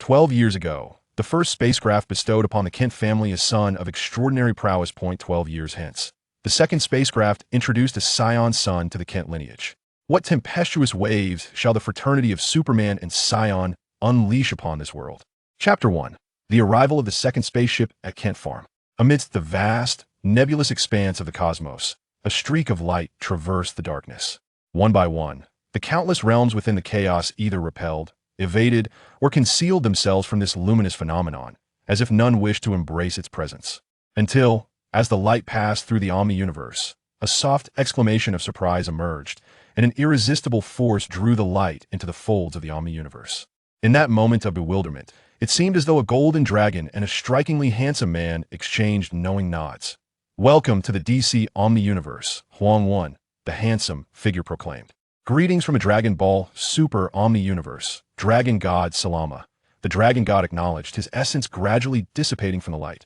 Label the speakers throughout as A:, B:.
A: 12 years ago, the first spacecraft bestowed upon the Kent family a son of extraordinary prowess. 12 years hence, the second spacecraft introduced a scion son to the Kent lineage. What tempestuous waves shall the fraternity of Superman and Saiyan unleash upon this world? Chapter 1. The arrival of the second spaceship at Kent Farm. Amidst the vast, nebulous expanse of the cosmos, a streak of light traversed the darkness. One by one, the countless realms within the chaos either repelled, evaded, or concealed themselves from this luminous phenomenon, as if none wished to embrace its presence. Until, as the light passed through the omni-universe, a soft exclamation of surprise emerged, and an irresistible force drew the light into the folds of the omni-universe. In that moment of bewilderment, it seemed as though a golden dragon and a strikingly handsome man exchanged knowing nods. "Welcome to the DC Omni-Universe, Huang One," the handsome figure proclaimed. "Greetings from a Dragon Ball Super Omni-Universe, Dragon God Salama." The Dragon God acknowledged, his essence gradually dissipating from the light.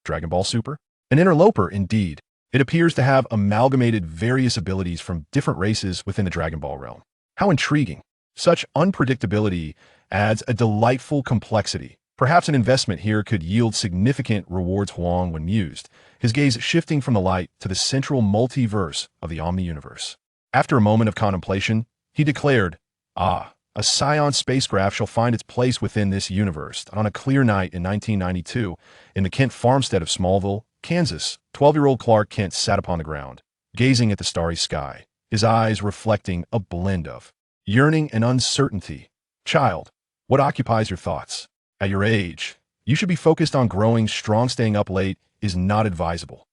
A: Dragon Ball Super? An interloper, indeed. It appears to have amalgamated various abilities from different races within the Dragon Ball realm. How intriguing. Such unpredictability adds a delightful complexity. Perhaps an investment here could yield significant rewards. Huang when mused, his gaze shifting from the light to the central multiverse of the Omni-Universe. After a moment of contemplation, he declared, "Ah, a Scion spacecraft shall find its place within this universe." On a clear night in 1992, in the Kent farmstead of Smallville, Kansas, 12-year-old Clark Kent sat upon the ground, gazing at the starry sky, his eyes reflecting a blend of yearning and uncertainty. "Child, what occupies your thoughts? At your age, you should be focused on growing strong. Staying up late is not advisable."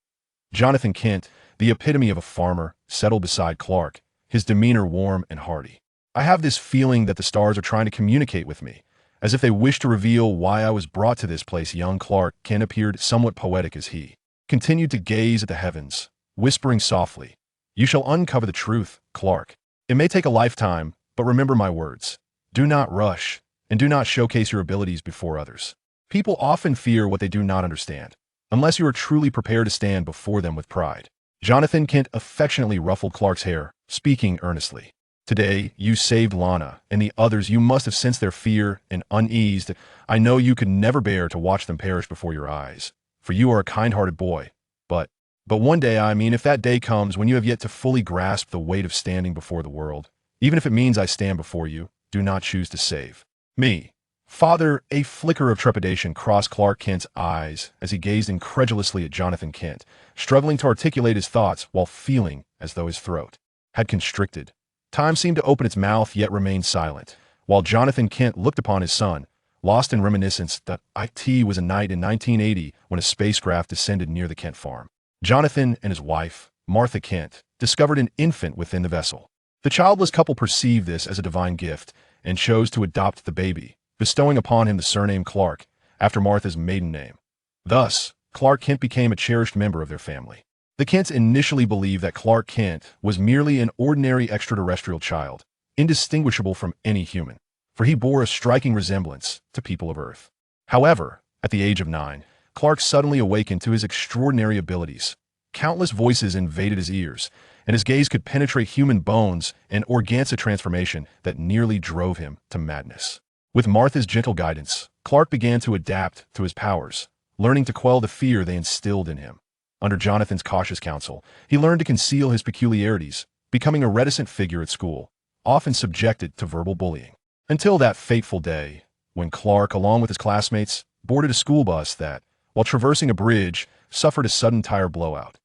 A: Jonathan Kent, the epitome of a farmer, settled beside Clark, his demeanor warm and hearty. "I have this feeling that the stars are trying to communicate with me, as if they wish to reveal why I was brought to this place." Young Clark Kent appeared somewhat poetic as he continued to gaze at the heavens, whispering softly, "You shall uncover the truth, Clark. It may take a lifetime, but remember my words. Do not rush, and do not showcase your abilities before others. People often fear what they do not understand, unless you are truly prepared to stand before them with pride." Jonathan Kent affectionately ruffled Clark's hair, speaking earnestly. "Today, you saved Lana and the others. You must have sensed their fear and unease. I know you could never bear to watch them perish before your eyes, for you are a kind-hearted boy. But one day, if that day comes when you have yet to fully grasp the weight of standing before the world, even if it means I stand before you, do not choose to save me, Father." A flicker of trepidation crossed Clark Kent's eyes as he gazed incredulously at Jonathan Kent, struggling to articulate his thoughts while feeling as though his throat had constricted. Time seemed to open its mouth yet remained silent, while Jonathan Kent looked upon his son, lost in reminiscence. That it was a night in 1980 when a spacecraft descended near the Kent farm. Jonathan and his wife, Martha Kent, discovered an infant within the vessel. The childless couple perceived this as a divine gift and chose to adopt the baby, bestowing upon him the surname Clark, after Martha's maiden name. Thus, Clark Kent became a cherished member of their family. The Kents initially believed that Clark Kent was merely an ordinary extraterrestrial child, indistinguishable from any human, for he bore a striking resemblance to people of Earth. However, at the age of 9, Clark suddenly awakened to his extraordinary abilities. Countless voices invaded his ears, and his gaze could penetrate human bones, an organza transformation that nearly drove him to madness. With Martha's gentle guidance, Clark began to adapt to his powers, learning to quell the fear they instilled in him. Under Jonathan's cautious counsel, he learned to conceal his peculiarities, becoming a reticent figure at school, often subjected to verbal bullying. Until that fateful day, when Clark, along with his classmates, boarded a school bus that, while traversing a bridge, suffered a sudden tire blowout.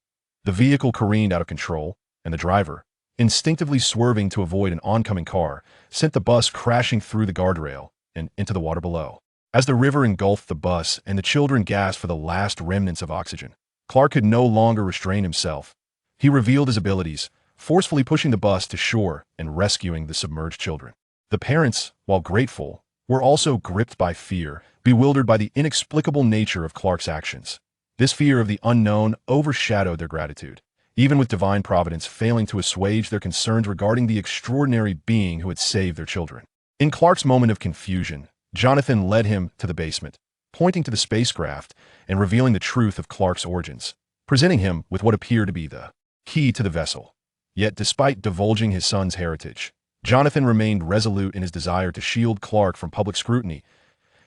A: The vehicle careened out of control, and the driver, instinctively swerving to avoid an oncoming car, sent the bus crashing through the guardrail and into the water below. As the river engulfed the bus and the children gasped for the last remnants of oxygen, Clark could no longer restrain himself. He revealed his abilities, forcefully pushing the bus to shore and rescuing the submerged children. The parents, while grateful, were also gripped by fear, bewildered by the inexplicable nature of Clark's actions. This fear of the unknown overshadowed their gratitude, even with divine providence failing to assuage their concerns regarding the extraordinary being who had saved their children. In Clark's moment of confusion, Jonathan led him to the basement, pointing to the spacecraft and revealing the truth of Clark's origins, presenting him with what appeared to be the key to the vessel. Yet, despite divulging his son's heritage, Jonathan remained resolute in his desire to shield Clark from public scrutiny.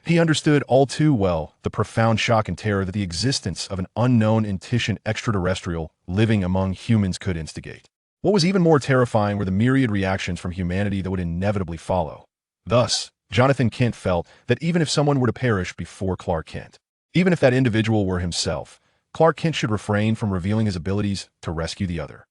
A: He understood all too well the profound shock and terror that the existence of an unknown intention extraterrestrial living among humans could instigate. What was even more terrifying were the myriad reactions from humanity that would inevitably follow. Thus, Jonathan Kent felt that even if someone were to perish before Clark Kent, even if that individual were himself, Clark Kent should refrain from revealing his abilities to rescue the other.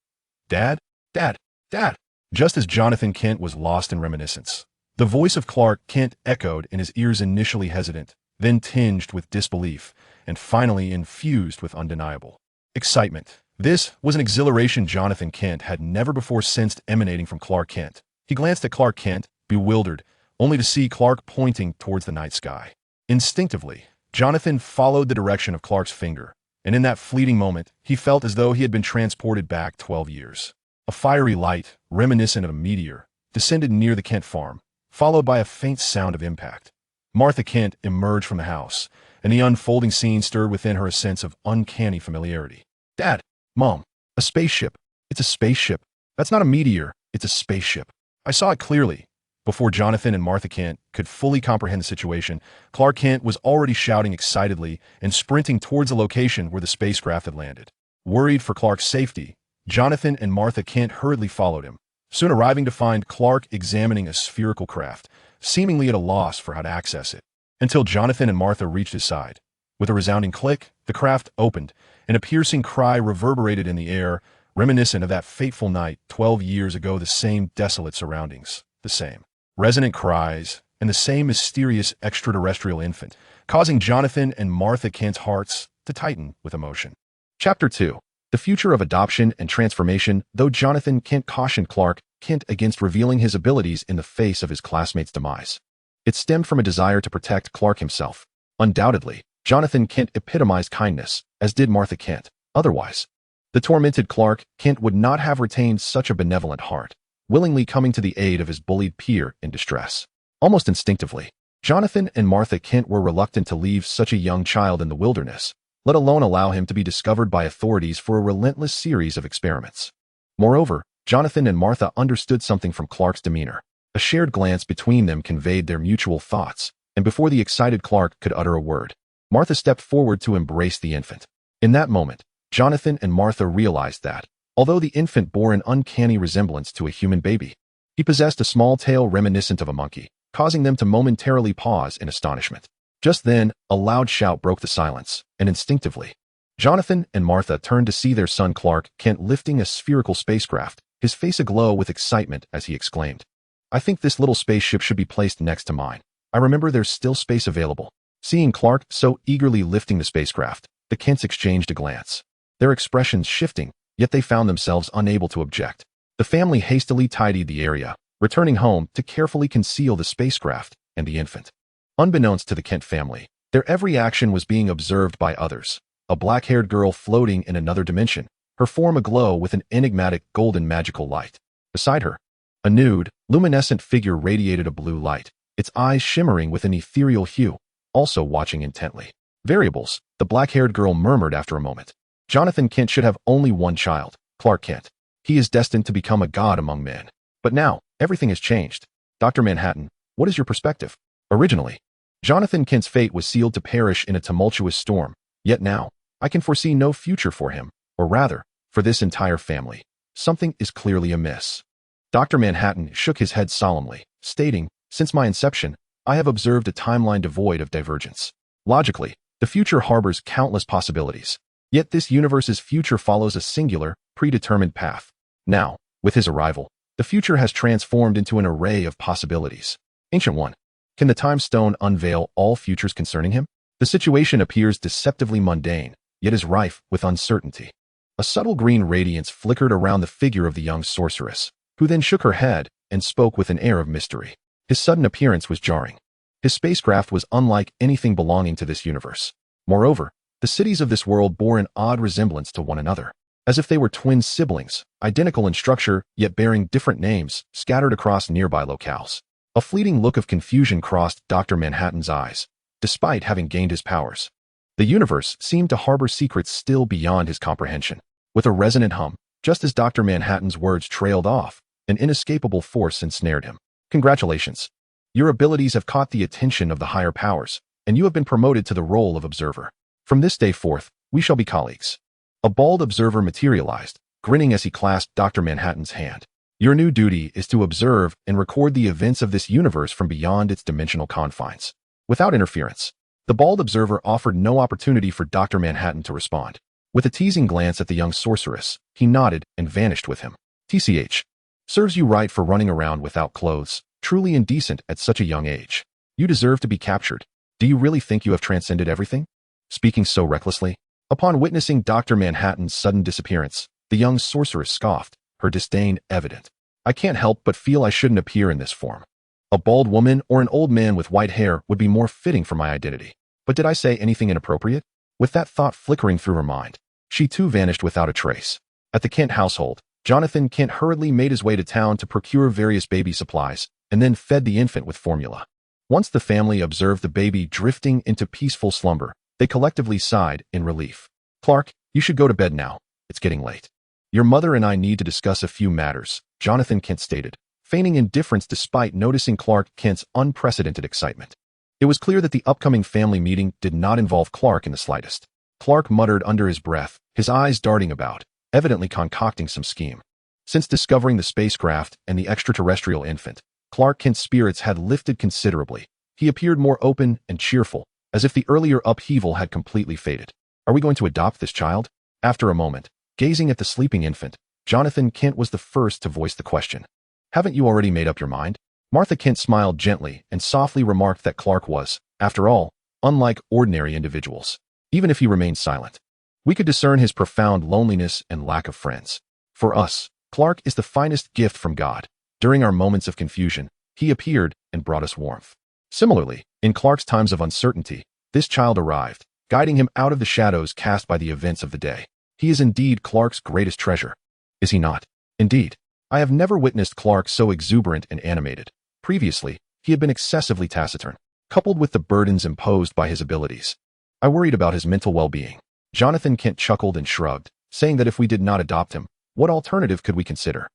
A: Dad? Dad? Dad? Just as Jonathan Kent was lost in reminiscence, the voice of Clark Kent echoed in his ears, initially hesitant, then tinged with disbelief, and finally infused with undeniable excitement. This was an exhilaration Jonathan Kent had never before sensed emanating from Clark Kent. He glanced at Clark Kent, bewildered, only to see Clark pointing towards the night sky. Instinctively, Jonathan followed the direction of Clark's finger, and in that fleeting moment, he felt as though he had been transported back 12 years. A fiery light, reminiscent of a meteor, descended near the Kent farm, followed by a faint sound of impact. Martha Kent emerged from the house, and the unfolding scene stirred within her a sense of uncanny familiarity. Dad! Mom! A spaceship! It's a spaceship! That's not a meteor, it's a spaceship. I saw it clearly. Before Jonathan and Martha Kent could fully comprehend the situation, Clark Kent was already shouting excitedly and sprinting towards the location where the spacecraft had landed. Worried for Clark's safety, Jonathan and Martha Kent hurriedly followed him, soon arriving to find Clark examining a spherical craft, seemingly at a loss for how to access it, until Jonathan and Martha reached his side. With a resounding click, the craft opened, and a piercing cry reverberated in the air, reminiscent of that fateful night 12 years ago. The same desolate surroundings, the same resonant cries, and the same mysterious extraterrestrial infant, causing Jonathan and Martha Kent's hearts to tighten with emotion. Chapter 2. The Future of Adoption and Transformation. Though Jonathan Kent cautioned Clark Kent against revealing his abilities in the face of his classmate's demise, it stemmed from a desire to protect Clark himself. Undoubtedly, Jonathan Kent epitomized kindness, as did Martha Kent. Otherwise, the tormented Clark Kent would not have retained such a benevolent heart, willingly coming to the aid of his bullied peer in distress. Almost instinctively, Jonathan and Martha Kent were reluctant to leave such a young child in the wilderness, let alone allow him to be discovered by authorities for a relentless series of experiments. Moreover, Jonathan and Martha understood something from Clark's demeanor. A shared glance between them conveyed their mutual thoughts, and before the excited Clark could utter a word, Martha stepped forward to embrace the infant. In that moment, Jonathan and Martha realized that, although the infant bore an uncanny resemblance to a human baby, he possessed a small tail reminiscent of a monkey, causing them to momentarily pause in astonishment. Just then, a loud shout broke the silence, and instinctively, Jonathan and Martha turned to see their son Clark Kent lifting a spherical spacecraft, his face aglow with excitement as he exclaimed, "I think this little spaceship should be placed next to mine. I remember there's still space available." Seeing Clark so eagerly lifting the spacecraft, the Kents exchanged a glance, their expressions shifting, yet they found themselves unable to object. The family hastily tidied the area, returning home to carefully conceal the spacecraft and the infant. Unbeknownst to the Kent family, their every action was being observed by others. A black-haired girl floating in another dimension, her form aglow with an enigmatic golden magical light. Beside her, a nude, luminescent figure radiated a blue light, its eyes shimmering with an ethereal hue, also watching intently. "Variables," the black-haired girl murmured after a moment. "Jonathan Kent should have only one child, Clark Kent. He is destined to become a god among men. But now, everything has changed. Dr. Manhattan, what is your perspective?" Originally, Jonathan Kent's fate was sealed to perish in a tumultuous storm, yet now, I can foresee no future for him, or rather, for this entire family. Something is clearly amiss. Dr. Manhattan shook his head solemnly, stating, "Since my inception, I have observed a timeline devoid of divergence. Logically, the future harbors countless possibilities. Yet this universe's future follows a singular, predetermined path. Now, with his arrival, the future has transformed into an array of possibilities. Ancient One, can the time stone unveil all futures concerning him? The situation appears deceptively mundane, yet is rife with uncertainty." A subtle green radiance flickered around the figure of the young sorceress, who then shook her head and spoke with an air of mystery. His sudden appearance was jarring. His spacecraft was unlike anything belonging to this universe. Moreover, the cities of this world bore an odd resemblance to one another, as if they were twin siblings, identical in structure yet bearing different names, scattered across nearby locales. A fleeting look of confusion crossed Dr. Manhattan's eyes, despite having gained his powers. The universe seemed to harbor secrets still beyond his comprehension. With a resonant hum, just as Dr. Manhattan's words trailed off, an inescapable force ensnared him. "Congratulations. Your abilities have caught the attention of the higher powers, and you have been promoted to the role of observer. From this day forth, we shall be colleagues." A bald observer materialized, grinning as he clasped Dr. Manhattan's hand. "Your new duty is to observe and record the events of this universe from beyond its dimensional confines, without interference." The bald observer offered no opportunity for Dr. Manhattan to respond. With a teasing glance at the young sorceress, he nodded and vanished with him. "TCH. Serves you right for running around without clothes, truly indecent at such a young age. You deserve to be captured. Do you really think you have transcended everything?" Speaking so recklessly. Upon witnessing Dr. Manhattan's sudden disappearance, the young sorceress scoffed, her disdain evident. "I can't help but feel I shouldn't appear in this form. A bald woman or an old man with white hair would be more fitting for my identity. But did I say anything inappropriate?" With that thought flickering through her mind, she too vanished without a trace. At the Kent household, Jonathan Kent hurriedly made his way to town to procure various baby supplies, and then fed the infant with formula. Once the family observed the baby drifting into peaceful slumber, they collectively sighed in relief. "Clark, you should go to bed now. It's getting late. Your mother and I need to discuss a few matters," Jonathan Kent stated, feigning indifference despite noticing Clark Kent's unprecedented excitement. It was clear that the upcoming family meeting did not involve Clark in the slightest. Clark muttered under his breath, his eyes darting about, evidently concocting some scheme. Since discovering the spacecraft and the extraterrestrial infant, Clark Kent's spirits had lifted considerably. He appeared more open and cheerful, as if the earlier upheaval had completely faded. "Are we going to adopt this child?" After a moment, gazing at the sleeping infant, Jonathan Kent was the first to voice the question. "Haven't you already made up your mind?" Martha Kent smiled gently and softly remarked that Clark was, after all, unlike ordinary individuals. Even if he remained silent, we could discern his profound loneliness and lack of friends. For us, Clark is the finest gift from God. During our moments of confusion, he appeared and brought us warmth. Similarly, in Clark's times of uncertainty, this child arrived, guiding him out of the shadows cast by the events of the day. He is indeed Clark's greatest treasure. Is he not? Indeed. I have never witnessed Clark so exuberant and animated. Previously, he had been excessively taciturn, coupled with the burdens imposed by his abilities. I worried about his mental well-being. Jonathan Kent chuckled and shrugged, saying that if we did not adopt him, what alternative could we consider?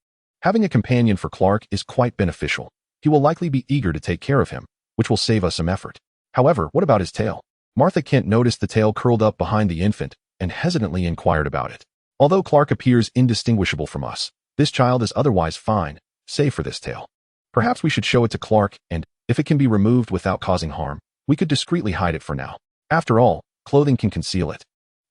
A: Having a companion for Clark is quite beneficial. He will likely be eager to take care of him, which will save us some effort. However, what about his tail? Martha Kent noticed the tail curled up behind the infant and hesitantly inquired about it. Although Clark appears indistinguishable from us, this child is otherwise fine, save for this tail. Perhaps we should show it to Clark and, if it can be removed without causing harm, we could discreetly hide it for now. After all, clothing can conceal it.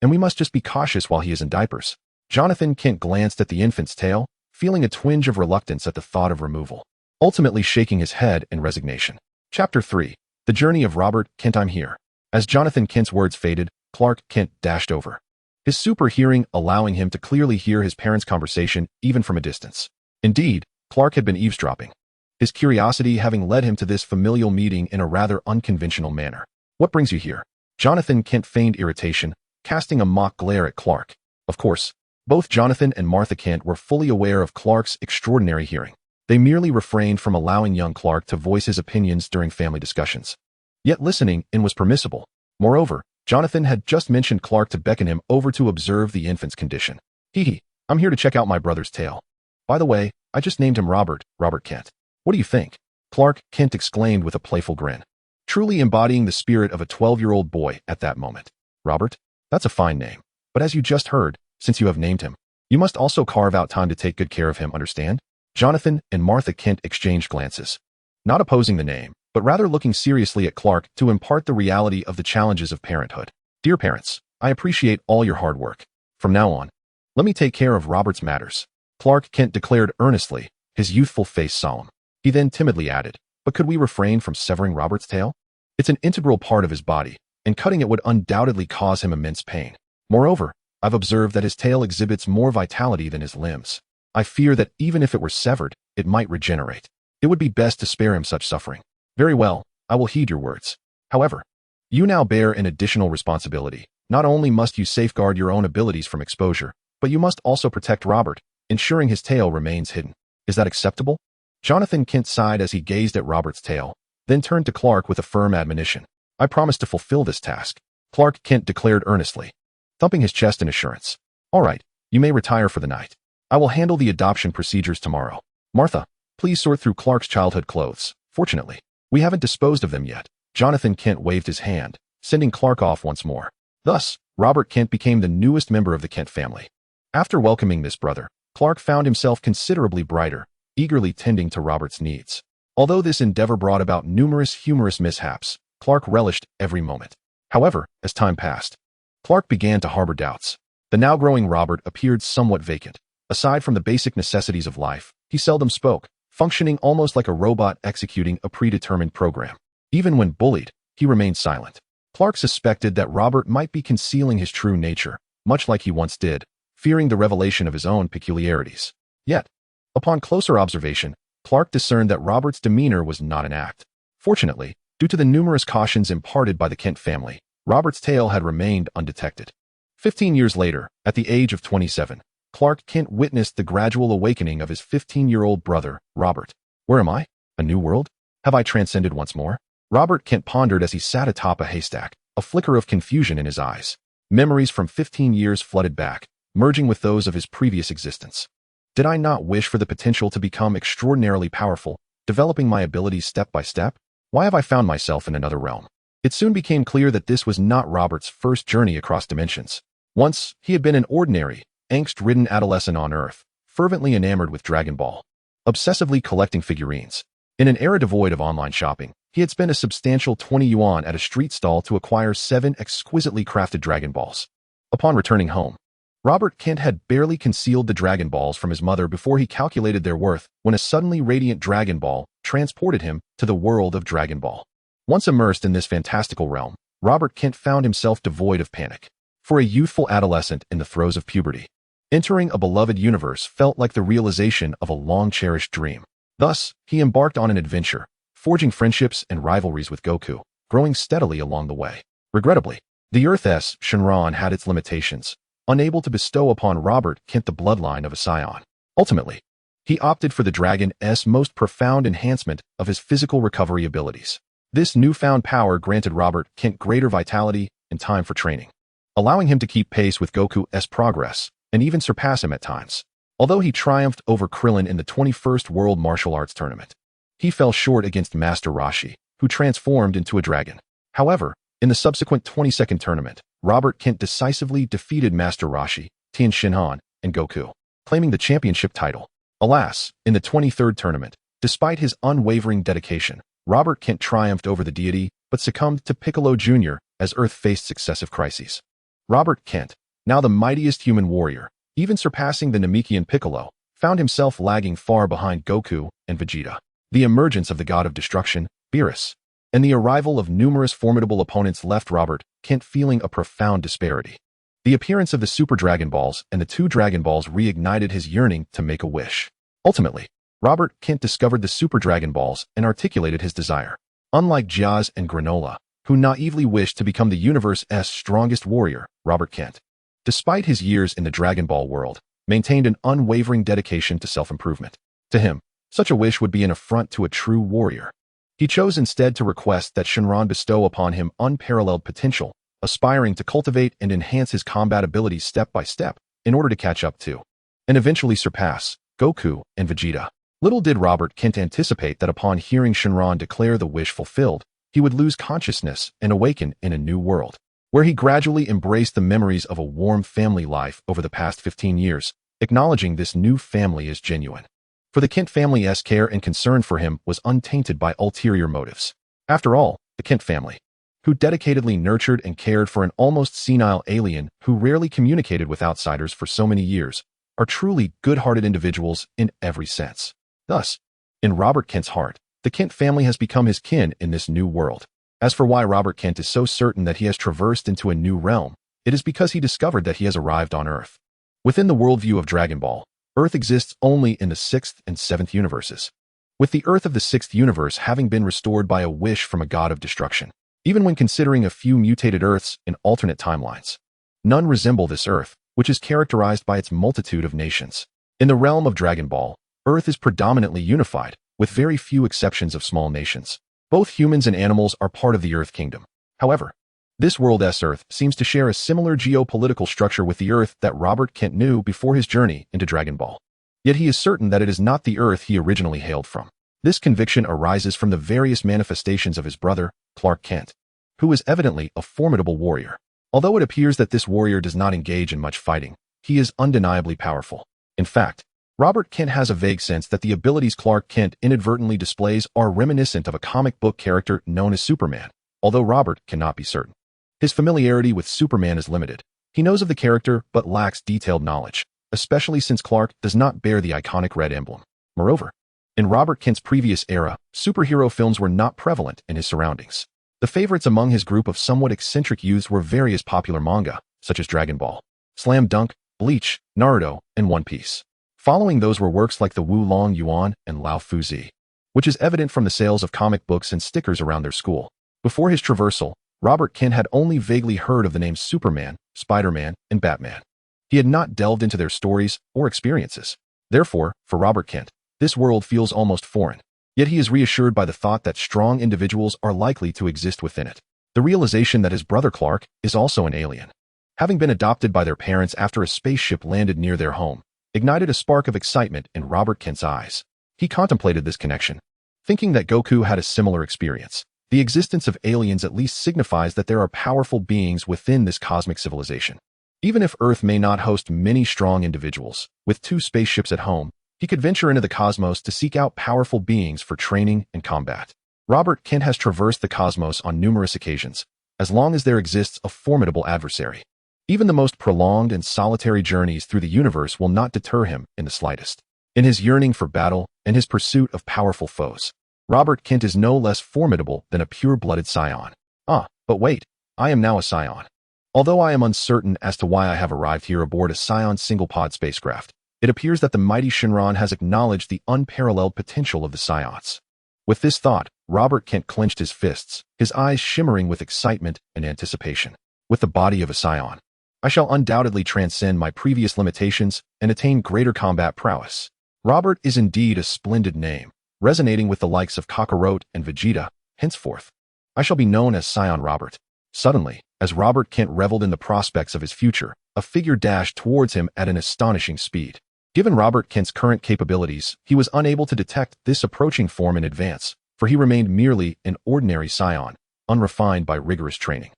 A: And we must just be cautious while he is in diapers. Jonathan Kent glanced at the infant's tail, feeling a twinge of reluctance at the thought of removal, ultimately shaking his head in resignation. Chapter 3. The Journey of Robert Kent. I'm here. As Jonathan Kent's words faded, Clark Kent dashed over, his super hearing allowing him to clearly hear his parents' conversation even from a distance. Indeed, Clark had been eavesdropping, his curiosity having led him to this familial meeting in a rather unconventional manner. "What brings you here?" Jonathan Kent feigned irritation, casting a mock glare at Clark. Of course, both Jonathan and Martha Kent were fully aware of Clark's extraordinary hearing. They merely refrained from allowing young Clark to voice his opinions during family discussions. Yet listening in was permissible. Moreover, Jonathan had just mentioned Clark to beckon him over to observe the infant's condition. "Hee, I'm here to check out my brother's tail. By the way, I just named him Robert Kent. What do you think?" Clark Kent exclaimed with a playful grin, truly embodying the spirit of a 12-year-old boy at that moment. "Robert? That's a fine name. But as you just heard, since you have named him, you must also carve out time to take good care of him, understand?" Jonathan and Martha Kent exchanged glances, not opposing the name, but rather looking seriously at Clark to impart the reality of the challenges of parenthood. "Dear parents, I appreciate all your hard work. From now on, let me take care of Robert's matters," Clark Kent declared earnestly, his youthful face solemn. He then timidly added, "But could we refrain from severing Robert's tail? It's an integral part of his body, and cutting it would undoubtedly cause him immense pain. Moreover, I've observed that his tail exhibits more vitality than his limbs. I fear that even if it were severed, it might regenerate. It would be best to spare him such suffering." "Very well, I will heed your words. However, you now bear an additional responsibility. Not only must you safeguard your own abilities from exposure, but you must also protect Robert, ensuring his tail remains hidden. Is that acceptable?" Jonathan Kent sighed as he gazed at Robert's tail, then turned to Clark with a firm admonition. "I promise to fulfill this task," Clark Kent declared earnestly, thumping his chest in assurance. "All right, you may retire for the night. I will handle the adoption procedures tomorrow. Martha, please sort through Clark's childhood clothes. Fortunately, We haven't disposed of them yet. Jonathan Kent waved his hand, sending Clark off once more. Thus, Robert Kent became the newest member of the Kent family. After welcoming this brother, Clark found himself considerably brighter, eagerly tending to Robert's needs. Although this endeavor brought about numerous humorous mishaps, Clark relished every moment. However, as time passed, Clark began to harbor doubts. The now growing Robert appeared somewhat vacant. Aside from the basic necessities of life, he seldom spoke, functioning almost like a robot executing a predetermined program. Even when bullied, he remained silent. Clark suspected that Robert might be concealing his true nature, much like he once did, fearing the revelation of his own peculiarities. Yet, upon closer observation, Clark discerned that Robert's demeanor was not an act. Fortunately, due to the numerous cautions imparted by the Kent family, Robert's tale had remained undetected. 15 years later, at the age of 27, Clark Kent witnessed the gradual awakening of his 15-year-old brother, Robert. Where am I? A new world? Have I transcended once more? Robert Kent pondered as he sat atop a haystack, a flicker of confusion in his eyes. Memories from 15 years flooded back, merging with those of his previous existence. Did I not wish for the potential to become extraordinarily powerful, developing my abilities step by step? Why have I found myself in another realm? It soon became clear that this was not Robert's first journey across dimensions. Once, he had been an ordinary, angst-ridden adolescent on Earth, fervently enamored with Dragon Ball, obsessively collecting figurines. In an era devoid of online shopping, he had spent a substantial 20 yuan at a street stall to acquire 7 exquisitely crafted Dragon Balls. Upon returning home, Robert Kent had barely concealed the Dragon Balls from his mother before he calculated their worth when a suddenly radiant Dragon Ball transported him to the world of Dragon Ball. Once immersed in this fantastical realm, Robert Kent found himself devoid of panic. For a youthful adolescent in the throes of puberty, entering a beloved universe felt like the realization of a long-cherished dream. Thus, he embarked on an adventure, forging friendships and rivalries with Goku, growing steadily along the way. Regrettably, the Earth's Shenron had its limitations, unable to bestow upon Robert Kent the bloodline of a Saiyan. Ultimately, he opted for the Dragon's most profound enhancement of his physical recovery abilities. This newfound power granted Robert Kent greater vitality and time for training, allowing him to keep pace with Goku's progress and even surpass him at times. Although he triumphed over Krillin in the 21st World Martial Arts Tournament, he fell short against Master Roshi, who transformed into a dragon. However, in the subsequent 22nd tournament, Robert Kent decisively defeated Master Roshi, Tien Shinhan, and Goku, claiming the championship title. Alas, in the 23rd tournament, despite his unwavering dedication, Robert Kent triumphed over the deity but succumbed to Piccolo Jr. as Earth faced successive crises. Robert Kent, now the mightiest human warrior, even surpassing the Namekian Piccolo, found himself lagging far behind Goku and Vegeta. The emergence of the god of destruction, Beerus, and the arrival of numerous formidable opponents left Robert Kent feeling a profound disparity. The appearance of the Super Dragon Balls and the 2 Dragon Balls reignited his yearning to make a wish. Ultimately, Robert Kent discovered the Super Dragon Balls and articulated his desire. Unlike Jazz and Granola, who naively wished to become the universe's strongest warrior, Robert Kent, despite his years in the Dragon Ball world, maintained an unwavering dedication to self-improvement. To him, such a wish would be an affront to a true warrior. He chose instead to request that Shenron bestow upon him unparalleled potential, aspiring to cultivate and enhance his combat abilities step by step in order to catch up to, and eventually surpass, Goku and Vegeta. Little did Robert Kent anticipate that upon hearing Shenron declare the wish fulfilled, he would lose consciousness and awaken in a new world, where he gradually embraced the memories of a warm family life over the past 15 years, acknowledging this new family as genuine. For the Kent family's care and concern for him was untainted by ulterior motives. After all, the Kent family, who dedicatedly nurtured and cared for an almost senile alien who rarely communicated with outsiders for so many years, are truly good-hearted individuals in every sense. Thus, in Robert Kent's heart, the Kent family has become his kin in this new world. As for why Robert Kent is so certain that he has traversed into a new realm, it is because he discovered that he has arrived on Earth. Within the worldview of Dragon Ball, Earth exists only in the 6th and 7th universes, with the Earth of the 6th universe having been restored by a wish from a god of destruction. Even when considering a few mutated Earths in alternate timelines, none resemble this Earth, which is characterized by its multitude of nations. In the realm of Dragon Ball, Earth is predominantly unified, with very few exceptions of small nations. Both humans and animals are part of the Earth Kingdom. However, this world's Earth seems to share a similar geopolitical structure with the Earth that Robert Kent knew before his journey into Dragon Ball. Yet he is certain that it is not the Earth he originally hailed from. This conviction arises from the various manifestations of his brother, Clark Kent, who is evidently a formidable warrior. Although it appears that this warrior does not engage in much fighting, he is undeniably powerful. In fact, Robert Kent has a vague sense that the abilities Clark Kent inadvertently displays are reminiscent of a comic book character known as Superman, although Robert cannot be certain. His familiarity with Superman is limited. He knows of the character but lacks detailed knowledge, especially since Clark does not bear the iconic red emblem. Moreover, in Robert Kent's previous era, superhero films were not prevalent in his surroundings. The favorites among his group of somewhat eccentric youths were various popular manga, such as Dragon Ball, Slam Dunk, Bleach, Naruto, and One Piece. Following those were works like the Wulong Yuan and Lao Fuzi, which is evident from the sales of comic books and stickers around their school. Before his traversal, Robert Kent had only vaguely heard of the names Superman, Spider-Man, and Batman. He had not delved into their stories or experiences. Therefore, for Robert Kent, this world feels almost foreign. Yet he is reassured by the thought that strong individuals are likely to exist within it. The realization that his brother Clark is also an alien, having been adopted by their parents after a spaceship landed near their home, ignited a spark of excitement in Robert Kent's eyes. He contemplated this connection, thinking that Goku had a similar experience. The existence of aliens at least signifies that there are powerful beings within this cosmic civilization. Even if Earth may not host many strong individuals, with 2 spaceships at home, he could venture into the cosmos to seek out powerful beings for training and combat. Robert Kent has traversed the cosmos on numerous occasions, as long as there exists a formidable adversary. Even the most prolonged and solitary journeys through the universe will not deter him in the slightest. In his yearning for battle and his pursuit of powerful foes, Robert Kent is no less formidable than a pure-blooded Saiyan. But wait, I am now a Saiyan. Although I am uncertain as to why I have arrived here aboard a Saiyan single-pod spacecraft, it appears that the mighty Shinran has acknowledged the unparalleled potential of the Saiyans. With this thought, Robert Kent clenched his fists, his eyes shimmering with excitement and anticipation. With the body of a Saiyan, I shall undoubtedly transcend my previous limitations and attain greater combat prowess. Robert is indeed a splendid name, resonating with the likes of Kakarot and Vegeta. Henceforth, I shall be known as Saiyan Robert. Suddenly, as Robert Kent reveled in the prospects of his future, a figure dashed towards him at an astonishing speed. Given Robert Kent's current capabilities, he was unable to detect this approaching form in advance, for he remained merely an ordinary Saiyan, unrefined by rigorous training.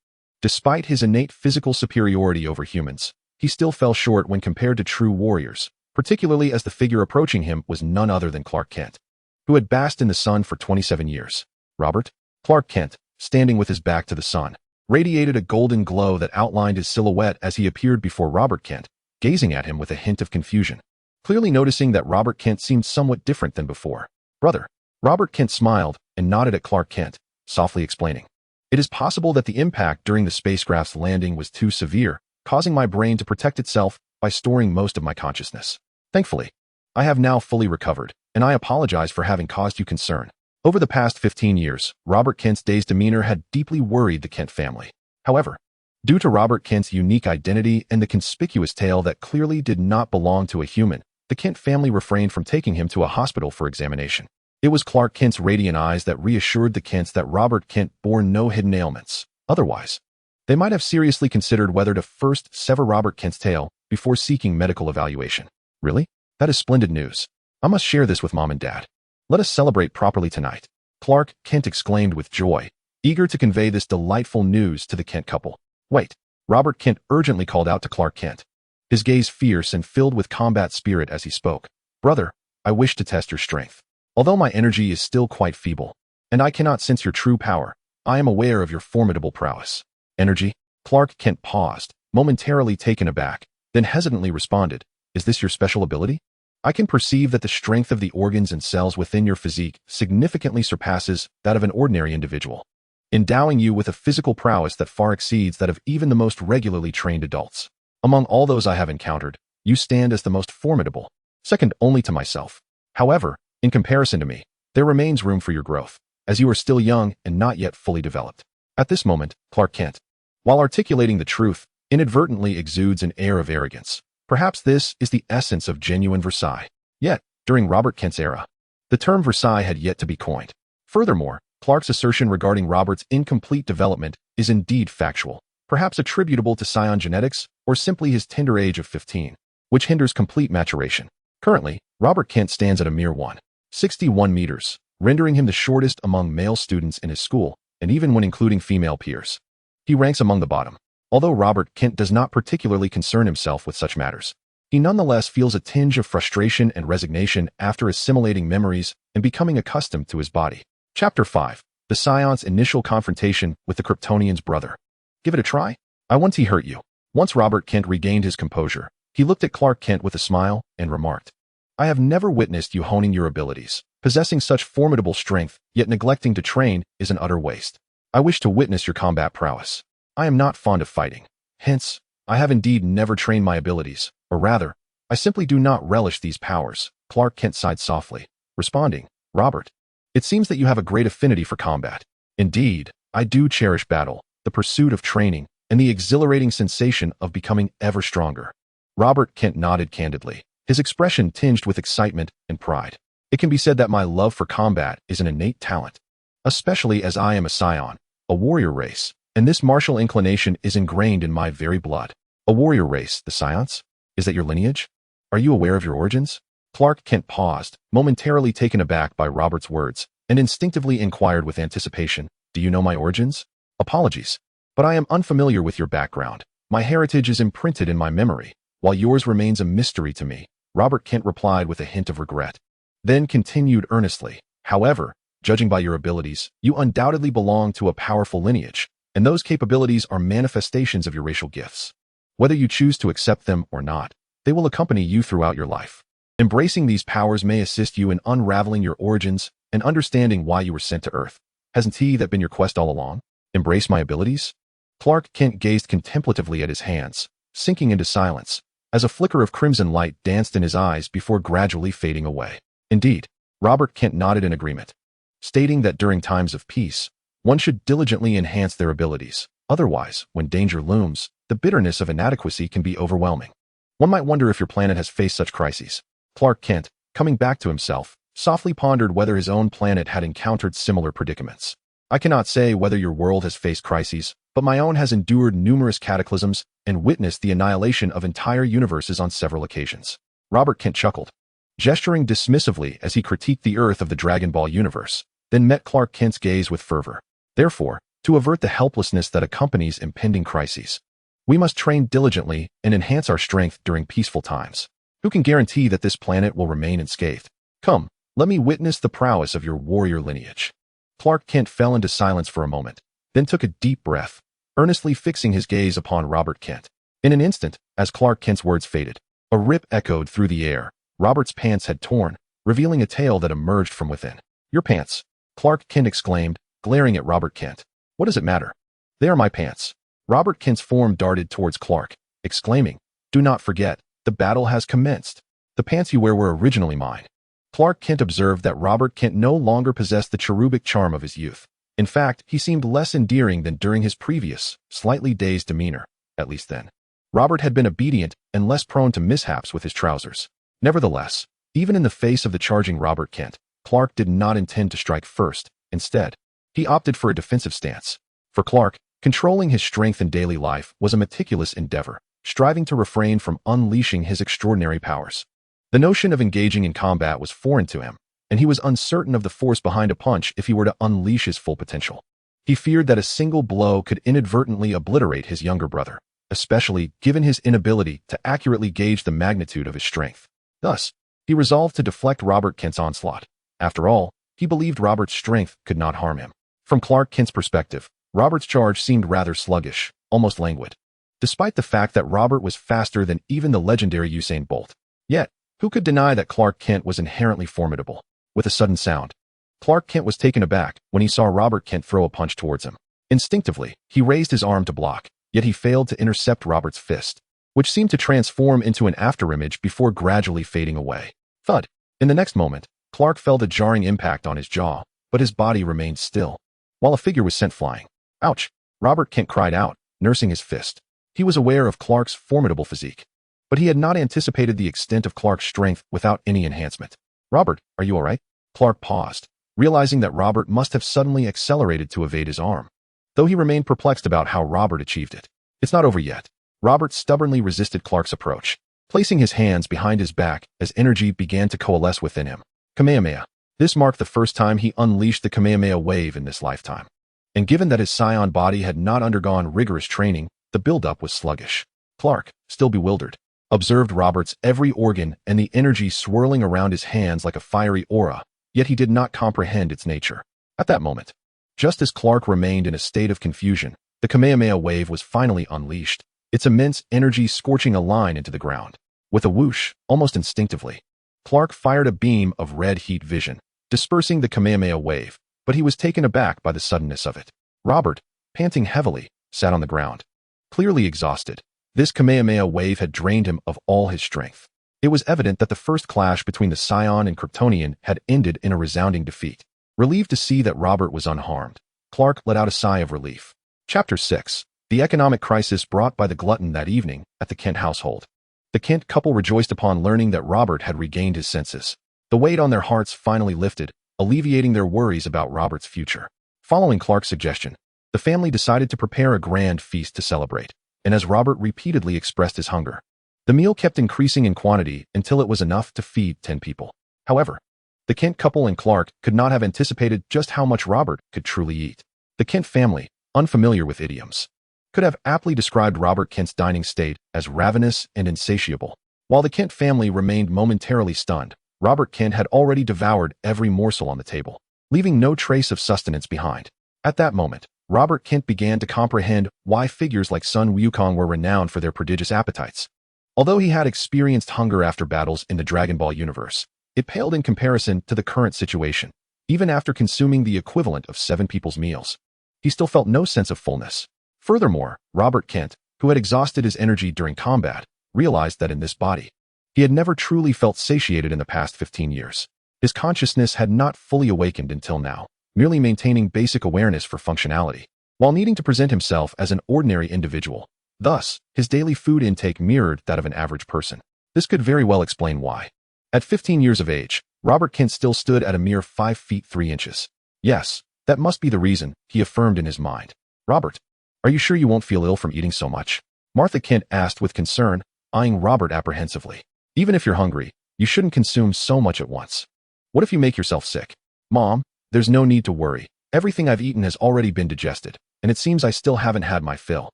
A: Despite his innate physical superiority over humans, he still fell short when compared to true warriors, particularly as the figure approaching him was none other than Clark Kent, who had basked in the sun for 27 years. Robert, Clark Kent, standing with his back to the sun, radiated a golden glow that outlined his silhouette as he appeared before Robert Kent, gazing at him with a hint of confusion. Clearly noticing that Robert Kent seemed somewhat different than before. Brother. Robert Kent smiled and nodded at Clark Kent, softly explaining. It is possible that the impact during the spacecraft's landing was too severe, causing my brain to protect itself by storing most of my consciousness. Thankfully, I have now fully recovered, and I apologize for having caused you concern. Over the past 15 years, Robert Kent's dazed demeanor had deeply worried the Kent family. However, due to Robert Kent's unique identity and the conspicuous tail that clearly did not belong to a human, the Kent family refrained from taking him to a hospital for examination. It was Clark Kent's radiant eyes that reassured the Kents that Robert Kent bore no hidden ailments. Otherwise, they might have seriously considered whether to first sever Robert Kent's tail before seeking medical evaluation. Really? That is splendid news. I must share this with Mom and Dad. Let us celebrate properly tonight. Clark Kent exclaimed with joy, eager to convey this delightful news to the Kent couple. Wait. Robert Kent urgently called out to Clark Kent, his gaze fierce and filled with combat spirit as he spoke. Brother, I wish to test your strength. Although my energy is still quite feeble, and I cannot sense your true power, I am aware of your formidable prowess. Energy? Clark Kent paused, momentarily taken aback, then hesitantly responded, Is this your special ability? I can perceive that the strength of the organs and cells within your physique significantly surpasses that of an ordinary individual, endowing you with a physical prowess that far exceeds that of even the most regularly trained adults. Among all those I have encountered, you stand as the most formidable, second only to myself. However, in comparison to me, there remains room for your growth, as you are still young and not yet fully developed. At this moment, Clark Kent, while articulating the truth, inadvertently exudes an air of arrogance. Perhaps this is the essence of genuine Versailles. Yet, during Robert Kent's era, the term Versailles had yet to be coined. Furthermore, Clark's assertion regarding Robert's incomplete development is indeed factual, perhaps attributable to Saiyan genetics or simply his tender age of 15, which hinders complete maturation. Currently, Robert Kent stands at a mere 1.61 meters, rendering him the shortest among male students in his school, and even when including female peers. He ranks among the bottom. Although Robert Kent does not particularly concern himself with such matters, he nonetheless feels a tinge of frustration and resignation after assimilating memories and becoming accustomed to his body. Chapter 5. The Scion's initial confrontation with the Kryptonian's brother. Give it a try? I won't hurt you. Once Robert Kent regained his composure, he looked at Clark Kent with a smile and remarked, I have never witnessed you honing your abilities. Possessing such formidable strength, yet neglecting to train, is an utter waste. I wish to witness your combat prowess. I am not fond of fighting. Hence, I have indeed never trained my abilities, or rather, I simply do not relish these powers. Clark Kent sighed softly, responding, Robert, it seems that you have a great affinity for combat. Indeed, I do cherish battle, the pursuit of training, and the exhilarating sensation of becoming ever stronger. Robert Kent nodded candidly, his expression tinged with excitement and pride. It can be said that my love for combat is an innate talent, especially as I am a Scion, a warrior race, and this martial inclination is ingrained in my very blood. A warrior race, the Scions? Is that your lineage? Are you aware of your origins? Clark Kent paused, momentarily taken aback by Robert's words, and instinctively inquired with anticipation, Do you know my origins? Apologies, but I am unfamiliar with your background. My heritage is imprinted in my memory, while yours remains a mystery to me. Robert Kent replied with a hint of regret. Then continued earnestly, However, judging by your abilities, you undoubtedly belong to a powerful lineage, and those capabilities are manifestations of your racial gifts. Whether you choose to accept them or not, they will accompany you throughout your life. Embracing these powers may assist you in unraveling your origins and understanding why you were sent to Earth. Hasn't that been your quest all along? Embrace my abilities? Clark Kent gazed contemplatively at his hands, sinking into silence, as a flicker of crimson light danced in his eyes before gradually fading away. Indeed, Robert Kent nodded in agreement, stating that during times of peace, one should diligently enhance their abilities. Otherwise, when danger looms, the bitterness of inadequacy can be overwhelming. One might wonder if your planet has faced such crises. Clark Kent, coming back to himself, softly pondered whether his own planet had encountered similar predicaments. I cannot say whether your world has faced crises, but my own has endured numerous cataclysms and witnessed the annihilation of entire universes on several occasions. Robert Kent chuckled, gesturing dismissively as he critiqued the Earth of the Dragon Ball universe, then met Clark Kent's gaze with fervor. Therefore, to avert the helplessness that accompanies impending crises, we must train diligently and enhance our strength during peaceful times. Who can guarantee that this planet will remain unscathed? Come, let me witness the prowess of your warrior lineage. Clark Kent fell into silence for a moment, then took a deep breath, earnestly fixing his gaze upon Robert Kent. In an instant, as Clark Kent's words faded, a rip echoed through the air. Robert's pants had torn, revealing a tail that emerged from within. Your pants, Clark Kent exclaimed, glaring at Robert Kent. What does it matter? They are my pants. Robert Kent's form darted towards Clark, exclaiming, Do not forget, the battle has commenced. The pants you wear were originally mine. Clark Kent observed that Robert Kent no longer possessed the cherubic charm of his youth. In fact, he seemed less endearing than during his previous, slightly dazed demeanor, at least then. Robert had been obedient and less prone to mishaps with his trousers. Nevertheless, even in the face of the charging Robert Kent, Clark did not intend to strike first. Instead, he opted for a defensive stance. For Clark, controlling his strength in daily life was a meticulous endeavor, striving to refrain from unleashing his extraordinary powers. The notion of engaging in combat was foreign to him, and he was uncertain of the force behind a punch if he were to unleash his full potential. He feared that a single blow could inadvertently obliterate his younger brother, especially given his inability to accurately gauge the magnitude of his strength. Thus, he resolved to deflect Robert Kent's onslaught. After all, he believed Robert's strength could not harm him. From Clark Kent's perspective, Robert's charge seemed rather sluggish, almost languid, despite the fact that Robert was faster than even the legendary Usain Bolt. Yet, who could deny that Clark Kent was inherently formidable? With a sudden sound, Clark Kent was taken aback when he saw Robert Kent throw a punch towards him. Instinctively, he raised his arm to block, yet he failed to intercept Robert's fist, which seemed to transform into an afterimage before gradually fading away. Thud! In the next moment, Clark felt a jarring impact on his jaw, but his body remained still, while a figure was sent flying. Ouch! Robert Kent cried out, nursing his fist. He was aware of Clark's formidable physique, but he had not anticipated the extent of Clark's strength without any enhancement. Robert, are you all right? Clark paused, realizing that Robert must have suddenly accelerated to evade his arm, though he remained perplexed about how Robert achieved it. It's not over yet. Robert stubbornly resisted Clark's approach, placing his hands behind his back as energy began to coalesce within him. Kamehameha. This marked the first time he unleashed the Kamehameha wave in this lifetime. And given that his Saiyan body had not undergone rigorous training, the buildup was sluggish. Clark, still bewildered, observed Robert's every organ and the energy swirling around his hands like a fiery aura, yet he did not comprehend its nature. At that moment, just as Clark remained in a state of confusion, the Kamehameha wave was finally unleashed, its immense energy scorching a line into the ground. With a whoosh, almost instinctively, Clark fired a beam of red heat vision, dispersing the Kamehameha wave, but he was taken aback by the suddenness of it. Robert, panting heavily, sat on the ground. Clearly exhausted, this Kamehameha wave had drained him of all his strength. It was evident that the first clash between the Saiyan and Kryptonian had ended in a resounding defeat. Relieved to see that Robert was unharmed, Clark let out a sigh of relief. Chapter 6. The economic crisis brought by the glutton that evening at the Kent household. The Kent couple rejoiced upon learning that Robert had regained his senses. The weight on their hearts finally lifted, alleviating their worries about Robert's future. Following Clark's suggestion, the family decided to prepare a grand feast to celebrate, and as Robert repeatedly expressed his hunger, the meal kept increasing in quantity until it was enough to feed 10 people. However, the Kent couple and Clark could not have anticipated just how much Robert could truly eat. The Kent family, unfamiliar with idioms, could have aptly described Robert Kent's dining state as ravenous and insatiable. While the Kent family remained momentarily stunned, Robert Kent had already devoured every morsel on the table, leaving no trace of sustenance behind. At that moment, Robert Kent began to comprehend why figures like Sun Wukong were renowned for their prodigious appetites. Although he had experienced hunger after battles in the Dragon Ball universe, it paled in comparison to the current situation. Even after consuming the equivalent of 7 people's meals, he still felt no sense of fullness. Furthermore, Robert Kent, who had exhausted his energy during combat, realized that in this body, he had never truly felt satiated in the past 15 years. His consciousness had not fully awakened until now, merely maintaining basic awareness for functionality, while needing to present himself as an ordinary individual. Thus, his daily food intake mirrored that of an average person. This could very well explain why. At 15 years of age, Robert Kent still stood at a mere 5 feet 3 inches. Yes, that must be the reason, he affirmed in his mind. Robert, are you sure you won't feel ill from eating so much? Martha Kent asked with concern, eyeing Robert apprehensively. Even if you're hungry, you shouldn't consume so much at once. What if you make yourself sick? Mom, there's no need to worry. Everything I've eaten has already been digested, and it seems I still haven't had my fill,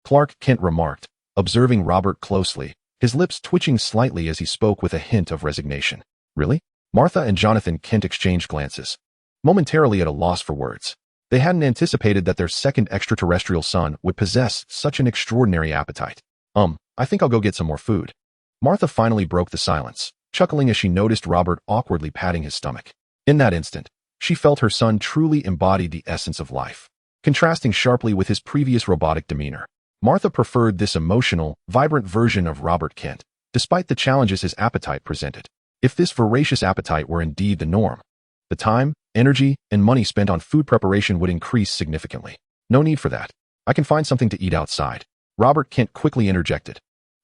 A: Clark Kent remarked, observing Robert closely, his lips twitching slightly as he spoke with a hint of resignation. Really? Martha and Jonathan Kent exchanged glances, momentarily at a loss for words. They hadn't anticipated that their second extraterrestrial son would possess such an extraordinary appetite. I think I'll go get some more food. Martha finally broke the silence, chuckling as she noticed Robert awkwardly patting his stomach. In that instant, she felt her son truly embodied the essence of life, contrasting sharply with his previous robotic demeanor. Martha preferred this emotional, vibrant version of Robert Kent, despite the challenges his appetite presented. If this voracious appetite were indeed the norm, the time, energy, and money spent on food preparation would increase significantly. No need for that. I can find something to eat outside, Robert Kent quickly interjected,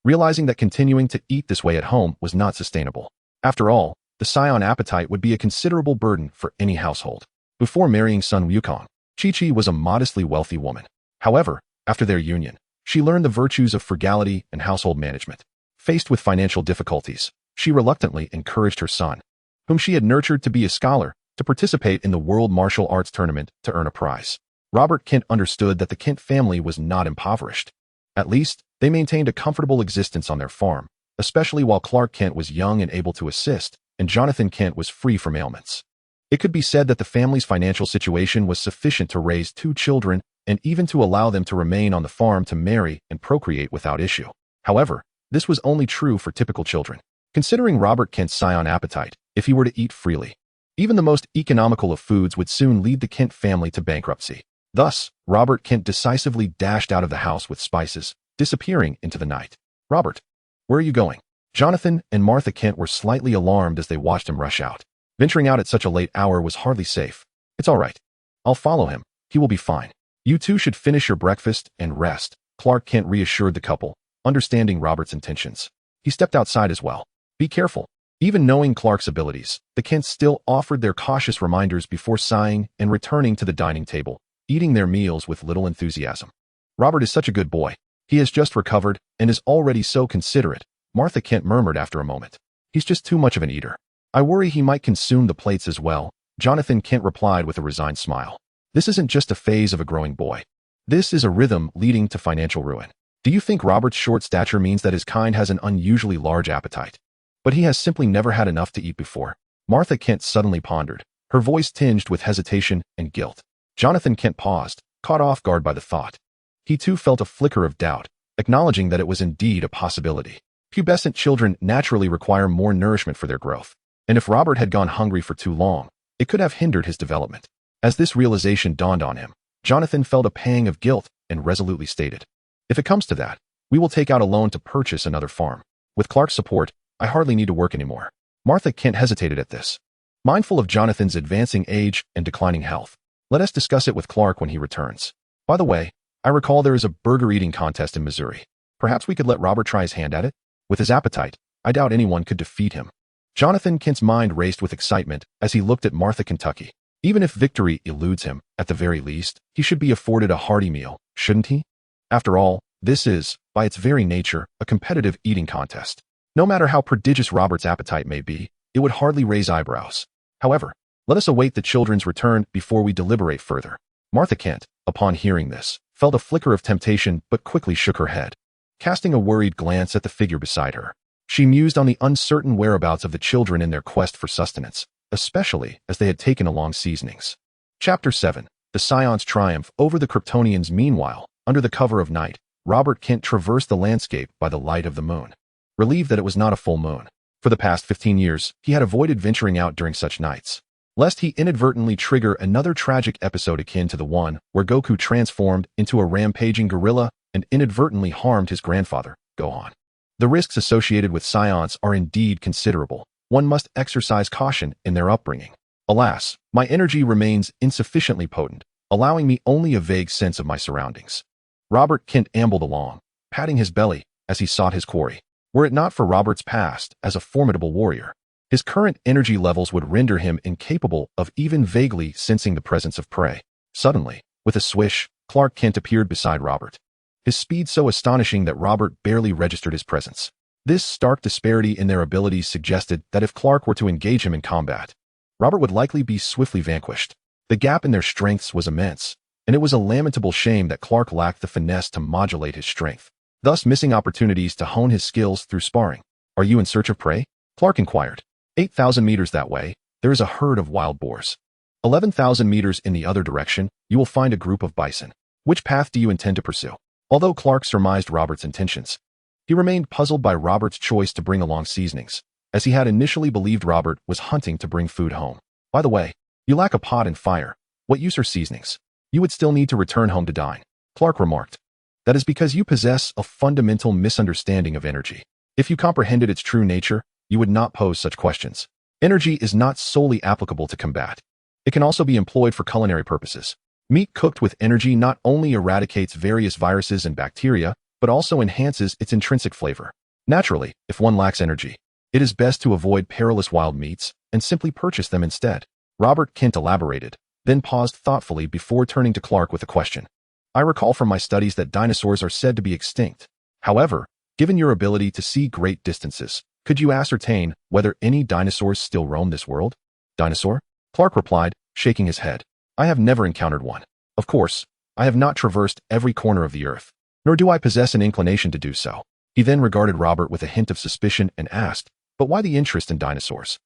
A: realizing that continuing to eat this way at home was not sustainable. After all, the Saiyan appetite would be a considerable burden for any household. Before marrying Sun Wukong, Chi-Chi was a modestly wealthy woman. However, after their union, she learned the virtues of frugality and household management. Faced with financial difficulties, she reluctantly encouraged her son, whom she had nurtured to be a scholar, to participate in the World Martial Arts Tournament to earn a prize. Robert Kent understood that the Kent family was not impoverished. At least, they maintained a comfortable existence on their farm, especially while Clark Kent was young and able to assist, and Jonathan Kent was free from ailments. It could be said that the family's financial situation was sufficient to raise 2 children and even to allow them to remain on the farm to marry and procreate without issue. However, this was only true for typical children. Considering Robert Kent's Saiyan appetite, if he were to eat freely, even the most economical of foods would soon lead the Kent family to bankruptcy. Thus, Robert Kent decisively dashed out of the house with spices, disappearing into the night. Robert, where are you going? Jonathan and Martha Kent were slightly alarmed as they watched him rush out. Venturing out at such a late hour was hardly safe. It's all right. I'll follow him. He will be fine. You two should finish your breakfast and rest, Clark Kent reassured the couple, understanding Robert's intentions. He stepped outside as well. Be careful. Even knowing Clark's abilities, the Kents still offered their cautious reminders before sighing and returning to the dining table, eating their meals with little enthusiasm. Robert is such a good boy. He has just recovered and is already so considerate, Martha Kent murmured after a moment. He's just too much of an eater. I worry he might consume the plates as well, Jonathan Kent replied with a resigned smile. This isn't just a phase of a growing boy. This is a rhythm leading to financial ruin. Do you think Robert's short stature means that his kind has an unusually large appetite? But he has simply never had enough to eat before. Martha Kent suddenly pondered, her voice tinged with hesitation and guilt. Jonathan Kent paused, caught off guard by the thought. He too felt a flicker of doubt, acknowledging that it was indeed a possibility. Pubescent children naturally require more nourishment for their growth, and if Robert had gone hungry for too long, it could have hindered his development. As this realization dawned on him, Jonathan felt a pang of guilt and resolutely stated, "If it comes to that, we will take out a loan to purchase another farm. With Clark's support, I hardly need to work anymore." Martha Kent hesitated at this. Mindful of Jonathan's advancing age and declining health, "Let us discuss it with Clark when he returns. By the way, I recall there is a burger eating contest in Missouri. Perhaps we could let Robert try his hand at it? With his appetite, I doubt anyone could defeat him." Jonathan Kent's mind raced with excitement as he looked at Martha Kentucky. Even if victory eludes him, at the very least, he should be afforded a hearty meal, shouldn't he? After all, this is, by its very nature, a competitive eating contest. No matter how prodigious Robert's appetite may be, it would hardly raise eyebrows. However, let us await the children's return before we deliberate further. Martha Kent, upon hearing this, felt a flicker of temptation but quickly shook her head. Casting a worried glance at the figure beside her, she mused on the uncertain whereabouts of the children in their quest for sustenance, especially as they had taken along seasonings. Chapter 7. The Scion's Triumph over the Kryptonians. Meanwhile, under the cover of night, Robert Kent traversed the landscape by the light of the moon. Relieved that it was not a full moon. For the past 15 years, he had avoided venturing out during such nights, lest he inadvertently trigger another tragic episode akin to the one where Goku transformed into a rampaging gorilla and inadvertently harmed his grandfather, Gohan. The risks associated with Scions are indeed considerable. One must exercise caution in their upbringing. Alas, my energy remains insufficiently potent, allowing me only a vague sense of my surroundings. Robert Kent ambled along, patting his belly as he sought his quarry. Were it not for Robert's past as a formidable warrior, his current energy levels would render him incapable of even vaguely sensing the presence of prey. Suddenly, with a swish, Clark Kent appeared beside Robert. His speed so astonishing that Robert barely registered his presence. This stark disparity in their abilities suggested that if Clark were to engage him in combat, Robert would likely be swiftly vanquished. The gap in their strengths was immense, and it was a lamentable shame that Clark lacked the finesse to modulate his strength, thus missing opportunities to hone his skills through sparring. "Are you in search of prey?" Clark inquired. 8,000 meters that way, there is a herd of wild boars. 11,000 meters in the other direction, you will find a group of bison. Which path do you intend to pursue? Although Clark surmised Robert's intentions, he remained puzzled by Robert's choice to bring along seasonings, as he had initially believed Robert was hunting to bring food home. "By the way, you lack a pot and fire. What use are seasonings? You would still need to return home to dine," Clark remarked. "That is because you possess a fundamental misunderstanding of energy. If you comprehended its true nature, you would not pose such questions. Energy is not solely applicable to combat. It can also be employed for culinary purposes. Meat cooked with energy not only eradicates various viruses and bacteria, but also enhances its intrinsic flavor. Naturally, if one lacks energy, it is best to avoid perilous wild meats and simply purchase them instead." Robert Kent elaborated, then paused thoughtfully before turning to Clark with a question. "I recall from my studies that dinosaurs are said to be extinct. However, given your ability to see great distances, could you ascertain whether any dinosaurs still roam this world?" "Dinosaur?" Clark replied, shaking his head. "I have never encountered one. Of course, I have not traversed every corner of the earth, nor do I possess an inclination to do so." He then regarded Robert with a hint of suspicion and asked, "But why the interest in dinosaurs?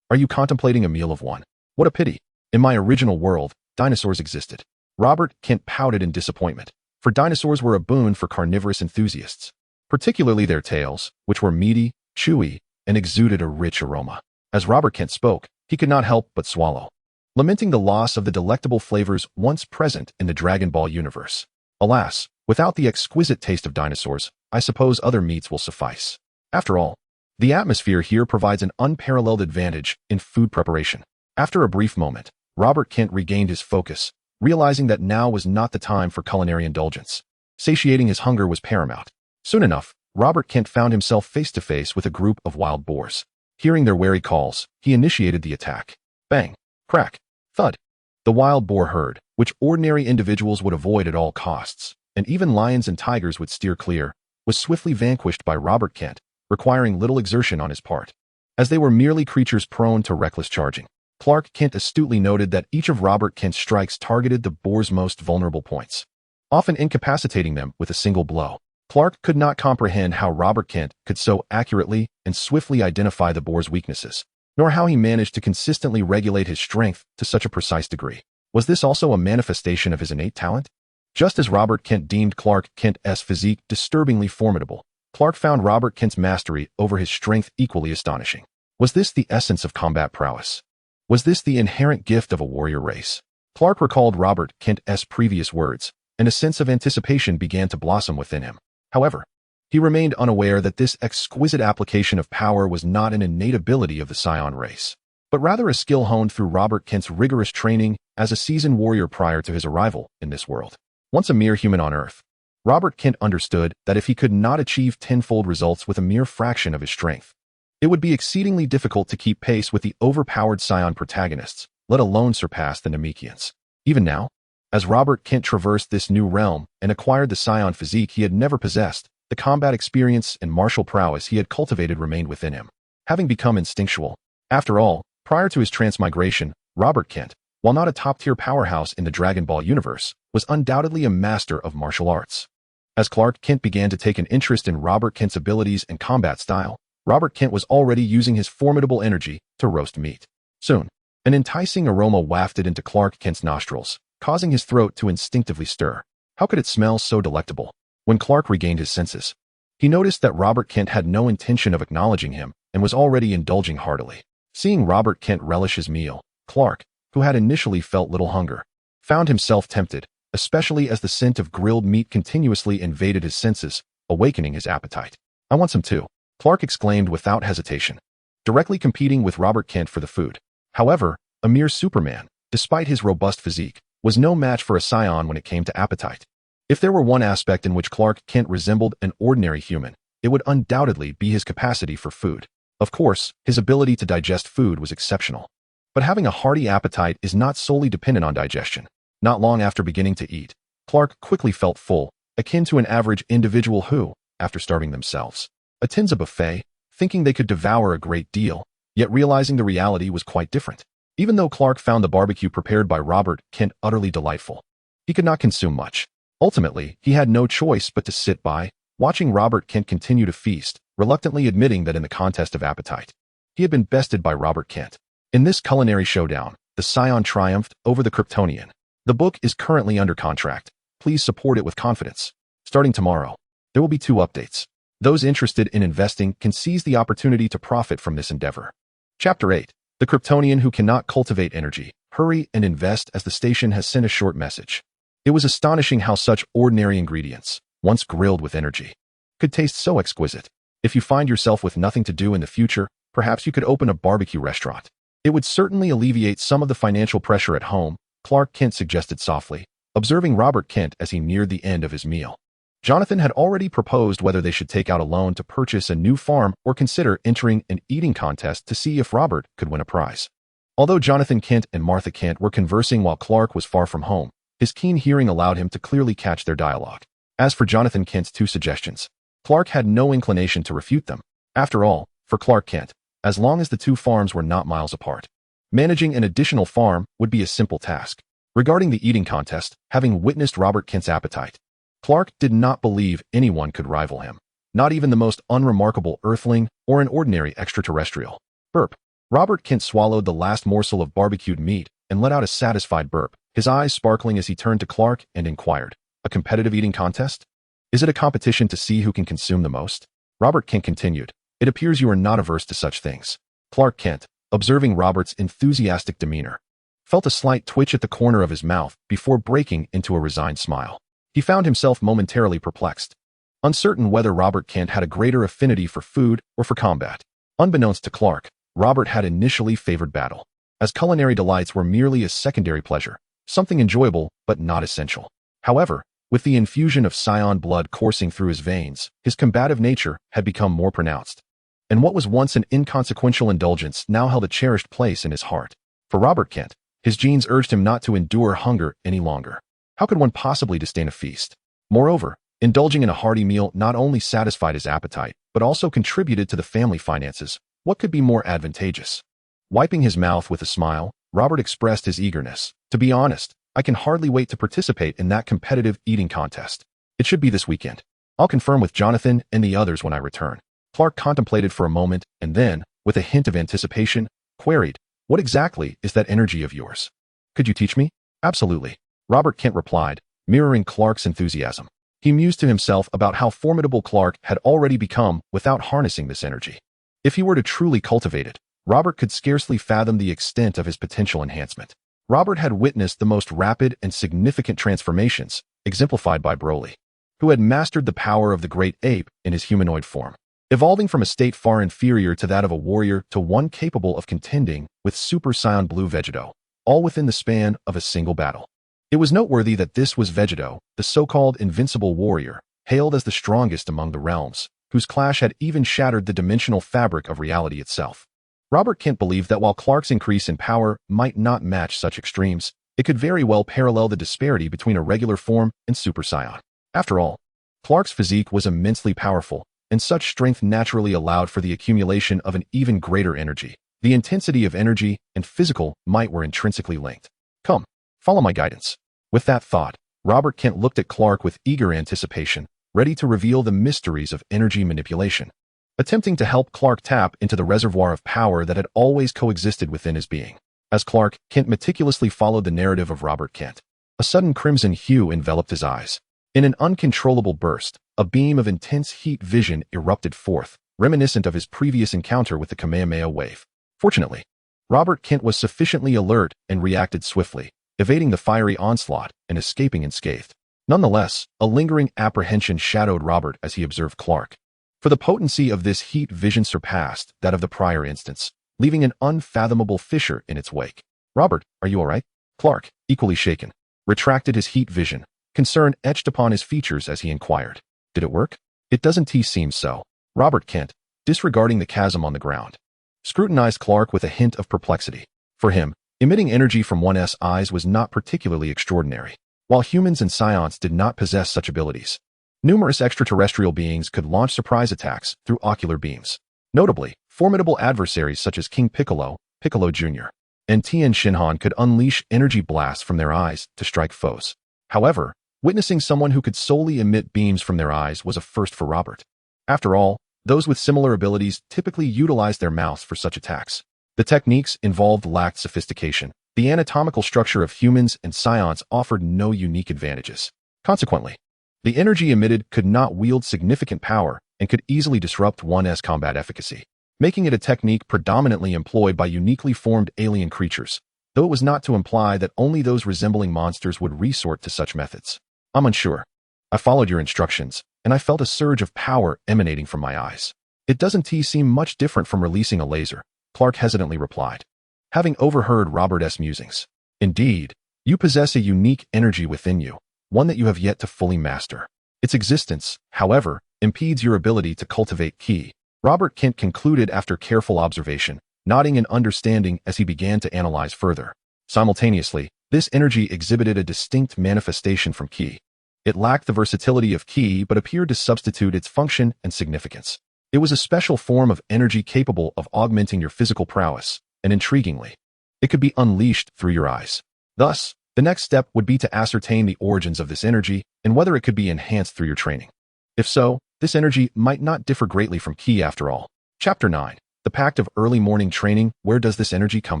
A: Are you contemplating a meal of one? What a pity. In my original world, dinosaurs existed." Robert Kent pouted in disappointment, for dinosaurs were a boon for carnivorous enthusiasts, particularly their tails, which were meaty, chewy, and exuded a rich aroma. As Robert Kent spoke, he could not help but swallow, lamenting the loss of the delectable flavors once present in the Dragon Ball universe. Alas, without the exquisite taste of dinosaurs, I suppose other meats will suffice. After all, the atmosphere here provides an unparalleled advantage in food preparation. After a brief moment, Robert Kent regained his focus, realizing that now was not the time for culinary indulgence. Satiating his hunger was paramount. Soon enough, Robert Kent found himself face to face with a group of wild boars. Hearing their wary calls, he initiated the attack. Bang! Crack! Thud! The wild boar herd, which ordinary individuals would avoid at all costs, and even lions and tigers would steer clear, was swiftly vanquished by Robert Kent, requiring little exertion on his part, as they were merely creatures prone to reckless charging. Clark Kent astutely noted that each of Robert Kent's strikes targeted the boar's most vulnerable points, often incapacitating them with a single blow. Clark could not comprehend how Robert Kent could so accurately and swiftly identify the boar's weaknesses, nor how he managed to consistently regulate his strength to such a precise degree. Was this also a manifestation of his innate talent? Just as Robert Kent deemed Clark Kent's physique disturbingly formidable, Clark found Robert Kent's mastery over his strength equally astonishing. Was this the essence of combat prowess? Was this the inherent gift of a warrior race? Clark recalled Robert Kent's previous words, and a sense of anticipation began to blossom within him. However, he remained unaware that this exquisite application of power was not an innate ability of the Saiyan race, but rather a skill honed through Robert Kent's rigorous training as a seasoned warrior prior to his arrival in this world. Once a mere human on Earth, Robert Kent understood that if he could not achieve tenfold results with a mere fraction of his strength, it would be exceedingly difficult to keep pace with the overpowered Saiyan protagonists, let alone surpass the Namekians. Even now, as Robert Kent traversed this new realm and acquired the Saiyan physique he had never possessed, the combat experience and martial prowess he had cultivated remained within him, having become instinctual. After all, prior to his transmigration, Robert Kent, while not a top-tier powerhouse in the Dragon Ball universe, was undoubtedly a master of martial arts. As Clark Kent began to take an interest in Robert Kent's abilities and combat style, Robert Kent was already using his formidable energy to roast meat. Soon, an enticing aroma wafted into Clark Kent's nostrils, causing his throat to instinctively stir. How could it smell so delectable? When Clark regained his senses, he noticed that Robert Kent had no intention of acknowledging him and was already indulging heartily. Seeing Robert Kent relish his meal, Clark, who had initially felt little hunger, found himself tempted, especially as the scent of grilled meat continuously invaded his senses, awakening his appetite. "I want some too," Clark exclaimed without hesitation, directly competing with Robert Kent for the food. However, a mere Superman, despite his robust physique, was no match for a Saiyan when it came to appetite. If there were one aspect in which Clark Kent resembled an ordinary human, it would undoubtedly be his capacity for food. Of course, his ability to digest food was exceptional. But having a hearty appetite is not solely dependent on digestion. Not long after beginning to eat, Clark quickly felt full, akin to an average individual who, after starving themselves, attends a buffet, thinking they could devour a great deal, yet realizing the reality was quite different. Even though Clark found the barbecue prepared by Robert Kent utterly delightful, he could not consume much. Ultimately, he had no choice but to sit by, watching Robert Kent continue to feast, reluctantly admitting that in the contest of appetite, he had been bested by Robert Kent. In this culinary showdown, the Saiyan triumphed over the Kryptonian. The book is currently under contract. Please support it with confidence. Starting tomorrow, there will be 2 updates. Those interested in investing can seize the opportunity to profit from this endeavor. Chapter 8. The Kryptonian who cannot cultivate energy. Hurry and invest as the station has sent a short message. It was astonishing how such ordinary ingredients, once grilled with energy, could taste so exquisite. If you find yourself with nothing to do in the future, perhaps you could open a barbecue restaurant. It would certainly alleviate some of the financial pressure at home, Clark Kent suggested softly, observing Robert Kent as he neared the end of his meal. Jonathan had already proposed whether they should take out a loan to purchase a new farm or consider entering an eating contest to see if Robert could win a prize. Although Jonathan Kent and Martha Kent were conversing while Clark was far from home, his keen hearing allowed him to clearly catch their dialogue. As for Jonathan Kent's 2 suggestions, Clark had no inclination to refute them. After all, for Clark Kent, as long as the 2 farms were not miles apart, managing an additional farm would be a simple task. Regarding the eating contest, having witnessed Robert Kent's appetite, Clark did not believe anyone could rival him, not even the most unremarkable earthling or an ordinary extraterrestrial. Burp. Robert Kent swallowed the last morsel of barbecued meat and let out a satisfied burp, his eyes sparkling as he turned to Clark and inquired, "A competitive eating contest? Is it a competition to see who can consume the most?" Robert Kent continued, "It appears you are not averse to such things." Clark Kent, observing Robert's enthusiastic demeanor, felt a slight twitch at the corner of his mouth before breaking into a resigned smile. He found himself momentarily perplexed, uncertain whether Robert Kent had a greater affinity for food or for combat. Unbeknownst to Clark, Robert had initially favored battle, as culinary delights were merely a secondary pleasure, something enjoyable but not essential. However, with the infusion of Saiyan blood coursing through his veins, his combative nature had become more pronounced, and what was once an inconsequential indulgence now held a cherished place in his heart. For Robert Kent, his genes urged him not to endure hunger any longer. How could one possibly disdain a feast? Moreover, indulging in a hearty meal not only satisfied his appetite, but also contributed to the family finances. What could be more advantageous? Wiping his mouth with a smile, Robert expressed his eagerness. To be honest, I can hardly wait to participate in that competitive eating contest. It should be this weekend. I'll confirm with Jonathan and the others when I return. Clark contemplated for a moment and then, with a hint of anticipation, queried, "What exactly is that energy of yours? Could you teach me?" "Absolutely," Robert Kent replied, mirroring Clark's enthusiasm. He mused to himself about how formidable Clark had already become without harnessing this energy. If he were to truly cultivate it, Robert could scarcely fathom the extent of his potential enhancement. Robert had witnessed the most rapid and significant transformations, exemplified by Broly, who had mastered the power of the great ape in his humanoid form, evolving from a state far inferior to that of a warrior to one capable of contending with Super Saiyan Blue Vegito, all within the span of a single battle. It was noteworthy that this was Vegito, the so-called invincible warrior, hailed as the strongest among the realms, whose clash had even shattered the dimensional fabric of reality itself. Robert Kent believed that while Clark's increase in power might not match such extremes, it could very well parallel the disparity between a regular form and Super Saiyan. After all, Clark's physique was immensely powerful, and such strength naturally allowed for the accumulation of an even greater energy. The intensity of energy and physical might were intrinsically linked. "Come, follow my guidance." With that thought, Robert Kent looked at Clark with eager anticipation, ready to reveal the mysteries of energy manipulation, attempting to help Clark tap into the reservoir of power that had always coexisted within his being. As Clark Kent meticulously followed the narrative of Robert Kent, a sudden crimson hue enveloped his eyes. In an uncontrollable burst, a beam of intense heat vision erupted forth, reminiscent of his previous encounter with the Kamehameha wave. Fortunately, Robert Kent was sufficiently alert and reacted swiftly, evading the fiery onslaught and escaping unscathed. Nonetheless, a lingering apprehension shadowed Robert as he observed Clark, for the potency of this heat vision surpassed that of the prior instance, leaving an unfathomable fissure in its wake. "Robert, are you all right?" Clark, equally shaken, retracted his heat vision, concern etched upon his features as he inquired, "Did it work?" "It doesn't seem so." Robert Kent, disregarding the chasm on the ground, scrutinized Clark with a hint of perplexity. For him, emitting energy from one's eyes was not particularly extraordinary. While humans and Saiyans did not possess such abilities, numerous extraterrestrial beings could launch surprise attacks through ocular beams. Notably, formidable adversaries such as King Piccolo, Piccolo Jr., and Tien Shinhan could unleash energy blasts from their eyes to strike foes. However, witnessing someone who could solely emit beams from their eyes was a first for Robert. After all, those with similar abilities typically utilized their mouths for such attacks. The techniques involved lacked sophistication. The anatomical structure of humans and Saiyans offered no unique advantages. Consequently, the energy emitted could not wield significant power and could easily disrupt one's combat efficacy, making it a technique predominantly employed by uniquely formed alien creatures, though it was not to imply that only those resembling monsters would resort to such methods. "I'm unsure. I followed your instructions, and I felt a surge of power emanating from my eyes. It doesn't seem much different from releasing a laser," Clark hesitantly replied, having overheard Robert's musings. "Indeed, you possess a unique energy within you, one that you have yet to fully master. Its existence, however, impedes your ability to cultivate ki," Robert Kent concluded after careful observation, nodding in understanding as he began to analyze further. Simultaneously, this energy exhibited a distinct manifestation from ki. It lacked the versatility of ki but appeared to substitute its function and significance. It was a special form of energy capable of augmenting your physical prowess, and intriguingly, it could be unleashed through your eyes. Thus, the next step would be to ascertain the origins of this energy and whether it could be enhanced through your training. If so, this energy might not differ greatly from ki after all. Chapter 9. The Pact of Early Morning Training. Where does this energy come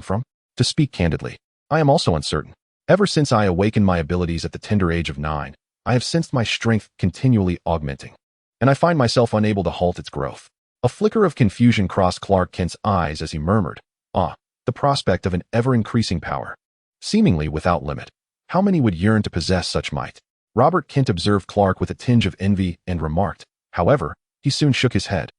A: from? To speak candidly, I am also uncertain. Ever since I awakened my abilities at the tender age of 9, I have sensed my strength continually augmenting, and I find myself unable to halt its growth. A flicker of confusion crossed Clark Kent's eyes as he murmured, "Ah, the prospect of an ever-increasing power. Seemingly without limit. How many would yearn to possess such might?" Robert Kent observed Clark with a tinge of envy and remarked, however, he soon shook his head.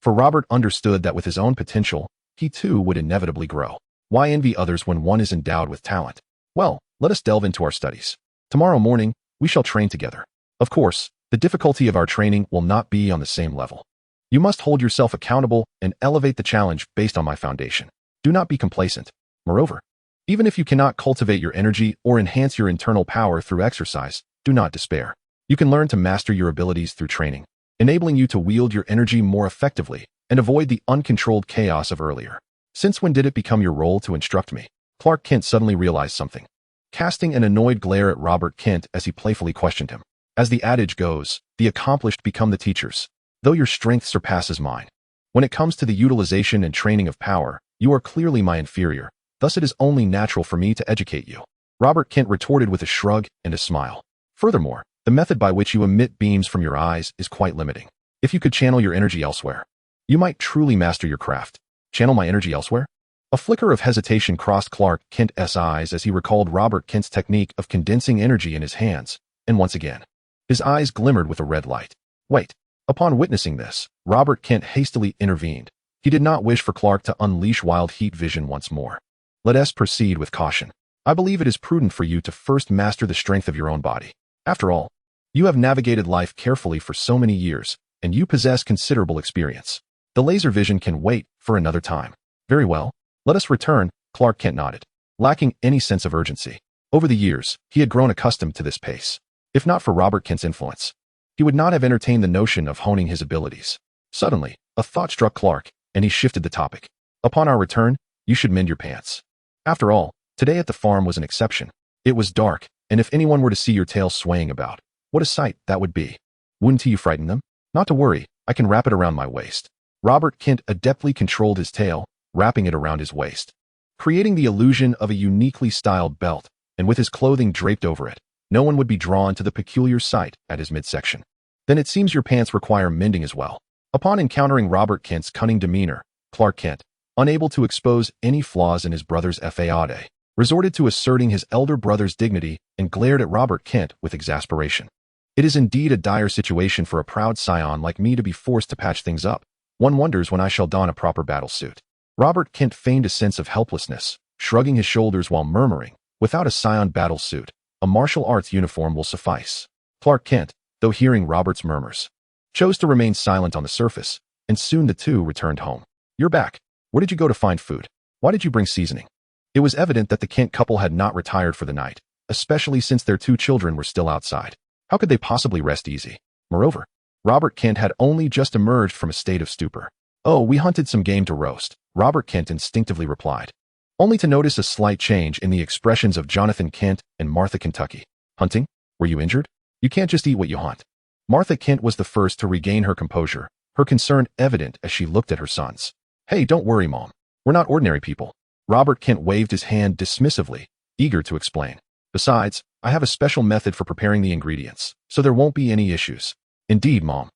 A: For Robert understood that with his own potential, he too would inevitably grow. Why envy others when one is endowed with talent? Well, let us delve into our studies. Tomorrow morning, we shall train together. Of course, the difficulty of our training will not be on the same level. You must hold yourself accountable and elevate the challenge based on my foundation. Do not be complacent. Moreover, even if you cannot cultivate your energy or enhance your internal power through exercise, do not despair. You can learn to master your abilities through training, enabling you to wield your energy more effectively and avoid the uncontrolled chaos of earlier. Since when did it become your role to instruct me? Clark Kent suddenly realized something, casting an annoyed glare at Robert Kent as he playfully questioned him. As the adage goes, the accomplished become the teachers, though your strength surpasses mine. When it comes to the utilization and training of power, you are clearly my inferior, thus it is only natural for me to educate you. Robert Kent retorted with a shrug and a smile. Furthermore, the method by which you emit beams from your eyes is quite limiting. If you could channel your energy elsewhere, you might truly master your craft. Channel my energy elsewhere? A flicker of hesitation crossed Clark Kent's eyes as he recalled Robert Kent's technique of condensing energy in his hands, and once again, his eyes glimmered with a red light. Wait. Upon witnessing this, Robert Kent hastily intervened. He did not wish for Clark to unleash wild heat vision once more. Let us proceed with caution. I believe it is prudent for you to first master the strength of your own body. After all, you have navigated life carefully for so many years, and you possess considerable experience. The laser vision can wait for another time. Very well. Let us return, Clark Kent nodded, lacking any sense of urgency. Over the years, he had grown accustomed to this pace. If not for Robert Kent's influence, he would not have entertained the notion of honing his abilities. Suddenly, a thought struck Clark, and he shifted the topic. Upon our return, you should mend your pants. After all, today at the farm was an exception. It was dark, and if anyone were to see your tail swaying about, what a sight that would be. Wouldn't you frighten them? Not to worry, I can wrap it around my waist. Robert Kent adeptly controlled his tail, wrapping it around his waist, creating the illusion of a uniquely styled belt, and with his clothing draped over it, no one would be drawn to the peculiar sight at his midsection. Then it seems your pants require mending as well. Upon encountering Robert Kent's cunning demeanor, Clark Kent, unable to expose any flaws in his brother's effade, resorted to asserting his elder brother's dignity and glared at Robert Kent with exasperation. It is indeed a dire situation for a proud scion like me to be forced to patch things up. One wonders when I shall don a proper battle suit. Robert Kent feigned a sense of helplessness, shrugging his shoulders while murmuring, without a scion battle suit, a martial arts uniform will suffice. Clark Kent, though hearing Robert's murmurs, chose to remain silent on the surface, and soon the two returned home. You're back. Where did you go to find food? Why did you bring seasoning? It was evident that the Kent couple had not retired for the night, especially since their two children were still outside. How could they possibly rest easy? Moreover, Robert Kent had only just emerged from a state of stupor. Oh, we hunted some game to roast, Robert Kent instinctively replied, only to notice a slight change in the expressions of Jonathan Kent and Martha Kentucky. Hunting? Were you injured? You can't just eat what you hunt. Martha Kent was the first to regain her composure, her concern evident as she looked at her sons. Hey, don't worry, Mom. We're not ordinary people. Robert Kent waved his hand dismissively, eager to explain. Besides, I have a special method for preparing the ingredients, so there won't be any issues. Indeed, Mom.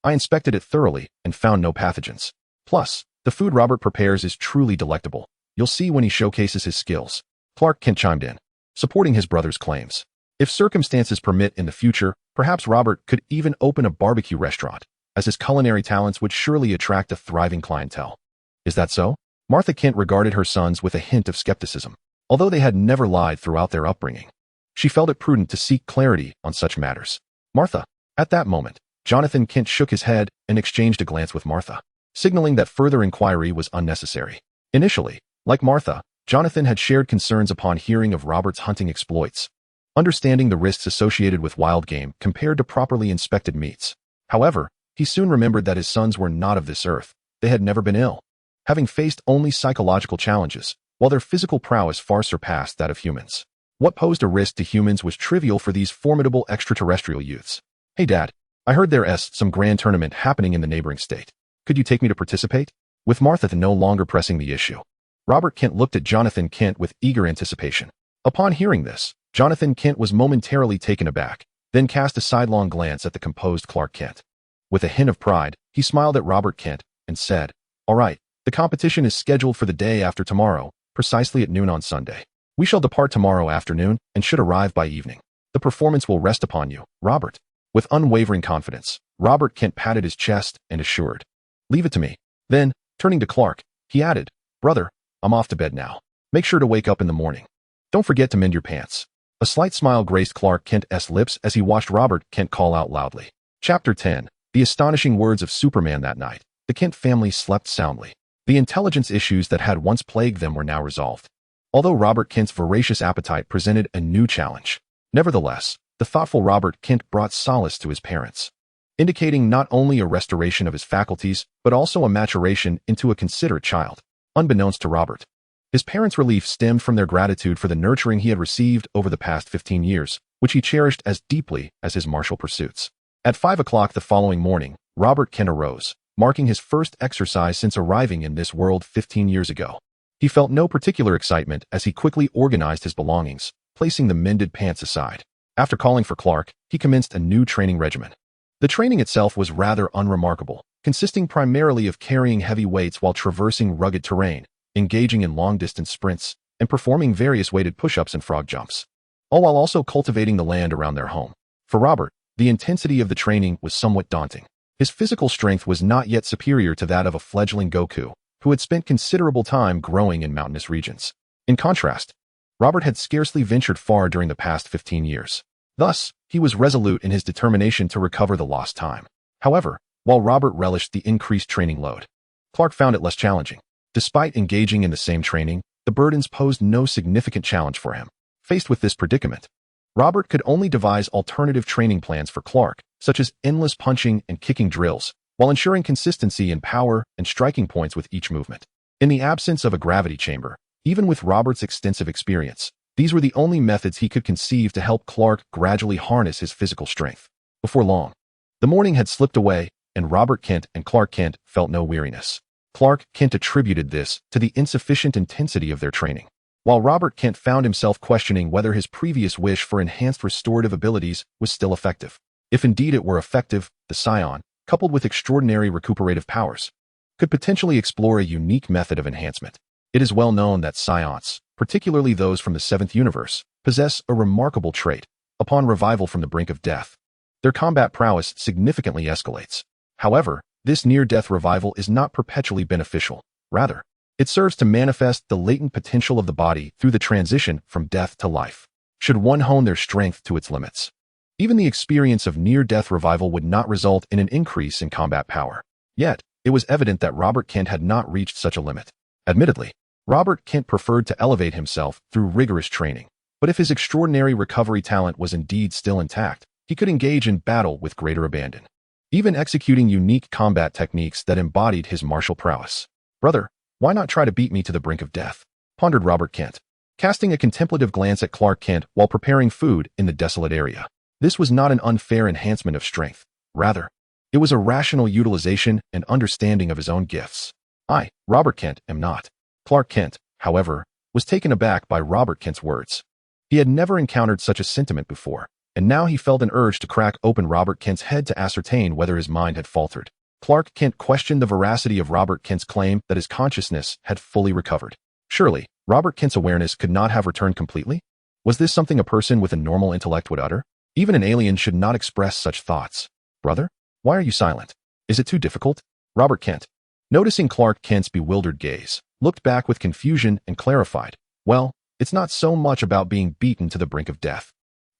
A: I inspected it thoroughly and found no pathogens. Plus, the food Robert prepares is truly delectable. You'll see when he showcases his skills. Clark Kent chimed in, supporting his brother's claims. If circumstances permit in the future, perhaps Robert could even open a barbecue restaurant, as his culinary talents would surely attract a thriving clientele. Is that so? Martha Kent regarded her sons with a hint of skepticism. Although they had never lied throughout their upbringing, she felt it prudent to seek clarity on such matters. Martha. At that moment, Jonathan Kent shook his head and exchanged a glance with Martha, signaling that further inquiry was unnecessary. Initially, like Martha, Jonathan had shared concerns upon hearing of Robert's hunting exploits, understanding the risks associated with wild game compared to properly inspected meats. However, he soon remembered that his sons were not of this earth. They had never been ill, having faced only psychological challenges, while their physical prowess far surpassed that of humans. What posed a risk to humans was trivial for these formidable extraterrestrial youths. Hey Dad, I heard there's some grand tournament happening in the neighboring state. Could you take me to participate? With Martha no longer pressing the issue, Robert Kent looked at Jonathan Kent with eager anticipation. Upon hearing this, Jonathan Kent was momentarily taken aback, then cast a sidelong glance at the composed Clark Kent. With a hint of pride, he smiled at Robert Kent and said, All right, the competition is scheduled for the day after tomorrow, precisely at noon on Sunday. We shall depart tomorrow afternoon and should arrive by evening. The performance will rest upon you, Robert. With unwavering confidence, Robert Kent patted his chest and assured, Leave it to me. Then, turning to Clark, he added, Brother, I'm off to bed now. Make sure to wake up in the morning. Don't forget to mend your pants. A slight smile graced Clark Kent's lips as he watched Robert Kent call out loudly. Chapter 10. The astonishing words of Superman that night. The Kent family slept soundly. The intelligence issues that had once plagued them were now resolved. Although Robert Kent's voracious appetite presented a new challenge, nevertheless, the thoughtful Robert Kent brought solace to his parents, indicating not only a restoration of his faculties, but also a maturation into a considerate child. unbeknownst to Robert. His parents' relief stemmed from their gratitude for the nurturing he had received over the past 15 years, which he cherished as deeply as his martial pursuits. At 5 o'clock the following morning, Robert Kent arose, marking his first exercise since arriving in this world 15 years ago. He felt no particular excitement as he quickly organized his belongings, placing the mended pants aside. After calling for Clark, he commenced a new training regimen. The training itself was rather unremarkable, consisting primarily of carrying heavy weights while traversing rugged terrain, engaging in long-distance sprints, and performing various weighted push-ups and frog jumps, all while also cultivating the land around their home. For Robert, the intensity of the training was somewhat daunting. His physical strength was not yet superior to that of a fledgling Goku, who had spent considerable time growing in mountainous regions. In contrast, Robert had scarcely ventured far during the past 15 years. Thus, he was resolute in his determination to recover the lost time. However, while Robert relished the increased training load, Clark found it less challenging. Despite engaging in the same training, the burdens posed no significant challenge for him. Faced with this predicament, Robert could only devise alternative training plans for Clark, such as endless punching and kicking drills, while ensuring consistency in power and striking points with each movement. In the absence of a gravity chamber, even with Robert's extensive experience, these were the only methods he could conceive to help Clark gradually harness his physical strength. Before long, the morning had slipped away, and Robert Kent and Clark Kent felt no weariness. Clark Kent attributed this to the insufficient intensity of their training, while Robert Kent found himself questioning whether his previous wish for enhanced restorative abilities was still effective. If indeed it were effective, the Saiyan, coupled with extraordinary recuperative powers, could potentially explore a unique method of enhancement. It is well known that Saiyans, particularly those from the 7th universe, possess a remarkable trait. Upon revival from the brink of death, their combat prowess significantly escalates. However, this near-death revival is not perpetually beneficial. Rather, it serves to manifest the latent potential of the body through the transition from death to life. Should one hone their strength to its limits, even the experience of near-death revival would not result in an increase in combat power. Yet, it was evident that Robert Kent had not reached such a limit. Admittedly, Robert Kent preferred to elevate himself through rigorous training, but if his extraordinary recovery talent was indeed still intact, he could engage in battle with greater abandon, even executing unique combat techniques that embodied his martial prowess. "Brother, why not try to beat me to the brink of death?" pondered Robert Kent, casting a contemplative glance at Clark Kent while preparing food in the desolate area. This was not an unfair enhancement of strength. Rather, it was a rational utilization and understanding of his own gifts. "I, Robert Kent, am not." Clark Kent, however, was taken aback by Robert Kent's words. He had never encountered such a sentiment before, and now he felt an urge to crack open Robert Kent's head to ascertain whether his mind had faltered. Clark Kent questioned the veracity of Robert Kent's claim that his consciousness had fully recovered. Surely, Robert Kent's awareness could not have returned completely? Was this something a person with a normal intellect would utter? Even an alien should not express such thoughts. "Brother, why are you silent? Is it too difficult?" Robert Kent, noticing Clark Kent's bewildered gaze, looked back with confusion and clarified, "Well, it's not so much about being beaten to the brink of death.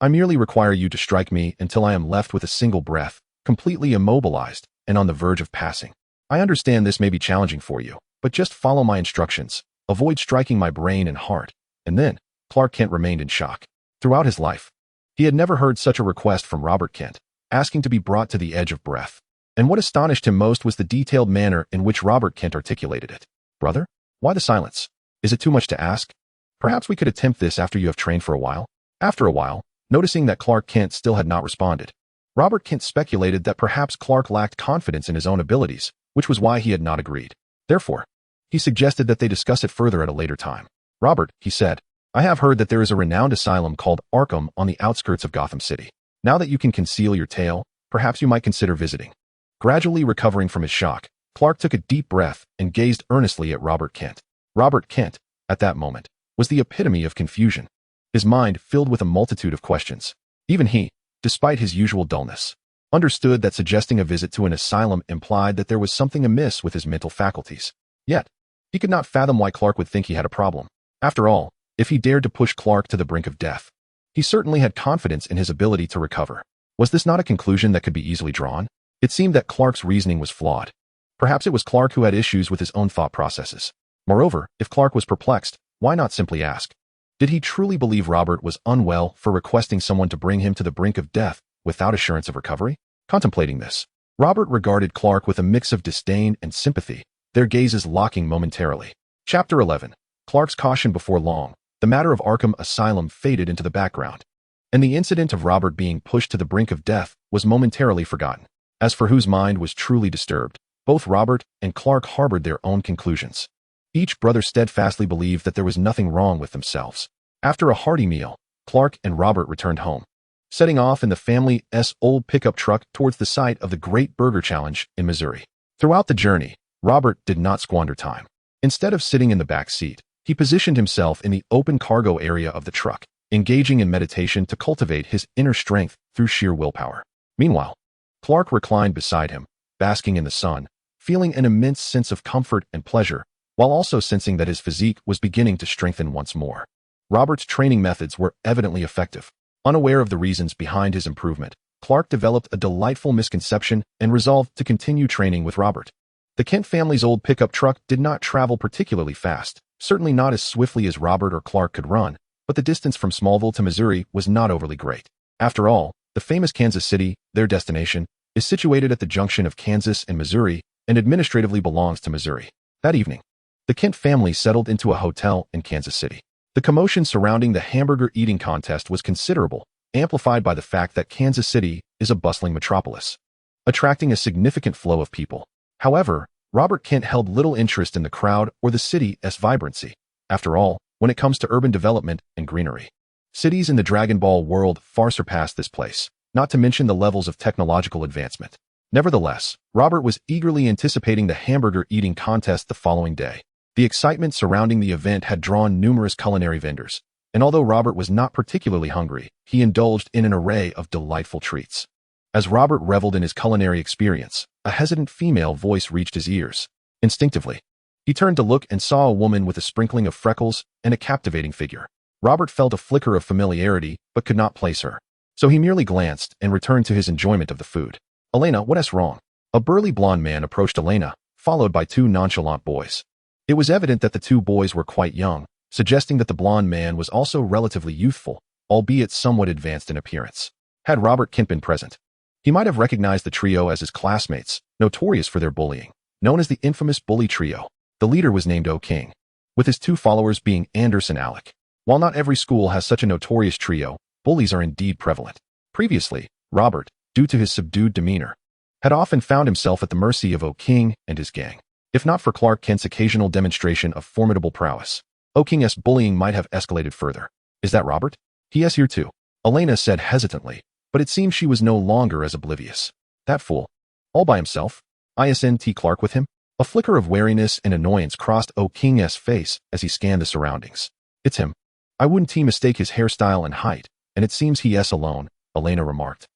A: I merely require you to strike me until I am left with a single breath, completely immobilized and on the verge of passing. I understand this may be challenging for you, but just follow my instructions. Avoid striking my brain and heart." And then, Clark Kent remained in shock. Throughout his life, he had never heard such a request from Robert Kent, asking to be brought to the edge of breath. And what astonished him most was the detailed manner in which Robert Kent articulated it. "Brother, why the silence? Is it too much to ask? Perhaps we could attempt this after you have trained for a while." After a while, noticing that Clark Kent still had not responded, Robert Kent speculated that perhaps Clark lacked confidence in his own abilities, which was why he had not agreed. Therefore, he suggested that they discuss it further at a later time. "Robert," he said, "I have heard that there is a renowned asylum called Arkham on the outskirts of Gotham City. Now that you can conceal your tail, perhaps you might consider visiting." Gradually recovering from his shock, Clark took a deep breath and gazed earnestly at Robert Kent. Robert Kent, at that moment, was the epitome of confusion, his mind filled with a multitude of questions. Even he, despite his usual dullness, understood that suggesting a visit to an asylum implied that there was something amiss with his mental faculties. Yet, he could not fathom why Clark would think he had a problem. After all, if he dared to push Clark to the brink of death, he certainly had confidence in his ability to recover. Was this not a conclusion that could be easily drawn? It seemed that Clark's reasoning was flawed. Perhaps it was Clark who had issues with his own thought processes. Moreover, if Clark was perplexed, why not simply ask? Did he truly believe Robert was unwell for requesting someone to bring him to the brink of death without assurance of recovery? Contemplating this, Robert regarded Clark with a mix of disdain and sympathy, their gazes locking momentarily. Chapter 11. Clark's caution before long. The matter of Arkham Asylum faded into the background, and the incident of Robert being pushed to the brink of death was momentarily forgotten. As for whose mind was truly disturbed, both Robert and Clark harbored their own conclusions. Each brother steadfastly believed that there was nothing wrong with themselves. After a hearty meal, Clark and Robert returned home, setting off in the family's old pickup truck towards the site of the Great Burger Challenge in Missouri. Throughout the journey, Robert did not squander time. Instead of sitting in the back seat, he positioned himself in the open cargo area of the truck, engaging in meditation to cultivate his inner strength through sheer willpower. Meanwhile, Clark reclined beside him, basking in the sun, feeling an immense sense of comfort and pleasure, while also sensing that his physique was beginning to strengthen once more. Robert's training methods were evidently effective. Unaware of the reasons behind his improvement, Clark developed a delightful misconception and resolved to continue training with Robert. The Kent family's old pickup truck did not travel particularly fast, certainly not as swiftly as Robert or Clark could run, but the distance from Smallville to Missouri was not overly great. After all, the famous Kansas City, their destination, is situated at the junction of Kansas and Missouri and administratively belongs to Missouri. That evening, the Kent family settled into a hotel in Kansas City. The commotion surrounding the hamburger eating contest was considerable, amplified by the fact that Kansas City is a bustling metropolis, attracting a significant flow of people. However, Robert Kent held little interest in the crowd or the city's vibrancy. After all, when it comes to urban development and greenery, cities in the Dragon Ball world far surpass this place, not to mention the levels of technological advancement. Nevertheless, Robert was eagerly anticipating the hamburger eating contest the following day. The excitement surrounding the event had drawn numerous culinary vendors, and although Robert was not particularly hungry, he indulged in an array of delightful treats. As Robert reveled in his culinary experience, a hesitant female voice reached his ears. Instinctively, he turned to look and saw a woman with a sprinkling of freckles and a captivating figure. Robert felt a flicker of familiarity but could not place her, so he merely glanced and returned to his enjoyment of the food. "Elena, what's wrong?" A burly blonde man approached Elena, followed by two nonchalant boys. It was evident that the two boys were quite young, suggesting that the blonde man was also relatively youthful, albeit somewhat advanced in appearance. Had Robert Kent been present, he might have recognized the trio as his classmates, notorious for their bullying. Known as the infamous Bully Trio, the leader was named O-King, with his two followers being Anders and Alec. While not every school has such a notorious trio, bullies are indeed prevalent. Previously, Robert, due to his subdued demeanor, had often found himself at the mercy of O-King and his gang. If not for Clark Kent's occasional demonstration of formidable prowess, O-King's bullying might have escalated further. "Is that Robert?" "He is here too," Elena said hesitantly, but it seemed she was no longer as oblivious. "That fool. All by himself? Isn't Clark with him?" A flicker of wariness and annoyance crossed O-King's face as he scanned the surroundings. "It's him. I wouldn't mistake his hairstyle and height, and it seems he's alone," Elena remarked,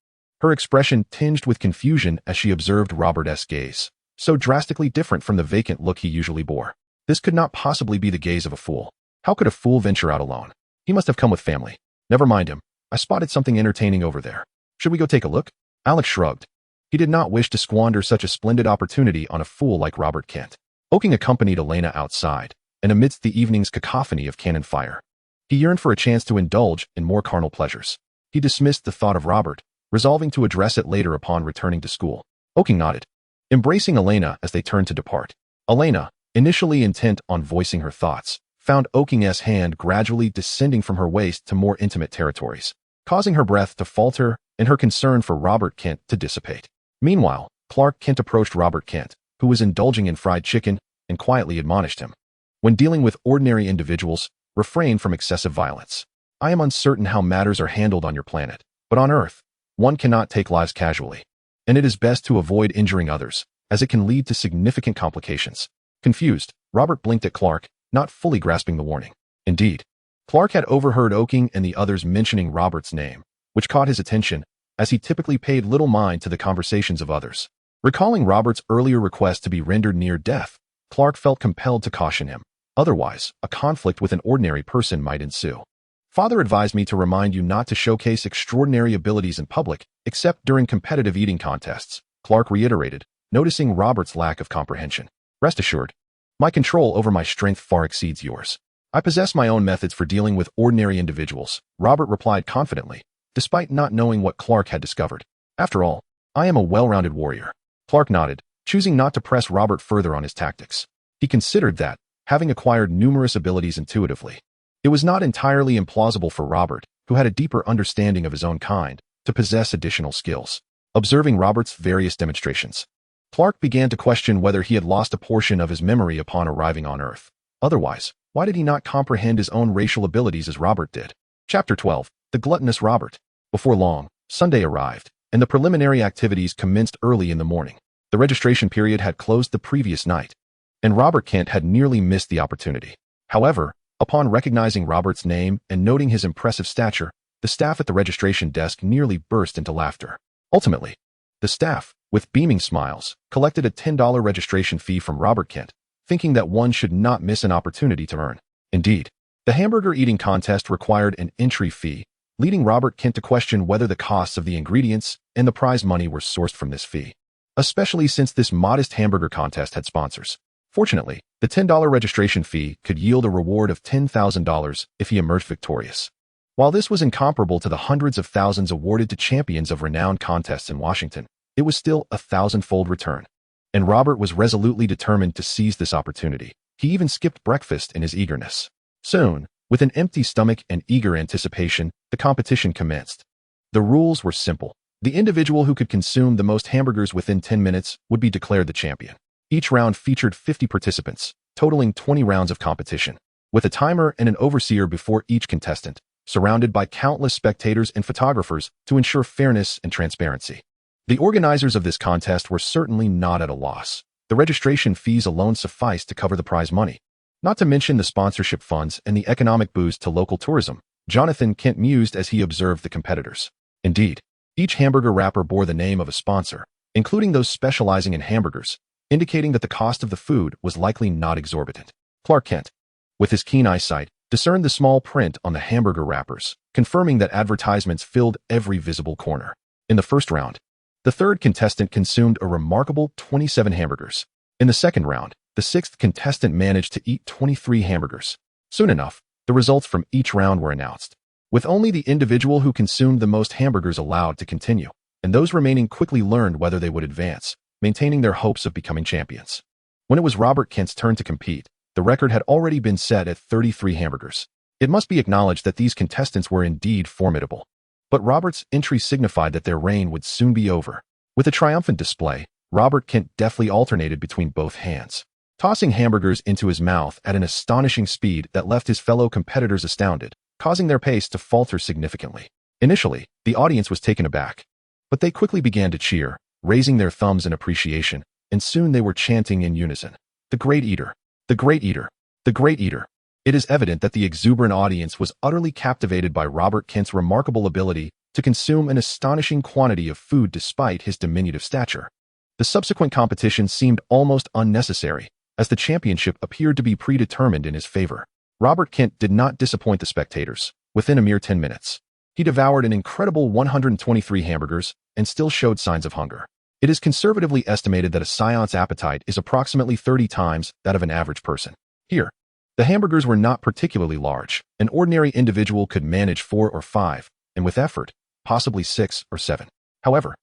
A: her expression tinged with confusion as she observed Robert's gaze, so drastically different from the vacant look he usually bore. This could not possibly be the gaze of a fool. How could a fool venture out alone? He must have come with family. Never mind him. I spotted something entertaining over there. Should we go take a look? Alex shrugged. He did not wish to squander such a splendid opportunity on a fool like Robert Kent. O-King accompanied Elena outside, and amidst the evening's cacophony of cannon fire, he yearned for a chance to indulge in more carnal pleasures. He dismissed the thought of Robert, resolving to address it later upon returning to school. O-King nodded, embracing Elena as they turned to depart. Elena, initially intent on voicing her thoughts, found O-King's hand gradually descending from her waist to more intimate territories, causing her breath to falter and her concern for Robert Kent to dissipate. Meanwhile, Clark Kent approached Robert Kent, who was indulging in fried chicken, and quietly admonished him. "When dealing with ordinary individuals, refrain from excessive violence. I am uncertain how matters are handled on your planet, but on Earth, one cannot take lives casually, and it is best to avoid injuring others, as it can lead to significant complications." Confused, Robert blinked at Clark, not fully grasping the warning. Indeed, Clark had overheard O-King and the others mentioning Robert's name, which caught his attention, as he typically paid little mind to the conversations of others. Recalling Robert's earlier request to be rendered near death, Clark felt compelled to caution him. Otherwise, a conflict with an ordinary person might ensue. "Father advised me to remind you not to showcase extraordinary abilities in public, except during competitive eating contests," Clark reiterated, noticing Robert's lack of comprehension. "Rest assured, my control over my strength far exceeds yours. I possess my own methods for dealing with ordinary individuals," Robert replied confidently, despite not knowing what Clark had discovered. "After all, I am a well-rounded warrior." Clark nodded, choosing not to press Robert further on his tactics. He considered that, having acquired numerous abilities intuitively. It was not entirely implausible for Robert, who had a deeper understanding of his own kind, to possess additional skills. Observing Robert's various demonstrations, Clark began to question whether he had lost a portion of his memory upon arriving on Earth. Otherwise, why did he not comprehend his own racial abilities as Robert did? Chapter 12. The Gluttonous Robert. Before long, Sunday arrived, and the preliminary activities commenced early in the morning. The registration period had closed the previous night, and Robert Kent had nearly missed the opportunity. However, upon recognizing Robert's name and noting his impressive stature, the staff at the registration desk nearly burst into laughter. Ultimately, the staff, with beaming smiles, collected a $10 registration fee from Robert Kent, thinking that one should not miss an opportunity to earn. Indeed, the hamburger eating contest required an entry fee, leading Robert Kent to question whether the costs of the ingredients and the prize money were sourced from this fee, especially since this modest hamburger contest had sponsors. Fortunately, the $10 registration fee could yield a reward of $10,000 if he emerged victorious. While this was incomparable to the hundreds of thousands awarded to champions of renowned contests in Washington, it was still a thousand-fold return. And Robert was resolutely determined to seize this opportunity. He even skipped breakfast in his eagerness. Soon, with an empty stomach and eager anticipation, the competition commenced. The rules were simple. The individual who could consume the most hamburgers within 10 minutes would be declared the champion. Each round featured 50 participants, totaling 20 rounds of competition, with a timer and an overseer before each contestant, surrounded by countless spectators and photographers to ensure fairness and transparency. The organizers of this contest were certainly not at a loss. The registration fees alone sufficed to cover the prize money, not to mention the sponsorship funds and the economic boost to local tourism. Jonathan Kent mused as he observed the competitors. Indeed, each hamburger wrapper bore the name of a sponsor, including those specializing in hamburgers, indicating that the cost of the food was likely not exorbitant. Clark Kent, with his keen eyesight, discerned the small print on the hamburger wrappers, confirming that advertisements filled every visible corner. In the first round, the third contestant consumed a remarkable 27 hamburgers. In the second round, the sixth contestant managed to eat 23 hamburgers. Soon enough, the results from each round were announced, with only the individual who consumed the most hamburgers allowed to continue, and those remaining quickly learned whether they would advance, maintaining their hopes of becoming champions. When it was Robert Kent's turn to compete, the record had already been set at 33 hamburgers. It must be acknowledged that these contestants were indeed formidable. But Robert's entry signified that their reign would soon be over. With a triumphant display, Robert Kent deftly alternated between both hands, tossing hamburgers into his mouth at an astonishing speed that left his fellow competitors astounded, causing their pace to falter significantly. Initially, the audience was taken aback, but they quickly began to cheer, raising their thumbs in appreciation, and soon they were chanting in unison, "The Great Eater! The Great Eater! The Great Eater!" It is evident that the exuberant audience was utterly captivated by Robert Kent's remarkable ability to consume an astonishing quantity of food despite his diminutive stature. The subsequent competition seemed almost unnecessary, as the championship appeared to be predetermined in his favor. Robert Kent did not disappoint the spectators. Within a mere 10 minutes, he devoured an incredible 123 hamburgers and still showed signs of hunger. It is conservatively estimated that a Scion's appetite is approximately 30 times that of an average person. Here, the hamburgers were not particularly large. An ordinary individual could manage 4 or 5, and with effort, possibly 6 or 7. However,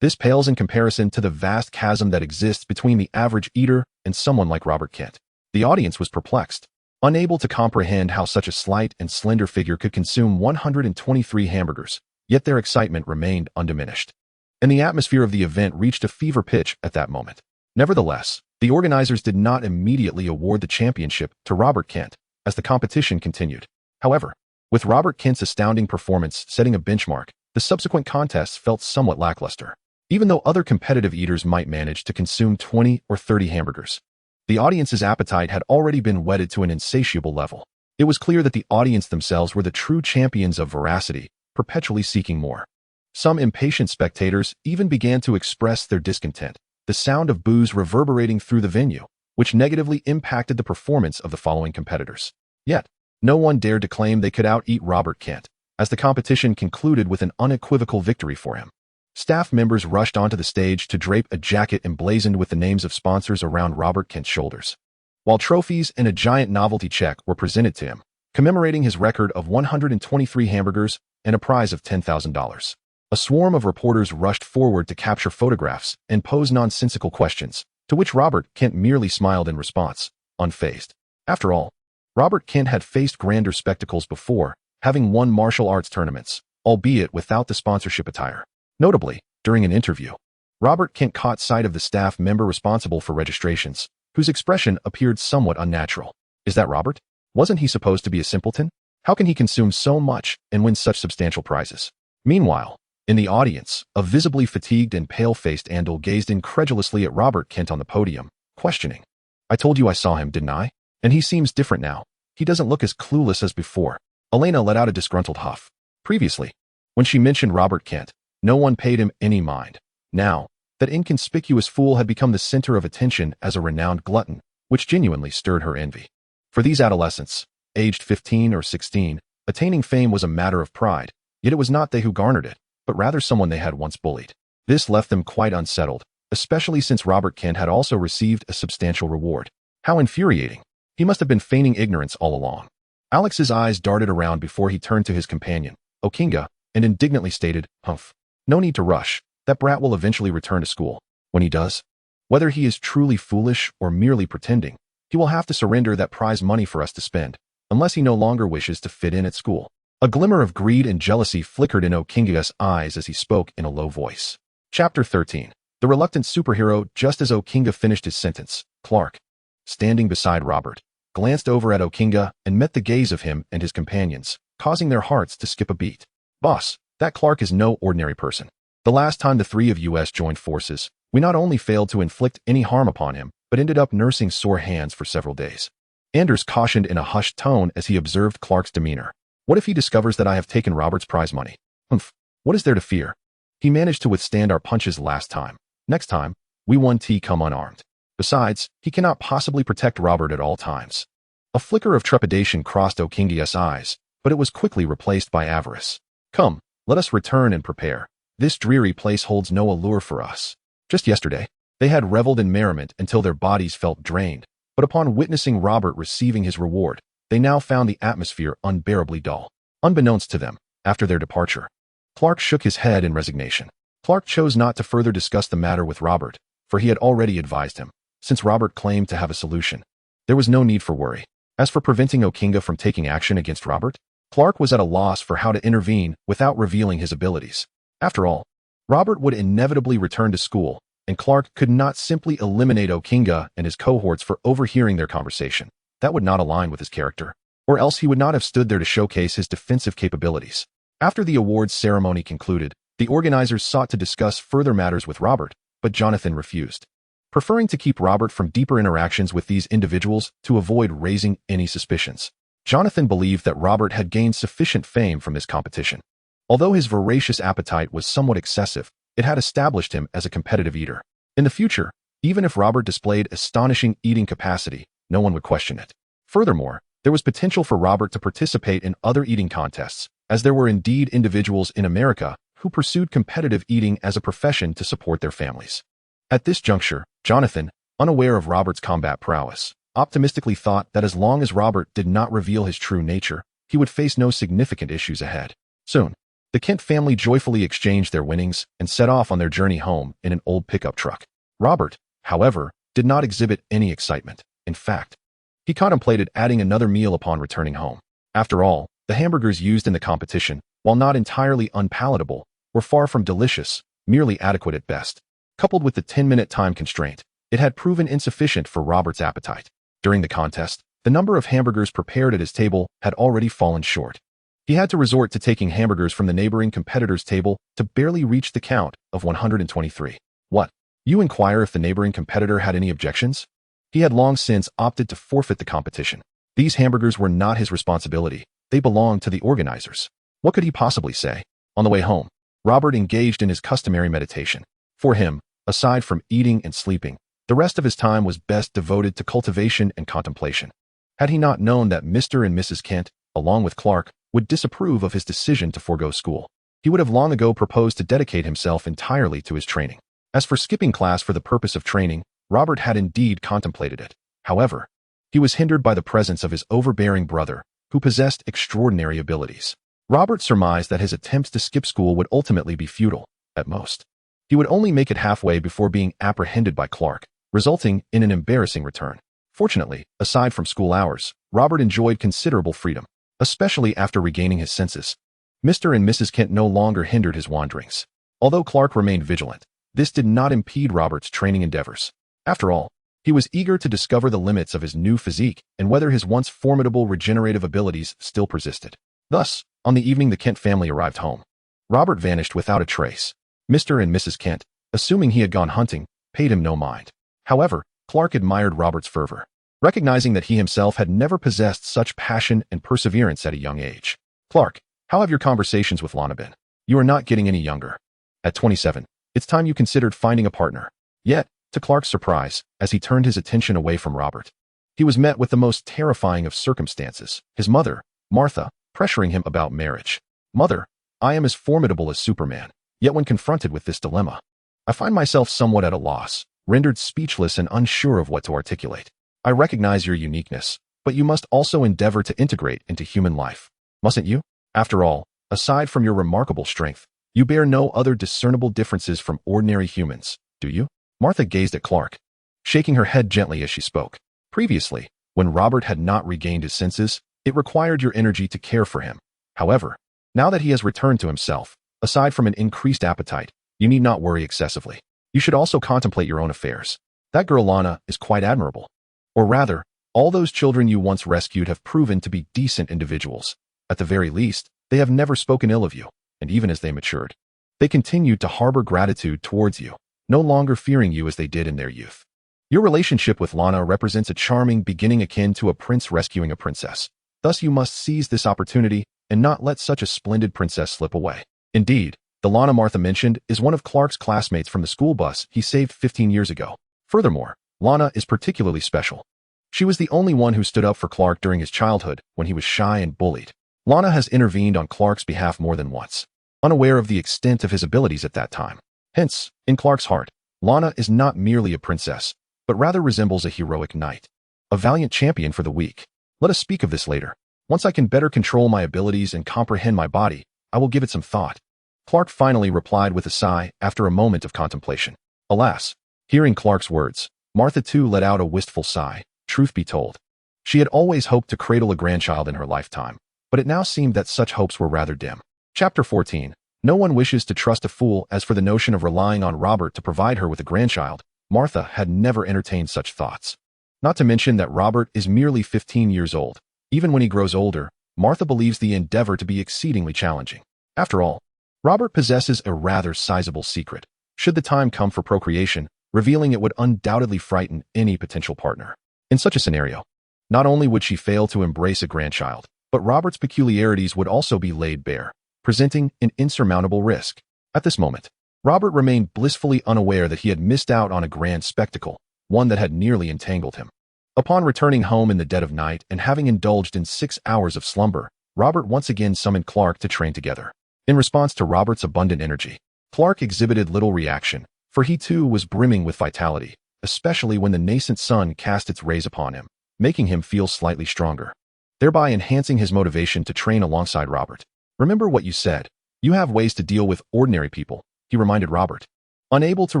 A: this pales in comparison to the vast chasm that exists between the average eater and someone like Robert Kent. The audience was perplexed, unable to comprehend how such a slight and slender figure could consume 123 hamburgers, yet their excitement remained undiminished. And the atmosphere of the event reached a fever pitch at that moment. Nevertheless, the organizers did not immediately award the championship to Robert Kent as the competition continued. However, with Robert Kent's astounding performance setting a benchmark, the subsequent contests felt somewhat lackluster. Even though other competitive eaters might manage to consume 20 or 30 hamburgers, the audience's appetite had already been whetted to an insatiable level. It was clear that the audience themselves were the true champions of voracity, perpetually seeking more. Some impatient spectators even began to express their discontent, the sound of boos reverberating through the venue, which negatively impacted the performance of the following competitors. Yet, no one dared to claim they could out-eat Robert Kent, as the competition concluded with an unequivocal victory for him. Staff members rushed onto the stage to drape a jacket emblazoned with the names of sponsors around Robert Kent's shoulders, while trophies and a giant novelty check were presented to him, commemorating his record of 123 hamburgers and a prize of $10,000. A swarm of reporters rushed forward to capture photographs and pose nonsensical questions, to which Robert Kent merely smiled in response, unfazed. After all, Robert Kent had faced grander spectacles before, having won martial arts tournaments, albeit without the sponsorship attire. Notably, during an interview, Robert Kent caught sight of the staff member responsible for registrations, whose expression appeared somewhat unnatural. Is that Robert? Wasn't he supposed to be a simpleton? How can he consume so much and win such substantial prizes? Meanwhile, in the audience, a visibly fatigued and pale-faced Andal gazed incredulously at Robert Kent on the podium, questioning. I told you I saw him, didn't I? And he seems different now. He doesn't look as clueless as before. Elena let out a disgruntled huff. Previously, when she mentioned Robert Kent, no one paid him any mind. Now, that inconspicuous fool had become the center of attention as a renowned glutton, which genuinely stirred her envy. For these adolescents, aged 15 or 16, attaining fame was a matter of pride, yet it was not they who garnered it, but rather someone they had once bullied. This left them quite unsettled, especially since Robert Kent had also received a substantial reward. How infuriating. He must have been feigning ignorance all along. Alex's eyes darted around before he turned to his companion, Okinga, and indignantly stated, Humph. No need to rush. That brat will eventually return to school. When he does, whether he is truly foolish or merely pretending, he will have to surrender that prize money for us to spend, unless he no longer wishes to fit in at school. A glimmer of greed and jealousy flickered in Okinga's eyes as he spoke in a low voice. Chapter 13. The reluctant superhero. Just as Okinga finished his sentence, Clark, standing beside Robert, glanced over at Okinga and met the gaze of him and his companions, causing their hearts to skip a beat. Boss, that Clark is no ordinary person. The last time the three of us joined forces, we not only failed to inflict any harm upon him, but ended up nursing sore hands for several days. Anders cautioned in a hushed tone as he observed Clark's demeanor. What if he discovers that I have taken Robert's prize money? Humph, what is there to fear? He managed to withstand our punches last time. Next time, we won't come unarmed. Besides, he cannot possibly protect Robert at all times. A flicker of trepidation crossed Okinga's eyes, but it was quickly replaced by avarice. Come, let us return and prepare. This dreary place holds no allure for us. Just yesterday, they had reveled in merriment until their bodies felt drained, but upon witnessing Robert receiving his reward, they now found the atmosphere unbearably dull. Unbeknownst to them, after their departure, Clark shook his head in resignation. Clark chose not to further discuss the matter with Robert, for he had already advised him. Since Robert claimed to have a solution, there was no need for worry. As for preventing Okinga from taking action against Robert, Clark was at a loss for how to intervene without revealing his abilities. After all, Robert would inevitably return to school, and Clark could not simply eliminate Okinga and his cohorts for overhearing their conversation. That would not align with his character, or else he would not have stood there to showcase his defensive capabilities. After the awards ceremony concluded, the organizers sought to discuss further matters with Robert, but Jonathan refused, preferring to keep Robert from deeper interactions with these individuals to avoid raising any suspicions. Jonathan believed that Robert had gained sufficient fame from this competition. Although his voracious appetite was somewhat excessive, it had established him as a competitive eater. In the future, even if Robert displayed astonishing eating capacity, no one would question it. Furthermore, there was potential for Robert to participate in other eating contests, as there were indeed individuals in America who pursued competitive eating as a profession to support their families. At this juncture, Jonathan, unaware of Robert's combat prowess, optimistically thought that as long as Robert did not reveal his true nature, he would face no significant issues ahead. Soon, the Kent family joyfully exchanged their winnings and set off on their journey home in an old pickup truck. Robert, however, did not exhibit any excitement. In fact, he contemplated adding another meal upon returning home. After all, the hamburgers used in the competition, while not entirely unpalatable, were far from delicious, merely adequate at best. Coupled with the 10-minute time constraint, it had proven insufficient for Robert's appetite. During the contest, the number of hamburgers prepared at his table had already fallen short. He had to resort to taking hamburgers from the neighboring competitor's table to barely reach the count of 123. What? You inquire if the neighboring competitor had any objections? He had long since opted to forfeit the competition. These hamburgers were not his responsibility. They belonged to the organizers. What could he possibly say? On the way home, Robert engaged in his customary meditation. For him, aside from eating and sleeping, the rest of his time was best devoted to cultivation and contemplation. Had he not known that Mr. and Mrs. Kent, along with Clark, would disapprove of his decision to forego school, he would have long ago proposed to dedicate himself entirely to his training. As for skipping class for the purpose of training, Robert had indeed contemplated it. However, he was hindered by the presence of his overbearing brother, who possessed extraordinary abilities. Robert surmised that his attempts to skip school would ultimately be futile, at most. He would only make it halfway before being apprehended by Clark, resulting in an embarrassing return. Fortunately, aside from school hours, Robert enjoyed considerable freedom, especially after regaining his senses. Mr. and Mrs. Kent no longer hindered his wanderings. Although Clark remained vigilant, this did not impede Robert's training endeavors. After all, he was eager to discover the limits of his new physique and whether his once formidable regenerative abilities still persisted. Thus, on the evening the Kent family arrived home, Robert vanished without a trace. Mr. and Mrs. Kent, assuming he had gone hunting, paid him no mind. However, Clark admired Robert's fervor, recognizing that he himself had never possessed such passion and perseverance at a young age. Clark, how have your conversations with Lana been? You are not getting any younger. At 27, it's time you considered finding a partner. Yet, to Clark's surprise, as he turned his attention away from Robert, he was met with the most terrifying of circumstances, his mother, Martha, pressuring him about marriage. Mother, I am as formidable as Superman, yet when confronted with this dilemma, I find myself somewhat at a loss, rendered speechless and unsure of what to articulate. I recognize your uniqueness, but you must also endeavor to integrate into human life, mustn't you? After all, aside from your remarkable strength, you bear no other discernible differences from ordinary humans, do you? Martha gazed at Clark, shaking her head gently as she spoke. Previously, when Robert had not regained his senses, it required your energy to care for him. However, now that he has returned to himself, aside from an increased appetite, you need not worry excessively. You should also contemplate your own affairs. That girl Lana is quite admirable. Or rather, all those children you once rescued have proven to be decent individuals. At the very least, they have never spoken ill of you, and even as they matured, they continued to harbor gratitude towards you, no longer fearing you as they did in their youth. Your relationship with Lana represents a charming beginning akin to a prince rescuing a princess. Thus you must seize this opportunity and not let such a splendid princess slip away. Indeed, the Lana Martha mentioned is one of Clark's classmates from the school bus he saved 15 years ago. Furthermore, Lana is particularly special. She was the only one who stood up for Clark during his childhood when he was shy and bullied. Lana has intervened on Clark's behalf more than once, unaware of the extent of his abilities at that time. Hence, in Clark's heart, Lana is not merely a princess, but rather resembles a heroic knight, a valiant champion for the weak. Let us speak of this later. Once I can better control my abilities and comprehend my body, I will give it some thought. Clark finally replied with a sigh after a moment of contemplation. Alas, hearing Clark's words, Martha too let out a wistful sigh. Truth be told, she had always hoped to cradle a grandchild in her lifetime, but it now seemed that such hopes were rather dim. Chapter 14. No one wishes to trust a fool. As for the notion of relying on Robert to provide her with a grandchild, Martha had never entertained such thoughts. Not to mention that Robert is merely 15 years old. Even when he grows older, Martha believes the endeavor to be exceedingly challenging. After all, Robert possesses a rather sizable secret. Should the time come for procreation, revealing it would undoubtedly frighten any potential partner. In such a scenario, not only would she fail to embrace a grandchild, but Robert's peculiarities would also be laid bare, presenting an insurmountable risk. At this moment, Robert remained blissfully unaware that he had missed out on a grand spectacle, one that had nearly entangled him. Upon returning home in the dead of night and having indulged in 6 hours of slumber, Robert once again summoned Clark to train together. In response to Robert's abundant energy, Clark exhibited little reaction, for he too was brimming with vitality, especially when the nascent sun cast its rays upon him, making him feel slightly stronger, thereby enhancing his motivation to train alongside Robert. Remember what you said. You have ways to deal with ordinary people, he reminded Robert. Unable to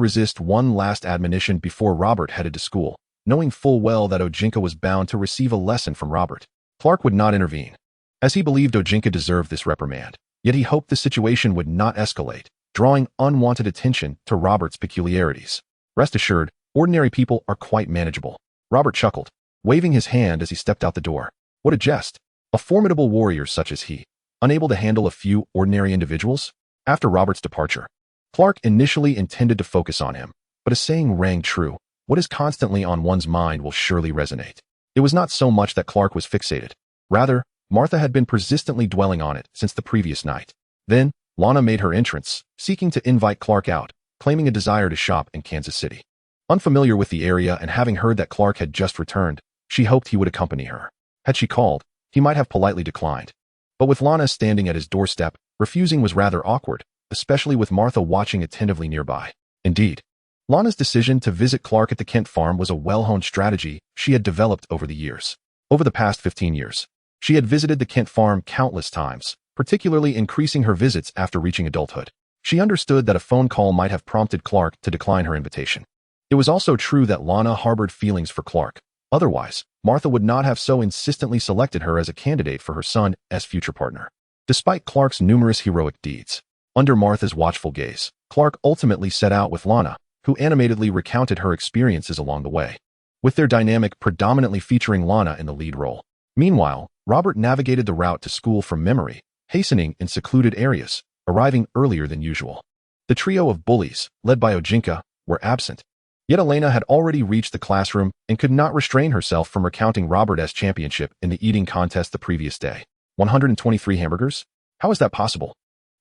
A: resist one last admonition before Robert headed to school, knowing full well that Ojinka was bound to receive a lesson from Robert, Clark would not intervene, as he believed Ojinka deserved this reprimand. Yet he hoped the situation would not escalate, drawing unwanted attention to Robert's peculiarities. Rest assured, ordinary people are quite manageable. Robert chuckled, waving his hand as he stepped out the door. What a jest! A formidable warrior such as he, unable to handle a few ordinary individuals? After Robert's departure, Clark initially intended to focus on him, but a saying rang true: what is constantly on one's mind will surely resonate. It was not so much that Clark was fixated. Rather, Martha had been persistently dwelling on it since the previous night. Then, Lana made her entrance, seeking to invite Clark out, claiming a desire to shop in Kansas City. Unfamiliar with the area and having heard that Clark had just returned, she hoped he would accompany her. Had she called, he might have politely declined. But with Lana standing at his doorstep, refusing was rather awkward, especially with Martha watching attentively nearby. Indeed, Lana's decision to visit Clark at the Kent farm was a well-honed strategy she had developed over the years. Over the past 15 years, she had visited the Kent farm countless times, particularly increasing her visits after reaching adulthood. She understood that a phone call might have prompted Clark to decline her invitation. It was also true that Lana harbored feelings for Clark, Otherwise, Martha would not have so insistently selected her as a candidate for her son's future partner. Despite Clark's numerous heroic deeds, under Martha's watchful gaze, Clark ultimately set out with Lana, who animatedly recounted her experiences along the way, with their dynamic predominantly featuring Lana in the lead role. Meanwhile, Robert navigated the route to school from memory, hastening in secluded areas, arriving earlier than usual. The trio of bullies, led by Ojinka, were absent. Yet Elena had already reached the classroom and could not restrain herself from recounting Robert's championship in the eating contest the previous day. 123 hamburgers? How is that possible?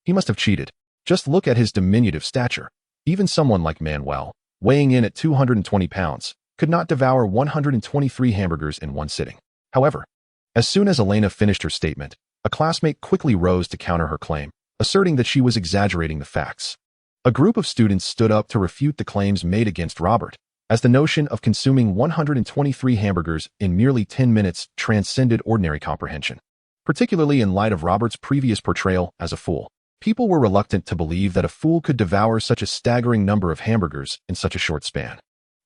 A: He must have cheated. Just look at his diminutive stature. Even someone like Manuel, weighing in at 220 pounds, could not devour 123 hamburgers in one sitting. However, as soon as Elena finished her statement, a classmate quickly rose to counter her claim, asserting that she was exaggerating the facts. A group of students stood up to refute the claims made against Robert, as the notion of consuming 123 hamburgers in merely 10 minutes transcended ordinary comprehension. Particularly in light of Robert's previous portrayal as a fool, people were reluctant to believe that a fool could devour such a staggering number of hamburgers in such a short span.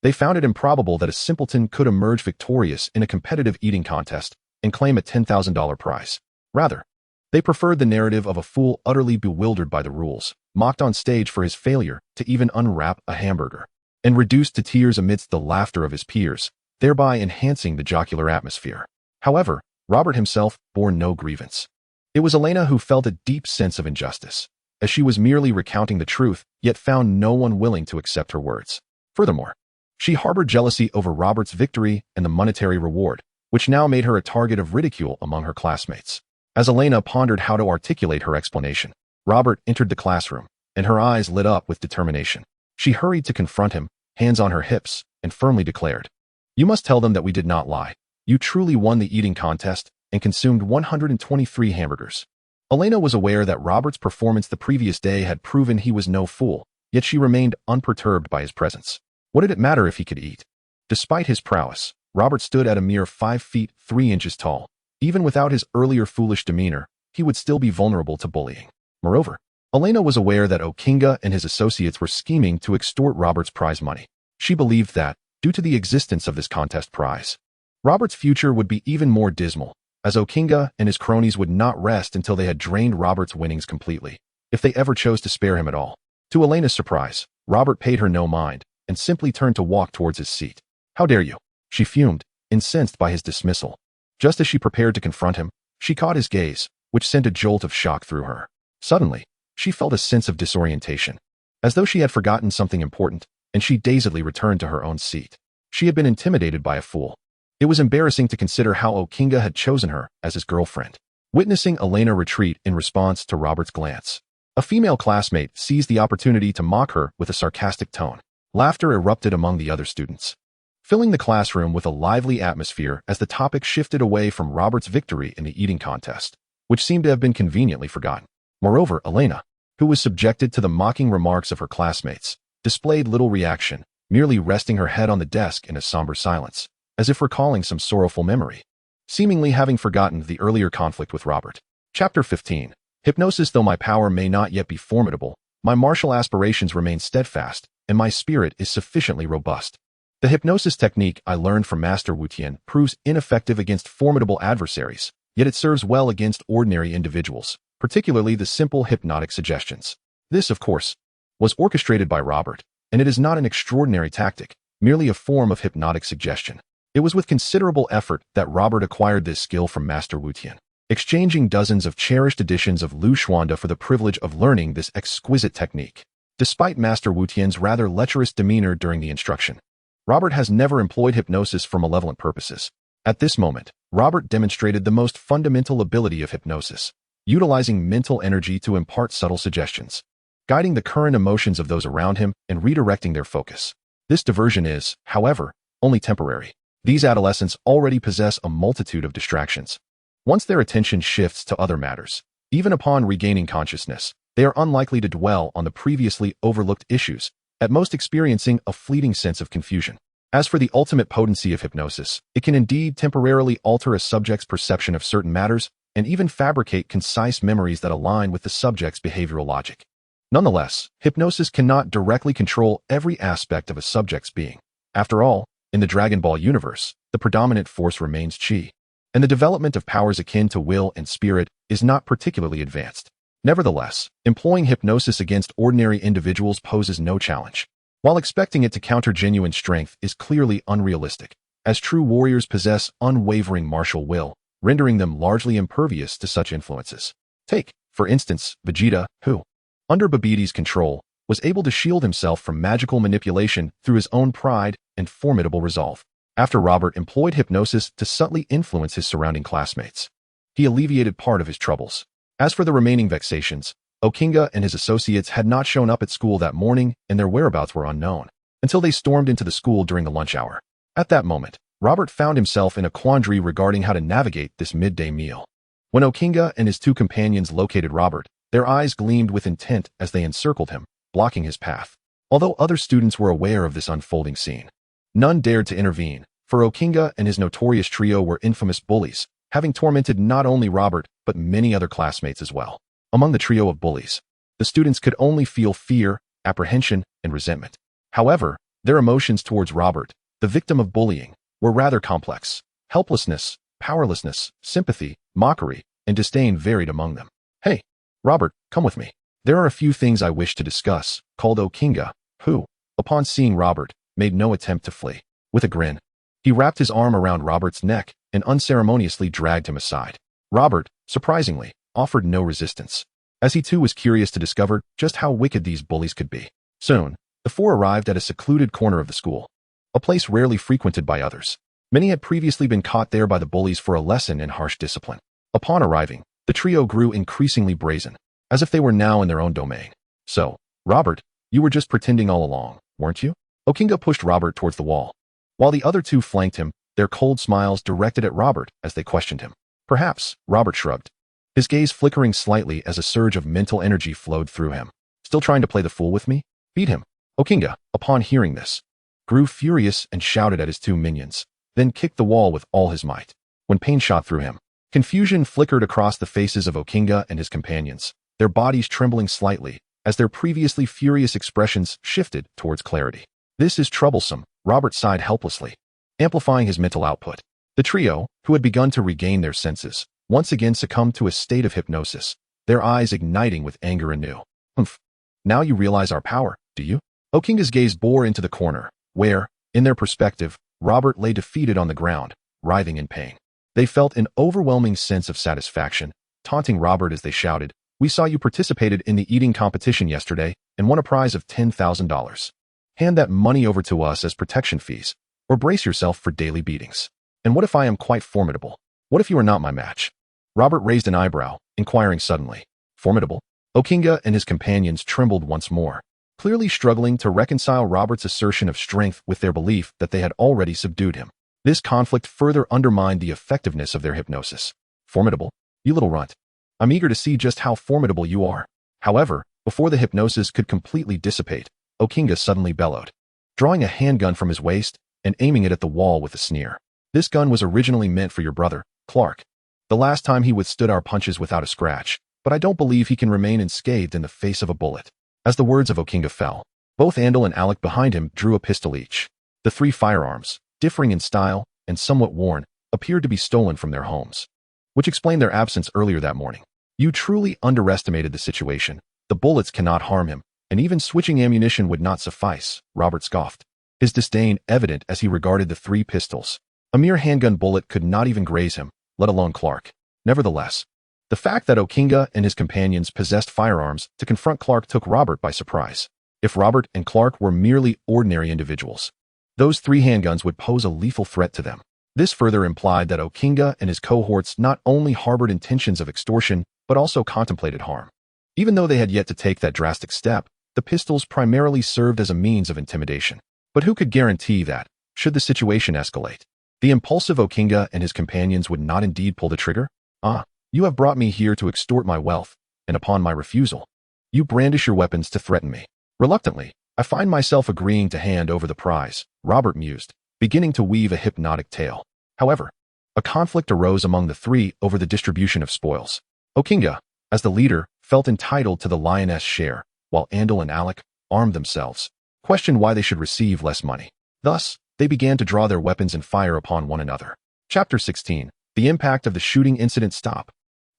A: They found it improbable that a simpleton could emerge victorious in a competitive eating contest and claim a $10,000 prize. Rather, they preferred the narrative of a fool utterly bewildered by the rules, mocked on stage for his failure to even unwrap a hamburger, and reduced to tears amidst the laughter of his peers, thereby enhancing the jocular atmosphere. However, Robert himself bore no grievance. It was Elena who felt a deep sense of injustice, as she was merely recounting the truth, yet found no one willing to accept her words. Furthermore, she harbored jealousy over Robert's victory and the monetary reward, which now made her a target of ridicule among her classmates. As Elena pondered how to articulate her explanation, Robert entered the classroom, and her eyes lit up with determination. She hurried to confront him, hands on her hips, and firmly declared, "You must tell them that we did not lie. You truly won the eating contest and consumed 123 hamburgers." Elena was aware that Robert's performance the previous day had proven he was no fool, yet she remained unperturbed by his presence. What did it matter if he could eat? Despite his prowess, Robert stood at a mere 5 feet 3 inches tall. Even without his earlier foolish demeanor, he would still be vulnerable to bullying. Moreover, Elena was aware that Okinga and his associates were scheming to extort Robert's prize money. She believed that, due to the existence of this contest prize, Robert's future would be even more dismal, as Okinga and his cronies would not rest until they had drained Robert's winnings completely, if they ever chose to spare him at all. To Elena's surprise, Robert paid her no mind and simply turned to walk towards his seat. "How dare you?" she fumed, incensed by his dismissal. Just as she prepared to confront him, she caught his gaze, which sent a jolt of shock through her. Suddenly, she felt a sense of disorientation, as though she had forgotten something important, and she dazedly returned to her own seat. She had been intimidated by a fool. It was embarrassing to consider how Okinga had chosen her as his girlfriend. Witnessing Elena retreat in response to Robert's glance, a female classmate seized the opportunity to mock her with a sarcastic tone. Laughter erupted among the other students, filling the classroom with a lively atmosphere as the topic shifted away from Robert's victory in the eating contest, which seemed to have been conveniently forgotten. Moreover, Elena, who was subjected to the mocking remarks of her classmates, displayed little reaction, merely resting her head on the desk in a somber silence, as if recalling some sorrowful memory, seemingly having forgotten the earlier conflict with Robert. Chapter 15. Hypnosis. Though my power may not yet be formidable, my martial aspirations remain steadfast, and my spirit is sufficiently robust. The hypnosis technique I learned from Master Wu Tian proves ineffective against formidable adversaries, yet it serves well against ordinary individuals, particularly the simple hypnotic suggestions. This, of course, was orchestrated by Robert, and it is not an extraordinary tactic, merely a form of hypnotic suggestion. It was with considerable effort that Robert acquired this skill from Master Wu Tian, exchanging dozens of cherished editions of Lu Xuanda for the privilege of learning this exquisite technique. Despite Master Wu Tian's rather lecherous demeanor during the instruction, Robert has never employed hypnosis for malevolent purposes. At this moment, Robert demonstrated the most fundamental ability of hypnosis, utilizing mental energy to impart subtle suggestions, guiding the current emotions of those around him and redirecting their focus. This diversion is, however, only temporary. These adolescents already possess a multitude of distractions. Once their attention shifts to other matters, even upon regaining consciousness, they are unlikely to dwell on the previously overlooked issues, at most experiencing a fleeting sense of confusion. As for the ultimate potency of hypnosis, it can indeed temporarily alter a subject's perception of certain matters and even fabricate concise memories that align with the subject's behavioral logic. Nonetheless, hypnosis cannot directly control every aspect of a subject's being. After all, In the Dragon Ball universe, the predominant force remains chi, and the development of powers akin to will and spirit is not particularly advanced. Nevertheless, employing hypnosis against ordinary individuals poses no challenge, while expecting it to counter genuine strength is clearly unrealistic, as true warriors possess unwavering martial will, rendering them largely impervious to such influences. Take, for instance, Vegeta, who, under Babbidi's control, was able to shield himself from magical manipulation through his own pride and formidable resolve. After Robert employed hypnosis to subtly influence his surrounding classmates, he alleviated part of his troubles. As for the remaining vexations, Okinga and his associates had not shown up at school that morning and their whereabouts were unknown, until they stormed into the school during the lunch hour. At that moment, Robert found himself in a quandary regarding how to navigate this midday meal. When Okinga and his two companions located Robert, their eyes gleamed with intent as they encircled him, blocking his path. Although other students were aware of this unfolding scene, none dared to intervene, for Okinga and his notorious trio were infamous bullies, having tormented not only Robert but many other classmates as well. Among the trio of bullies, the students could only feel fear, apprehension, and resentment. However, their emotions towards Robert, the victim of bullying, were rather complex. Helplessness, powerlessness, sympathy, mockery, and disdain varied among them. "Hey, Robert, come with me. There are a few things I wish to discuss," called Okinga, who, upon seeing Robert, made no attempt to flee. With a grin, he wrapped his arm around Robert's neck and unceremoniously dragged him aside. Robert, surprisingly, offered no resistance, as he too was curious to discover just how wicked these bullies could be. Soon, the four arrived at a secluded corner of the school, a place rarely frequented by others. Many had previously been caught there by the bullies for a lesson in harsh discipline. Upon arriving, the trio grew increasingly brazen, as if they were now in their own domain. "So, Robert, you were just pretending all along, weren't you?" Okinga pushed Robert towards the wall, while the other two flanked him, their cold smiles directed at Robert as they questioned him. "Perhaps," Robert shrugged, his gaze flickering slightly as a surge of mental energy flowed through him. "Still trying to play the fool with me? Beat him." Okinga, upon hearing this, grew furious and shouted at his two minions, then kicked the wall with all his might. When pain shot through him, confusion flickered across the faces of Okinga and his companions, their bodies trembling slightly as their previously furious expressions shifted towards clarity. "This is troublesome," Robert sighed helplessly, amplifying his mental output. The trio, who had begun to regain their senses, once again succumbed to a state of hypnosis, their eyes igniting with anger anew. "Humph. Now you realize our power, do you?" Okinga's gaze bore into the corner, where, in their perspective, Robert lay defeated on the ground, writhing in pain. They felt an overwhelming sense of satisfaction, taunting Robert as they shouted, "We saw you participated in the eating competition yesterday and won a prize of $10,000. Hand that money over to us as protection fees, or brace yourself for daily beatings. And what if I am quite formidable? What if you are not my match?" Robert raised an eyebrow, inquiring suddenly. "Formidable?" Okinga and his companions trembled once more, clearly struggling to reconcile Robert's assertion of strength with their belief that they had already subdued him. This conflict further undermined the effectiveness of their hypnosis. "Formidable? You little runt. I'm eager to see just how formidable you are." However, before the hypnosis could completely dissipate, Okinga suddenly bellowed, drawing a handgun from his waist and aiming it at the wall with a sneer. "This gun was originally meant for your brother, Clark. The last time he withstood our punches without a scratch, but I don't believe he can remain unscathed in the face of a bullet." As the words of Okinga fell, both Andal and Alec behind him drew a pistol each. The three firearms, differing in style and somewhat worn, appeared to be stolen from their homes, which explained their absence earlier that morning. "You truly underestimated the situation. The bullets cannot harm him, and even switching ammunition would not suffice," Robert scoffed, his disdain evident as he regarded the three pistols. A mere handgun bullet could not even graze him, let alone Clark. Nevertheless, the fact that Okinga and his companions possessed firearms to confront Clark took Robert by surprise. If Robert and Clark were merely ordinary individuals, those three handguns would pose a lethal threat to them. This further implied that Okinga and his cohorts not only harbored intentions of extortion, but also contemplated harm. Even though they had yet to take that drastic step, the pistols primarily served as a means of intimidation. But who could guarantee that, should the situation escalate, the impulsive Okinga and his companions would not indeed pull the trigger? "Ah, you have brought me here to extort my wealth, and upon my refusal, you brandish your weapons to threaten me. Reluctantly, I find myself agreeing to hand over the prize," Robert mused, beginning to weave a hypnotic tale. However, a conflict arose among the three over the distribution of spoils. Okinga, as the leader, felt entitled to the lioness share, while Andal and Alec, armed themselves, questioned why they should receive less money. Thus, They began to draw their weapons and fire upon one another. Chapter 16. The impact of the shooting incident. Stop.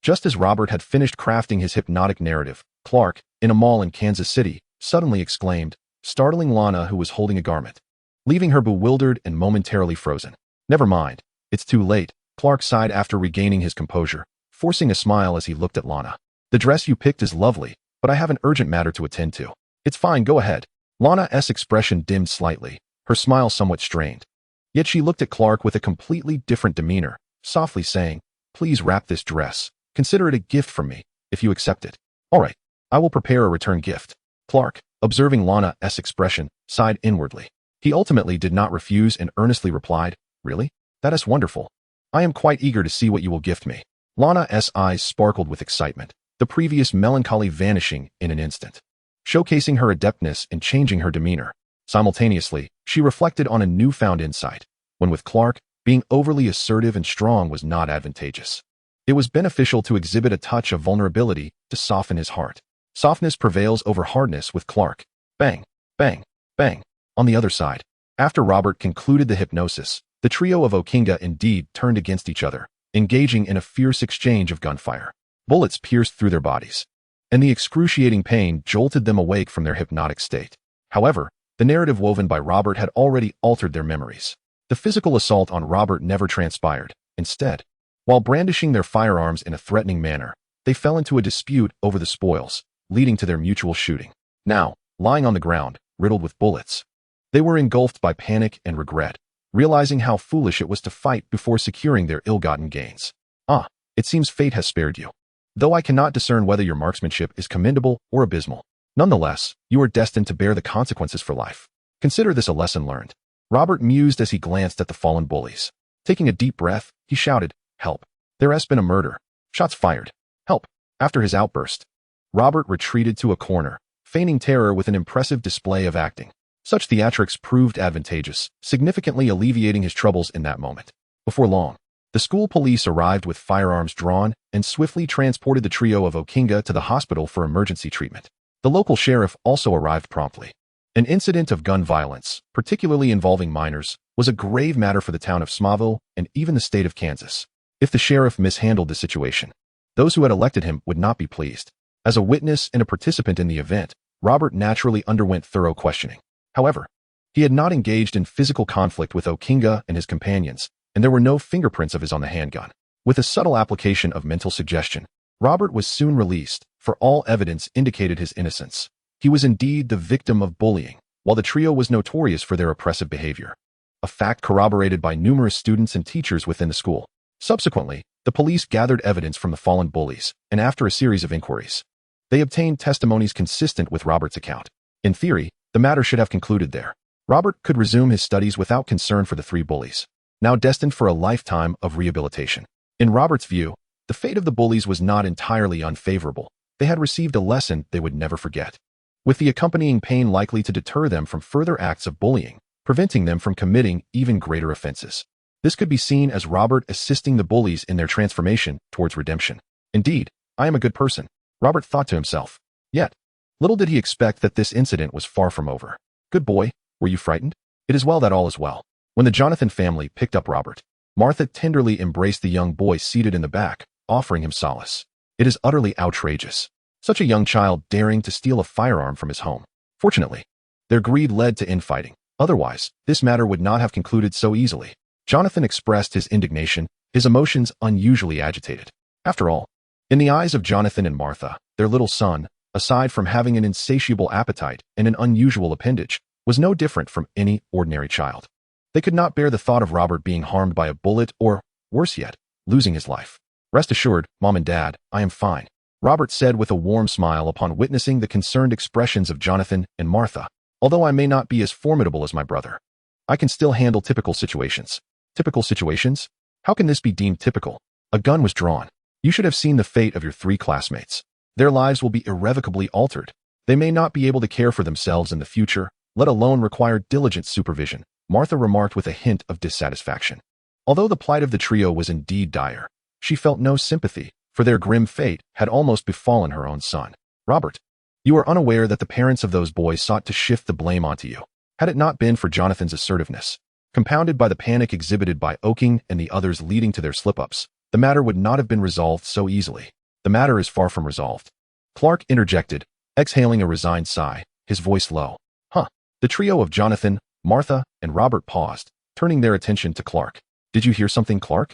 A: Just as Robert had finished crafting his hypnotic narrative, Clark, in a mall in Kansas City, suddenly exclaimed, startling Lana, who was holding a garment, leaving her bewildered and momentarily frozen. Never mind. It's too late, Clark sighed after regaining his composure, forcing a smile as he looked at Lana. The dress you picked is lovely, but I have an urgent matter to attend to. It's fine, go ahead. Lana's expression dimmed slightly, her smile somewhat strained. Yet she looked at Clark with a completely different demeanor, softly saying, please wrap this dress. Consider it a gift from me, if you accept it. All right, I will prepare a return gift. Clark, observing Lana's expression, sighed inwardly. He ultimately did not refuse and earnestly replied, really? That is wonderful. I am quite eager to see what you will gift me. Lana's eyes sparkled with excitement, the previous melancholy vanishing in an instant, showcasing her adeptness and changing her demeanor. Simultaneously, she reflected on a newfound insight. When with Clark, being overly assertive and strong was not advantageous. It was beneficial to exhibit a touch of vulnerability to soften his heart. Softness prevails over hardness with Clark. Bang, bang, bang. On the other side, after Robert concluded the hypnosis, the trio of Okinga indeed turned against each other, engaging in a fierce exchange of gunfire. Bullets pierced through their bodies, and the excruciating pain jolted them awake from their hypnotic state. However, the narrative woven by Robert had already altered their memories. The physical assault on Robert never transpired. Instead, while brandishing their firearms in a threatening manner, they fell into a dispute over the spoils, leading to their mutual shooting. Now, lying on the ground, riddled with bullets, they were engulfed by panic and regret, realizing how foolish it was to fight before securing their ill-gotten gains. Ah, it seems fate has spared you. Though I cannot discern whether your marksmanship is commendable or abysmal, nonetheless, you are destined to bear the consequences for life. Consider this a lesson learned. Robert mused as he glanced at the fallen bullies. Taking a deep breath, he shouted, help. There has been a murder. Shots fired. Help. After his outburst, Robert retreated to a corner, feigning terror with an impressive display of acting. Such theatrics proved advantageous, significantly alleviating his troubles in that moment. Before long, the school police arrived with firearms drawn and swiftly transported the trio of Okinga to the hospital for emergency treatment. The local sheriff also arrived promptly. An incident of gun violence, particularly involving minors, was a grave matter for the town of Smallville and even the state of Kansas. If the sheriff mishandled the situation, those who had elected him would not be pleased. As a witness and a participant in the event, Robert naturally underwent thorough questioning. However, he had not engaged in physical conflict with Okinga and his companions, and there were no fingerprints of his on the handgun. With a subtle application of mental suggestion, Robert was soon released, for all evidence indicated his innocence. He was indeed the victim of bullying, while the trio was notorious for their oppressive behavior, a fact corroborated by numerous students and teachers within the school. Subsequently, the police gathered evidence from the fallen bullies, and after a series of inquiries, they obtained testimonies consistent with Robert's account. In theory, the matter should have concluded there. Robert could resume his studies without concern for the three bullies, now destined for a lifetime of rehabilitation. In Robert's view, the fate of the bullies was not entirely unfavorable. They had received a lesson they would never forget, with the accompanying pain likely to deter them from further acts of bullying, preventing them from committing even greater offenses. This could be seen as Robert assisting the bullies in their transformation towards redemption. Indeed, I am a good person, Robert thought to himself. Yet, little did he expect that this incident was far from over. Good boy, were you frightened? It is well that all is well. When the Jonathan family picked up Robert, Martha tenderly embraced the young boy seated in the back, offering him solace. It is utterly outrageous. Such a young child daring to steal a firearm from his home. Fortunately, their greed led to infighting. Otherwise, this matter would not have concluded so easily. Jonathan expressed his indignation, his emotions unusually agitated. After all, in the eyes of Jonathan and Martha, their little son, aside from having an insatiable appetite and an unusual appendage, was no different from any ordinary child. They could not bear the thought of Robert being harmed by a bullet or, worse yet, losing his life. Rest assured, Mom and Dad, I am fine, Robert said with a warm smile upon witnessing the concerned expressions of Jonathan and Martha. Although I may not be as formidable as my brother, I can still handle typical situations. Typical situations? How can this be deemed typical? A gun was drawn. You should have seen the fate of your three classmates. Their lives will be irrevocably altered. They may not be able to care for themselves in the future, let alone require diligent supervision, Martha remarked with a hint of dissatisfaction. Although the plight of the trio was indeed dire, she felt no sympathy, for their grim fate had almost befallen her own son. Robert, you are unaware that the parents of those boys sought to shift the blame onto you. Had it not been for Jonathan's assertiveness, Compounded by the panic exhibited by Oaking and the others leading to their slip-ups, the matter would not have been resolved so easily. The matter is far from resolved. Clark interjected, exhaling a resigned sigh, his voice low. Huh. The trio of Jonathan, Martha, and Robert paused, turning their attention to Clark. Did you hear something, Clark?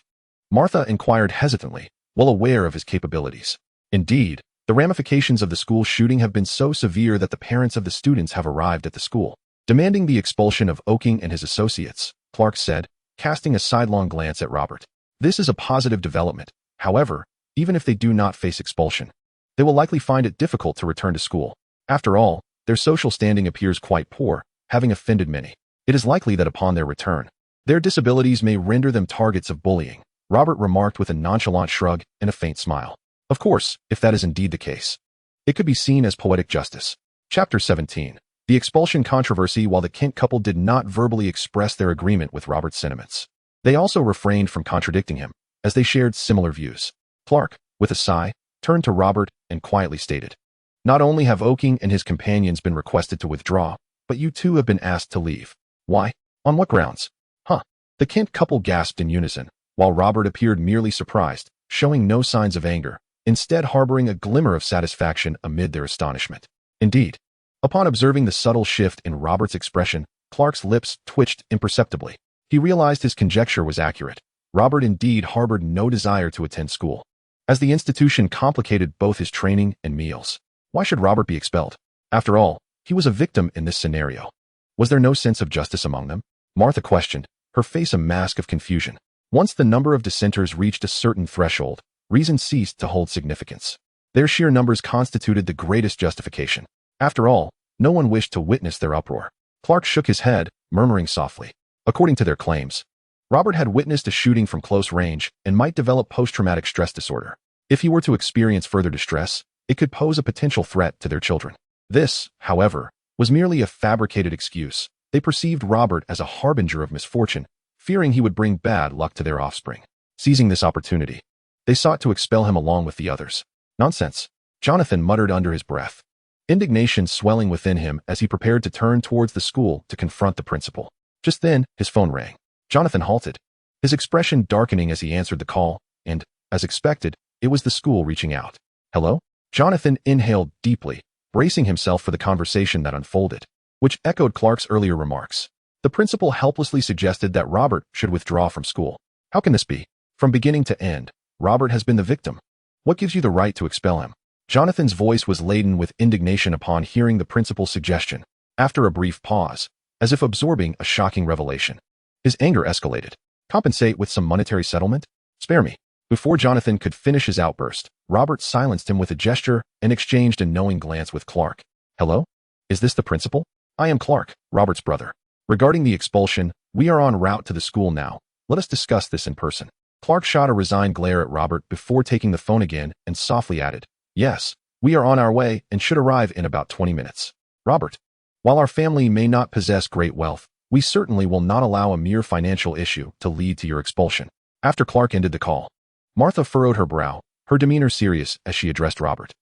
A: Martha inquired hesitantly, well aware of his capabilities. Indeed, the ramifications of the school shooting have been so severe that the parents of the students have arrived at the school, demanding the expulsion of Oaking and his associates, Clark said, casting a sidelong glance at Robert. This is a positive development. However, even if they do not face expulsion, they will likely find it difficult to return to school. After all, their social standing appears quite poor, having offended many. It is likely that upon their return, their disabilities may render them targets of bullying, Robert remarked with a nonchalant shrug and a faint smile. Of course, if that is indeed the case, it could be seen as poetic justice. Chapter 17. The expulsion controversy. While the Kent couple did not verbally express their agreement with Robert's sentiments, they also refrained from contradicting him, as they shared similar views. Clark, with a sigh, turned to Robert and quietly stated, not only have Oaking and his companions been requested to withdraw, but you too have been asked to leave. Why? On what grounds? Huh. The Kent couple gasped in unison, while Robert appeared merely surprised, showing no signs of anger, instead harboring a glimmer of satisfaction amid their astonishment. Indeed, upon observing the subtle shift in Robert's expression, Clark's lips twitched imperceptibly. He realized his conjecture was accurate. Robert indeed harbored no desire to attend school, as the institution complicated both his training and meals. Why should Robert be expelled? After all, he was a victim in this scenario. Was there no sense of justice among them? Martha questioned, her face a mask of confusion. Once the number of dissenters reached a certain threshold, reason ceased to hold significance. Their sheer numbers constituted the greatest justification. After all, no one wished to witness their uproar. Clark shook his head, murmuring softly. According to their claims, Robert had witnessed a shooting from close range and might develop post-traumatic stress disorder. If he were to experience further distress, it could pose a potential threat to their children. This, however, was merely a fabricated excuse. They perceived Robert as a harbinger of misfortune, fearing he would bring bad luck to their offspring. Seizing this opportunity, they sought to expel him along with the others. Nonsense, Jonathan muttered under his breath, indignation swelling within him as he prepared to turn towards the school to confront the principal. Just then, his phone rang. Jonathan halted, his expression darkening as he answered the call, and, as expected, it was the school reaching out. Hello? Jonathan inhaled deeply, bracing himself for the conversation that unfolded, which echoed Clark's earlier remarks. The principal helplessly suggested that Robert should withdraw from school. How can this be? From beginning to end, Robert has been the victim. What gives you the right to expel him? Jonathan's voice was laden with indignation upon hearing the principal's suggestion. After a brief pause, as if absorbing a shocking revelation, his anger escalated. Compensate with some monetary settlement? Spare me. Before Jonathan could finish his outburst, Robert silenced him with a gesture and exchanged a knowing glance with Clark. Hello? Is this the principal? I am Clark, Robert's brother. Regarding the expulsion, we are en route to the school now. Let us discuss this in person. Clark shot a resigned glare at Robert before taking the phone again and softly added, Yes, we are on our way and should arrive in about 20 minutes. Robert, while our family may not possess great wealth, we certainly will not allow a mere financial issue to lead to your expulsion. After Clark ended the call, Martha furrowed her brow, her demeanor serious as she addressed Robert.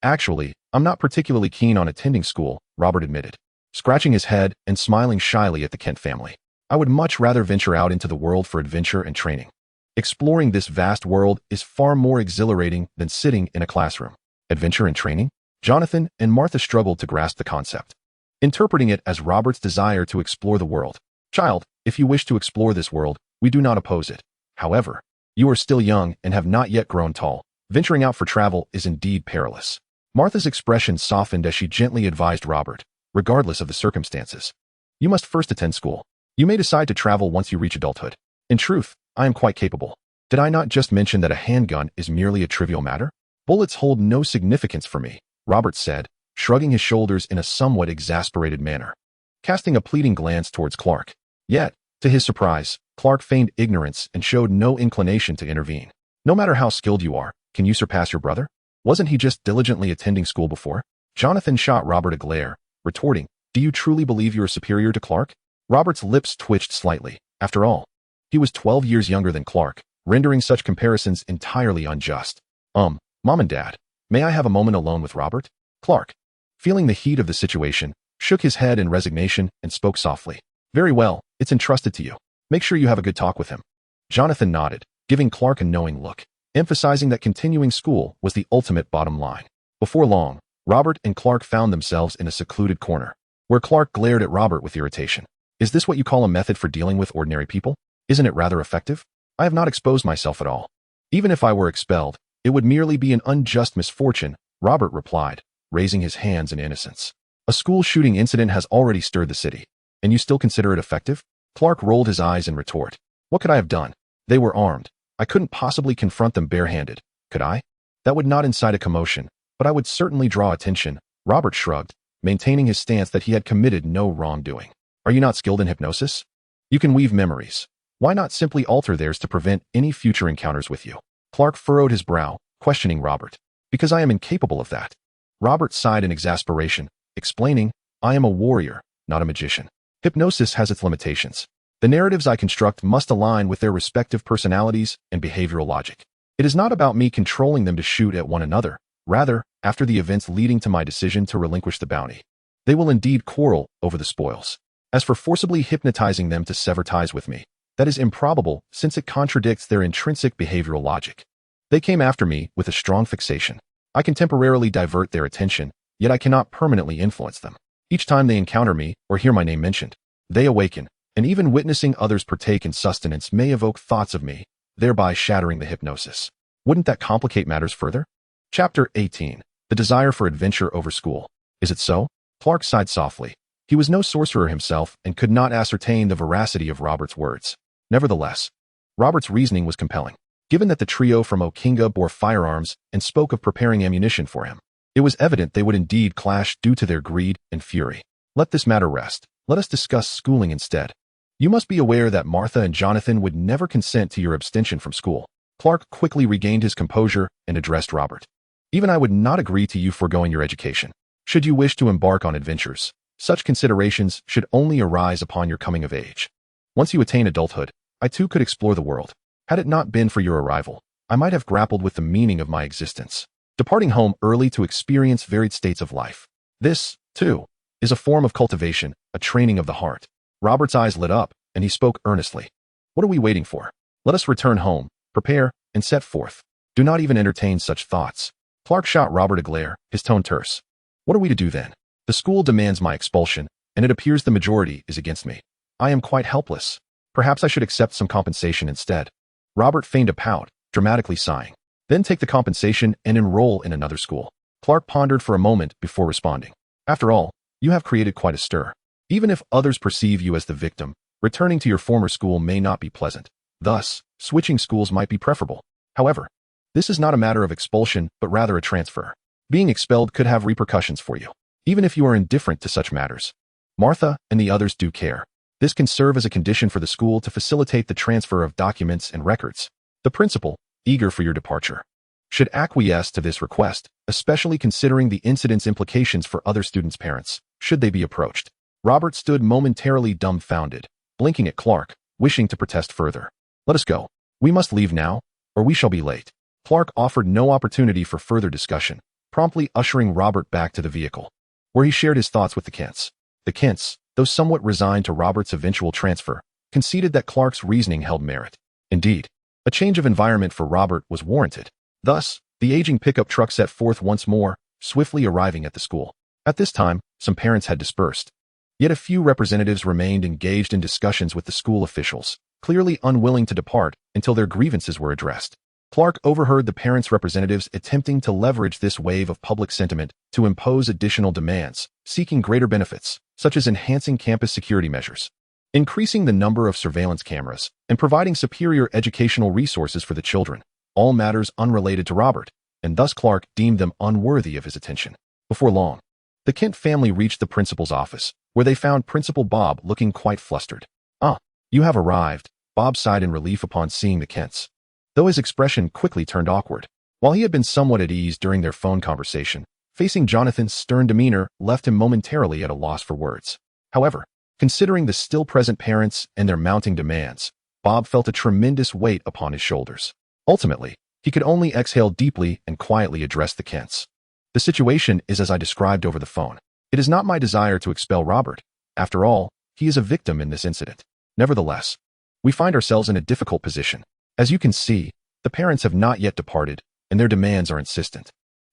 A: Actually, I'm not particularly keen on attending school, Robert admitted, scratching his head and smiling shyly at the Kent family. I would much rather venture out into the world for adventure and training. Exploring this vast world is far more exhilarating than sitting in a classroom. Adventure and training? Jonathan and Martha struggled to grasp the concept, interpreting it as Robert's desire to explore the world. Child, if you wish to explore this world, we do not oppose it. However, you are still young and have not yet grown tall. Venturing out for travel is indeed perilous. Martha's expression softened as she gently advised Robert, regardless of the circumstances. You must first attend school. You may decide to travel once you reach adulthood. In truth, I am quite capable. Did I not just mention that a handgun is merely a trivial matter? Bullets hold no significance for me, Robert said, shrugging his shoulders in a somewhat exasperated manner, casting a pleading glance towards Clark. Yet, to his surprise, Clark feigned ignorance and showed no inclination to intervene. No matter how skilled you are, can you surpass your brother? Wasn't he just diligently attending school before? Jonathan shot Robert a glare, retorting, Do you truly believe you are superior to Clark? Robert's lips twitched slightly. After all, he was 12 years younger than Clark, rendering such comparisons entirely unjust. Mom and Dad, may I have a moment alone with Robert? Clark, feeling the heat of the situation, shook his head in resignation and spoke softly. Very well, It's entrusted to you. Make sure you have a good talk with him." Jonathan nodded, giving Clark a knowing look, emphasizing that continuing school was the ultimate bottom line. Before long, Robert and Clark found themselves in a secluded corner, where Clark glared at Robert with irritation. "Is this what you call a method for dealing with ordinary people? Isn't it rather effective? I have not exposed myself at all. Even if I were expelled, it would merely be an unjust misfortune," Robert replied, raising his hands in innocence. "A school shooting incident has already stirred the city, and you still consider it effective?" Clark rolled his eyes in retort. "What could I have done? They were armed. I couldn't possibly confront them barehanded, could I? That would not incite a commotion, but I would certainly draw attention." Robert shrugged, maintaining his stance that he had committed no wrongdoing. "Are you not skilled in hypnosis? You can weave memories. Why not simply alter theirs to prevent any future encounters with you?" Clark furrowed his brow, questioning Robert. "Because I am incapable of that." Robert sighed in exasperation, explaining, "I am a warrior, not a magician. Hypnosis has its limitations. The narratives I construct must align with their respective personalities and behavioral logic. It is not about me controlling them to shoot at one another. Rather, after the events leading to my decision to relinquish the bounty, they will indeed quarrel over the spoils. As for forcibly hypnotizing them to sever ties with me, that is improbable since it contradicts their intrinsic behavioral logic. They came after me with a strong fixation. I can temporarily divert their attention, yet I cannot permanently influence them. Each time they encounter me or hear my name mentioned, they awaken, and even witnessing others partake in sustenance may evoke thoughts of me, thereby shattering the hypnosis. Wouldn't that complicate matters further?" Chapter 18. The Desire for Adventure Over School. "Is it so?" Clark sighed softly. He was no sorcerer himself and could not ascertain the veracity of Robert's words. Nevertheless, Robert's reasoning was compelling. Given that the trio from Okinga bore firearms and spoke of preparing ammunition for him, it was evident they would indeed clash due to their greed and fury. "Let this matter rest. Let us discuss schooling instead. You must be aware that Martha and Jonathan would never consent to your abstention from school." Clark quickly regained his composure and addressed Robert. "Even I would not agree to you foregoing your education. Should you wish to embark on adventures, such considerations should only arise upon your coming of age. Once you attain adulthood, I too could explore the world. Had it not been for your arrival, I might have grappled with the meaning of my existence, departing home early to experience varied states of life. This, too, is a form of cultivation, a training of the heart." Robert's eyes lit up, and he spoke earnestly. "What are we waiting for? Let us return home, prepare, and set forth. Do not even entertain such thoughts." Clark shot Robert a glare, his tone terse. "What are we to do then? The school demands my expulsion, and it appears the majority is against me. I am quite helpless. Perhaps I should accept some compensation instead." Robert feigned a pout, dramatically sighing. "Then take the compensation and enroll in another school." Clark pondered for a moment before responding. "After all, you have created quite a stir. Even if others perceive you as the victim, returning to your former school may not be pleasant. Thus, switching schools might be preferable. However, this is not a matter of expulsion, but rather a transfer. Being expelled could have repercussions for you, even if you are indifferent to such matters. Martha and the others do care. This can serve as a condition for the school to facilitate the transfer of documents and records. The principal, eager for your departure, should acquiesce to this request, especially considering the incident's implications for other students' parents, should they be approached." Robert stood momentarily dumbfounded, blinking at Clark, wishing to protest further. "Let us go. We must leave now, or we shall be late." Clark offered no opportunity for further discussion, promptly ushering Robert back to the vehicle, where he shared his thoughts with the Kents. The Kents, though somewhat resigned to Robert's eventual transfer, conceded that Clark's reasoning held merit. Indeed, a change of environment for Robert was warranted. Thus, the aging pickup truck set forth once more, swiftly arriving at the school. At this time, some parents had dispersed. Yet a few representatives remained engaged in discussions with the school officials, clearly unwilling to depart until their grievances were addressed. Clark overheard the parents' representatives attempting to leverage this wave of public sentiment to impose additional demands, seeking greater benefits, such as enhancing campus security measures, increasing the number of surveillance cameras, and providing superior educational resources for the children, all matters unrelated to Robert, and thus Clark deemed them unworthy of his attention. Before long, the Kent family reached the principal's office, where they found Principal Bob looking quite flustered. "Ah, you have arrived," Bob sighed in relief upon seeing the Kents, though his expression quickly turned awkward. While he had been somewhat at ease during their phone conversation, facing Jonathan's stern demeanor left him momentarily at a loss for words. However, considering the still present parents and their mounting demands, Bob felt a tremendous weight upon his shoulders. Ultimately, he could only exhale deeply and quietly address the Kents. "The situation is as I described over the phone. It is not my desire to expel Robert. After all, he is a victim in this incident. Nevertheless, we find ourselves in a difficult position. As you can see, the parents have not yet departed, and their demands are insistent.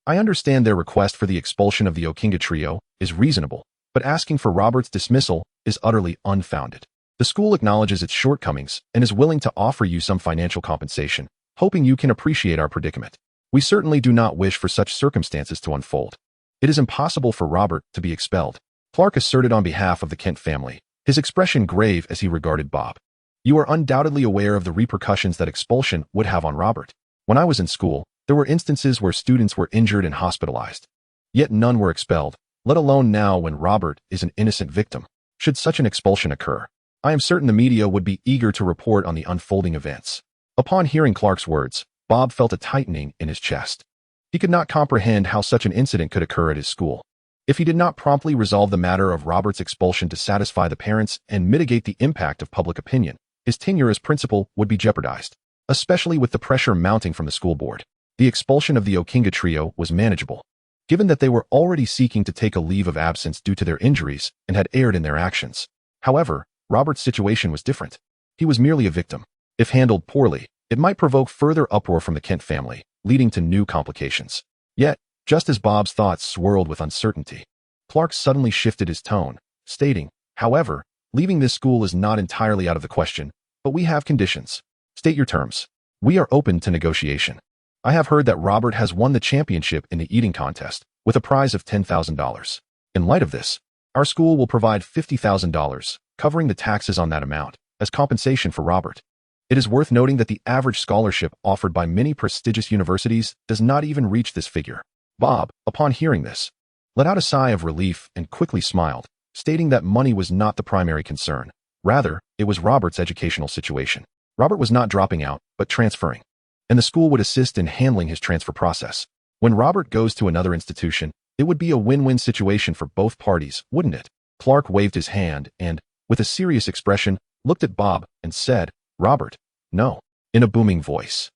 A: I understand their request for the expulsion of the Okinga trio is reasonable, but asking for Robert's dismissal is utterly unfounded. The school acknowledges its shortcomings and is willing to offer you some financial compensation, hoping you can appreciate our predicament. We certainly do not wish for such circumstances to unfold. It is impossible for Robert to be expelled, Clark asserted on behalf of the Kent family, his expression grave as he regarded Bob. You are undoubtedly aware of the repercussions that expulsion would have on Robert. When I was in school, there were instances where students were injured and hospitalized. Yet none were expelled, let alone now when Robert is an innocent victim. Should such an expulsion occur, I am certain the media would be eager to report on the unfolding events. Upon hearing Clark's words, Bob felt a tightening in his chest. He could not comprehend how such an incident could occur at his school. If he did not promptly resolve the matter of Robert's expulsion to satisfy the parents and mitigate the impact of public opinion, his tenure as principal would be jeopardized, especially with the pressure mounting from the school board. The expulsion of the Okinga trio was manageable, given that they were already seeking to take a leave of absence due to their injuries and had erred in their actions. However, Robert's situation was different. He was merely a victim. If handled poorly, it might provoke further uproar from the Kent family, leading to new complications. Yet, just as Bob's thoughts swirled with uncertainty, Clark suddenly shifted his tone, stating, "However, leaving this school is not entirely out of the question, but we have conditions. State your terms. We are open to negotiation. I have heard that Robert has won the championship in the eating contest, with a prize of $10,000. In light of this, our school will provide $50,000, covering the taxes on that amount, as compensation for Robert. It is worth noting that the average scholarship offered by many prestigious universities does not even reach this figure." Bob, upon hearing this, let out a sigh of relief and quickly smiled, stating that money was not the primary concern. Rather, it was Robert's educational situation. Robert was not dropping out, but transferring, and the school would assist in handling his transfer process. When Robert goes to another institution, it would be a win-win situation for both parties, wouldn't it? Clark waved his hand and, with a serious expression, looked at Bob and said, "Robert, no," in a booming voice.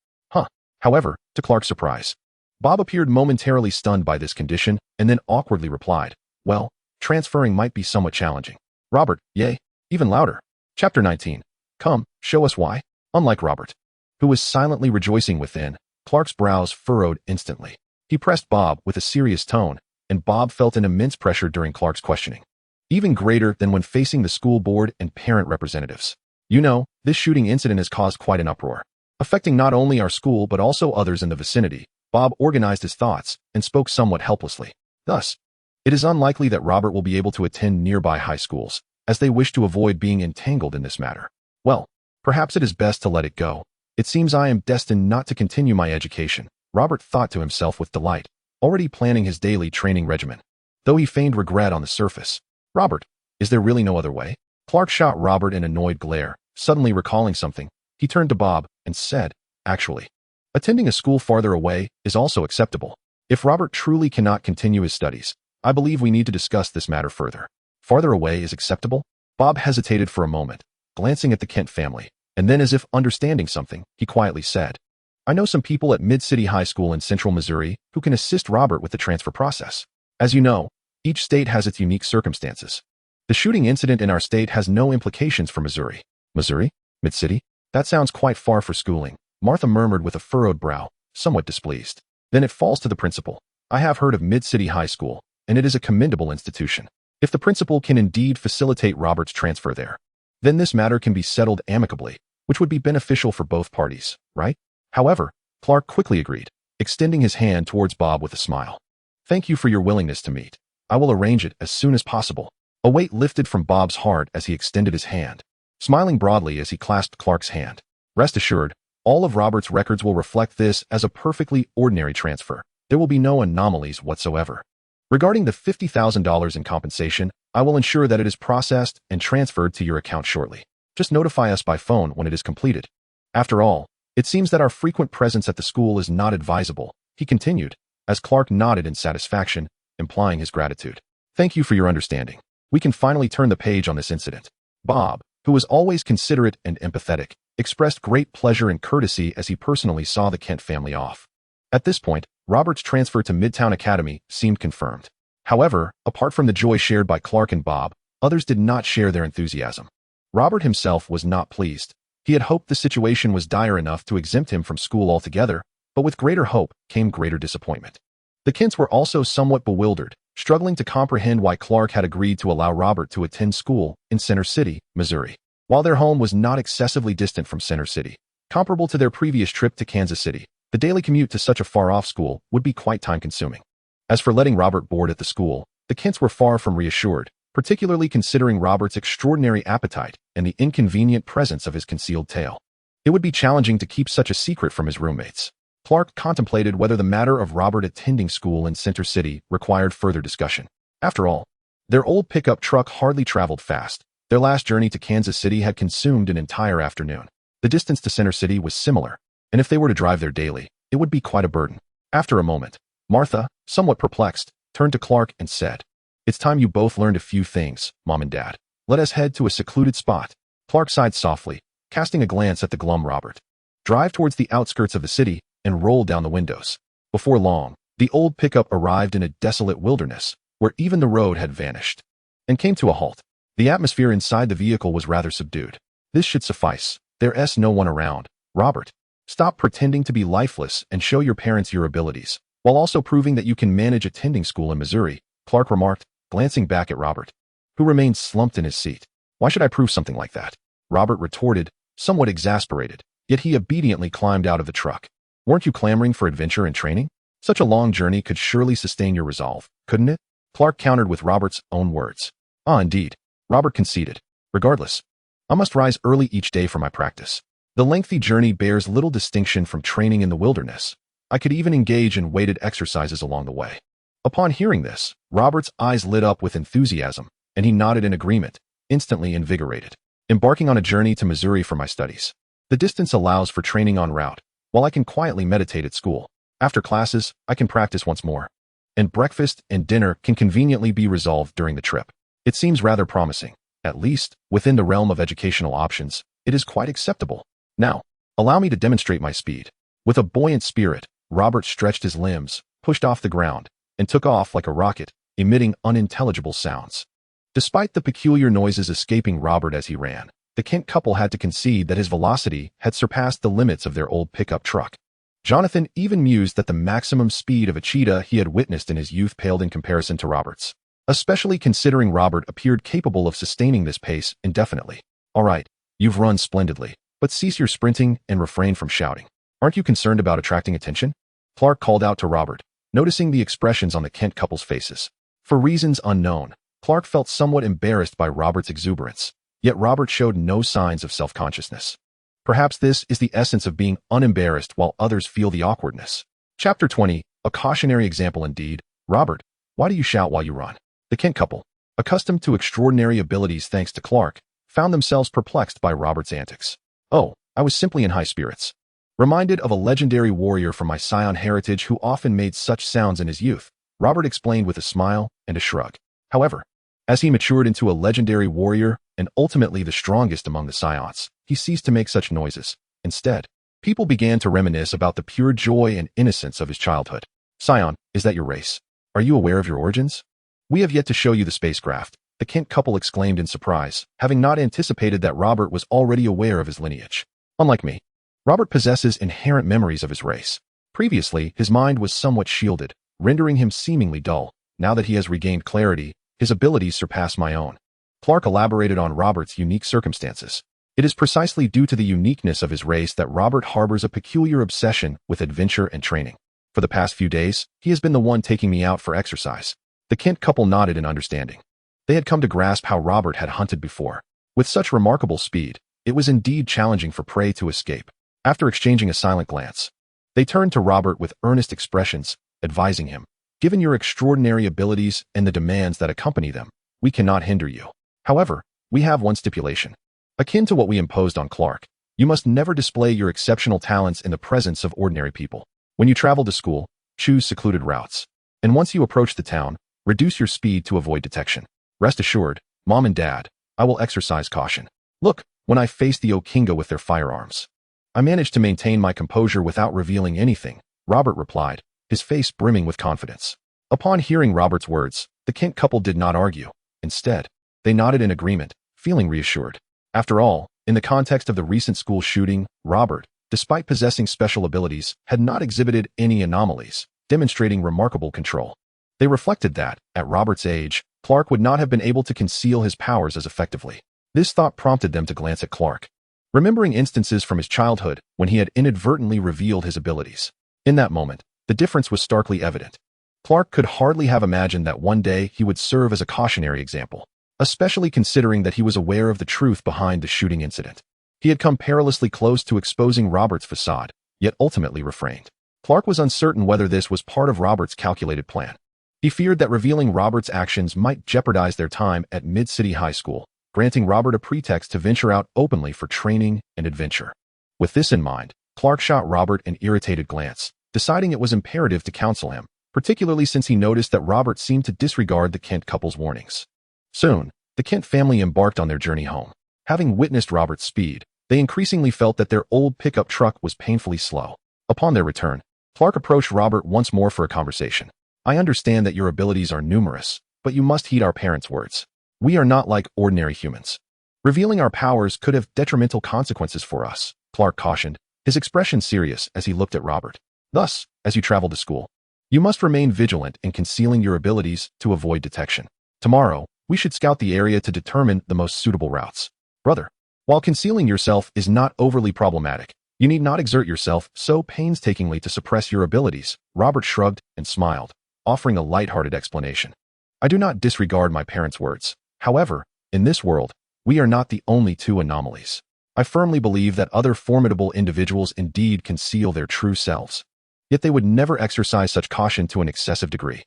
A: However, to Clark's surprise, Bob appeared momentarily stunned by this condition and then awkwardly replied, "Well, transferring might be somewhat challenging." Robert, yay, even louder. Chapter 19. Come, show us why. Unlike Robert, who was silently rejoicing within, Clark's brows furrowed instantly. He pressed Bob with a serious tone, and Bob felt an immense pressure during Clark's questioning, even greater than when facing the school board and parent representatives. "You know, this shooting incident has caused quite an uproar, affecting not only our school but also others in the vicinity." Bob organized his thoughts and spoke somewhat helplessly. "Thus, it is unlikely that Robert will be able to attend nearby high schools, as they wish to avoid being entangled in this matter. Well, perhaps it is best to let it go. It seems I am destined not to continue my education," Robert thought to himself with delight, already planning his daily training regimen. Though he feigned regret on the surface. "Robert, is there really no other way?" Clark shot Robert an annoyed glare. Suddenly recalling something, he turned to Bob and said, "Actually, attending a school farther away is also acceptable. If Robert truly cannot continue his studies, I believe we need to discuss this matter further." "Farther away is acceptable?" Bob hesitated for a moment, glancing at the Kent family, and then as if understanding something, he quietly said, "I know some people at Mid-City High School in Central Missouri who can assist Robert with the transfer process. As you know, each state has its unique circumstances. The shooting incident in our state has no implications for Missouri." "Missouri? Mid-City? That sounds quite far for schooling," Martha murmured with a furrowed brow, somewhat displeased. "Then it falls to the principal. I have heard of Mid-City High School, and it is a commendable institution. If the principal can indeed facilitate Robert's transfer there, then this matter can be settled amicably, which would be beneficial for both parties, right?" However, Clark quickly agreed, extending his hand towards Bob with a smile. "Thank you for your willingness to meet. I will arrange it as soon as possible." A weight lifted from Bob's heart as he extended his hand, smiling broadly as he clasped Clark's hand. "Rest assured, all of Robert's records will reflect this as a perfectly ordinary transfer. There will be no anomalies whatsoever. Regarding the $50,000 in compensation, I will ensure that it is processed and transferred to your account shortly. Just notify us by phone when it is completed. After all, it seems that our frequent presence at the school is not advisable," he continued, as Clark nodded in satisfaction, implying his gratitude. "Thank you for your understanding. We can finally turn the page on this incident." Bob, who was always considerate and empathetic, expressed great pleasure and courtesy as he personally saw the Kent family off. At this point, Robert's transfer to Midtown Academy seemed confirmed. However, apart from the joy shared by Clark and Bob, others did not share their enthusiasm. Robert himself was not pleased. He had hoped the situation was dire enough to exempt him from school altogether, but with greater hope came greater disappointment. The Kents were also somewhat bewildered, struggling to comprehend why Clark had agreed to allow Robert to attend school in Center City, Missouri. While their home was not excessively distant from Center City, comparable to their previous trip to Kansas City, the daily commute to such a far-off school would be quite time-consuming. As for letting Robert board at the school, the Kents were far from reassured, particularly considering Robert's extraordinary appetite and the inconvenient presence of his concealed tail. It would be challenging to keep such a secret from his roommates. Clark contemplated whether the matter of Robert attending school in Center City required further discussion. After all, their old pickup truck hardly traveled fast. Their last journey to Kansas City had consumed an entire afternoon. The distance to Center City was similar, and if they were to drive there daily, it would be quite a burden. After a moment, Martha, somewhat perplexed, turned to Clark and said, "It's time you both learned a few things, Mom and Dad. Let us head to a secluded spot." Clark sighed softly, casting a glance at the glum Robert. "Drive towards the outskirts of the city and roll down the windows." Before long, the old pickup arrived in a desolate wilderness, where even the road had vanished, and came to a halt. The atmosphere inside the vehicle was rather subdued. "This should suffice. There's no one around. Robert, stop pretending to be lifeless and show your parents your abilities, while also proving that you can manage attending school in Missouri," Clark remarked, glancing back at Robert, who remained slumped in his seat. "Why should I prove something like that?" Robert retorted, somewhat exasperated, yet he obediently climbed out of the truck. "Weren't you clamoring for adventure and training? Such a long journey could surely sustain your resolve, couldn't it?" Clark countered with Robert's own words. "Ah, indeed," Robert conceded. "Regardless, I must rise early each day for my practice. The lengthy journey bears little distinction from training in the wilderness. I could even engage in weighted exercises along the way." Upon hearing this, Robert's eyes lit up with enthusiasm, and he nodded in agreement, instantly invigorated. "Embarking on a journey to Missouri for my studies. The distance allows for training en route, while I can quietly meditate at school. After classes, I can practice once more. And breakfast and dinner can conveniently be resolved during the trip. It seems rather promising. At least, within the realm of educational options, it is quite acceptable. Now, allow me to demonstrate my speed." With a buoyant spirit, Robert stretched his limbs, pushed off the ground, and took off like a rocket, emitting unintelligible sounds. Despite the peculiar noises escaping Robert as he ran, the Kent couple had to concede that his velocity had surpassed the limits of their old pickup truck. Jonathan even mused that the maximum speed of a cheetah he had witnessed in his youth paled in comparison to Robert's, especially considering Robert appeared capable of sustaining this pace indefinitely. "All right, you've run splendidly, but cease your sprinting and refrain from shouting. Aren't you concerned about attracting attention?" Clark called out to Robert, noticing the expressions on the Kent couple's faces. For reasons unknown, Clark felt somewhat embarrassed by Robert's exuberance, yet Robert showed no signs of self-consciousness. Perhaps this is the essence of being unembarrassed while others feel the awkwardness. Chapter 20, a cautionary example indeed. "Robert, why do you shout while you run?" The Kent couple, accustomed to extraordinary abilities thanks to Clark, found themselves perplexed by Robert's antics. "Oh, I was simply in high spirits. Reminded of a legendary warrior from my Saiyan heritage who often made such sounds in his youth," Robert explained with a smile and a shrug. However, as he matured into a legendary warrior and ultimately the strongest among the Saiyans, he ceased to make such noises. Instead, people began to reminisce about the pure joy and innocence of his childhood. "Saiyan, is that your race? Are you aware of your origins?" "We have yet to show you the spacecraft," the Kent couple exclaimed in surprise, having not anticipated that Robert was already aware of his lineage. Unlike me, Robert possesses inherent memories of his race. Previously, his mind was somewhat shielded, rendering him seemingly dull. Now that he has regained clarity, his abilities surpass my own. Clark elaborated on Robert's unique circumstances. "It is precisely due to the uniqueness of his race that Robert harbors a peculiar obsession with adventure and training. For the past few days, he has been the one taking me out for exercise." The Kent couple nodded in understanding. They had come to grasp how Robert had hunted before. With such remarkable speed, it was indeed challenging for prey to escape. After exchanging a silent glance, they turned to Robert with earnest expressions, advising him, "Given your extraordinary abilities and the demands that accompany them, we cannot hinder you. However, we have one stipulation. Akin to what we imposed on Clark, you must never display your exceptional talents in the presence of ordinary people. When you travel to school, choose secluded routes. And once you approach the town, reduce your speed to avoid detection. Rest assured, Mom and Dad, I will exercise caution. Look, when I faced the Okinga with their firearms, I managed to maintain my composure without revealing anything," Robert replied, his face brimming with confidence. Upon hearing Robert's words, the Kent couple did not argue. Instead, they nodded in agreement, feeling reassured. After all, in the context of the recent school shooting, Robert, despite possessing special abilities, had not exhibited any anomalies, demonstrating remarkable control. They reflected that, at Robert's age, Clark would not have been able to conceal his powers as effectively. This thought prompted them to glance at Clark, remembering instances from his childhood when he had inadvertently revealed his abilities. In that moment, the difference was starkly evident. Clark could hardly have imagined that one day he would serve as a cautionary example, especially considering that he was aware of the truth behind the shooting incident. He had come perilously close to exposing Robert's facade, yet ultimately refrained. Clark was uncertain whether this was part of Robert's calculated plan. He feared that revealing Robert's actions might jeopardize their time at Mid-City High School, granting Robert a pretext to venture out openly for training and adventure. With this in mind, Clark shot Robert an irritated glance, deciding it was imperative to counsel him, particularly since he noticed that Robert seemed to disregard the Kent couple's warnings. Soon, the Kent family embarked on their journey home. Having witnessed Robert's speed, they increasingly felt that their old pickup truck was painfully slow. Upon their return, Clark approached Robert once more for a conversation. "I understand that your abilities are numerous, but you must heed our parents' words. We are not like ordinary humans. Revealing our powers could have detrimental consequences for us," Clark cautioned, his expression serious as he looked at Robert. "Thus, as you travel to school, you must remain vigilant in concealing your abilities to avoid detection. Tomorrow, we should scout the area to determine the most suitable routes. Brother, while concealing yourself is not overly problematic, you need not exert yourself so painstakingly to suppress your abilities." Robert shrugged and smiled, offering a light-hearted explanation. "I do not disregard my parents' words. However, in this world, we are not the only two anomalies. I firmly believe that other formidable individuals indeed conceal their true selves. Yet they would never exercise such caution to an excessive degree.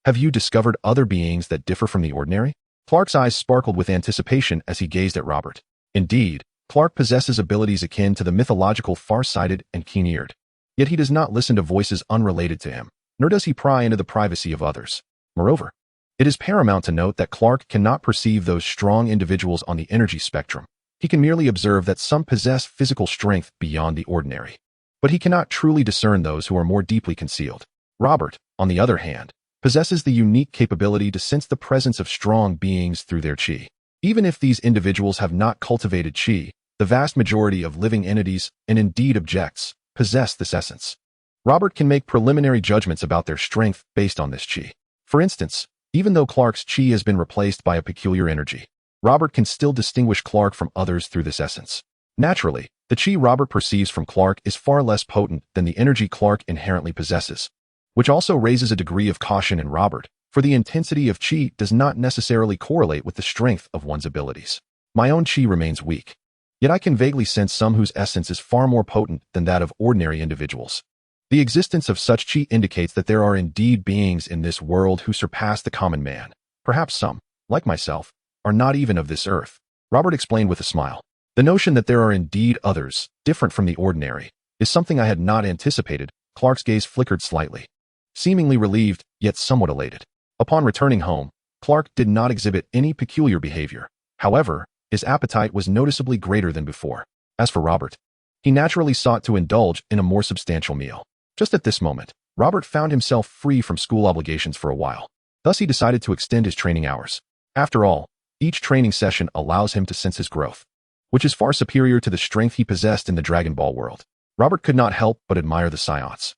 A: Have you discovered other beings that differ from the ordinary?" Clark's eyes sparkled with anticipation as he gazed at Robert. Indeed, Clark possesses abilities akin to the mythological far-sighted and keen-eared. Yet he does not listen to voices unrelated to him, nor does he pry into the privacy of others. Moreover, it is paramount to note that Clark cannot perceive those strong individuals on the energy spectrum. He can merely observe that some possess physical strength beyond the ordinary. But he cannot truly discern those who are more deeply concealed. Robert, on the other hand, possesses the unique capability to sense the presence of strong beings through their chi. Even if these individuals have not cultivated chi, the vast majority of living entities, and indeed objects, possess this essence. Robert can make preliminary judgments about their strength based on this chi. For instance, even though Clark's chi has been replaced by a peculiar energy, Robert can still distinguish Clark from others through this essence. Naturally, the chi Robert perceives from Clark is far less potent than the energy Clark inherently possesses, which also raises a degree of caution in Robert, for the intensity of chi does not necessarily correlate with the strength of one's abilities. My own chi remains weak, yet I can vaguely sense some whose essence is far more potent than that of ordinary individuals. The existence of such chi indicates that there are indeed beings in this world who surpass the common man. Perhaps some, like myself, are not even of this earth," Robert explained with a smile. "The notion that there are indeed others, different from the ordinary, is something I had not anticipated." Clark's gaze flickered slightly, seemingly relieved, yet somewhat elated. Upon returning home, Clark did not exhibit any peculiar behavior. However, his appetite was noticeably greater than before. As for Robert, he naturally sought to indulge in a more substantial meal. Just at this moment, Robert found himself free from school obligations for a while. Thus he decided to extend his training hours. After all, each training session allows him to sense his growth, which is far superior to the strength he possessed in the Dragon Ball world. Robert could not help but admire the Scions.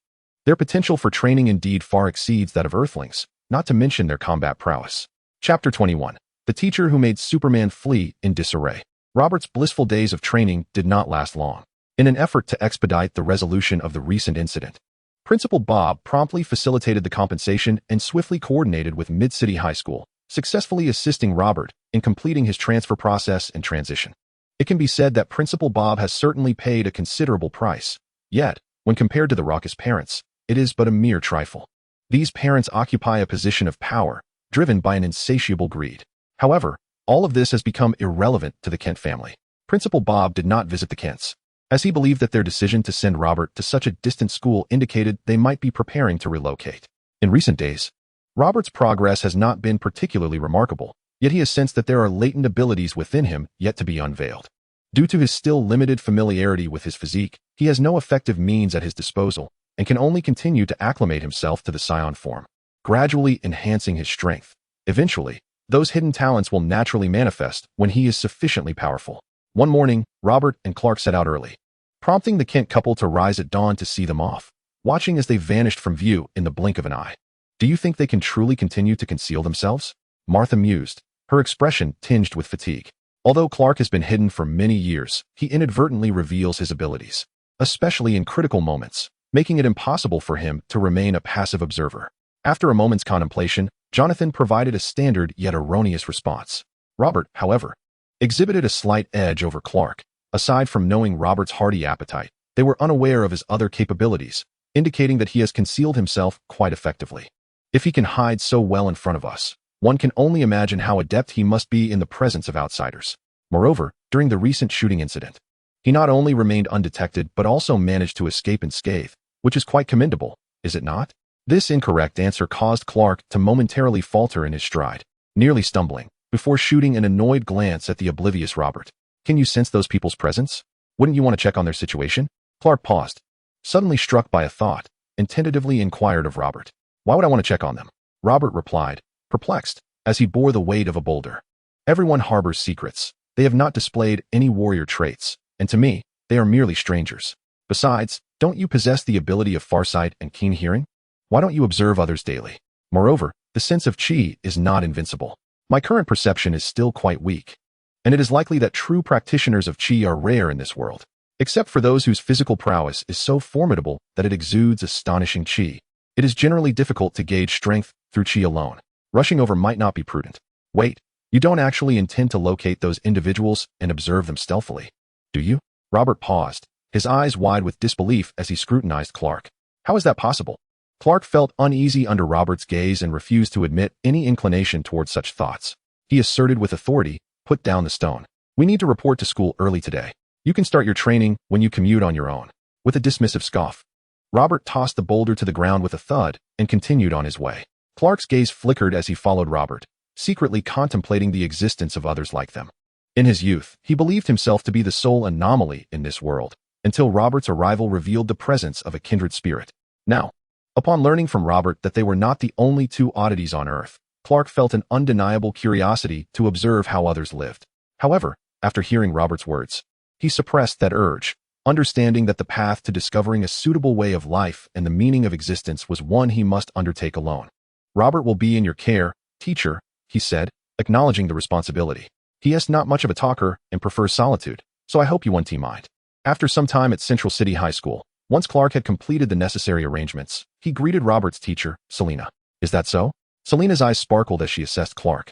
A: Their potential for training indeed far exceeds that of Earthlings, not to mention their combat prowess. Chapter 21. The Teacher Who Made Superman Flee in Disarray. Robert's blissful days of training did not last long. In an effort to expedite the resolution of the recent incident, Principal Bob promptly facilitated the compensation and swiftly coordinated with Mid-City High School, successfully assisting Robert in completing his transfer process and transition. It can be said that Principal Bob has certainly paid a considerable price, yet, when compared to the raucous parents, it is but a mere trifle. These parents occupy a position of power, driven by an insatiable greed. However, all of this has become irrelevant to the Kent family. Principal Bob did not visit the Kents, as he believed that their decision to send Robert to such a distant school indicated they might be preparing to relocate. In recent days, Robert's progress has not been particularly remarkable, yet he has sensed that there are latent abilities within him yet to be unveiled. Due to his still limited familiarity with his physique, he has no effective means at his disposal and can only continue to acclimate himself to the Scion form, gradually enhancing his strength. Eventually, Those hidden talents will naturally manifest when he is sufficiently powerful. One morning, Robert and Clark set out early, prompting the Kent couple to rise at dawn to see them off, watching as they vanished from view in the blink of an eye. Do you think they can truly continue to conceal themselves? Martha mused, her expression tinged with fatigue. Although Clark has been hidden for many years, he inadvertently reveals his abilities, especially in critical moments, making it impossible for him to remain a passive observer. After a moment's contemplation, Jonathan provided a standard yet erroneous response. Robert, however, exhibited a slight edge over Clark. Aside from knowing Robert's hearty appetite, they were unaware of his other capabilities, indicating that he has concealed himself quite effectively. If he can hide so well in front of us, one can only imagine how adept he must be in the presence of outsiders. Moreover, during the recent shooting incident, he not only remained undetected but also managed to escape unscathed, which is quite commendable, is it not? This incorrect answer caused Clark to momentarily falter in his stride, nearly stumbling, before shooting an annoyed glance at the oblivious Robert. Can you sense those people's presence? Wouldn't you want to check on their situation? Clark paused, suddenly struck by a thought, and tentatively inquired of Robert. Why would I want to check on them? Robert replied, perplexed, as he bore the weight of a boulder. Everyone harbors secrets. They have not displayed any warrior traits, and to me, they are merely strangers. Besides, don't you possess the ability of farsight and keen hearing? Why don't you observe others daily? Moreover, the sense of chi is not invincible. My current perception is still quite weak, and it is likely that true practitioners of chi are rare in this world, except for those whose physical prowess is so formidable that it exudes astonishing chi. It is generally difficult to gauge strength through chi alone. Rushing over might not be prudent. Wait, you don't actually intend to locate those individuals and observe them stealthily, do you? Robert paused, his eyes wide with disbelief as he scrutinized Clark. How is that possible? Clark felt uneasy under Robert's gaze and refused to admit any inclination towards such thoughts. He asserted with authority, put down the stone. We need to report to school early today. You can start your training when you commute on your own. With a dismissive scoff, Robert tossed the boulder to the ground with a thud and continued on his way. Clark's gaze flickered as he followed Robert, secretly contemplating the existence of others like them. In his youth, he believed himself to be the sole anomaly in this world, until Robert's arrival revealed the presence of a kindred spirit. Now, upon learning from Robert that they were not the only two oddities on Earth, Clark felt an undeniable curiosity to observe how others lived. However, after hearing Robert's words, he suppressed that urge, understanding that the path to discovering a suitable way of life and the meaning of existence was one he must undertake alone. Robert will be in your care, teacher, he said, acknowledging the responsibility. He is not much of a talker and prefers solitude, so I hope you won't mind. After some time at Central City High School, once Clark had completed the necessary arrangements, he greeted Robert's teacher, Selena. Is that so? Selena's eyes sparkled as she assessed Clark,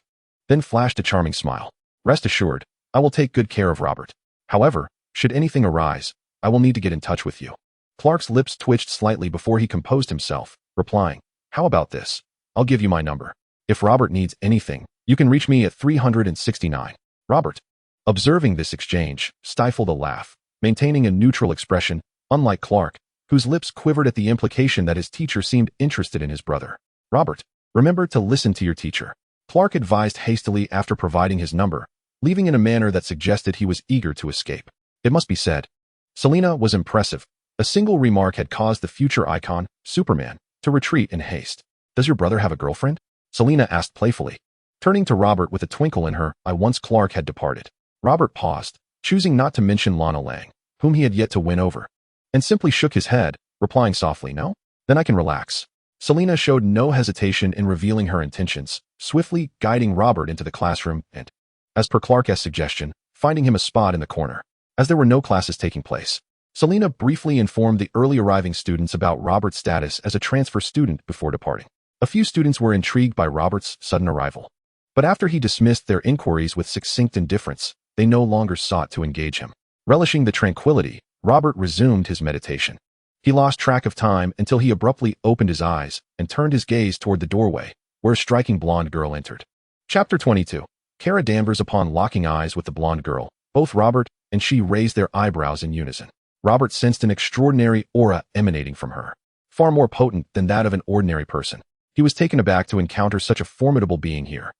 A: then flashed a charming smile. Rest assured, I will take good care of Robert. However, should anything arise, I will need to get in touch with you. Clark's lips twitched slightly before he composed himself, replying, How about this? I'll give you my number. If Robert needs anything, you can reach me at 369. Robert, observing this exchange, stifled a laugh, maintaining a neutral expression, unlike Clark, whose lips quivered at the implication that his teacher seemed interested in his brother. Robert, remember to listen to your teacher. Clark advised hastily after providing his number, leaving in a manner that suggested he was eager to escape. It must be said, Selena was impressive. A single remark had caused the future icon, Superman, to retreat in haste. Does your brother have a girlfriend? Selena asked playfully, turning to Robert with a twinkle in her eye once Clark had departed. Robert paused, choosing not to mention Lana Lang, whom he had yet to win over, and simply shook his head, replying softly, No? Then I can relax. Selena showed no hesitation in revealing her intentions, swiftly guiding Robert into the classroom and, as per Clark's suggestion, finding him a spot in the corner. As there were no classes taking place, Selena briefly informed the early arriving students about Robert's status as a transfer student before departing. A few students were intrigued by Robert's sudden arrival, but after he dismissed their inquiries with succinct indifference, they no longer sought to engage him. Relishing the tranquility, Robert resumed his meditation. He lost track of time until he abruptly opened his eyes and turned his gaze toward the doorway, where a striking blonde girl entered. Chapter 22. Kara Danvers. Upon locking eyes with the blonde girl, both Robert and she raised their eyebrows in unison. Robert sensed an extraordinary aura emanating from her, far more potent than that of an ordinary person. He was taken aback to encounter such a formidable being here,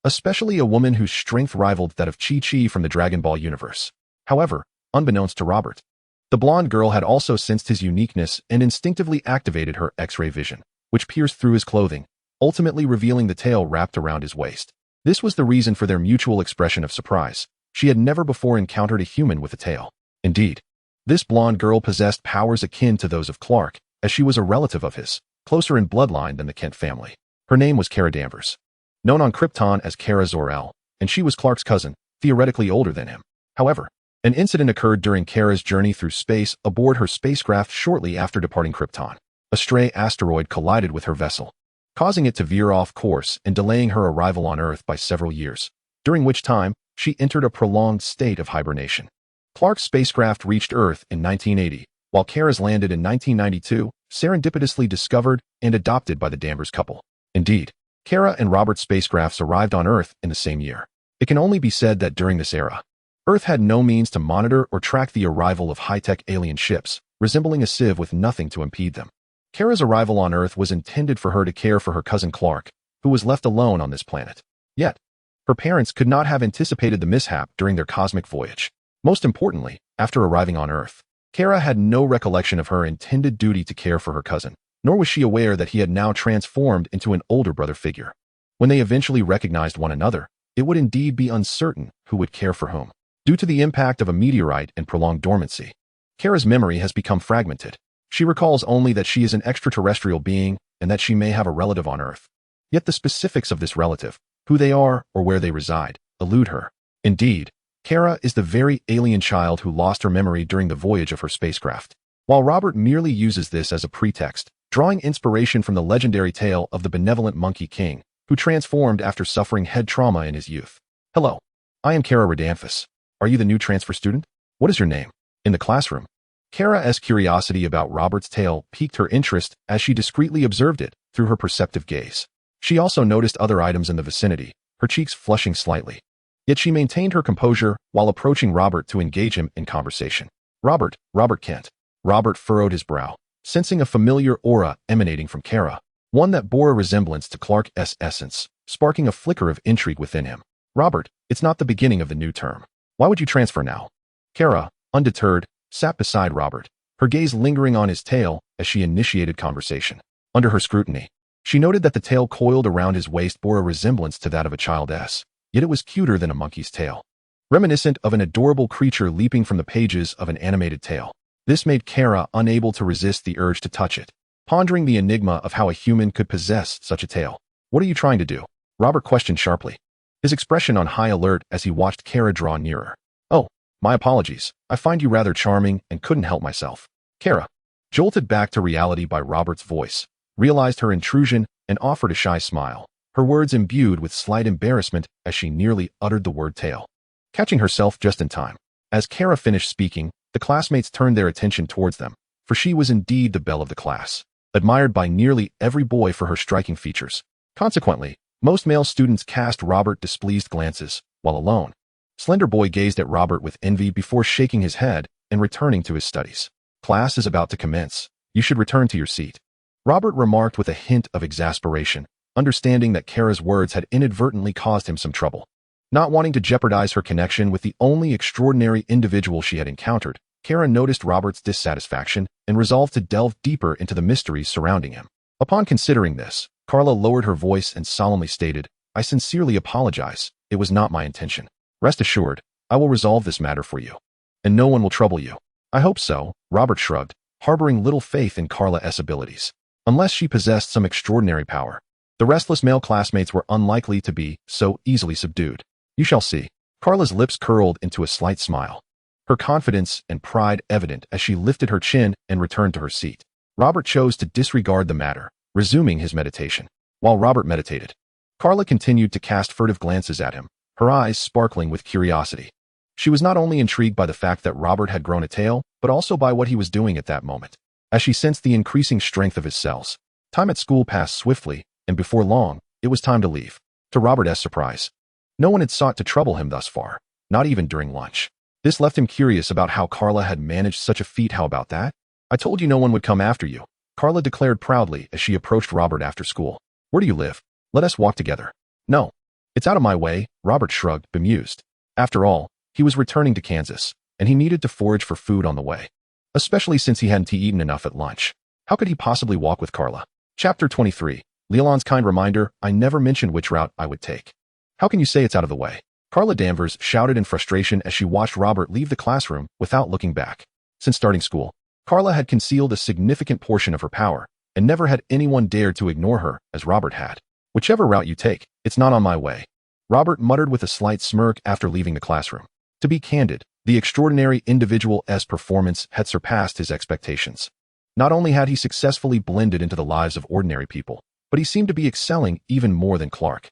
A: especially a woman whose strength rivaled that of Chi-Chi from the Dragon Ball universe. However, unbeknownst to Robert, the blonde girl had also sensed his uniqueness and instinctively activated her X-ray vision, which pierced through his clothing, ultimately revealing the tail wrapped around his waist. This was the reason for their mutual expression of surprise. She had never before encountered a human with a tail. Indeed, this blonde girl possessed powers akin to those of Clark, as she was a relative of his, closer in bloodline than the Kent family. Her name was Kara Danvers, known on Krypton as Kara Zor-El, and she was Clark's cousin, theoretically older than him. However, an incident occurred during Kara's journey through space aboard her spacecraft shortly after departing Krypton. A stray asteroid collided with her vessel, causing it to veer off course and delaying her arrival on Earth by several years, during which time she entered a prolonged state of hibernation. Clark's spacecraft reached Earth in 1980, while Kara's landed in 1992, serendipitously discovered and adopted by the Danvers couple. Indeed, Kara and Robert's spacecrafts arrived on Earth in the same year. It can only be said that during this era, Earth had no means to monitor or track the arrival of high-tech alien ships, resembling a sieve with nothing to impede them. Kara's arrival on Earth was intended for her to care for her cousin Clark, who was left alone on this planet. Yet, her parents could not have anticipated the mishap during their cosmic voyage. Most importantly, after arriving on Earth, Kara had no recollection of her intended duty to care for her cousin, nor was she aware that he had now transformed into an older brother figure. When they eventually recognized one another, it would indeed be uncertain who would care for whom. Due to the impact of a meteorite and prolonged dormancy, Kara's memory has become fragmented. She recalls only that she is an extraterrestrial being and that she may have a relative on Earth. Yet the specifics of this relative, who they are or where they reside, elude her. Indeed, Kara is the very alien child who lost her memory during the voyage of her spacecraft. While Robert merely uses this as a pretext, drawing inspiration from the legendary tale of the benevolent Monkey King, who transformed after suffering head trauma in his youth. Hello, I am Kara Redanfus. Are you the new transfer student? What is your name? In the classroom, Kara's curiosity about Robert's tale piqued her interest as she discreetly observed it through her perceptive gaze. She also noticed other items in the vicinity, her cheeks flushing slightly. Yet she maintained her composure while approaching Robert to engage him in conversation. Robert Kent. Robert furrowed his brow, sensing a familiar aura emanating from Kara, one that bore a resemblance to Clark's essence, sparking a flicker of intrigue within him. Robert, it's not the beginning of the new term. Why would you transfer now? Kara, undeterred, sat beside Robert, her gaze lingering on his tail as she initiated conversation. Under her scrutiny, she noted that the tail coiled around his waist bore a resemblance to that of a child's, yet it was cuter than a monkey's tail, reminiscent of an adorable creature leaping from the pages of an animated tale. This made Kara unable to resist the urge to touch it, pondering the enigma of how a human could possess such a tail. What are you trying to do? Robert questioned sharply, his expression on high alert as he watched Kara draw nearer. Oh, my apologies. I find you rather charming and couldn't help myself. Kara, jolted back to reality by Robert's voice, realized her intrusion and offered a shy smile, her words imbued with slight embarrassment as she nearly uttered the word tail. Catching herself just in time, as Kara finished speaking, the classmates turned their attention towards them, for she was indeed the belle of the class, admired by nearly every boy for her striking features. Consequently, most male students cast Robert displeased glances, while alone, Slender Boy gazed at Robert with envy before shaking his head and returning to his studies. Class is about to commence. You should return to your seat. Robert remarked with a hint of exasperation, understanding that Kara's words had inadvertently caused him some trouble. Not wanting to jeopardize her connection with the only extraordinary individual she had encountered, Kara noticed Robert's dissatisfaction and resolved to delve deeper into the mysteries surrounding him. Upon considering this, Carla lowered her voice and solemnly stated, I sincerely apologize. It was not my intention. Rest assured, I will resolve this matter for you, and no one will trouble you. I hope so, Robert shrugged, harboring little faith in Carla's abilities. Unless she possessed some extraordinary power, the restless male classmates were unlikely to be so easily subdued. You shall see. Carla's lips curled into a slight smile, her confidence and pride evident as she lifted her chin and returned to her seat. Robert chose to disregard the matter, resuming his meditation. While Robert meditated, Carla continued to cast furtive glances at him, her eyes sparkling with curiosity. She was not only intrigued by the fact that Robert had grown a tail, but also by what he was doing at that moment. As she sensed the increasing strength of his cells, time at school passed swiftly, and before long, it was time to leave. To Robert's surprise, no one had sought to trouble him thus far, not even during lunch. This left him curious about how Carla had managed such a feat. How about that? I told you no one would come after you, Carla declared proudly as she approached Robert after school. Where do you live? Let us walk together. No. It's out of my way, Robert shrugged, bemused. After all, he was returning to Kansas, and he needed to forage for food on the way, especially since he hadn't eaten enough at lunch. How could he possibly walk with Carla? Chapter 23. Leolon's kind reminder, I never mentioned which route I would take. How can you say it's out of the way? Carla Danvers shouted in frustration as she watched Robert leave the classroom without looking back. Since starting school, Carla had concealed a significant portion of her power, and never had anyone dared to ignore her as Robert had. Whichever route you take, it's not on my way, Robert muttered with a slight smirk after leaving the classroom. To be candid, the extraordinary individual's performance had surpassed his expectations. Not only had he successfully blended into the lives of ordinary people, but he seemed to be excelling even more than Clark.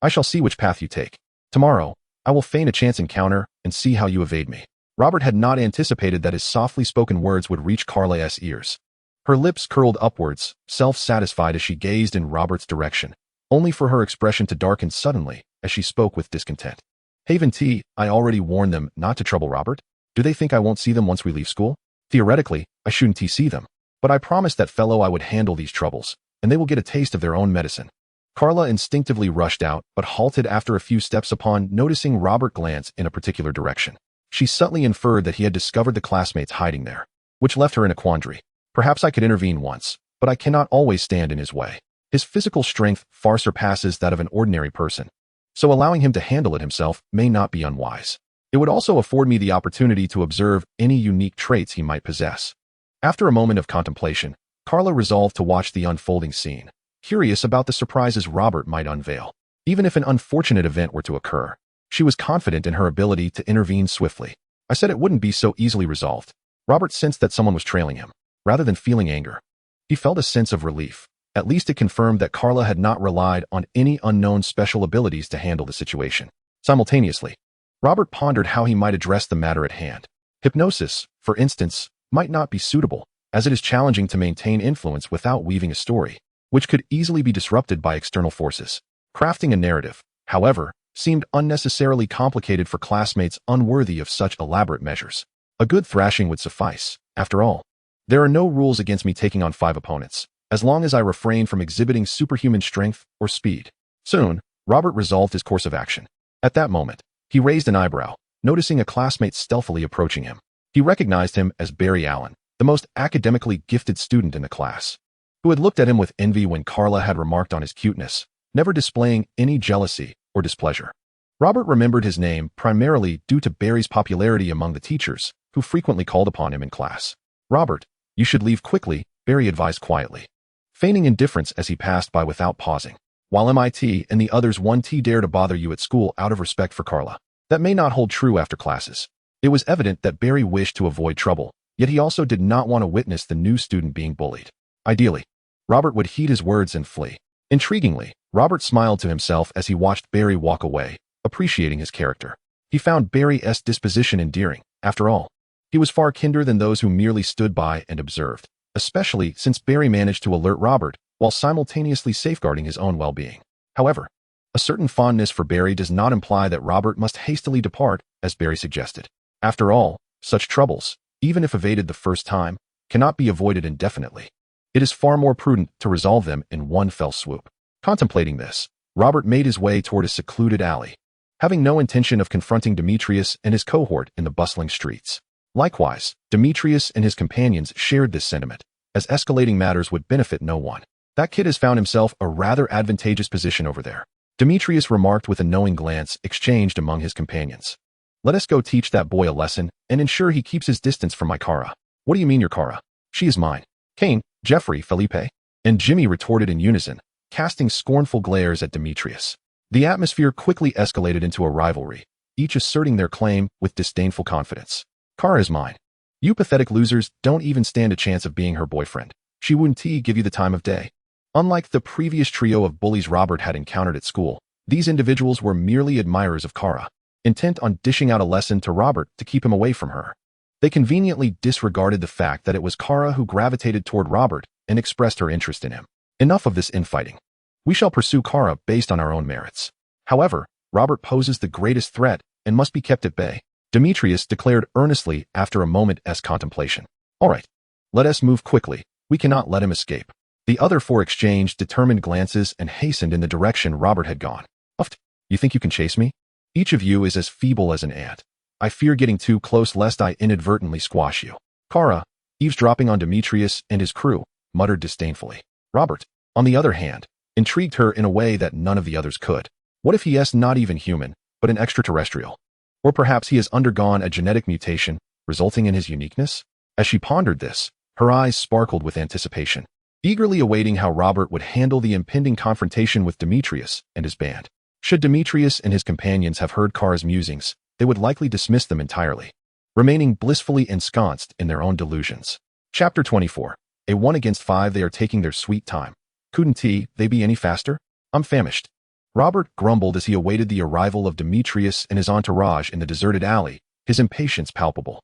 A: I shall see which path you take. Tomorrow, I will feign a chance encounter and see how you evade me. Robert had not anticipated that his softly spoken words would reach Carla's ears. Her lips curled upwards, self-satisfied as she gazed in Robert's direction, only for her expression to darken suddenly as she spoke with discontent. Haven T, I already warned them not to trouble Robert. Do they think I won't see them once we leave school? Theoretically, I shouldn't see them, but I promised that fellow I would handle these troubles, and they will get a taste of their own medicine. Carla instinctively rushed out, but halted after a few steps upon noticing Robert glance in a particular direction. She subtly inferred that he had discovered the classmates hiding there, which left her in a quandary. Perhaps I could intervene once, but I cannot always stand in his way. His physical strength far surpasses that of an ordinary person, so allowing him to handle it himself may not be unwise. It would also afford me the opportunity to observe any unique traits he might possess. After a moment of contemplation, Carla resolved to watch the unfolding scene, curious about the surprises Robert might unveil. Even if an unfortunate event were to occur, she was confident in her ability to intervene swiftly. I said it wouldn't be so easily resolved. Robert sensed that someone was trailing him. Rather than feeling anger, he felt a sense of relief. At least it confirmed that Carla had not relied on any unknown special abilities to handle the situation. Simultaneously, Robert pondered how he might address the matter at hand. Hypnosis, for instance, might not be suitable, as it is challenging to maintain influence without weaving a story, which could easily be disrupted by external forces. Crafting a narrative, however, seemed unnecessarily complicated for classmates unworthy of such elaborate measures. A good thrashing would suffice, after all. There are no rules against me taking on 5 opponents, as long as I refrain from exhibiting superhuman strength or speed. Soon, Robert resolved his course of action. At that moment, he raised an eyebrow, noticing a classmate stealthily approaching him. He recognized him as Barry Allen, the most academically gifted student in the class, who had looked at him with envy when Carla had remarked on his cuteness, never displaying any jealousy or displeasure. Robert remembered his name primarily due to Barry's popularity among the teachers, who frequently called upon him in class. Robert, you should leave quickly, Barry advised quietly, feigning indifference as he passed by without pausing. While MIT and the others 1T dare to bother you at school out of respect for Carla, that may not hold true after classes. It was evident that Barry wished to avoid trouble, yet he also did not want to witness the new student being bullied. Ideally, Robert would heed his words and flee. Intriguingly, Robert smiled to himself as he watched Barry walk away, appreciating his character. He found Barry's disposition endearing. After all, he was far kinder than those who merely stood by and observed, especially since Barry managed to alert Robert while simultaneously safeguarding his own well-being. However, a certain fondness for Barry does not imply that Robert must hastily depart, as Barry suggested. After all, such troubles, even if evaded the first time, cannot be avoided indefinitely. It is far more prudent to resolve them in one fell swoop. Contemplating this, Robert made his way toward a secluded alley, having no intention of confronting Demetrius and his cohort in the bustling streets. Likewise, Demetrius and his companions shared this sentiment, as escalating matters would benefit no one. That kid has found himself a rather advantageous position over there, Demetrius remarked with a knowing glance exchanged among his companions. Let us go teach that boy a lesson and ensure he keeps his distance from my Kara. What do you mean your Kara? She is mine. Kane, Jeffrey, Felipe, and Jimmy retorted in unison, casting scornful glares at Demetrius. The atmosphere quickly escalated into a rivalry, each asserting their claim with disdainful confidence. Kara is mine. You pathetic losers don't even stand a chance of being her boyfriend. She wouldn't give you the time of day. Unlike the previous trio of bullies Robert had encountered at school, these individuals were merely admirers of Kara, intent on dishing out a lesson to Robert to keep him away from her. They conveniently disregarded the fact that it was Kara who gravitated toward Robert and expressed her interest in him. Enough of this infighting. We shall pursue Kara based on our own merits. However, Robert poses the greatest threat and must be kept at bay, Demetrius declared earnestly after a moment's contemplation. All right, let us move quickly. We cannot let him escape. The other 4 exchanged determined glances and hastened in the direction Robert had gone. Uft, you think you can chase me? Each of you is as feeble as an ant. I fear getting too close lest I inadvertently squash you. Kara, eavesdropping on Demetrius and his crew, muttered disdainfully. Robert, on the other hand, intrigued her in a way that none of the others could. What if he is not even human, but an extraterrestrial? Or perhaps he has undergone a genetic mutation, resulting in his uniqueness? As she pondered this, her eyes sparkled with anticipation, eagerly awaiting how Robert would handle the impending confrontation with Demetrius and his band. Should Demetrius and his companions have heard Kara's musings, they would likely dismiss them entirely, remaining blissfully ensconced in their own delusions. Chapter 24. A 1 against 5. They are taking their sweet time. Couldn't they be any faster? I'm famished. Robert grumbled as he awaited the arrival of Demetrius and his entourage in the deserted alley, his impatience palpable.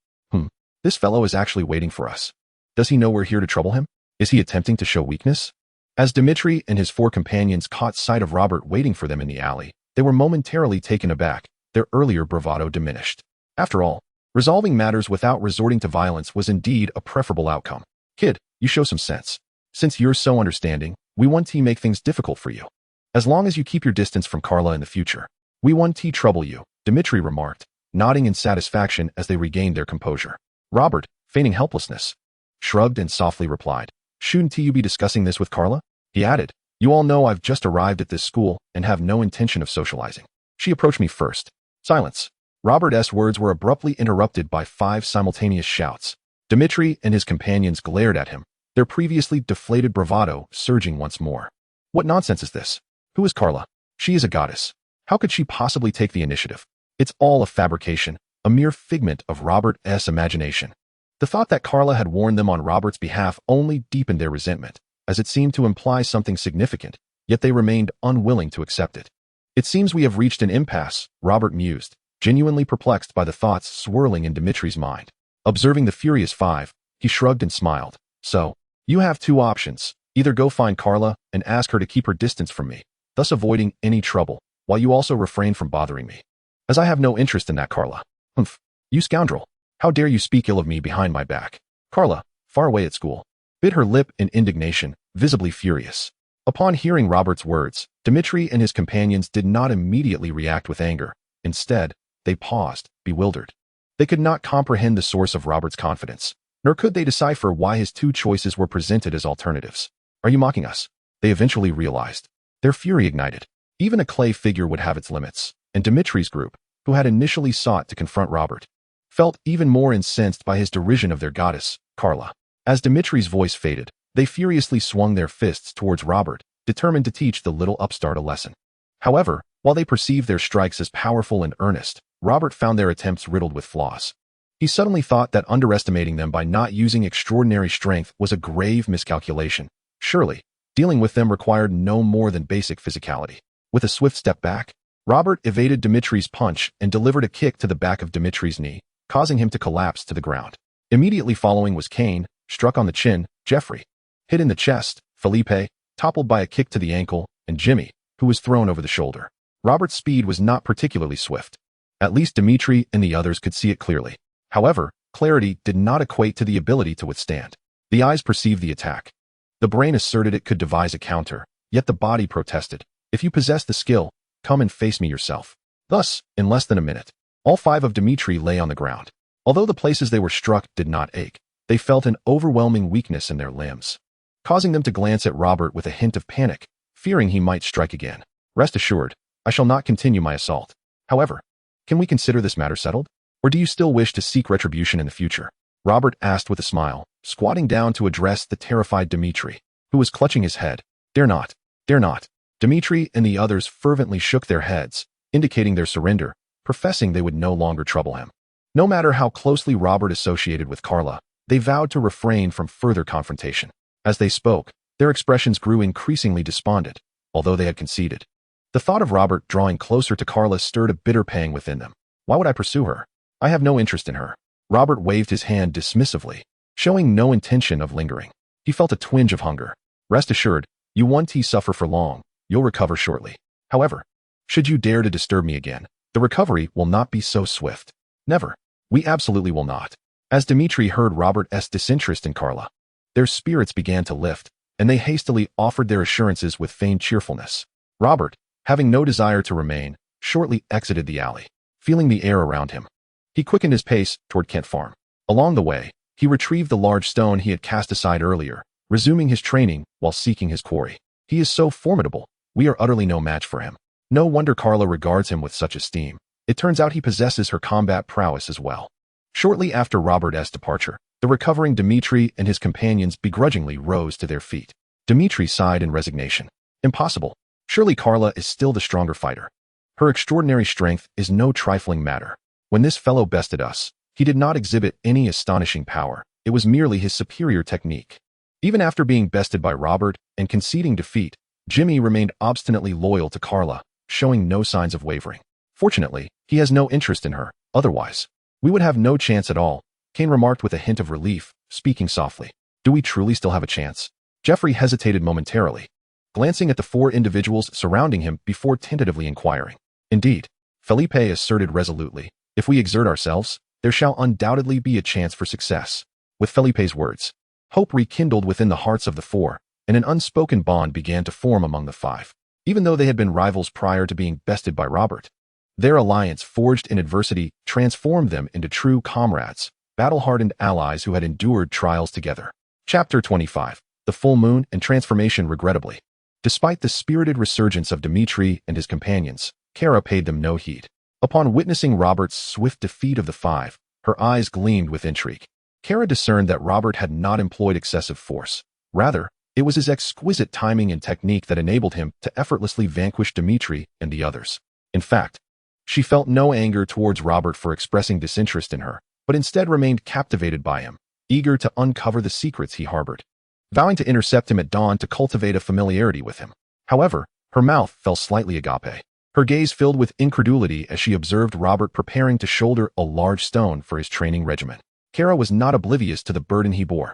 A: This fellow is actually waiting for us. Does he know we're here to trouble him? Is he attempting to show weakness? As Dimitri and his 4 companions caught sight of Robert waiting for them in the alley, they were momentarily taken aback, their earlier bravado diminished. After all, resolving matters without resorting to violence was indeed a preferable outcome. Kid, you show some sense. Since you're so understanding, we want to make things difficult for you. As long as you keep your distance from Carla in the future, we want to trouble you, Dimitri remarked, nodding in satisfaction as they regained their composure. Robert, feigning helplessness, shrugged and softly replied, "Shouldn't you be discussing this with Carla?" He added, "You all know I've just arrived at this school and have no intention of socializing. She approached me first." Silence. Robert's words were abruptly interrupted by 5 simultaneous shouts. Dimitri and his companions glared at him, their previously deflated bravado surging once more. What nonsense is this? Who is Carla? She is a goddess. How could she possibly take the initiative? It's all a fabrication, a mere figment of Robert's imagination. The thought that Carla had warned them on Robert's behalf only deepened their resentment, as it seemed to imply something significant, yet they remained unwilling to accept it. It seems we have reached an impasse, Robert mused, genuinely perplexed by the thoughts swirling in Dimitri's mind. Observing the furious 5, he shrugged and smiled. So, you have 2 options. Either go find Carla and ask her to keep her distance from me, thus avoiding any trouble, while you also refrain from bothering me. As I have no interest in that Carla. Humph, you scoundrel. How dare you speak ill of me behind my back? Carla, far away at school, bit her lip in indignation, visibly furious. Upon hearing Robert's words, Dimitri and his companions did not immediately react with anger. Instead, they paused, bewildered. They could not comprehend the source of Robert's confidence, nor could they decipher why his 2 choices were presented as alternatives. Are you mocking us? They eventually realized. Their fury ignited. Even a clay figure would have its limits, and Dimitri's group, who had initially sought to confront Robert, felt even more incensed by his derision of their goddess, Carla. As Dimitri's voice faded, they furiously swung their fists towards Robert, determined to teach the little upstart a lesson. However, while they perceived their strikes as powerful and earnest, Robert found their attempts riddled with flaws. He suddenly thought that underestimating them by not using extraordinary strength was a grave miscalculation. Surely, dealing with them required no more than basic physicality. With a swift step back, Robert evaded Dimitri's punch and delivered a kick to the back of Dimitri's knee, causing him to collapse to the ground. Immediately following was Cain, struck on the chin, Jeffrey, hit in the chest, Felipe, toppled by a kick to the ankle, and Jimmy, who was thrown over the shoulder. Robert's speed was not particularly swift. At least Dimitri and the others could see it clearly. However, clarity did not equate to the ability to withstand. The eyes perceived the attack. The brain asserted it could devise a counter, yet the body protested. If you possess the skill, come and face me yourself. Thus, in less than a minute, all 5 of Dimitri lay on the ground. Although the places they were struck did not ache, they felt an overwhelming weakness in their limbs, causing them to glance at Robert with a hint of panic, fearing he might strike again. Rest assured, I shall not continue my assault. However, can we consider this matter settled? Or do you still wish to seek retribution in the future? Robert asked with a smile, squatting down to address the terrified Dimitri, who was clutching his head. Dare not, dare not. Dimitri and the others fervently shook their heads, indicating their surrender, professing they would no longer trouble him. No matter how closely Robert associated with Carla, they vowed to refrain from further confrontation. As they spoke, their expressions grew increasingly despondent, although they had conceded. The thought of Robert drawing closer to Carla stirred a bitter pang within them. Why would I pursue her? I have no interest in her. Robert waved his hand dismissively, showing no intention of lingering. He felt a twinge of hunger. Rest assured, you won't suffer for long. You'll recover shortly. However, should you dare to disturb me again, the recovery will not be so swift. Never. We absolutely will not. As Dimitri heard Robert's disinterest in Carla, their spirits began to lift, and they hastily offered their assurances with feigned cheerfulness. Robert, having no desire to remain, shortly exited the alley, feeling the air around him. He quickened his pace toward Kent Farm. Along the way, he retrieved the large stone he had cast aside earlier, resuming his training while seeking his quarry. He is so formidable, we are utterly no match for him. No wonder Carla regards him with such esteem. It turns out he possesses her combat prowess as well. Shortly after Robert's departure, the recovering Dmitri and his companions begrudgingly rose to their feet. Dmitri sighed in resignation. Impossible. Surely Carla is still the stronger fighter. Her extraordinary strength is no trifling matter. When this fellow bested us, he did not exhibit any astonishing power. It was merely his superior technique. Even after being bested by Robert and conceding defeat, Jimmy remained obstinately loyal to Carla, showing no signs of wavering. Fortunately, he has no interest in her. Otherwise, we would have no chance at all, Kane remarked with a hint of relief, speaking softly. Do we truly still have a chance? Jeffrey hesitated momentarily, glancing at the four individuals surrounding him before tentatively inquiring. Indeed, Felipe asserted resolutely, if we exert ourselves, there shall undoubtedly be a chance for success. With Felipe's words, hope rekindled within the hearts of the four, and an unspoken bond began to form among the five. Even though they had been rivals prior to being bested by Robert, their alliance forged in adversity transformed them into true comrades, battle-hardened allies who had endured trials together. Chapter 25. The Full Moon and Transformation. Regrettably, despite the spirited resurgence of Dmitri and his companions, Kara paid them no heed. Upon witnessing Robert's swift defeat of the five, her eyes gleamed with intrigue. Kara discerned that Robert had not employed excessive force. Rather, it was his exquisite timing and technique that enabled him to effortlessly vanquish Dmitri and the others. In fact, she felt no anger towards Robert for expressing disinterest in her, but instead remained captivated by him, eager to uncover the secrets he harbored, vowing to intercept him at dawn to cultivate a familiarity with him. However, her mouth fell slightly agape. Her gaze filled with incredulity as she observed Robert preparing to shoulder a large stone for his training regimen. Kara was not oblivious to the burden he bore.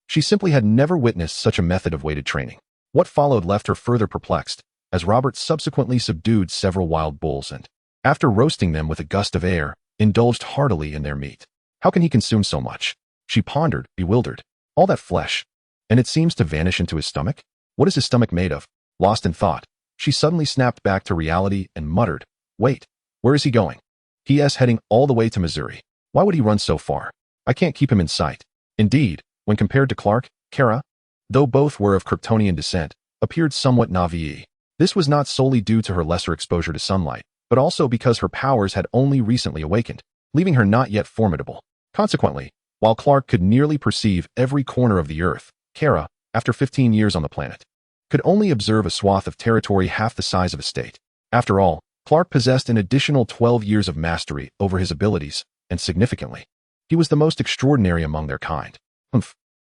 A: She simply had never witnessed such a method of weighted training. What followed left her further perplexed, as Robert subsequently subdued several wild bulls and, after roasting them with a gust of air, indulged heartily in their meat. How can he consume so much? She pondered, bewildered. All that flesh, and it seems to vanish into his stomach? What is his stomach made of? Lost in thought, she suddenly snapped back to reality and muttered, wait, where is he going? He is heading all the way to Missouri. Why would he run so far? I can't keep him in sight. Indeed, when compared to Clark, Kara, though both were of Kryptonian descent, appeared somewhat naive. This was not solely due to her lesser exposure to sunlight, but also because her powers had only recently awakened, leaving her not yet formidable. Consequently, while Clark could nearly perceive every corner of the Earth, Kara, after 15 years on the planet, could only observe a swath of territory half the size of a state. After all, Clark possessed an additional 12 years of mastery over his abilities, and significantly, he was the most extraordinary among their kind.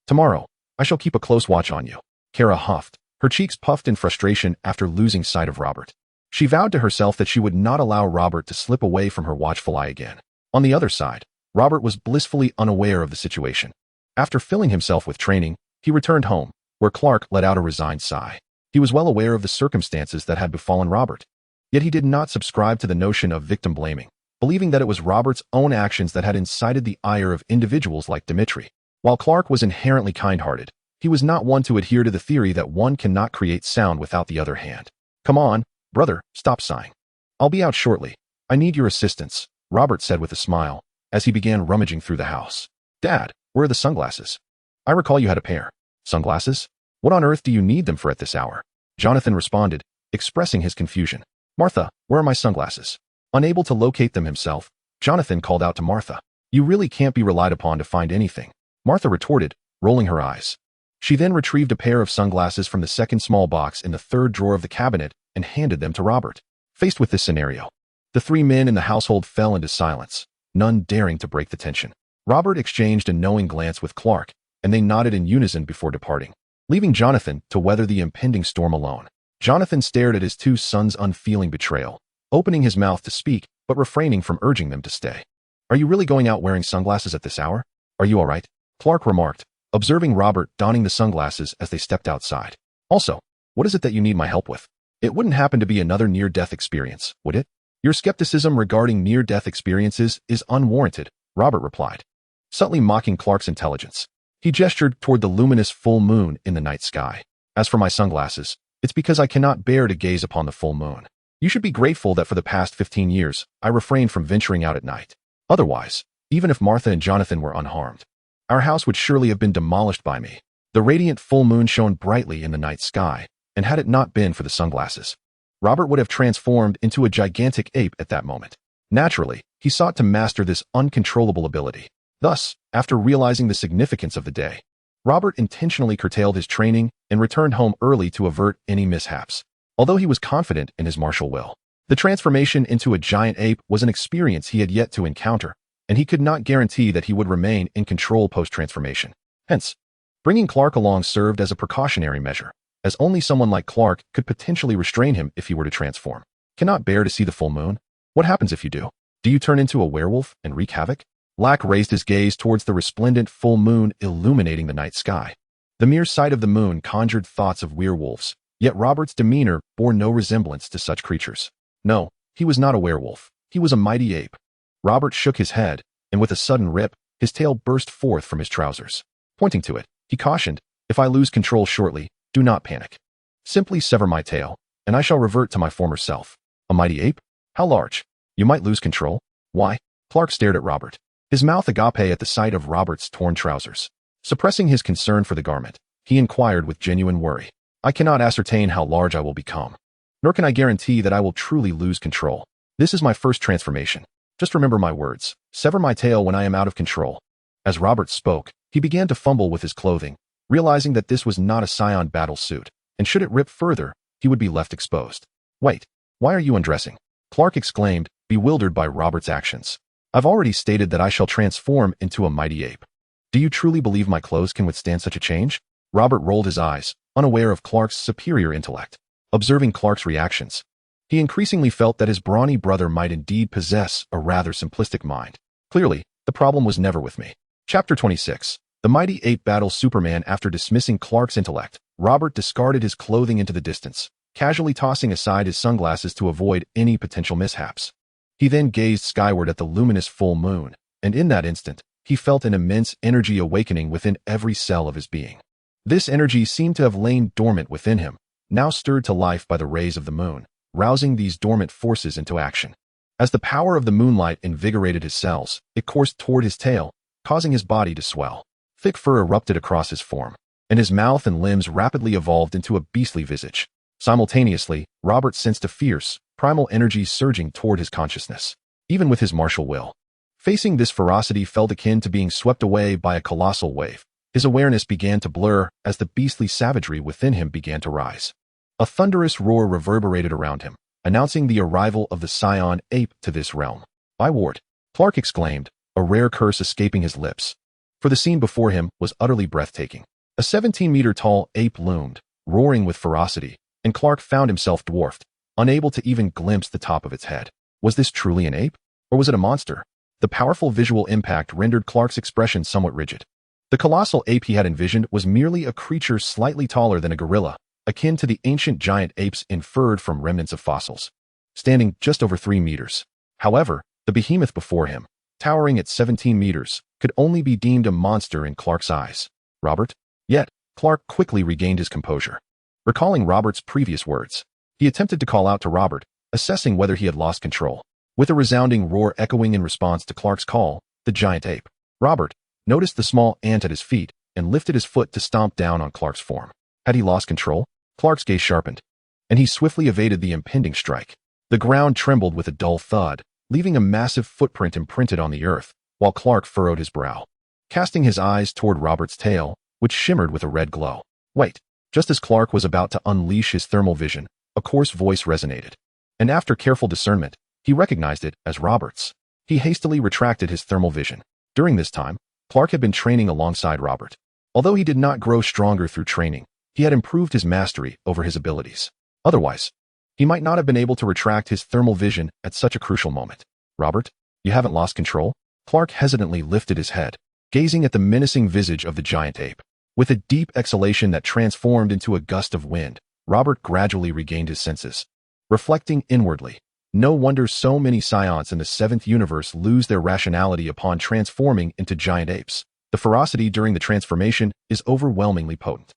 A: Tomorrow, I shall keep a close watch on you. Kara huffed, her cheeks puffed in frustration after losing sight of Robert. She vowed to herself that she would not allow Robert to slip away from her watchful eye again. On the other side, Robert was blissfully unaware of the situation. After filling himself with training, he returned home, where Clark let out a resigned sigh. He was well aware of the circumstances that had befallen Robert. Yet he did not subscribe to the notion of victim blaming, believing that it was Robert's own actions that had incited the ire of individuals like Dmitri. While Clark was inherently kind-hearted, he was not one to adhere to the theory that one cannot create sound without the other hand. Come on, brother, stop sighing. I'll be out shortly. I need your assistance, Robert said with a smile, as he began rummaging through the house. Dad, where are the sunglasses? I recall you had a pair. Sunglasses? What on earth do you need them for at this hour? Jonathan responded, expressing his confusion. Martha, where are my sunglasses? Unable to locate them himself, Jonathan called out to Martha. You really can't be relied upon to find anything, Martha retorted, rolling her eyes. She then retrieved a pair of sunglasses from the second small box in the third drawer of the cabinet and handed them to Robert. Faced with this scenario, the three men in the household fell into silence, none daring to break the tension. Robert exchanged a knowing glance with Clark, and they nodded in unison before departing, leaving Jonathan to weather the impending storm alone. Jonathan stared at his two sons' unfeeling betrayal, opening his mouth to speak, but refraining from urging them to stay. Are you really going out wearing sunglasses at this hour? Are you all right? Clark remarked, observing Robert donning the sunglasses as they stepped outside. Also, what is it that you need my help with? It wouldn't happen to be another near-death experience, would it? Your skepticism regarding near-death experiences is unwarranted, Robert replied, subtly mocking Clark's intelligence. He gestured toward the luminous full moon in the night sky. As for my sunglasses, it's because I cannot bear to gaze upon the full moon. You should be grateful that for the past 15 years, I refrained from venturing out at night. Otherwise, even if Martha and Jonathan were unharmed, our house would surely have been demolished by me. The radiant full moon shone brightly in the night sky, and had it not been for the sunglasses, Robert would have transformed into a gigantic ape at that moment. Naturally, he sought to master this uncontrollable ability. Thus, after realizing the significance of the day, Robert intentionally curtailed his training and returned home early to avert any mishaps. Although he was confident in his martial will, the transformation into a giant ape was an experience he had yet to encounter, and he could not guarantee that he would remain in control post-transformation. Hence, bringing Clark along served as a precautionary measure, as only someone like Clark could potentially restrain him if he were to transform. Cannot bear to see the full moon? What happens if you do? Do you turn into a werewolf and wreak havoc? Lack raised his gaze towards the resplendent full moon illuminating the night sky. The mere sight of the moon conjured thoughts of werewolves, yet Robert's demeanor bore no resemblance to such creatures. No, he was not a werewolf. He was a mighty ape. Robert shook his head, and with a sudden rip, his tail burst forth from his trousers. Pointing to it, he cautioned, "If I lose control shortly, do not panic. Simply sever my tail, and I shall revert to my former self." A mighty ape? How large? You might lose control. Why? Clark stared at Robert, his mouth agape at the sight of Robert's torn trousers. Suppressing his concern for the garment, he inquired with genuine worry, "I cannot ascertain how large I will become, nor can I guarantee that I will truly lose control. This is my first transformation. Just remember my words. Sever my tail when I am out of control." As Robert spoke, he began to fumble with his clothing, realizing that this was not a Saiyan battle suit, and should it rip further, he would be left exposed. "Wait, why are you undressing?" Clark exclaimed, bewildered by Robert's actions. "I've already stated that I shall transform into a mighty ape. Do you truly believe my clothes can withstand such a change?" Robert rolled his eyes, unaware of Clark's superior intellect. Observing Clark's reactions, he increasingly felt that his brawny brother might indeed possess a rather simplistic mind. Clearly, the problem was never with me. Chapter 26. The mighty ape battles Superman. After dismissing Clark's intellect, Robert discarded his clothing into the distance, casually tossing aside his sunglasses to avoid any potential mishaps. He then gazed skyward at the luminous full moon, and in that instant, he felt an immense energy awakening within every cell of his being. This energy seemed to have lain dormant within him, now stirred to life by the rays of the moon, rousing these dormant forces into action. As the power of the moonlight invigorated his cells, it coursed toward his tail, causing his body to swell. Thick fur erupted across his form, and his mouth and limbs rapidly evolved into a beastly visage. Simultaneously, Robert sensed a fierce, primal energy surging toward his consciousness, even with his martial will. Facing this ferocity felt akin to being swept away by a colossal wave. His awareness began to blur as the beastly savagery within him began to rise. A thunderous roar reverberated around him, announcing the arrival of the Saiyan ape to this realm. "By Ward!" Clark exclaimed, a rare curse escaping his lips. For the scene before him was utterly breathtaking. A 17-meter-tall ape loomed, roaring with ferocity, and Clark found himself dwarfed, unable to even glimpse the top of its head. Was this truly an ape? Or was it a monster? The powerful visual impact rendered Clark's expression somewhat rigid. The colossal ape he had envisioned was merely a creature slightly taller than a gorilla, akin to the ancient giant apes inferred from remnants of fossils, standing just over 3 meters. However, the behemoth before him, towering at 17 meters, could only be deemed a monster in Clark's eyes. Robert? Yet, Clark quickly regained his composure. Recalling Robert's previous words, he attempted to call out to Robert, assessing whether he had lost control. With a resounding roar echoing in response to Clark's call, the giant ape, Robert, noticed the small ant at his feet and lifted his foot to stomp down on Clark's form. Had he lost control? Clark's gaze sharpened, and he swiftly evaded the impending strike. The ground trembled with a dull thud, leaving a massive footprint imprinted on the earth, while Clark furrowed his brow, casting his eyes toward Robert's tail, which shimmered with a red glow. Wait! Just as Clark was about to unleash his thermal vision, a coarse voice resonated, and after careful discernment, he recognized it as Robert's. He hastily retracted his thermal vision. During this time, Clark had been training alongside Robert. Although he did not grow stronger through training, he had improved his mastery over his abilities. Otherwise, he might not have been able to retract his thermal vision at such a crucial moment. "Robert, you haven't lost control?" Clark hesitantly lifted his head, gazing at the menacing visage of the giant ape. With a deep exhalation that transformed into a gust of wind, Robert gradually regained his senses. Reflecting inwardly, no wonder so many Saiyans in the 7th universe lose their rationality upon transforming into giant apes. The ferocity during the transformation is overwhelmingly potent.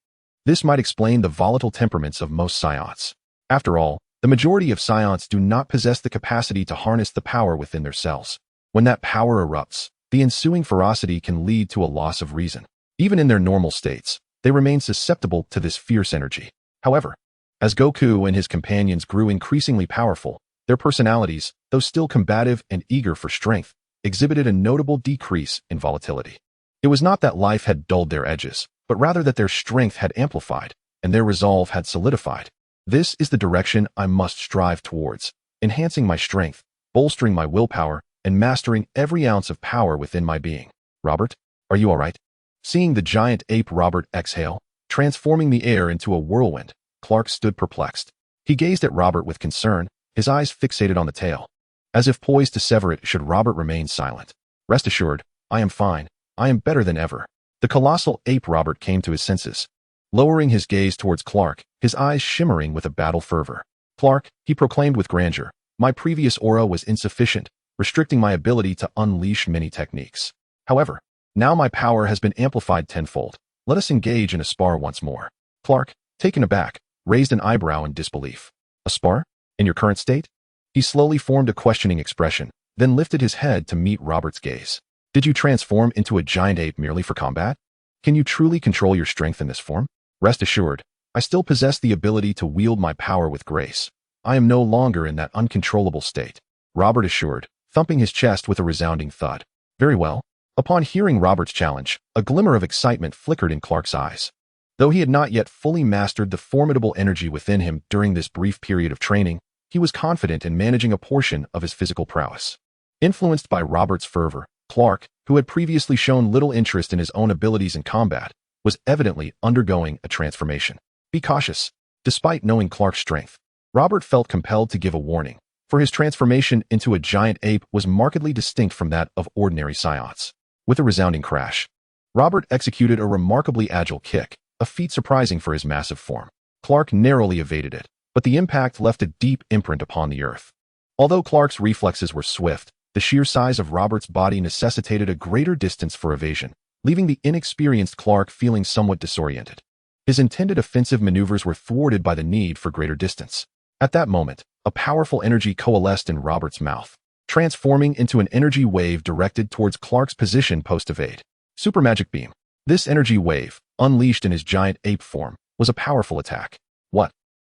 A: This might explain the volatile temperaments of most Saiyans. After all, the majority of Saiyans do not possess the capacity to harness the power within their cells. When that power erupts, the ensuing ferocity can lead to a loss of reason. Even in their normal states, they remain susceptible to this fierce energy. However, As Goku and his companions grew increasingly powerful, their personalities, though still combative and eager for strength, exhibited a notable decrease in volatility. It was not that life had dulled their edges, but rather that their strength had amplified, and their resolve had solidified. This is the direction I must strive towards, enhancing my strength, bolstering my willpower, and mastering every ounce of power within my being. Robert, are you all right? Seeing the giant ape Robert exhale, transforming the air into a whirlwind, Clark stood perplexed. He gazed at Robert with concern, his eyes fixated on the tail, as if poised to sever it should Robert remain silent. Rest assured, I am fine. I am better than ever. The colossal ape Robert came to his senses, lowering his gaze towards Clark, his eyes shimmering with a battle fervor. Clark, he proclaimed with grandeur, my previous aura was insufficient, restricting my ability to unleash many techniques. However, now my power has been amplified tenfold. Let us engage in a spar once more. Clark, taken aback, raised an eyebrow in disbelief. A spar? In your current state? He slowly formed a questioning expression, then lifted his head to meet Robert's gaze. Did you transform into a giant ape merely for combat? Can you truly control your strength in this form? Rest assured, I still possess the ability to wield my power with grace. I am no longer in that uncontrollable state. Robert assured, thumping his chest with a resounding thud. Very well. Upon hearing Robert's challenge, a glimmer of excitement flickered in Clark's eyes. Though he had not yet fully mastered the formidable energy within him during this brief period of training, he was confident in managing a portion of his physical prowess. Influenced by Robert's fervor, Clark, who had previously shown little interest in his own abilities in combat, was evidently undergoing a transformation. Be cautious. Despite knowing Clark's strength, Robert felt compelled to give a warning, for his transformation into a giant ape was markedly distinct from that of ordinary Saiyans. With a resounding crash, Robert executed a remarkably agile kick, a feat surprising for his massive form. Clark narrowly evaded it, but the impact left a deep imprint upon the earth. Although Clark's reflexes were swift, the sheer size of Robert's body necessitated a greater distance for evasion, leaving the inexperienced Clark feeling somewhat disoriented. His intended offensive maneuvers were thwarted by the need for greater distance. At that moment, a powerful energy coalesced in Robert's mouth, transforming into an energy wave directed towards Clark's position post-evade. Super Magic Beam. This energy wave, unleashed in his giant ape form, was a powerful attack. What?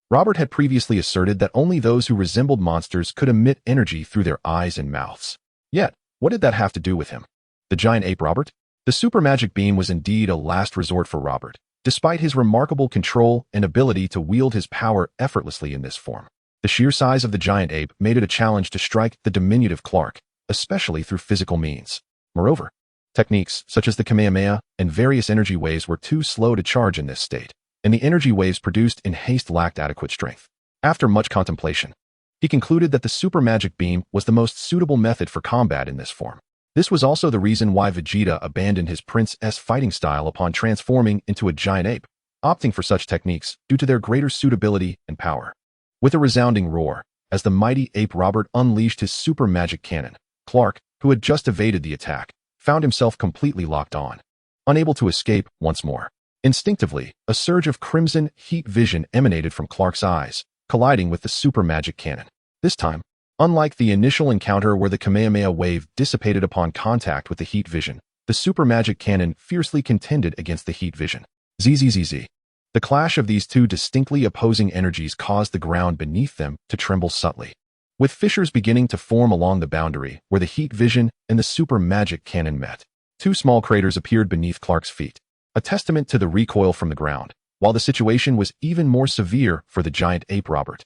A: Robert had previously asserted that only those who resembled monsters could emit energy through their eyes and mouths. Yet, what did that have to do with him? The giant ape Robert? The Super Magic Beam was indeed a last resort for Robert, despite his remarkable control and ability to wield his power effortlessly in this form. The sheer size of the giant ape made it a challenge to strike the diminutive Clark, especially through physical means. Moreover, techniques such as the Kamehameha and various energy waves were too slow to charge in this state, and the energy waves produced in haste lacked adequate strength. After much contemplation, he concluded that the Super Magic Beam was the most suitable method for combat in this form. This was also the reason why Vegeta abandoned his Prince S fighting style upon transforming into a giant ape, opting for such techniques due to their greater suitability and power. With a resounding roar, as the mighty ape Robert unleashed his super magic cannon, Clark, who had just evaded the attack, found himself completely locked on, unable to escape once more. Instinctively, a surge of crimson heat vision emanated from Clark's eyes, colliding with the super magic cannon. This time, unlike the initial encounter where the Kamehameha wave dissipated upon contact with the heat vision, the super magic cannon fiercely contended against the heat vision. Zzz. The clash of these two distinctly opposing energies caused the ground beneath them to tremble subtly, with fissures beginning to form along the boundary where the heat vision and the super magic cannon met. Two small craters appeared beneath Clark's feet, a testament to the recoil from the ground, while the situation was even more severe for the giant ape Robert,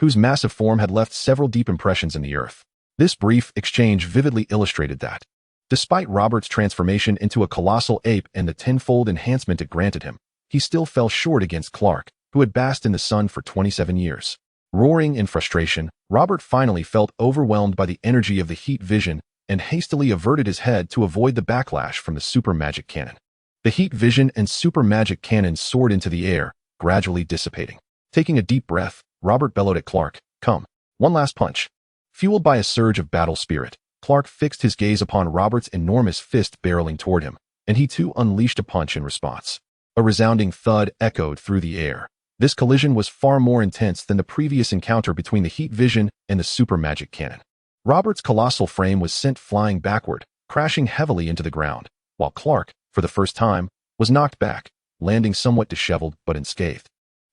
A: whose massive form had left several deep impressions in the earth. This brief exchange vividly illustrated that, despite Robert's transformation into a colossal ape and the tenfold enhancement it granted him, he still fell short against Clark, who had basked in the sun for 27 years. Roaring in frustration, Robert finally felt overwhelmed by the energy of the heat vision and hastily averted his head to avoid the backlash from the super magic cannon. The heat vision and super magic cannon soared into the air, gradually dissipating. Taking a deep breath, Robert bellowed at Clark, "Come, one last punch." Fueled by a surge of battle spirit, Clark fixed his gaze upon Robert's enormous fist barreling toward him, and he too unleashed a punch in response. A resounding thud echoed through the air. This collision was far more intense than the previous encounter between the heat vision and the super magic cannon. Robert's colossal frame was sent flying backward, crashing heavily into the ground, while Clark, for the first time, was knocked back, landing somewhat disheveled but unscathed.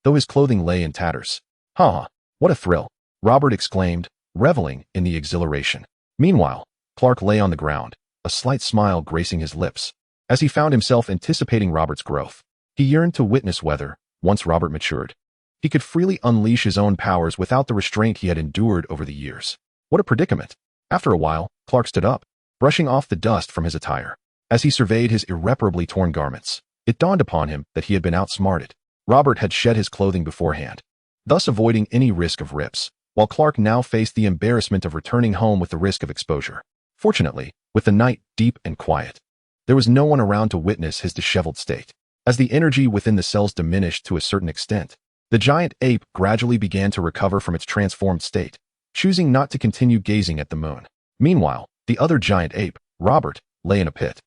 A: though his clothing lay in tatters. "Ha! What a thrill!" Robert exclaimed, reveling in the exhilaration. Meanwhile, Clark lay on the ground, a slight smile gracing his lips, as he found himself anticipating Robert's growth. He yearned to witness whether, once Robert matured, he could freely unleash his own powers without the restraint he had endured over the years. What a predicament! After a while, Clark stood up, brushing off the dust from his attire. As he surveyed his irreparably torn garments, it dawned upon him that he had been outsmarted. Robert had shed his clothing beforehand, thus avoiding any risk of rips, while Clark now faced the embarrassment of returning home with the risk of exposure. Fortunately, with the night deep and quiet, there was no one around to witness his disheveled state. As the energy within the cells diminished to a certain extent, the giant ape gradually began to recover from its transformed state, choosing not to continue gazing at the moon. Meanwhile, the other giant ape, Robert, lay in a pit,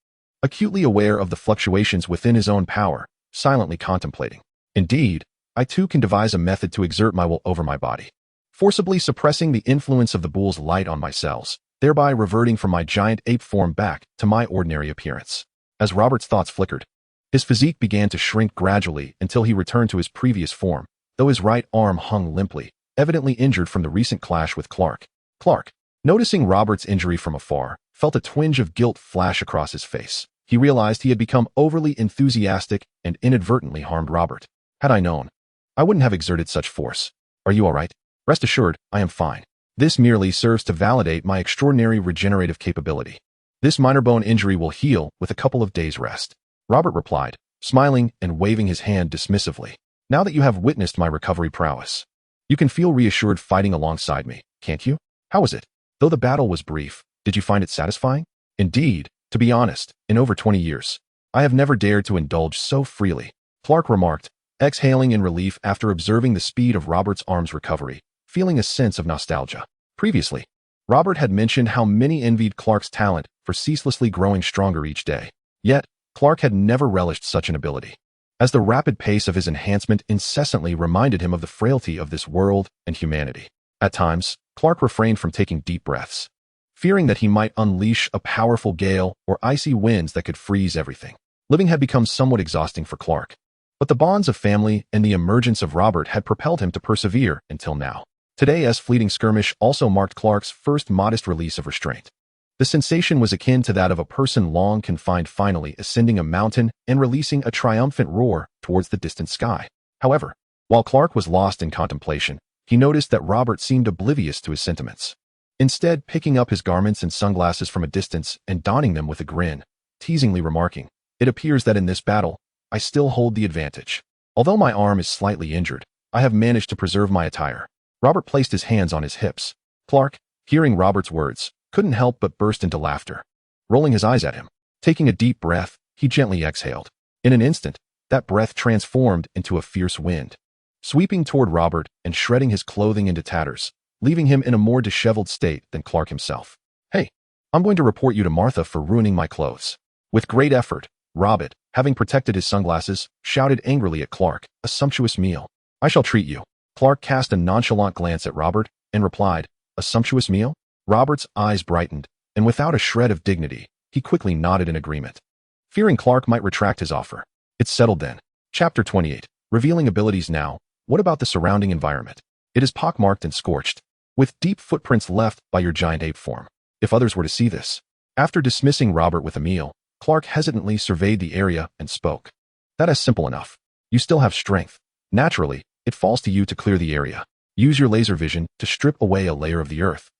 A: acutely aware of the fluctuations within his own power, silently contemplating. Indeed, I too can devise a method to exert my will over my body, forcibly suppressing the influence of the bull's light on my cells, thereby reverting from my giant ape form back to my ordinary appearance. As Robert's thoughts flickered, his physique began to shrink gradually until he returned to his previous form, though his right arm hung limply, evidently injured from the recent clash with Clark. Clark, noticing Robert's injury from afar, felt a twinge of guilt flash across his face. He realized he had become overly enthusiastic and inadvertently harmed Robert. "Had I known, I wouldn't have exerted such force. Are you all right?" "Rest assured, I am fine. This merely serves to validate my extraordinary regenerative capability. This minor bone injury will heal with a couple of days' rest," Robert replied, smiling and waving his hand dismissively. "Now that you have witnessed my recovery prowess, you can feel reassured fighting alongside me, can't you? How was it? Though the battle was brief, did you find it satisfying?" "Indeed, to be honest, in over 20 years, I have never dared to indulge so freely," Clark remarked, exhaling in relief after observing the speed of Robert's arm's recovery, feeling a sense of nostalgia. Previously, Robert had mentioned how many envied Clark's talent for ceaselessly growing stronger each day. Yet, Clark had never relished such an ability, as the rapid pace of his enhancement incessantly reminded him of the frailty of this world and humanity. At times, Clark refrained from taking deep breaths, fearing that he might unleash a powerful gale or icy winds that could freeze everything. Living had become somewhat exhausting for Clark, but the bonds of family and the emergence of Robert had propelled him to persevere until now. Today's fleeting skirmish also marked Clark's first modest release of restraint. The sensation was akin to that of a person long confined finally ascending a mountain and releasing a triumphant roar towards the distant sky. However, while Clark was lost in contemplation, he noticed that Robert seemed oblivious to his sentiments. Instead, picking up his garments and sunglasses from a distance and donning them with a grin, teasingly remarking, "It appears that in this battle, I still hold the advantage. Although my arm is slightly injured, I have managed to preserve my attire." Robert placed his hands on his hips. Clark, hearing Robert's words, couldn't help but burst into laughter, rolling his eyes at him. Taking a deep breath, he gently exhaled. In an instant, that breath transformed into a fierce wind, sweeping toward Robert and shredding his clothing into tatters, leaving him in a more disheveled state than Clark himself. "Hey, I'm going to report you to Martha for ruining my clothes." With great effort, Robert, having protected his sunglasses, shouted angrily at Clark, "A sumptuous meal. I shall treat you." Clark cast a nonchalant glance at Robert and replied, "A sumptuous meal?" Robert's eyes brightened, and without a shred of dignity, he quickly nodded in agreement, fearing Clark might retract his offer. It's settled then. Chapter 28. Revealing abilities now. What about the surrounding environment? It is pockmarked and scorched, with deep footprints left by your giant ape form. If others were to see this. After dismissing Robert with a meal, Clark hesitantly surveyed the area and spoke. "That is simple enough. You still have strength. Naturally, it falls to you to clear the area. Use your laser vision to strip away a layer of the earth.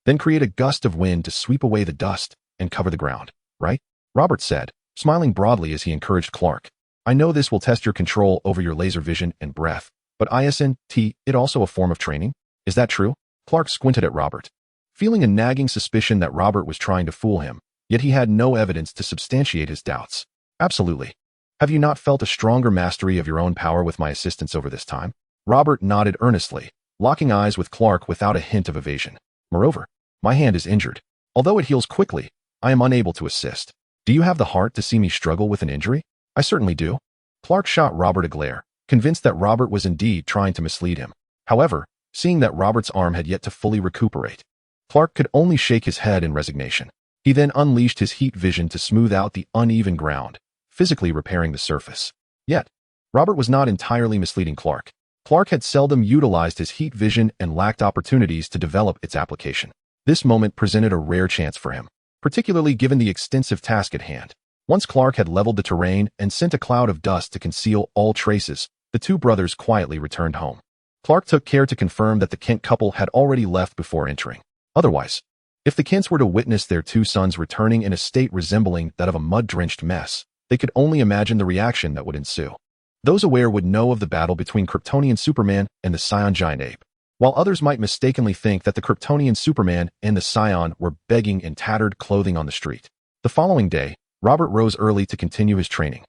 A: Then create a gust of wind to sweep away the dust and cover the ground, right?" Robert said, smiling broadly as he encouraged Clark. "I know this will test your control over your laser vision and breath, but isn't it also a form of training? Is that true?" Clark squinted at Robert, feeling a nagging suspicion that Robert was trying to fool him, yet he had no evidence to substantiate his doubts. "Absolutely. Have you not felt a stronger mastery of your own power with my assistance over this time?" Robert nodded earnestly, locking eyes with Clark without a hint of evasion. "Moreover, my hand is injured. Although it heals quickly, I am unable to assist. Do you have the heart to see me struggle with an injury?" "I certainly do." Clark shot Robert a glare, convinced that Robert was indeed trying to mislead him. However, seeing that Robert's arm had yet to fully recuperate, Clark could only shake his head in resignation. He then unleashed his heat vision to smooth out the uneven ground, physically repairing the surface. Yet, Robert was not entirely misleading Clark. Clark had seldom utilized his heat vision and lacked opportunities to develop its application. This moment presented a rare chance for him, particularly given the extensive task at hand. Once Clark had leveled the terrain and sent a cloud of dust to conceal all traces, the two brothers quietly returned home. Clark took care to confirm that the Kent couple had already left before entering. Otherwise, if the Kents were to witness their two sons returning in a state resembling that of a mud-drenched mess, they could only imagine the reaction that would ensue. Those aware would know of the battle between Kryptonian Superman and the Saiyan giant ape, while others might mistakenly think that the Kryptonian Superman and the Saiyan were begging in tattered clothing on the street. The following day, Robert rose early to continue his training,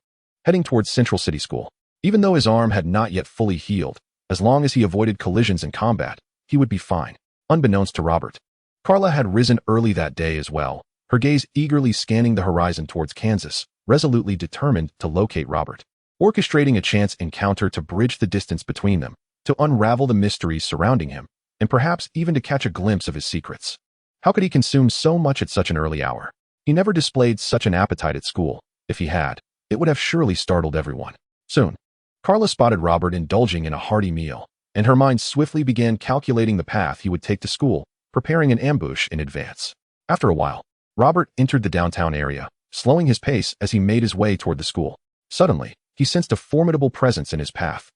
A: heading towards Central City School. Even though his arm had not yet fully healed, as long as he avoided collisions in combat, he would be fine. Unbeknownst to Robert, Carla had risen early that day as well, her gaze eagerly scanning the horizon towards Kansas, resolutely determined to locate Robert, orchestrating a chance encounter to bridge the distance between them, to unravel the mysteries surrounding him, and perhaps even to catch a glimpse of his secrets. How could he consume so much at such an early hour? He never displayed such an appetite at school. If he had, it would have surely startled everyone. Soon, Carla spotted Robert indulging in a hearty meal, and her mind swiftly began calculating the path he would take to school, preparing an ambush in advance. After a while, Robert entered the downtown area, slowing his pace as he made his way toward the school. Suddenly, he sensed a formidable presence in his path.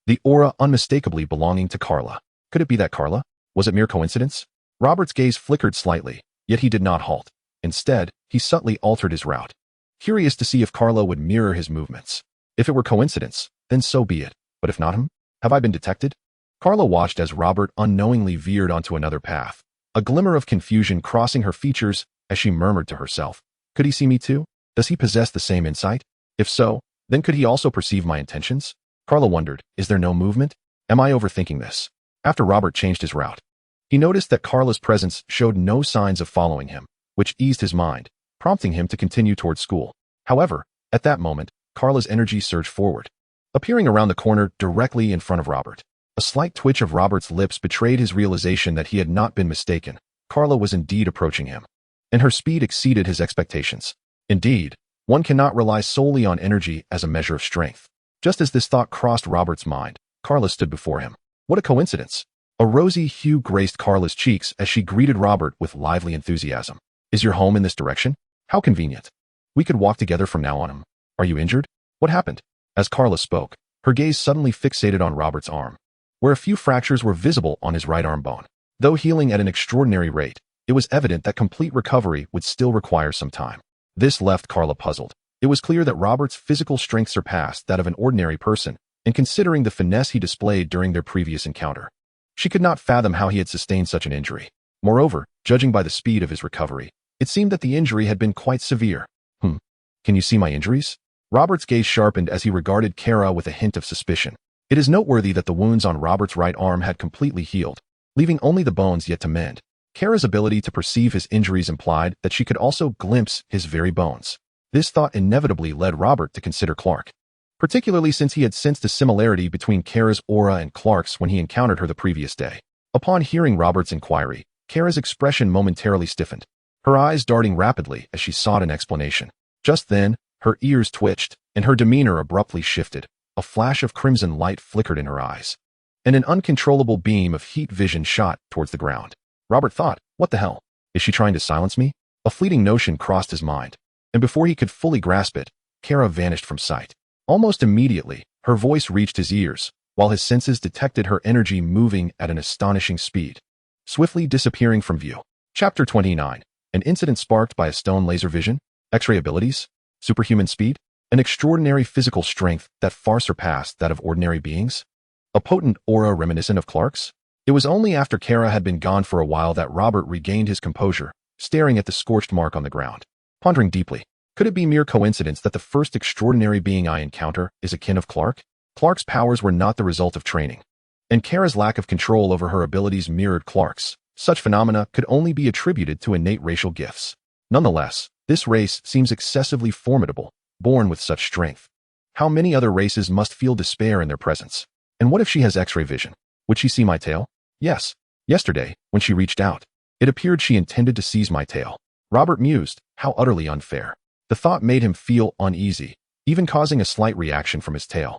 A: The aura unmistakably belonging to Carla. Could it be that Carla? Was it mere coincidence? Robert's gaze flickered slightly, yet he did not halt. Instead, he subtly altered his route, curious to see if Carla would mirror his movements. If it were coincidence, then so be it. But if not, have I been detected? Carla watched as Robert unknowingly veered onto another path, a glimmer of confusion crossing her features as she murmured to herself. Could he see me too? Does he possess the same insight? If so, then could he also perceive my intentions? Carla wondered, is there no movement? Am I overthinking this? After Robert changed his route, he noticed that Carla's presence showed no signs of following him, which eased his mind, prompting him to continue towards school. However, at that moment, Carla's energy surged forward, appearing around the corner directly in front of Robert. A slight twitch of Robert's lips betrayed his realization that he had not been mistaken. Carla was indeed approaching him, and her speed exceeded his expectations. Indeed, one cannot rely solely on energy as a measure of strength. Just as this thought crossed Robert's mind, Carla stood before him. What a coincidence! A rosy hue graced Carla's cheeks as she greeted Robert with lively enthusiasm. Is your home in this direction? How convenient. We could walk together from now on. Are you injured? What happened? As Carla spoke, her gaze suddenly fixated on Robert's arm, where a few fractures were visible on his right arm bone. Though healing at an extraordinary rate, it was evident that complete recovery would still require some time. This left Carla puzzled. It was clear that Robert's physical strength surpassed that of an ordinary person, and considering the finesse he displayed during their previous encounter, she could not fathom how he had sustained such an injury. Moreover, judging by the speed of his recovery, it seemed that the injury had been quite severe. Can you see my injuries? Robert's gaze sharpened as he regarded Kara with a hint of suspicion. It is noteworthy that the wounds on Robert's right arm had completely healed, leaving only the bones yet to mend. Kara's ability to perceive his injuries implied that she could also glimpse his very bones. This thought inevitably led Robert to consider Clark, particularly since he had sensed a similarity between Kara's aura and Clark's when he encountered her the previous day. Upon hearing Robert's inquiry, Kara's expression momentarily stiffened, her eyes darting rapidly as she sought an explanation. Just then, her ears twitched, and her demeanor abruptly shifted. A flash of crimson light flickered in her eyes, and an uncontrollable beam of heat vision shot towards the ground. Robert thought, what the hell? Is she trying to silence me? A fleeting notion crossed his mind, and before he could fully grasp it, Kara vanished from sight. Almost immediately, her voice reached his ears, while his senses detected her energy moving at an astonishing speed, swiftly disappearing from view. Chapter 29. An incident sparked by a stone laser vision, X-ray abilities, superhuman speed, an extraordinary physical strength that far surpassed that of ordinary beings, a potent aura reminiscent of Clark's. It was only after Kara had been gone for a while that Robert regained his composure, staring at the scorched mark on the ground. Pondering deeply, could it be mere coincidence that the first extraordinary being I encounter is akin of Clark? Clark's powers were not the result of training, and Kara's lack of control over her abilities mirrored Clark's. Such phenomena could only be attributed to innate racial gifts. Nonetheless, this race seems excessively formidable, born with such strength. How many other races must feel despair in their presence? And what if she has X-ray vision? Would she see my tail? Yes. Yesterday, when she reached out, it appeared she intended to seize my tail. Robert mused, how utterly unfair. The thought made him feel uneasy, even causing a slight reaction from his tail.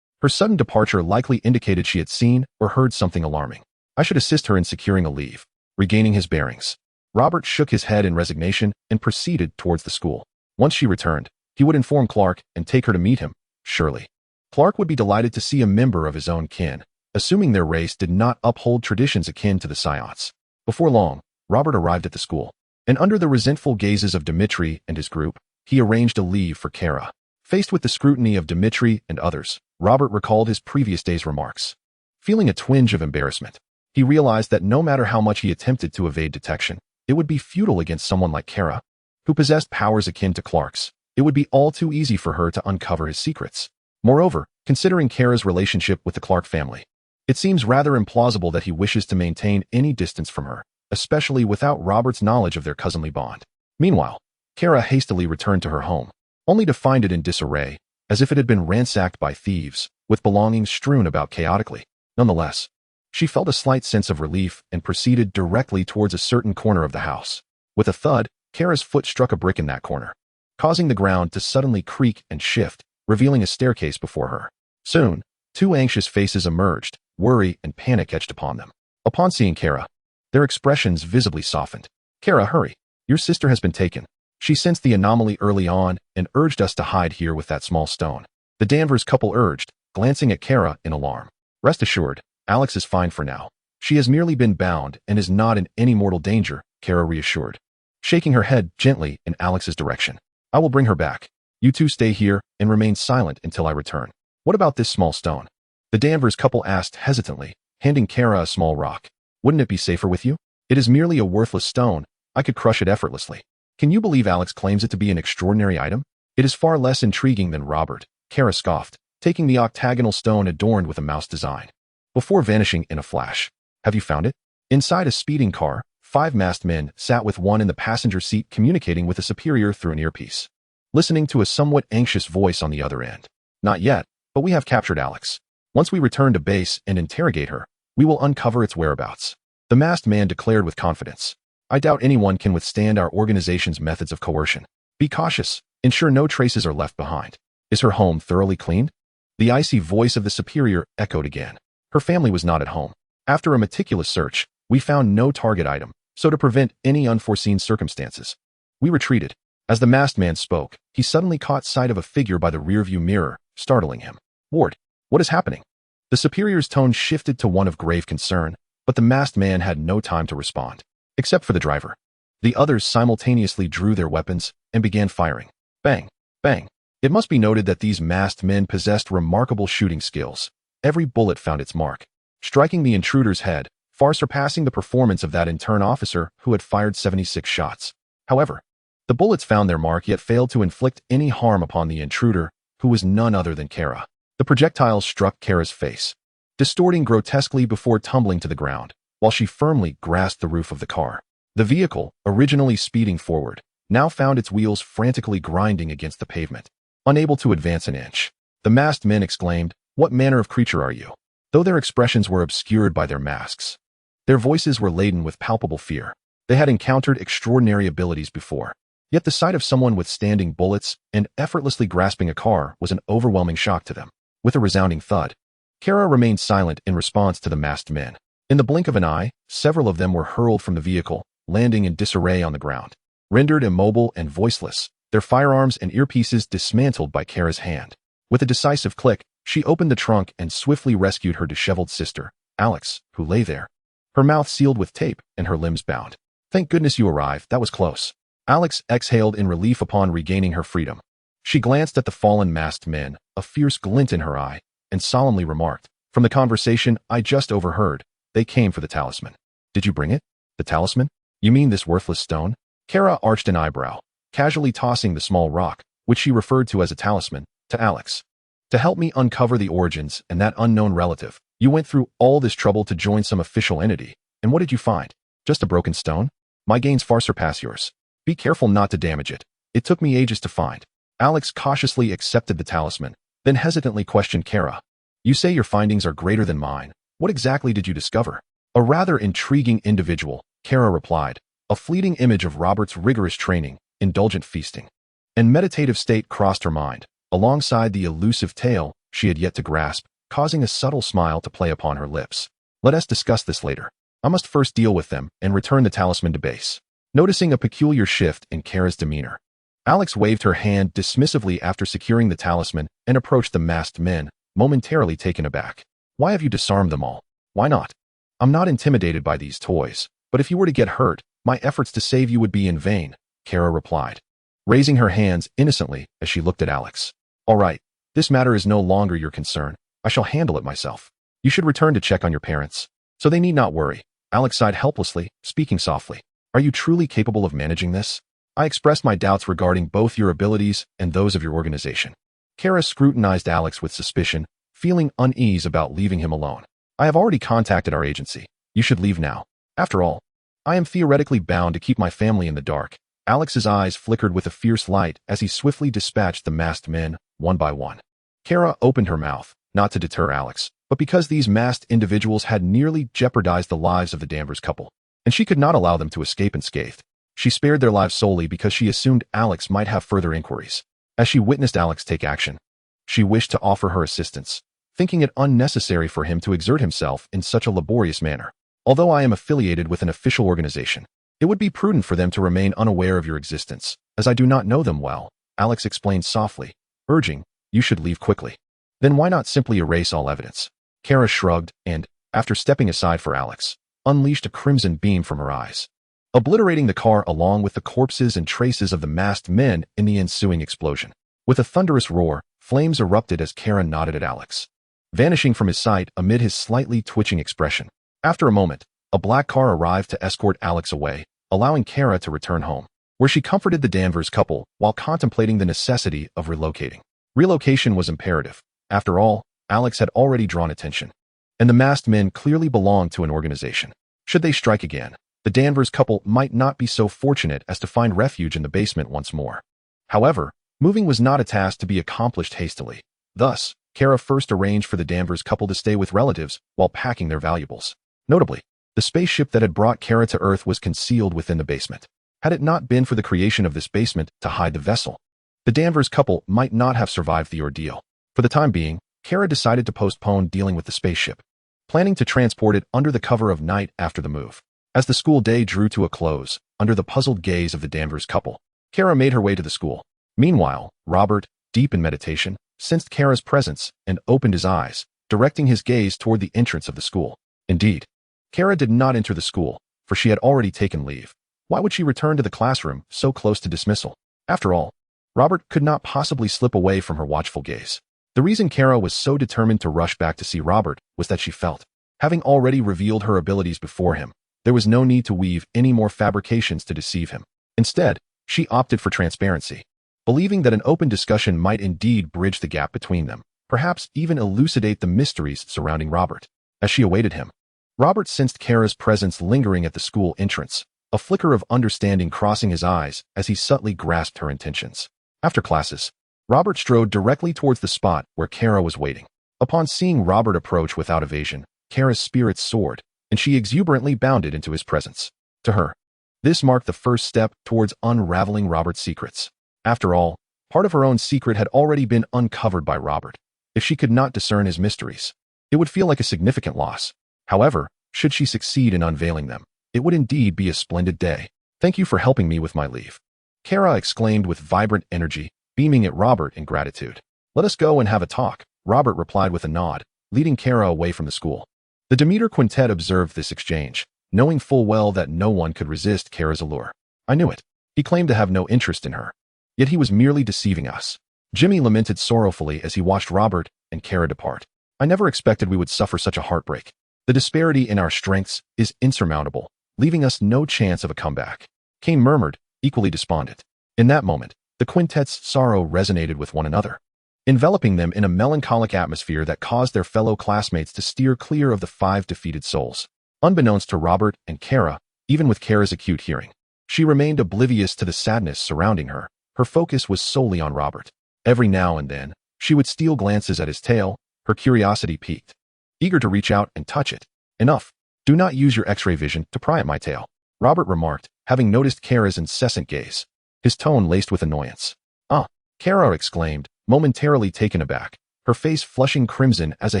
A: Her sudden departure likely indicated she had seen or heard something alarming. I should assist her in securing a leave. Regaining his bearings, Robert shook his head in resignation and proceeded towards the school. Once she returned, he would inform Clark and take her to meet him, surely. Clark would be delighted to see a member of his own kin, assuming their race did not uphold traditions akin to the Saiyans. Before long, Robert arrived at the school, and under the resentful gazes of Dimitri and his group, he arranged a leave for Kara. Faced with the scrutiny of Dimitri and others, Robert recalled his previous day's remarks. Feeling a twinge of embarrassment, he realized that no matter how much he attempted to evade detection, it would be futile against someone like Kara, who possessed powers akin to Clark's. It would be all too easy for her to uncover his secrets. Moreover, considering Kara's relationship with the Clark family, it seems rather implausible that he wishes to maintain any distance from her, especially without Robert's knowledge of their cousinly bond. Meanwhile, Kara hastily returned to her home, only to find it in disarray, as if it had been ransacked by thieves, with belongings strewn about chaotically. Nonetheless, she felt a slight sense of relief and proceeded directly towards a certain corner of the house. With a thud, Kara's foot struck a brick in that corner, causing the ground to suddenly creak and shift, revealing a staircase before her. Soon, two anxious faces emerged, worry and panic etched upon them. Upon seeing Kara, their expressions visibly softened. "Kara, hurry. Your sister has been taken. She sensed the anomaly early on and urged us to hide here with that small stone," the Danvers couple urged, glancing at Kara in alarm. "Rest assured, Alex is fine for now. She has merely been bound and is not in any mortal danger," Kara reassured, shaking her head gently in Alex's direction. "I will bring her back. You two stay here and remain silent until I return." "What about this small stone?" the Danvers couple asked hesitantly, handing Kara a small rock. "Wouldn't it be safer with you? It is merely a worthless stone. I could crush it effortlessly." "Can you believe Alex claims it to be an extraordinary item?" "It is far less intriguing than Robert," Kara scoffed, taking the octagonal stone adorned with a mouse design, before vanishing in a flash. "Have you found it?" Inside a speeding car, 5 masked men sat with one in the passenger seat communicating with a superior through an earpiece, listening to a somewhat anxious voice on the other end. "Not yet, but we have captured Alex. Once we return to base and interrogate her, we will uncover its whereabouts," the masked man declared with confidence. "I doubt anyone can withstand our organization's methods of coercion. Be cautious. Ensure no traces are left behind." "Is her home thoroughly cleaned?" the icy voice of the superior echoed again. "Her family was not at home. After a meticulous search, we found no target item, so to prevent any unforeseen circumstances, we retreated." As the masked man spoke, he suddenly caught sight of a figure by the rearview mirror, startling him. "Ward, what is happening?" The superior's tone shifted to one of grave concern, but the masked man had no time to respond. Except for the driver. The others simultaneously drew their weapons and began firing. Bang, bang. It must be noted that these masked men possessed remarkable shooting skills. Every bullet found its mark, striking the intruder's head, far surpassing the performance of that intern officer who had fired 76 shots. However, the bullets found their mark yet failed to inflict any harm upon the intruder, who was none other than Kara. The projectiles struck Kara's face, distorting grotesquely before tumbling to the ground, while she firmly grasped the roof of the car. The vehicle, originally speeding forward, now found its wheels frantically grinding against the pavement. Unable to advance an inch, the masked men exclaimed, "What manner of creature are you?" Though their expressions were obscured by their masks, their voices were laden with palpable fear. They had encountered extraordinary abilities before, yet the sight of someone withstanding bullets and effortlessly grasping a car was an overwhelming shock to them. With a resounding thud, Kara remained silent in response to the masked men. In the blink of an eye, several of them were hurled from the vehicle, landing in disarray on the ground. Rendered immobile and voiceless, their firearms and earpieces dismantled by Kara's hand. With a decisive click, she opened the trunk and swiftly rescued her disheveled sister, Alex, who lay there, her mouth sealed with tape and her limbs bound. "Thank goodness you arrived, that was close." Alex exhaled in relief upon regaining her freedom. She glanced at the fallen masked men, a fierce glint in her eye, and solemnly remarked, "From the conversation I just overheard, they came for the talisman." "Did you bring it?" "The talisman? You mean this worthless stone?" Kara arched an eyebrow, casually tossing the small rock, which she referred to as a talisman, to Alex. "To help me uncover the origins and that unknown relative, you went through all this trouble to join some official entity, and what did you find? Just a broken stone? My gains far surpass yours. Be careful not to damage it. It took me ages to find." Alex cautiously accepted the talisman, then hesitantly questioned Kara. "You say your findings are greater than mine. What exactly did you discover?" "A rather intriguing individual," Kara replied. A fleeting image of Robert's rigorous training, indulgent feasting, and meditative state crossed her mind. Alongside the elusive tale, she had yet to grasp, causing a subtle smile to play upon her lips. Let us discuss this later. I must first deal with them and return the talisman to base. Noticing a peculiar shift in Kara's demeanor, Alex waved her hand dismissively after securing the talisman and approached the masked men, momentarily taken aback. Why have you disarmed them all? Why not? I'm not intimidated by these toys, but if you were to get hurt, my efforts to save you would be in vain, Kara replied, raising her hands innocently as she looked at Alex. All right, this matter is no longer your concern. I shall handle it myself. You should return to check on your parents, so they need not worry. Alex sighed helplessly, speaking softly. Are you truly capable of managing this? I expressed my doubts regarding both your abilities and those of your organization. Kara scrutinized Alex with suspicion, feeling unease about leaving him alone. I have already contacted our agency. You should leave now. After all, I am theoretically bound to keep my family in the dark. Alex's eyes flickered with a fierce light as he swiftly dispatched the masked men, one by one. Kara opened her mouth, not to deter Alex, but because these masked individuals had nearly jeopardized the lives of the Danvers couple, and she could not allow them to escape unscathed. She spared their lives solely because she assumed Alex might have further inquiries. As she witnessed Alex take action, she wished to offer her assistance, thinking it unnecessary for him to exert himself in such a laborious manner. Although I am affiliated with an official organization, it would be prudent for them to remain unaware of your existence, as I do not know them well, Alex explained softly, urging, you should leave quickly. Then why not simply erase all evidence? Kara shrugged and, after stepping aside for Alex, unleashed a crimson beam from her eyes, obliterating the car along with the corpses and traces of the masked men in the ensuing explosion. With a thunderous roar, flames erupted as Kara nodded at Alex, vanishing from his sight amid his slightly twitching expression. After a moment, a black car arrived to escort Alex away, allowing Kara to return home, where she comforted the Danvers couple while contemplating the necessity of relocating. Relocation was imperative. After all, Alex had already drawn attention, and the masked men clearly belonged to an organization. Should they strike again, the Danvers couple might not be so fortunate as to find refuge in the basement once more. However, moving was not a task to be accomplished hastily. Thus, Kara first arranged for the Danvers couple to stay with relatives while packing their valuables. Notably, the spaceship that had brought Kara to Earth was concealed within the basement. Had it not been for the creation of this basement to hide the vessel, the Danvers couple might not have survived the ordeal. For the time being, Kara decided to postpone dealing with the spaceship, planning to transport it under the cover of night after the move. As the school day drew to a close, under the puzzled gaze of the Danvers couple, Kara made her way to the school. Meanwhile, Robert, deep in meditation, sensed Kara's presence and opened his eyes, directing his gaze toward the entrance of the school. Indeed, Kara did not enter the school, for she had already taken leave. Why would she return to the classroom so close to dismissal? After all, Robert could not possibly slip away from her watchful gaze. The reason Kara was so determined to rush back to see Robert was that she felt, having already revealed her abilities before him, there was no need to weave any more fabrications to deceive him. Instead, she opted for transparency, believing that an open discussion might indeed bridge the gap between them, perhaps even elucidate the mysteries surrounding Robert. As she awaited him, Robert sensed Kara's presence lingering at the school entrance, a flicker of understanding crossing his eyes as he subtly grasped her intentions. After classes, Robert strode directly towards the spot where Kara was waiting. Upon seeing Robert approach without evasion, Kara's spirits soared, and she exuberantly bounded into his presence. To her, this marked the first step towards unraveling Robert's secrets. After all, part of her own secret had already been uncovered by Robert. If she could not discern his mysteries, it would feel like a significant loss. However, should she succeed in unveiling them, it would indeed be a splendid day. Thank you for helping me with my leave, Kara exclaimed with vibrant energy, beaming at Robert in gratitude. Let us go and have a talk, Robert replied with a nod, leading Kara away from the school. The Demeter Quintet observed this exchange, knowing full well that no one could resist Kara's allure. I knew it. He claimed to have no interest in her, yet he was merely deceiving us. Jimmy lamented sorrowfully as he watched Robert and Kara depart. I never expected we would suffer such a heartbreak. The disparity in our strengths is insurmountable, leaving us no chance of a comeback. Kane murmured, equally despondent. In that moment, the quintet's sorrow resonated with one another, enveloping them in a melancholic atmosphere that caused their fellow classmates to steer clear of the 5 defeated souls. Unbeknownst to Robert and Kara, even with Kara's acute hearing, she remained oblivious to the sadness surrounding her. Her focus was solely on Robert. Every now and then, she would steal glances at his tail, her curiosity piqued. Eager to reach out and touch it. Enough. Do not use your X-ray vision to pry at my tail, Robert remarked, having noticed Kara's incessant gaze, his tone laced with annoyance. Ah, Kara exclaimed, momentarily taken aback, her face flushing crimson as a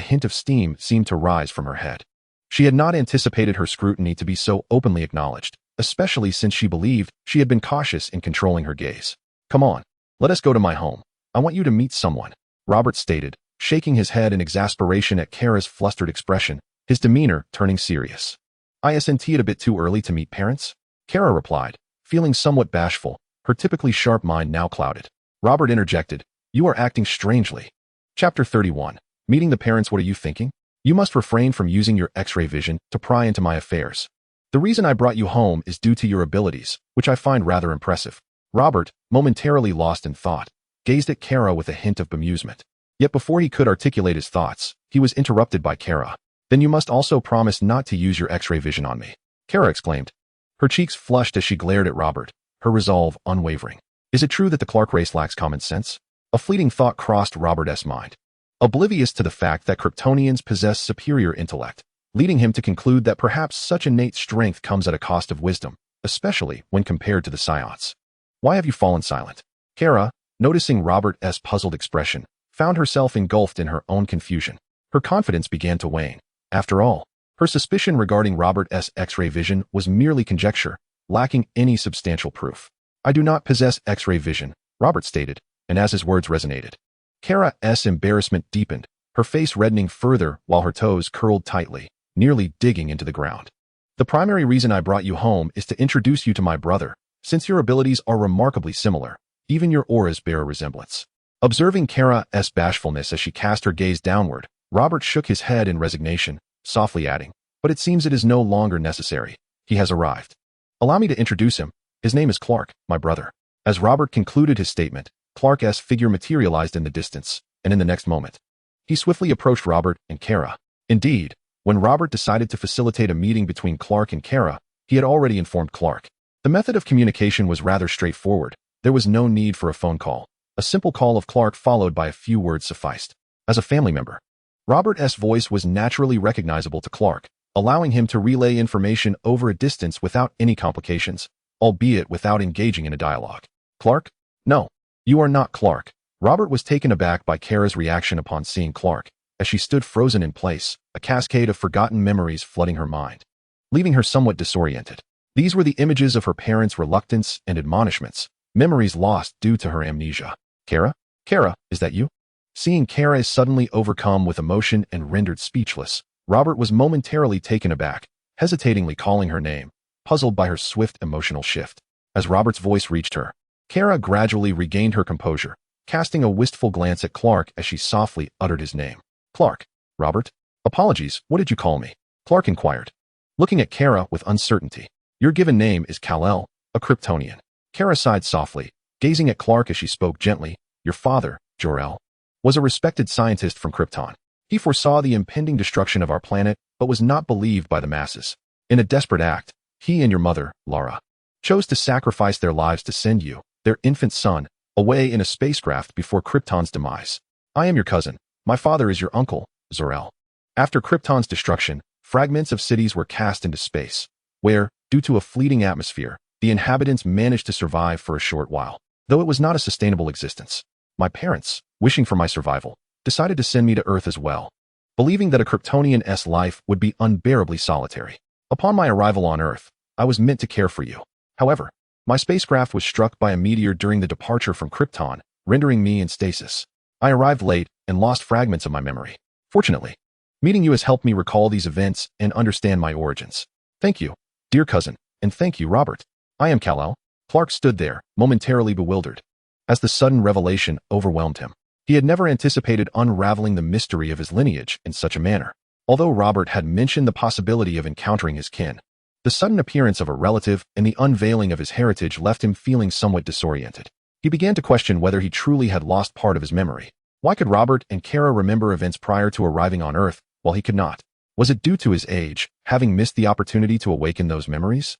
A: hint of steam seemed to rise from her head. She had not anticipated her scrutiny to be so openly acknowledged, especially since she believed she had been cautious in controlling her gaze. "Come on, let us go to my home. I want you to meet someone," Robert stated, shaking his head in exasperation at Kara's flustered expression, his demeanor turning serious. "Isn't it a bit too early to meet parents?" Kara replied, feeling somewhat bashful, her typically sharp mind now clouded. Robert interjected, "You are acting strangely." Chapter 31. Meeting the parents. What are you thinking? You must refrain from using your X-ray vision to pry into my affairs. The reason I brought you home is due to your abilities, which I find rather impressive. Robert, momentarily lost in thought, gazed at Kara with a hint of bemusement. Yet before he could articulate his thoughts, he was interrupted by Kara. "Then you must also promise not to use your X-ray vision on me," Kara exclaimed. Her cheeks flushed as she glared at Robert, her resolve unwavering. Is it true that the Clark race lacks common sense? A fleeting thought crossed Robert's mind. Oblivious to the fact that Kryptonians possess superior intellect, leading him to conclude that perhaps such innate strength comes at a cost of wisdom, especially when compared to the Saiyans. "Why have you fallen silent?" Kara, noticing Robert's puzzled expression, found herself engulfed in her own confusion. Her confidence began to wane. After all, her suspicion regarding Robert's X-ray vision was merely conjecture, lacking any substantial proof. "I do not possess X-ray vision," Robert stated, and as his words resonated, Kara's embarrassment deepened, her face reddening further while her toes curled tightly, nearly digging into the ground. "The primary reason I brought you home is to introduce you to my brother, since your abilities are remarkably similar. Even your auras bear a resemblance." Observing Kara's bashfulness as she cast her gaze downward, Robert shook his head in resignation, softly adding, "But it seems it is no longer necessary. He has arrived. Allow me to introduce him. His name is Clark, my brother." As Robert concluded his statement, Clark's figure materialized in the distance, and in the next moment, he swiftly approached Robert and Kara. Indeed, when Robert decided to facilitate a meeting between Clark and Kara, he had already informed Clark. The method of communication was rather straightforward. There was no need for a phone call. A simple call of Clark followed by a few words sufficed. As a family member, Robert's voice was naturally recognizable to Clark, allowing him to relay information over a distance without any complications, albeit without engaging in a dialogue. "Clark? No, you are not Clark." Robert was taken aback by Kara's reaction upon seeing Clark, as she stood frozen in place, a cascade of forgotten memories flooding her mind, leaving her somewhat disoriented. These were the images of her parents' reluctance and admonishments, memories lost due to her amnesia. "Kara? Kara, is that you?" Seeing Kara suddenly overcome with emotion and rendered speechless, Robert was momentarily taken aback, hesitatingly calling her name, puzzled by her swift emotional shift. As Robert's voice reached her, Kara gradually regained her composure, casting a wistful glance at Clark as she softly uttered his name. "Clark. Robert? Apologies, what did you call me?" Clark inquired, looking at Kara with uncertainty. "Your given name is Kal-El, a Kryptonian." Kara sighed softly, gazing at Clark as she spoke gently. "Your father, Jor-El, was a respected scientist from Krypton. He foresaw the impending destruction of our planet, but was not believed by the masses. In a desperate act, he and your mother, Lara, chose to sacrifice their lives to send you, their infant son, away in a spacecraft before Krypton's demise. I am your cousin. My father is your uncle, Zor-El. After Krypton's destruction, fragments of cities were cast into space, where, due to a fleeting atmosphere, the inhabitants managed to survive for a short while, though it was not a sustainable existence. My parents, wishing for my survival, decided to send me to Earth as well, believing that a Kryptonian's life would be unbearably solitary. Upon my arrival on Earth, I was meant to care for you. However, my spacecraft was struck by a meteor during the departure from Krypton, rendering me in stasis. I arrived late and lost fragments of my memory. Fortunately, meeting you has helped me recall these events and understand my origins. Thank you, dear cousin, and thank you, Robert. I am Kal-El." Clark stood there, momentarily bewildered, as the sudden revelation overwhelmed him. He had never anticipated unraveling the mystery of his lineage in such a manner. Although Robert had mentioned the possibility of encountering his kin, the sudden appearance of a relative and the unveiling of his heritage left him feeling somewhat disoriented. He began to question whether he truly had lost part of his memory. Why could Robert and Kara remember events prior to arriving on Earth, while he could not? Was it due to his age, having missed the opportunity to awaken those memories?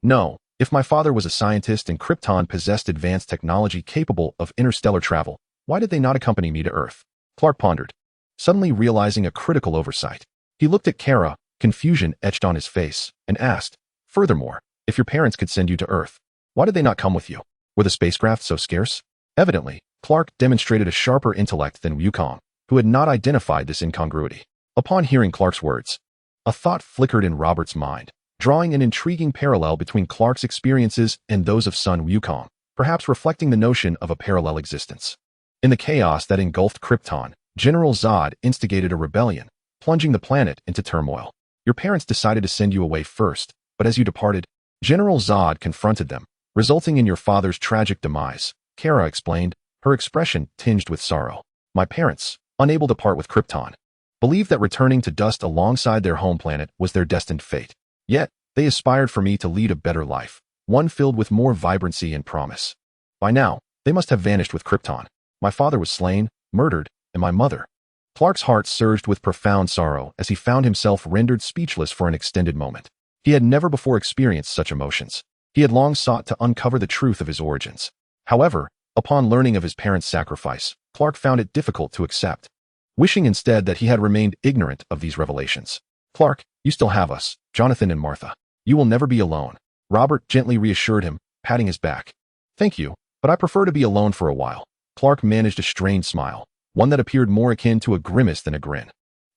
A: No. If my father was a scientist and Krypton possessed advanced technology capable of interstellar travel, why did they not accompany me to Earth? Clark pondered, suddenly realizing a critical oversight. He looked at Kara, confusion etched on his face, and asked, "Furthermore, if your parents could send you to Earth, why did they not come with you? Were the spacecraft so scarce?" Evidently, Clark demonstrated a sharper intellect than Wukong, who had not identified this incongruity. Upon hearing Clark's words, a thought flickered in Robert's mind, drawing an intriguing parallel between Clark's experiences and those of son Wukong, perhaps reflecting the notion of a parallel existence. In the chaos that engulfed Krypton, General Zod instigated a rebellion, plunging the planet into turmoil. Your parents decided to send you away first, but as you departed, General Zod confronted them, resulting in your father's tragic demise, Kara explained, her expression tinged with sorrow. My parents, unable to part with Krypton, believed that returning to dust alongside their home planet was their destined fate. Yet, they aspired for me to lead a better life, one filled with more vibrancy and promise. By now, they must have vanished with Krypton. My father was slain, murdered, and my mother. Clark's heart surged with profound sorrow as he found himself rendered speechless for an extended moment. He had never before experienced such emotions. He had long sought to uncover the truth of his origins. However, upon learning of his parents' sacrifice, Clark found it difficult to accept, wishing instead that he had remained ignorant of these revelations. Clark, you still have us, Jonathan and Martha. You will never be alone. Robert gently reassured him, patting his back. Thank you, but I prefer to be alone for a while. Clark managed a strained smile, one that appeared more akin to a grimace than a grin.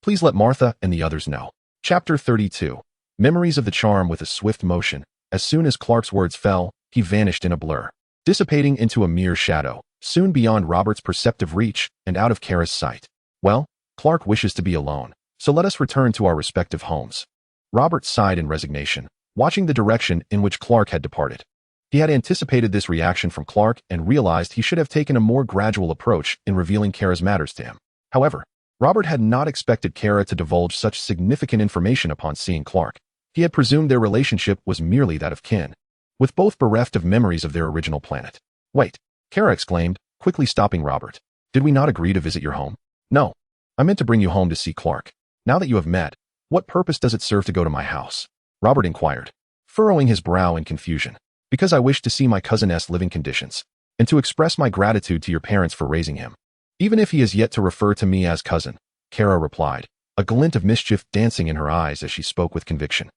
A: Please let Martha and the others know. Chapter 32. Memories of the charm with a swift motion. As soon as Clark's words fell, he vanished in a blur, dissipating into a mere shadow, soon beyond Robert's perceptive reach and out of Kara's sight. Well, Clark wishes to be alone, so let us return to our respective homes. Robert sighed in resignation, watching the direction in which Clark had departed. He had anticipated this reaction from Clark and realized he should have taken a more gradual approach in revealing Kara's matters to him. However, Robert had not expected Kara to divulge such significant information upon seeing Clark. He had presumed their relationship was merely that of kin, with both bereft of memories of their original planet. Wait, Kara exclaimed, quickly stopping Robert. Did we not agree to visit your home? No. I meant to bring you home to see Clark. Now that you have met, what purpose does it serve to go to my house? Robert inquired, furrowing his brow in confusion. Because I wish to see my cousin's living conditions, and to express my gratitude to your parents for raising him. Even if he is yet to refer to me as cousin, Kara replied, a glint of mischief dancing in her eyes as she spoke with conviction.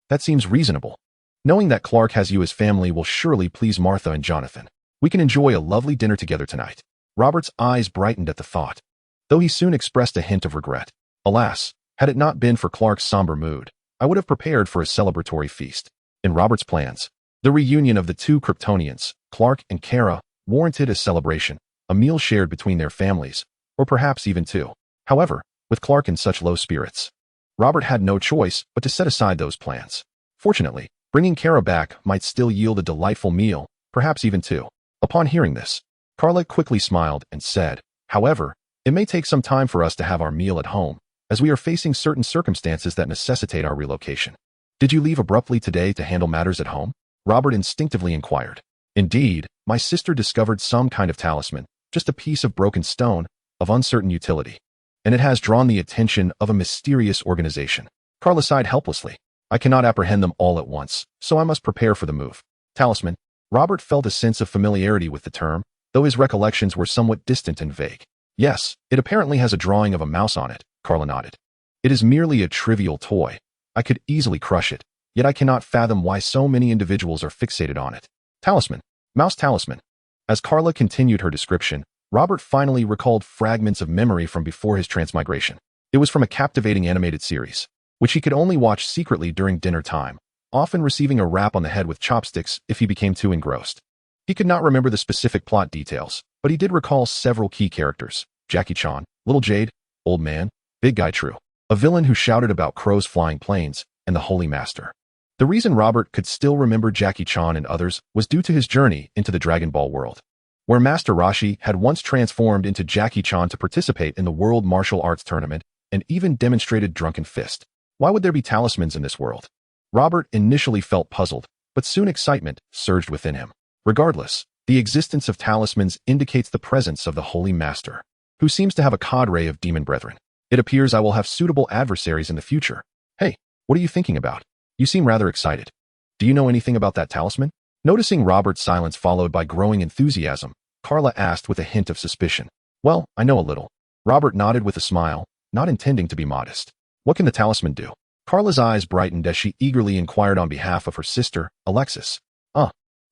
A: That seems reasonable. Knowing that Clark has you as family will surely please Martha and Jonathan. We can enjoy a lovely dinner together tonight. Robert's eyes brightened at the thought, though he soon expressed a hint of regret. Alas, had it not been for Clark's somber mood, I would have prepared for a celebratory feast. In Robert's plans, the reunion of the two Kryptonians, Clark and Kara, warranted a celebration, a meal shared between their families, or perhaps even two. However, with Clark in such low spirits, Robert had no choice but to set aside those plans. Fortunately, bringing Kara back might still yield a delightful meal, perhaps even two. Upon hearing this, Carla quickly smiled and said, however, it may take some time for us to have our meal at home, as we are facing certain circumstances that necessitate our relocation. Did you leave abruptly today to handle matters at home? Robert instinctively inquired. Indeed, my sister discovered some kind of talisman, just a piece of broken stone, of uncertain utility, and it has drawn the attention of a mysterious organization. Carla sighed helplessly. I cannot apprehend them all at once, so I must prepare for the move. Talisman. Robert felt a sense of familiarity with the term, though his recollections were somewhat distant and vague. Yes, it apparently has a drawing of a mouse on it, Carla nodded. It is merely a trivial toy. I could easily crush it, yet I cannot fathom why so many individuals are fixated on it. Talisman. Mouse talisman. As Carla continued her description, Robert finally recalled fragments of memory from before his transmigration. It was from a captivating animated series, which he could only watch secretly during dinner time, often receiving a rap on the head with chopsticks if he became too engrossed. He could not remember the specific plot details, but he did recall several key characters: Jackie Chan, Little Jade, Old Man, Big Guy True, a villain who shouted about crows flying planes, and the Holy Master. The reason Robert could still remember Jackie Chan and others was due to his journey into the Dragon Ball world, where Master Roshi had once transformed into Jackie Chan to participate in the World Martial Arts Tournament and even demonstrated Drunken Fist. Why would there be talismans in this world? Robert initially felt puzzled, but soon excitement surged within him. Regardless, the existence of talismans indicates the presence of the Holy Master, who seems to have a cadre of demon brethren. It appears I will have suitable adversaries in the future. Hey, what are you thinking about? You seem rather excited. Do you know anything about that talisman? Noticing Robert's silence followed by growing enthusiasm, Carla asked with a hint of suspicion. Well, I know a little. Robert nodded with a smile, not intending to be modest. What can the talisman do? Carla's eyes brightened as she eagerly inquired on behalf of her sister, Alexis.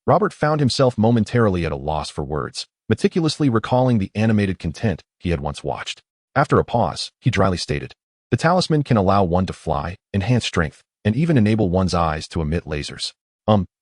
A: Robert found himself momentarily at a loss for words, meticulously recalling the animated content he had once watched. After a pause, he dryly stated, "The talisman can allow one to fly, enhance strength, and even enable one's eyes to emit lasers.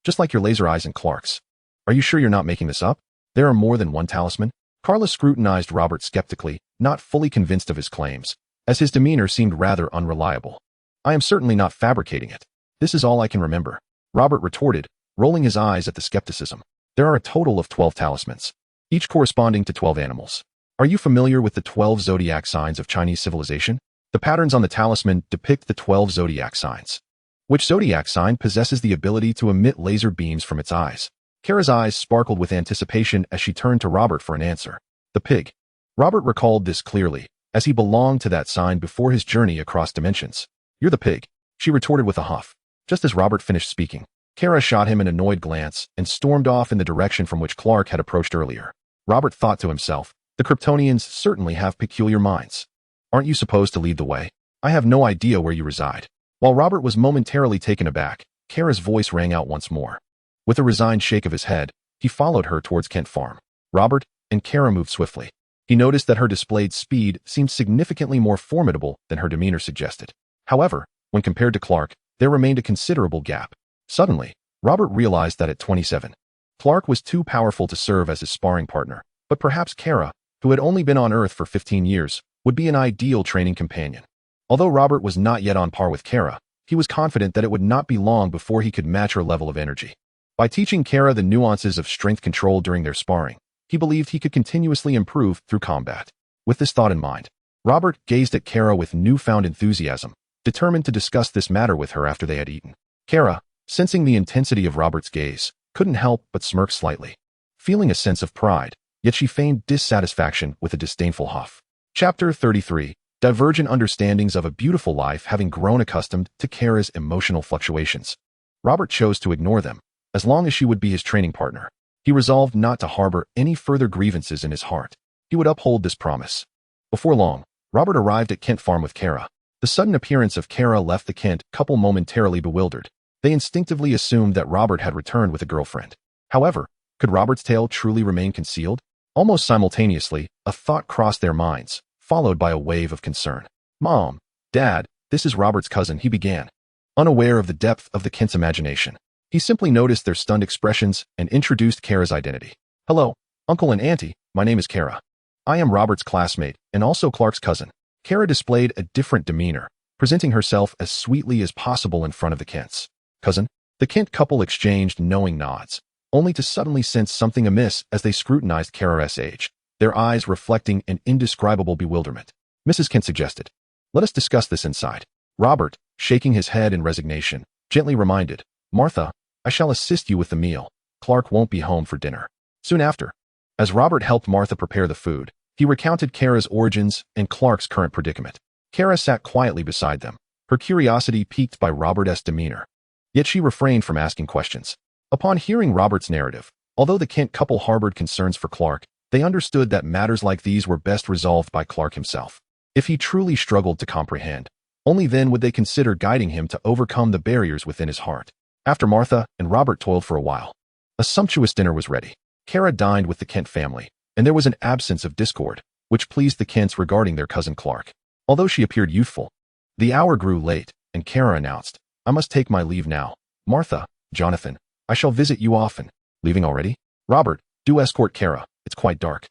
A: Just like your laser eyes in Clark's. Are you sure you're not making this up? There are more than one talisman?" Carla scrutinized Robert skeptically, not fully convinced of his claims, as his demeanor seemed rather unreliable. "I am certainly not fabricating it. This is all I can remember," Robert retorted, rolling his eyes at the skepticism. "There are a total of 12 talismans, each corresponding to 12 animals. Are you familiar with the 12 zodiac signs of Chinese civilization? The patterns on the talisman depict the 12 zodiac signs. Which zodiac sign possesses the ability to emit laser beams from its eyes?" Kara's eyes sparkled with anticipation as she turned to Robert for an answer. "The pig." Robert recalled this clearly, as he belonged to that sign before his journey across dimensions. "You're the pig," she retorted with a huff. Just as Robert finished speaking, Kara shot him an annoyed glance and stormed off in the direction from which Clark had approached earlier. Robert thought to himself, the Kryptonians certainly have peculiar minds. "Aren't you supposed to lead the way? I have no idea where you reside." While Robert was momentarily taken aback, Kara's voice rang out once more. With a resigned shake of his head, he followed her towards Kent Farm. Robert and Kara moved swiftly. He noticed that her displayed speed seemed significantly more formidable than her demeanor suggested. However, when compared to Clark, there remained a considerable gap. Suddenly, Robert realized that at 27, Clark was too powerful to serve as his sparring partner, but perhaps Kara, who had only been on Earth for 15 years, would be an ideal training companion. Although Robert was not yet on par with Kara, he was confident that it would not be long before he could match her level of energy. By teaching Kara the nuances of strength control during their sparring, he believed he could continuously improve through combat. With this thought in mind, Robert gazed at Kara with newfound enthusiasm, determined to discuss this matter with her after they had eaten. Kara, sensing the intensity of Robert's gaze, couldn't help but smirk slightly. Feeling a sense of pride, yet she feigned dissatisfaction with a disdainful huff. Chapter 33. Divergent understandings of a beautiful life. Having grown accustomed to Kara's emotional fluctuations, Robert chose to ignore them, as long as she would be his training partner. He resolved not to harbor any further grievances in his heart. He would uphold this promise. Before long, Robert arrived at Kent Farm with Kara. The sudden appearance of Kara left the Kent couple momentarily bewildered. They instinctively assumed that Robert had returned with a girlfriend. However, could Robert's tale truly remain concealed? Almost simultaneously, a thought crossed their minds, followed by a wave of concern. "Mom, Dad, this is Robert's cousin," he began, unaware of the depth of the Kent's imagination. He simply noticed their stunned expressions and introduced Kara's identity. "Hello, Uncle and Auntie, my name is Kara. I am Robert's classmate and also Clark's cousin." Kara displayed a different demeanor, presenting herself as sweetly as possible in front of the Kents. "Cousin?" The Kent couple exchanged knowing nods, only to suddenly sense something amiss as they scrutinized Kara's age, their eyes reflecting an indescribable bewilderment. Mrs. Kent suggested, "Let us discuss this inside." Robert, shaking his head in resignation, gently reminded, "Martha, I shall assist you with the meal. Clark won't be home for dinner." Soon after, as Robert helped Martha prepare the food, he recounted Kara's origins and Clark's current predicament. Kara sat quietly beside them, her curiosity piqued by Robert's demeanor. Yet she refrained from asking questions. Upon hearing Robert's narrative, although the Kent couple harbored concerns for Clark, they understood that matters like these were best resolved by Clark himself. If he truly struggled to comprehend, only then would they consider guiding him to overcome the barriers within his heart. After Martha and Robert toiled for a while, a sumptuous dinner was ready. Kara dined with the Kent family, and there was an absence of discord, which pleased the Kents regarding their cousin Clark. Although she appeared youthful, the hour grew late, and Kara announced, "I must take my leave now. Martha, Jonathan, I shall visit you often." "Leaving already?" "Robert, do escort Kara. It's quite dark."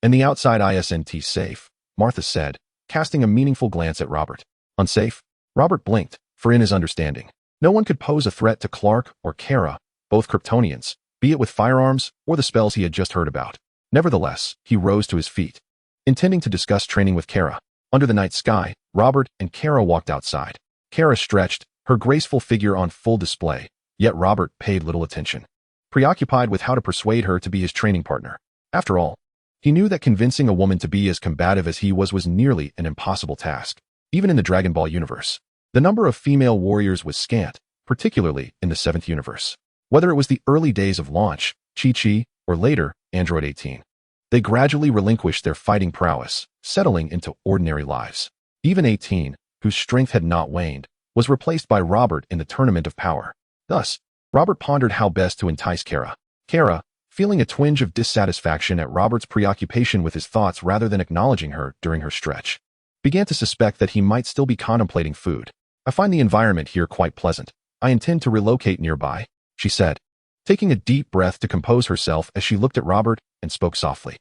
A: "And the outside isn't safe," Martha said, casting a meaningful glance at Robert. "Unsafe?" Robert blinked, for in his understanding, no one could pose a threat to Clark or Kara, both Kryptonians, be it with firearms or the spells he had just heard about. Nevertheless, he rose to his feet, intending to discuss training with Kara. Under the night sky, Robert and Kara walked outside. Kara stretched, her graceful figure on full display, yet Robert paid little attention, preoccupied with how to persuade her to be his training partner. After all, he knew that convincing a woman to be as combative as he was nearly an impossible task. Even in the Dragon Ball universe, the number of female warriors was scant, particularly in the 7th universe. Whether it was the early days of launch, Chi-Chi, or later, Android 18, they gradually relinquished their fighting prowess, settling into ordinary lives. Even 18, whose strength had not waned, was replaced by Robert in the tournament of power. Thus, Robert pondered how best to entice Kara. Kara, feeling a twinge of dissatisfaction at Robert's preoccupation with his thoughts rather than acknowledging her during her stretch, began to suspect that he might still be contemplating food. I find the environment here quite pleasant. I intend to relocate nearby, she said, taking a deep breath to compose herself as she looked at Robert and spoke softly.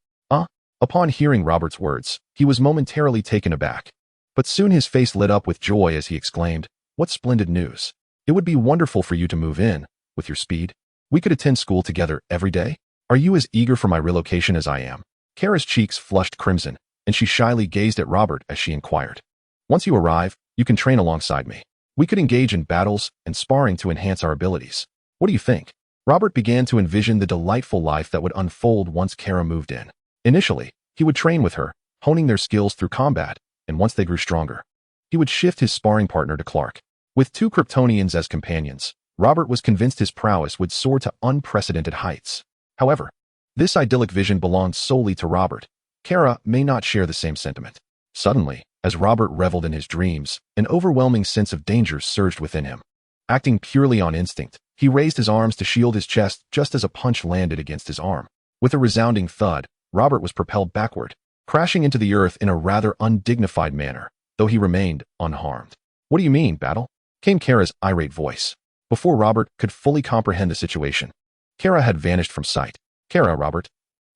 A: Upon hearing Robert's words, he was momentarily taken aback. But soon his face lit up with joy as he exclaimed, "What splendid news. It would be wonderful for you to move in, with your speed. We could attend school together every day. Are you as eager for my relocation as I am?" Kara's cheeks flushed crimson, and she shyly gazed at Robert as she inquired. "Once you arrive, you can train alongside me. We could engage in battles and sparring to enhance our abilities. What do you think?" Robert began to envision the delightful life that would unfold once Kara moved in. Initially, he would train with her, honing their skills through combat, and once they grew stronger, he would shift his sparring partner to Clark. With 2 Kryptonians as companions, Robert was convinced his prowess would soar to unprecedented heights. However, this idyllic vision belonged solely to Robert. Kara may not share the same sentiment. Suddenly, as Robert reveled in his dreams, an overwhelming sense of danger surged within him. Acting purely on instinct, he raised his arms to shield his chest just as a punch landed against his arm. With a resounding thud, Robert was propelled backward, crashing into the earth in a rather undignified manner, though he remained unharmed. "What do you mean, battle?" came Kara's irate voice. Before Robert could fully comprehend the situation, Kara had vanished from sight. "Kara, Robert,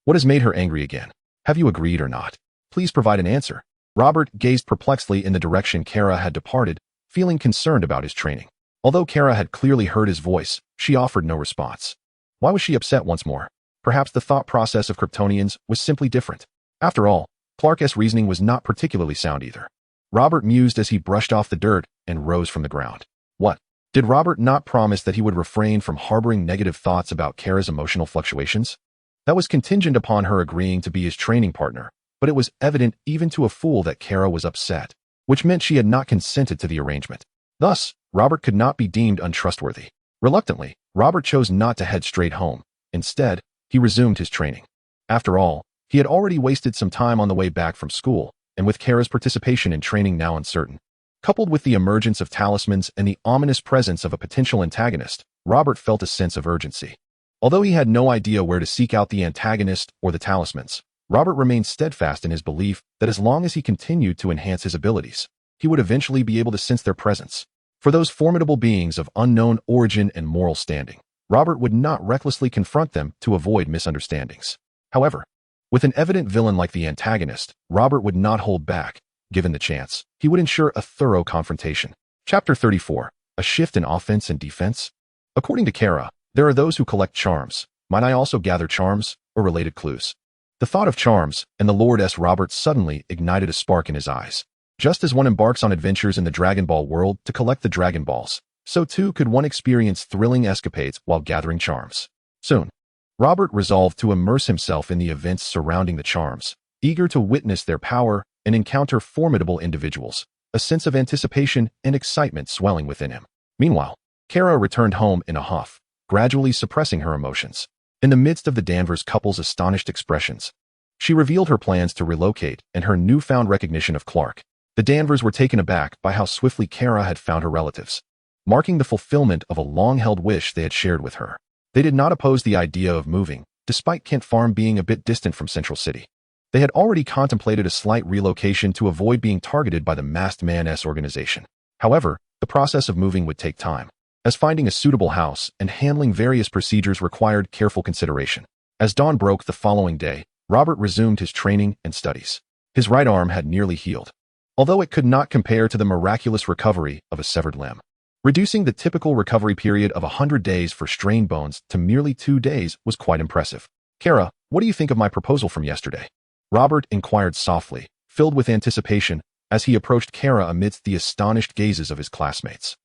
A: what has made her angry again? Have you agreed or not? Please provide an answer." Robert gazed perplexedly in the direction Kara had departed, feeling concerned about his training. Although Kara had clearly heard his voice, she offered no response. Why was she upset once more? Perhaps the thought process of Kryptonians was simply different. After all, Clark's reasoning was not particularly sound either. Robert mused as he brushed off the dirt and rose from the ground. What? Did Robert not promise that he would refrain from harboring negative thoughts about Kara's emotional fluctuations? That was contingent upon her agreeing to be his training partner, but it was evident even to a fool that Kara was upset, which meant she had not consented to the arrangement. Thus, Robert could not be deemed untrustworthy. Reluctantly, Robert chose not to head straight home. Instead, he resumed his training. After all, he had already wasted some time on the way back from school, and with Kara's participation in training now uncertain, coupled with the emergence of talismans and the ominous presence of a potential antagonist, Robert felt a sense of urgency. Although he had no idea where to seek out the antagonist or the talismans, Robert remained steadfast in his belief that as long as he continued to enhance his abilities, he would eventually be able to sense their presence. For those formidable beings of unknown origin and moral standing, Robert would not recklessly confront them to avoid misunderstandings. However, with an evident villain like the antagonist, Robert would not hold back. Given the chance, he would ensure a thorough confrontation. Chapter 34. A shift in offense and defense? According to Kara, there are those who collect charms. Might I also gather charms or related clues? The thought of charms and the Lord S. Robert suddenly ignited a spark in his eyes. Just as one embarks on adventures in the Dragon Ball world to collect the Dragon Balls, so too could one experience thrilling escapades while gathering charms. Soon, Robert resolved to immerse himself in the events surrounding the charms, eager to witness their power and encounter formidable individuals, a sense of anticipation and excitement swelling within him. Meanwhile, Kara returned home in a huff, gradually suppressing her emotions. In the midst of the Danvers couple's astonished expressions, she revealed her plans to relocate and her newfound recognition of Clark. The Danvers were taken aback by how swiftly Kara had found her relatives, marking the fulfillment of a long-held wish they had shared with her. They did not oppose the idea of moving, despite Kent Farm being a bit distant from Central City. They had already contemplated a slight relocation to avoid being targeted by the Masked Man-S organization. However, the process of moving would take time, as finding a suitable house and handling various procedures required careful consideration. As dawn broke the following day, Robert resumed his training and studies. His right arm had nearly healed, although it could not compare to the miraculous recovery of a severed limb. Reducing the typical recovery period of 100 days for strained bones to merely 2 days was quite impressive. "Kara, what do you think of my proposal from yesterday?" Robert inquired softly, filled with anticipation, as he approached Kara amidst the astonished gazes of his classmates.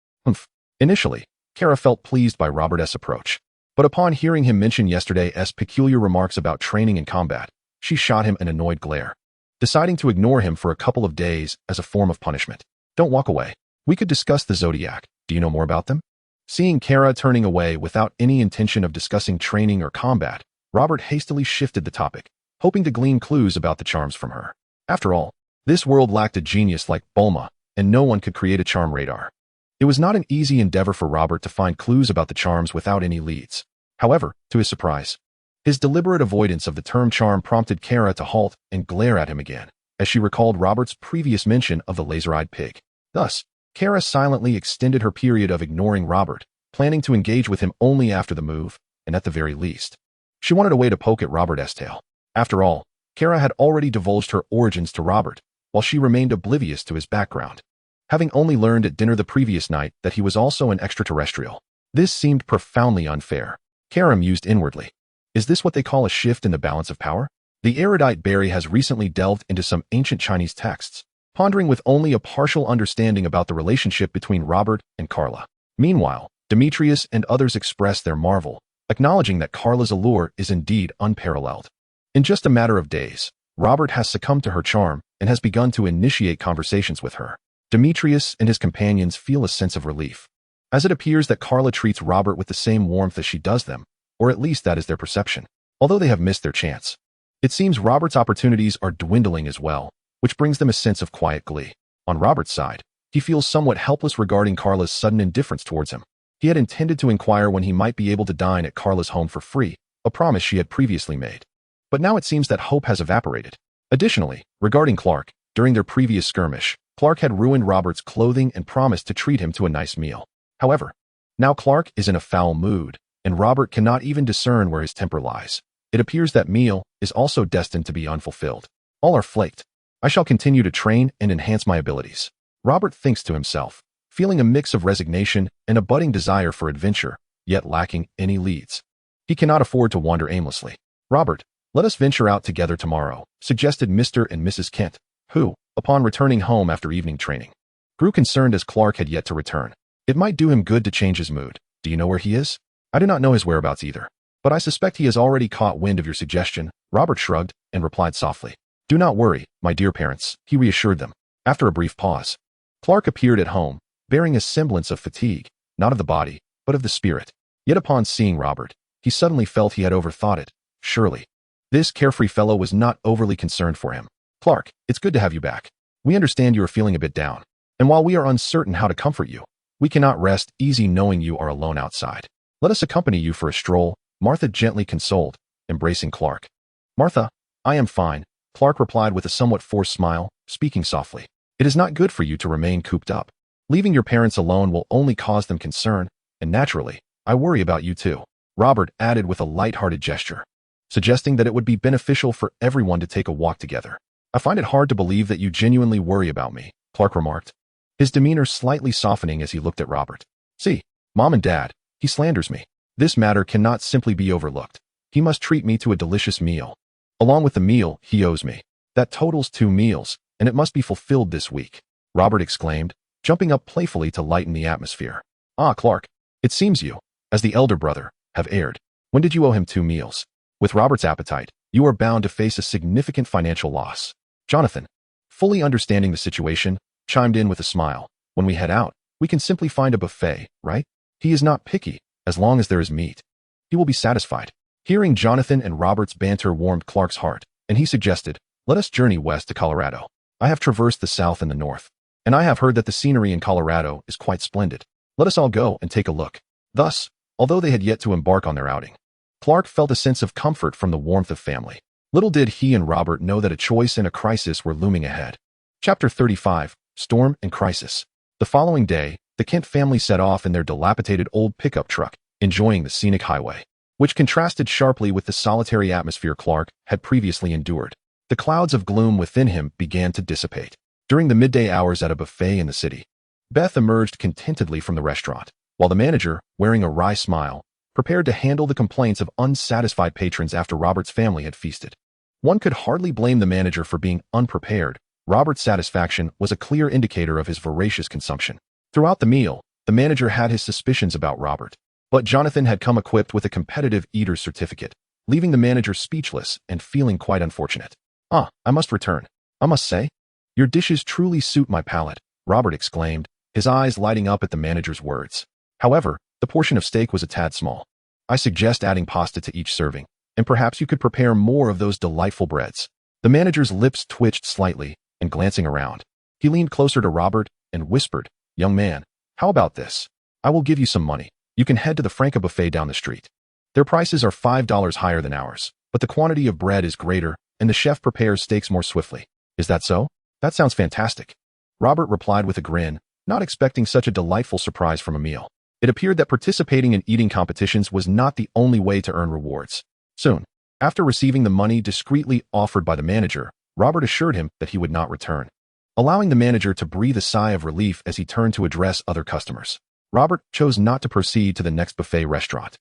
A: Initially, Kara felt pleased by Robert's approach, but upon hearing him mention yesterday's peculiar remarks about training and combat, she shot him an annoyed glare, deciding to ignore him for a couple of days as a form of punishment. "Don't walk away. We could discuss the Zodiac. Do you know more about them?" Seeing Kara turning away without any intention of discussing training or combat, Robert hastily shifted the topic, hoping to glean clues about the charms from her. After all, this world lacked a genius like Bulma, and no one could create a charm radar. It was not an easy endeavor for Robert to find clues about the charms without any leads. However, to his surprise, his deliberate avoidance of the term charm prompted Kara to halt and glare at him again. as she recalled Robert's previous mention of the laser-eyed pig. Thus, Kara silently extended her period of ignoring Robert, planning to engage with him only after the move, and at the very least. She wanted a way to poke at Robert's tail. After all, Kara had already divulged her origins to Robert, while she remained oblivious to his background. Having only learned at dinner the previous night that he was also an extraterrestrial. This seemed profoundly unfair. Kara mused inwardly. Is this what they call a shift in the balance of power? The erudite Barry has recently delved into some ancient Chinese texts, pondering with only a partial understanding about the relationship between Robert and Carla. Meanwhile, Demetrius and others expressed their marvel, acknowledging that Carla's allure is indeed unparalleled. In just a matter of days, Robert has succumbed to her charm and has begun to initiate conversations with her. Demetrius and his companions feel a sense of relief, as it appears that Carla treats Robert with the same warmth as she does them, or at least that is their perception, although they have missed their chance. It seems Robert's opportunities are dwindling as well, which brings them a sense of quiet glee. On Robert's side, he feels somewhat helpless regarding Carla's sudden indifference towards him. He had intended to inquire when he might be able to dine at Carla's home for free, a promise she had previously made. But now it seems that hope has evaporated. Additionally, regarding Clark, during their previous skirmish, Clark had ruined Robert's clothing and promised to treat him to a nice meal. However, now Clark is in a foul mood, and Robert cannot even discern where his temper lies. It appears that meal is also destined to be unfulfilled. All are flaked. I shall continue to train and enhance my abilities. Robert thinks to himself, feeling a mix of resignation and a budding desire for adventure, yet lacking any leads. He cannot afford to wander aimlessly. Robert, let us venture out together tomorrow, suggested Mr. and Mrs. Kent, who, upon returning home after evening training, grew concerned as Clark had yet to return. It might do him good to change his mood. Do you know where he is? I do not know his whereabouts either, but I suspect he has already caught wind of your suggestion. Robert shrugged and replied softly. Do not worry, my dear parents, he reassured them. After a brief pause, Clark appeared at home, bearing a semblance of fatigue, not of the body, but of the spirit. Yet upon seeing Robert, he suddenly felt he had overthought it. Surely, this carefree fellow was not overly concerned for him. Clark, it's good to have you back. We understand you are feeling a bit down, and while we are uncertain how to comfort you, we cannot rest easy knowing you are alone outside. Let us accompany you for a stroll, Martha gently consoled, embracing Clark. Martha, I am fine, Clark replied with a somewhat forced smile, speaking softly. It is not good for you to remain cooped up. Leaving your parents alone will only cause them concern, and naturally, I worry about you too. Robert added with a light-hearted gesture, suggesting that it would be beneficial for everyone to take a walk together. I find it hard to believe that you genuinely worry about me, Clark remarked, his demeanor slightly softening as he looked at Robert. See, Mom and Dad, he slanders me. This matter cannot simply be overlooked. He must treat me to a delicious meal. Along with the meal he owes me. That totals 2 meals, and it must be fulfilled this week, Robert exclaimed, jumping up playfully to lighten the atmosphere. Ah, Clark, it seems you, as the elder brother, have erred. When did you owe him 2 meals? With Robert's appetite, you are bound to face a significant financial loss. Jonathan, fully understanding the situation, chimed in with a smile. When we head out, we can simply find a buffet, right? He is not picky, as long as there is meat. He will be satisfied. Hearing Jonathan and Robert's banter warmed Clark's heart, and he suggested, let us journey west to Colorado. I have traversed the south and the north, and I have heard that the scenery in Colorado is quite splendid. Let us all go and take a look. Thus, although they had yet to embark on their outing, Clark felt a sense of comfort from the warmth of family. Little did he and Robert know that a choice and a crisis were looming ahead. Chapter 35, Storm and Crisis. The following day, the Kent family set off in their dilapidated old pickup truck, enjoying the scenic highway, which contrasted sharply with the solitary atmosphere Clark had previously endured. The clouds of gloom within him began to dissipate. During the midday hours at a buffet in the city, Beth emerged contentedly from the restaurant, while the manager, wearing a wry smile, prepared to handle the complaints of unsatisfied patrons after Robert's family had feasted. One could hardly blame the manager for being unprepared. Robert's satisfaction was a clear indicator of his voracious consumption. Throughout the meal, the manager had his suspicions about Robert, but Jonathan had come equipped with a competitive eater's certificate, leaving the manager speechless and feeling quite unfortunate. Ah, I must return. I must say, your dishes truly suit my palate, Robert exclaimed, his eyes lighting up at the manager's words. However, the portion of steak was a tad small. I suggest adding pasta to each serving, and perhaps you could prepare more of those delightful breads. The manager's lips twitched slightly, and glancing around, he leaned closer to Robert and whispered, Young man, how about this? I will give you some money. You can head to the Franca buffet down the street. Their prices are $5 higher than ours, but the quantity of bread is greater, and the chef prepares steaks more swiftly. Is that so? That sounds fantastic. Robert replied with a grin, not expecting such a delightful surprise from a meal. It appeared that participating in eating competitions was not the only way to earn rewards. Soon, after receiving the money discreetly offered by the manager, Robert assured him that he would not return, allowing the manager to breathe a sigh of relief as he turned to address other customers. Robert chose not to proceed to the next buffet restaurant,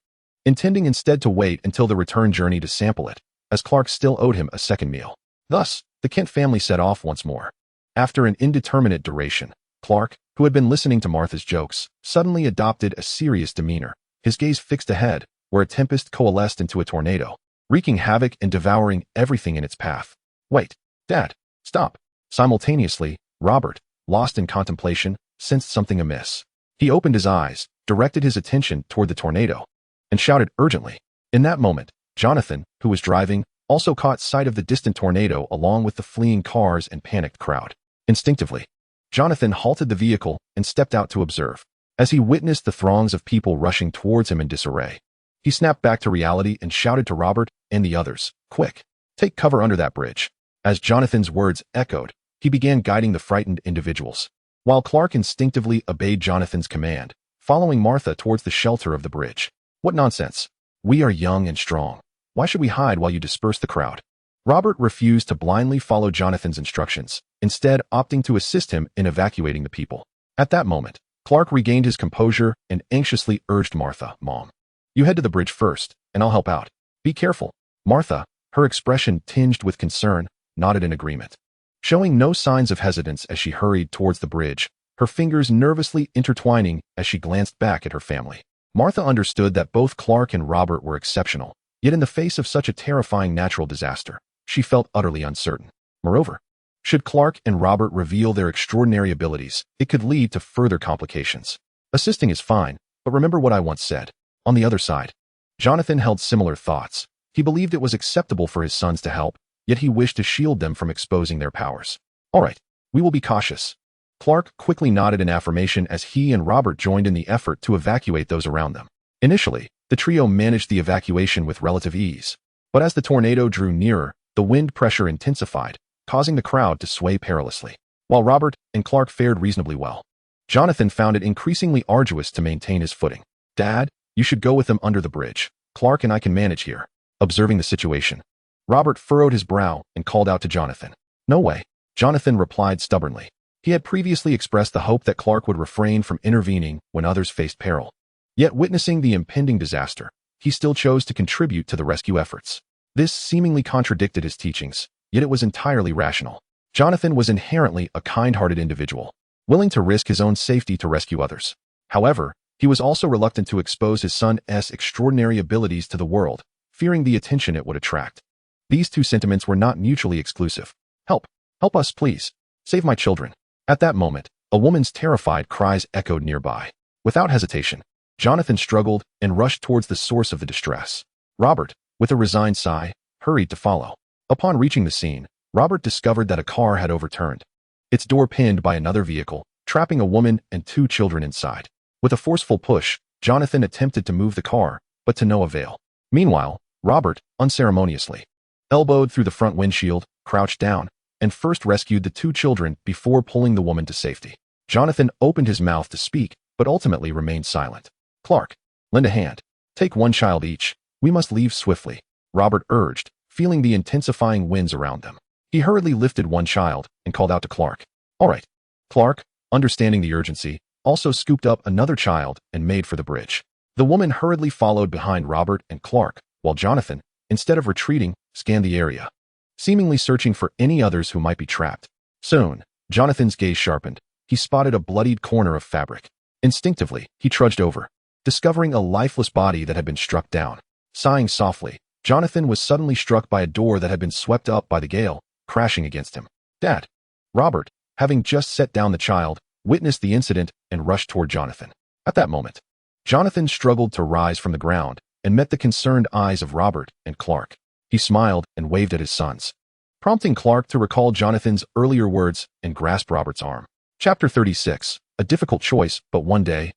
A: intending instead to wait until the return journey to sample it, as Clark still owed him a second meal. Thus, the Kent family set off once more. After an indeterminate duration, Clark, who had been listening to Martha's jokes, suddenly adopted a serious demeanor, his gaze fixed ahead, where a tempest coalesced into a tornado, wreaking havoc and devouring everything in its path. Wait, Dad, stop. Simultaneously, Robert, lost in contemplation, sensed something amiss. He opened his eyes, directed his attention toward the tornado, and shouted urgently. In that moment, Jonathan, who was driving, also caught sight of the distant tornado along with the fleeing cars and panicked crowd. Instinctively, Jonathan halted the vehicle and stepped out to observe. As he witnessed the throngs of people rushing towards him in disarray, he snapped back to reality and shouted to Robert and the others, "Quick, take cover under that bridge." As Jonathan's words echoed, he began guiding the frightened individuals, while Clark instinctively obeyed Jonathan's command, following Martha towards the shelter of the bridge. What nonsense! We are young and strong. Why should we hide while you disperse the crowd? Robert refused to blindly follow Jonathan's instructions, instead opting to assist him in evacuating the people. At that moment, Clark regained his composure and anxiously urged Martha, "Mom, you head to the bridge first, and I'll help out. Be careful." Martha, her expression tinged with concern, nodded in agreement, showing no signs of hesitance as she hurried towards the bridge, her fingers nervously intertwining as she glanced back at her family. Martha understood that both Clark and Robert were exceptional, yet in the face of such a terrifying natural disaster, she felt utterly uncertain. Moreover, should Clark and Robert reveal their extraordinary abilities, it could lead to further complications. Assisting is fine, but remember what I once said. On the other side, Jonathan held similar thoughts. He believed it was acceptable for his sons to help, yet he wished to shield them from exposing their powers. All right, we will be cautious. Clark quickly nodded in affirmation as he and Robert joined in the effort to evacuate those around them. Initially, the trio managed the evacuation with relative ease, but as the tornado drew nearer, the wind pressure intensified, causing the crowd to sway perilously. While Robert and Clark fared reasonably well, Jonathan found it increasingly arduous to maintain his footing. "Dad, you should go with them under the bridge. Clark and I can manage here." Observing the situation, Robert furrowed his brow and called out to Jonathan. "No way," Jonathan replied stubbornly. He had previously expressed the hope that Clark would refrain from intervening when others faced peril. Yet witnessing the impending disaster, he still chose to contribute to the rescue efforts. This seemingly contradicted his teachings, yet it was entirely rational. Jonathan was inherently a kind-hearted individual, willing to risk his own safety to rescue others. However, he was also reluctant to expose his son's extraordinary abilities to the world, fearing the attention it would attract. These two sentiments were not mutually exclusive. "Help! Help us, please! Save my children!" At that moment, a woman's terrified cries echoed nearby. Without hesitation, Jonathan struggled and rushed towards the source of the distress. Robert, with a resigned sigh, hurried to follow. Upon reaching the scene, Robert discovered that a car had overturned, its door pinned by another vehicle, trapping a woman and two children inside. With a forceful push, Jonathan attempted to move the car, but to no avail. Meanwhile, Robert, unceremoniously, elbowed through the front windshield, crouched down, and first rescued the two children before pulling the woman to safety. Jonathan opened his mouth to speak, but ultimately remained silent. "Clark, lend a hand. Take one child each. We must leave swiftly," Robert urged, feeling the intensifying winds around them. He hurriedly lifted one child and called out to Clark. "All right." Clark, understanding the urgency, also scooped up another child and made for the bridge. The woman hurriedly followed behind Robert and Clark, while Jonathan, instead of retreating, scanned the area, seemingly searching for any others who might be trapped. Soon, Jonathan's gaze sharpened. He spotted a bloodied corner of fabric. Instinctively, he trudged over, discovering a lifeless body that had been struck down. Sighing softly, Jonathan was suddenly struck by a door that had been swept up by the gale, crashing against him. "Dad!" Robert, having just set down the child, witnessed the incident and rushed toward Jonathan. At that moment, Jonathan struggled to rise from the ground and met the concerned eyes of Robert and Clark. He smiled and waved at his sons, prompting Clark to recall Jonathan's earlier words and grasp Robert's arm. Chapter 36. A difficult choice, but one day,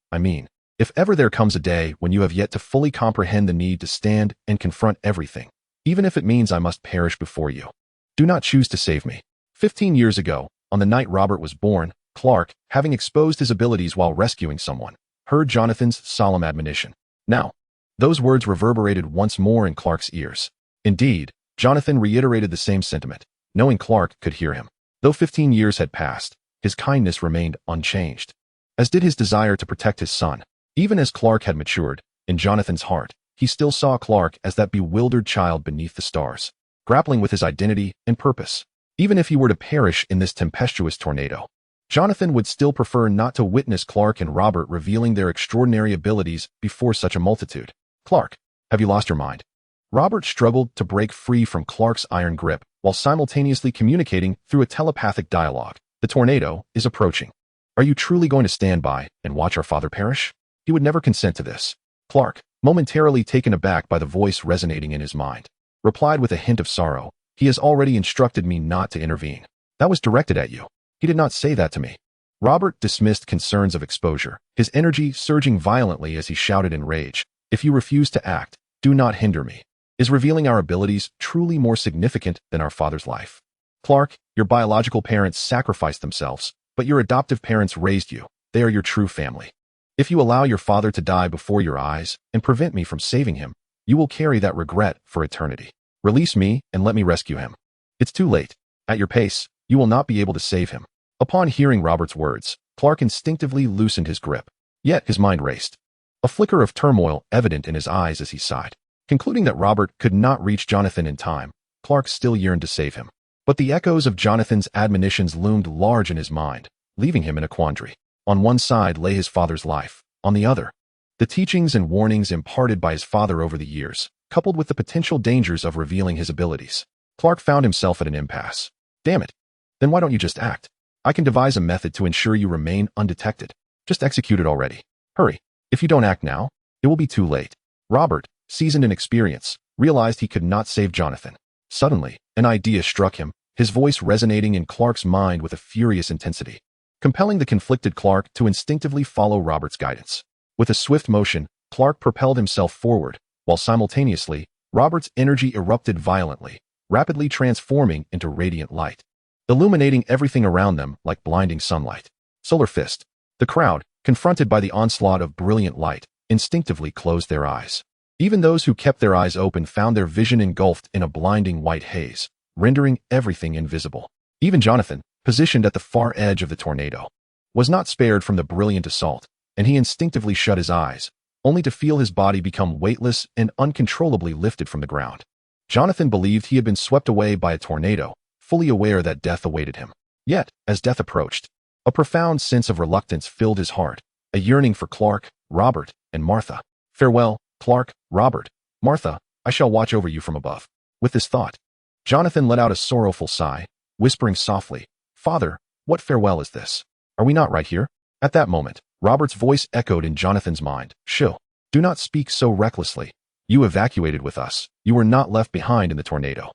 A: if ever there comes a day when you have yet to fully comprehend the need to stand and confront everything, even if it means I must perish before you, do not choose to save me. 15 years ago, on the night Robert was born, Clark, having exposed his abilities while rescuing someone, heard Jonathan's solemn admonition. Now, those words reverberated once more in Clark's ears. Indeed, Jonathan reiterated the same sentiment, knowing Clark could hear him. Though 15 years had passed, his kindness remained unchanged, as did his desire to protect his son. Even as Clark had matured, in Jonathan's heart, he still saw Clark as that bewildered child beneath the stars, grappling with his identity and purpose. Even if he were to perish in this tempestuous tornado, Jonathan would still prefer not to witness Clark and Robert revealing their extraordinary abilities before such a multitude. Clark, have you lost your mind? Robert struggled to break free from Clark's iron grip while simultaneously communicating through a telepathic dialogue. The tornado is approaching. Are you truly going to stand by and watch our father perish? He would never consent to this. Clark, momentarily taken aback by the voice resonating in his mind, replied with a hint of sorrow. He has already instructed me not to intervene. That was directed at you. He did not say that to me. Robert dismissed concerns of exposure, his energy surging violently as he shouted in rage. If you refuse to act, do not hinder me. Is revealing our abilities truly more significant than our father's life? Clark, your biological parents sacrificed themselves, but your adoptive parents raised you. They are your true family. If you allow your father to die before your eyes and prevent me from saving him, you will carry that regret for eternity. Release me and let me rescue him. It's too late. At your pace, you will not be able to save him. Upon hearing Robert's words, Clark instinctively loosened his grip. Yet his mind raced, a flicker of turmoil evident in his eyes as he sighed. Concluding that Robert could not reach Jonathan in time, Clark still yearned to save him. But the echoes of Jonathan's admonitions loomed large in his mind, leaving him in a quandary. On one side lay his father's life, on the other, the teachings and warnings imparted by his father over the years, coupled with the potential dangers of revealing his abilities. Clark found himself at an impasse. Damn it. Then why don't you just act? I can devise a method to ensure you remain undetected. Just execute it already. Hurry. If you don't act now, it will be too late. Robert, seasoned in experience, realized he could not save Jonathan. Suddenly, an idea struck him, his voice resonating in Clark's mind with a furious intensity, compelling the conflicted Clark to instinctively follow Robert's guidance. With a swift motion, Clark propelled himself forward, while simultaneously, Robert's energy erupted violently, rapidly transforming into radiant light, illuminating everything around them like blinding sunlight. Solar fist. The crowd, confronted by the onslaught of brilliant light, instinctively closed their eyes. Even those who kept their eyes open found their vision engulfed in a blinding white haze, rendering everything invisible. Even Jonathan, positioned at the far edge of the tornado, was not spared from the brilliant assault, and he instinctively shut his eyes, only to feel his body become weightless and uncontrollably lifted from the ground. Jonathan believed he had been swept away by a tornado, fully aware that death awaited him. Yet, as death approached, a profound sense of reluctance filled his heart, a yearning for Clark, Robert, and Martha. Farewell, Clark, Robert, Martha, I shall watch over you from above. With this thought, Jonathan let out a sorrowful sigh, whispering softly, Father, what farewell is this? Are we not right here? At that moment, Robert's voice echoed in Jonathan's mind. Shh, do not speak so recklessly. You evacuated with us. You were not left behind in the tornado.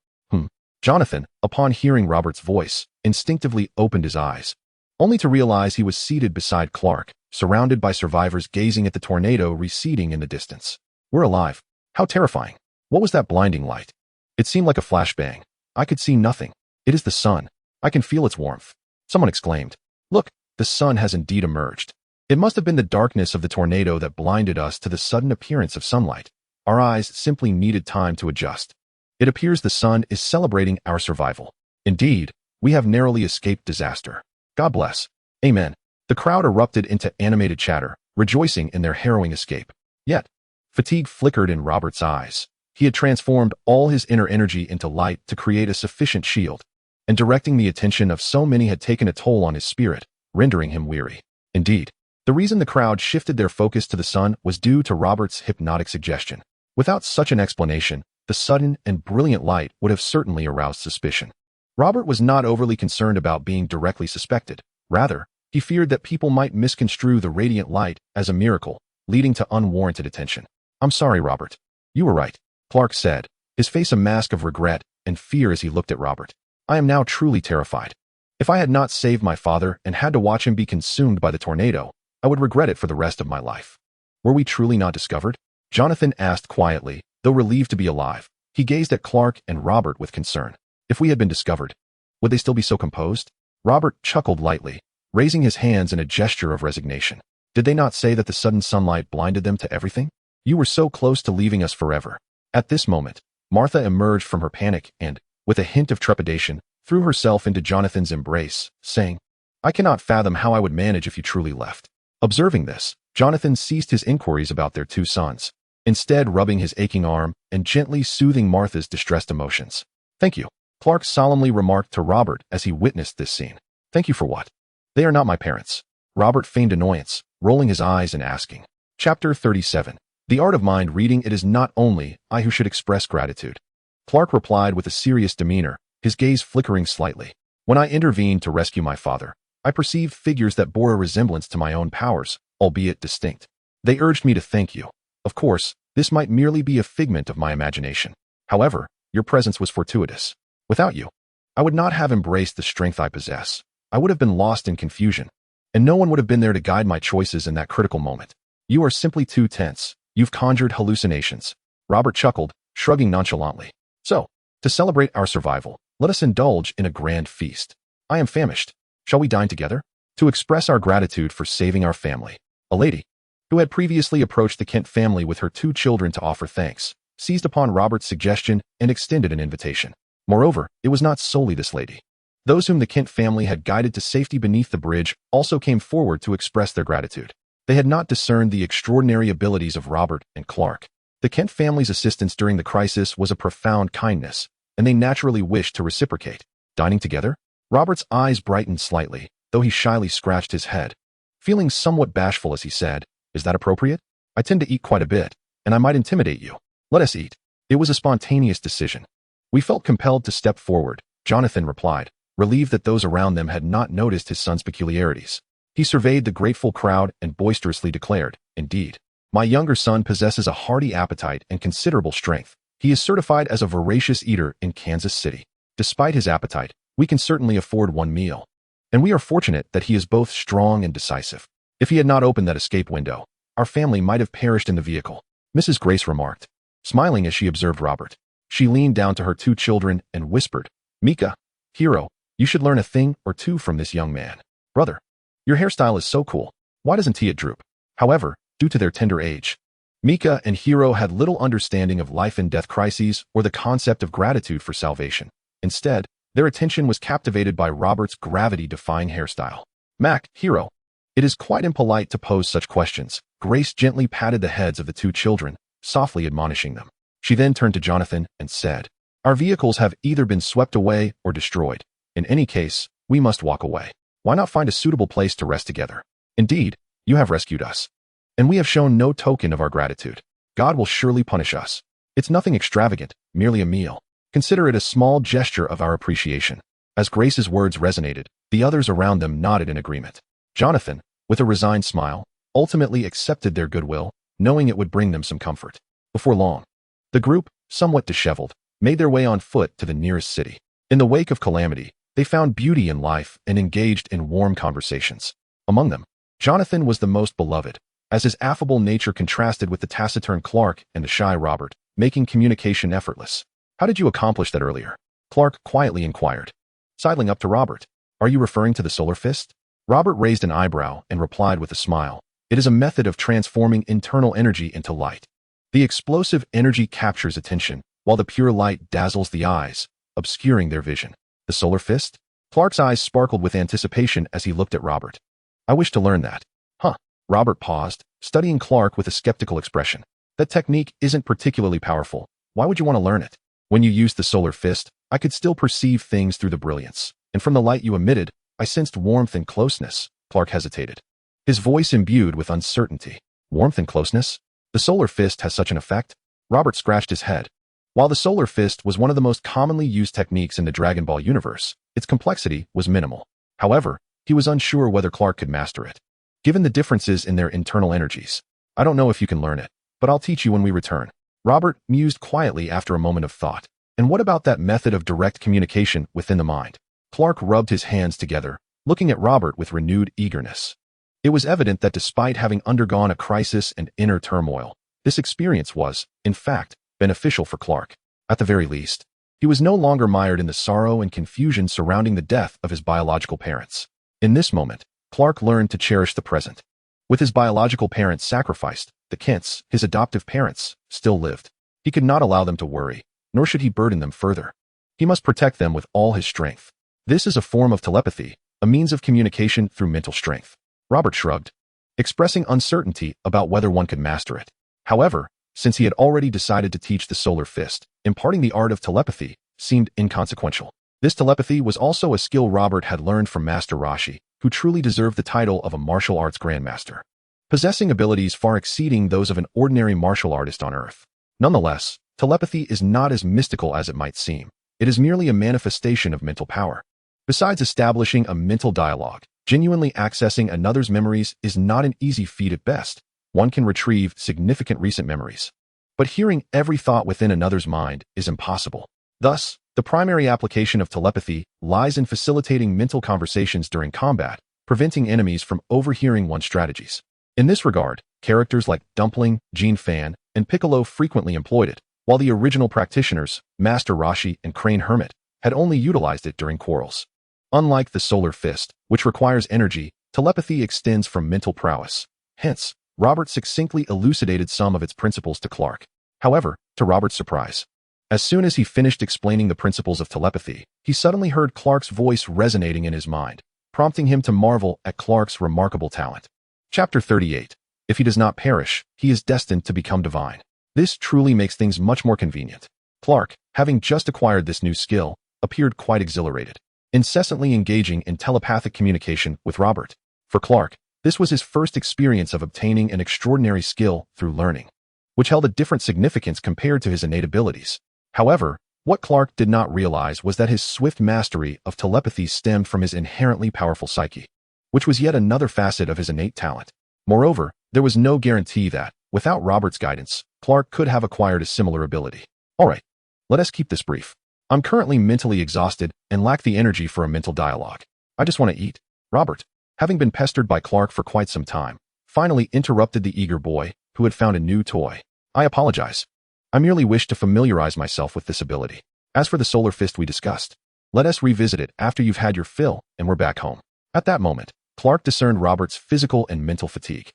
A: Jonathan, upon hearing Robert's voice, instinctively opened his eyes, only to realize he was seated beside Clark, surrounded by survivors gazing at the tornado receding in the distance. We're alive. How terrifying. What was that blinding light? It seemed like a flashbang. I could see nothing. It is the sun. I can feel its warmth. Someone exclaimed. Look, the sun has indeed emerged. It must have been the darkness of the tornado that blinded us to the sudden appearance of sunlight. Our eyes simply needed time to adjust. It appears the sun is celebrating our survival. Indeed, we have narrowly escaped disaster. God bless. Amen. The crowd erupted into animated chatter, rejoicing in their harrowing escape. Yet, fatigue flickered in Robert's eyes. He had transformed all his inner energy into light to create a sufficient shield, and directing the attention of so many had taken a toll on his spirit, rendering him weary. Indeed, the reason the crowd shifted their focus to the sun was due to Robert's hypnotic suggestion. Without such an explanation, the sudden and brilliant light would have certainly aroused suspicion. Robert was not overly concerned about being directly suspected. Rather, he feared that people might misconstrue the radiant light as a miracle, leading to unwarranted attention. I'm sorry, Robert. You were right, Clark said, his face a mask of regret and fear as he looked at Robert. I am now truly terrified. If I had not saved my father and had to watch him be consumed by the tornado, I would regret it for the rest of my life. Were we truly not discovered? Jonathan asked quietly, though relieved to be alive. He gazed at Clark and Robert with concern. If we had been discovered, would they still be so composed? Robert chuckled lightly, raising his hands in a gesture of resignation. Did they not say that the sudden sunlight blinded them to everything? You were so close to leaving us forever. At this moment, Martha emerged from her panic and, with a hint of trepidation, threw herself into Jonathan's embrace, saying, I cannot fathom how I would manage if you truly left. Observing this, Jonathan ceased his inquiries about their two sons, instead rubbing his aching arm and gently soothing Martha's distressed emotions. Thank you, Clark solemnly remarked to Robert as he witnessed this scene. Thank you for what? They are not my parents. Robert feigned annoyance, rolling his eyes and asking. Chapter 37. The Art of Mind Reading. It is not only I who should express gratitude. Clark replied with a serious demeanor, his gaze flickering slightly. When I intervened to rescue my father, I perceived figures that bore a resemblance to my own powers, albeit distinct. They urged me to thank you. Of course, this might merely be a figment of my imagination. However, your presence was fortuitous. Without you, I would not have embraced the strength I possess. I would have been lost in confusion, and no one would have been there to guide my choices in that critical moment. You are simply too tense. You've conjured hallucinations. Robert chuckled, shrugging nonchalantly. So, to celebrate our survival, let us indulge in a grand feast. I am famished. Shall we dine together? To express our gratitude for saving our family, a lady, who had previously approached the Kent family with her two children to offer thanks, seized upon Robert's suggestion and extended an invitation. Moreover, it was not solely this lady. Those whom the Kent family had guided to safety beneath the bridge also came forward to express their gratitude. They had not discerned the extraordinary abilities of Robert and Clark. The Kent family's assistance during the crisis was a profound kindness, and they naturally wished to reciprocate. Dining together? Robert's eyes brightened slightly, though he shyly scratched his head. Feeling somewhat bashful as he said, Is that appropriate? I tend to eat quite a bit, and I might intimidate you. Let us eat. It was a spontaneous decision. We felt compelled to step forward, Jonathan replied, relieved that those around them had not noticed his son's peculiarities. He surveyed the grateful crowd and boisterously declared, Indeed, my younger son possesses a hearty appetite and considerable strength. He is certified as a voracious eater in Kansas City. Despite his appetite, we can certainly afford one meal. And we are fortunate that he is both strong and decisive. If he had not opened that escape window, our family might have perished in the vehicle, Mrs. Grace remarked, smiling as she observed Robert. She leaned down to her two children and whispered, Mika, hero, you should learn a thing or two from this young man. Brother, your hairstyle is so cool. Why doesn't it droop? However, due to their tender age, Mika and Hiro had little understanding of life and death crises or the concept of gratitude for salvation. Instead, their attention was captivated by Robert's gravity-defying hairstyle. Mac, Hiro, it is quite impolite to pose such questions. Grace gently patted the heads of the two children, softly admonishing them. She then turned to Jonathan and said, Our vehicles have either been swept away or destroyed. In any case, we must walk away. Why not find a suitable place to rest together? Indeed, you have rescued us, and we have shown no token of our gratitude. God will surely punish us. It's nothing extravagant, merely a meal. Consider it a small gesture of our appreciation. As Grace's words resonated, the others around them nodded in agreement. Jonathan, with a resigned smile, ultimately accepted their goodwill, knowing it would bring them some comfort. Before long, the group, somewhat disheveled, made their way on foot to the nearest city. In the wake of calamity, they found beauty in life and engaged in warm conversations. Among them, Jonathan was the most beloved, as his affable nature contrasted with the taciturn Clark and the shy Robert, making communication effortless. How did you accomplish that earlier? Clark quietly inquired. Sidling up to Robert. Are you referring to the solar fist? Robert raised an eyebrow and replied with a smile. It is a method of transforming internal energy into light. The explosive energy captures attention, while the pure light dazzles the eyes, obscuring their vision. The solar fist? Clark's eyes sparkled with anticipation as he looked at Robert. I wish to learn that. Huh. Robert paused, studying Clark with a skeptical expression. That technique isn't particularly powerful. Why would you want to learn it? When you used the solar fist, I could still perceive things through the brilliance, and from the light you emitted, I sensed warmth and closeness. Clark hesitated, his voice imbued with uncertainty. Warmth and closeness? The solar fist has such an effect? Robert scratched his head. While the solar fist was one of the most commonly used techniques in the Dragon Ball universe, its complexity was minimal. However, he was unsure whether Clark could master it. Given the differences in their internal energies, I don't know if you can learn it, but I'll teach you when we return. Robert mused quietly after a moment of thought. And what about that method of direct communication within the mind? Clark rubbed his hands together, looking at Robert with renewed eagerness. It was evident that despite having undergone a crisis and inner turmoil, this experience was, in fact, beneficial for Clark. At the very least, He was no longer mired in the sorrow and confusion surrounding the death of his biological parents. In this moment, Clark learned to cherish the present. With his biological parents sacrificed, the Kents, his adoptive parents, still lived. He could not allow them to worry, nor should he burden them further. He must protect them with all his strength. This is a form of telepathy, a means of communication through mental strength. Robert shrugged, expressing uncertainty about whether one could master it. However, since he had already decided to teach the Solar Fist, imparting the art of telepathy seemed inconsequential. This telepathy was also a skill Robert had learned from Master Roshi, who truly deserved the title of a martial arts grandmaster, possessing abilities far exceeding those of an ordinary martial artist on Earth. Nonetheless, telepathy is not as mystical as it might seem. It is merely a manifestation of mental power. Besides establishing a mental dialogue, genuinely accessing another's memories is not an easy feat at best. One can retrieve significant recent memories, but hearing every thought within another's mind is impossible. Thus, the primary application of telepathy lies in facilitating mental conversations during combat, preventing enemies from overhearing one's strategies. In this regard, characters like Dumpling, Jean Fan, and Piccolo frequently employed it, while the original practitioners, Master Roshi and Crane Hermit, had only utilized it during quarrels. Unlike the Solar Fist, which requires energy, telepathy extends from mental prowess. Hence, Robert succinctly elucidated some of its principles to Clark. However, to Robert's surprise, as soon as he finished explaining the principles of telepathy, he suddenly heard Clark's voice resonating in his mind, prompting him to marvel at Clark's remarkable talent. Chapter 38. If he does not perish, he is destined to become divine. This truly makes things much more convenient. Clark, having just acquired this new skill, appeared quite exhilarated, incessantly engaging in telepathic communication with Robert. For Clark, this was his first experience of obtaining an extraordinary skill through learning, which held a different significance compared to his innate abilities. However, what Clark did not realize was that his swift mastery of telepathy stemmed from his inherently powerful psyche, which was yet another facet of his innate talent. Moreover, there was no guarantee that, without Robert's guidance, Clark could have acquired a similar ability. Alright, let us keep this brief. I'm currently mentally exhausted and lack the energy for a mental dialogue. I just want to eat. Robert, having been pestered by Clark for quite some time, finally interrupted the eager boy, who had found a new toy. I apologize. I merely wish to familiarize myself with this ability. As for the Solar Fist we discussed, let us revisit it after you've had your fill and we're back home. At that moment, Clark discerned Robert's physical and mental fatigue.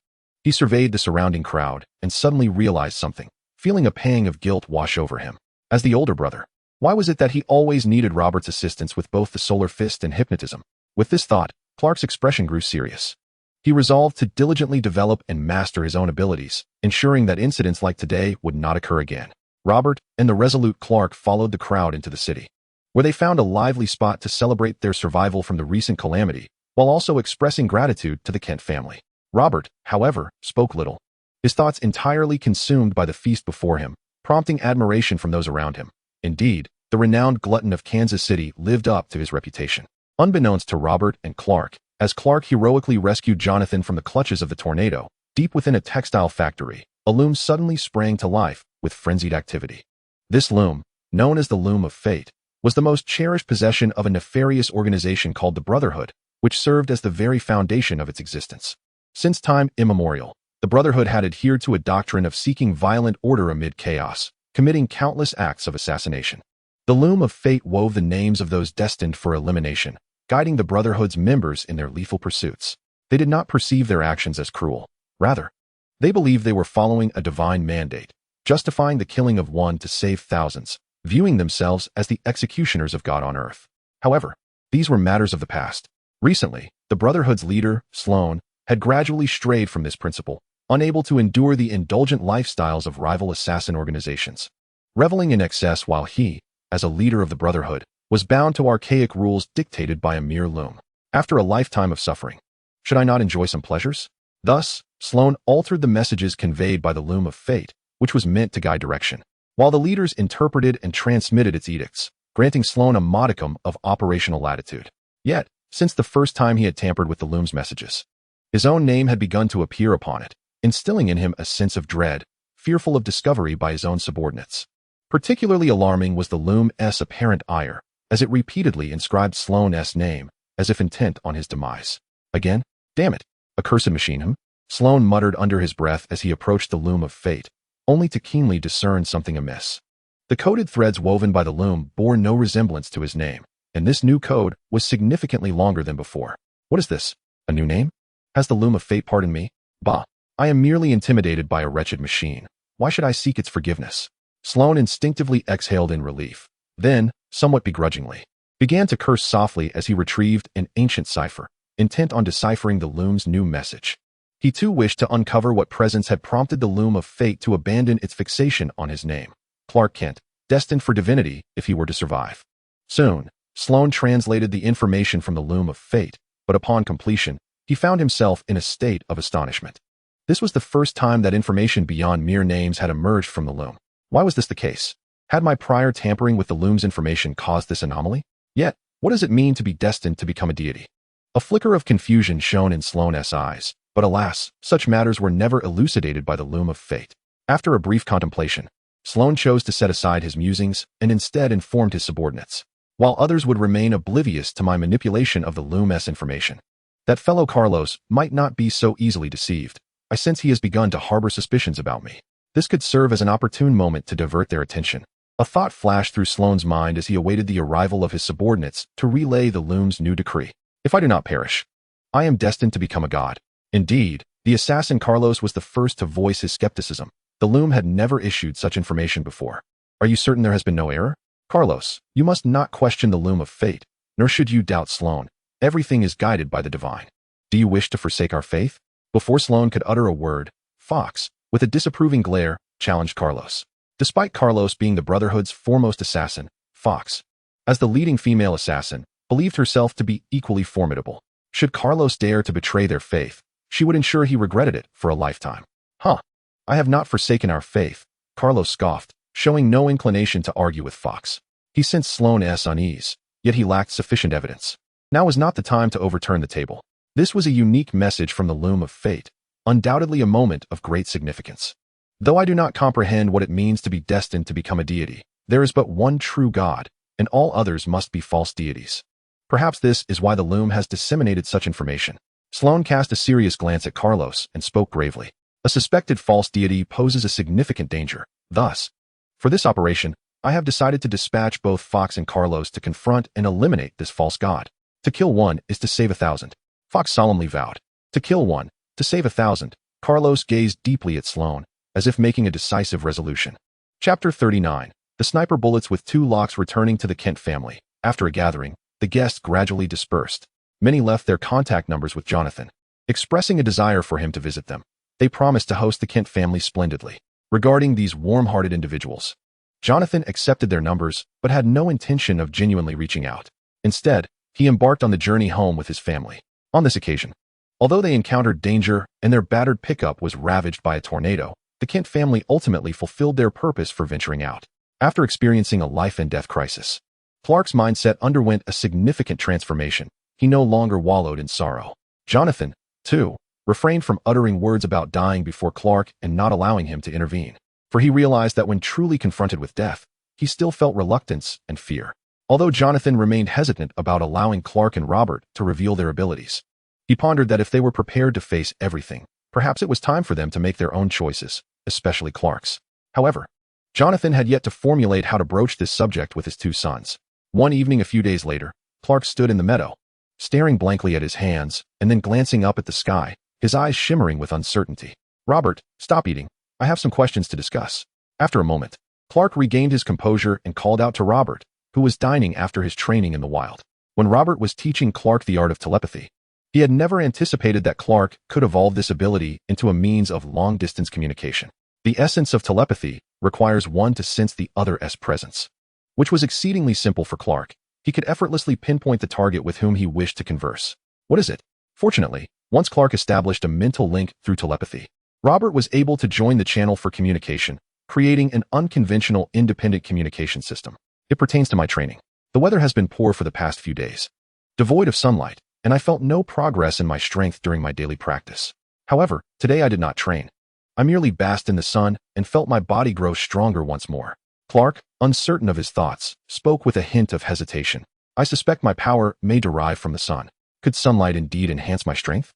A: He surveyed the surrounding crowd and suddenly realized something, feeling a pang of guilt wash over him. As the older brother, why was it that he always needed Robert's assistance with both the Solar Fist and hypnotism? With this thought, Clark's expression grew serious. He resolved to diligently develop and master his own abilities, ensuring that incidents like today would not occur again. Robert and the resolute Clark followed the crowd into the city, where they found a lively spot to celebrate their survival from the recent calamity, while also expressing gratitude to the Kent family. Robert, however, spoke little, his thoughts entirely consumed by the feast before him, prompting admiration from those around him. Indeed, the renowned glutton of Kansas City lived up to his reputation. Unbeknownst to Robert and Clark, as Clark heroically rescued Jonathan from the clutches of the tornado, deep within a textile factory, a loom suddenly sprang to life with frenzied activity. This loom, known as the Loom of Fate, was the most cherished possession of a nefarious organization called the Brotherhood, which served as the very foundation of its existence. Since time immemorial, the Brotherhood had adhered to a doctrine of seeking violent order amid chaos, committing countless acts of assassination. The Loom of Fate wove the names of those destined for elimination, guiding the Brotherhood's members in their lethal pursuits. They did not perceive their actions as cruel. Rather, they believed they were following a divine mandate, justifying the killing of one to save thousands, viewing themselves as the executioners of God on earth. However, these were matters of the past. Recently, the Brotherhood's leader, Sloan, had gradually strayed from this principle, unable to endure the indulgent lifestyles of rival assassin organizations. Reveling in excess while he, as a leader of the Brotherhood, was bound to archaic rules dictated by a mere loom. After a lifetime of suffering, should I not enjoy some pleasures? Thus, Sloan altered the messages conveyed by the Loom of Fate, which was meant to guide direction, while the leaders interpreted and transmitted its edicts, granting Sloan a modicum of operational latitude. Yet, since the first time he had tampered with the loom's messages, his own name had begun to appear upon it, instilling in him a sense of dread, fearful of discovery by his own subordinates. Particularly alarming was the loom's apparent ire, as it repeatedly inscribed Sloan's name, as if intent on his demise. Again? Damn it! Accursed machine. Sloan muttered under his breath as he approached the Loom of Fate, only to keenly discern something amiss. The coded threads woven by the loom bore no resemblance to his name, and this new code was significantly longer than before. What is this? A new name? Has the loom of fate pardoned me? Bah! I am merely intimidated by a wretched machine. Why should I seek its forgiveness? Sloane instinctively exhaled in relief, then, somewhat begrudgingly, began to curse softly as he retrieved an ancient cipher, intent on deciphering the loom's new message. He too wished to uncover what presence had prompted the loom of fate to abandon its fixation on his name. Clark Kent, destined for divinity if he were to survive. Soon, Sloane translated the information from the loom of fate, but upon completion, he found himself in a state of astonishment. This was the first time that information beyond mere names had emerged from the loom. Why was this the case? Had my prior tampering with the loom's information caused this anomaly? Yet, what does it mean to be destined to become a deity? A flicker of confusion shone in Sloane's eyes, but alas, such matters were never elucidated by the loom of fate. After a brief contemplation, Sloane chose to set aside his musings and instead informed his subordinates, while others would remain oblivious to my manipulation of the loom's information. That fellow Carlos might not be so easily deceived. I sense he has begun to harbor suspicions about me. This could serve as an opportune moment to divert their attention. A thought flashed through Sloane's mind as he awaited the arrival of his subordinates to relay the loom's new decree. If I do not perish, I am destined to become a god. Indeed, the assassin Carlos was the first to voice his skepticism. The loom had never issued such information before. Are you certain there has been no error? Carlos, you must not question the loom of fate, nor should you doubt Sloane. Everything is guided by the divine. Do you wish to forsake our faith? Before Sloane could utter a word, Fox, with a disapproving glare, challenged Carlos. Despite Carlos being the Brotherhood's foremost assassin, Fox, as the leading female assassin, believed herself to be equally formidable. Should Carlos dare to betray their faith, she would ensure he regretted it for a lifetime. Huh. I have not forsaken our faith, Carlos scoffed, showing no inclination to argue with Fox. He sensed Sloane's unease, yet he lacked sufficient evidence. Now was not the time to overturn the table. This was a unique message from the loom of fate, undoubtedly a moment of great significance. Though I do not comprehend what it means to be destined to become a deity, there is but one true God, and all others must be false deities. Perhaps this is why the loom has disseminated such information. Sloane cast a serious glance at Carlos and spoke gravely. A suspected false deity poses a significant danger. Thus, for this operation, I have decided to dispatch both Fox and Carlos to confront and eliminate this false god. To kill one is to save 1,000. Fox solemnly vowed. To kill one, to save 1,000. Carlos gazed deeply at Sloane, as if making a decisive resolution. Chapter 39. The sniper bullets with 2 locks returning to the Kent family. After a gathering, the guests gradually dispersed. Many left their contact numbers with Jonathan, expressing a desire for him to visit them. They promised to host the Kent family splendidly. Regarding these warm-hearted individuals, Jonathan accepted their numbers but had no intention of genuinely reaching out. Instead, he embarked on the journey home with his family. On this occasion, although they encountered danger and their battered pickup was ravaged by a tornado, the Kent family ultimately fulfilled their purpose for venturing out. After experiencing a life-and-death crisis, Clark's mindset underwent a significant transformation. He no longer wallowed in sorrow. Jonathan, too, refrained from uttering words about dying before Clark and not allowing him to intervene, for he realized that when truly confronted with death, he still felt reluctance and fear. Although Jonathan remained hesitant about allowing Clark and Robert to reveal their abilities, he pondered that if they were prepared to face everything, perhaps it was time for them to make their own choices, especially Clark's. However, Jonathan had yet to formulate how to broach this subject with his 2 sons. One evening a few days later, Clark stood in the meadow, staring blankly at his hands and then glancing up at the sky, his eyes shimmering with uncertainty. Robert, stop eating. I have some questions to discuss. After a moment, Clark regained his composure and called out to Robert, who was dining after his training in the wild. When Robert was teaching Clark the art of telepathy, he had never anticipated that Clark could evolve this ability into a means of long-distance communication. The essence of telepathy requires one to sense the other's presence, which was exceedingly simple for Clark. He could effortlessly pinpoint the target with whom he wished to converse. What is it? Fortunately, once Clark established a mental link through telepathy, Robert was able to join the channel for communication, creating an unconventional independent communication system. It pertains to my training. The weather has been poor for the past few days, devoid of sunlight, and I felt no progress in my strength during my daily practice. However, today I did not train. I merely basked in the sun and felt my body grow stronger once more. Clark, uncertain of his thoughts, spoke with a hint of hesitation. I suspect my power may derive from the sun. Could sunlight indeed enhance my strength?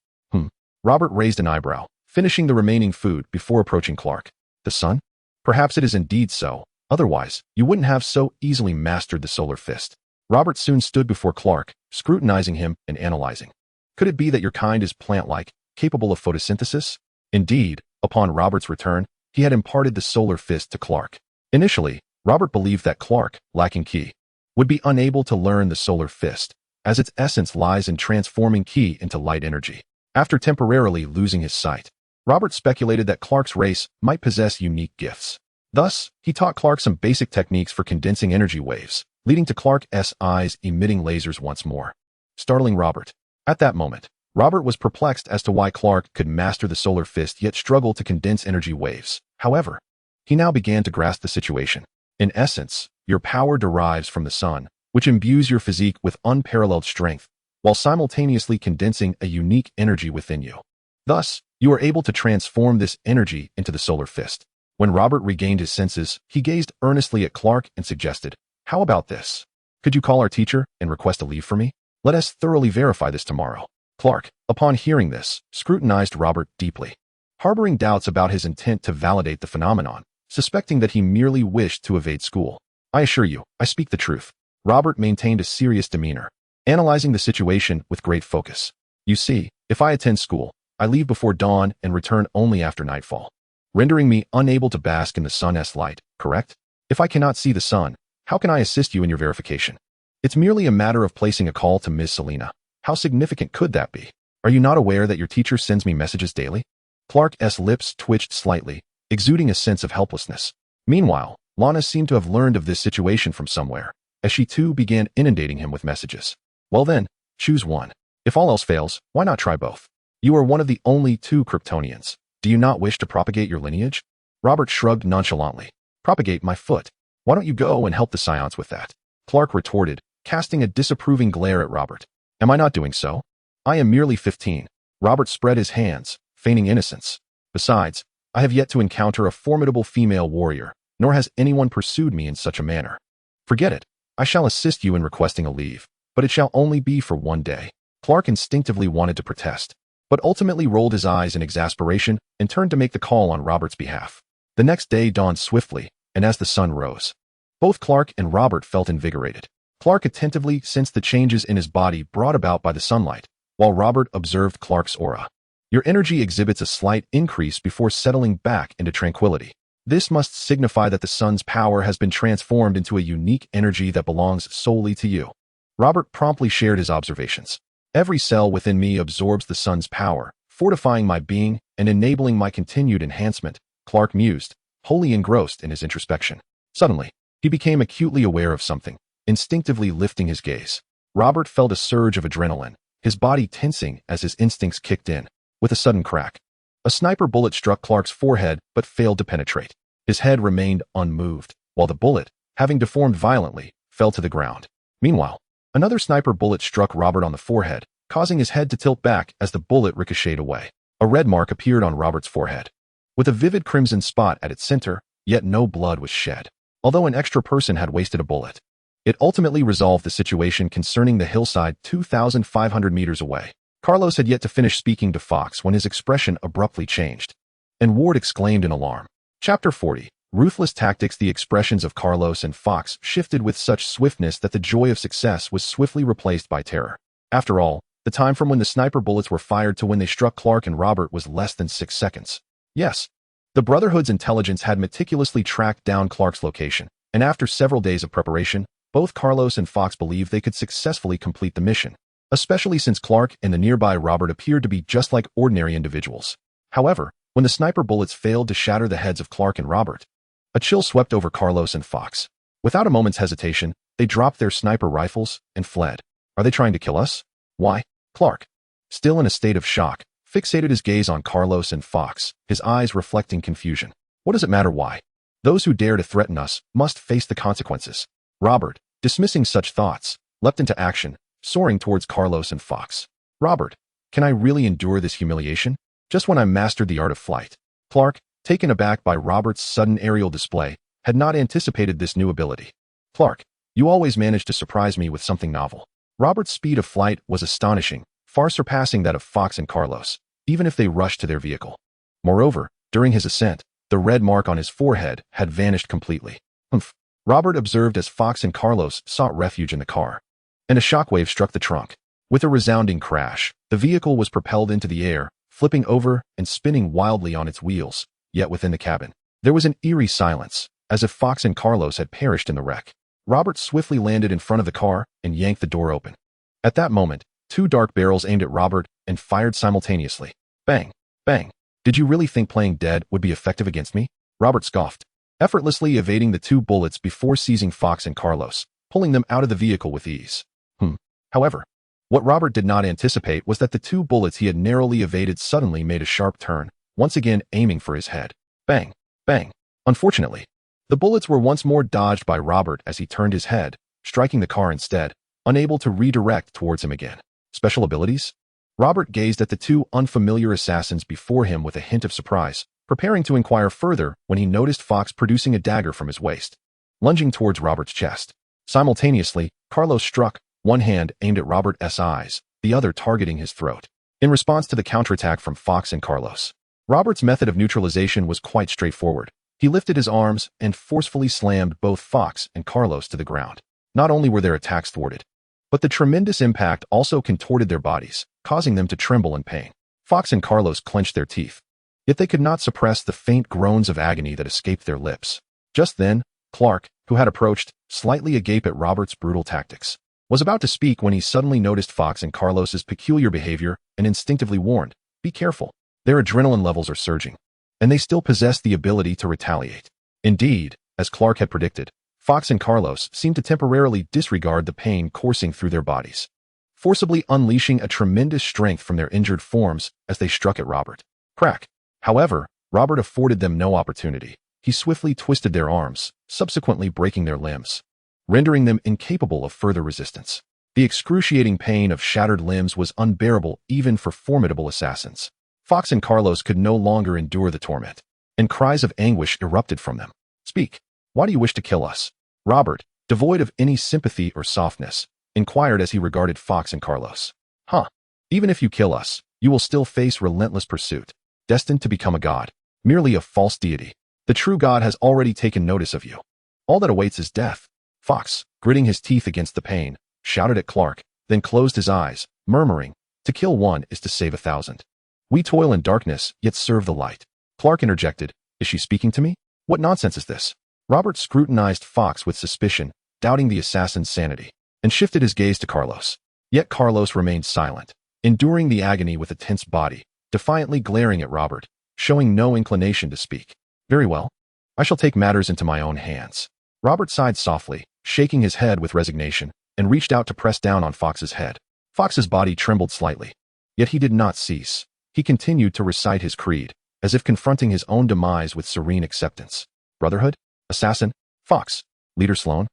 A: Robert raised an eyebrow, finishing the remaining food before approaching Clark. The sun? Perhaps it is indeed so, Otherwise, you wouldn't have so easily mastered the solar fist. Robert soon stood before Clark, scrutinizing him and analyzing. Could it be that your kind is plant-like, capable of photosynthesis? Indeed, upon Robert's return, he had imparted the solar fist to Clark. Initially, Robert believed that Clark, lacking ki, would be unable to learn the solar fist, as its essence lies in transforming ki into light energy. After temporarily losing his sight, Robert speculated that Clark's race might possess unique gifts. Thus, he taught Clark some basic techniques for condensing energy waves, leading to Clark's eyes emitting lasers once more, startling Robert. At that moment, Robert was perplexed as to why Clark could master the solar fist yet struggle to condense energy waves. However, he now began to grasp the situation. In essence, your power derives from the sun, which imbues your physique with unparalleled strength, while simultaneously condensing a unique energy within you. Thus, you are able to transform this energy into the solar fist. When Robert regained his senses, he gazed earnestly at Clark and suggested, "How about this? Could you call our teacher and request a leave for me? Let us thoroughly verify this tomorrow." Clark, upon hearing this, scrutinized Robert deeply, harboring doubts about his intent to validate the phenomenon, suspecting that he merely wished to evade school. "I assure you, I speak the truth." Robert maintained a serious demeanor, analyzing the situation with great focus. "You see, if I attend school, I leave before dawn and return only after nightfall, rendering me unable to bask in the sun's light, correct? If I cannot see the sun, how can I assist you in your verification? It's merely a matter of placing a call to Ms. Selena. How significant could that be? Are you not aware that your teacher sends me messages daily?" Clark's lips twitched slightly, exuding a sense of helplessness. Meanwhile, Lana seemed to have learned of this situation from somewhere, as she too began inundating him with messages. "Well then, choose one. If all else fails, why not try both? You are one of the only two Kryptonians. Do you not wish to propagate your lineage?" Robert shrugged nonchalantly. "Propagate my foot. Why don't you go and help the Scions with that?" Clark retorted, casting a disapproving glare at Robert. "Am I not doing so? I am merely 15. Robert spread his hands, feigning innocence. "Besides, I have yet to encounter a formidable female warrior, nor has anyone pursued me in such a manner. Forget it. I shall assist you in requesting a leave, but it shall only be for one day." Clark instinctively wanted to protest, but ultimately rolled his eyes in exasperation and turned to make the call on Robert's behalf. The next day dawned swiftly, and as the sun rose, both Clark and Robert felt invigorated. Clark attentively sensed the changes in his body brought about by the sunlight, while Robert observed Clark's aura. "Your energy exhibits a slight increase before settling back into tranquility. This must signify that the sun's power has been transformed into a unique energy that belongs solely to you." Robert promptly shared his observations. "Every cell within me absorbs the sun's power, fortifying my being and enabling my continued enhancement," Clark mused, wholly engrossed in his introspection. Suddenly, he became acutely aware of something, instinctively lifting his gaze. Robert felt a surge of adrenaline, his body tensing as his instincts kicked in. With a sudden crack, a sniper bullet struck Clark's forehead but failed to penetrate. His head remained unmoved, while the bullet, having deformed violently, fell to the ground. Meanwhile, another sniper bullet struck Robert on the forehead, causing his head to tilt back as the bullet ricocheted away. A red mark appeared on Robert's forehead, with a vivid crimson spot at its center, yet no blood was shed. Although an extra person had wasted a bullet, it ultimately resolved the situation concerning the hillside 2,500 meters away. Carlos had yet to finish speaking to Fox when his expression abruptly changed, and Ward exclaimed in alarm. Chapter 40. Ruthless tactics. The expressions of Carlos and Fox shifted with such swiftness that the joy of success was swiftly replaced by terror. After all, the time from when the sniper bullets were fired to when they struck Clark and Robert was less than 6 seconds. Yes, the Brotherhood's intelligence had meticulously tracked down Clark's location, and after several days of preparation, both Carlos and Fox believed they could successfully complete the mission, especially since Clark and the nearby Robert appeared to be just like ordinary individuals. However, when the sniper bullets failed to shatter the heads of Clark and Robert, a chill swept over Carlos and Fox. Without a moment's hesitation, they dropped their sniper rifles and fled. "Are they trying to kill us?" "Why?" Clark, still in a state of shock, fixated his gaze on Carlos and Fox, his eyes reflecting confusion. "What does it matter why? Those who dare to threaten us must face the consequences." Robert, dismissing such thoughts, leapt into action, soaring towards Carlos and Fox. "Robert, can I really endure this humiliation? Just when I mastered the art of flight." Clark, taken aback by Robert's sudden aerial display, had not anticipated this new ability. "Clark, you always manage to surprise me with something novel." Robert's speed of flight was astonishing, far surpassing that of Fox and Carlos, even if they rushed to their vehicle. Moreover, during his ascent, the red mark on his forehead had vanished completely. Humph. Robert observed as Fox and Carlos sought refuge in the car. And a shockwave struck the trunk. With a resounding crash, the vehicle was propelled into the air, flipping over and spinning wildly on its wheels. Yet within the cabin, there was an eerie silence, as if Fox and Carlos had perished in the wreck. Robert swiftly landed in front of the car and yanked the door open. At that moment, two dark barrels aimed at Robert and fired simultaneously. Bang! Bang! Did you really think playing dead would be effective against me? Robert scoffed, effortlessly evading the two bullets before seizing Fox and Carlos, pulling them out of the vehicle with ease. However, what Robert did not anticipate was that the two bullets he had narrowly evaded suddenly made a sharp turn, once again aiming for his head. Bang! Bang! Unfortunately, the bullets were once more dodged by Robert as he turned his head, striking the car instead, unable to redirect towards him again. Special abilities? Robert gazed at the two unfamiliar assassins before him with a hint of surprise, preparing to inquire further when he noticed Fox producing a dagger from his waist, lunging towards Robert's chest. Simultaneously, Carlos struck, one hand aimed at Robert's eyes, the other targeting his throat. In response to the counterattack from Fox and Carlos, Robert's method of neutralization was quite straightforward. He lifted his arms and forcefully slammed both Fox and Carlos to the ground. Not only were their attacks thwarted, but the tremendous impact also contorted their bodies, causing them to tremble in pain. Fox and Carlos clenched their teeth, yet they could not suppress the faint groans of agony that escaped their lips. Just then, Clark, who had approached, slightly agape at Robert's brutal tactics, was about to speak when he suddenly noticed Fox and Carlos's peculiar behavior and instinctively warned, "Be careful. Their adrenaline levels are surging, and they still possess the ability to retaliate." Indeed, as Clark had predicted, Fox and Carlos seemed to temporarily disregard the pain coursing through their bodies, forcibly unleashing a tremendous strength from their injured forms as they struck at Robert. Crack! However, Robert afforded them no opportunity. He swiftly twisted their arms, subsequently breaking their limbs, rendering them incapable of further resistance. The excruciating pain of shattered limbs was unbearable even for formidable assassins. Fox and Carlos could no longer endure the torment, and cries of anguish erupted from them. "Speak. Why do you wish to kill us?" Robert, devoid of any sympathy or softness, inquired as he regarded Fox and Carlos. Even if you kill us, you will still face relentless pursuit, destined to become a god, merely a false deity. The true God has already taken notice of you. All that awaits is death." Fox, gritting his teeth against the pain, shouted at Clark, then closed his eyes, murmuring, "To kill one is to save 1,000. We toil in darkness, yet serve the light." Clark interjected, "Is she speaking to me? What nonsense is this?" Robert scrutinized Fox with suspicion, doubting the assassin's sanity, and shifted his gaze to Carlos. Yet Carlos remained silent, enduring the agony with a tense body, defiantly glaring at Robert, showing no inclination to speak. "Very well. I shall take matters into my own hands." Robert sighed softly, shaking his head with resignation, and reached out to press down on Fox's head. Fox's body trembled slightly, yet he did not cease. He continued to recite his creed, as if confronting his own demise with serene acceptance. "Brotherhood? Assassin? Fox? Leader Sloan?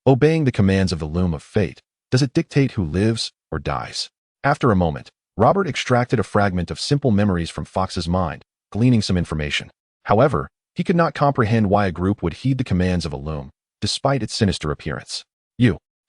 A: Obeying the commands of the loom of fate, does it dictate who lives or dies?" After a moment, Robert extracted a fragment of simple memories from Fox's mind, gleaning some information. However, he could not comprehend why a group would heed the commands of a loom, despite its sinister appearance.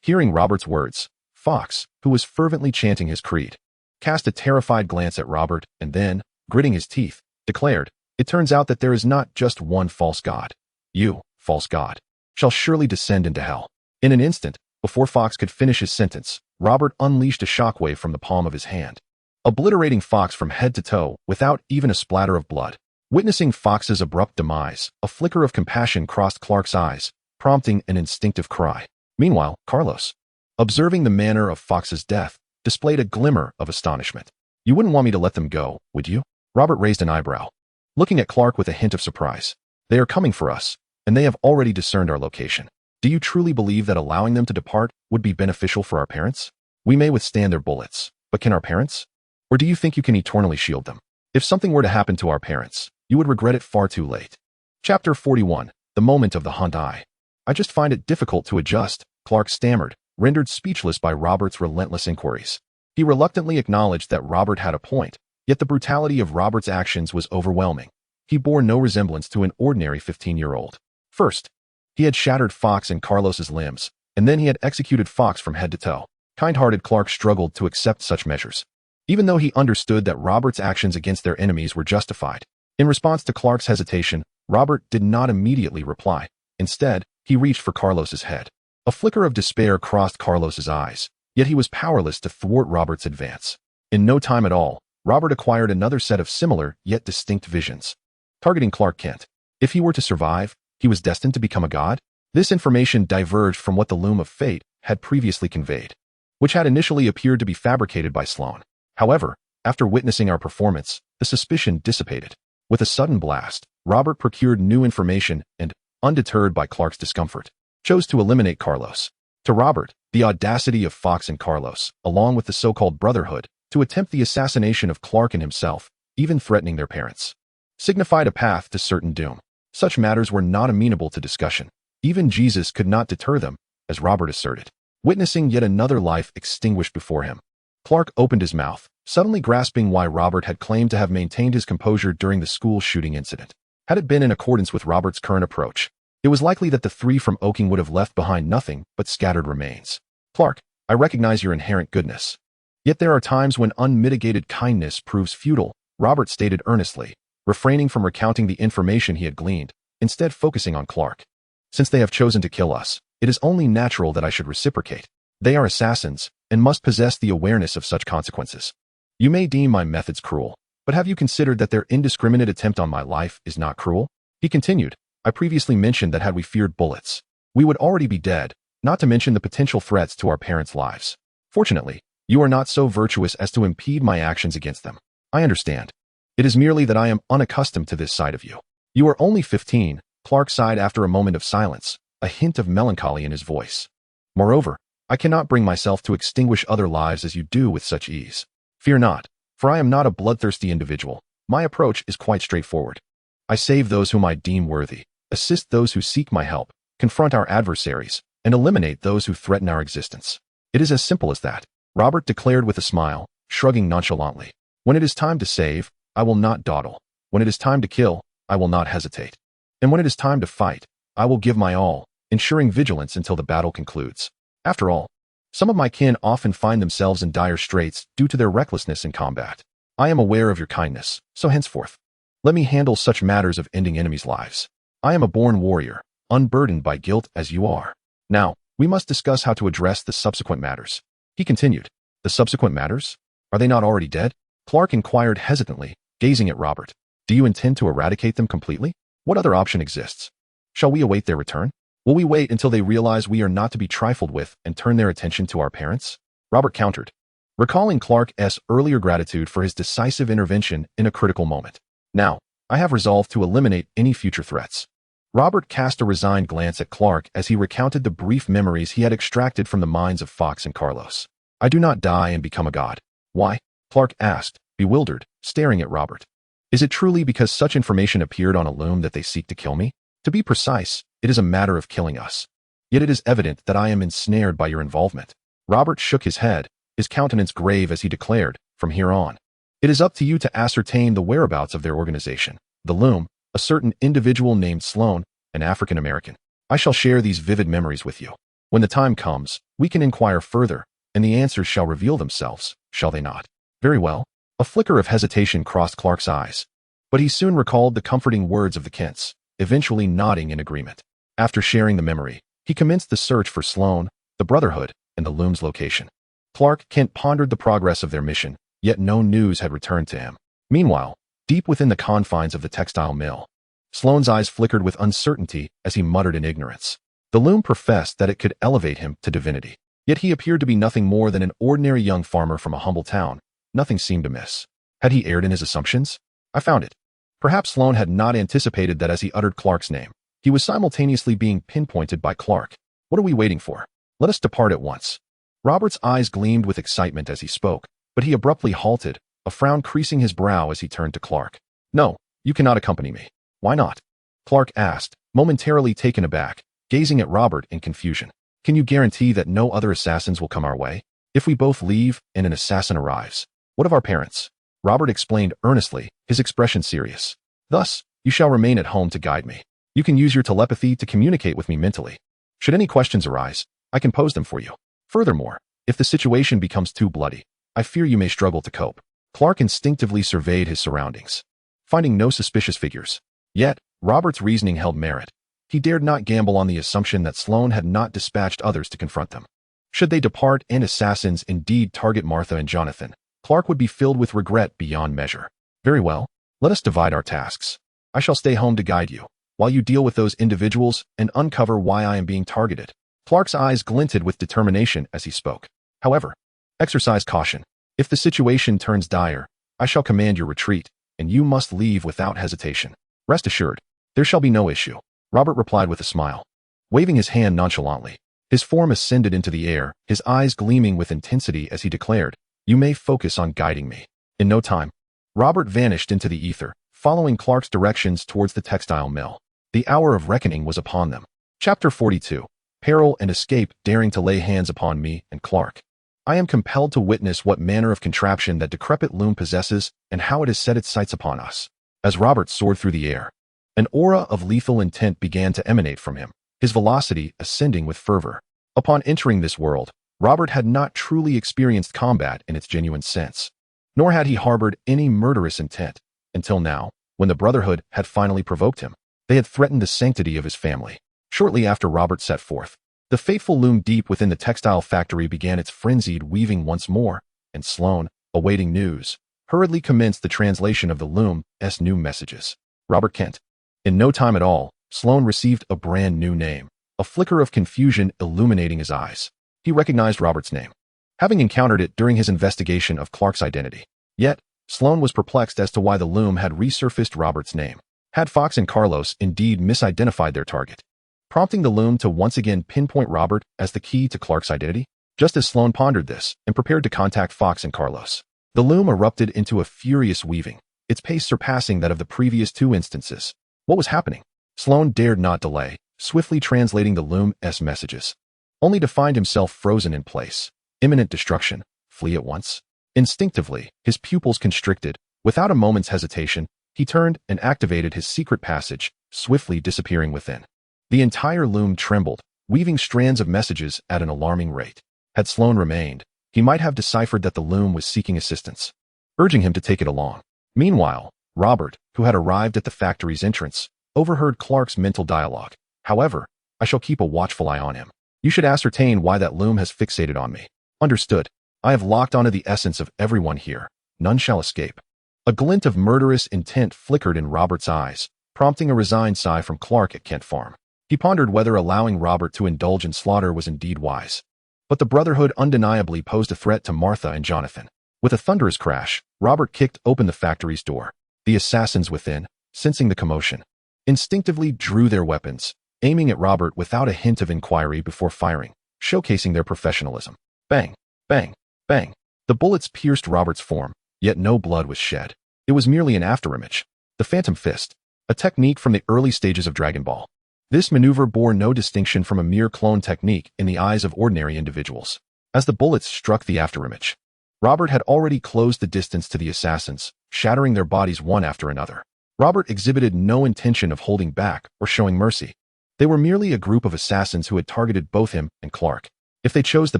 A: Hearing Robert's words, Fox, who was fervently chanting his creed, cast a terrified glance at Robert and then, gritting his teeth, declared, "It turns out that there is not just one false god. You, false god, shall surely descend into hell." In an instant, before Fox could finish his sentence, Robert unleashed a shockwave from the palm of his hand, obliterating Fox from head to toe without even a splatter of blood. Witnessing Fox's abrupt demise, a flicker of compassion crossed Clark's eyes, prompting an instinctive cry. Meanwhile, Carlos, observing the manner of Fox's death, displayed a glimmer of astonishment. "You wouldn't want me to let them go, would you?" Robert raised an eyebrow, looking at Clark with a hint of surprise. "They are coming for us, and they have already discerned our location. Do you truly believe that allowing them to depart would be beneficial for our parents? We may withstand their bullets, but can our parents? Or do you think you can eternally shield them? If something were to happen to our parents, you would regret it far too late." Chapter 41, The Moment of the Hunt Eye. "I just find it difficult to adjust," Clark stammered, rendered speechless by Robert's relentless inquiries. He reluctantly acknowledged that Robert had a point, yet the brutality of Robert's actions was overwhelming. He bore no resemblance to an ordinary 15-year-old. First, he had shattered Fox and Carlos's limbs, and then he had executed Fox from head to toe. Kind-hearted Clark struggled to accept such measures, even though he understood that Robert's actions against their enemies were justified. In response to Clark's hesitation, Robert did not immediately reply. Instead, He reached for Carlos's head. A flicker of despair crossed Carlos's eyes, yet he was powerless to thwart Robert's advance. In no time at all, Robert acquired another set of similar yet distinct visions. Targeting Clark Kent. If he were to survive, he was destined to become a god? This information diverged from what the loom of fate had previously conveyed, which had initially appeared to be fabricated by Sloane. However, after witnessing our performance, the suspicion dissipated. With a sudden blast, Robert procured new information and, undeterred by Clark's discomfort, chose to eliminate Carlos. To Robert, the audacity of Fox and Carlos, along with the so-called brotherhood, to attempt the assassination of Clark and himself, even threatening their parents, signified a path to certain doom. Such matters were not amenable to discussion. Even Jesus could not deter them, as Robert asserted. Witnessing yet another life extinguished before him, Clark opened his mouth, suddenly grasping why Robert had claimed to have maintained his composure during the school shooting incident. Had it been in accordance with Robert's current approach, it was likely that the three from Oaking would have left behind nothing but scattered remains. Clark, I recognize your inherent goodness. Yet there are times when unmitigated kindness proves futile, Robert stated earnestly, refraining from recounting the information he had gleaned, instead focusing on Clark. Since they have chosen to kill us, it is only natural that I should reciprocate. They are assassins, and must possess the awareness of such consequences. You may deem my methods cruel, but have you considered that their indiscriminate attempt on my life is not cruel? He continued, I previously mentioned that had we feared bullets, we would already be dead, not to mention the potential threats to our parents' lives. Fortunately, you are not so virtuous as to impede my actions against them. I understand. It is merely that I am unaccustomed to this side of you. You are only 15, Clark sighed after a moment of silence, a hint of melancholy in his voice. Moreover, I cannot bring myself to extinguish other lives as you do with such ease. Fear not, for I am not a bloodthirsty individual. My approach is quite straightforward. I save those whom I deem worthy, assist those who seek my help, confront our adversaries, and eliminate those who threaten our existence. It is as simple as that, Robert declared with a smile, shrugging nonchalantly. When it is time to save, I will not dawdle. When it is time to kill, I will not hesitate. And when it is time to fight, I will give my all, ensuring vigilance until the battle concludes. After all, some of my kin often find themselves in dire straits due to their recklessness in combat. I am aware of your kindness, so henceforth, let me handle such matters of ending enemies' lives. I am a born warrior, unburdened by guilt as you are. Now, we must discuss how to address the subsequent matters. He continued, the subsequent matters? Are they not already dead? Clark inquired hesitantly, gazing at Robert. Do you intend to eradicate them completely? What other option exists? Shall we await their return? Will we wait until they realize we are not to be trifled with and turn their attention to our parents? Robert countered, recalling Clark's earlier gratitude for his decisive intervention in a critical moment. Now, I have resolved to eliminate any future threats. Robert cast a resigned glance at Clark as he recounted the brief memories he had extracted from the minds of Fox and Carlos. I do not die and become a god. Why? Clark asked, bewildered, staring at Robert. Is it truly because such information appeared on a loom that they seek to kill me? To be precise, it is a matter of killing us. Yet it is evident that I am ensnared by your involvement. Robert shook his head, his countenance grave as he declared, from here on, it is up to you to ascertain the whereabouts of their organization. The loom, a certain individual named Sloane, an African American. I shall share these vivid memories with you. When the time comes, we can inquire further, and the answers shall reveal themselves, shall they not? Very well. A flicker of hesitation crossed Clark's eyes, but he soon recalled the comforting words of the Kents, eventually nodding in agreement. After sharing the memory, he commenced the search for Sloane, the Brotherhood, and the loom's location. Clark Kent pondered the progress of their mission, yet no news had returned to him. Meanwhile, deep within the confines of the textile mill, Sloane's eyes flickered with uncertainty as he muttered in ignorance. The loom professed that it could elevate him to divinity, yet he appeared to be nothing more than an ordinary young farmer from a humble town. Nothing seemed amiss. Had he erred in his assumptions? I found it. Perhaps Sloane had not anticipated that as he uttered Clark's name, he was simultaneously being pinpointed by Clark. What are we waiting for? Let us depart at once. Robert's eyes gleamed with excitement as he spoke, but he abruptly halted, a frown creasing his brow as he turned to Clark. No, you cannot accompany me. Why not? Clark asked, momentarily taken aback, gazing at Robert in confusion. Can you guarantee that no other assassins will come our way? If we both leave and an assassin arrives, what of our parents? Robert explained earnestly, his expression serious. Thus, you shall remain at home to guide me. You can use your telepathy to communicate with me mentally. Should any questions arise, I can pose them for you. Furthermore, if the situation becomes too bloody, I fear you may struggle to cope. Clark instinctively surveyed his surroundings, finding no suspicious figures. Yet, Robert's reasoning held merit. He dared not gamble on the assumption that Sloane had not dispatched others to confront them. Should they depart and assassins indeed target Martha and Jonathan, Clark would be filled with regret beyond measure. Very well, let us divide our tasks. I shall stay home to guide you, while you deal with those individuals and uncover why I am being targeted. Clark's eyes glinted with determination as he spoke. However, exercise caution. If the situation turns dire, I shall command your retreat, and you must leave without hesitation. Rest assured, there shall be no issue. Robert replied with a smile, waving his hand nonchalantly. His form ascended into the air, his eyes gleaming with intensity as he declared, "You may focus on guiding me." In no time, Robert vanished into the ether, following Clark's directions towards the textile mill. The hour of reckoning was upon them. Chapter 42. Peril and Escape. Daring to lay hands upon me and Clark. I am compelled to witness what manner of contraption that decrepit loom possesses and how it has set its sights upon us. As Robert soared through the air, an aura of lethal intent began to emanate from him, his velocity ascending with fervor. Upon entering this world, Robert had not truly experienced combat in its genuine sense, nor had he harbored any murderous intent, until now, when the Brotherhood had finally provoked him. They had threatened the sanctity of his family. Shortly after Robert set forth, the fateful loom deep within the textile factory began its frenzied weaving once more, and Sloane, awaiting news, hurriedly commenced the translation of the loom's new messages. Robert Kent. In no time at all, Sloane received a brand new name, a flicker of confusion illuminating his eyes. He recognized Robert's name, having encountered it during his investigation of Clark's identity. Yet, Sloane was perplexed as to why the loom had resurfaced Robert's name. Had Fox and Carlos indeed misidentified their target, prompting the loom to once again pinpoint Robert as the key to Clark's identity? Just as Sloane pondered this and prepared to contact Fox and Carlos, the loom erupted into a furious weaving, its pace surpassing that of the previous two instances. What was happening? Sloane dared not delay, swiftly translating the loom's messages, only to find himself frozen in place. Imminent destruction. Flee at once. Instinctively, his pupils constricted. Without a moment's hesitation, he turned and activated his secret passage, swiftly disappearing within. The entire loom trembled, weaving strands of messages at an alarming rate. Had Sloane remained, he might have deciphered that the loom was seeking assistance, urging him to take it along. Meanwhile, Robert, who had arrived at the factory's entrance, overheard Clark's mental dialogue. However, I shall keep a watchful eye on him. You should ascertain why that loom has fixated on me. Understood. I have locked onto the essence of everyone here. None shall escape. A glint of murderous intent flickered in Robert's eyes, prompting a resigned sigh from Clark at Kent Farm. He pondered whether allowing Robert to indulge in slaughter was indeed wise. But the Brotherhood undeniably posed a threat to Martha and Jonathan. With a thunderous crash, Robert kicked open the factory's door. The assassins within, sensing the commotion, instinctively drew their weapons, aiming at Robert without a hint of inquiry before firing, showcasing their professionalism. Bang, bang, bang. The bullets pierced Robert's form, yet no blood was shed. It was merely an afterimage. The Phantom Fist, a technique from the early stages of Dragon Ball. This maneuver bore no distinction from a mere clone technique in the eyes of ordinary individuals. As the bullets struck the afterimage, Robert had already closed the distance to the assassins, shattering their bodies one after another. Robert exhibited no intention of holding back or showing mercy. They were merely a group of assassins who had targeted both him and Clark. If they chose the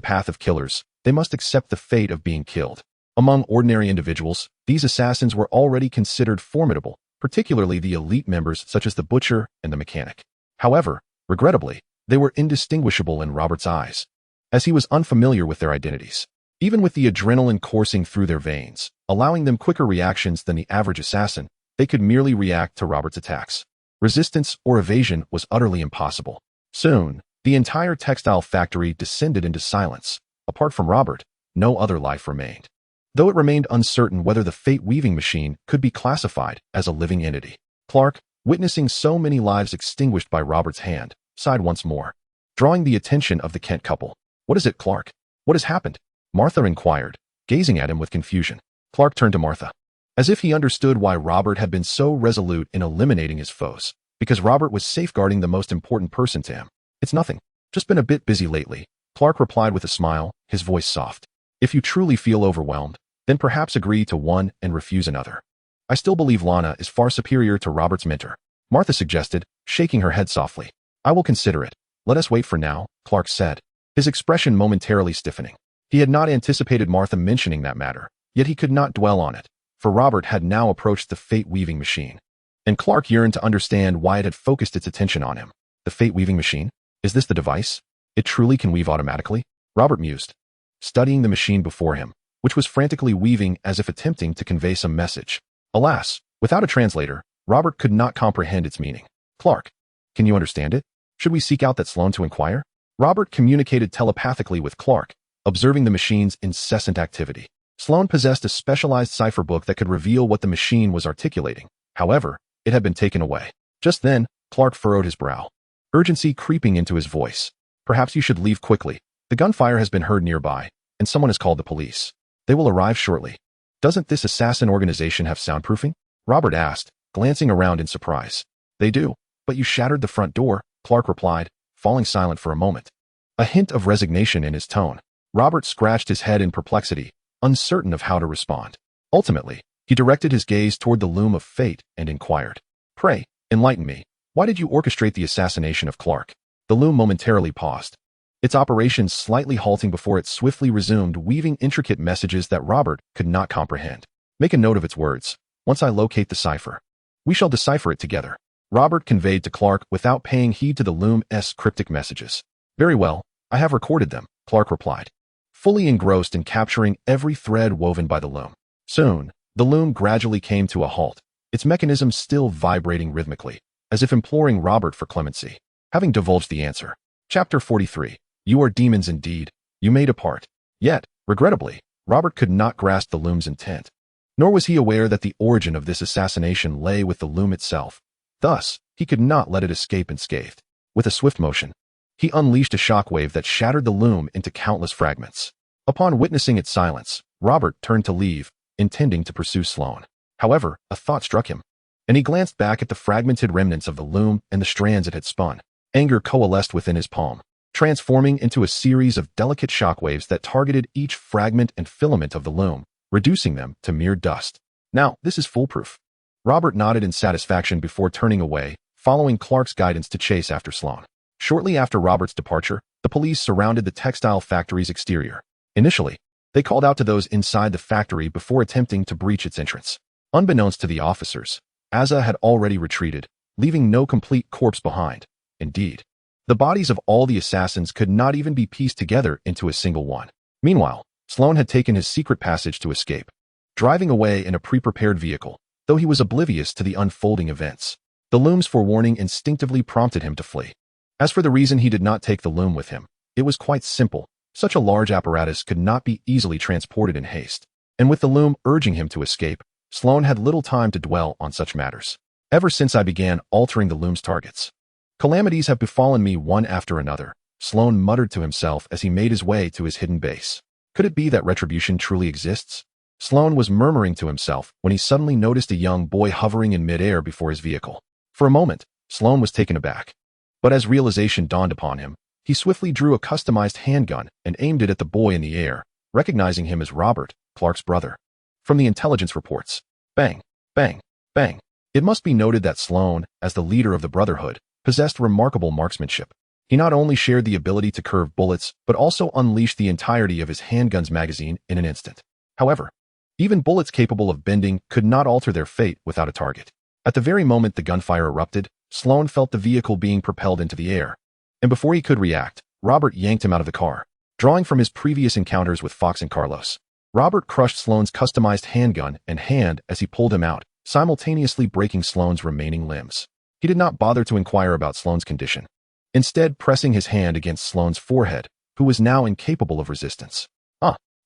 A: path of killers, they must accept the fate of being killed. Among ordinary individuals, these assassins were already considered formidable, particularly the elite members such as the butcher and the mechanic. However, regrettably, they were indistinguishable in Robert's eyes, as he was unfamiliar with their identities. Even with the adrenaline coursing through their veins, allowing them quicker reactions than the average assassin, they could merely react to Robert's attacks. Resistance or evasion was utterly impossible. Soon, the entire textile factory descended into silence. Apart from Robert, no other life remained, though it remained uncertain whether the fate weaving machine could be classified as a living entity. Clark, witnessing so many lives extinguished by Robert's hand, sighed once more, drawing the attention of the Kent couple. What is it, Clark? What has happened? Martha inquired, gazing at him with confusion. Clark turned to Martha, as if he understood why Robert had been so resolute in eliminating his foes, because Robert was safeguarding the most important person to him. It's nothing. Just been a bit busy lately, Clark replied with a smile, his voice soft. If you truly feel overwhelmed, then perhaps agree to one and refuse another. I still believe Lana is far superior to Robert's mentor, Martha suggested, shaking her head softly. I will consider it. Let us wait for now, Clark said, his expression momentarily stiffening. He had not anticipated Martha mentioning that matter, yet he could not dwell on it, for Robert had now approached the fate-weaving machine, and Clark yearned to understand why it had focused its attention on him. The fate-weaving machine? Is this the device? It truly can weave automatically? Robert mused, studying the machine before him, which was frantically weaving as if attempting to convey some message. Alas, without a translator, Robert could not comprehend its meaning. Clark, can you understand it? Should we seek out that Sloane to inquire? Robert communicated telepathically with Clark, observing the machine's incessant activity. Sloane possessed a specialized cipher book that could reveal what the machine was articulating. However, it had been taken away. Just then, Clark furrowed his brow, urgency creeping into his voice. Perhaps you should leave quickly. The gunfire has been heard nearby, and someone has called the police. They will arrive shortly. Doesn't this assassin organization have soundproofing? Robert asked, glancing around in surprise. They do, but you shattered the front door, Clark replied, falling silent for a moment. A hint of resignation in his tone. Robert scratched his head in perplexity, uncertain of how to respond. Ultimately, he directed his gaze toward the loom of fate and inquired, "Pray, enlighten me. Why did you orchestrate the assassination of Clark?" The loom momentarily paused, its operations slightly halting before it swiftly resumed, weaving intricate messages that Robert could not comprehend. "Make a note of its words. Once I locate the cipher, we shall decipher it together," Robert conveyed to Clark without paying heed to the loom's cryptic messages. "Very well, I have recorded them," Clark replied, fully engrossed in capturing every thread woven by the loom. Soon, the loom gradually came to a halt, its mechanism still vibrating rhythmically, as if imploring Robert for clemency. Having divulged the answer. Chapter 43. You are demons indeed. You may depart. Yet, regrettably, Robert could not grasp the loom's intent. Nor was he aware that the origin of this assassination lay with the loom itself. Thus, he could not let it escape unscathed. With a swift motion, he unleashed a shockwave that shattered the loom into countless fragments. Upon witnessing its silence, Robert turned to leave, intending to pursue Sloane. However, a thought struck him, and he glanced back at the fragmented remnants of the loom and the strands it had spun. Anger coalesced within his palm, transforming into a series of delicate shockwaves that targeted each fragment and filament of the loom, reducing them to mere dust. "Now, this is foolproof." Robert nodded in satisfaction before turning away, following Clark's guidance to chase after Sloane. Shortly after Robert's departure, the police surrounded the textile factory's exterior. Initially, they called out to those inside the factory before attempting to breach its entrance. Unbeknownst to the officers, Asa had already retreated, leaving no complete corpse behind. Indeed, the bodies of all the assassins could not even be pieced together into a single one. Meanwhile, Sloane had taken his secret passage to escape, driving away in a pre-prepared vehicle, though he was oblivious to the unfolding events. The loom's forewarning instinctively prompted him to flee. As for the reason he did not take the loom with him, it was quite simple. Such a large apparatus could not be easily transported in haste, and with the loom urging him to escape, Sloane had little time to dwell on such matters. "Ever since I began altering the loom's targets, calamities have befallen me one after another," Sloane muttered to himself as he made his way to his hidden base. Could it be that retribution truly exists? Sloane was murmuring to himself when he suddenly noticed a young boy hovering in midair before his vehicle. For a moment, Sloane was taken aback. But as realization dawned upon him, he swiftly drew a customized handgun and aimed it at the boy in the air, recognizing him as Robert, Clark's brother. From the intelligence reports, bang, bang, bang. It must be noted that Sloane, as the leader of the Brotherhood, possessed remarkable marksmanship. He not only shared the ability to curve bullets, but also unleashed the entirety of his handgun's magazine in an instant. However, even bullets capable of bending could not alter their fate without a target. At the very moment the gunfire erupted, Sloane felt the vehicle being propelled into the air, and before he could react, Robert yanked him out of the car. Drawing from his previous encounters with Fox and Carlos, Robert crushed Sloane's customized handgun and hand as he pulled him out, simultaneously breaking Sloane's remaining limbs. He did not bother to inquire about Sloane's condition, instead pressing his hand against Sloane's forehead, who was now incapable of resistance.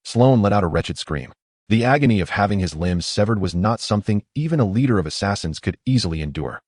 A: Sloane let out a wretched scream. The agony of having his limbs severed was not something even a leader of assassins could easily endure.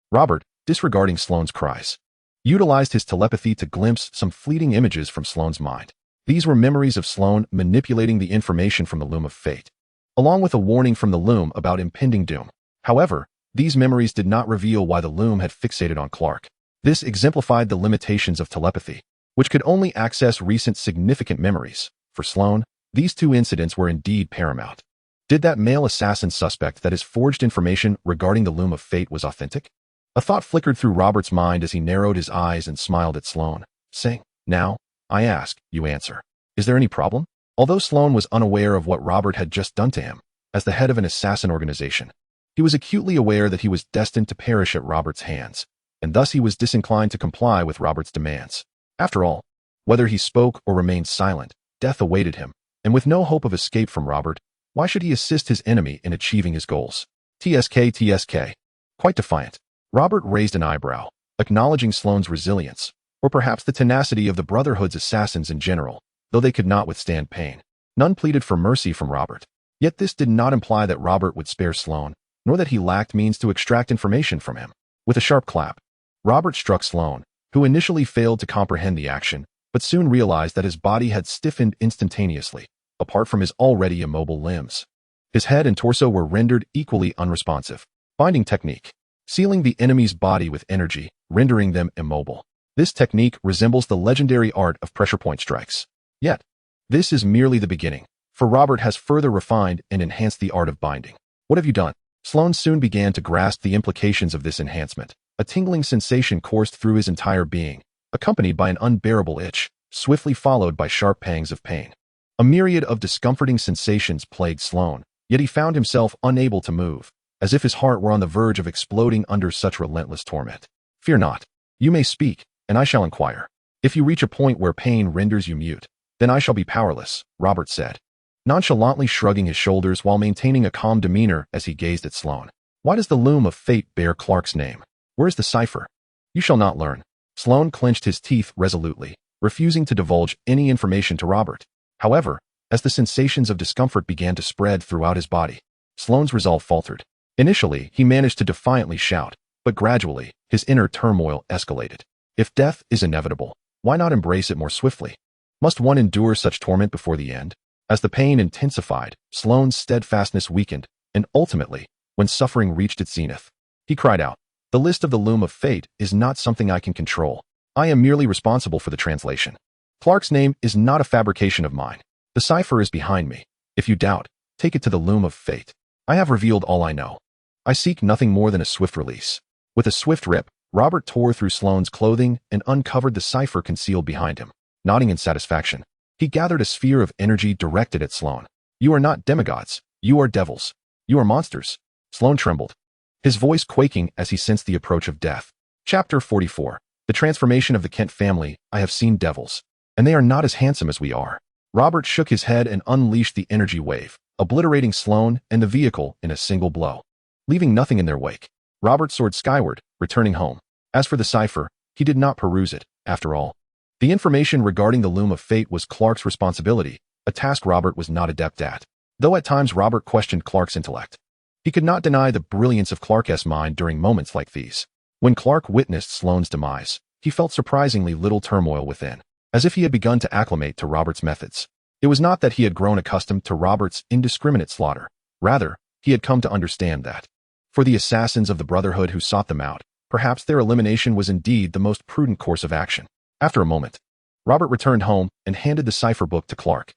A: Robert, disregarding Sloane's cries, utilized his telepathy to glimpse some fleeting images from Sloane's mind. These were memories of Sloane manipulating the information from the loom of fate, along with a warning from the loom about impending doom. However, these memories did not reveal why the loom had fixated on Clark. This exemplified the limitations of telepathy, which could only access recent significant memories. For Sloane, these two incidents were indeed paramount. Did that male assassin suspect that his forged information regarding the loom of fate was authentic? A thought flickered through Robert's mind as he narrowed his eyes and smiled at Sloane, saying, "Now, I ask, you answer. Is there any problem?" Although Sloane was unaware of what Robert had just done to him, as the head of an assassin organization, he was acutely aware that he was destined to perish at Robert's hands. and thus he was disinclined to comply with Robert's demands. After all, whether he spoke or remained silent, death awaited him, and with no hope of escape from Robert, why should he assist his enemy in achieving his goals? TSK. Quite defiant, Robert raised an eyebrow, acknowledging Sloane's resilience, or perhaps the tenacity of the Brotherhood's assassins in general, though they could not withstand pain. None pleaded for mercy from Robert. Yet this did not imply that Robert would spare Sloane, nor that he lacked means to extract information from him. With a sharp clap, Robert struck Sloane, who initially failed to comprehend the action, but soon realized that his body had stiffened instantaneously, apart from his already immobile limbs. His head and torso were rendered equally unresponsive. Binding technique. Sealing the enemy's body with energy, rendering them immobile. This technique resembles the legendary art of pressure point strikes. Yet, this is merely the beginning, for Robert has further refined and enhanced the art of binding. What have you done? Sloane soon began to grasp the implications of this enhancement. A tingling sensation coursed through his entire being, accompanied by an unbearable itch, swiftly followed by sharp pangs of pain. A myriad of discomforting sensations plagued Sloane, yet he found himself unable to move, as if his heart were on the verge of exploding under such relentless torment. Fear not. You may speak, and I shall inquire. If you reach a point where pain renders you mute, then I shall be powerless, Robert said, nonchalantly shrugging his shoulders while maintaining a calm demeanor as he gazed at Sloane. Why does the loom of fate bear Clark's name? Where is the cipher? You shall not learn. Sloane clenched his teeth resolutely, refusing to divulge any information to Robert. However, as the sensations of discomfort began to spread throughout his body, Sloane's resolve faltered. Initially, he managed to defiantly shout, but gradually, his inner turmoil escalated. If death is inevitable, why not embrace it more swiftly? Must one endure such torment before the end? As the pain intensified, Sloane's steadfastness weakened, and ultimately, when suffering reached its zenith, he cried out, "The list of the loom of fate is not something I can control. I am merely responsible for the translation. Clark's name is not a fabrication of mine. The cipher is behind me. If you doubt, take it to the loom of fate. I have revealed all I know. I seek nothing more than a swift release." With a swift rip, Robert tore through Sloane's clothing and uncovered the cipher concealed behind him. Nodding in satisfaction, he gathered a sphere of energy directed at Sloane. "You are not demigods. You are devils. You are monsters." Sloane trembled, his voice quaking as he sensed the approach of death. Chapter 44. The Transformation of the Kent Family. I have seen devils, and they are not as handsome as we are. Robert shook his head and unleashed the energy wave, obliterating Sloane and the vehicle in a single blow. Leaving nothing in their wake, Robert soared skyward, returning home. As for the cipher, he did not peruse it, after all. The information regarding the loom of fate was Clark's responsibility, a task Robert was not adept at. Though at times Robert questioned Clark's intellect, he could not deny the brilliance of Clark's mind during moments like these. When Clark witnessed Sloane's demise, he felt surprisingly little turmoil within, as if he had begun to acclimate to Robert's methods. It was not that he had grown accustomed to Robert's indiscriminate slaughter. Rather, he had come to understand that, for the assassins of the Brotherhood who sought them out, perhaps their elimination was indeed the most prudent course of action. After a moment, Robert returned home and handed the cipher book to Clark.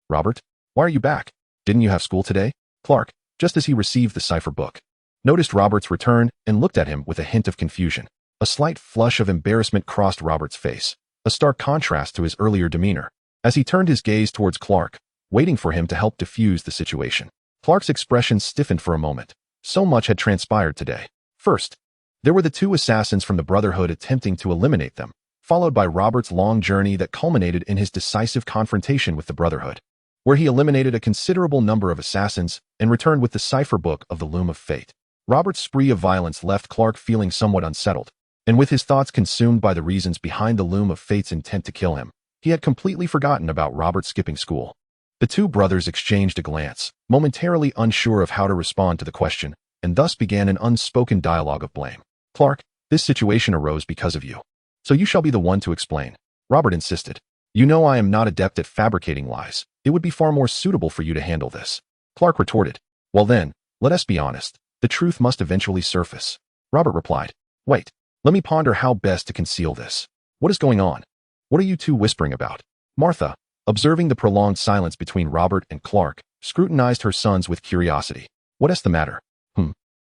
A: Robert, why are you back? Didn't you have school today? Clark, just as he received the cipher book, noticed Robert's return and looked at him with a hint of confusion. A slight flush of embarrassment crossed Robert's face, a stark contrast to his earlier demeanor. As he turned his gaze towards Clark, waiting for him to help diffuse the situation, Clark's expression stiffened for a moment. So much had transpired today. First, there were the two assassins from the Brotherhood attempting to eliminate them, followed by Robert's long journey that culminated in his decisive confrontation with the Brotherhood, where he eliminated a considerable number of assassins and returned with the cipher book of the Loom of Fate. Robert's spree of violence left Clark feeling somewhat unsettled, and with his thoughts consumed by the reasons behind the Loom of Fate's intent to kill him, he had completely forgotten about Robert skipping school. The two brothers exchanged a glance, momentarily unsure of how to respond to the question, and thus began an unspoken dialogue of blame. "Clark, this situation arose because of you. So you shall be the one to explain," Robert insisted. "You know I am not adept at fabricating lies. It would be far more suitable for you to handle this." Clark retorted. "Well then, let us be honest. The truth must eventually surface." Robert replied. "Wait, let me ponder how best to conceal this. What is going on? What are you two whispering about?" Martha, observing the prolonged silence between Robert and Clark, scrutinized her sons with curiosity. "What is the matter?"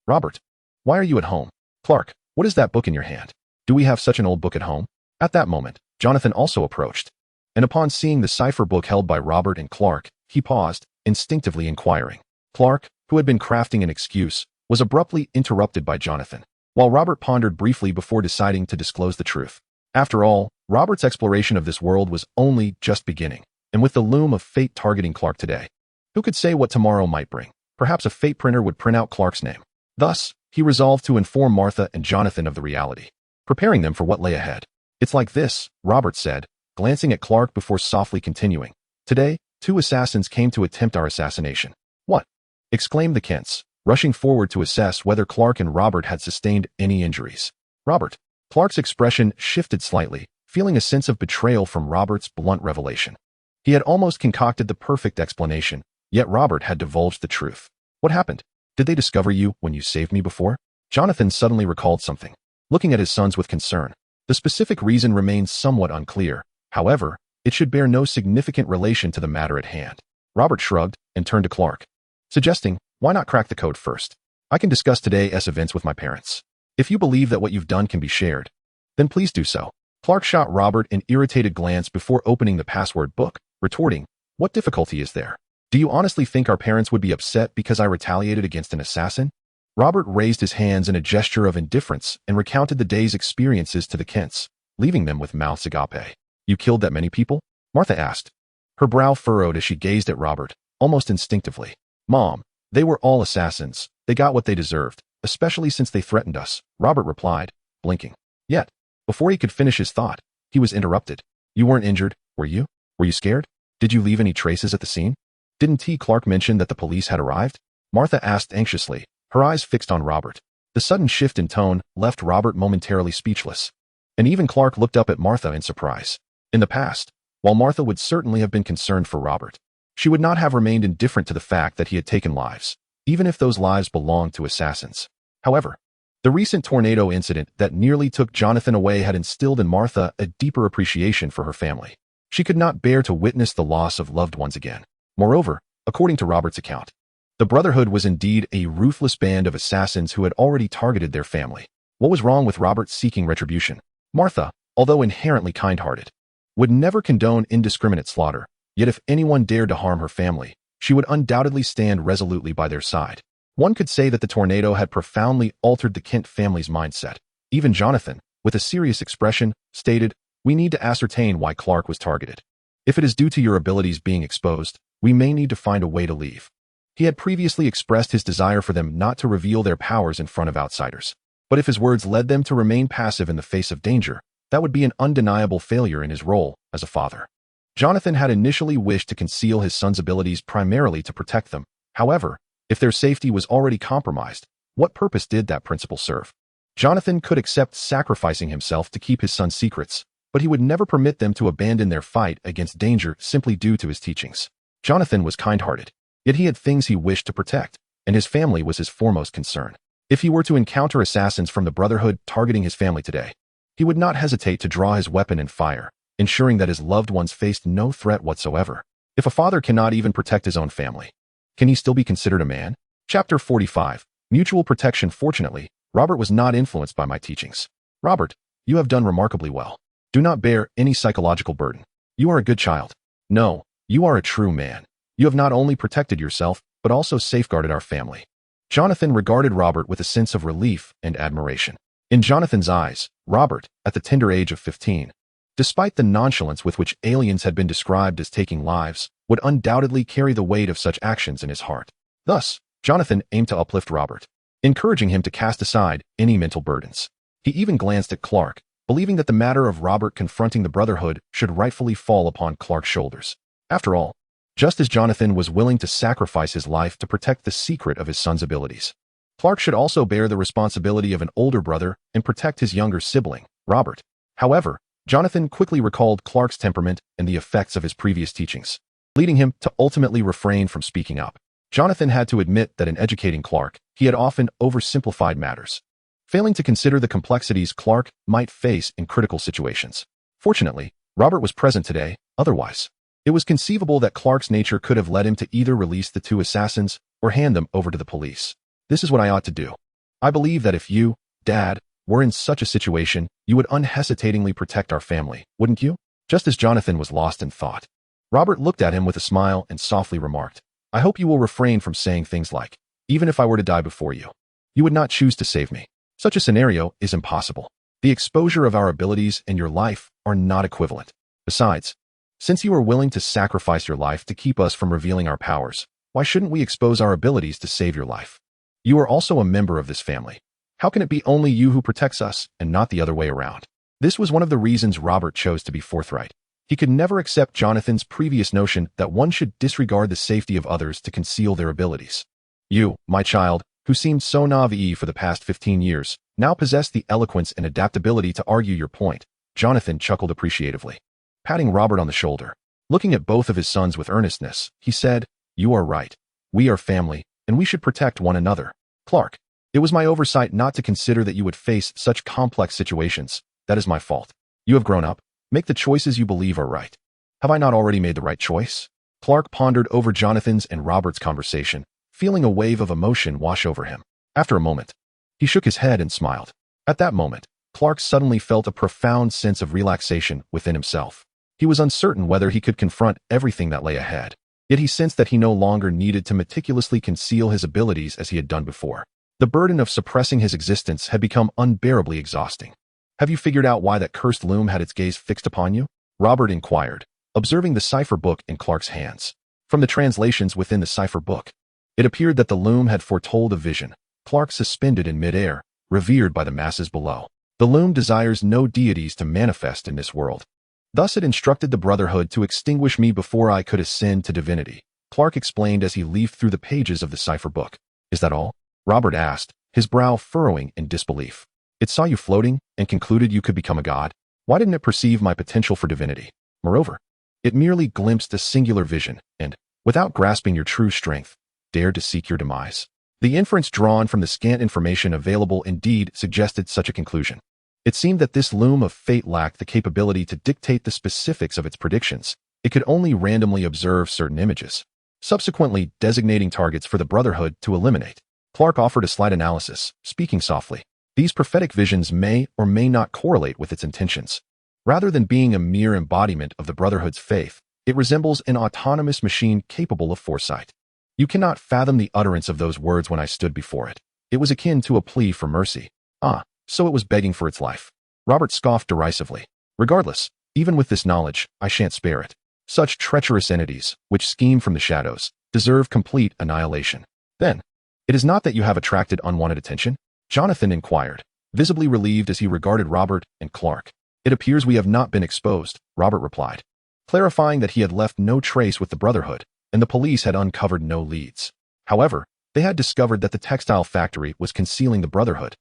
A: Robert, why are you at home?" "Clark, what is that book in your hand? Do we have such an old book at home?" At that moment, Jonathan also approached, and upon seeing the cipher book held by Robert and Clark, he paused, instinctively inquiring. Clark, who had been crafting an excuse, was abruptly interrupted by Jonathan. while Robert pondered briefly before deciding to disclose the truth. After all, Robert's exploration of this world was only just beginning, and with the loom of fate targeting Clark today, who could say what tomorrow might bring? Perhaps a fate printer would print out Clark's name. Thus, he resolved to inform Martha and Jonathan of the reality, preparing them for what lay ahead. It's like this, Robert said, glancing at Clark before softly continuing. Today, 2 assassins came to attempt our assassination. What? Exclaimed the Kents, rushing forward to assess whether Clark and Robert had sustained any injuries. Robert. Clark's expression shifted slightly, feeling a sense of betrayal from Robert's blunt revelation. He had almost concocted the perfect explanation, yet Robert had divulged the truth. What happened? Did they discover you when you saved me before? Jonathan suddenly recalled something, looking at his sons with concern. The specific reason remains somewhat unclear. However, it should bear no significant relation to the matter at hand. Robert shrugged and turned to Clark, suggesting, why not crack the code first? I can discuss today's events with my parents. If you believe that what you've done can be shared, then please do so. Clark shot Robert an irritated glance before opening the password book, retorting, what difficulty is there? Do you honestly think our parents would be upset because I retaliated against an assassin? Robert raised his hands in a gesture of indifference and recounted the day's experiences to the Kents, leaving them with mouths agape. You killed that many people? Martha asked. Her brow furrowed as she gazed at Robert, almost instinctively. Mom, they were all assassins. They got what they deserved, especially since they threatened us, Robert replied, blinking. Yet, before he could finish his thought, he was interrupted. You weren't injured, were you? Were you scared? Did you leave any traces at the scene? Didn't T. Clark mention that the police had arrived? Martha asked anxiously, her eyes fixed on Robert. The sudden shift in tone left Robert momentarily speechless. And even Clark looked up at Martha in surprise. In the past, while Martha would certainly have been concerned for Robert, she would not have remained indifferent to the fact that he had taken lives, even if those lives belonged to assassins. However, the recent tornado incident that nearly took Jonathan away had instilled in Martha a deeper appreciation for her family. She could not bear to witness the loss of loved ones again. Moreover, according to Robert's account, the Brotherhood was indeed a ruthless band of assassins who had already targeted their family. What was wrong with Robert seeking retribution? Martha, although inherently kind-hearted, would never condone indiscriminate slaughter, yet if anyone dared to harm her family, she would undoubtedly stand resolutely by their side. One could say that the tornado had profoundly altered the Kent family's mindset. Even Jonathan, with a serious expression, stated, we need to ascertain why Clark was targeted. If it is due to your abilities being exposed, we may need to find a way to leave. He had previously expressed his desire for them not to reveal their powers in front of outsiders. But if his words led them to remain passive in the face of danger, that would be an undeniable failure in his role as a father. Jonathan had initially wished to conceal his son's abilities primarily to protect them. However, if their safety was already compromised, what purpose did that principle serve? Jonathan could accept sacrificing himself to keep his son's secrets, but he would never permit them to abandon their fight against danger simply due to his teachings. Jonathan was kind-hearted, yet he had things he wished to protect, and his family was his foremost concern. If he were to encounter assassins from the Brotherhood targeting his family today, he would not hesitate to draw his weapon and fire, ensuring that his loved ones faced no threat whatsoever. If a father cannot even protect his own family, can he still be considered a man? Chapter 45. Mutual Protection. Fortunately, Robert was not influenced by my teachings. Robert, you have done remarkably well. Do not bear any psychological burden. You are a good child. No, you are a true man. You have not only protected yourself, but also safeguarded our family. Jonathan regarded Robert with a sense of relief and admiration. In Jonathan's eyes, Robert, at the tender age of 15, despite the nonchalance with which aliens had been described as taking lives, would undoubtedly carry the weight of such actions in his heart. Thus, Jonathan aimed to uplift Robert, encouraging him to cast aside any mental burdens. He even glanced at Clark, believing that the matter of Robert confronting the Brotherhood should rightfully fall upon Clark's shoulders. After all, just as Jonathan was willing to sacrifice his life to protect the secret of his son's abilities, Clark should also bear the responsibility of an older brother and protect his younger sibling, Robert. However, Jonathan quickly recalled Clark's temperament and the effects of his previous teachings, leading him to ultimately refrain from speaking up. Jonathan had to admit that in educating Clark, he had often oversimplified matters, failing to consider the complexities Clark might face in critical situations. Fortunately, Robert was present today. Otherwise, it was conceivable that Clark's nature could have led him to either release the 2 assassins or hand them over to the police. This is what I ought to do. I believe that if you, Dad, were in such a situation, you would unhesitatingly protect our family, wouldn't you? Just as Jonathan was lost in thought, Robert looked at him with a smile and softly remarked, I hope you will refrain from saying things like, even if I were to die before you, you would not choose to save me. Such a scenario is impossible. The exposure of our abilities and your life are not equivalent. Besides, since you are willing to sacrifice your life to keep us from revealing our powers, why shouldn't we expose our abilities to save your life? You are also a member of this family. How can it be only you who protects us and not the other way around? This was one of the reasons Robert chose to be forthright. He could never accept Jonathan's previous notion that one should disregard the safety of others to conceal their abilities. You, my child, who seemed so naive for the past 15 years, now possess the eloquence and adaptability to argue your point, Jonathan chuckled appreciatively. Patting Robert on the shoulder, looking at both of his sons with earnestness, he said, "You are right. We are family, and we should protect one another. Clark, it was my oversight not to consider that you would face such complex situations. That is my fault. You have grown up. Make the choices you believe are right. Have I not already made the right choice?" Clark pondered over Jonathan's and Robert's conversation, feeling a wave of emotion wash over him. After a moment, he shook his head and smiled. At that moment, Clark suddenly felt a profound sense of relaxation within himself. He was uncertain whether he could confront everything that lay ahead, yet he sensed that he no longer needed to meticulously conceal his abilities as he had done before. The burden of suppressing his existence had become unbearably exhausting. "Have you figured out why that cursed loom had its gaze fixed upon you?" Robert inquired, observing the cipher book in Clark's hands. From the translations within the cipher book, it appeared that the loom had foretold a vision, Clark suspended in midair, revered by the masses below. The loom desires no deities to manifest in this world. Thus it instructed the Brotherhood to extinguish me before I could ascend to divinity, Clark explained as he leafed through the pages of the cipher book. "Is that all?" Robert asked, his brow furrowing in disbelief. "It saw you floating and concluded you could become a god? Why didn't it perceive my potential for divinity? Moreover, it merely glimpsed a singular vision and, without grasping your true strength, dared to seek your demise." The inference drawn from the scant information available indeed suggested such a conclusion. It seemed that this loom of fate lacked the capability to dictate the specifics of its predictions. It could only randomly observe certain images, subsequently designating targets for the Brotherhood to eliminate. Clark offered a slight analysis, speaking softly. These prophetic visions may or may not correlate with its intentions. Rather than being a mere embodiment of the Brotherhood's faith, it resembles an autonomous machine capable of foresight. You cannot fathom the utterance of those words when I stood before it. It was akin to a plea for mercy. Ah, so it was begging for its life. Robert scoffed derisively. Regardless, even with this knowledge, I shan't spare it. Such treacherous entities, which scheme from the shadows, deserve complete annihilation. Then, it is not that you have attracted unwanted attention? Jonathan inquired, visibly relieved as he regarded Robert and Clark. It appears we have not been exposed, Robert replied, clarifying that he had left no trace with the Brotherhood, and the police had uncovered no leads. However, they had discovered that the textile factory was concealing the Brotherhood,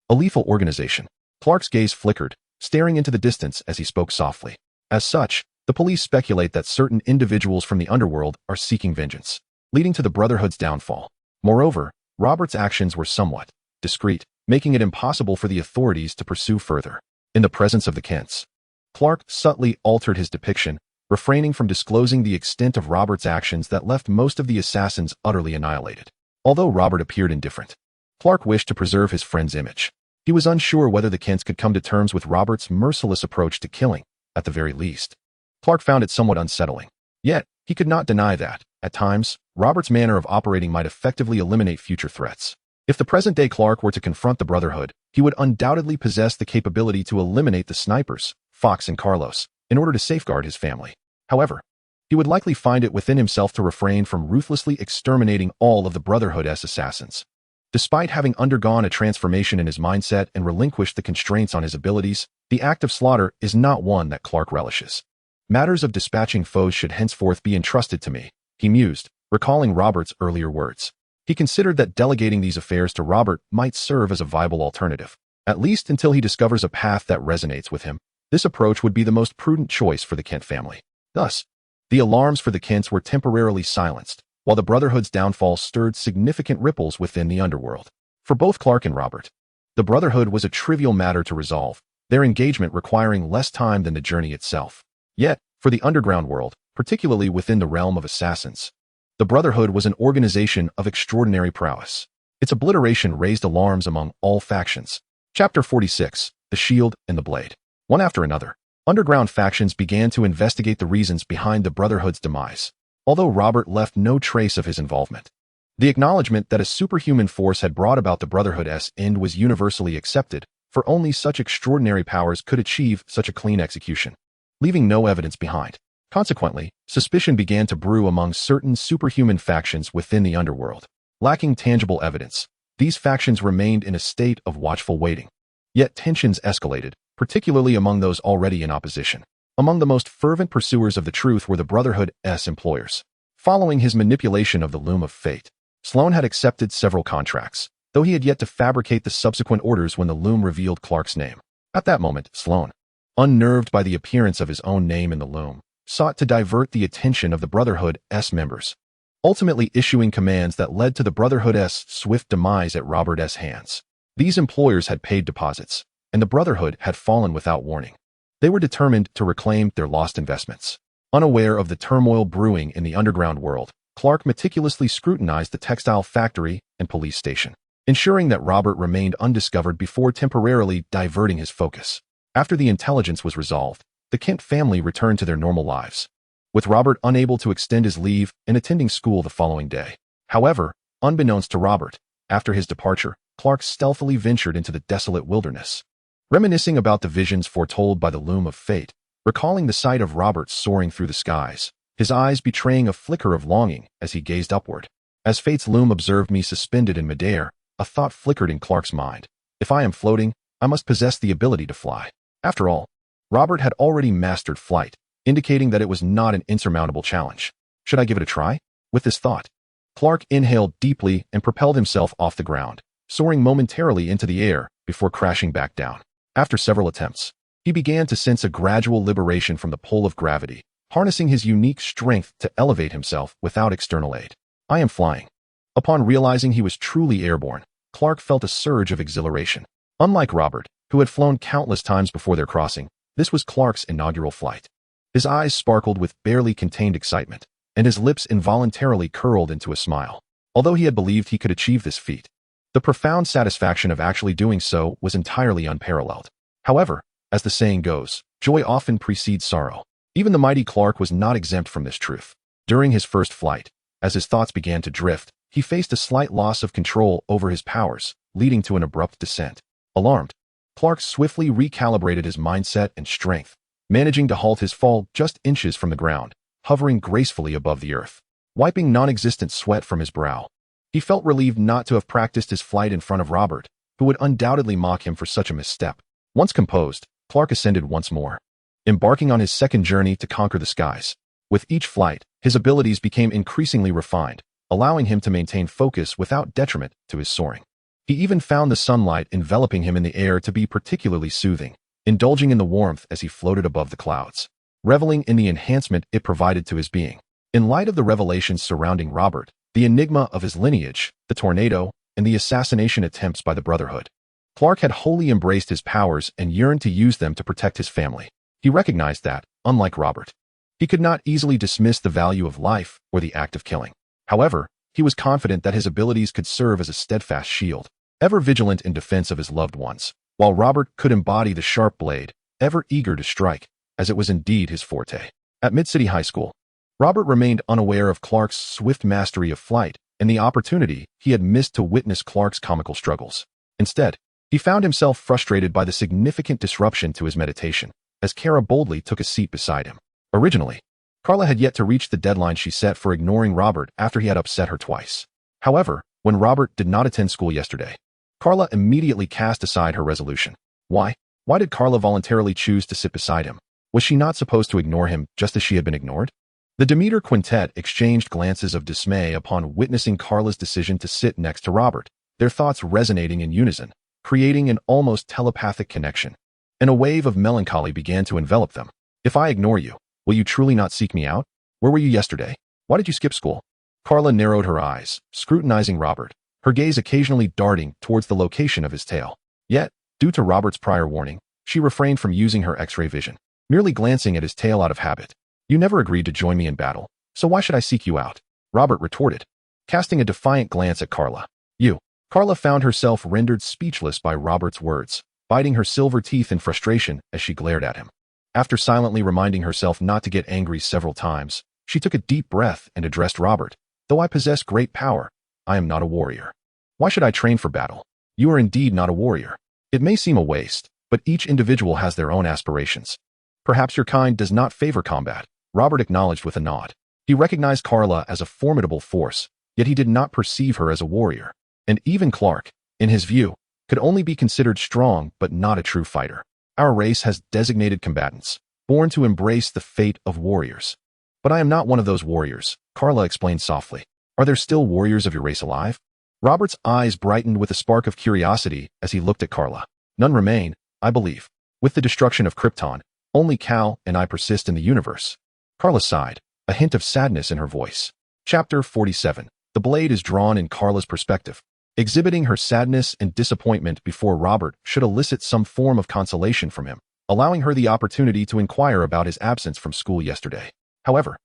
A: a lethal organization. Clark's gaze flickered, staring into the distance as he spoke softly. As such, the police speculate that certain individuals from the underworld are seeking vengeance, leading to the Brotherhood's downfall. Moreover, Robert's actions were somewhat discreet, making it impossible for the authorities to pursue further. In the presence of the Kents, Clark subtly altered his depiction, refraining from disclosing the extent of Robert's actions that left most of the assassins utterly annihilated. Although Robert appeared indifferent, Clark wished to preserve his friend's image. He was unsure whether the Kents could come to terms with Robert's merciless approach to killing, at the very least. Clark found it somewhat unsettling. Yet, he could not deny that, at times, Robert's manner of operating might effectively eliminate future threats. If the present-day Clark were to confront the Brotherhood, he would undoubtedly possess the capability to eliminate the snipers, Fox and Carlos, in order to safeguard his family. However, he would likely find it within himself to refrain from ruthlessly exterminating all of the Brotherhood's assassins. Despite having undergone a transformation in his mindset and relinquished the constraints on his abilities, the act of slaughter is not one that Clark relishes. Matters of dispatching foes should henceforth be entrusted to me, he mused, recalling Robert's earlier words. He considered that delegating these affairs to Robert might serve as a viable alternative, at least until he discovers a path that resonates with him. This approach would be the most prudent choice for the Kent family. Thus, the alarms for the Kents were temporarily silenced, while the Brotherhood's downfall stirred significant ripples within the underworld. For both Clark and Robert, the Brotherhood was a trivial matter to resolve, their engagement requiring less time than the journey itself. Yet, for the underground world, particularly within the realm of assassins, the Brotherhood was an organization of extraordinary prowess. Its obliteration raised alarms among all factions. Chapter 46, The Shield and the Blade. One after another, underground factions began to investigate the reasons behind the Brotherhood's demise, although Robert left no trace of his involvement. The acknowledgement that a superhuman force had brought about the Brotherhood's end was universally accepted, for only such extraordinary powers could achieve such a clean execution, leaving no evidence behind. Consequently, suspicion began to brew among certain superhuman factions within the underworld. Lacking tangible evidence, these factions remained in a state of watchful waiting. Yet tensions escalated, particularly among those already in opposition. Among the most fervent pursuers of the truth were the Brotherhood's employers. Following his manipulation of the loom of fate, Sloan had accepted several contracts, though he had yet to fabricate the subsequent orders when the loom revealed Clark's name. At that moment, Sloan, unnerved by the appearance of his own name in the loom, sought to divert the attention of the Brotherhood's members, ultimately issuing commands that led to the Brotherhood's swift demise at Robert's hands. These employers had paid deposits, and the Brotherhood had fallen without warning. They were determined to reclaim their lost investments. Unaware of the turmoil brewing in the underground world, Clark meticulously scrutinized the textile factory and police station, ensuring that Robert remained undiscovered before temporarily diverting his focus. After the intelligence was resolved, the Kent family returned to their normal lives, with Robert unable to extend his leave and attending school the following day. However, unbeknownst to Robert, after his departure, Clark stealthily ventured into the desolate wilderness. Reminiscing about the visions foretold by the loom of fate, recalling the sight of Robert soaring through the skies, his eyes betraying a flicker of longing as he gazed upward. As fate's loom observed me suspended in midair, a thought flickered in Clark's mind. If I am floating, I must possess the ability to fly. After all, Robert had already mastered flight, indicating that it was not an insurmountable challenge. Should I give it a try? With this thought, Clark inhaled deeply and propelled himself off the ground, soaring momentarily into the air before crashing back down. After several attempts, he began to sense a gradual liberation from the pull of gravity, harnessing his unique strength to elevate himself without external aid. I am flying. Upon realizing he was truly airborne, Clark felt a surge of exhilaration. Unlike Robert, who had flown countless times before their crossing, this was Clark's inaugural flight. His eyes sparkled with barely contained excitement, and his lips involuntarily curled into a smile. Although he had believed he could achieve this feat, the profound satisfaction of actually doing so was entirely unparalleled. However, as the saying goes, joy often precedes sorrow. Even the mighty Clark was not exempt from this truth. During his first flight, as his thoughts began to drift, he faced a slight loss of control over his powers, leading to an abrupt descent. Alarmed, Clark swiftly recalibrated his mindset and strength, managing to halt his fall just inches from the ground, hovering gracefully above the earth. Wiping non-existent sweat from his brow, he felt relieved not to have practiced his flight in front of Robert, who would undoubtedly mock him for such a misstep. Once composed, Clark ascended once more, embarking on his second journey to conquer the skies. With each flight, his abilities became increasingly refined, allowing him to maintain focus without detriment to his soaring. He even found the sunlight enveloping him in the air to be particularly soothing, indulging in the warmth as he floated above the clouds, reveling in the enhancement it provided to his being. In light of the revelations surrounding Robert, the enigma of his lineage, the tornado, and the assassination attempts by the Brotherhood, Clark had wholly embraced his powers and yearned to use them to protect his family. He recognized that, unlike Robert, he could not easily dismiss the value of life or the act of killing. However, he was confident that his abilities could serve as a steadfast shield, ever vigilant in defense of his loved ones, while Robert could embody the sharp blade, ever eager to strike, as it was indeed his forte. At Mid-City High School, Robert remained unaware of Clark's swift mastery of flight and the opportunity he had missed to witness Clark's comical struggles. Instead, he found himself frustrated by the significant disruption to his meditation, as Kara boldly took a seat beside him. Originally, Carla had yet to reach the deadline she set for ignoring Robert after he had upset her twice. However, when Robert did not attend school yesterday, Carla immediately cast aside her resolution. Why? Why did Carla voluntarily choose to sit beside him? Was she not supposed to ignore him just as she had been ignored? The Demeter quintet exchanged glances of dismay upon witnessing Carla's decision to sit next to Robert, their thoughts resonating in unison, creating an almost telepathic connection. And a wave of melancholy began to envelop them. If I ignore you, will you truly not seek me out? Where were you yesterday? Why did you skip school? Carla narrowed her eyes, scrutinizing Robert, her gaze occasionally darting towards the location of his tail. Yet, due to Robert's prior warning, she refrained from using her X-ray vision, merely glancing at his tail out of habit. You never agreed to join me in battle, so why should I seek you out? Robert retorted, casting a defiant glance at Carla. You. Carla found herself rendered speechless by Robert's words, biting her silver teeth in frustration as she glared at him. After silently reminding herself not to get angry several times, she took a deep breath and addressed Robert. Though I possess great power, I am not a warrior. Why should I train for battle? You are indeed not a warrior. It may seem a waste, but each individual has their own aspirations. Perhaps your kind does not favor combat, Robert acknowledged with a nod. He recognized Carla as a formidable force, yet he did not perceive her as a warrior. And even Clark, in his view, could only be considered strong but not a true fighter. Our race has designated combatants, born to embrace the fate of warriors. But I am not one of those warriors, Carla explained softly. Are there still warriors of your race alive? Robert's eyes brightened with a spark of curiosity as he looked at Carla. None remain, I believe. With the destruction of Krypton, only Cal and I persist in the universe. Carla sighed, a hint of sadness in her voice. Chapter 47. The blade is drawn in Carla's perspective, exhibiting her sadness and disappointment before Robert should elicit some form of consolation from him, allowing her the opportunity to inquire about his absence from school yesterday. However,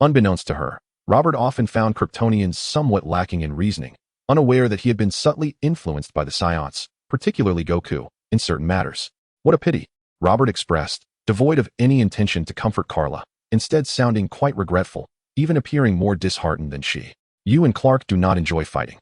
A: unbeknownst to her, Robert often found Kryptonians somewhat lacking in reasoning, unaware that he had been subtly influenced by the Saiyans, particularly Goku, in certain matters. What a pity, Robert expressed, devoid of any intention to comfort Carla, instead sounding quite regretful, even appearing more disheartened than she. You and Clark do not enjoy fighting.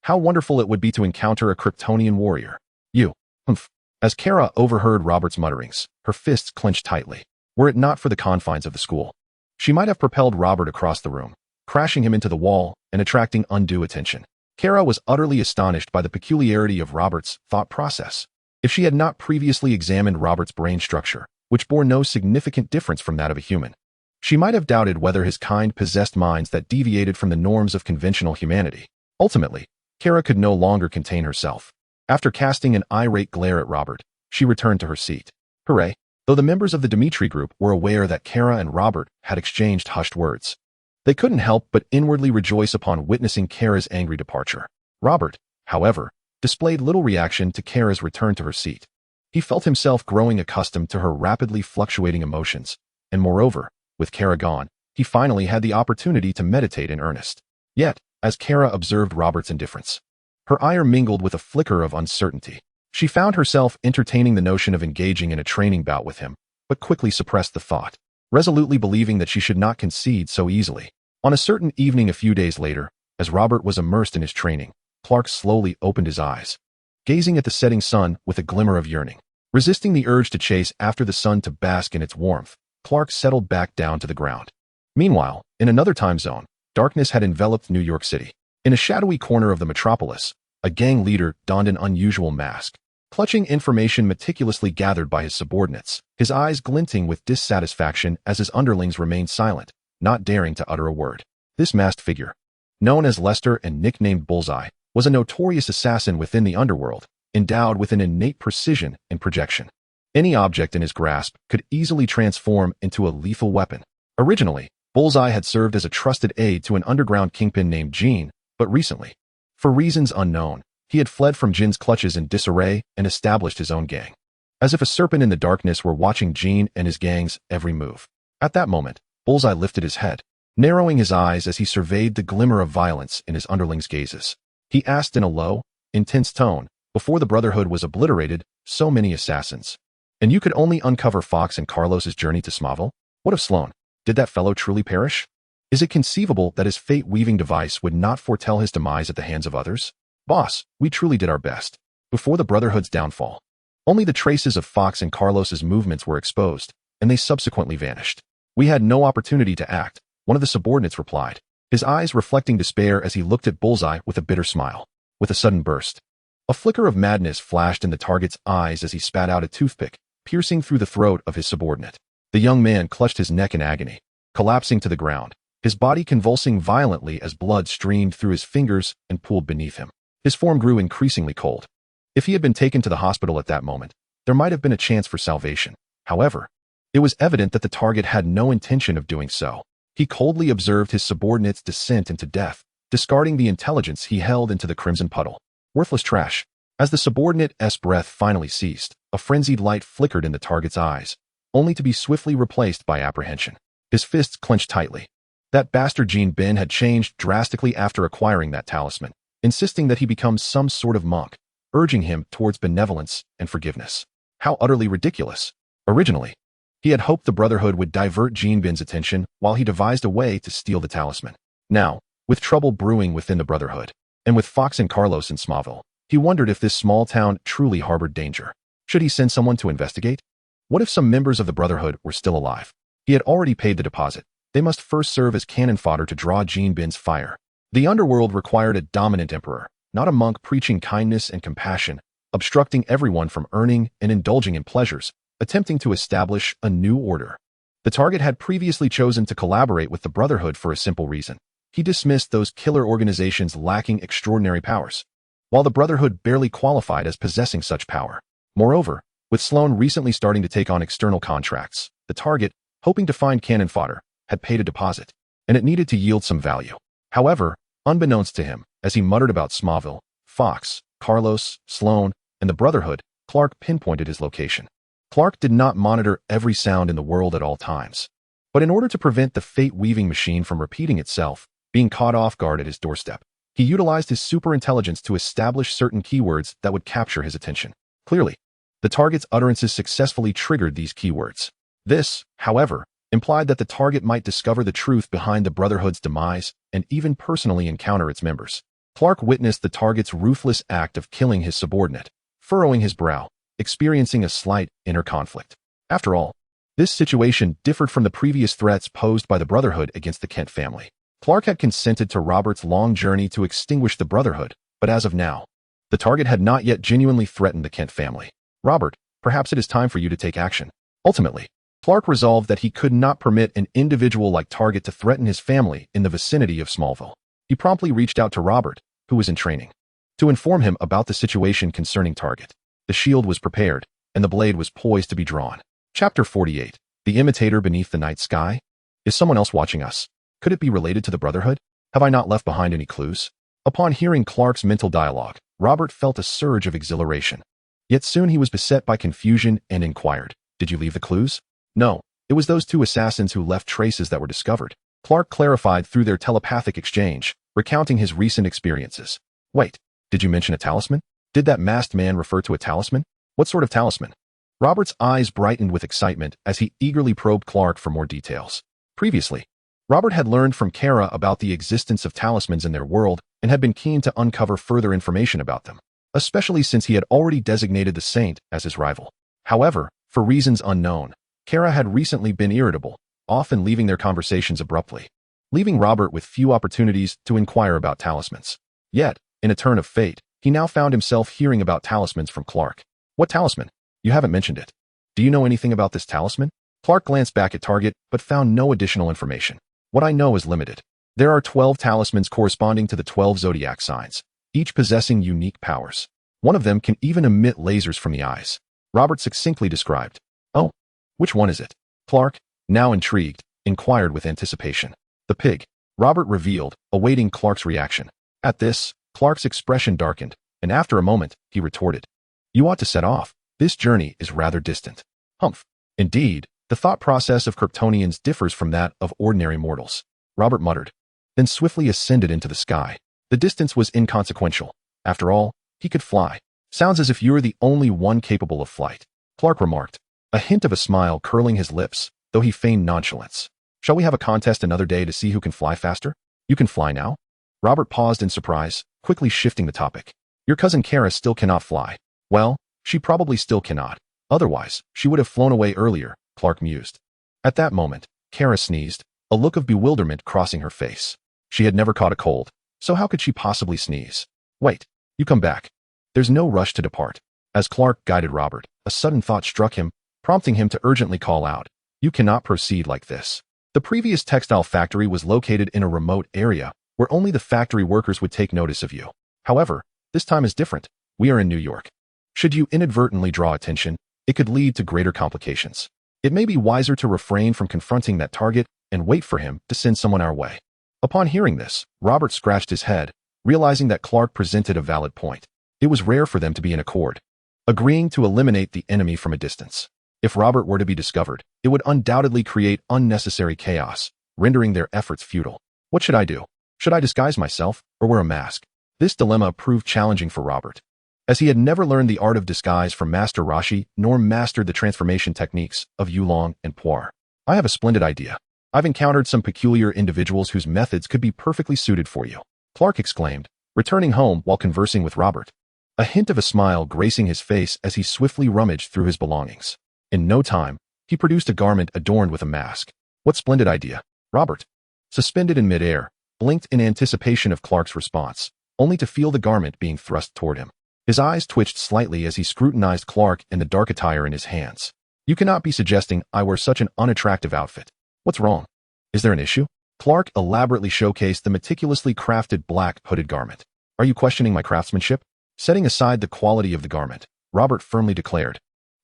A: How wonderful it would be to encounter a Kryptonian warrior. You, humph. As Kara overheard Robert's mutterings, her fists clenched tightly. Were it not for the confines of the school, she might have propelled Robert across the room, crashing him into the wall and attracting undue attention. Kara was utterly astonished by the peculiarity of Robert's thought process. If she had not previously examined Robert's brain structure, which bore no significant difference from that of a human, she might have doubted whether his kind possessed minds that deviated from the norms of conventional humanity. Ultimately, Kara could no longer contain herself. After casting an irate glare at Robert, she returned to her seat. Hooray! Though the members of the Dimitri group were aware that Kara and Robert had exchanged hushed words, they couldn't help but inwardly rejoice upon witnessing Kara's angry departure. Robert, however, displayed little reaction to Kara's return to her seat. He felt himself growing accustomed to her rapidly fluctuating emotions, and moreover, with Kara gone, he finally had the opportunity to meditate in earnest. Yet, as Kara observed Robert's indifference, her ire mingled with a flicker of uncertainty. She found herself entertaining the notion of engaging in a training bout with him, but quickly suppressed the thought, resolutely believing that she should not concede so easily. On a certain evening a few days later, as Robert was immersed in his training, Clark slowly opened his eyes, gazing at the setting sun with a glimmer of yearning. Resisting the urge to chase after the sun to bask in its warmth, Clark settled back down to the ground. Meanwhile, in another time zone, darkness had enveloped New York City. In a shadowy corner of the metropolis, a gang leader donned an unusual mask, clutching information meticulously gathered by his subordinates, his eyes glinting with dissatisfaction as his underlings remained silent, not daring to utter a word. This masked figure, known as Lester and nicknamed Bullseye, was a notorious assassin within the underworld, endowed with an innate precision and projection. Any object in his grasp could easily transform into a lethal weapon. Originally, Bullseye had served as a trusted aide to an underground kingpin named Gene, but recently, for reasons unknown, he had fled from Jin's clutches in disarray and established his own gang. As if a serpent in the darkness were watching Gene and his gang's every move. At that moment, Bullseye lifted his head, narrowing his eyes as he surveyed the glimmer of violence in his underlings' gazes. He asked in a low, intense tone, before the Brotherhood was obliterated, so many assassins. And you could only uncover Fox and Carlos's journey to Smallville? What of Sloan? Did that fellow truly perish? Is it conceivable that his fate-weaving device would not foretell his demise at the hands of others? Boss, we truly did our best. Before the Brotherhood's downfall, only the traces of Fox and Carlos's movements were exposed, and they subsequently vanished. We had no opportunity to act, one of the subordinates replied, his eyes reflecting despair as he looked at Bullseye with a bitter smile. With a sudden burst, a flicker of madness flashed in the target's eyes as he spat out a toothpick, piercing through the throat of his subordinate. The young man clutched his neck in agony, collapsing to the ground, his body convulsing violently as blood streamed through his fingers and pooled beneath him. His form grew increasingly cold. If he had been taken to the hospital at that moment, there might have been a chance for salvation. However, it was evident that the target had no intention of doing so. He coldly observed his subordinate's descent into death, discarding the intelligence he held into the crimson puddle. Worthless trash. As the subordinate's breath finally ceased, a frenzied light flickered in the target's eyes, only to be swiftly replaced by apprehension. His fists clenched tightly. That bastard Gene Ben had changed drastically after acquiring that talisman, insisting that he become some sort of monk, urging him towards benevolence and forgiveness. How utterly ridiculous. Originally, he had hoped the Brotherhood would divert Gene Ben's attention while he devised a way to steal the talisman. Now, with trouble brewing within the Brotherhood, And with Fox and Carlos in Smallville, he wondered if this small town truly harbored danger. Should he send someone to investigate? What if some members of the Brotherhood were still alive? He had already paid the deposit. They must first serve as cannon fodder to draw Gene Bin's fire. The underworld required a dominant emperor, not a monk preaching kindness and compassion, obstructing everyone from earning and indulging in pleasures, attempting to establish a new order. The target had previously chosen to collaborate with the Brotherhood for a simple reason. He dismissed those killer organizations lacking extraordinary powers, while the Brotherhood barely qualified as possessing such power. Moreover, with Sloan recently starting to take on external contracts, the target, hoping to find cannon fodder, had paid a deposit, and it needed to yield some value. However, unbeknownst to him, as he muttered about Smallville, Fox, Carlos, Sloan, and the Brotherhood, Clark pinpointed his location. Clark did not monitor every sound in the world at all times. But in order to prevent the fate-weaving machine from repeating itself, being caught off guard at his doorstep, he utilized his superintelligence to establish certain keywords that would capture his attention. Clearly, the target's utterances successfully triggered these keywords. This, however, implied that the target might discover the truth behind the Brotherhood's demise and even personally encounter its members. Clark witnessed the target's ruthless act of killing his subordinate, furrowing his brow, experiencing a slight inner conflict. After all, this situation differed from the previous threats posed by the Brotherhood against the Kent family. Clark had consented to Robert's long journey to extinguish the Brotherhood, but as of now, the target had not yet genuinely threatened the Kent family. Robert, perhaps it is time for you to take action. Ultimately, Clark resolved that he could not permit an individual like Target to threaten his family in the vicinity of Smallville. He promptly reached out to Robert, who was in training, to inform him about the situation concerning Target. The shield was prepared, and the blade was poised to be drawn. Chapter 48. The Imitator Beneath the Night Sky? Is someone else watching us? Could it be related to the Brotherhood? Have I not left behind any clues? Upon hearing Clark's mental dialogue, Robert felt a surge of exhilaration. Yet soon he was beset by confusion and inquired, "Did you leave the clues?" "No, it was those two assassins who left traces that were discovered." Clark clarified through their telepathic exchange, recounting his recent experiences. "Wait, did you mention a talisman? Did that masked man refer to a talisman? What sort of talisman?" Robert's eyes brightened with excitement as he eagerly probed Clark for more details. Previously, Robert had learned from Kara about the existence of talismans in their world and had been keen to uncover further information about them, especially since he had already designated the Saint as his rival. However, for reasons unknown, Kara had recently been irritable, often leaving their conversations abruptly, leaving Robert with few opportunities to inquire about talismans. Yet, in a turn of fate, he now found himself hearing about talismans from Clark. "What talisman? You haven't mentioned it. Do you know anything about this talisman?" Clark glanced back at Target, but found no additional information. "What I know is limited. There are 12 talismans corresponding to the 12 zodiac signs, each possessing unique powers. One of them can even emit lasers from the eyes," Robert succinctly described. "Oh, which one is it?" Clark, now intrigued, inquired with anticipation. "The pig," Robert revealed, awaiting Clark's reaction. At this, Clark's expression darkened, and after a moment, he retorted, "You ought to set off. This journey is rather distant." "Humph. Indeed, the thought process of Kryptonians differs from that of ordinary mortals," Robert muttered, then swiftly ascended into the sky. The distance was inconsequential. After all, he could fly. "Sounds as if you're the only one capable of flight," Clark remarked, a hint of a smile curling his lips, though he feigned nonchalance. "Shall we have a contest another day to see who can fly faster?" "You can fly now?" Robert paused in surprise, quickly shifting the topic. "Your cousin Kara still cannot fly." "Well, she probably still cannot. Otherwise, she would have flown away earlier," Clark mused. At that moment, Kara sneezed, a look of bewilderment crossing her face. She had never caught a cold, so how could she possibly sneeze? "Wait, you come back. There's no rush to depart." As Clark guided Robert, a sudden thought struck him, prompting him to urgently call out, "You cannot proceed like this." The previous textile factory was located in a remote area where only the factory workers would take notice of you. However, this time is different. We are in New York. Should you inadvertently draw attention, it could lead to greater complications. It may be wiser to refrain from confronting that target and wait for him to send someone our way. Upon hearing this, Robert scratched his head, realizing that Clark presented a valid point. It was rare for them to be in accord, agreeing to eliminate the enemy from a distance. If Robert were to be discovered, it would undoubtedly create unnecessary chaos, rendering their efforts futile. What should I do? Should I disguise myself or wear a mask? This dilemma proved challenging for Robert, as he had never learned the art of disguise from Master Rashi nor mastered the transformation techniques of Yulong and Poir. "I have a splendid idea. I've encountered some peculiar individuals whose methods could be perfectly suited for you," Clark exclaimed, returning home while conversing with Robert. A hint of a smile gracing his face as he swiftly rummaged through his belongings. In no time, he produced a garment adorned with a mask. What splendid idea. Robert, suspended in midair, blinked in anticipation of Clark's response, only to feel the garment being thrust toward him. His eyes twitched slightly as he scrutinized Clark and the dark attire in his hands. You cannot be suggesting I wear such an unattractive outfit. What's wrong? Is there an issue? Clark elaborately showcased the meticulously crafted black hooded garment. Are you questioning my craftsmanship? Setting aside the quality of the garment, Robert firmly declared,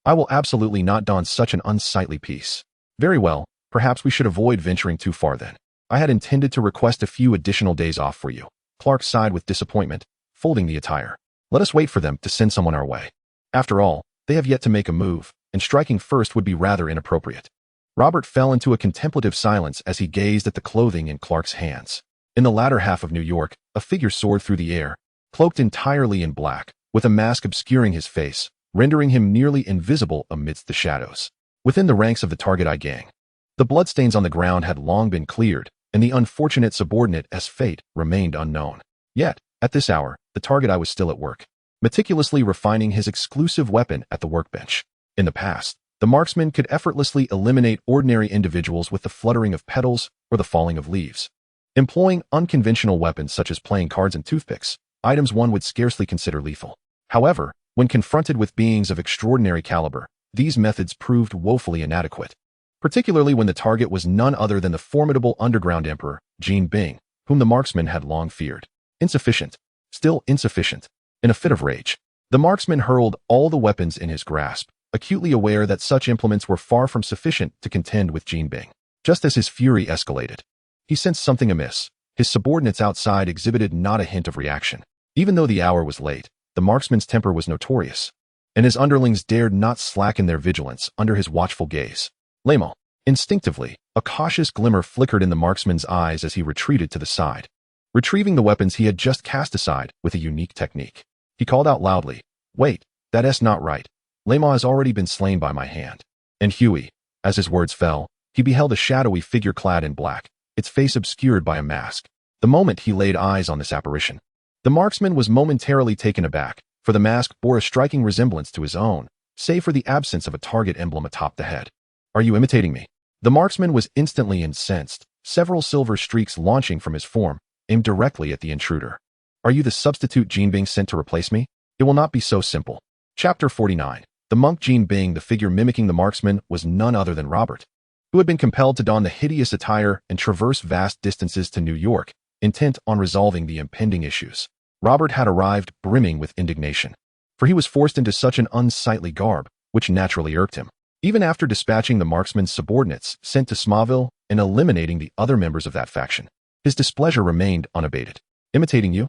A: I will absolutely not don such an unsightly piece. Very well, perhaps we should avoid venturing too far then. I had intended to request a few additional days off for you. Clark sighed with disappointment, folding the attire. Let us wait for them to send someone our way. After all, they have yet to make a move, and striking first would be rather inappropriate. Robert fell into a contemplative silence as he gazed at the clothing in Clark's hands. In the latter half of New York, a figure soared through the air, cloaked entirely in black, with a mask obscuring his face, rendering him nearly invisible amidst the shadows. Within the ranks of the Target Eye gang, the bloodstains on the ground had long been cleared, and the unfortunate subordinate as fate remained unknown. Yet, at this hour, the Target Eye was still at work, meticulously refining his exclusive weapon at the workbench. In the past, the marksman could effortlessly eliminate ordinary individuals with the fluttering of petals or the falling of leaves. Employing unconventional weapons such as playing cards and toothpicks, items one would scarcely consider lethal. However, when confronted with beings of extraordinary caliber, these methods proved woefully inadequate, particularly when the target was none other than the formidable underground emperor, Jean Bing, whom the marksman had long feared. Insufficient. Still insufficient. In a fit of rage, the marksman hurled all the weapons in his grasp, acutely aware that such implements were far from sufficient to contend with Jean Bing. Just as his fury escalated, he sensed something amiss. His subordinates outside exhibited not a hint of reaction. Even though the hour was late, the marksman's temper was notorious, and his underlings dared not slacken their vigilance under his watchful gaze. Lamo. Instinctively, a cautious glimmer flickered in the marksman's eyes as he retreated to the side, retrieving the weapons he had just cast aside with a unique technique. He called out loudly, Wait, that's not right. Lamo has already been slain by my hand. And Huey, as his words fell, he beheld a shadowy figure clad in black, its face obscured by a mask. The moment he laid eyes on this apparition, the marksman was momentarily taken aback, for the mask bore a striking resemblance to his own, save for the absence of a target emblem atop the head. Are you imitating me? The marksman was instantly incensed, several silver streaks launching from his form, aimed directly at the intruder. Are you the substitute Jean Bing sent to replace me? It will not be so simple. Chapter 49. The monk Jean Bing, the figure mimicking the marksman, was none other than Robert, who had been compelled to don the hideous attire and traverse vast distances to New York, intent on resolving the impending issues. Robert had arrived brimming with indignation, for he was forced into such an unsightly garb, which naturally irked him. Even after dispatching the marksman's subordinates sent to Smallville and eliminating the other members of that faction, his displeasure remained unabated. Imitating you?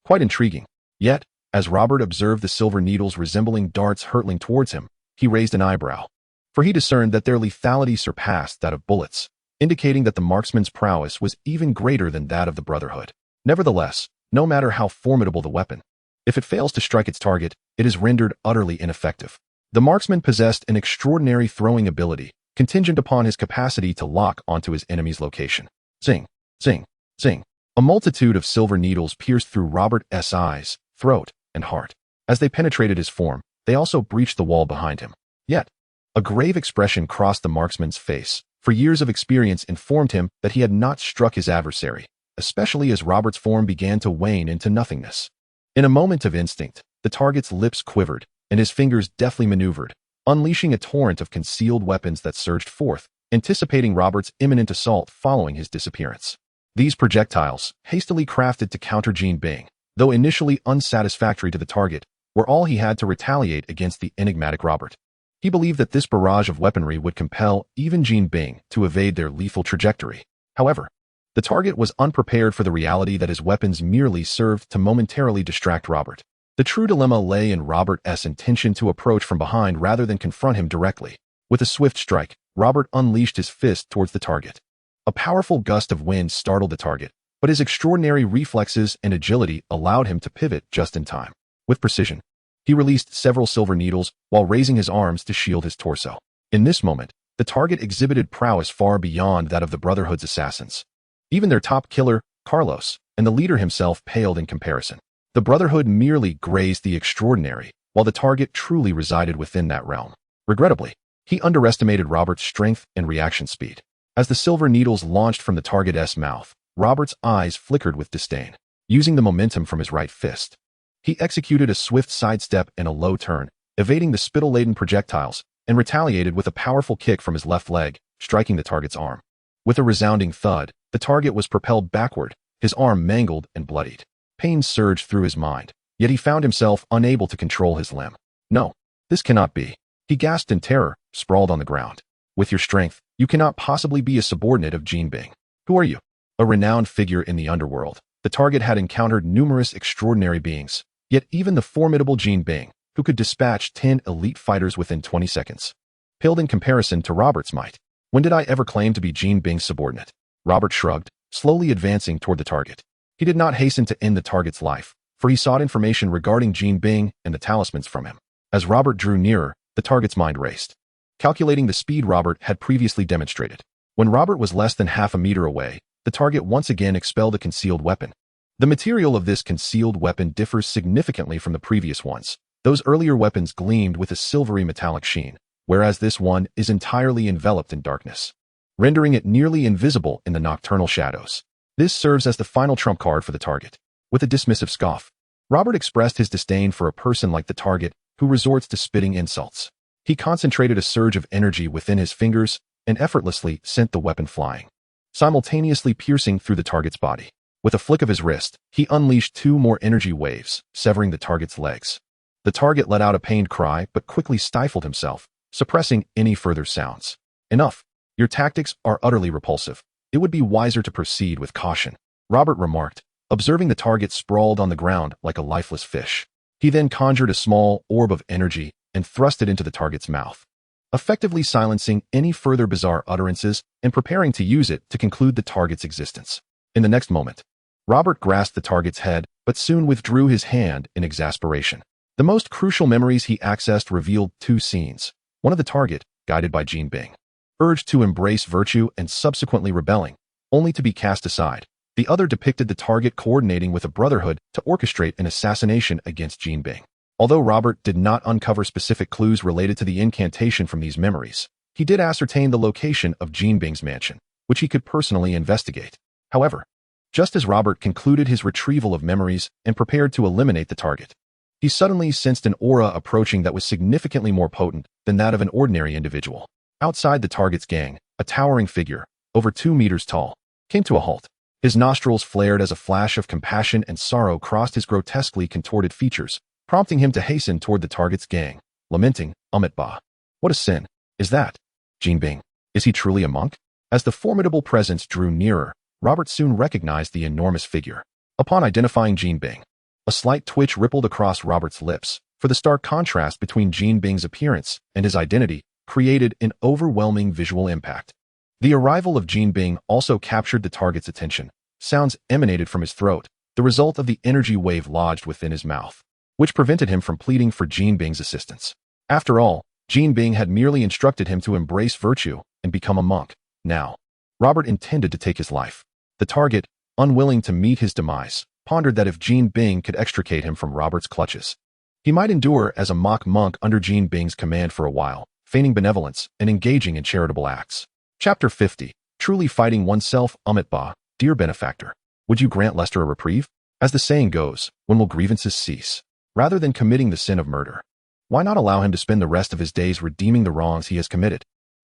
A: Quite intriguing. Yet, as Robert observed the silver needles resembling darts hurtling towards him, he raised an eyebrow, for he discerned that their lethality surpassed that of bullets, indicating that the marksman's prowess was even greater than that of the Brotherhood. Nevertheless, no matter how formidable the weapon, if it fails to strike its target, it is rendered utterly ineffective. The marksman possessed an extraordinary throwing ability, contingent upon his capacity to lock onto his enemy's location. Zing, zing, zing. A multitude of silver needles pierced through Robert's eyes, throat, and heart. As they penetrated his form, they also breached the wall behind him. Yet, a grave expression crossed the marksman's face, for years of experience informed him that he had not struck his adversary, especially as Robert's form began to wane into nothingness. In a moment of instinct, the target's lips quivered, and his fingers deftly maneuvered, unleashing a torrent of concealed weapons that surged forth, anticipating Robert's imminent assault following his disappearance. These projectiles, hastily crafted to counter Jean Bing, though initially unsatisfactory to the target, were all he had to retaliate against the enigmatic Robert. He believed that this barrage of weaponry would compel even Jean Bing to evade their lethal trajectory. However, the target was unprepared for the reality that his weapons merely served to momentarily distract Robert. The true dilemma lay in Robert's intention to approach from behind rather than confront him directly. With a swift strike, Robert unleashed his fist towards the target. A powerful gust of wind startled the target, but his extraordinary reflexes and agility allowed him to pivot just in time. With precision, he released several silver needles while raising his arms to shield his torso. In this moment, the target exhibited prowess far beyond that of the Brotherhood's assassins. Even their top killer, Carlos, and the leader himself paled in comparison. The Brotherhood merely grazed the extraordinary, while the target truly resided within that realm. Regrettably, he underestimated Robert's strength and reaction speed. As the silver needles launched from the target's mouth, Robert's eyes flickered with disdain. Using the momentum from his right fist, he executed a swift sidestep and a low turn, evading the spittle-laden projectiles, and retaliated with a powerful kick from his left leg, striking the target's arm. With a resounding thud, the target was propelled backward, his arm mangled and bloodied. Pain surged through his mind, yet he found himself unable to control his limb. No, this cannot be. He gasped in terror, sprawled on the ground. With your strength, you cannot possibly be a subordinate of Jean Bing. Who are you? A renowned figure in the underworld, the target had encountered numerous extraordinary beings, yet even the formidable Jean Bing, who could dispatch 10 elite fighters within 20 seconds, paled in comparison to Robert's might. When did I ever claim to be Jean Bing's subordinate? Robert shrugged, slowly advancing toward the target. He did not hasten to end the target's life, for he sought information regarding Jean Bing and the talismans from him. As Robert drew nearer, the target's mind raced, calculating the speed Robert had previously demonstrated. When Robert was less than half a meter away, the target once again expelled a concealed weapon. The material of this concealed weapon differs significantly from the previous ones. Those earlier weapons gleamed with a silvery metallic sheen, whereas this one is entirely enveloped in darkness, rendering it nearly invisible in the nocturnal shadows. This serves as the final trump card for the target. With a dismissive scoff, Robert expressed his disdain for a person like the target who resorts to spitting insults. He concentrated a surge of energy within his fingers and effortlessly sent the weapon flying, simultaneously piercing through the target's body. With a flick of his wrist, he unleashed 2 more energy waves, severing the target's legs. The target let out a pained cry but quickly stifled himself, suppressing any further sounds. Enough. Your tactics are utterly repulsive. It would be wiser to proceed with caution, Robert remarked, observing the target sprawled on the ground like a lifeless fish. He then conjured a small orb of energy and thrust it into the target's mouth, effectively silencing any further bizarre utterances and preparing to use it to conclude the target's existence. In the next moment, Robert grasped the target's head but soon withdrew his hand in exasperation. The most crucial memories he accessed revealed 2 scenes. One of the target, guided by Jean Bing, urged to embrace virtue and subsequently rebelling, only to be cast aside. The other depicted the target coordinating with a brotherhood to orchestrate an assassination against Jean Bing. Although Robert did not uncover specific clues related to the incantation from these memories, he did ascertain the location of Jean Bing's mansion, which he could personally investigate. However, just as Robert concluded his retrieval of memories and prepared to eliminate the target, he suddenly sensed an aura approaching that was significantly more potent than that of an ordinary individual. Outside the target's gang, a towering figure, over 2 meters tall, came to a halt. His nostrils flared as a flash of compassion and sorrow crossed his grotesquely contorted features, prompting him to hasten toward the target's gang, lamenting, Amit Ba. What a sin is that? Jean Bing. Is he truly a monk? As the formidable presence drew nearer, Robert soon recognized the enormous figure. Upon identifying Jean Bing, a slight twitch rippled across Robert's lips, for the stark contrast between Jean Bing's appearance and his identity created an overwhelming visual impact. The arrival of Jean Bing also captured the target's attention. Sounds emanated from his throat, the result of the energy wave lodged within his mouth, which prevented him from pleading for Jean Bing's assistance. After all, Jean Bing had merely instructed him to embrace virtue and become a monk. Now, Robert intended to take his life. The target, unwilling to meet his demise, pondered that if Jean Bing could extricate him from Robert's clutches, he might endure as a mock monk under Jean Bing's command for a while, feigning benevolence and engaging in charitable acts. Chapter 50. Truly fighting oneself. Amit Ba, dear benefactor, would you grant Lester a reprieve? As the saying goes, when will grievances cease? Rather than committing the sin of murder, why not allow him to spend the rest of his days redeeming the wrongs he has committed?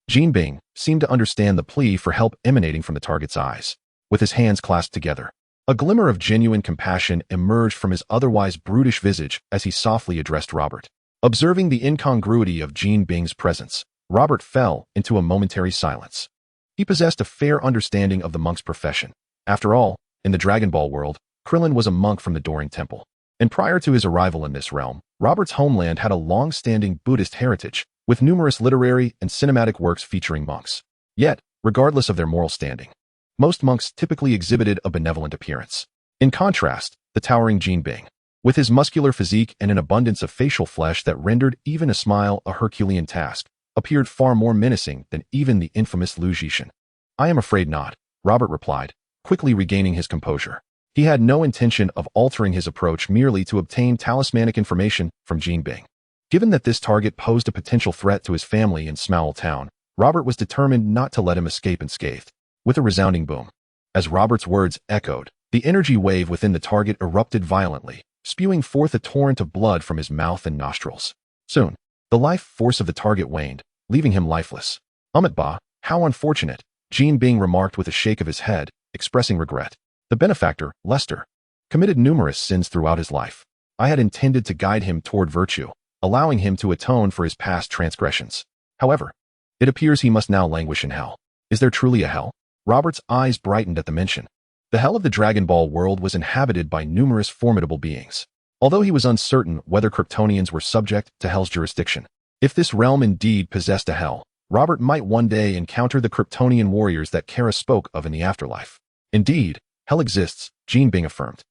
A: Jean Bing seemed to understand the plea for help emanating from the target's eyes. With his hands clasped together, a glimmer of genuine compassion emerged from his otherwise brutish visage as he softly addressed Robert. Observing the incongruity of Jean Bing's presence, Robert fell into a momentary silence. He possessed a fair understanding of the monk's profession. After all, in the Dragon Ball world, Krillin was a monk from the Doring Temple. And prior to his arrival in this realm, Robert's homeland had a long-standing Buddhist heritage, with numerous literary and cinematic works featuring monks. Yet, regardless of their moral standing, most monks typically exhibited a benevolent appearance. In contrast, the towering Jean Bing, with his muscular physique and an abundance of facial flesh that rendered even a smile a Herculean task, appeared far more menacing than even the infamous Lu Zhishan. I am afraid not, Robert replied, quickly regaining his composure. He had no intention of altering his approach merely to obtain talismanic information from Jean Bing. Given that this target posed a potential threat to his family in Smowell Town, Robert was determined not to let him escape unscathed. With a resounding boom, as Robert's words echoed, the energy wave within the target erupted violently, spewing forth a torrent of blood from his mouth and nostrils. Soon, the life force of the target waned, leaving him lifeless. Bah, how unfortunate, Jean Bing remarked with a shake of his head, expressing regret. The benefactor, Lester, committed numerous sins throughout his life. I had intended to guide him toward virtue, allowing him to atone for his past transgressions. However, it appears he must now languish in hell. Is there truly a hell? Robert's eyes brightened at the mention. The hell of the Dragon Ball world was inhabited by numerous formidable beings. Although he was uncertain whether Kryptonians were subject to hell's jurisdiction. If this realm indeed possessed a hell, Robert might one day encounter the Kryptonian warriors that Kara spoke of in the afterlife. Indeed, hell exists, Jean Bing affirmed.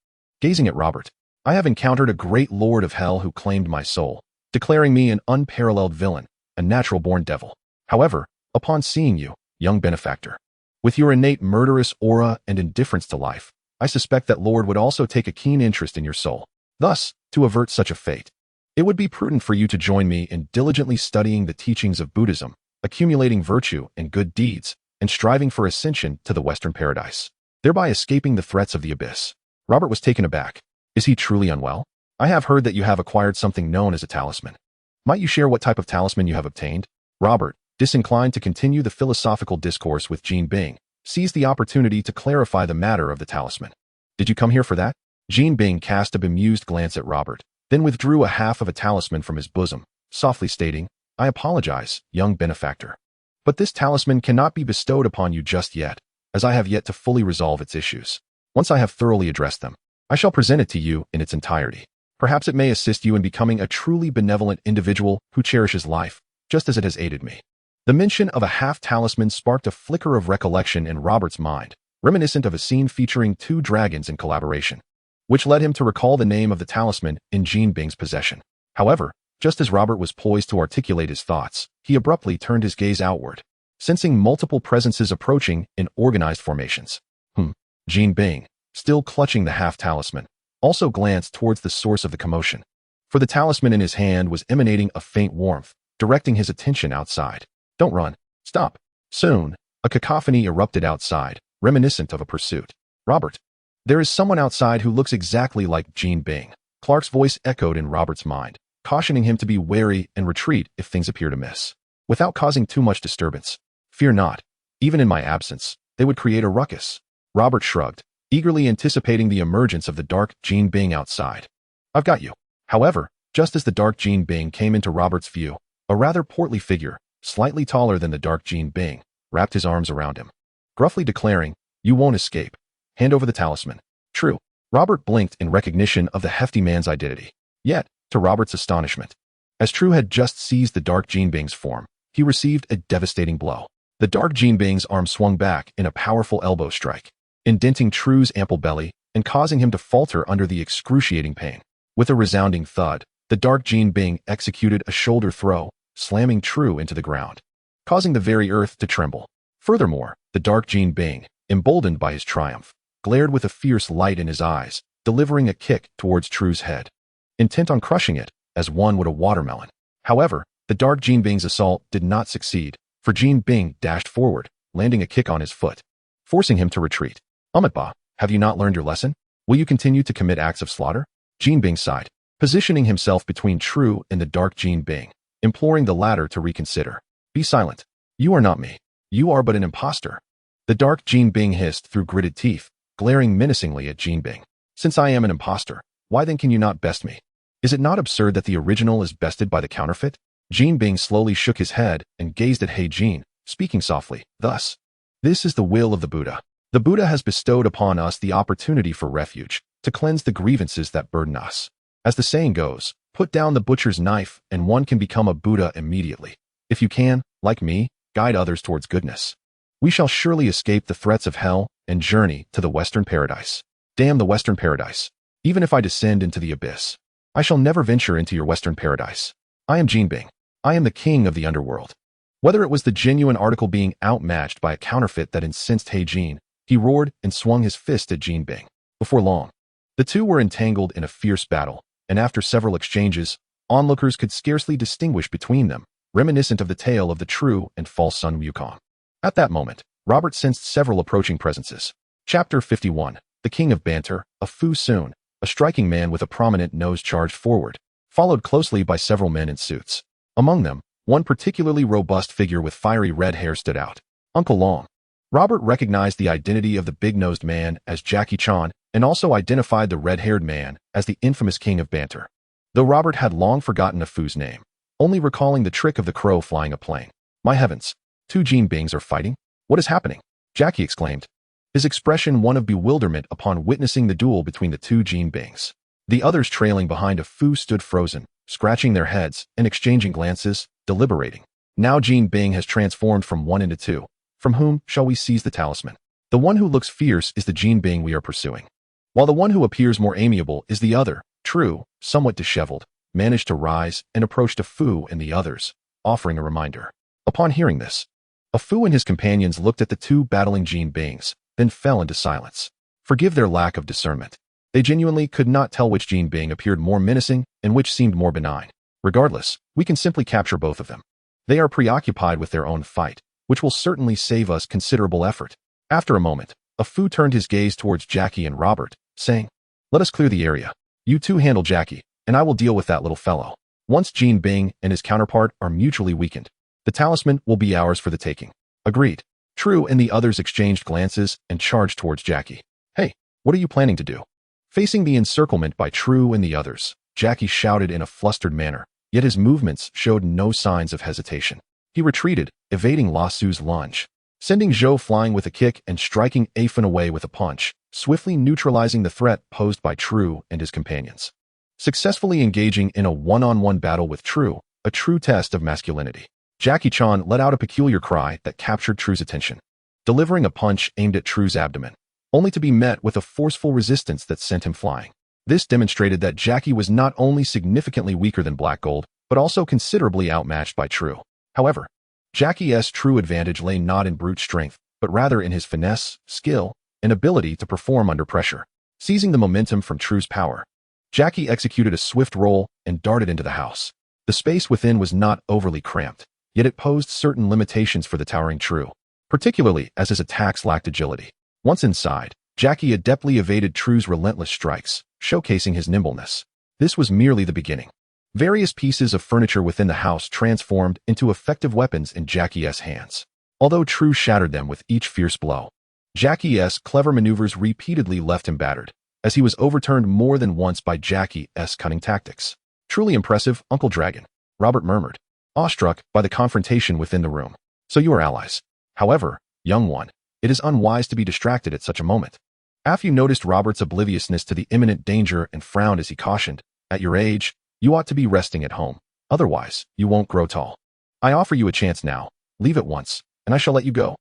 A: Gazing at Robert, I have encountered a great lord of hell who claimed my soul, declaring me an unparalleled villain, a natural-born devil. However, upon seeing you, young benefactor, with your innate murderous aura and indifference to life, I suspect that Lord would also take a keen interest in your soul. Thus, to avert such a fate, it would be prudent for you to join me in diligently studying the teachings of Buddhism, accumulating virtue and good deeds, and striving for ascension to the Western paradise, thereby escaping the threats of the abyss. Robert was taken aback. Is he truly unwell? I have heard that you have acquired something known as a talisman. Might you share what type of talisman you have obtained? Robert, disinclined to continue the philosophical discourse with Jean Bing, seized the opportunity to clarify the matter of the talisman. Did you come here for that? Jean Bing cast a bemused glance at Robert, then withdrew a half of a talisman from his bosom, softly stating, I apologize, young benefactor. But this talisman cannot be bestowed upon you just yet, as I have yet to fully resolve its issues. Once I have thoroughly addressed them, I shall present it to you in its entirety. Perhaps it may assist you in becoming a truly benevolent individual who cherishes life, just as it has aided me. The mention of a half-talisman sparked a flicker of recollection in Robert's mind, reminiscent of a scene featuring two dragons in collaboration, which led him to recall the name of the talisman in Jean Bing's possession. However, just as Robert was poised to articulate his thoughts, he abruptly turned his gaze outward, sensing multiple presences approaching in organized formations. Jean Bing, still clutching the half-talisman, also glanced towards the source of the commotion. For the talisman in his hand was emanating a faint warmth, directing his attention outside. Don't run. Stop. Soon, a cacophony erupted outside, reminiscent of a pursuit. Robert. There is someone outside who looks exactly like Jean Bing. Clark's voice echoed in Robert's mind, cautioning him to be wary and retreat if things appear amiss. Without causing too much disturbance. Fear not. Even in my absence, they would create a ruckus. Robert shrugged, eagerly anticipating the emergence of the dark Jean Bing outside. I've got you. However, just as the dark Jean Bing came into Robert's view, a rather portly figure, slightly taller than the dark Jean Bing, wrapped his arms around him, gruffly declaring, You won't escape. Hand over the talisman. True. Robert blinked in recognition of the hefty man's identity. Yet, to Robert's astonishment, as True had just seized the dark Jean Bing's form, he received a devastating blow. The dark Jean Bing's arm swung back in a powerful elbow strike, indenting True's ample belly and causing him to falter under the excruciating pain. With a resounding thud, the dark Jean Bing executed a shoulder throw, slamming True into the ground, causing the very earth to tremble. Furthermore, the dark Jean Bing, emboldened by his triumph, glared with a fierce light in his eyes, delivering a kick towards True's head, intent on crushing it, as one would a watermelon. However, the dark Jean Bing's assault did not succeed, for Jean Bing dashed forward, landing a kick on his foot, forcing him to retreat. Bah, have you not learned your lesson? Will you continue to commit acts of slaughter? Jean Bing sighed, positioning himself between True and the dark Jean Bing, imploring the latter to reconsider. Be silent. You are not me. You are but an impostor. The dark Jean Bing hissed through gritted teeth, glaring menacingly at Jean Bing. Since I am an impostor, why then can you not best me? Is it not absurd that the original is bested by the counterfeit? Jean Bing slowly shook his head and gazed at He Jin, speaking softly, thus. This is the will of the Buddha. The Buddha has bestowed upon us the opportunity for refuge, to cleanse the grievances that burden us. As the saying goes, put down the butcher's knife and one can become a Buddha immediately. If you can, like me, guide others towards goodness, we shall surely escape the threats of hell and journey to the Western paradise. Damn the Western paradise. Even if I descend into the abyss, I shall never venture into your Western paradise. I am Jean Bing. I am the king of the underworld. Whether it was the genuine article being outmatched by a counterfeit that incensed He Jin, he roared and swung his fist at Jean Bing. Before long, the two were entangled in a fierce battle, and after several exchanges, onlookers could scarcely distinguish between them, reminiscent of the tale of the true and false Sun Wukong. At that moment, Robert sensed several approaching presences. Chapter 51. The King of Banter, a Fu Soon, a striking man with a prominent nose charged forward, followed closely by several men in suits. Among them, one particularly robust figure with fiery red hair stood out. Uncle Long. Robert recognized the identity of the big-nosed man as Jackie Chan and also identified the red-haired man as the infamous King of Banter. Though Robert had long forgotten a Fu's name, only recalling the trick of the crow flying a plane. My heavens, two Jin Bings are fighting? What is happening? Jackie exclaimed, his expression one of bewilderment upon witnessing the duel between the two Jin Bings. The others trailing behind a Fu stood frozen, scratching their heads and exchanging glances, deliberating. Now Jin Bing has transformed from one into two. From whom shall we seize the talisman? The one who looks fierce is the Jin Bing we are pursuing, while the one who appears more amiable is the other, True, somewhat disheveled, managed to rise and approached a Fu and the others, offering a reminder. Upon hearing this, a Fu and his companions looked at the two battling Jin Bings, then fell into silence. Forgive their lack of discernment. They genuinely could not tell which Jin Bing appeared more menacing and which seemed more benign. Regardless, we can simply capture both of them. They are preoccupied with their own fight, which will certainly save us considerable effort. After a moment, a Fu turned his gaze towards Jackie and Robert, saying, let us clear the area. You two handle Jackie, and I will deal with that little fellow. Once Jin Bing and his counterpart are mutually weakened, the talisman will be ours for the taking. Agreed. True and the others exchanged glances and charged towards Jackie. Hey, what are you planning to do? Facing the encirclement by True and the others, Jackie shouted in a flustered manner, yet his movements showed no signs of hesitation. He retreated, evading La Su's lunge, sending Zhou flying with a kick and striking Afin away with a punch, swiftly neutralizing the threat posed by True and his companions. Successfully engaging in a one-on-one battle with True, a true test of masculinity, Jackie Chan let out a peculiar cry that captured True's attention, delivering a punch aimed at True's abdomen, only to be met with a forceful resistance that sent him flying. This demonstrated that Jackie was not only significantly weaker than Black Gold, but also considerably outmatched by True. However, Jackie's true advantage lay not in brute strength, but rather in his finesse, skill, and ability to perform under pressure. Seizing the momentum from True's power, Jackie executed a swift roll and darted into the house. The space within was not overly cramped, yet it posed certain limitations for the towering True, particularly as his attacks lacked agility. Once inside, Jackie adeptly evaded True's relentless strikes, showcasing his nimbleness. This was merely the beginning. Various pieces of furniture within the house transformed into effective weapons in Jackie's hands, although True shattered them with each fierce blow. Jackie's clever maneuvers repeatedly left him battered, as he was overturned more than once by Jackie's cunning tactics. Truly impressive, Uncle Dragon, Robert murmured, awestruck by the confrontation within the room. So you are allies. However, young one, it is unwise to be distracted at such a moment. Afu noticed Robert's obliviousness to the imminent danger and frowned as he cautioned, at your age, you ought to be resting at home. Otherwise, you won't grow tall. I offer you a chance now. Leave at once, and I shall let you go.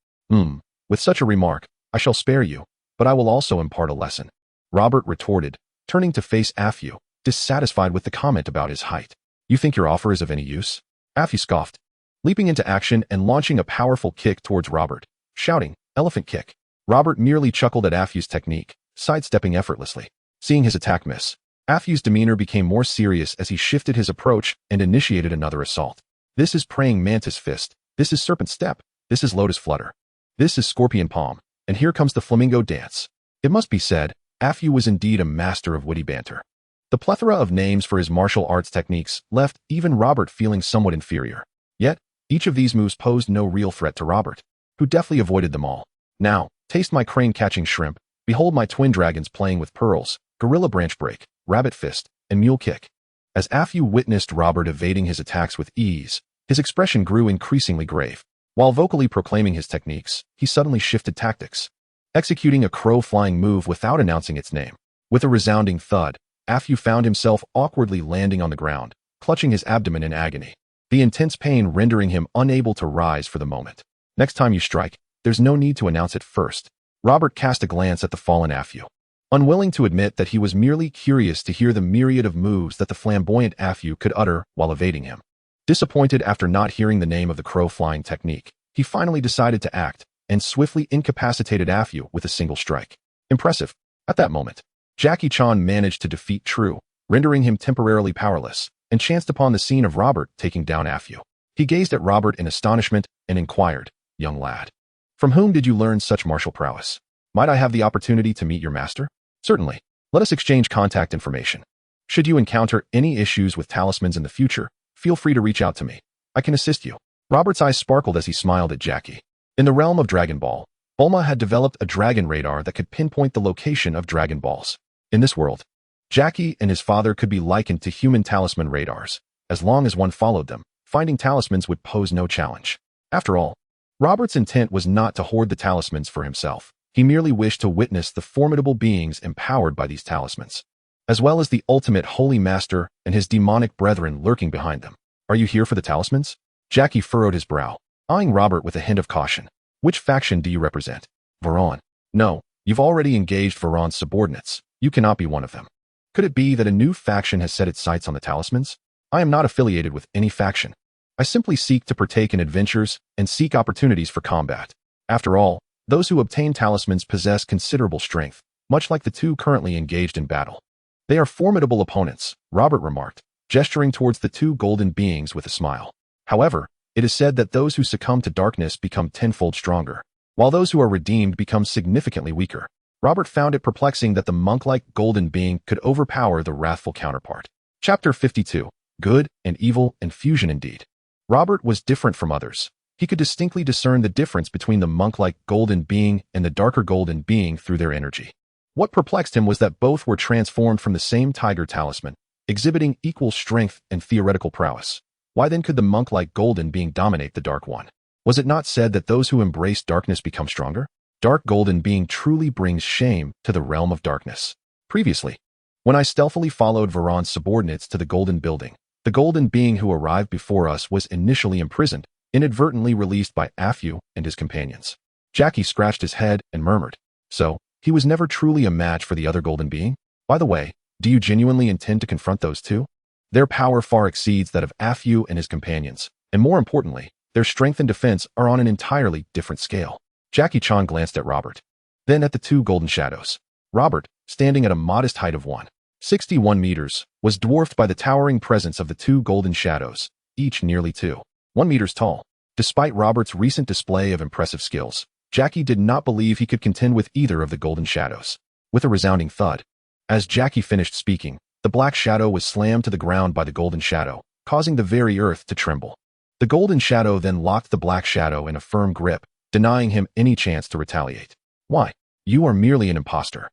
A: With such a remark, I shall spare you, but I will also impart a lesson. Robert retorted, turning to face Afu, dissatisfied with the comment about his height. You think your offer is of any use? Afu scoffed, leaping into action and launching a powerful kick towards Robert, shouting, elephant kick. Robert merely chuckled at Afu's technique, sidestepping effortlessly. Seeing his attack miss, Afu's demeanor became more serious as he shifted his approach and initiated another assault. This is praying mantis fist, this is serpent step, this is lotus flutter, this is scorpion palm, and here comes the flamingo dance. It must be said, Afu was indeed a master of witty banter. The plethora of names for his martial arts techniques left even Robert feeling somewhat inferior. Yet, each of these moves posed no real threat to Robert, who deftly avoided them all. Now, taste my crane-catching shrimp, behold my twin dragons playing with pearls, gorilla branch break, rabbit fist, and mule kick. As Afu witnessed Robert evading his attacks with ease, his expression grew increasingly grave. While vocally proclaiming his techniques, he suddenly shifted tactics, executing a crow-flying move without announcing its name. With a resounding thud, Afu found himself awkwardly landing on the ground, clutching his abdomen in agony, the intense pain rendering him unable to rise for the moment. Next time you strike, there's no need to announce it first. Robert cast a glance at the fallen Afu, unwilling to admit that he was merely curious to hear the myriad of moves that the flamboyant Afu could utter while evading him. Disappointed after not hearing the name of the crow-flying technique, he finally decided to act, and swiftly incapacitated Afu with a single strike. Impressive. At that moment, Jackie Chan managed to defeat True, rendering him temporarily powerless, and chanced upon the scene of Robert taking down Afu. He gazed at Robert in astonishment and inquired, "Young lad, from whom did you learn such martial prowess? Might I have the opportunity to meet your master?" "Certainly. Let us exchange contact information. Should you encounter any issues with talismans in the future, feel free to reach out to me. I can assist you." Robert's eyes sparkled as he smiled at Jackie. In the realm of Dragon Ball, Bulma had developed a dragon radar that could pinpoint the location of Dragon Balls. In this world, Jackie and his father could be likened to human talisman radars. As long as one followed them, finding talismans would pose no challenge. After all, Robert's intent was not to hoard the talismans for himself. He merely wished to witness the formidable beings empowered by these talismans, as well as the ultimate holy master and his demonic brethren lurking behind them. "Are you here for the talismans?" Jackie furrowed his brow, eyeing Robert with a hint of caution. "Which faction do you represent?" "Varan." "No, you've already engaged Varan's subordinates. You cannot be one of them." "Could it be that a new faction has set its sights on the talismans?" "I am not affiliated with any faction. I simply seek to partake in adventures and seek opportunities for combat. After all, those who obtain talismans possess considerable strength, much like the two currently engaged in battle." "They are formidable opponents," Robert remarked, gesturing towards the two golden beings with a smile. "However, it is said that those who succumb to darkness become tenfold stronger, while those who are redeemed become significantly weaker." Robert found it perplexing that the monk-like golden being could overpower the wrathful counterpart. Chapter 52. Good and Evil and Fusion Indeed. Robert was different from others. He could distinctly discern the difference between the monk-like golden being and the darker golden being through their energy. What perplexed him was that both were transformed from the same tiger talisman, exhibiting equal strength and theoretical prowess. Why then could the monk-like golden being dominate the dark one? Was it not said that those who embrace darkness become stronger? Dark golden being truly brings shame to the realm of darkness. Previously, when I stealthily followed Varan's subordinates to the golden building, the golden being who arrived before us was initially imprisoned, inadvertently released by Afu and his companions. Jackie scratched his head and murmured, "So, he was never truly a match for the other golden being? By the way, do you genuinely intend to confront those two? Their power far exceeds that of Afu and his companions, and more importantly, their strength and defense are on an entirely different scale." Jackie Chan glanced at Robert, then at the two golden shadows. Robert, standing at a modest height of 1.61 meters, was dwarfed by the towering presence of the two golden shadows, each nearly 2.1 meters tall. Despite Robert's recent display of impressive skills, Jackie did not believe he could contend with either of the golden shadows. With a resounding thud, as Jackie finished speaking, the black shadow was slammed to the ground by the golden shadow, causing the very earth to tremble. The golden shadow then locked the black shadow in a firm grip, denying him any chance to retaliate. "Why? You are merely an imposter.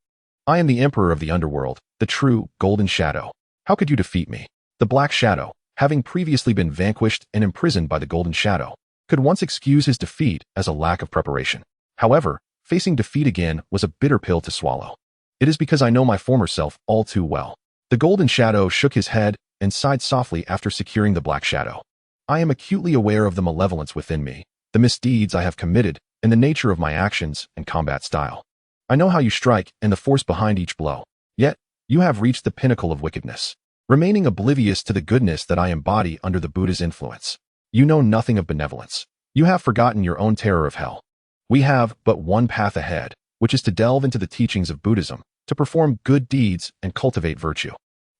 A: I am the emperor of the underworld, the true golden shadow. How could you defeat me?" The black shadow, having previously been vanquished and imprisoned by the golden shadow, could once excuse his defeat as a lack of preparation. However, facing defeat again was a bitter pill to swallow. "It is because I know my former self all too well." The golden shadow shook his head and sighed softly after securing the black shadow. "I am acutely aware of the malevolence within me, the misdeeds I have committed, and the nature of my actions and combat style. I know how you strike and the force behind each blow. Yet, you have reached the pinnacle of wickedness, remaining oblivious to the goodness that I embody under the Buddha's influence. You know nothing of benevolence. You have forgotten your own terror of hell. We have but one path ahead, which is to delve into the teachings of Buddhism, to perform good deeds and cultivate virtue.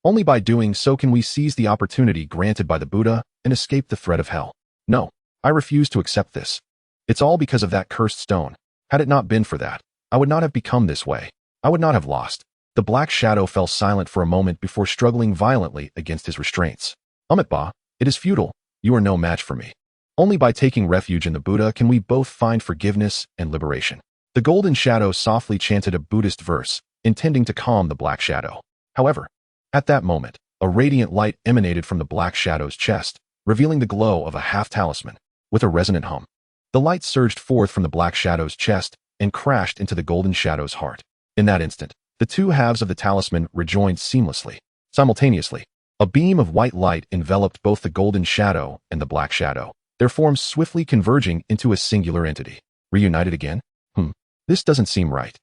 A: Only by doing so can we seize the opportunity granted by the Buddha and escape the threat of hell. No, I refuse to accept this. It's all because of that cursed stone. Had it not been for that, I would not have become this way. I would not have lost." The black shadow fell silent for a moment before struggling violently against his restraints. "Ba, it is futile. You are no match for me. Only by taking refuge in the Buddha can we both find forgiveness and liberation." The golden shadow softly chanted a Buddhist verse, intending to calm the black shadow. However, at that moment, a radiant light emanated from the black shadow's chest, revealing the glow of a half-talisman. With a resonant hum, the light surged forth from the black shadow's chest and crashed into the golden shadow's heart. In that instant, the two halves of the talisman rejoined seamlessly. Simultaneously, a beam of white light enveloped both the golden shadow and the black shadow, their forms swiftly converging into a singular entity. Reunited again? This doesn't seem right.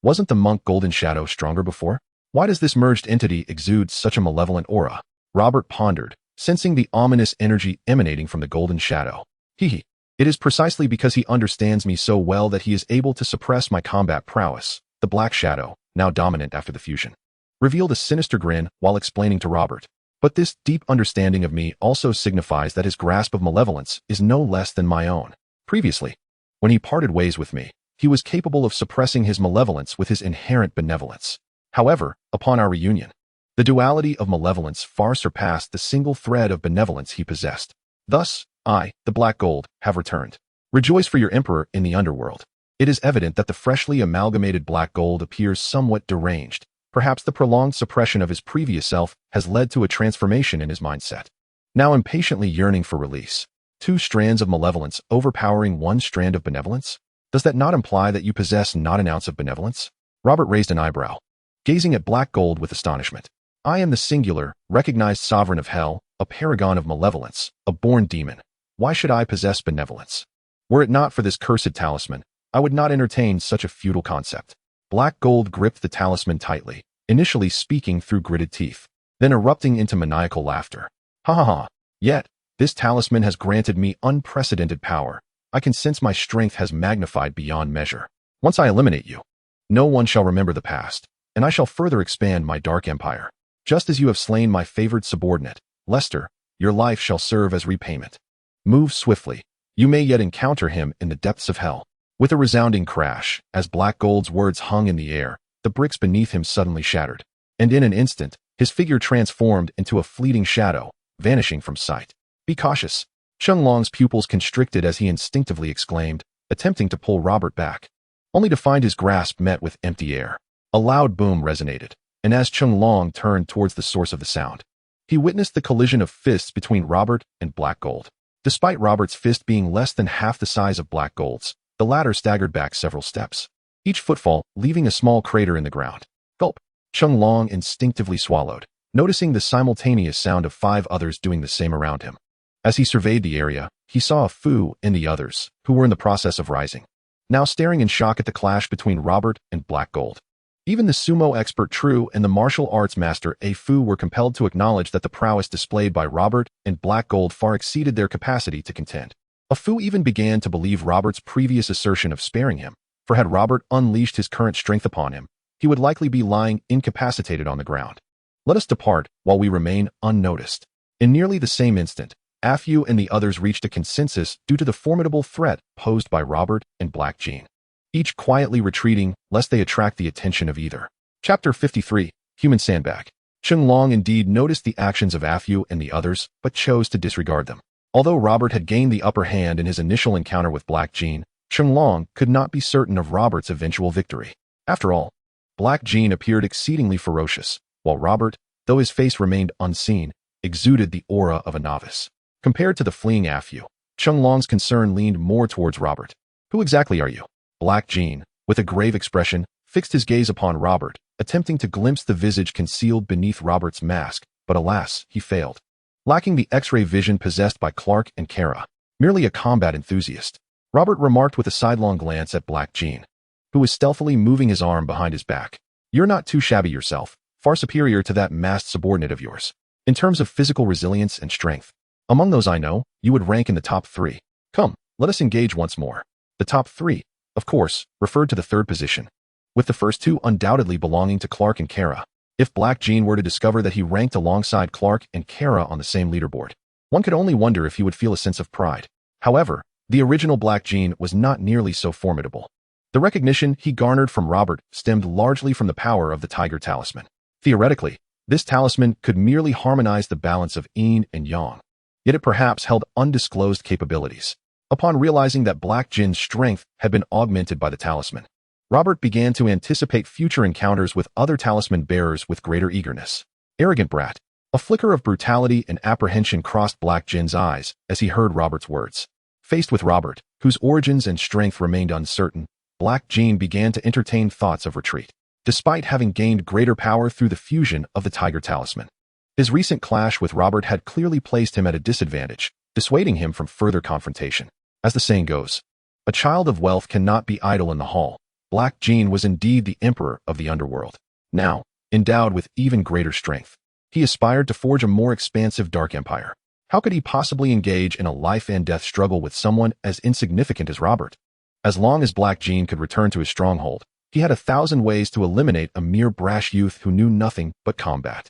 A: Wasn't the monk golden shadow stronger before? Why does this merged entity exude such a malevolent aura? Robert pondered, sensing the ominous energy emanating from the golden shadow. It is precisely because he understands me so well that he is able to suppress my combat prowess. The black shadow, now dominant after the fusion, revealed a sinister grin while explaining to Robert. But this deep understanding of me also signifies that his grasp of malevolence is no less than my own. Previously, when he parted ways with me, he was capable of suppressing his malevolence with his inherent benevolence. However, upon our reunion, the duality of malevolence far surpassed the single thread of benevolence he possessed. Thus, I, the Black Gold, have returned. Rejoice for your emperor in the underworld. It is evident that the freshly amalgamated Black Gold appears somewhat deranged. Perhaps the prolonged suppression of his previous self has led to a transformation in his mindset. Now impatiently yearning for release. 2 strands of malevolence overpowering 1 strand of benevolence? Does that not imply that you possess not an ounce of benevolence? Robert raised an eyebrow, gazing at Black Gold with astonishment. I am the singular, recognized sovereign of hell, a paragon of malevolence, a born demon. Why should I possess benevolence? Were it not for this cursed talisman, I would not entertain such a futile concept. Black Gold gripped the talisman tightly, initially speaking through gritted teeth, then erupting into maniacal laughter. Ha ha ha. Yet, this talisman has granted me unprecedented power. I can sense my strength has magnified beyond measure. Once I eliminate you, no one shall remember the past, and I shall further expand my dark empire. Just as you have slain my favored subordinate, Lester, your life shall serve as repayment. Move swiftly. You may yet encounter him in the depths of hell. With a resounding crash, as Black Gold's words hung in the air, the bricks beneath him suddenly shattered, and in an instant, his figure transformed into a fleeting shadow, vanishing from sight. Be cautious. Chung Long's pupils constricted as he instinctively exclaimed, attempting to pull Robert back, only to find his grasp met with empty air. A loud boom resonated, and as Chung Long turned towards the source of the sound, he witnessed the collision of fists between Robert and Black Gold. Despite Robert's fist being less than half the size of Black Gold's, the latter staggered back several steps, each footfall leaving a small crater in the ground. Gulp. Chung Long instinctively swallowed, noticing the simultaneous sound of 5 others doing the same around him. As he surveyed the area, he saw a Fu and the others, who were in the process of rising, now staring in shock at the clash between Robert and Black Gold. Even the sumo expert True and the martial arts master A Fu were compelled to acknowledge that the prowess displayed by Robert and Black Gold far exceeded their capacity to contend. A Fu even began to believe Robert's previous assertion of sparing him, for had Robert unleashed his current strength upon him, he would likely be lying incapacitated on the ground. Let us depart while we remain unnoticed. In nearly the same instant, A Fu and the others reached a consensus due to the formidable threat posed by Robert and Black Jean, each quietly retreating lest they attract the attention of either. Chapter 53, Human Sandbag. Chung Long indeed noticed the actions of A Fu and the others, but chose to disregard them. Although Robert had gained the upper hand in his initial encounter with Black Jean, Chung Long could not be certain of Robert's eventual victory. After all, Black Jean appeared exceedingly ferocious, while Robert, though his face remained unseen, exuded the aura of a novice. Compared to the fleeing A Fu, Chung Long's concern leaned more towards Robert. Who exactly are you? Black Jean, with a grave expression, fixed his gaze upon Robert, attempting to glimpse the visage concealed beneath Robert's mask, but alas, he failed. Lacking the X-ray vision possessed by Clark and Kara, merely a combat enthusiast, Robert remarked with a sidelong glance at Black Jean, who was stealthily moving his arm behind his back. You're not too shabby yourself, far superior to that masked subordinate of yours. In terms of physical resilience and strength, among those I know, you would rank in the top 3. Come, let us engage once more. The top 3, of course, referred to the 3rd position, with the first 2 undoubtedly belonging to Clark and Kara. If Black Jean were to discover that he ranked alongside Clark and Kara on the same leaderboard, one could only wonder if he would feel a sense of pride. However, the original Black Jean was not nearly so formidable. The recognition he garnered from Robert stemmed largely from the power of the Tiger Talisman. Theoretically, this talisman could merely harmonize the balance of yin and yang, yet it perhaps held undisclosed capabilities. Upon realizing that Black Jean's strength had been augmented by the talisman, Robert began to anticipate future encounters with other talisman bearers with greater eagerness. Arrogant brat. A flicker of brutality and apprehension crossed Black Jean's eyes as he heard Robert's words. Faced with Robert, whose origins and strength remained uncertain, Black Jean began to entertain thoughts of retreat, despite having gained greater power through the fusion of the Tiger Talisman. His recent clash with Robert had clearly placed him at a disadvantage, dissuading him from further confrontation. As the saying goes, a child of wealth cannot be idle in the hall. Black Jean was indeed the emperor of the underworld. Now, endowed with even greater strength, he aspired to forge a more expansive dark empire. How could he possibly engage in a life-and-death struggle with someone as insignificant as Robert? As long as Black Jean could return to his stronghold, He had 1,000 ways to eliminate a mere brash youth who knew nothing but combat.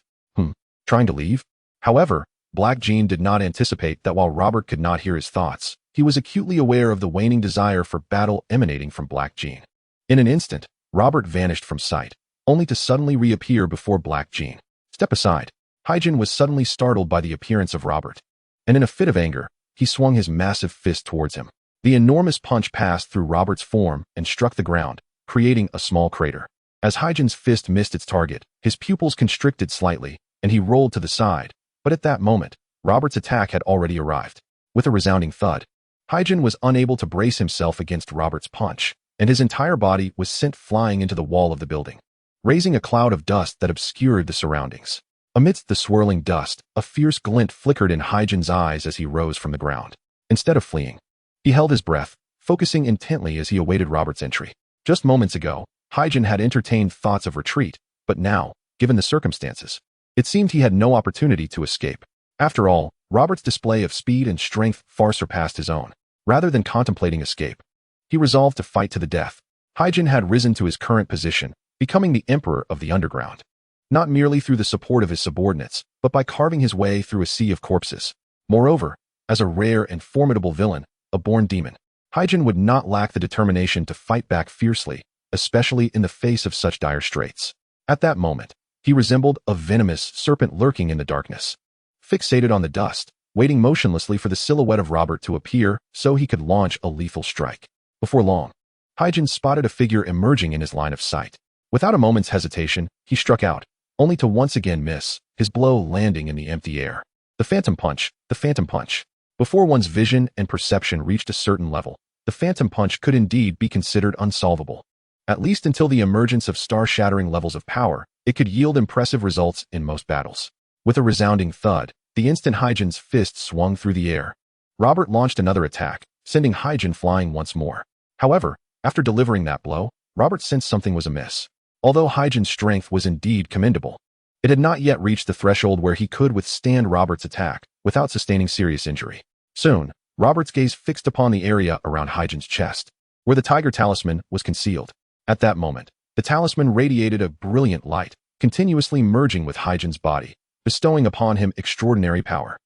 A: Trying to leave? However, Black Gene did not anticipate that while Robert could not hear his thoughts, he was acutely aware of the waning desire for battle emanating from Black Gene. In an instant, Robert vanished from sight, only to suddenly reappear before Black Gene. Step aside. Hyjin was suddenly startled by the appearance of Robert, and in a fit of anger, he swung his massive fist towards him. The enormous punch passed through Robert's form and struck the ground, creating a small crater. As Hyjin's fist missed its target, his pupils constricted slightly, and he rolled to the side. But at that moment, Robert's attack had already arrived. With a resounding thud, Hyjin was unable to brace himself against Robert's punch, and his entire body was sent flying into the wall of the building, raising a cloud of dust that obscured the surroundings. Amidst the swirling dust, a fierce glint flickered in Hyjin's eyes as he rose from the ground. Instead of fleeing, he held his breath, focusing intently as he awaited Robert's entry. Just moments ago, Hyjin had entertained thoughts of retreat, but now, given the circumstances, it seemed he had no opportunity to escape. After all, Robert's display of speed and strength far surpassed his own. Rather than contemplating escape, he resolved to fight to the death. Hyjin had risen to his current position, becoming the emperor of the underground. Not merely through the support of his subordinates, but by carving his way through a sea of corpses. Moreover, as a rare and formidable villain, a born demon, Hyjin would not lack the determination to fight back fiercely, especially in the face of such dire straits. At that moment, he resembled a venomous serpent lurking in the darkness, fixated on the dust, waiting motionlessly for the silhouette of Robert to appear so he could launch a lethal strike. Before long, Hyjin spotted a figure emerging in his line of sight. Without a moment's hesitation, he struck out, only to once again miss, his blow landing in the empty air. The phantom punch, the phantom punch. Before one's vision and perception reached a certain level, the phantom punch could indeed be considered unsolvable. At least until the emergence of star-shattering levels of power, it could yield impressive results in most battles. With a resounding thud, the instant Hyjin's fist swung through the air. Robert launched another attack, sending Hyjin flying once more. However, after delivering that blow, Robert sensed something was amiss. Although Hyjin's strength was indeed commendable, it had not yet reached the threshold where he could withstand Robert's attack without sustaining serious injury. Soon, Robert's gaze fixed upon the area around Hyjin's chest, where the tiger talisman was concealed. At that moment, the talisman radiated a brilliant light, continuously merging with Hyjin's body, bestowing upon him extraordinary power.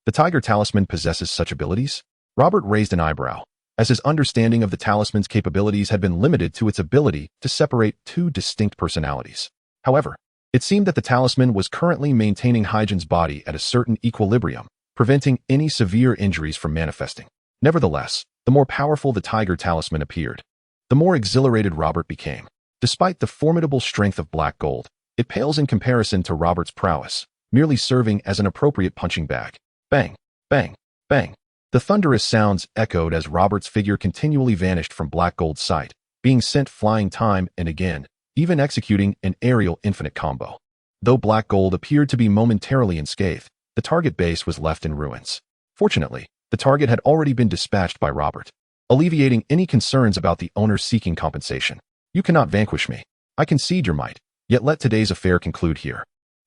A: The tiger talisman possesses such abilities? Robert raised an eyebrow, as his understanding of the talisman's capabilities had been limited to its ability to separate two distinct personalities. However, it seemed that the talisman was currently maintaining Hyjin's body at a certain equilibrium, preventing any severe injuries from manifesting. Nevertheless, the more powerful the tiger talisman appeared, the more exhilarated Robert became. Despite the formidable strength of black gold, it pales in comparison to Robert's prowess, merely serving as an appropriate punching bag. Bang, bang, bang. The thunderous sounds echoed as Robert's figure continually vanished from black gold's sight, being sent flying time and again, even executing an aerial infinite combo. Though black gold appeared to be momentarily unscathed, the target base was left in ruins. Fortunately, the target had already been dispatched by Robert, alleviating any concerns about the owner seeking compensation. You cannot vanquish me. I concede your might, yet let today's affair conclude here.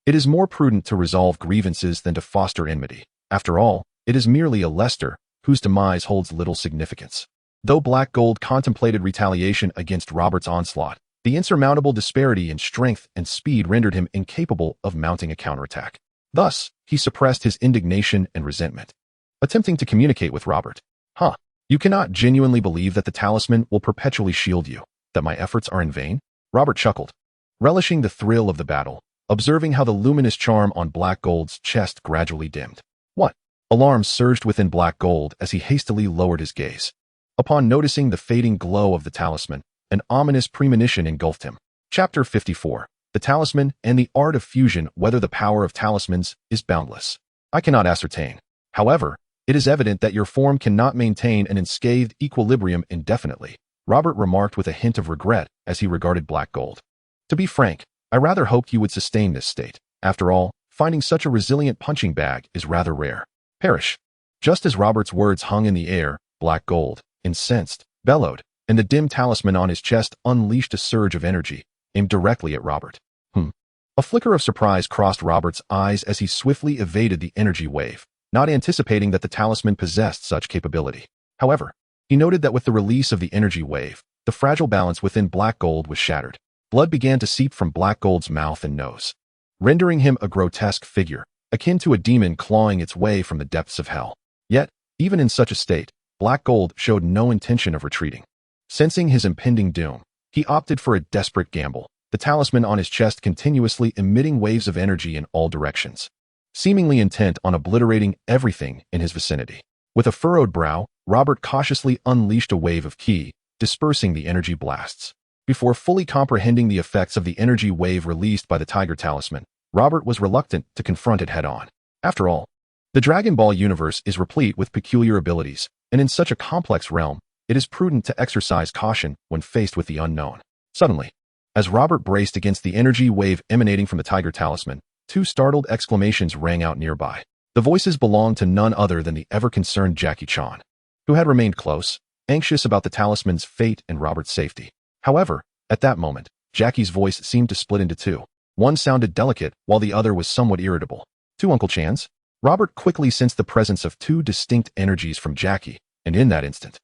A: It is more prudent to resolve grievances than to foster enmity. After all, it is merely a Lester, whose demise holds little significance. Though Black Gold contemplated retaliation against Robert's onslaught, the insurmountable disparity in strength and speed rendered him incapable of mounting a counterattack. Thus, he suppressed his indignation and resentment, attempting to communicate with Robert. You cannot genuinely believe that the talisman will perpetually shield you, that my efforts are in vain? Robert chuckled, relishing the thrill of the battle, observing how the luminous charm on Black Gold's chest gradually dimmed. What? Alarm surged within Black Gold as he hastily lowered his gaze. Upon noticing the fading glow of the talisman, an ominous premonition engulfed him. Chapter 54. The Talisman and the Art of Fusion. Whether the power of talismans is boundless, I cannot ascertain. However, it is evident that your form cannot maintain an unscathed equilibrium indefinitely, Robert remarked with a hint of regret as he regarded Black Gold. To be frank, I rather hoped you would sustain this state. After all, finding such a resilient punching bag is rather rare. Perish. Just as Robert's words hung in the air, Black Gold, incensed, bellowed, and the dim talisman on his chest unleashed a surge of energy, aimed directly at Robert. A flicker of surprise crossed Robert's eyes as he swiftly evaded the energy wave, not anticipating that the talisman possessed such capability. However, he noted that with the release of the energy wave, The fragile balance within Black Gold was shattered. Blood began to seep from Black Gold's mouth and nose, rendering him a grotesque figure, akin to a demon clawing its way from the depths of hell. Yet, even in such a state, Black Gold showed no intention of retreating. Sensing his impending doom, he opted for a desperate gamble, the talisman on his chest continuously emitting waves of energy in all directions, seemingly intent on obliterating everything in his vicinity. With a furrowed brow, Robert cautiously unleashed a wave of ki, dispersing the energy blasts. Before fully comprehending the effects of the energy wave released by the Tiger Talisman, Robert was reluctant to confront it head-on. After all, the Dragon Ball universe is replete with peculiar abilities, and in such a complex realm, it is prudent to exercise caution when faced with the unknown. Suddenly, as Robert braced against the energy wave emanating from the Tiger Talisman, two startled exclamations rang out nearby. The voices belonged to none other than the ever-concerned Jackie Chan, who had remained close, anxious about the talisman's fate and Robert's safety. However, at that moment, Jackie's voice seemed to split into two. One sounded delicate, while the other was somewhat irritable. "To Uncle Chan's?" Robert quickly sensed the presence of two distinct energies from Jackie, and in that instant,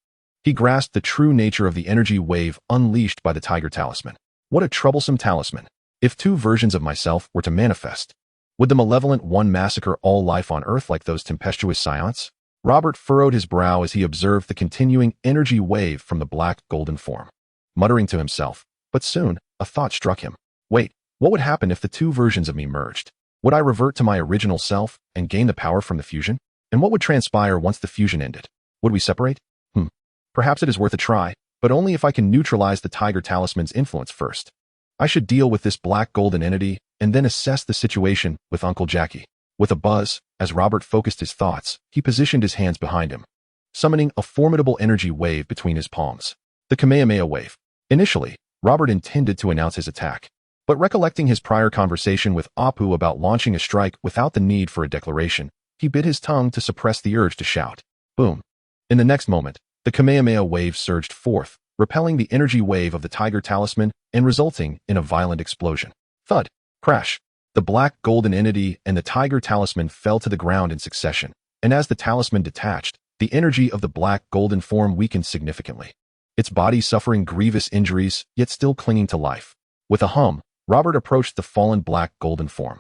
A: he grasped the true nature of the energy wave unleashed by the Tiger Talisman. What a troublesome talisman. If two versions of myself were to manifest, would the malevolent one massacre all life on Earth like those tempestuous Saiyans? Robert furrowed his brow as he observed the continuing energy wave from the black golden form, muttering to himself. But soon, a thought struck him. Wait, what would happen if the two versions of me merged? Would I revert to my original self and gain the power from the fusion? And what would transpire once the fusion ended? Would we separate? Perhaps it is worth a try, but only if I can neutralize the Tiger Talisman's influence first. I should deal with this black golden entity and then assess the situation with Uncle Jackie. With a buzz, as Robert focused his thoughts, he positioned his hands behind him, summoning a formidable energy wave between his palms. The Kamehameha wave. Initially, Robert intended to announce his attack, but recollecting his prior conversation with Apu about launching a strike without the need for a declaration, he bit his tongue to suppress the urge to shout. Boom. In the next moment, the Kamehameha wave surged forth, repelling the energy wave of the Tiger Talisman and resulting in a violent explosion. Thud. Crash. The black golden entity and the Tiger Talisman fell to the ground in succession, and as the talisman detached, the energy of the black golden form weakened significantly, its body suffering grievous injuries, yet still clinging to life. With a hum, Robert approached the fallen black golden form,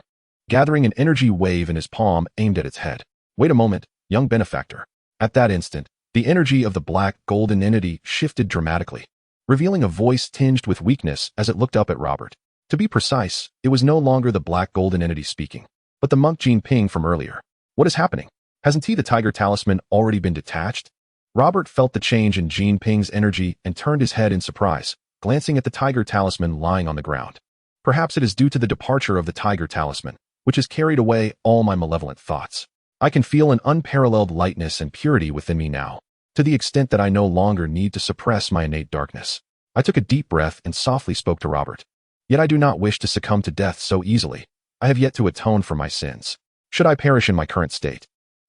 A: gathering an energy wave in his palm aimed at its head. Wait a moment, young benefactor. At that instant, the energy of the black golden entity shifted dramatically, revealing a voice tinged with weakness as it looked up at Robert. To be precise, it was no longer the black golden entity speaking, but the monk Jinping from earlier. What is happening? Hasn't the Tiger Talisman already been detached? Robert felt the change in Jinping's energy and turned his head in surprise, glancing at the Tiger Talisman lying on the ground. Perhaps it is due to the departure of the Tiger Talisman, which has carried away all my malevolent thoughts. I can feel an unparalleled lightness and purity within me now, to the extent that I no longer need to suppress my innate darkness. I took a deep breath and softly spoke to Robert. Yet I do not wish to succumb to death so easily. I have yet to atone for my sins. Should I perish in my current state,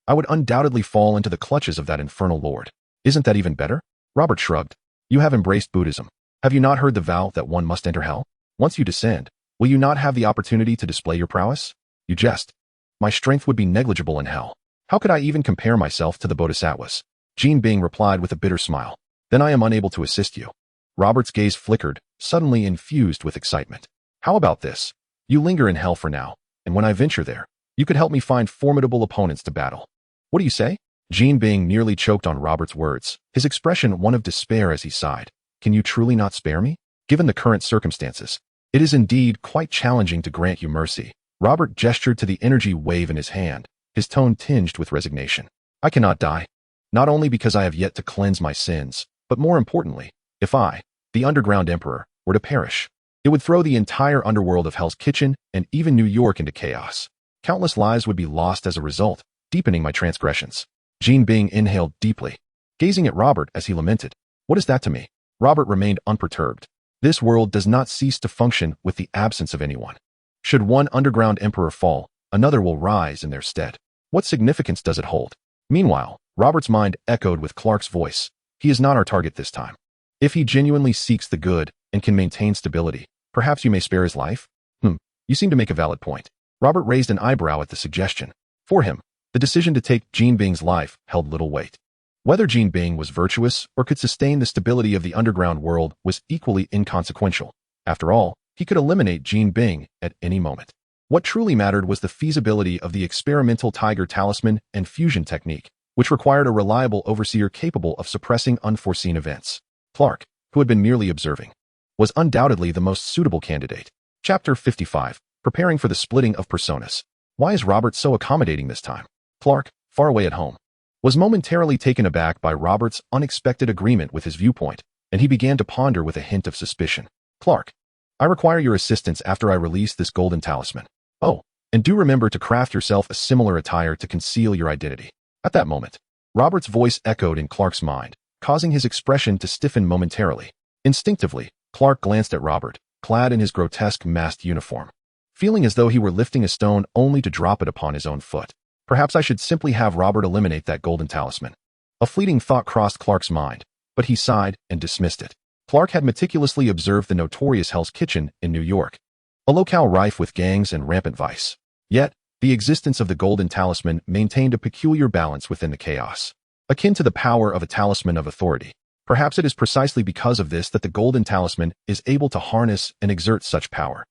A: I would undoubtedly fall into the clutches of that infernal lord. Isn't that even better? Robert shrugged. You have embraced Buddhism. Have you not heard the vow that one must enter hell? Once you descend, will you not have the opportunity to display your prowess? You jest. My strength would be negligible in hell. How could I even compare myself to the bodhisattvas? Jinping replied with a bitter smile. Then I am unable to assist you. Robert's gaze flickered, suddenly infused with excitement. How about this? You linger in hell for now, and when I venture there, you could help me find formidable opponents to battle. What do you say? Jinping nearly choked on Robert's words, his expression one of despair as he sighed. Can you truly not spare me? Given the current circumstances, it is indeed quite challenging to grant you mercy. Robert gestured to the energy wave in his hand, his tone tinged with resignation. I cannot die. Not only because I have yet to cleanse my sins, but more importantly, if I, the Underground Emperor, were to perish, it would throw the entire underworld of Hell's Kitchen and even New York into chaos. Countless lives would be lost as a result, deepening my transgressions. Jinping inhaled deeply, gazing at Robert as he lamented. What is that to me? Robert remained unperturbed. This world does not cease to function with the absence of anyone. Should one Underground Emperor fall, another will rise in their stead. What significance does it hold? Meanwhile, Robert's mind echoed with Clark's voice. He is not our target this time. If he genuinely seeks the good and can maintain stability, perhaps you may spare his life? You seem to make a valid point. Robert raised an eyebrow at the suggestion. For him, the decision to take Jinping's life held little weight. Whether Jean Bing was virtuous or could sustain the stability of the underground world was equally inconsequential. After all, he could eliminate Jean Bing at any moment. What truly mattered was the feasibility of the experimental Tiger Talisman and fusion technique, which required a reliable overseer capable of suppressing unforeseen events. Clark, who had been merely observing, was undoubtedly the most suitable candidate. Chapter 55. Preparing for the splitting of personas. Why is Robert so accommodating this time? Clark, far away at home, was momentarily taken aback by Robert's unexpected agreement with his viewpoint, and he began to ponder with a hint of suspicion. Clark, I require your assistance after I release this golden talisman. Oh, and do remember to craft yourself a similar attire to conceal your identity. At that moment, Robert's voice echoed in Clark's mind, causing his expression to stiffen momentarily. Instinctively, Clark glanced at Robert, clad in his grotesque masked uniform, feeling as though he were lifting a stone only to drop it upon his own foot. Perhaps I should simply have Robert eliminate that golden talisman. A fleeting thought crossed Clark's mind, but he sighed and dismissed it. Clark had meticulously observed the notorious Hell's Kitchen in New York, a locale rife with gangs and rampant vice. Yet, the existence of the golden talisman maintained a peculiar balance within the chaos, akin to the power of a talisman of authority. Perhaps it is precisely because of this that the golden talisman is able to harness and exert such power.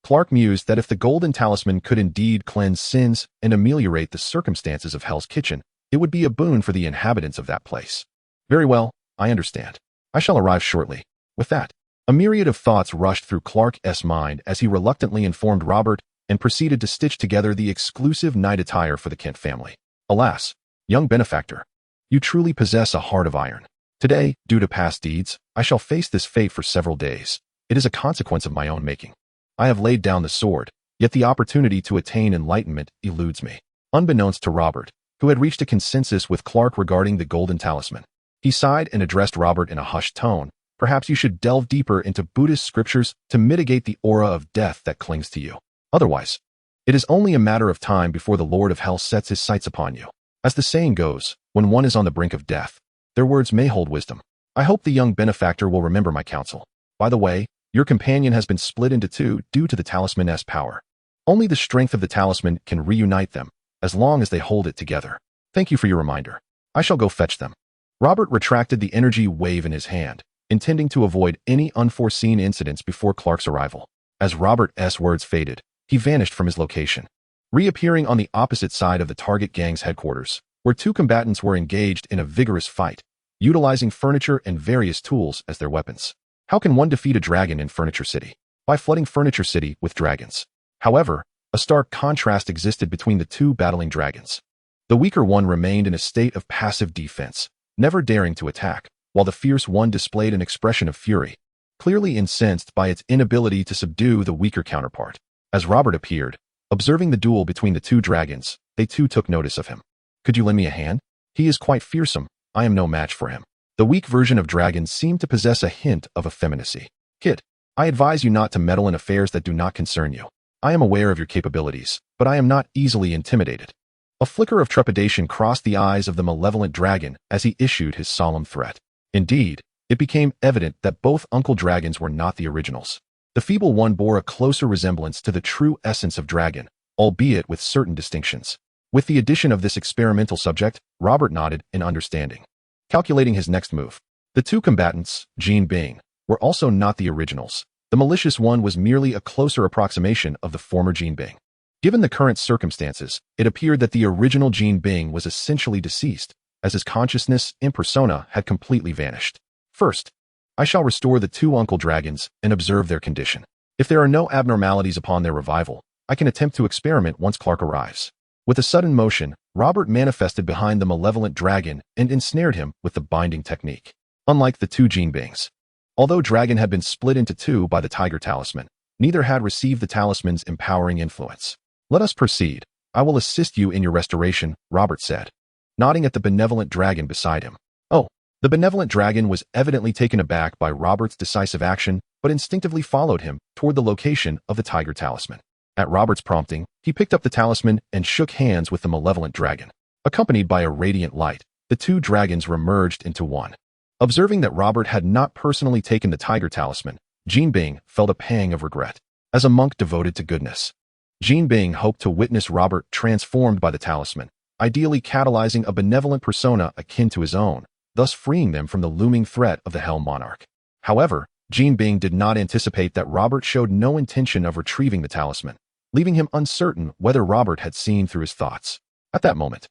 A: Clark mused that if the golden talisman could indeed cleanse sins and ameliorate the circumstances of Hell's Kitchen, it would be a boon for the inhabitants of that place. Very well, I understand. I shall arrive shortly. With that, a myriad of thoughts rushed through Clark's mind as he reluctantly informed Robert and proceeded to stitch together the exclusive night attire for the Kent family. Alas, young benefactor, you truly possess a heart of iron. Today, due to past deeds, I shall face this fate for several days. It is a consequence of my own making. I have laid down the sword, yet the opportunity to attain enlightenment eludes me. Unbeknownst to Robert, who had reached a consensus with Clark regarding the golden talisman, he sighed and addressed Robert in a hushed tone. Perhaps you should delve deeper into Buddhist scriptures to mitigate the aura of death that clings to you. Otherwise, it is only a matter of time before the Lord of Hell sets his sights upon you. As the saying goes, when one is on the brink of death, their words may hold wisdom. I hope the young benefactor will remember my counsel. By the way, your companion has been split into two due to the talisman's power. Only the strength of the talisman can reunite them, as long as they hold it together. Thank you for your reminder. I shall go fetch them. Robert retracted the energy wave in his hand, intending to avoid any unforeseen incidents before Clark's arrival. As Robert's words faded, he vanished from his location, reappearing on the opposite side of the target gang's headquarters, where two combatants were engaged in a vigorous fight, utilizing furniture and various tools as their weapons. How can one defeat a dragon in Furniture City? By flooding Furniture City with dragons. However, a stark contrast existed between the two battling dragons. The weaker one remained in a state of passive defense, never daring to attack, while the fierce one displayed an expression of fury, clearly incensed by its inability to subdue the weaker counterpart. As Robert appeared, observing the duel between the two dragons, they too took notice of him. Could you lend me a hand? He is quite fearsome. I am no match for him. The weak version of dragons seemed to possess a hint of effeminacy. Kid, I advise you not to meddle in affairs that do not concern you. I am aware of your capabilities, but I am not easily intimidated. A flicker of trepidation crossed the eyes of the malevolent dragon as he issued his solemn threat. Indeed, it became evident that both uncle dragons were not the originals. The feeble one bore a closer resemblance to the true essence of dragon, albeit with certain distinctions. With the addition of this experimental subject, Robert nodded in understanding, calculating his next move. The two combatants, Jean Bing, were also not the originals. The malicious one was merely a closer approximation of the former Jean Bing. Given the current circumstances, it appeared that the original Jean Bing was essentially deceased, as his consciousness and persona had completely vanished. First, I shall restore the two uncle dragons and observe their condition. If there are no abnormalities upon their revival, I can attempt to experiment once Clark arrives. With a sudden motion, Robert manifested behind the malevolent dragon and ensnared him with the binding technique. Unlike the two Jean Bings, although Dragon had been split into two by the Tiger Talisman, neither had received the talisman's empowering influence. Let us proceed. I will assist you in your restoration, Robert said, nodding at the benevolent dragon beside him. Oh, the benevolent dragon was evidently taken aback by Robert's decisive action, but instinctively followed him toward the location of the Tiger Talisman. At Robert's prompting, he picked up the talisman and shook hands with the malevolent dragon. Accompanied by a radiant light, the two dragons were merged into one. Observing that Robert had not personally taken the Tiger Talisman, Jean Bing felt a pang of regret. As a monk devoted to goodness, Jean Bing hoped to witness Robert transformed by the talisman, ideally catalyzing a benevolent persona akin to his own, thus freeing them from the looming threat of the Hell Monarch. However, Jean Bing did not anticipate that Robert showed no intention of retrieving the talisman, leaving him uncertain whether Robert had seen through his thoughts. At that moment,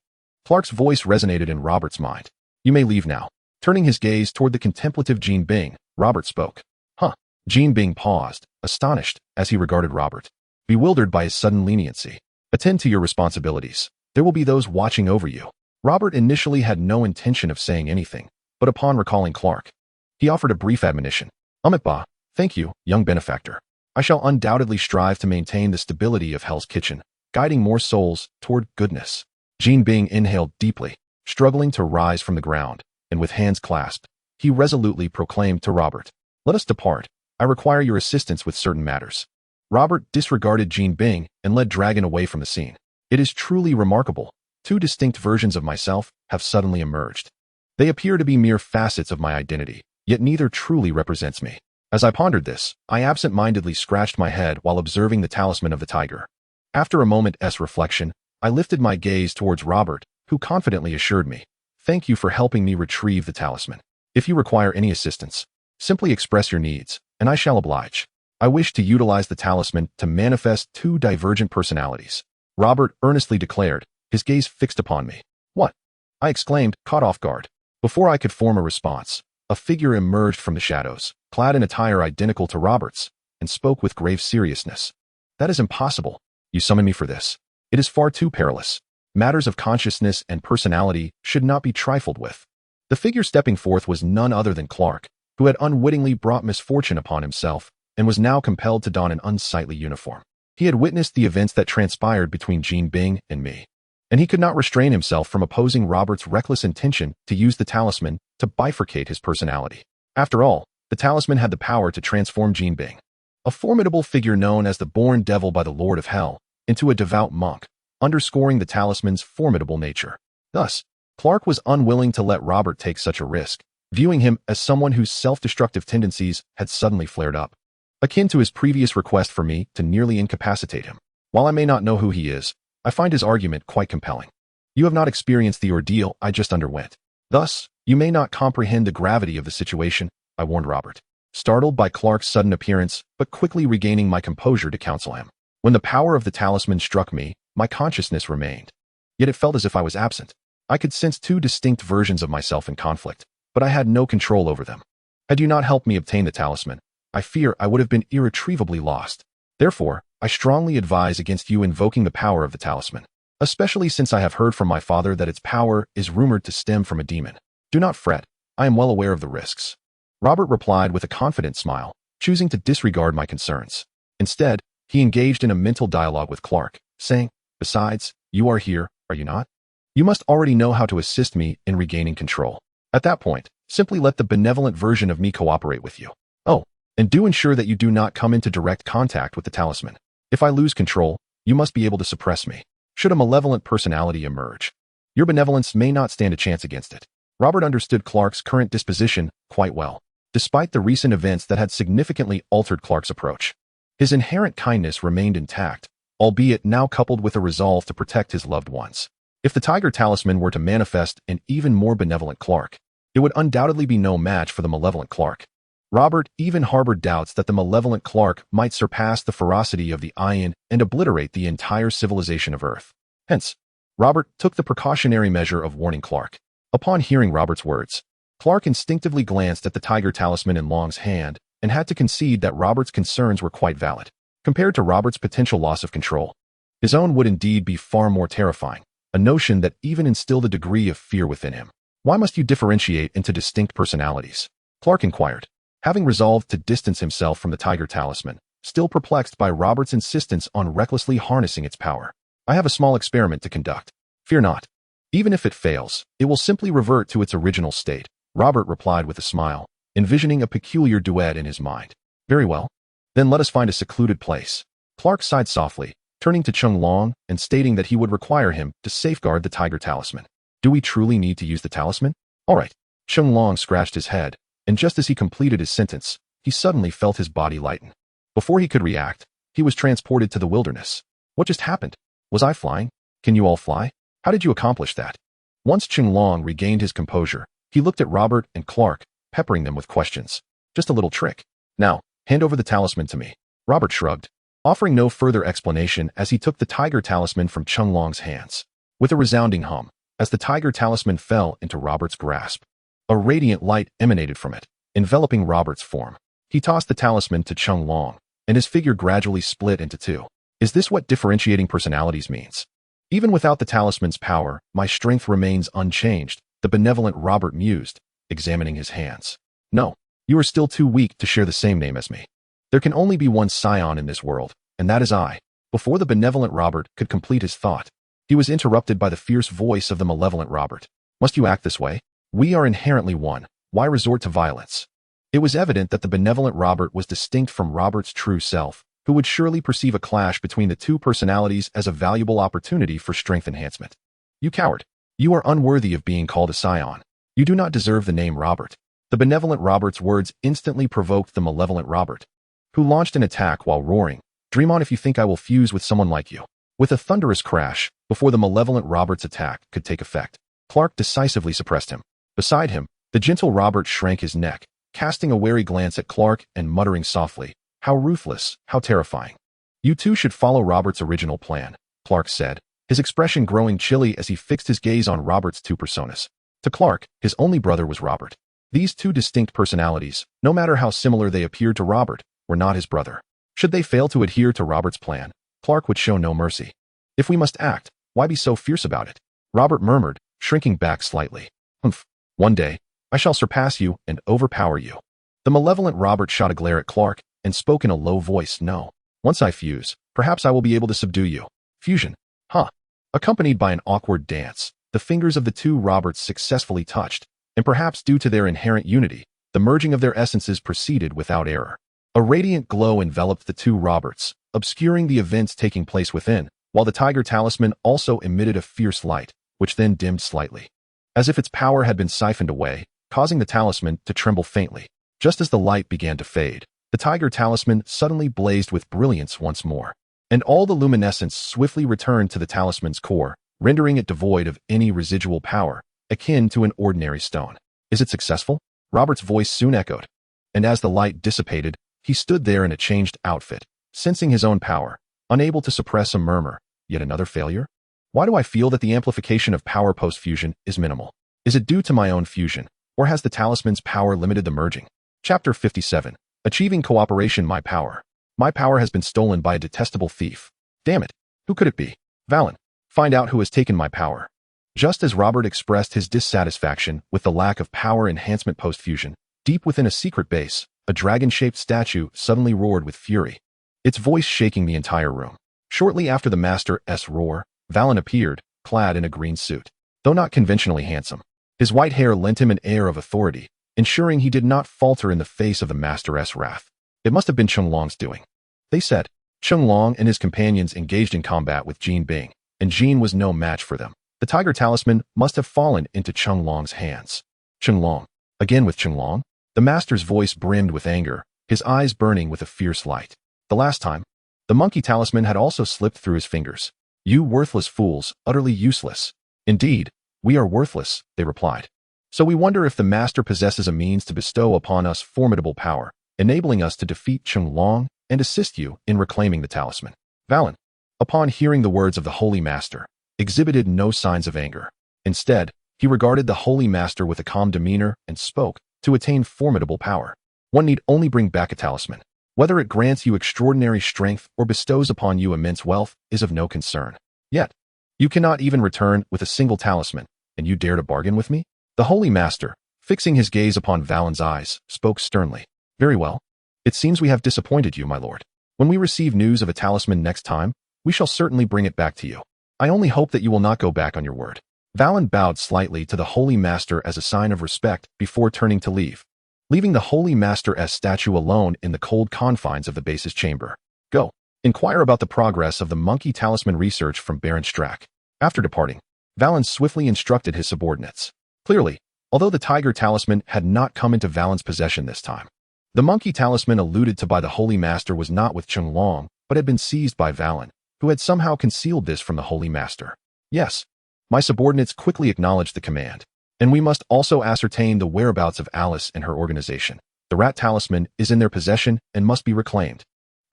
A: Clark's voice resonated in Robert's mind. "You may leave now." Turning his gaze toward the contemplative Jean Bing, Robert spoke. "Huh." Jean Bing paused, astonished, as he regarded Robert, bewildered by his sudden leniency. "Attend to your responsibilities. There will be those watching over you." Robert initially had no intention of saying anything, but upon recalling Clark, he offered a brief admonition. "Ba, thank you, young benefactor. I shall undoubtedly strive to maintain the stability of Hell's Kitchen, guiding more souls toward goodness." Jean Bing inhaled deeply, struggling to rise from the ground, and with hands clasped, he resolutely proclaimed to Robert, "Let us depart. I require your assistance with certain matters." Robert disregarded Jean Bing and led Dragon away from the scene. It is truly remarkable. Two distinct versions of myself have suddenly emerged. They appear to be mere facets of my identity, yet neither truly represents me. As I pondered this, I absent-mindedly scratched my head while observing the talisman of the tiger. After a moment's reflection, I lifted my gaze towards Robert, who confidently assured me, "Thank you for helping me retrieve the talisman. If you require any assistance, simply express your needs, and I shall oblige." I wish to utilize the talisman to manifest two divergent personalities, Robert earnestly declared, his gaze fixed upon me. "What?" I exclaimed, caught off guard. Before I could form a response, a figure emerged from the shadows, clad in attire identical to Robert's, and spoke with grave seriousness. "That is impossible. You summon me for this. It is far too perilous. Matters of consciousness and personality should not be trifled with." The figure stepping forth was none other than Clark, who had unwittingly brought misfortune upon himself and was now compelled to don an unsightly uniform. He had witnessed the events that transpired between Jean Bing and me, and he could not restrain himself from opposing Robert's reckless intention to use the talisman to bifurcate his personality. After all, the talisman had the power to transform Jean Bing, a formidable figure known as the born devil by the Lord of Hell, into a devout monk, underscoring the talisman's formidable nature. Thus, Clark was unwilling to let Robert take such a risk, viewing him as someone whose self-destructive tendencies had suddenly flared up, akin to his previous request for me to nearly incapacitate him. While I may not know who he is, I find his argument quite compelling. You have not experienced the ordeal I just underwent. Thus, you may not comprehend the gravity of the situation, I warned Robert, startled by Clark's sudden appearance, but quickly regaining my composure to counsel him. When the power of the talisman struck me, my consciousness remained. Yet it felt as if I was absent. I could sense two distinct versions of myself in conflict, but I had no control over them. Had you not helped me obtain the talisman, I fear I would have been irretrievably lost. Therefore, I strongly advise against you invoking the power of the talisman, especially since I have heard from my father that its power is rumored to stem from a demon. Do not fret, I am well aware of the risks." Robert replied with a confident smile, choosing to disregard my concerns. Instead, he engaged in a mental dialogue with Clark, saying, "Besides, you are here, are you not? You must already know how to assist me in regaining control. At that point, simply let the benevolent version of me cooperate with you. Oh, and do ensure that you do not come into direct contact with the talisman. If I lose control, you must be able to suppress me, should a malevolent personality emerge. Your benevolence may not stand a chance against it." Robert understood Clark's current disposition quite well, despite the recent events that had significantly altered Clark's approach. His inherent kindness remained intact, albeit now coupled with a resolve to protect his loved ones. If the Tiger Talisman were to manifest an even more benevolent Clark, it would undoubtedly be no match for the malevolent Clark. Robert even harbored doubts that the malevolent Clark might surpass the ferocity of the Ion and obliterate the entire civilization of Earth. Hence, Robert took the precautionary measure of warning Clark. Upon hearing Robert's words, Clark instinctively glanced at the Tiger Talisman in Long's hand and had to concede that Robert's concerns were quite valid. Compared to Robert's potential loss of control, his own would indeed be far more terrifying, a notion that even instilled a degree of fear within him. "Why must you differentiate into distinct personalities?" Clark inquired, having resolved to distance himself from the Tiger Talisman, still perplexed by Robert's insistence on recklessly harnessing its power. "I have a small experiment to conduct. Fear not. Even if it fails, it will simply revert to its original state," Robert replied with a smile, envisioning a peculiar duet in his mind. "Very well. Then let us find a secluded place." Clark sighed softly, turning to Chung Long and stating that he would require him to safeguard the Tiger Talisman. "Do we truly need to use the talisman?" "All right." Chung Long scratched his head, and just as he completed his sentence, he suddenly felt his body lighten. Before he could react, he was transported to the wilderness. What just happened? Was I flying? Can you all fly? How did you accomplish that? Once Qinglong regained his composure, he looked at Robert and Clark, peppering them with questions. Just a little trick. Now, hand over the talisman to me. Robert shrugged, offering no further explanation as he took the tiger talisman from Qinglong's hands. With a resounding hum, as the tiger talisman fell into Robert's grasp, a radiant light emanated from it, enveloping Robert's form. He tossed the talisman to Qinglong, and his figure gradually split into two. Is this what differentiating personalities means? Even without the talisman's power, my strength remains unchanged, the benevolent Robert mused, examining his hands. No, you are still too weak to share the same name as me. There can only be one Saiyan in this world, and that is I. Before the benevolent Robert could complete his thought, he was interrupted by the fierce voice of the malevolent Robert. Must you act this way? We are inherently one. Why resort to violence? It was evident that the benevolent Robert was distinct from Robert's true self, who would surely perceive a clash between the two personalities as a valuable opportunity for strength enhancement. You coward. You are unworthy of being called a Scion. You do not deserve the name Robert. The benevolent Robert's words instantly provoked the malevolent Robert, who launched an attack while roaring, "Dream on if you think I will fuse with someone like you." With a thunderous crash, before the malevolent Robert's attack could take effect, Clark decisively suppressed him. Beside him, the gentle Robert shrank his neck, casting a wary glance at Clark and muttering softly, "How ruthless, how terrifying." "You two should follow Robert's original plan," Clark said, his expression growing chilly as he fixed his gaze on Robert's two personas. To Clark, his only brother was Robert. These two distinct personalities, no matter how similar they appeared to Robert, were not his brother. Should they fail to adhere to Robert's plan, Clark would show no mercy. "If we must act, why be so fierce about it?" Robert murmured, shrinking back slightly. "Humph. One day, I shall surpass you and overpower you." The malevolent Robert shot a glare at Clark and spoke in a low voice. "No. Once I fuse, perhaps I will be able to subdue you." Fusion. Huh. Accompanied by an awkward dance, the fingers of the two Roberts successfully touched, and perhaps due to their inherent unity, the merging of their essences proceeded without error. A radiant glow enveloped the two Roberts, obscuring the events taking place within, while the tiger talisman also emitted a fierce light, which then dimmed slightly, as if its power had been siphoned away, causing the talisman to tremble faintly. Just as the light began to fade, the tiger talisman suddenly blazed with brilliance once more, and all the luminescence swiftly returned to the talisman's core, rendering it devoid of any residual power, akin to an ordinary stone. "Is it successful?" Robert's voice soon echoed, and as the light dissipated, he stood there in a changed outfit, sensing his own power, unable to suppress a murmur. Yet another failure? Why do I feel that the amplification of power post-fusion is minimal? Is it due to my own fusion, or has the talisman's power limited the merging? Chapter 57. Achieving cooperation. My power. My power has been stolen by a detestable thief. Damn it. Who could it be? Valen. Find out who has taken my power. Just as Robert expressed his dissatisfaction with the lack of power enhancement post-fusion, deep within a secret base, a dragon-shaped statue suddenly roared with fury, its voice shaking the entire room. Shortly after the Master's roar, Valen appeared, clad in a green suit. Though not conventionally handsome, his white hair lent him an air of authority, ensuring he did not falter in the face of the Master's wrath. It must have been Qinglong's doing, they said. Qinglong and his companions engaged in combat with Jin Bing, and Jin was no match for them. The tiger talisman must have fallen into Qinglong's hands. Qinglong. Again with Qinglong? The Master's voice brimmed with anger, his eyes burning with a fierce light. The last time, the monkey talisman had also slipped through his fingers. "You worthless fools, utterly useless." "Indeed, we are worthless," they replied. "So we wonder if the Master possesses a means to bestow upon us formidable power, enabling us to defeat Qinglong and assist you in reclaiming the talisman." Valen, upon hearing the words of the Holy Master, exhibited no signs of anger. Instead, he regarded the Holy Master with a calm demeanor and spoke. "To attain formidable power, one need only bring back a talisman. Whether it grants you extraordinary strength or bestows upon you immense wealth is of no concern. Yet, you cannot even return with a single talisman, and you dare to bargain with me?" The Holy Master, fixing his gaze upon Valen's eyes, spoke sternly. "Very well. It seems we have disappointed you, my lord. When we receive news of a talisman next time, we shall certainly bring it back to you. I only hope that you will not go back on your word." Valen bowed slightly to the Holy Master as a sign of respect before turning to leave, leaving the Holy Master's statue alone in the cold confines of the base's chamber. "Go. Inquire about the progress of the monkey talisman research from Baron Strack." After departing, Valen swiftly instructed his subordinates. Clearly, although the tiger talisman had not come into Valen's possession this time, the monkey talisman alluded to by the Holy Master was not with Qinglong, but had been seized by Valen, who had somehow concealed this from the Holy Master. Yes, My subordinates quickly acknowledged the command. And we must also ascertain the whereabouts of Alice and her organization. The rat talisman is in their possession and must be reclaimed.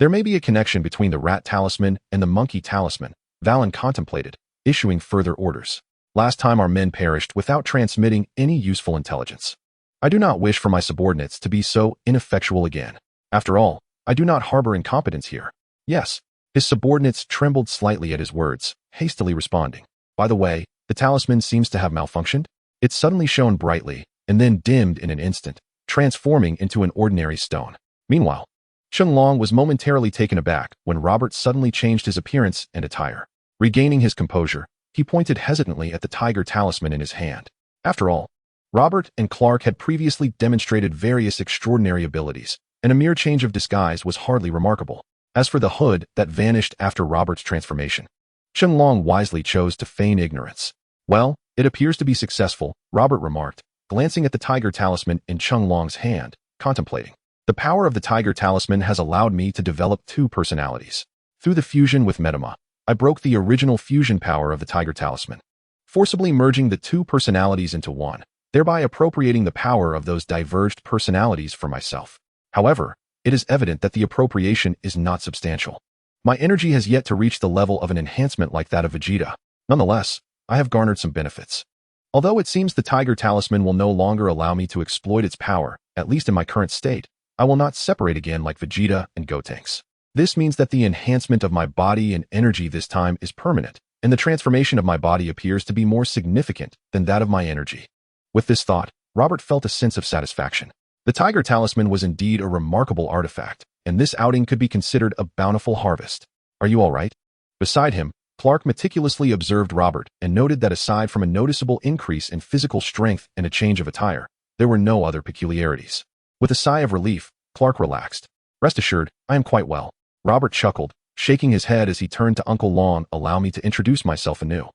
A: There may be a connection between the rat talisman and the monkey talisman, Valen contemplated, issuing further orders. Last time our men perished without transmitting any useful intelligence. I do not wish for my subordinates to be so ineffectual again. After all, I do not harbor incompetence here. Yes. His subordinates trembled slightly at his words, hastily responding. By the way, the talisman seems to have malfunctioned. It suddenly shone brightly, and then dimmed in an instant, transforming into an ordinary stone. Meanwhile, Qianlong was momentarily taken aback when Robert suddenly changed his appearance and attire. Regaining his composure, he pointed hesitantly at the tiger talisman in his hand. After all, Robert and Clark had previously demonstrated various extraordinary abilities, and a mere change of disguise was hardly remarkable. As for the hood that vanished after Robert's transformation, Qianlong wisely chose to feign ignorance. Well, it appears to be successful, Robert remarked, glancing at the tiger talisman in Qianlong's hand, contemplating. The power of the tiger talisman has allowed me to develop two personalities. Through the fusion with Metama, I broke the original fusion power of the tiger talisman, forcibly merging the two personalities into one, thereby appropriating the power of those diverged personalities for myself. However, it is evident that the appropriation is not substantial. My energy has yet to reach the level of an enhancement like that of Vegeta. Nonetheless, I have garnered some benefits. Although it seems the tiger talisman will no longer allow me to exploit its power, at least in my current state, I will not separate again like Vegeta and Gotenks. This means that the enhancement of my body and energy this time is permanent, and the transformation of my body appears to be more significant than that of my energy. With this thought, Robert felt a sense of satisfaction. The tiger talisman was indeed a remarkable artifact, and this outing could be considered a bountiful harvest. Are you all right? Beside him, Clark meticulously observed Robert and noted that aside from a noticeable increase in physical strength and a change of attire, there were no other peculiarities. With a sigh of relief, Clark relaxed. Rest assured, I am quite well. Robert chuckled, shaking his head as he turned to Uncle Long. Allow me to introduce myself anew.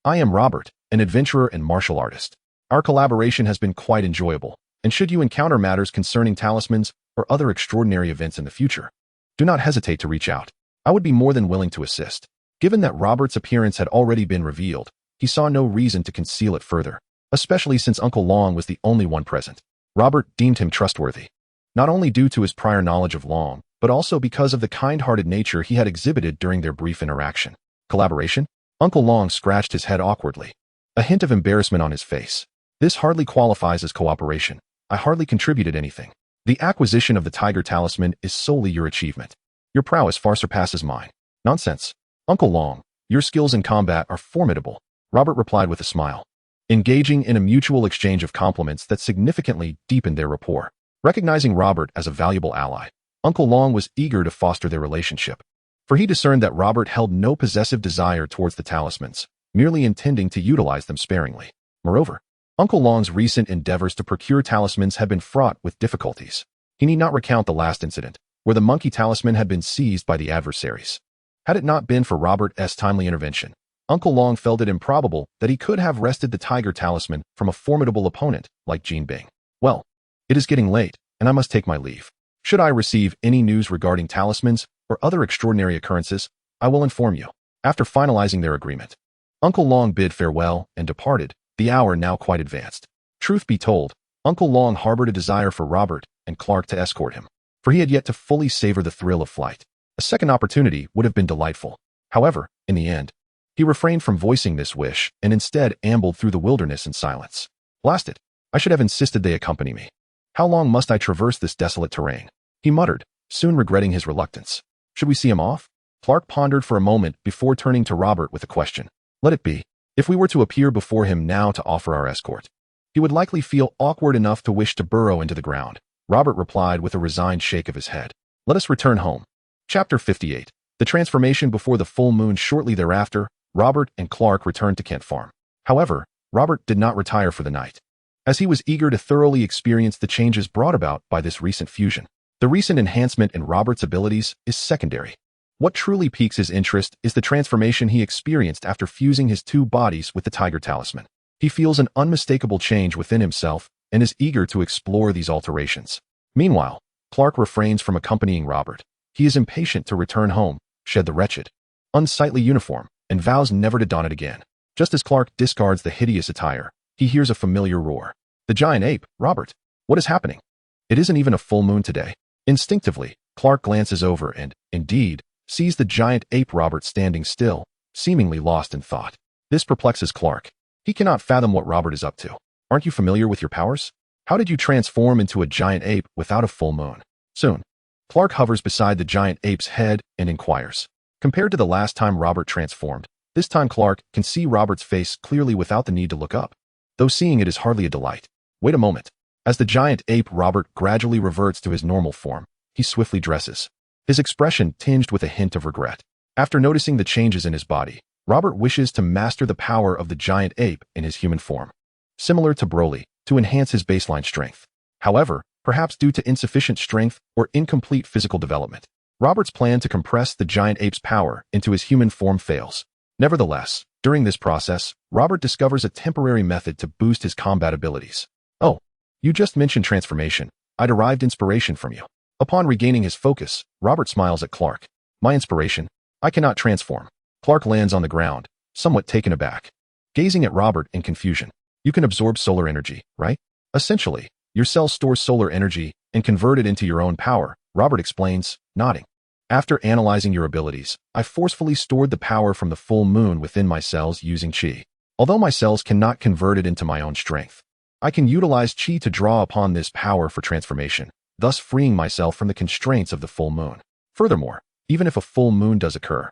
A: I am Robert, an adventurer and martial artist. Our collaboration has been quite enjoyable, and should you encounter matters concerning talismans or other extraordinary events in the future, do not hesitate to reach out. I would be more than willing to assist. Given that Robert's appearance had already been revealed, he saw no reason to conceal it further, especially since Uncle Long was the only one present. Robert deemed him trustworthy, not only due to his prior knowledge of Long, but also because of the kind-hearted nature he had exhibited during their brief interaction. Collaboration? Uncle Long scratched his head awkwardly, a hint of embarrassment on his face. This hardly qualifies as cooperation. I hardly contributed anything. The acquisition of the tiger talisman is solely your achievement. Your prowess far surpasses mine. Nonsense. Uncle Long, your skills in combat are formidable, Robert replied with a smile, engaging in a mutual exchange of compliments that significantly deepened their rapport. Recognizing Robert as a valuable ally, Uncle Long was eager to foster their relationship, for he discerned that Robert held no possessive desire towards the talismans, merely intending to utilize them sparingly. Moreover, Uncle Long's recent endeavors to procure talismans had been fraught with difficulties. He need not recount the last incident, where the monkey talisman had been seized by the adversaries. Had it not been for Robert's timely intervention, Uncle Long felt it improbable that he could have wrested the tiger talisman from a formidable opponent like Jean Bing. Well, it is getting late, and I must take my leave. Should I receive any news regarding talismans or other extraordinary occurrences, I will inform you. After finalizing their agreement, Uncle Long bid farewell and departed, the hour now quite advanced. Truth be told, Uncle Long harbored a desire for Robert and Clark to escort him, for he had yet to fully savor the thrill of flight. A second opportunity would have been delightful. However, in the end, he refrained from voicing this wish and instead ambled through the wilderness in silence. Blast it! I should have insisted they accompany me. How long must I traverse this desolate terrain? He muttered, soon regretting his reluctance. Should we see him off? Clark pondered for a moment before turning to Robert with a question. Let it be. If we were to appear before him now to offer our escort, he would likely feel awkward enough to wish to burrow into the ground. Robert replied with a resigned shake of his head. Let us return home. Chapter 58. The transformation before the full moon. Shortly thereafter, Robert and Clark returned to Kent Farm. However, Robert did not retire for the night, as he was eager to thoroughly experience the changes brought about by this recent fusion. The recent enhancement in Robert's abilities is secondary. What truly piques his interest is the transformation he experienced after fusing his two bodies with the tiger talisman. He feels an unmistakable change within himself and is eager to explore these alterations. Meanwhile, Clark refrains from accompanying Robert. He is impatient to return home, shed the wretched, unsightly uniform, and vows never to don it again. Just as Clark discards the hideous attire, he hears a familiar roar. The giant ape, Robert. What is happening? It isn't even a full moon today. Instinctively, Clark glances over and, indeed, sees the giant ape Robert standing still, seemingly lost in thought. This perplexes Clark. He cannot fathom what Robert is up to. Aren't you familiar with your powers? How did you transform into a giant ape without a full moon? Soon, Clark hovers beside the giant ape's head and inquires. Compared to the last time Robert transformed, this time Clark can see Robert's face clearly without the need to look up. Though seeing it is hardly a delight. Wait a moment. As the giant ape Robert gradually reverts to his normal form, he swiftly dresses. His expression tinged with a hint of regret. After noticing the changes in his body, Robert wishes to master the power of the giant ape in his human form. Similar to Broly, to enhance his baseline strength. However, perhaps due to insufficient strength or incomplete physical development, Robert's plan to compress the giant ape's power into his human form fails. Nevertheless, during this process, Robert discovers a temporary method to boost his combat abilities. Oh, you just mentioned transformation. I derived inspiration from you. Upon regaining his focus, Robert smiles at Clark. My inspiration? I cannot transform. Clark lands on the ground, somewhat taken aback. Gazing at Robert in confusion. You can absorb solar energy, right? Essentially, your cells store solar energy and convert it into your own power, Robert explains, nodding. After analyzing your abilities, I forcefully stored the power from the full moon within my cells using Qi. Although my cells cannot convert it into my own strength, I can utilize Qi to draw upon this power for transformation, thus freeing myself from the constraints of the full moon. Furthermore, even if a full moon does occur,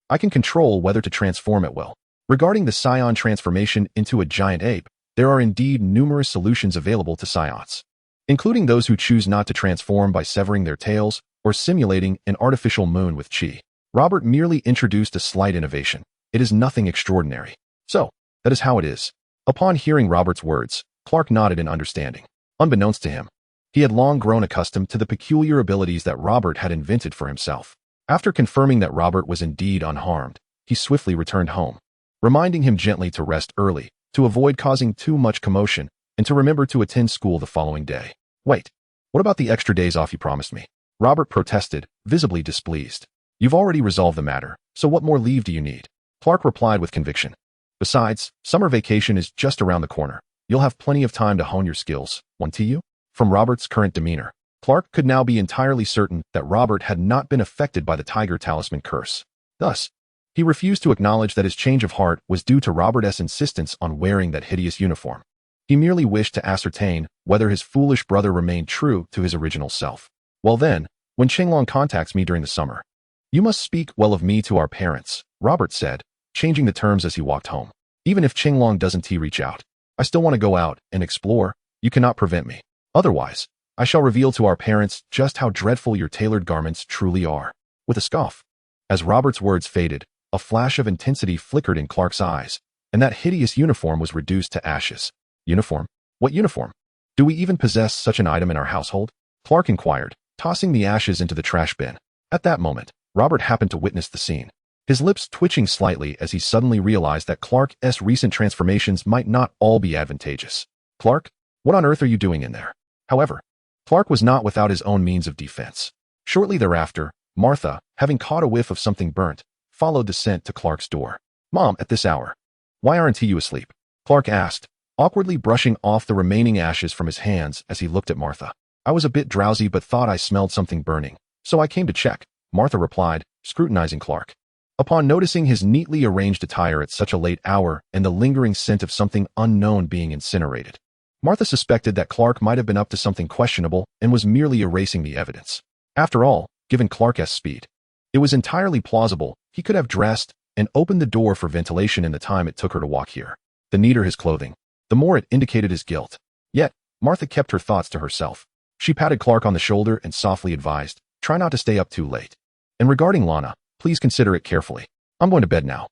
A: I can control whether to transform at will. Regarding the Saiyan transformation into a giant ape, there are indeed numerous solutions available to Saiyans, including those who choose not to transform by severing their tails or simulating an artificial moon with Qi. Robert merely introduced a slight innovation. It is nothing extraordinary. So, that is how it is. Upon hearing Robert's words, Clark nodded in understanding. Unbeknownst to him, he had long grown accustomed to the peculiar abilities that Robert had invented for himself. After confirming that Robert was indeed unharmed, he swiftly returned home, reminding him gently to rest early, to avoid causing too much commotion, and to remember to attend school the following day. Wait, what about the extra days off you promised me? Robert protested, visibly displeased. You've already resolved the matter, so what more leave do you need? Clark replied with conviction. Besides, summer vacation is just around the corner. You'll have plenty of time to hone your skills, won't you? From Robert's current demeanor, Clark could now be entirely certain that Robert had not been affected by the Tiger Talisman curse. Thus, he refused to acknowledge that his change of heart was due to Robert's insistence on wearing that hideous uniform. He merely wished to ascertain whether his foolish brother remained true to his original self. Well then, when Chenglong contacts me during the summer, you must speak well of me to our parents, Robert said, changing the terms as he walked home. Even if Chenglong doesn't reach out, I still want to go out and explore. You cannot prevent me. Otherwise, I shall reveal to our parents just how dreadful your tailored garments truly are. With a scoff. As Robert's words faded, a flash of intensity flickered in Clark's eyes, and that hideous uniform was reduced to ashes. Uniform? What uniform? Do we even possess such an item in our household? Clark inquired, tossing the ashes into the trash bin. At that moment, Robert happened to witness the scene, his lips twitching slightly as he suddenly realized that Clark's recent transformations might not all be advantageous. Clark, what on earth are you doing in there? However, Clark was not without his own means of defense. Shortly thereafter, Martha, having caught a whiff of something burnt, followed the scent to Clark's door. Mom, at this hour. Why aren't you asleep? Clark asked, awkwardly brushing off the remaining ashes from his hands as he looked at Martha. I was a bit drowsy but thought I smelled something burning, so I came to check, Martha replied, scrutinizing Clark. Upon noticing his neatly arranged attire at such a late hour and the lingering scent of something unknown being incinerated, Martha suspected that Clark might have been up to something questionable and was merely erasing the evidence. After all, given Clark's speed, it was entirely plausible he could have dressed and opened the door for ventilation in the time it took her to walk here. The neater his clothing, the more it indicated his guilt. Yet, Martha kept her thoughts to herself. She patted Clark on the shoulder and softly advised, try not to stay up too late. And regarding Lana, please consider it carefully. I'm going to bed now.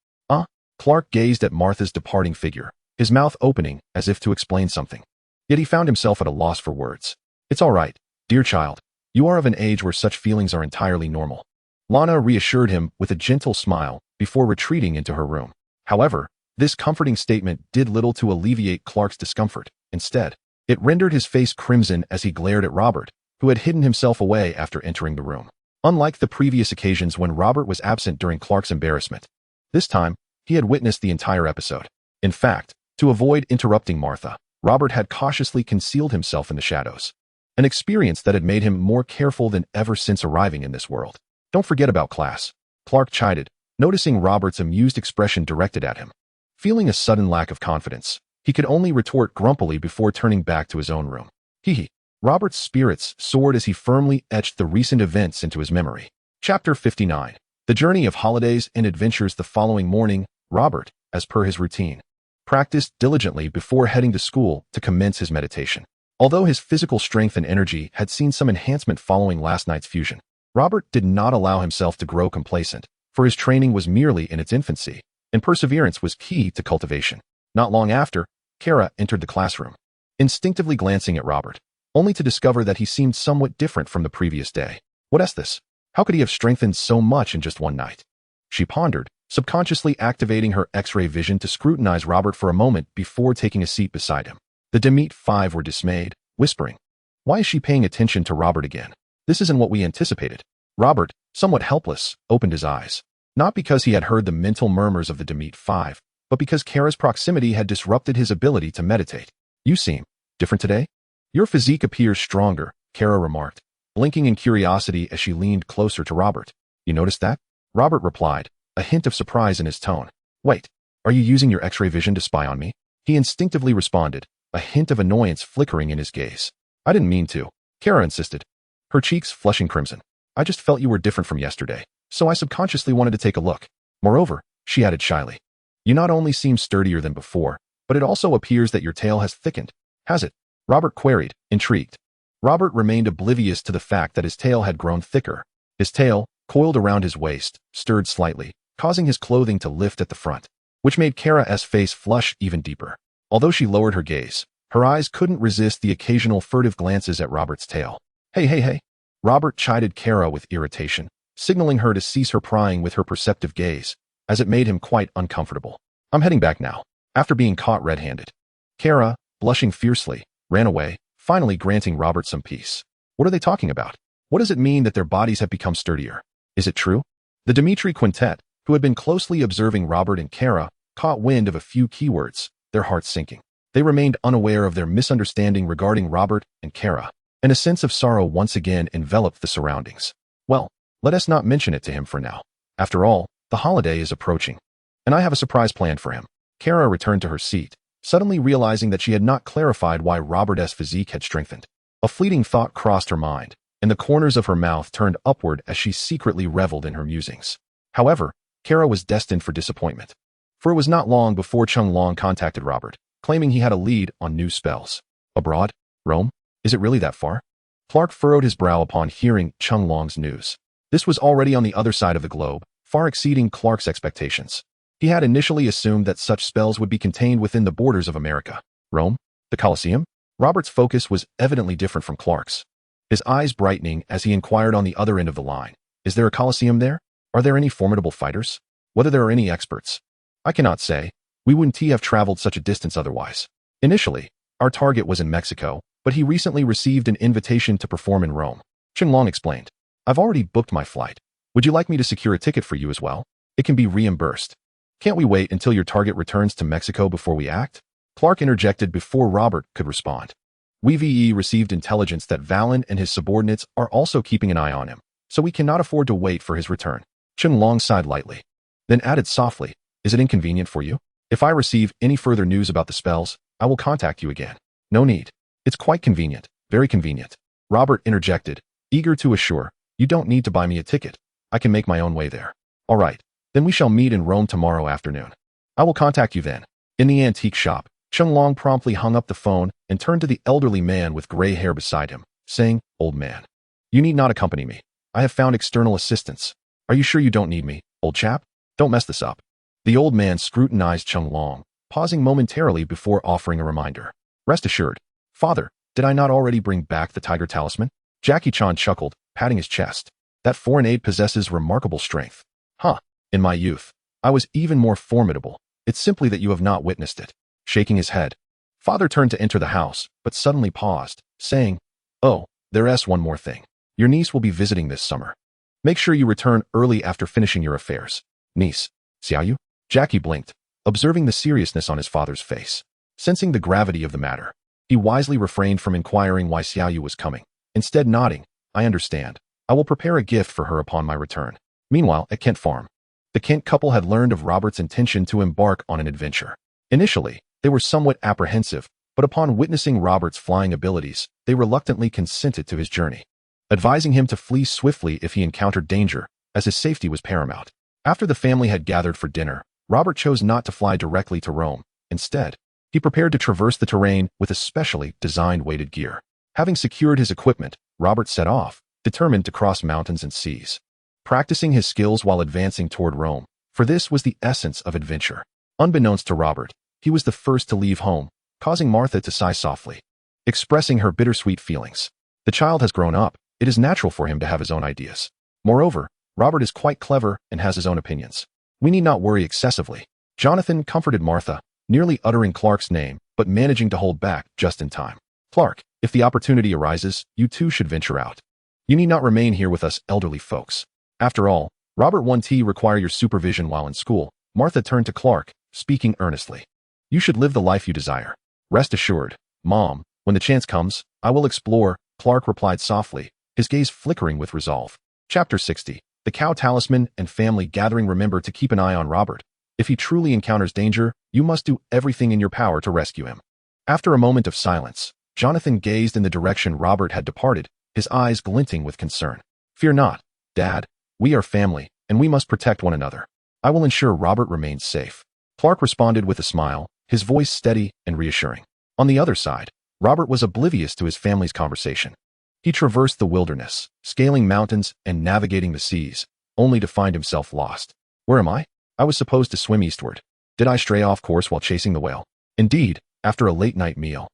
A: Clark gazed at Martha's departing figure, his mouth opening as if to explain something. Yet he found himself at a loss for words. It's all right, dear child. You are of an age where such feelings are entirely normal. Lana reassured him with a gentle smile before retreating into her room. However, this comforting statement did little to alleviate Clark's discomfort. Instead, it rendered his face crimson as he glared at Robert, who had hidden himself away after entering the room. Unlike the previous occasions when Robert was absent during Clark's embarrassment, this time, he had witnessed the entire episode. In fact, to avoid interrupting Martha, Robert had cautiously concealed himself in the shadows, an experience that had made him more careful than ever since arriving in this world. Don't forget about class, Clark chided, noticing Robert's amused expression directed at him. Feeling a sudden lack of confidence, he could only retort grumpily before turning back to his own room. Hee. Robert's spirits soared as he firmly etched the recent events into his memory. Chapter 59. The journey of holidays and adventures. The following morning, Robert, as per his routine, practiced diligently before heading to school to commence his meditation. Although his physical strength and energy had seen some enhancement following last night's fusion, Robert did not allow himself to grow complacent, for his training was merely in its infancy, and perseverance was key to cultivation. Not long after, Kara entered the classroom, instinctively glancing at Robert, only to discover that he seemed somewhat different from the previous day. What is this? How could he have strengthened so much in just one night? She pondered, subconsciously activating her X-ray vision to scrutinize Robert for a moment before taking a seat beside him. The Demeet Five were dismayed, whispering, "Why is she paying attention to Robert again? This isn't what we anticipated." Robert, somewhat helpless, opened his eyes, not because he had heard the mental murmurs of the Demeet Five, but because Kara's proximity had disrupted his ability to meditate. "You seem different today? Your physique appears stronger," Kara remarked, blinking in curiosity as she leaned closer to Robert. "You noticed that?" Robert replied, a hint of surprise in his tone. "Wait, are you using your X-ray vision to spy on me?" He instinctively responded, a hint of annoyance flickering in his gaze. "I didn't mean to," Kara insisted, her cheeks flushing crimson. "I just felt you were different from yesterday, so I subconsciously wanted to take a look. Moreover," she added shyly, "you not only seem sturdier than before, but it also appears that your tail has thickened." "Has it?" Robert queried, intrigued. Robert remained oblivious to the fact that his tail had grown thicker. His tail, coiled around his waist, stirred slightly, causing his clothing to lift at the front, which made Kara's face flush even deeper. Although she lowered her gaze, her eyes couldn't resist the occasional furtive glances at Robert's tail. Hey. Robert chided Kara with irritation, signaling her to cease her prying with her perceptive gaze, as it made him quite uncomfortable. "I'm heading back now." After being caught red-handed, Kara, blushing fiercely, ran away, finally granting Robert some peace. What are they talking about? What does it mean that their bodies have become sturdier? Is it true? The Dimitri quintet, who had been closely observing Robert and Kara, caught wind of a few keywords, their hearts sinking. They remained unaware of their misunderstanding regarding Robert and Kara, and a sense of sorrow once again enveloped the surroundings. "Well, let us not mention it to him for now. After all, the holiday is approaching, and I have a surprise planned for him." Kara returned to her seat, suddenly realizing that she had not clarified why Robert's physique had strengthened. A fleeting thought crossed her mind, and the corners of her mouth turned upward as she secretly reveled in her musings. However, Kara was destined for disappointment, for it was not long before Chung Long contacted Robert, claiming he had a lead on new spells. "Abroad? Rome? Is it really that far?" Clark furrowed his brow upon hearing Chung Long's news. This was already on the other side of the globe, far exceeding Clark's expectations. He had initially assumed that such spells would be contained within the borders of America. Rome? The Colosseum? Robert's focus was evidently different from Clark's, his eyes brightening as he inquired on the other end of the line. "Is there a Colosseum there? Are there any formidable fighters? Whether there are any experts?" "I cannot say. We wouldn't have traveled such a distance otherwise. Initially, our target was in Mexico, but he recently received an invitation to perform in Rome," Chung Long explained. "I've already booked my flight. Would you like me to secure a ticket for you as well? It can be reimbursed." "Can't we wait until your target returns to Mexico before we act?" Clark interjected before Robert could respond. "We received intelligence that Valen and his subordinates are also keeping an eye on him, so we cannot afford to wait for his return." Chung Long sighed lightly, then added softly, "Is it inconvenient for you? If I receive any further news about the spells, I will contact you again." "No need. It's quite convenient, very convenient," Robert interjected, eager to assure, "You don't need to buy me a ticket. I can make my own way there." "All right. Then we shall meet in Rome tomorrow afternoon. I will contact you then." In the antique shop, Chung Long promptly hung up the phone and turned to the elderly man with gray hair beside him, saying, "Old man, you need not accompany me. I have found external assistance. Are you sure you don't need me, old chap? Don't mess this up." The old man scrutinized Chung Long, pausing momentarily before offering a reminder. "Rest assured, Father, did I not already bring back the Tiger Talisman?" Jackie Chan chuckled, patting his chest. "That foreign aid possesses remarkable strength." "Huh. In my youth, I was even more formidable. It's simply that you have not witnessed it." Shaking his head, Father turned to enter the house, but suddenly paused, saying, "Oh, there's one more thing. Your niece will be visiting this summer. Make sure you return early after finishing your affairs." "Niece? Xiaoyu?" Jackie blinked, observing the seriousness on his father's face. Sensing the gravity of the matter, he wisely refrained from inquiring why Xiaoyu was coming, instead nodding, "I understand. I will prepare a gift for her upon my return." Meanwhile, at Kent Farm, the Kent couple had learned of Robert's intention to embark on an adventure. Initially, they were somewhat apprehensive, but upon witnessing Robert's flying abilities, they reluctantly consented to his journey, advising him to flee swiftly if he encountered danger, as his safety was paramount. After the family had gathered for dinner, Robert chose not to fly directly to Rome. Instead, he prepared to traverse the terrain with a specially designed weighted gear. Having secured his equipment, Robert set off, determined to cross mountains and seas, practicing his skills while advancing toward Rome, for this was the essence of adventure. Unbeknownst to Robert, he was the first to leave home, causing Martha to sigh softly, expressing her bittersweet feelings. The child has grown up. It is natural for him to have his own ideas. Moreover, Robert is quite clever and has his own opinions. We need not worry excessively. Jonathan comforted Martha, nearly uttering Clark's name, but managing to hold back just in time. "Clark, if the opportunity arises, you too should venture out. You need not remain here with us elderly folks. After all, Robert won't require your supervision while in school." Martha turned to Clark, speaking earnestly. "You should live the life you desire. Rest assured, Mom, when the chance comes, I will explore," Clark replied softly, his gaze flickering with resolve. Chapter 60. The Cow Talisman and Family Gathering. Remember to keep an eye on Robert. If he truly encounters danger, you must do everything in your power to rescue him. After a moment of silence, Jonathan gazed in the direction Robert had departed, his eyes glinting with concern. "Fear not, Dad. We are family, and we must protect one another. I will ensure Robert remains safe." Clark responded with a smile, his voice steady and reassuring. On the other side, Robert was oblivious to his family's conversation. He traversed the wilderness, scaling mountains and navigating the seas, only to find himself lost. "Where am I? I was supposed to swim eastward. Did I stray off course while chasing the whale?" Indeed, after a late-night meal,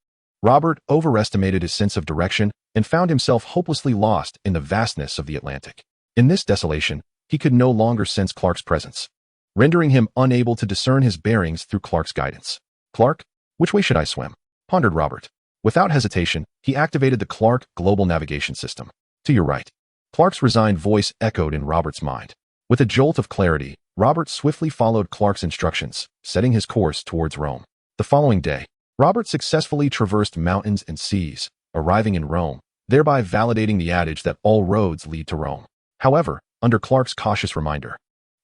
A: Robert overestimated his sense of direction and found himself hopelessly lost in the vastness of the Atlantic. In this desolation, he could no longer sense Clark's presence, rendering him unable to discern his bearings through Clark's guidance. "Clark, which way should I swim?" pondered Robert. Without hesitation, he activated the Clark Global Navigation System. "To your right." Clark's resigned voice echoed in Robert's mind. With a jolt of clarity, Robert swiftly followed Clark's instructions, setting his course towards Rome. The following day, Robert successfully traversed mountains and seas, arriving in Rome, thereby validating the adage that all roads lead to Rome. However, under Clark's cautious reminder,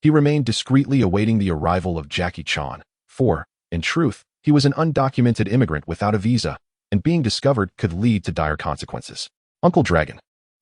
A: he remained discreetly awaiting the arrival of Jackie Chan, for, in truth, he was an undocumented immigrant without a visa, and being discovered could lead to dire consequences. Uncle Dragon.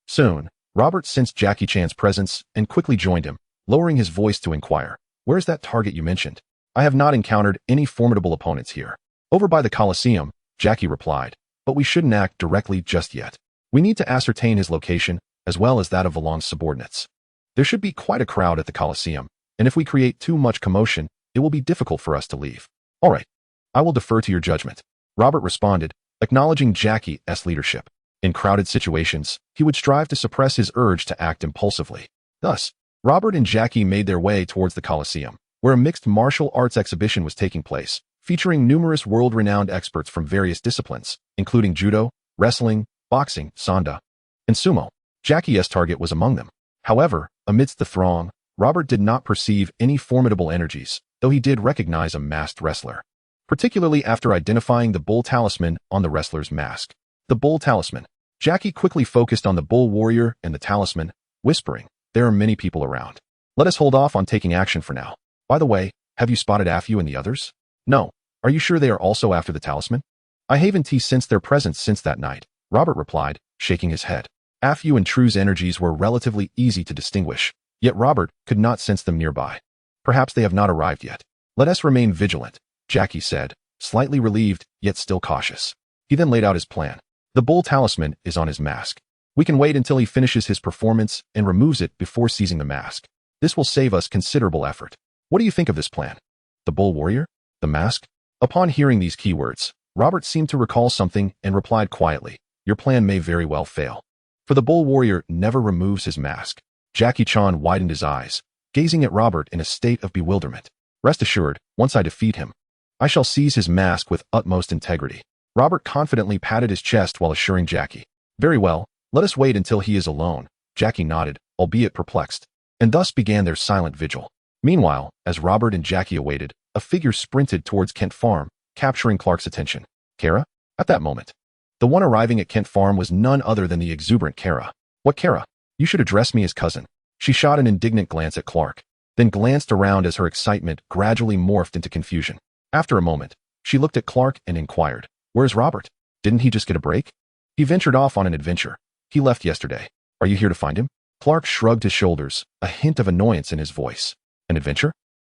A: Soon, Robert sensed Jackie Chan's presence and quickly joined him, lowering his voice to inquire, "Where's that target you mentioned?" "I have not encountered any formidable opponents here." "Over by the Colosseum," Jackie replied, "but we shouldn't act directly just yet. We need to ascertain his location, as well as that of Valong's subordinates. There should be quite a crowd at the Colosseum, and if we create too much commotion, it will be difficult for us to leave." "All right. I will defer to your judgment," Robert responded, acknowledging Jackie's leadership. In crowded situations, he would strive to suppress his urge to act impulsively. Thus, Robert and Jackie made their way towards the Colosseum, where a mixed martial arts exhibition was taking place, featuring numerous world-renowned experts from various disciplines, including judo, wrestling, boxing, sanda, and sumo. Jackie's target was among them. However, amidst the throng, Robert did not perceive any formidable energies, though he did recognize a masked wrestler, particularly after identifying the bull talisman on the wrestler's mask. The bull talisman. Jackie quickly focused on the bull warrior and the talisman, whispering, "There are many people around. Let us hold off on taking action for now. By the way, have you spotted Afyu and the others?" "No. Are you sure they are also after the talisman?" "I haven't sensed their presence since that night," Robert replied, shaking his head. Afyu and True's energies were relatively easy to distinguish, yet Robert could not sense them nearby. "Perhaps they have not arrived yet. Let us remain vigilant," Jackie said, slightly relieved, yet still cautious. He then laid out his plan. "The bull talisman is on his mask. We can wait until he finishes his performance and removes it before seizing the mask. This will save us considerable effort. What do you think of this plan?" "The bull warrior? The mask?" Upon hearing these keywords, Robert seemed to recall something and replied quietly, "Your plan may very well fail. For the bull warrior never removes his mask." Jackie Chan widened his eyes, gazing at Robert in a state of bewilderment. "Rest assured, once I defeat him, I shall seize his mask with utmost integrity." Robert confidently patted his chest while assuring Jackie. "Very well, let us wait until he is alone." Jackie nodded, albeit perplexed, and thus began their silent vigil. Meanwhile, as Robert and Jackie awaited, a figure sprinted towards Kent Farm, capturing Clark's attention. Kara? At that moment, the one arriving at Kent Farm was none other than the exuberant Kara. What Kara? You should address me as cousin. She shot an indignant glance at Clark, then glanced around as her excitement gradually morphed into confusion. After a moment, she looked at Clark and inquired, Where's Robert? Didn't he just get a break? He ventured off on an adventure. He left yesterday. Are you here to find him? Clark shrugged his shoulders, a hint of annoyance in his voice. An adventure?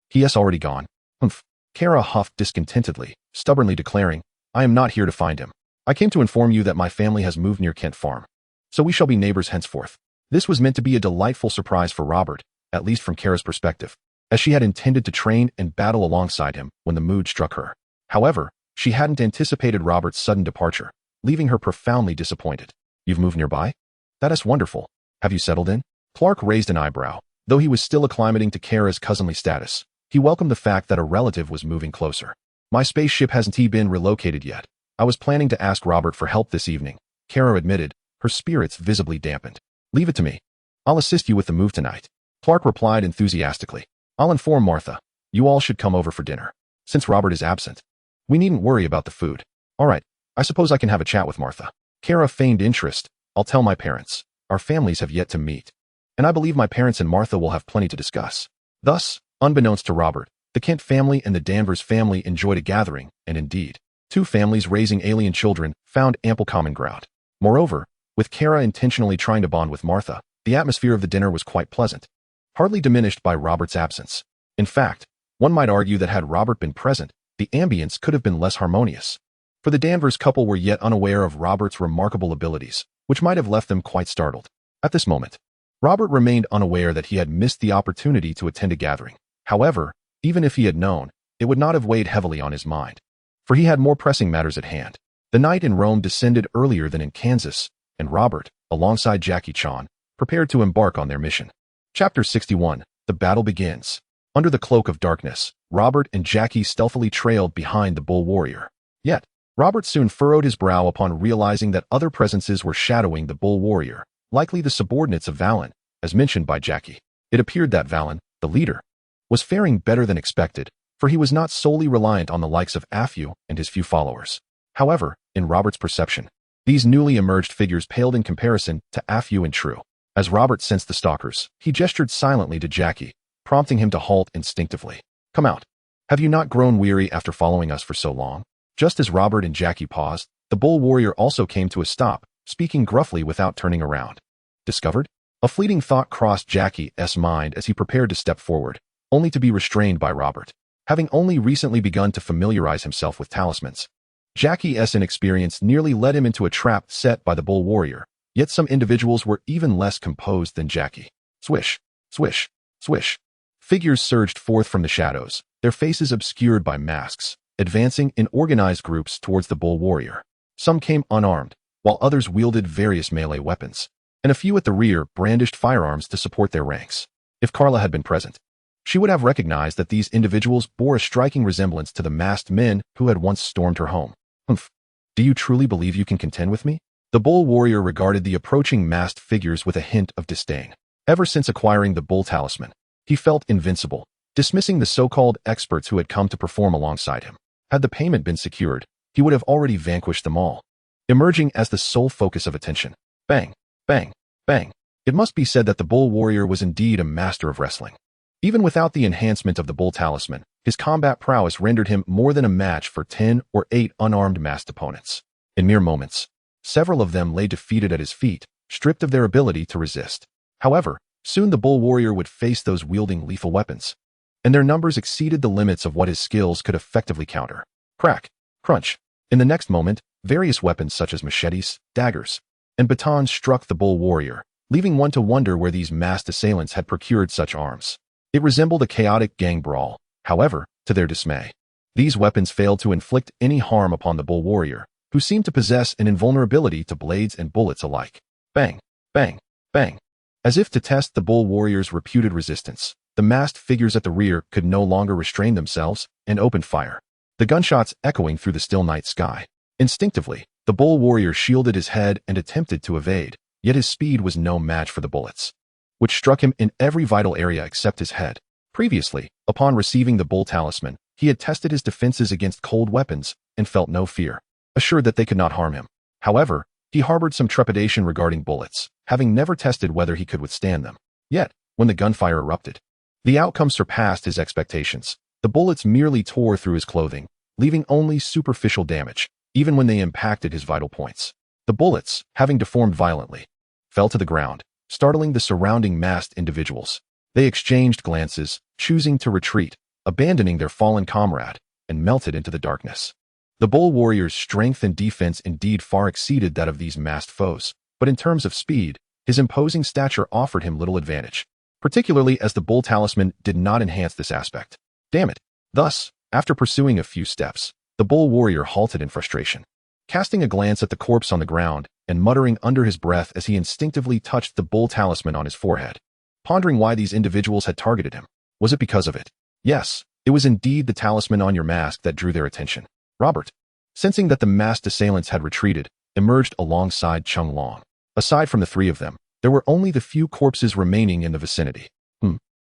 A: He has already gone. Humph. Kara huffed discontentedly, stubbornly declaring, I am not here to find him. I came to inform you that my family has moved near Kent Farm. So we shall be neighbors henceforth. This was meant to be a delightful surprise for Robert, at least from Kara's perspective, as she had intended to train and battle alongside him when the mood struck her. However, she hadn't anticipated Robert's sudden departure, leaving her profoundly disappointed. You've moved nearby? That is wonderful. Have you settled in? Clark raised an eyebrow. Though he was still acclimating to Kara's cousinly status, he welcomed the fact that a relative was moving closer. My spaceship hasn't been relocated yet. I was planning to ask Robert for help this evening, Kara admitted, her spirits visibly dampened. Leave it to me. I'll assist you with the move tonight. Clark replied enthusiastically. I'll inform Martha. You all should come over for dinner. Since Robert is absent, we needn't worry about the food. All right, I suppose I can have a chat with Martha. Kara feigned interest. I'll tell my parents. Our families have yet to meet, and I believe my parents and Martha will have plenty to discuss. Thus, unbeknownst to Robert, the Kent family and the Danvers family enjoyed a gathering, and indeed, two families raising alien children found ample common ground. Moreover, with Kara intentionally trying to bond with Martha, the atmosphere of the dinner was quite pleasant, hardly diminished by Robert's absence. In fact, one might argue that had Robert been present, the ambience could have been less harmonious. For the Danvers couple were yet unaware of Robert's remarkable abilities, which might have left them quite startled. At this moment, Robert remained unaware that he had missed the opportunity to attend a gathering. However, even if he had known, it would not have weighed heavily on his mind, for he had more pressing matters at hand. The night in Rome descended earlier than in Kansas, and Robert, alongside Jackie Chan, prepared to embark on their mission. Chapter 61. The battle begins. Under the cloak of darkness, Robert and Jackie stealthily trailed behind the bull warrior. Yet, Robert soon furrowed his brow upon realizing that other presences were shadowing the bull warrior, likely the subordinates of Valen, as mentioned by Jackie. It appeared that Valen, the leader, was faring better than expected, for he was not solely reliant on the likes of Afu and his few followers. However, in Robert's perception, these newly emerged figures paled in comparison to Afu and True. As Robert sensed the stalkers, he gestured silently to Jackie, prompting him to halt instinctively. Come out. Have you not grown weary after following us for so long? Just as Robert and Jackie paused, the bull warrior also came to a stop, speaking gruffly without turning around. Discovered? A fleeting thought crossed Jackie's mind as he prepared to step forward, only to be restrained by Robert. Having only recently begun to familiarize himself with talismans, Jackie's inexperience nearly led him into a trap set by the bull warrior, yet some individuals were even less composed than Jackie. Swish, swish, swish. Figures surged forth from the shadows, their faces obscured by masks, advancing in organized groups towards the bull warrior. Some came unarmed, while others wielded various melee weapons, and a few at the rear brandished firearms to support their ranks. If Carla had been present, she would have recognized that these individuals bore a striking resemblance to the masked men who had once stormed her home. Humph. Do you truly believe you can contend with me? The bull warrior regarded the approaching masked figures with a hint of disdain. Ever since acquiring the bull talisman, he felt invincible, dismissing the so-called experts who had come to perform alongside him. Had the payment been secured, he would have already vanquished them all, emerging as the sole focus of attention. Bang, bang, bang. It must be said that the bull warrior was indeed a master of wrestling. Even without the enhancement of the bull talisman, his combat prowess rendered him more than a match for 10 or 8 unarmed masked opponents. In mere moments, several of them lay defeated at his feet, stripped of their ability to resist. However, soon the bull warrior would face those wielding lethal weapons, and their numbers exceeded the limits of what his skills could effectively counter. Crack, crunch. In the next moment, various weapons such as machetes, daggers, and batons struck the bull warrior, leaving one to wonder where these masked assailants had procured such arms. It resembled a chaotic gang brawl. However, to their dismay, these weapons failed to inflict any harm upon the bull warrior, who seemed to possess an invulnerability to blades and bullets alike. Bang, bang, bang. As if to test the bull warrior's reputed resistance, the masked figures at the rear could no longer restrain themselves and opened fire, the gunshots echoing through the still night sky. Instinctively, the bull warrior shielded his head and attempted to evade, yet his speed was no match for the bullets, which struck him in every vital area except his head. Previously, upon receiving the bull talisman, He had tested his defenses against cold weapons and felt no fear, assured that they could not harm him. However, he harbored some trepidation regarding bullets, having never tested whether he could withstand them. Yet, when the gunfire erupted, the outcome surpassed his expectations. The bullets merely tore through his clothing, leaving only superficial damage, even when they impacted his vital points. The bullets, having deformed violently, fell to the ground, startling the surrounding massed individuals. They exchanged glances, choosing to retreat, abandoning their fallen comrade, and melted into the darkness. The bull warrior's strength and defense indeed far exceeded that of these massed foes, but in terms of speed, his imposing stature offered him little advantage, particularly as the bull talisman did not enhance this aspect. Damn it! Thus, after pursuing a few steps, the bull warrior halted in frustration. Casting a glance at the corpse on the ground and muttering under his breath as he instinctively touched the bull talisman on his forehead, pondering why these individuals had targeted him. Was it because of it? Yes, it was indeed the talisman on your mask that drew their attention. Robert, sensing that the masked assailants had retreated, emerged alongside Chung Long. Aside from the three of them, there were only the few corpses remaining in the vicinity.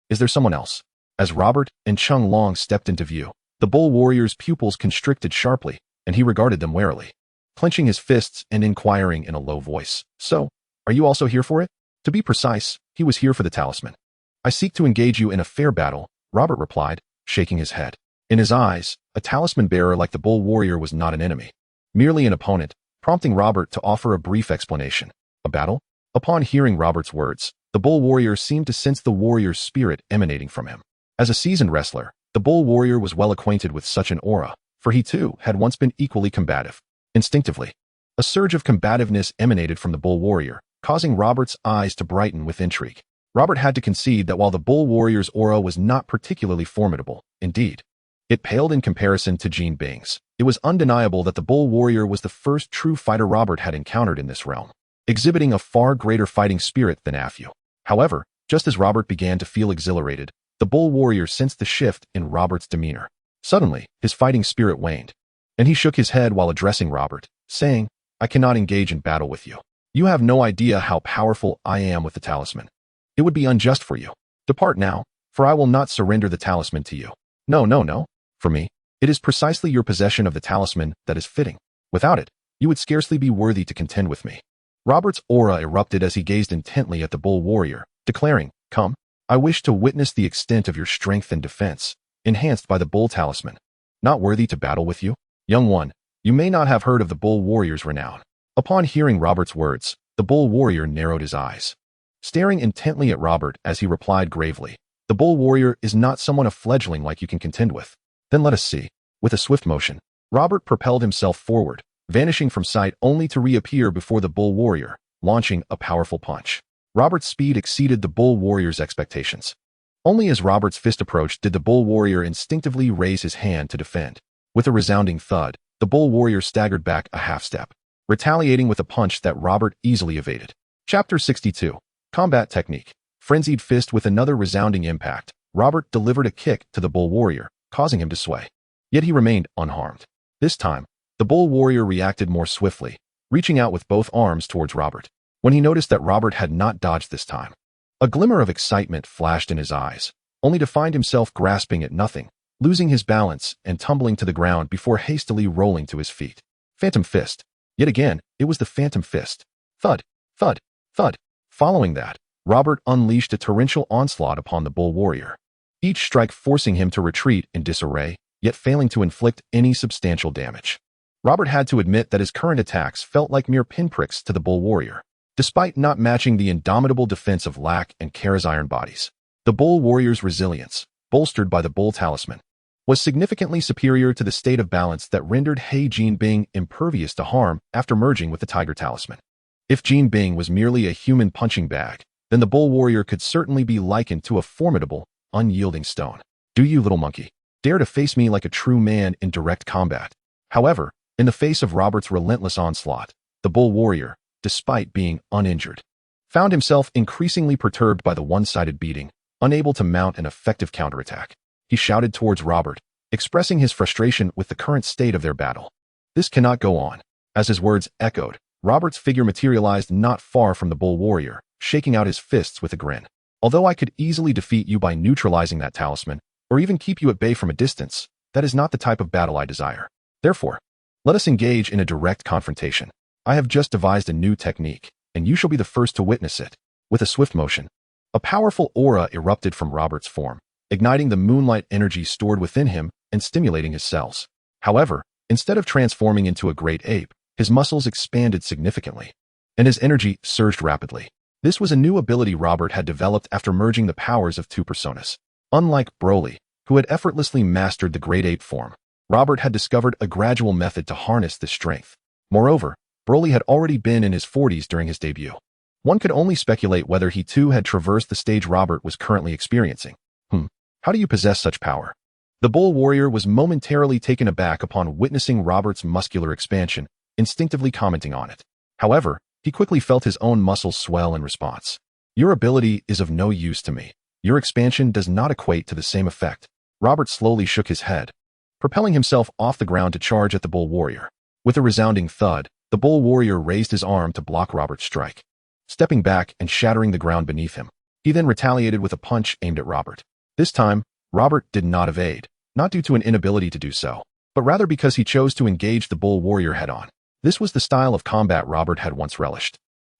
A: Is there someone else? As Robert and Chung Long stepped into view, the bull warrior's pupils constricted sharply, and he regarded them warily, clenching his fists and inquiring in a low voice. So, are you also here for it? To be precise, he was here for the talisman. I seek to engage you in a fair battle, Robert replied, shaking his head. In his eyes, a talisman bearer like the bull warrior was not an enemy, merely an opponent, prompting Robert to offer a brief explanation. A battle? Upon hearing Robert's words, the bull warrior seemed to sense the warrior's spirit emanating from him. As a seasoned wrestler, the bull warrior was well acquainted with such an aura, for he too had once been equally combative. Instinctively, a surge of combativeness emanated from the bull warrior, causing Robert's eyes to brighten with intrigue. Robert had to concede that while the bull warrior's aura was not particularly formidable, indeed, it paled in comparison to Jean Bing's. It was undeniable that the bull warrior was the first true fighter Robert had encountered in this realm, exhibiting a far greater fighting spirit than Afu. However, just as Robert began to feel exhilarated, the bull warrior sensed the shift in Robert's demeanor. Suddenly, his fighting spirit waned, and he shook his head while addressing Robert, saying, I cannot engage in battle with you. You have no idea how powerful I am with the talisman. It would be unjust for you. Depart now, for I will not surrender the talisman to you. No. For me, it is precisely your possession of the talisman that is fitting. Without it, you would scarcely be worthy to contend with me. Robert's aura erupted as he gazed intently at the bull warrior, declaring, Come, I wish to witness the extent of your strength and defense, enhanced by the bull talisman. Not worthy to battle with you? Young one, you may not have heard of the bull warrior's renown. Upon hearing Robert's words, the bull warrior narrowed his eyes, staring intently at Robert as he replied gravely, The bull warrior is not someone a fledgling like you can contend with. Then let us see. With a swift motion, Robert propelled himself forward, vanishing from sight only to reappear before the bull warrior, launching a powerful punch. Robert's speed exceeded the bull warrior's expectations. Only as Robert's fist approached did the bull warrior instinctively raise his hand to defend. With a resounding thud, the bull warrior staggered back a half step, retaliating with a punch that Robert easily evaded. Chapter 62. Combat Technique. Frenzied fist. With another resounding impact, Robert delivered a kick to the bull warrior, causing him to sway. Yet he remained unharmed. This time, the bull warrior reacted more swiftly, reaching out with both arms towards Robert. When he noticed that Robert had not dodged this time, a glimmer of excitement flashed in his eyes, only to find himself grasping at nothing, losing his balance and tumbling to the ground before hastily rolling to his feet. Phantom fist. Yet again, it was the phantom fist. Thud, thud, thud. Following that, Robert unleashed a torrential onslaught upon the bull warrior, each strike forcing him to retreat in disarray, yet failing to inflict any substantial damage. Robert had to admit that his current attacks felt like mere pinpricks to the bull warrior. Despite not matching the indomitable defense of Lack and Kara's iron bodies, the bull warrior's resilience, bolstered by the bull talisman, was significantly superior to the state of balance that rendered He Jinbing impervious to harm after merging with the tiger talisman. If Jinbing was merely a human punching bag, then the bull warrior could certainly be likened to a formidable, unyielding stone. Do you, little monkey, dare to face me like a true man in direct combat? However, in the face of Robert's relentless onslaught, the bull warrior, despite being uninjured, found himself increasingly perturbed by the one-sided beating, unable to mount an effective counterattack. He shouted towards Robert, expressing his frustration with the current state of their battle. This cannot go on. As his words echoed, Robert's figure materialized not far from the bull warrior, shaking out his fists with a grin. Although I could easily defeat you by neutralizing that talisman, or even keep you at bay from a distance, That is not the type of battle I desire. Therefore, let us engage in a direct confrontation. I have just devised a new technique, and you shall be the first to witness it. With a swift motion, a powerful aura erupted from Robert's form, igniting the moonlight energy stored within him and stimulating his cells. However, instead of transforming into a great ape, his muscles expanded significantly, and his energy surged rapidly. This was a new ability Robert had developed after merging the powers of two personas. Unlike Broly, who had effortlessly mastered the great ape form, Robert had discovered a gradual method to harness this strength. Moreover, Broly had already been in his 40s during his debut. One could only speculate whether he too had traversed the stage Robert was currently experiencing. How do you possess such power? The bull warrior was momentarily taken aback upon witnessing Robert's muscular expansion, instinctively commenting on it. However, he quickly felt his own muscles swell in response. Your ability is of no use to me. Your expansion does not equate to the same effect. Robert slowly shook his head, propelling himself off the ground to charge at the bull warrior. With a resounding thud, the bull warrior raised his arm to block Robert's strike, stepping back and shattering the ground beneath him. He then retaliated with a punch aimed at Robert. This time, Robert did not evade, not due to an inability to do so, but rather because he chose to engage the bull warrior head-on. This was the style of combat Robert had once relished,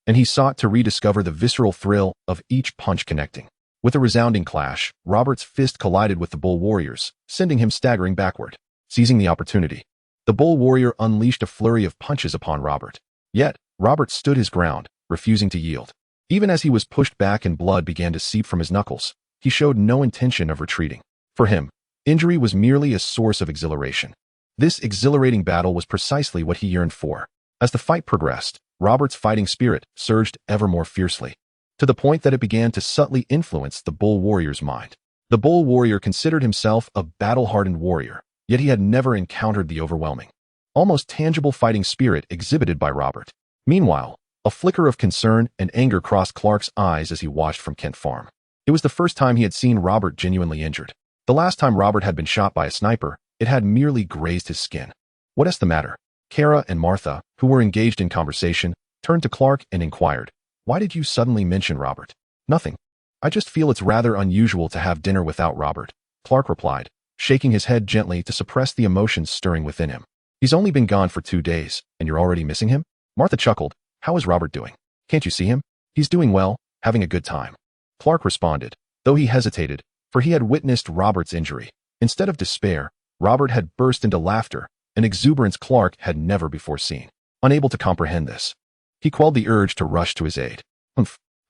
A: and he sought to rediscover the visceral thrill of each punch connecting. With a resounding clash, Robert's fist collided with the bull warrior's, sending him staggering backward. Seizing the opportunity, the bull warrior unleashed a flurry of punches upon Robert. Yet, Robert stood his ground, refusing to yield. Even as he was pushed back and blood began to seep from his knuckles, he showed no intention of retreating. For him, injury was merely a source of exhilaration. This exhilarating battle was precisely what he yearned for. As the fight progressed, Robert's fighting spirit surged ever more fiercely, to the point that it began to subtly influence the bull warrior's mind. The bull warrior considered himself a battle-hardened warrior, yet he had never encountered the overwhelming, almost tangible fighting spirit exhibited by Robert. Meanwhile, a flicker of concern and anger crossed Clark's eyes as he watched from Kent Farm. It was the first time he had seen Robert genuinely injured. The last time Robert had been shot by a sniper, it had merely grazed his skin. What is the matter? Kara and Martha, who were engaged in conversation, turned to Clark and inquired, "Why did you suddenly mention Robert?" "Nothing. I just feel it's rather unusual to have dinner without Robert," Clark replied, shaking his head gently to suppress the emotions stirring within him. "He's only been gone for 2 days, and you're already missing him?" Martha chuckled. "How is Robert doing? Can't you see him? He's doing well, having a good time." Clark responded, though he hesitated, for he had witnessed Robert's injury. Instead of despair, Robert had burst into laughter, an exuberance Clark had never before seen. Unable to comprehend this, he quelled the urge to rush to his aid.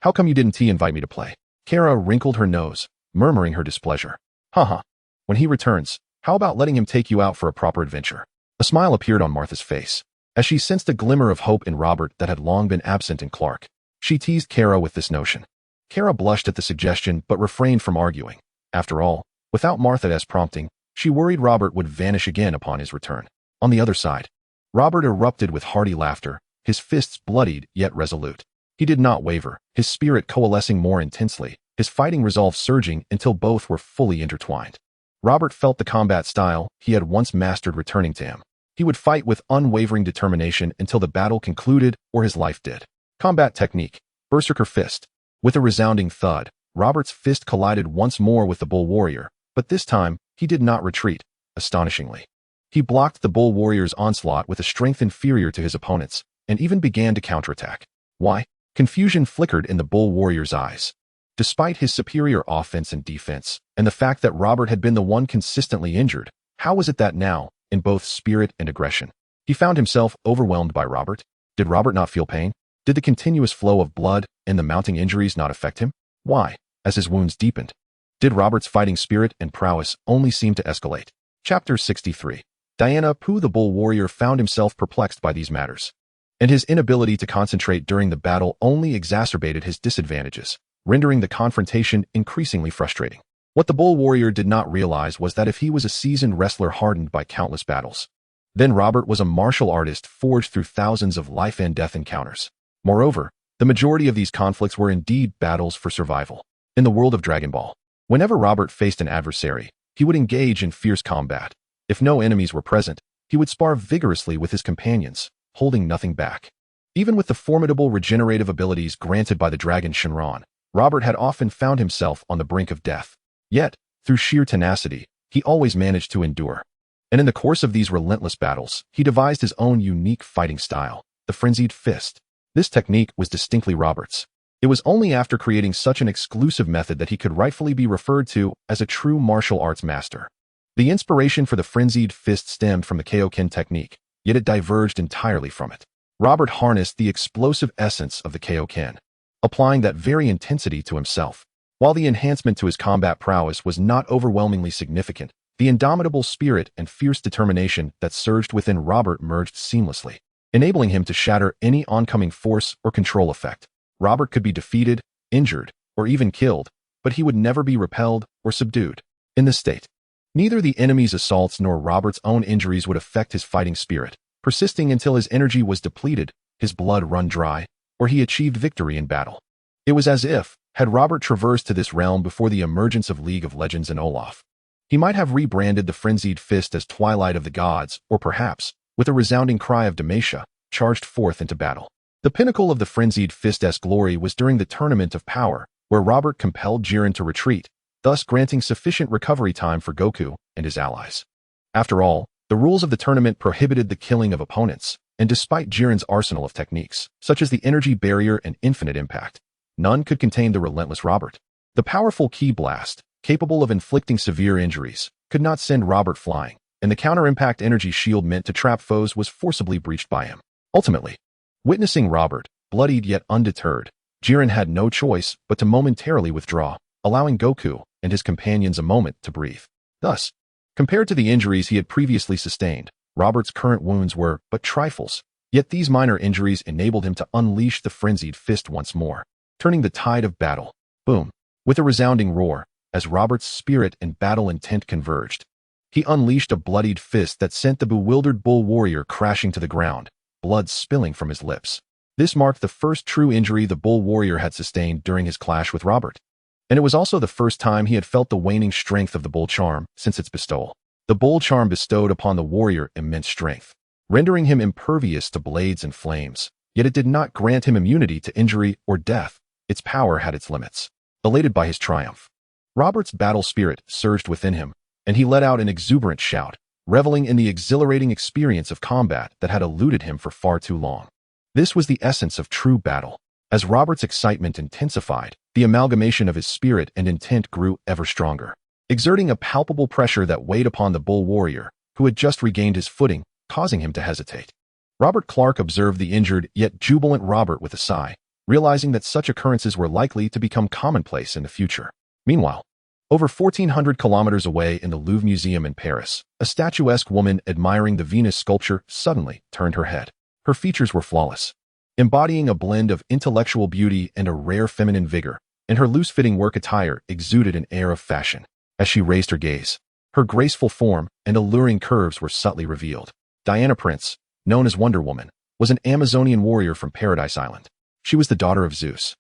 A: How come you didn't invite me to play?" Kara wrinkled her nose, murmuring her displeasure. Haha. When he returns, how about letting him take you out for a proper adventure?" A smile appeared on Martha's face, as she sensed a glimmer of hope in Robert that had long been absent in Clark. She teased Kara with this notion. Kara blushed at the suggestion but refrained from arguing. After all, without Martha as prompting, she worried Robert would vanish again upon his return. On the other side, Robert erupted with hearty laughter, his fists bloodied yet resolute. He did not waver, his spirit coalescing more intensely, his fighting resolve surging until both were fully intertwined. Robert felt the combat style he had once mastered returning to him. He would fight with unwavering determination until the battle concluded or his life did. Combat technique, Berserker Fist. With a resounding thud, Robert's fist collided once more with the bull warrior, but this time, he did not retreat, astonishingly. He blocked the bull warrior's onslaught with a strength inferior to his opponent's, and even began to counterattack. Why? Confusion flickered in the bull warrior's eyes. Despite his superior offense and defense, and the fact that Robert had been the one consistently injured, how was it that now, in both spirit and aggression, he found himself overwhelmed by Robert? Did Robert not feel pain? Did the continuous flow of blood and the mounting injuries not affect him? Why, as his wounds deepened, did Robert's fighting spirit and prowess only seem to escalate? Chapter 63. Diana Pooh. The bull warrior found himself perplexed by these matters, and his inability to concentrate during the battle only exacerbated his disadvantages, rendering the confrontation increasingly frustrating. What the bull warrior did not realize was that if he was a seasoned wrestler hardened by countless battles, then Robert was a martial artist forged through thousands of life and death encounters. Moreover, the majority of these conflicts were indeed battles for survival. In the world of Dragon Ball, whenever Robert faced an adversary, he would engage in fierce combat. If no enemies were present, he would spar vigorously with his companions, holding nothing back. Even with the formidable regenerative abilities granted by the dragon Shenron, Robert had often found himself on the brink of death. Yet, through sheer tenacity, he always managed to endure. And in the course of these relentless battles, he devised his own unique fighting style, the frenzied fist. This technique was distinctly Robert's. It was only after creating such an exclusive method that he could rightfully be referred to as a true martial arts master. The inspiration for the frenzied fist stemmed from the Kaioken technique, yet it diverged entirely from it. Robert harnessed the explosive essence of the Kaioken, applying that very intensity to himself. While the enhancement to his combat prowess was not overwhelmingly significant, the indomitable spirit and fierce determination that surged within Robert merged seamlessly, enabling him to shatter any oncoming force or control effect. Robert could be defeated, injured, or even killed, but he would never be repelled or subdued. In this state, neither the enemy's assaults nor Robert's own injuries would affect his fighting spirit, persisting until his energy was depleted, his blood run dry, or he achieved victory in battle. It was as if, had Robert traversed to this realm before the emergence of League of Legends and Olaf, he might have rebranded the frenzied fist as Twilight of the Gods, or perhaps, with a resounding cry of Demacia, charged forth into battle. The pinnacle of the frenzied fist's glory was during the Tournament of Power, where Robert compelled Jiren to retreat, thus granting sufficient recovery time for Goku and his allies. After all, the rules of the tournament prohibited the killing of opponents, and despite Jiren's arsenal of techniques, such as the energy barrier and infinite impact, none could contain the relentless Robert. The powerful Ki Blast, capable of inflicting severe injuries, could not send Robert flying, and the counter-impact energy shield meant to trap foes was forcibly breached by him. Ultimately, witnessing Robert, bloodied yet undeterred, Jiren had no choice but to momentarily withdraw, allowing Goku and his companions a moment to breathe. Thus, compared to the injuries he had previously sustained, Robert's current wounds were but trifles, yet these minor injuries enabled him to unleash the frenzied fist once more, turning the tide of battle. Boom! With a resounding roar, as Robert's spirit and battle intent converged, he unleashed a bloodied fist that sent the bewildered bull warrior crashing to the ground, blood spilling from his lips. This marked the first true injury the bull warrior had sustained during his clash with Robert. And it was also the first time he had felt the waning strength of the bull charm since its bestowal. The bull charm bestowed upon the warrior immense strength, rendering him impervious to blades and flames, yet it did not grant him immunity to injury or death. Its power had its limits. Elated by his triumph, Robert's battle spirit surged within him, and he let out an exuberant shout, reveling in the exhilarating experience of combat that had eluded him for far too long. This was the essence of true battle. As Robert's excitement intensified, the amalgamation of his spirit and intent grew ever stronger, exerting a palpable pressure that weighed upon the bull warrior, who had just regained his footing, causing him to hesitate. Robert Clark observed the injured yet jubilant Robert with a sigh, realizing that such occurrences were likely to become commonplace in the future. Meanwhile, over 1,400 kilometers away in the Louvre Museum in Paris, a statuesque woman admiring the Venus sculpture suddenly turned her head. Her features were flawless, embodying a blend of intellectual beauty and a rare feminine vigor, and her loose-fitting work attire exuded an air of fashion. As she raised her gaze, her graceful form and alluring curves were subtly revealed. Diana Prince, known as Wonder Woman, was an Amazonian warrior from Paradise Island. She was the daughter of Zeus,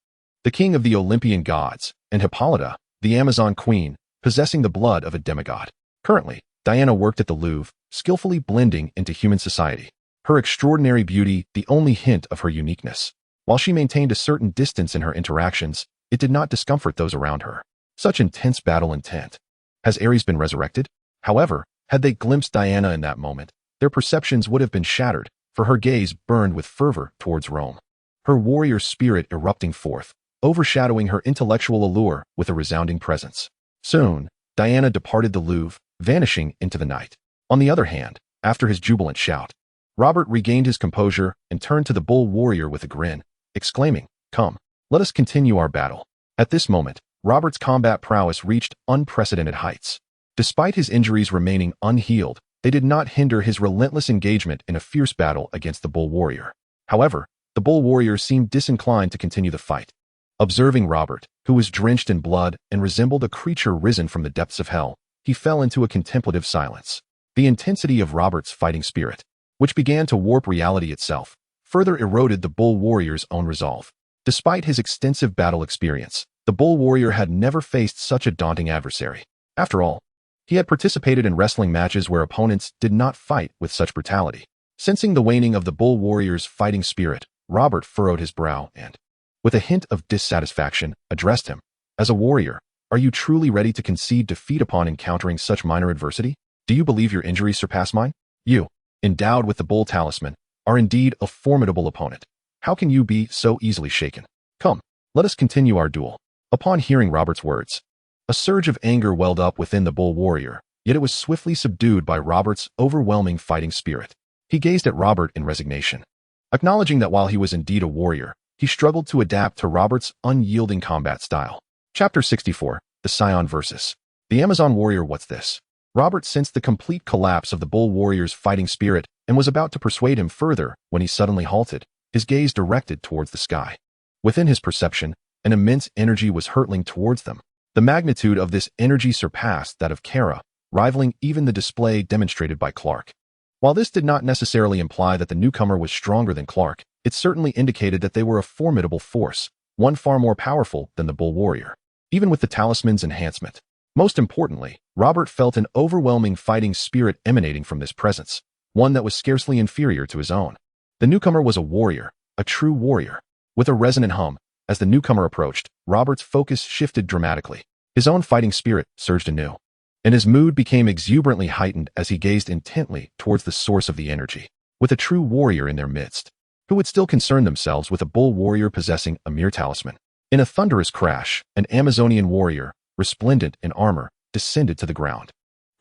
A: the king of the Olympian gods, and Hippolyta, the Amazon queen, possessing the blood of a demigod. Currently, Diana worked at the Louvre, skillfully blending into human society, her extraordinary beauty the only hint of her uniqueness. While she maintained a certain distance in her interactions, it did not discomfort those around her. Such intense battle intent. Has Ares been resurrected? However, had they glimpsed Diana in that moment, their perceptions would have been shattered, for her gaze burned with fervor towards Rome, her warrior spirit erupting forth, overshadowing her intellectual allure with a resounding presence. Soon, Diana departed the Louvre, vanishing into the night. On the other hand, after his jubilant shout, Robert regained his composure and turned to the bull warrior with a grin, exclaiming, "Come, let us continue our battle." At this moment, Robert's combat prowess reached unprecedented heights. Despite his injuries remaining unhealed, they did not hinder his relentless engagement in a fierce battle against the bull warrior. However, the bull warrior seemed disinclined to continue the fight. Observing Robert, who was drenched in blood and resembled a creature risen from the depths of hell, he fell into a contemplative silence. The intensity of Robert's fighting spirit, which began to warp reality itself, further eroded the bull warrior's own resolve. Despite his extensive battle experience, the bull warrior had never faced such a daunting adversary. After all, he had participated in wrestling matches where opponents did not fight with such brutality. Sensing the waning of the bull warrior's fighting spirit, Robert furrowed his brow and, with a hint of dissatisfaction, addressed him. "As a warrior, are you truly ready to concede defeat upon encountering such minor adversity?" Do you believe your injuries surpass mine? You, endowed with the bull talisman, are indeed a formidable opponent. How can you be so easily shaken? Come, let us continue our duel. Upon hearing Robert's words, a surge of anger welled up within the bull warrior, yet it was swiftly subdued by Robert's overwhelming fighting spirit. He gazed at Robert in resignation, acknowledging that while he was indeed a warrior, he struggled to adapt to Robert's unyielding combat style. Chapter 64, The Saiyan Versus. The Amazon Warrior. What's this? Robert sensed the complete collapse of the bull warrior's fighting spirit and was about to persuade him further when he suddenly halted, his gaze directed towards the sky. Within his perception, an immense energy was hurtling towards them. The magnitude of this energy surpassed that of Kara, rivaling even the display demonstrated by Clark. While this did not necessarily imply that the newcomer was stronger than Clark, it certainly indicated that they were a formidable force, one far more powerful than the bull warrior, even with the talisman's enhancement. Most importantly, Robert felt an overwhelming fighting spirit emanating from this presence, one that was scarcely inferior to his own. The newcomer was a warrior, a true warrior. With a resonant hum, as the newcomer approached, Robert's focus shifted dramatically. His own fighting spirit surged anew, and his mood became exuberantly heightened as he gazed intently towards the source of the energy. With a true warrior in their midst, who would still concern themselves with a bull warrior possessing a mere talisman? In a thunderous crash, an Amazonian warrior, resplendent in armor, descended to the ground,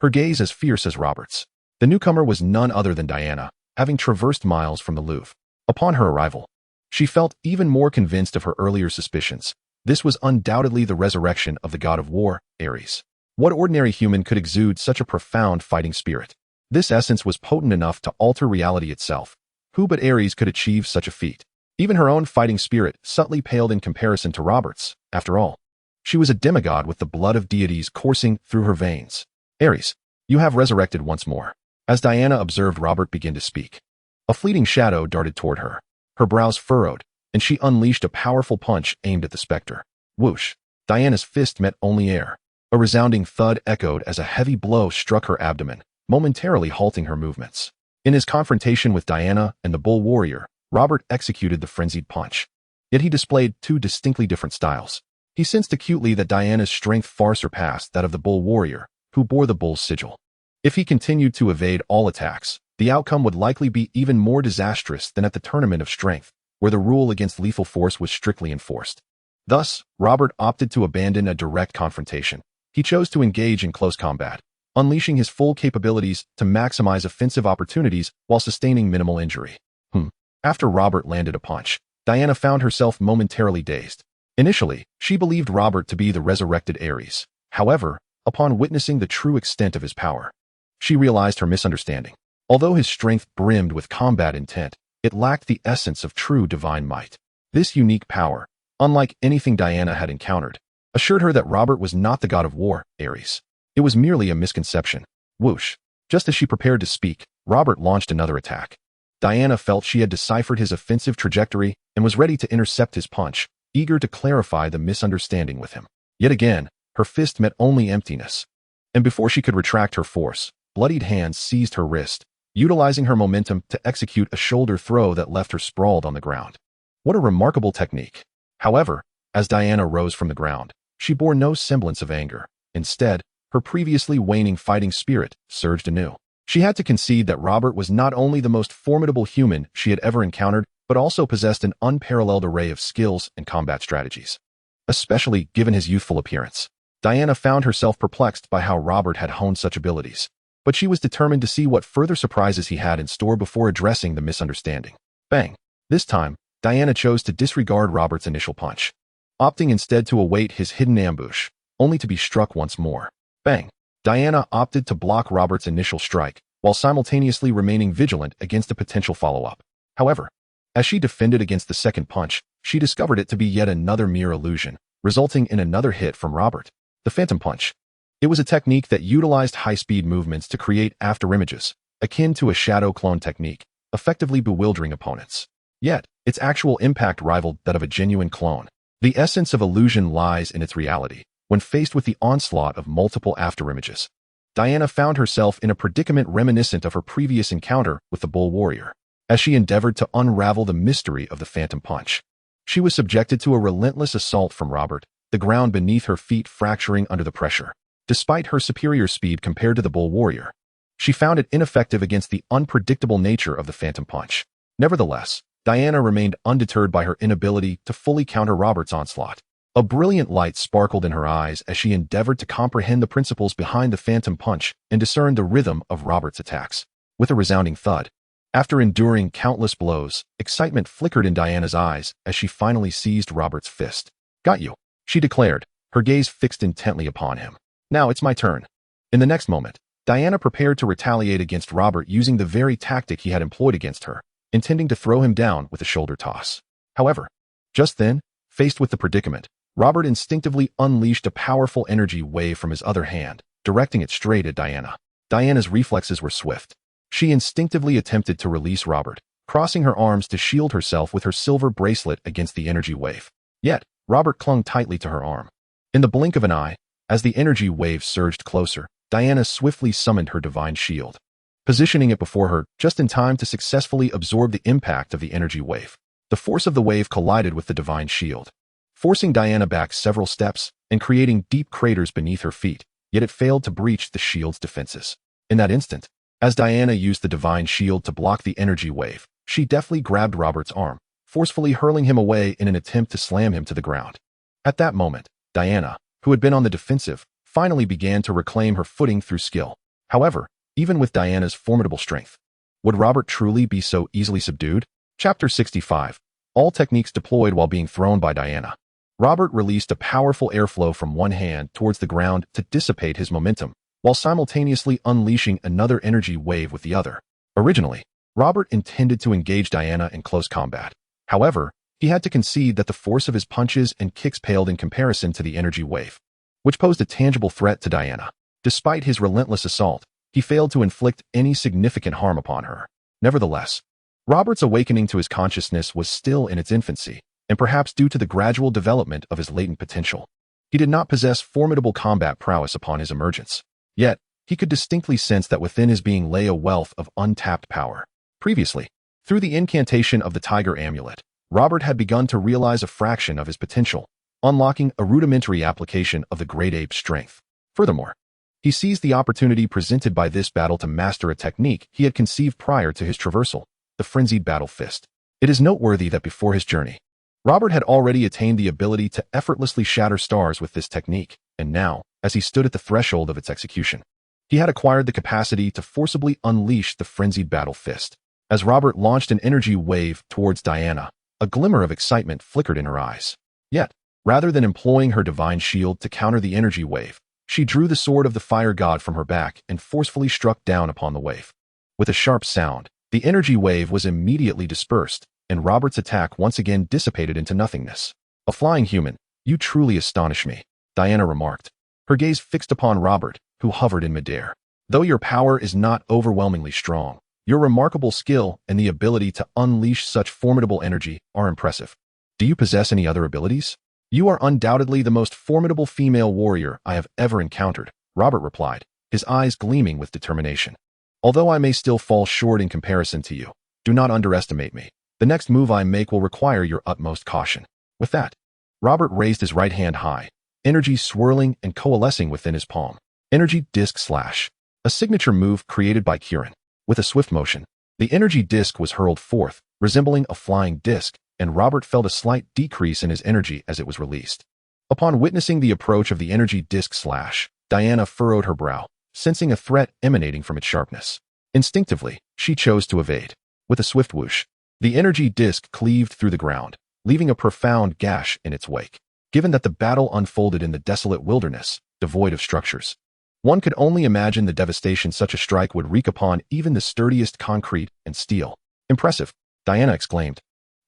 A: her gaze as fierce as Robert's. The newcomer was none other than Diana, having traversed miles from the Louvre. Upon her arrival, she felt even more convinced of her earlier suspicions. This was undoubtedly the resurrection of the god of war, Ares. What ordinary human could exude such a profound fighting spirit? This essence was potent enough to alter reality itself. Who but Ares could achieve such a feat? Even her own fighting spirit subtly paled in comparison to Robert's. After all, she was a demigod with the blood of deities coursing through her veins. Ares, you have resurrected once more. As Diana observed Robert begin to speak, a fleeting shadow darted toward her. Her brows furrowed, and she unleashed a powerful punch aimed at the specter. Whoosh! Diana's fist met only air. A resounding thud echoed as a heavy blow struck her abdomen, momentarily halting her movements. In his confrontation with Diana and the bull warrior, Robert executed the frenzied punch. Yet he displayed two distinctly different styles. He sensed acutely that Diana's strength far surpassed that of the bull warrior, who bore the bull's sigil. If he continued to evade all attacks, the outcome would likely be even more disastrous than at the tournament of strength, where the rule against lethal force was strictly enforced. Thus, Robert opted to abandon a direct confrontation. He chose to engage in close combat, unleashing his full capabilities to maximize offensive opportunities while sustaining minimal injury. After Robert landed a punch, Diana found herself momentarily dazed. Initially, she believed Robert to be the resurrected Ares. However, upon witnessing the true extent of his power, she realized her misunderstanding. Although his strength brimmed with combat intent, it lacked the essence of true divine might. This unique power, unlike anything Diana had encountered, assured her that Robert was not the god of war, Ares. It was merely a misconception. Whoosh! Just as she prepared to speak, Robert launched another attack. Diana felt she had deciphered his offensive trajectory and was ready to intercept his punch, eager to clarify the misunderstanding with him. Yet again, her fist met only emptiness. And before she could retract her force, bloodied hands seized her wrist, utilizing her momentum to execute a shoulder throw that left her sprawled on the ground. What a remarkable technique! However, as Diana rose from the ground, she bore no semblance of anger. Instead, her previously waning fighting spirit surged anew. She had to concede that Robert was not only the most formidable human she had ever encountered, but also possessed an unparalleled array of skills and combat strategies. Especially given his youthful appearance, Diana found herself perplexed by how Robert had honed such abilities. But she was determined to see what further surprises he had in store before addressing the misunderstanding. Bang! This time, Diana chose to disregard Robert's initial punch, opting instead to await his hidden ambush, only to be struck once more. Bang! Diana opted to block Robert's initial strike, while simultaneously remaining vigilant against a potential follow-up. However, as she defended against the second punch, she discovered it to be yet another mere illusion, resulting in another hit from Robert. The Phantom Punch. It was a technique that utilized high-speed movements to create afterimages, akin to a shadow clone technique, effectively bewildering opponents. Yet, its actual impact rivaled that of a genuine clone. The essence of illusion lies in its reality. When faced with the onslaught of multiple afterimages, Diana found herself in a predicament reminiscent of her previous encounter with the bull warrior. As she endeavored to unravel the mystery of the Phantom Punch, she was subjected to a relentless assault from Robert, the ground beneath her feet fracturing under the pressure. Despite her superior speed compared to the bull warrior, She found it ineffective against the unpredictable nature of the phantom punch. Nevertheless, Diana remained undeterred by her inability to fully counter Robert's onslaught. A brilliant light sparkled in her eyes as she endeavored to comprehend the principles behind the phantom punch and discern the rhythm of Robert's attacks. With a resounding thud, after enduring countless blows, excitement flickered in Diana's eyes as she finally seized Robert's fist. "Got you," she declared, her gaze fixed intently upon him. "Now it's my turn." In the next moment, Diana prepared to retaliate against Robert using the very tactic he had employed against her, intending to throw him down with a shoulder toss. However, just then, faced with the predicament, Robert instinctively unleashed a powerful energy wave from his other hand, directing it straight at Diana. Diana's reflexes were swift. She instinctively attempted to release Robert, crossing her arms to shield herself with her silver bracelet against the energy wave. Yet, Robert clung tightly to her arm. In the blink of an eye, as the energy wave surged closer, Diana swiftly summoned her divine shield, positioning it before her just in time to successfully absorb the impact of the energy wave. The force of the wave collided with the divine shield, forcing Diana back several steps and creating deep craters beneath her feet, yet it failed to breach the shield's defenses. In that instant, as Diana used the divine shield to block the energy wave, she deftly grabbed Robert's arm, forcefully hurling him away in an attempt to slam him to the ground. At that moment, Diana, who had been on the defensive, finally began to reclaim her footing through skill. However, even with Diana's formidable strength, would Robert truly be so easily subdued? Chapter 65. All techniques deployed while being thrown by Diana. Robert released a powerful airflow from one hand towards the ground to dissipate his momentum, while simultaneously unleashing another energy wave with the other. Originally, Robert intended to engage Diana in close combat. However, he had to concede that the force of his punches and kicks paled in comparison to the energy wave, which posed a tangible threat to Diana. Despite his relentless assault, he failed to inflict any significant harm upon her. Nevertheless, Robert's awakening to his consciousness was still in its infancy, and perhaps due to the gradual development of his latent potential, he did not possess formidable combat prowess upon his emergence. Yet, he could distinctly sense that within his being lay a wealth of untapped power. Previously, through the incantation of the Tiger Amulet, Robert had begun to realize a fraction of his potential, unlocking a rudimentary application of the great ape's strength. Furthermore, he seized the opportunity presented by this battle to master a technique he had conceived prior to his traversal, the frenzied battle fist. It is noteworthy that before his journey, Robert had already attained the ability to effortlessly shatter stars with this technique, and now, as he stood at the threshold of its execution, he had acquired the capacity to forcibly unleash the frenzied battle fist. As Robert launched an energy wave towards Diana, a glimmer of excitement flickered in her eyes. Yet, rather than employing her divine shield to counter the energy wave, she drew the sword of the fire god from her back and forcefully struck down upon the wave. With a sharp sound, the energy wave was immediately dispersed, and Robert's attack once again dissipated into nothingness. "A flying human, you truly astonish me," Diana remarked, her gaze fixed upon Robert, who hovered in midair. "Though your power is not overwhelmingly strong, your remarkable skill and the ability to unleash such formidable energy are impressive. Do you possess any other abilities?" "You are undoubtedly the most formidable female warrior I have ever encountered," Robert replied, his eyes gleaming with determination. "Although I may still fall short in comparison to you, do not underestimate me. The next move I make will require your utmost caution." With that, Robert raised his right hand high, energy swirling and coalescing within his palm. Energy Disc Slash, a signature move created by Kirin. With a swift motion, the energy disc was hurled forth, resembling a flying disc, and Robert felt a slight decrease in his energy as it was released. Upon witnessing the approach of the energy disc slash, Diana furrowed her brow, sensing a threat emanating from its sharpness. Instinctively, she chose to evade. With a swift whoosh, the energy disc cleaved through the ground, leaving a profound gash in its wake. Given that the battle unfolded in the desolate wilderness, devoid of structures, one could only imagine the devastation such a strike would wreak upon even the sturdiest concrete and steel. "Impressive," Diana exclaimed,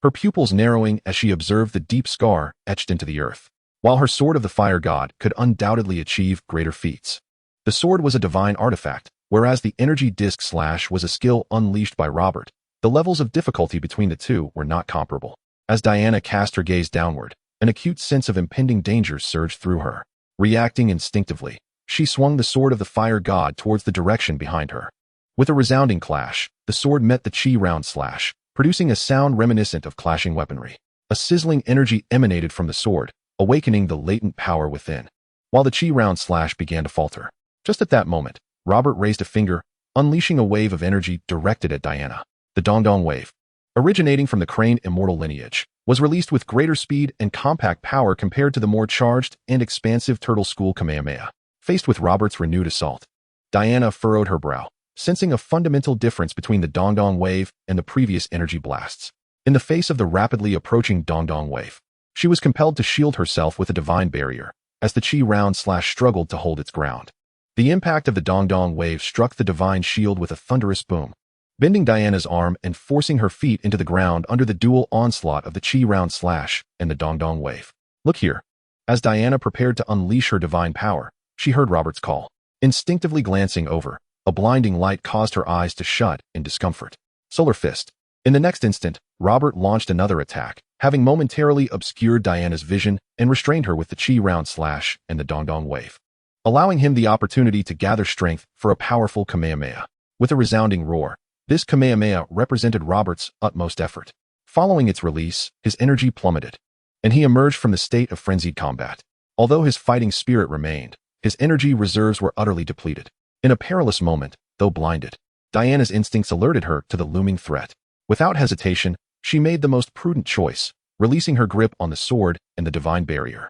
A: her pupils narrowing as she observed the deep scar etched into the earth. While her sword of the fire god could undoubtedly achieve greater feats, the sword was a divine artifact, whereas the energy disc slash was a skill unleashed by Robert. The levels of difficulty between the two were not comparable. As Diana cast her gaze downward, an acute sense of impending danger surged through her. Reacting instinctively, she swung the sword of the fire god towards the direction behind her. With a resounding clash, the sword met the chi round slash, producing a sound reminiscent of clashing weaponry. A sizzling energy emanated from the sword, awakening the latent power within, while the chi round slash began to falter. Just at that moment, Robert raised a finger, unleashing a wave of energy directed at Diana. The Dongdong wave, originating from the Crane immortal lineage, was released with greater speed and compact power compared to the more charged and expansive Turtle School Kamehameha. Faced with Robert's renewed assault, Diana furrowed her brow, sensing a fundamental difference between the Dongdong wave and the previous energy blasts. In the face of the rapidly approaching Dongdong wave, she was compelled to shield herself with a divine barrier, as the Qi round slash struggled to hold its ground. The impact of the Dongdong wave struck the divine shield with a thunderous boom, bending Diana's arm and forcing her feet into the ground under the dual onslaught of the Qi round slash and the Dongdong wave. Look here. As Diana prepared to unleash her divine power, she heard Robert's call. Instinctively glancing over, a blinding light caused her eyes to shut in discomfort. Solar Fist. In the next instant, Robert launched another attack, having momentarily obscured Diana's vision and restrained her with the Qi round slash and the Dongdong wave, allowing him the opportunity to gather strength for a powerful Kamehameha. With a resounding roar, this Kamehameha represented Robert's utmost effort. Following its release, his energy plummeted, and he emerged from the state of frenzied combat. Although his fighting spirit remained, his energy reserves were utterly depleted. In a perilous moment, though blinded, Diana's instincts alerted her to the looming threat. Without hesitation, she made the most prudent choice, releasing her grip on the sword and the divine barrier.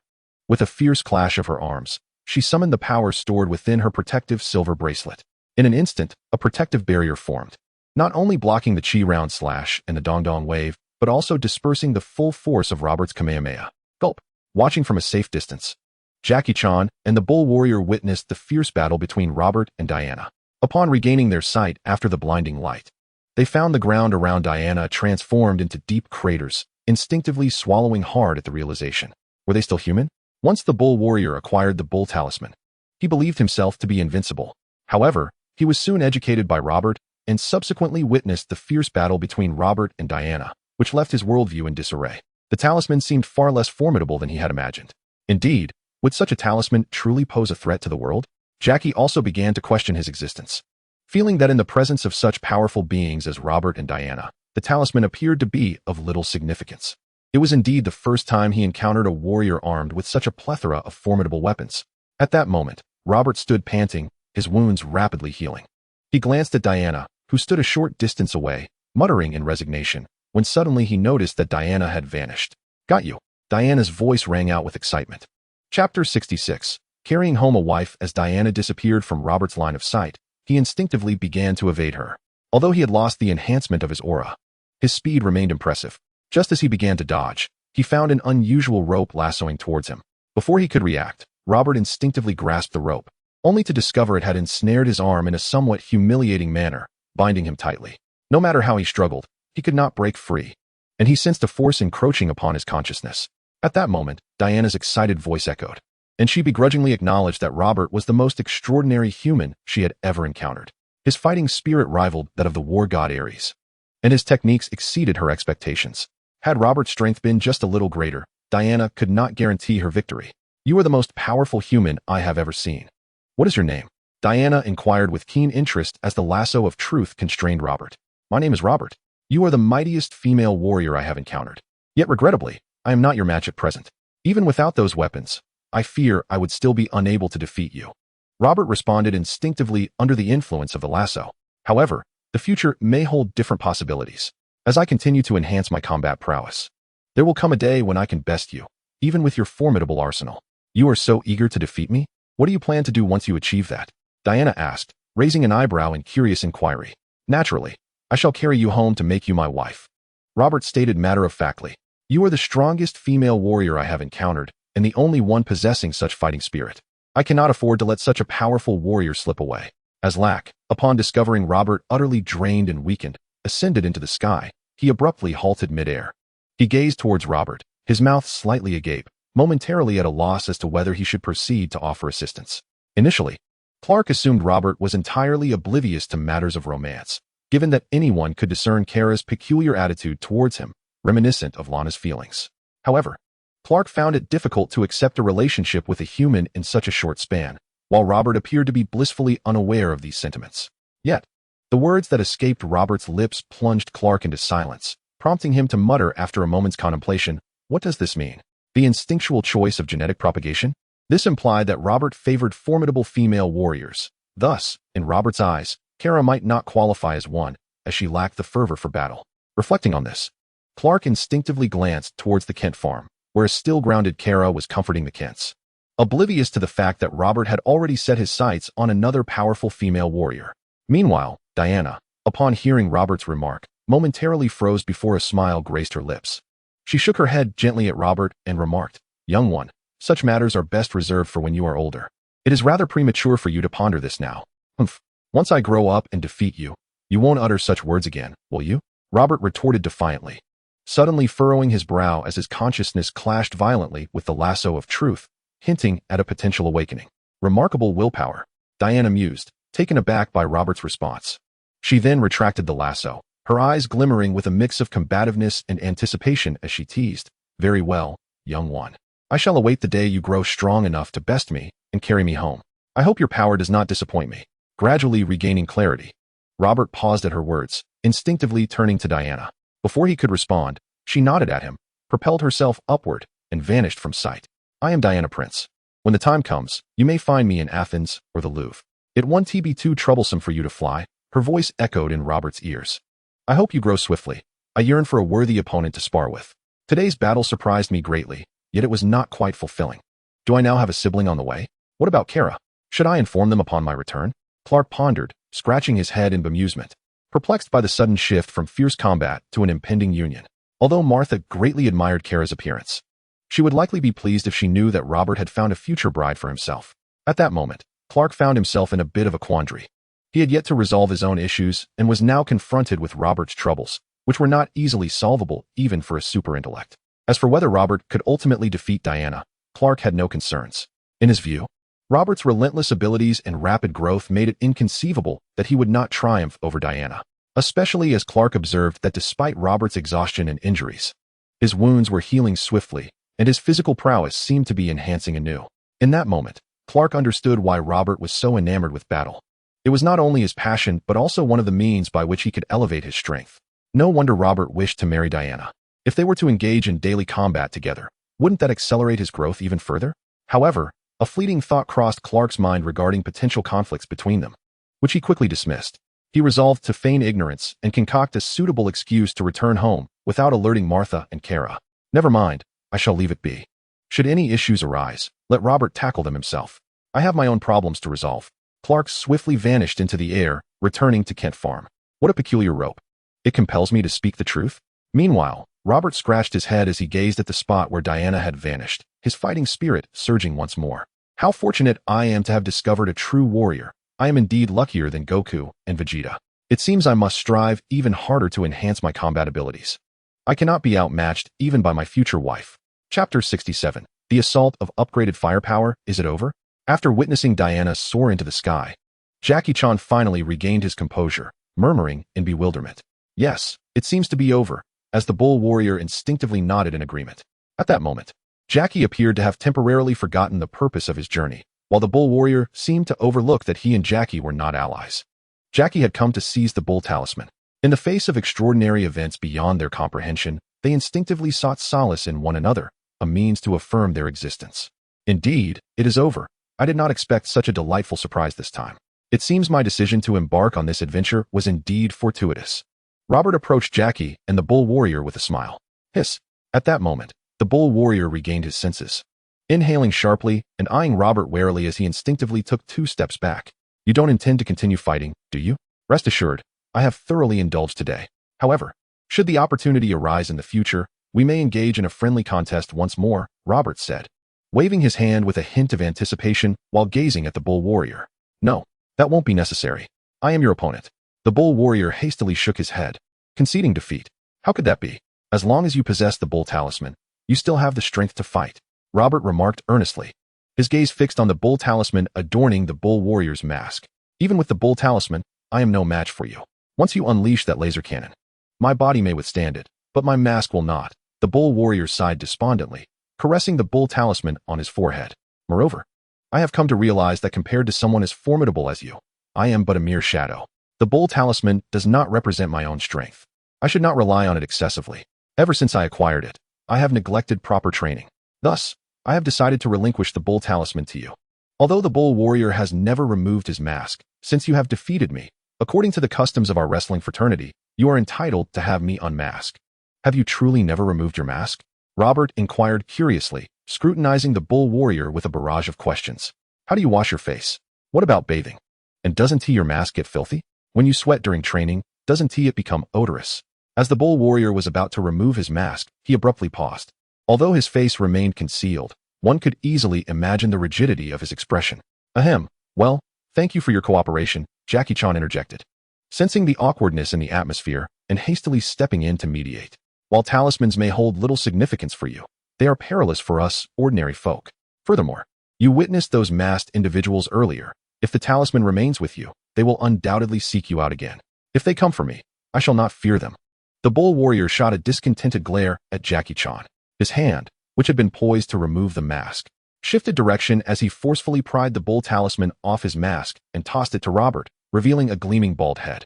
A: With a fierce clash of her arms, she summoned the power stored within her protective silver bracelet. In an instant, a protective barrier formed, not only blocking the Qi round slash and the Dongdong wave, but also dispersing the full force of Robert's Kamehameha. Gulp. Watching from a safe distance, Jackie Chan and the Bull Warrior witnessed the fierce battle between Robert and Diana. Upon regaining their sight after the blinding light, they found the ground around Diana transformed into deep craters, instinctively swallowing hard at the realization. Were they still human? Once the Bull Warrior acquired the Bull Talisman, he believed himself to be invincible. However, he was soon educated by Robert and subsequently witnessed the fierce battle between Robert and Diana, which left his worldview in disarray. The talisman seemed far less formidable than he had imagined. Indeed, would such a talisman truly pose a threat to the world? Jackie also began to question his existence. Feeling that in the presence of such powerful beings as Robert and Diana, the talisman appeared to be of little significance. It was indeed the first time he encountered a warrior armed with such a plethora of formidable weapons. At that moment, Robert stood panting, his wounds rapidly healing. He glanced at Diana, who stood a short distance away, muttering in resignation, when suddenly he noticed that Diana had vanished. Got you. Diana's voice rang out with excitement. Chapter 66. Carrying home a wife. As Diana disappeared from Robert's line of sight, he instinctively began to evade her. Although he had lost the enhancement of his aura, his speed remained impressive. Just as he began to dodge, he found an unusual rope lassoing towards him. Before he could react, Robert instinctively grasped the rope, only to discover it had ensnared his arm in a somewhat humiliating manner, binding him tightly. No matter how he struggled, he could not break free, and he sensed a force encroaching upon his consciousness. At that moment, Diana's excited voice echoed, and she begrudgingly acknowledged that Robert was the most extraordinary human she had ever encountered. His fighting spirit rivaled that of the war god Ares, and his techniques exceeded her expectations. Had Robert's strength been just a little greater, Diana could not guarantee her victory. You are the most powerful human I have ever seen. What is your name? Diana inquired with keen interest as the lasso of truth constrained Robert. My name is Robert. You are the mightiest female warrior I have encountered. Yet regrettably, I am not your match at present. Even without those weapons, I fear I would still be unable to defeat you. Robert responded instinctively under the influence of the lasso. However, the future may hold different possibilities. As I continue to enhance my combat prowess, there will come a day when I can best you, even with your formidable arsenal. You are so eager to defeat me? What do you plan to do once you achieve that? Diana asked, raising an eyebrow in curious inquiry. Naturally, I shall carry you home to make you my wife. Robert stated matter-of-factly. You are the strongest female warrior I have encountered, and the only one possessing such fighting spirit. I cannot afford to let such a powerful warrior slip away. As Lack, upon discovering Robert utterly drained and weakened, ascended into the sky, he abruptly halted midair. He gazed towards Robert, his mouth slightly agape, momentarily at a loss as to whether he should proceed to offer assistance. Initially, Clark assumed Robert was entirely oblivious to matters of romance, given that anyone could discern Kara's peculiar attitude towards him, reminiscent of Lana's feelings. However, Clark found it difficult to accept a relationship with a human in such a short span, while Robert appeared to be blissfully unaware of these sentiments. Yet, the words that escaped Robert's lips plunged Clark into silence, prompting him to mutter after a moment's contemplation, "What does this mean? The instinctual choice of genetic propagation?" This implied that Robert favored formidable female warriors. Thus, in Robert's eyes, Kara might not qualify as one, as she lacked the fervor for battle. Reflecting on this, Clark instinctively glanced towards the Kent farm, where a still-grounded Kara was comforting the Kents, oblivious to the fact that Robert had already set his sights on another powerful female warrior. Meanwhile, Diana, upon hearing Robert's remark, momentarily froze before a smile graced her lips. She shook her head gently at Robert and remarked, "Young one, such matters are best reserved for when you are older. It is rather premature for you to ponder this now. Humph. Once I grow up and defeat you, you won't utter such words again, will you?" Robert retorted defiantly, suddenly furrowing his brow as his consciousness clashed violently with the lasso of truth, hinting at a potential awakening. Remarkable willpower, Diana mused, taken aback by Robert's response. She then retracted the lasso, her eyes glimmering with a mix of combativeness and anticipation as she teased, "Very well, young one. I shall await the day you grow strong enough to best me and carry me home. I hope your power does not disappoint me." Gradually regaining clarity, Robert paused at her words, instinctively turning to Diana. Before he could respond, she nodded at him, propelled herself upward, and vanished from sight. "I am Diana, Prince. When the time comes, you may find me in Athens or the Louvre. It won't be too troublesome for you to fly," her voice echoed in Robert's ears. "I hope you grow swiftly. I yearn for a worthy opponent to spar with. Today's battle surprised me greatly, yet it was not quite fulfilling. Do I now have a sibling on the way? What about Kara? Should I inform them upon my return?" Clark pondered, scratching his head in bemusement, perplexed by the sudden shift from fierce combat to an impending union. Although Martha greatly admired Kara's appearance, she would likely be pleased if she knew that Robert had found a future bride for himself. At that moment, Clark found himself in a bit of a quandary. He had yet to resolve his own issues and was now confronted with Robert's troubles, which were not easily solvable even for a super-intellect. As for whether Robert could ultimately defeat Diana, Clark had no concerns. In his view, Robert's relentless abilities and rapid growth made it inconceivable that he would not triumph over Diana, especially as Clark observed that despite Robert's exhaustion and injuries, his wounds were healing swiftly, and his physical prowess seemed to be enhancing anew. In that moment, Clark understood why Robert was so enamored with battle. It was not only his passion but also one of the means by which he could elevate his strength. No wonder Robert wished to marry Diana. If they were to engage in daily combat together, wouldn't that accelerate his growth even further? However, a fleeting thought crossed Clark's mind regarding potential conflicts between them, which he quickly dismissed. He resolved to feign ignorance and concoct a suitable excuse to return home without alerting Martha and Kara. "Never mind, I shall leave it be. Should any issues arise, let Robert tackle them himself. I have my own problems to resolve." Clark swiftly vanished into the air, returning to Kent Farm. What a peculiar rope. It compels me to speak the truth? Meanwhile, Robert scratched his head as he gazed at the spot where Diana had vanished, his fighting spirit surging once more. "How fortunate I am to have discovered a true warrior. I am indeed luckier than Goku and Vegeta. It seems I must strive even harder to enhance my combat abilities. I cannot be outmatched even by my future wife." Chapter 67. The assault of upgraded firepower, is it over? After witnessing Diana soar into the sky, Jackie-chan finally regained his composure, murmuring in bewilderment, "Yes, it seems to be over," as the bull warrior instinctively nodded in agreement. At that moment, Jackie appeared to have temporarily forgotten the purpose of his journey, while the bull warrior seemed to overlook that he and Jackie were not allies. Jackie had come to seize the bull talisman. In the face of extraordinary events beyond their comprehension, they instinctively sought solace in one another, a means to affirm their existence. "Indeed, it is over. I did not expect such a delightful surprise this time. It seems my decision to embark on this adventure was indeed fortuitous." Robert approached Jackie and the bull warrior with a smile. Hiss. At that moment, the bull warrior regained his senses, inhaling sharply and eyeing Robert warily as he instinctively took 2 steps back. "You don't intend to continue fighting, do you? Rest assured, I have thoroughly indulged today. However, should the opportunity arise in the future, we may engage in a friendly contest once more," Robert said, waving his hand with a hint of anticipation while gazing at the bull warrior. "No, that won't be necessary. I am your opponent." The bull warrior hastily shook his head, conceding defeat. "How could that be? As long as you possess the bull talisman, you still have the strength to fight," Robert remarked earnestly, his gaze fixed on the bull talisman adorning the bull warrior's mask. "Even with the bull talisman, I am no match for you. Once you unleash that laser cannon, my body may withstand it, but my mask will not." The bull warrior sighed despondently, caressing the bull talisman on his forehead. "Moreover, I have come to realize that compared to someone as formidable as you, I am but a mere shadow. The bull talisman does not represent my own strength. I should not rely on it excessively. Ever since I acquired it, I have neglected proper training. Thus, I have decided to relinquish the bull talisman to you. Although the bull warrior has never removed his mask, since you have defeated me, According to the customs of our wrestling fraternity, you are entitled to have me unmask. Have you truly never removed your mask? Robert inquired curiously, scrutinizing the bull warrior with a barrage of questions. How do you wash your face? What about bathing? And doesn't your mask get filthy? When you sweat during training, doesn't it become odorous? As the bull warrior was about to remove his mask, he abruptly paused. Although his face remained concealed, one could easily imagine the rigidity of his expression. Ahem. Well, thank you for your cooperation, Jackie-chan interjected, sensing the awkwardness in the atmosphere and hastily stepping in to mediate. While talismans may hold little significance for you, they are perilous for us ordinary folk. Furthermore, you witnessed those masked individuals earlier. If the talisman remains with you, they will undoubtedly seek you out again. If they come for me, I shall not fear them. The bull warrior shot a discontented glare at Jackie-chan. His hand, which had been poised to remove the mask, shifted direction as he forcefully pried the bull talisman off his mask and tossed it to Robert, revealing a gleaming bald head.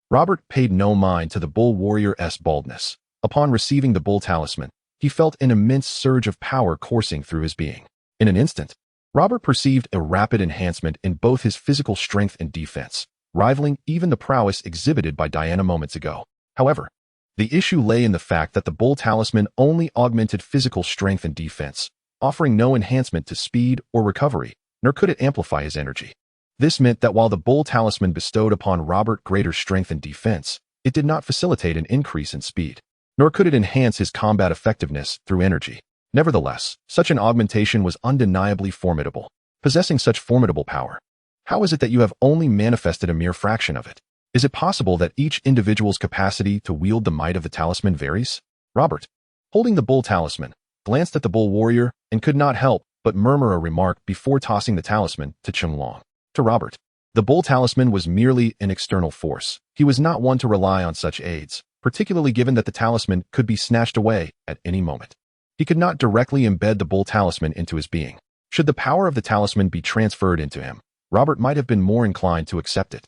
A: Robert paid no mind to the bull warrior's baldness. Upon receiving the bull talisman, he felt an immense surge of power coursing through his being. In an instant, Robert perceived a rapid enhancement in both his physical strength and defense, rivaling even the prowess exhibited by Diana moments ago. However, the issue lay in the fact that the bull talisman only augmented physical strength and defense, offering no enhancement to speed or recovery, nor could it amplify his energy. This meant that while the bull talisman bestowed upon Robert greater strength and defense, it did not facilitate an increase in speed, nor could it enhance his combat effectiveness through energy. Nevertheless, such an augmentation was undeniably formidable. Possessing such formidable power, how is it that you have only manifested a mere fraction of it? Is it possible that each individual's capacity to wield the might of the talisman varies? Robert, holding the bull talisman, glanced at the bull warrior and could not help but murmur a remark before tossing the talisman to Chunlong. To Robert, the bull talisman was merely an external force. He was not one to rely on such aids, particularly given that the talisman could be snatched away at any moment. He could not directly embed the bull talisman into his being. Should the power of the talisman be transferred into him, Robert might have been more inclined to accept it.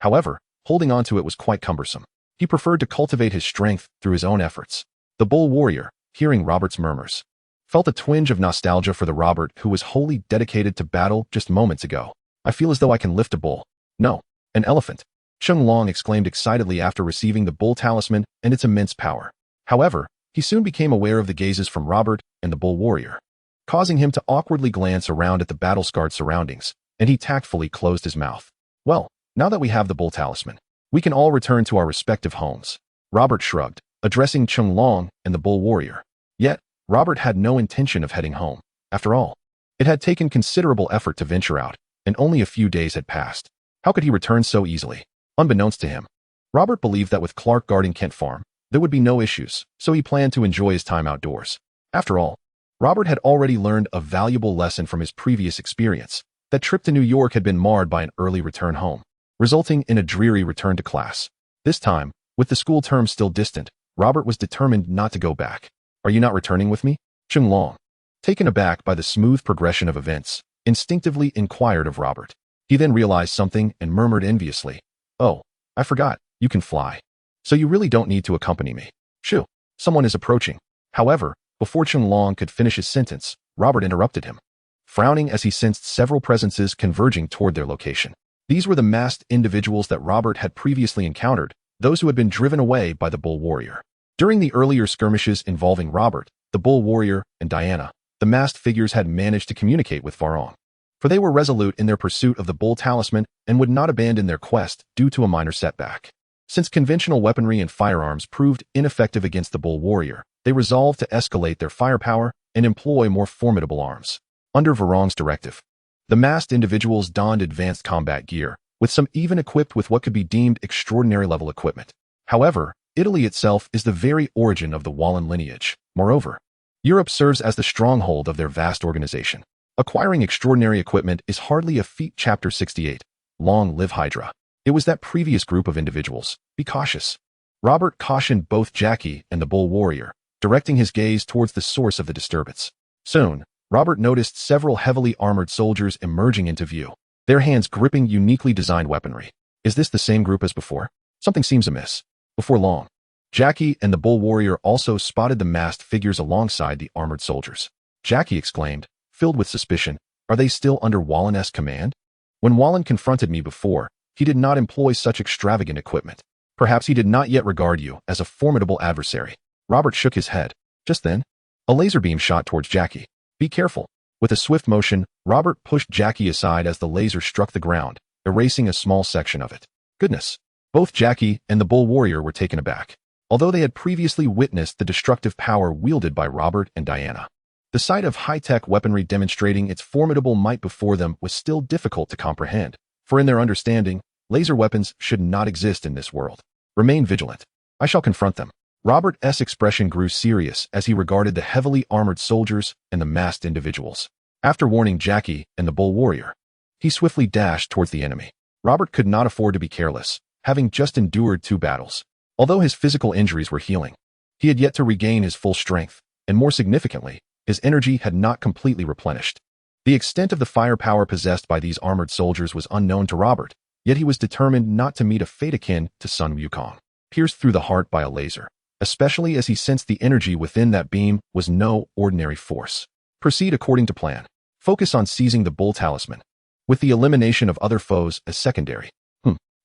A: However, holding on to it was quite cumbersome. He preferred to cultivate his strength through his own efforts. The bull warrior, hearing Robert's murmurs, felt a twinge of nostalgia for the Robert who was wholly dedicated to battle just moments ago. I feel as though I can lift a bull. No, an elephant. Chunlong exclaimed excitedly after receiving the bull talisman and its immense power. However, he soon became aware of the gazes from Robert and the bull warrior, causing him to awkwardly glance around at the battle-scarred surroundings, and he tactfully closed his mouth. Well, now that we have the bull talisman, we can all return to our respective homes. Robert shrugged, addressing Chunlong and the bull warrior. Yet, Robert had no intention of heading home. After all, it had taken considerable effort to venture out, and only a few days had passed. How could he return so easily? Unbeknownst to him, Robert believed that with Clark guarding Kent Farm, there would be no issues, so he planned to enjoy his time outdoors. After all, Robert had already learned a valuable lesson from his previous experience. That trip to New York had been marred by an early return home, resulting in a dreary return to class. This time, with the school term still distant, Robert was determined not to go back. Are you not returning with me? Chunlong, taken aback by the smooth progression of events, instinctively inquired of Robert. He then realized something and murmured enviously, "Oh, I forgot, you can fly. So you really don't need to accompany me." Shoo, someone is approaching. However, before Chunlong could finish his sentence, Robert interrupted him, frowning as he sensed several presences converging toward their location. These were the masked individuals that Robert had previously encountered, those who had been driven away by the bull warrior. During the earlier skirmishes involving Robert, the bull warrior, and Diana, the masked figures had managed to communicate with Varong, for they were resolute in their pursuit of the bull talisman and would not abandon their quest due to a minor setback. Since conventional weaponry and firearms proved ineffective against the bull warrior, they resolved to escalate their firepower and employ more formidable arms. Under Varong's directive, the masked individuals donned advanced combat gear, with some even equipped with what could be deemed extraordinary level equipment. However, Italy itself is the very origin of the Wallen lineage. Moreover, Europe serves as the stronghold of their vast organization. Acquiring extraordinary equipment is hardly a feat. Chapter 68. Long live Hydra. It was that previous group of individuals. Be cautious. Robert cautioned both Jackie and the bull warrior, directing his gaze towards the source of the disturbance. Soon, Robert noticed several heavily armored soldiers emerging into view, their hands gripping uniquely designed weaponry. Is this the same group as before? Something seems amiss. Before long, Jackie and the bull warrior also spotted the masked figures alongside the armored soldiers. Jackie exclaimed, filled with suspicion, "Are they still under Wallen's command? When Wallen confronted me before, he did not employ such extravagant equipment. Perhaps he did not yet regard you as a formidable adversary. Robert shook his head. Just then, a laser beam shot towards Jackie. Be careful. With a swift motion, Robert pushed Jackie aside as the laser struck the ground, erasing a small section of it. Goodness! Both Jackie and the bull warrior were taken aback, although they had previously witnessed the destructive power wielded by Robert and Diana. The sight of high-tech weaponry demonstrating its formidable might before them was still difficult to comprehend, for in their understanding, laser weapons should not exist in this world. Remain vigilant. I shall confront them. Robert's expression grew serious as he regarded the heavily armored soldiers and the masked individuals. After warning Jackie and the bull warrior, he swiftly dashed towards the enemy. Robert could not afford to be careless, having just endured 2 battles. Although his physical injuries were healing, he had yet to regain his full strength, and more significantly, his energy had not completely replenished. The extent of the firepower possessed by these armored soldiers was unknown to Robert, yet he was determined not to meet a fate akin to Sun Wukong, pierced through the heart by a laser, especially as he sensed the energy within that beam was no ordinary force. Proceed according to plan. Focus on seizing the bull talisman, with the elimination of other foes as secondary.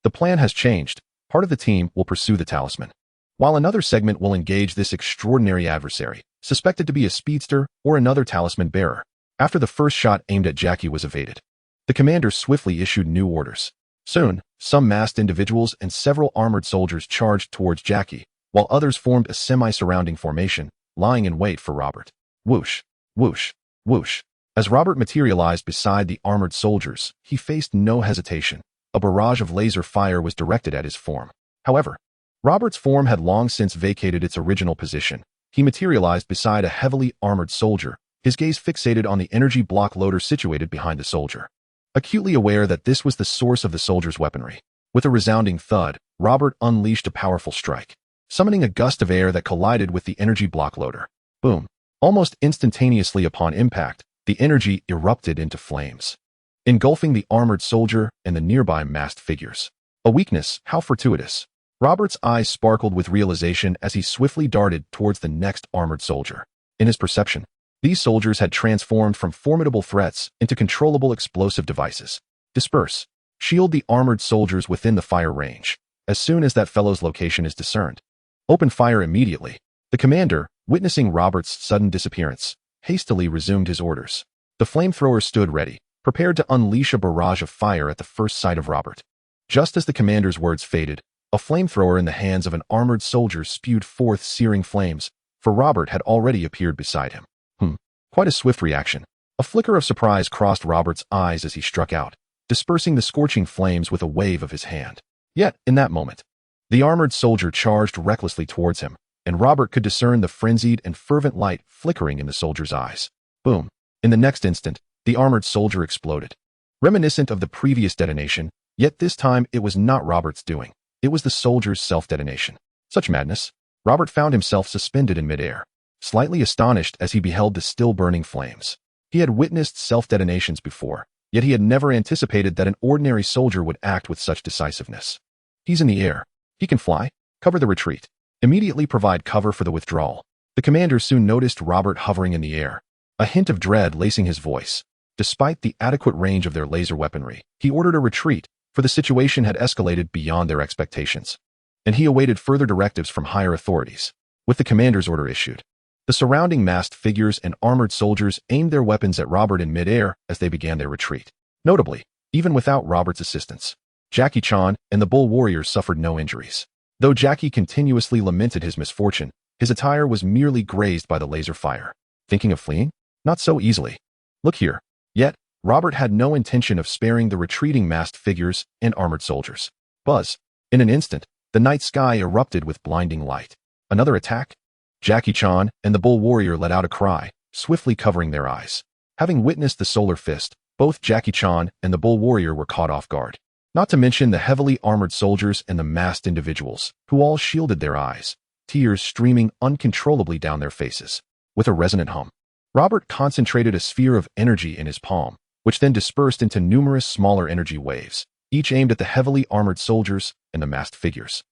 A: The plan has changed. Part of the team will pursue the talisman, while another segment will engage this extraordinary adversary, suspected to be a speedster or another talisman bearer. After the first shot aimed at Jackie was evaded, the commander swiftly issued new orders. Soon, some masked individuals and several armored soldiers charged towards Jackie, while others formed a semi-surrounding formation, lying in wait for Robert. Whoosh, whoosh, whoosh. As Robert materialized beside the armored soldiers, he faced no hesitation. A barrage of laser fire was directed at his form. However, Robert's form had long since vacated its original position. He materialized beside a heavily armored soldier, his gaze fixated on the energy block loader situated behind the soldier. Acutely aware that this was the source of the soldier's weaponry, with a resounding thud, Robert unleashed a powerful strike, summoning a gust of air that collided with the energy block loader. Boom! Almost instantaneously upon impact, the energy erupted into flames, engulfing the armored soldier and the nearby masked figures. A weakness, how fortuitous. Robert's eyes sparkled with realization as he swiftly darted towards the next armored soldier. In his perception, these soldiers had transformed from formidable threats into controllable explosive devices. Disperse. Shield the armored soldiers within the fire range. As soon as that fellow's location is discerned, open fire immediately. The commander, witnessing Robert's sudden disappearance, hastily resumed his orders. The flamethrower stood ready, prepared to unleash a barrage of fire at the first sight of Robert. Just as the commander's words faded, a flamethrower in the hands of an armored soldier spewed forth searing flames, for Robert had already appeared beside him. Quite a swift reaction. A flicker of surprise crossed Robert's eyes as he struck out, dispersing the scorching flames with a wave of his hand. Yet, in that moment, the armored soldier charged recklessly towards him, and Robert could discern the frenzied and fervent light flickering in the soldier's eyes. Boom! In the next instant, the armored soldier exploded. Reminiscent of the previous detonation, yet this time it was not Robert's doing. It was the soldier's self-detonation. Such madness! Robert found himself suspended in midair, slightly astonished as he beheld the still-burning flames. He had witnessed self-detonations before, yet he had never anticipated that an ordinary soldier would act with such decisiveness. He's in the air. He can fly. Cover the retreat. Immediately provide cover for the withdrawal. The commander soon noticed Robert hovering in the air, a hint of dread lacing his voice. Despite the adequate range of their laser weaponry, he ordered a retreat, for the situation had escalated beyond their expectations, and he awaited further directives from higher authorities. With the commander's order issued, the surrounding masked figures and armored soldiers aimed their weapons at Robert in midair as they began their retreat. Notably, even without Robert's assistance, Jackie Chan and the bull warrior suffered no injuries. Though Jackie continuously lamented his misfortune, his attire was merely grazed by the laser fire. Thinking of fleeing? Not so easily. Look here. Yet, Robert had no intention of sparing the retreating masked figures and armored soldiers. Buzz! In an instant, the night sky erupted with blinding light. Another attack? Jackie Chan and the bull warrior let out a cry, swiftly covering their eyes. Having witnessed the solar fist, both Jackie Chan and the bull warrior were caught off guard. Not to mention the heavily armored soldiers and the masked individuals, who all shielded their eyes, tears streaming uncontrollably down their faces. With a resonant hum, Robert concentrated a sphere of energy in his palm, which then dispersed into numerous smaller energy waves, each aimed at the heavily armored soldiers and the masked figures.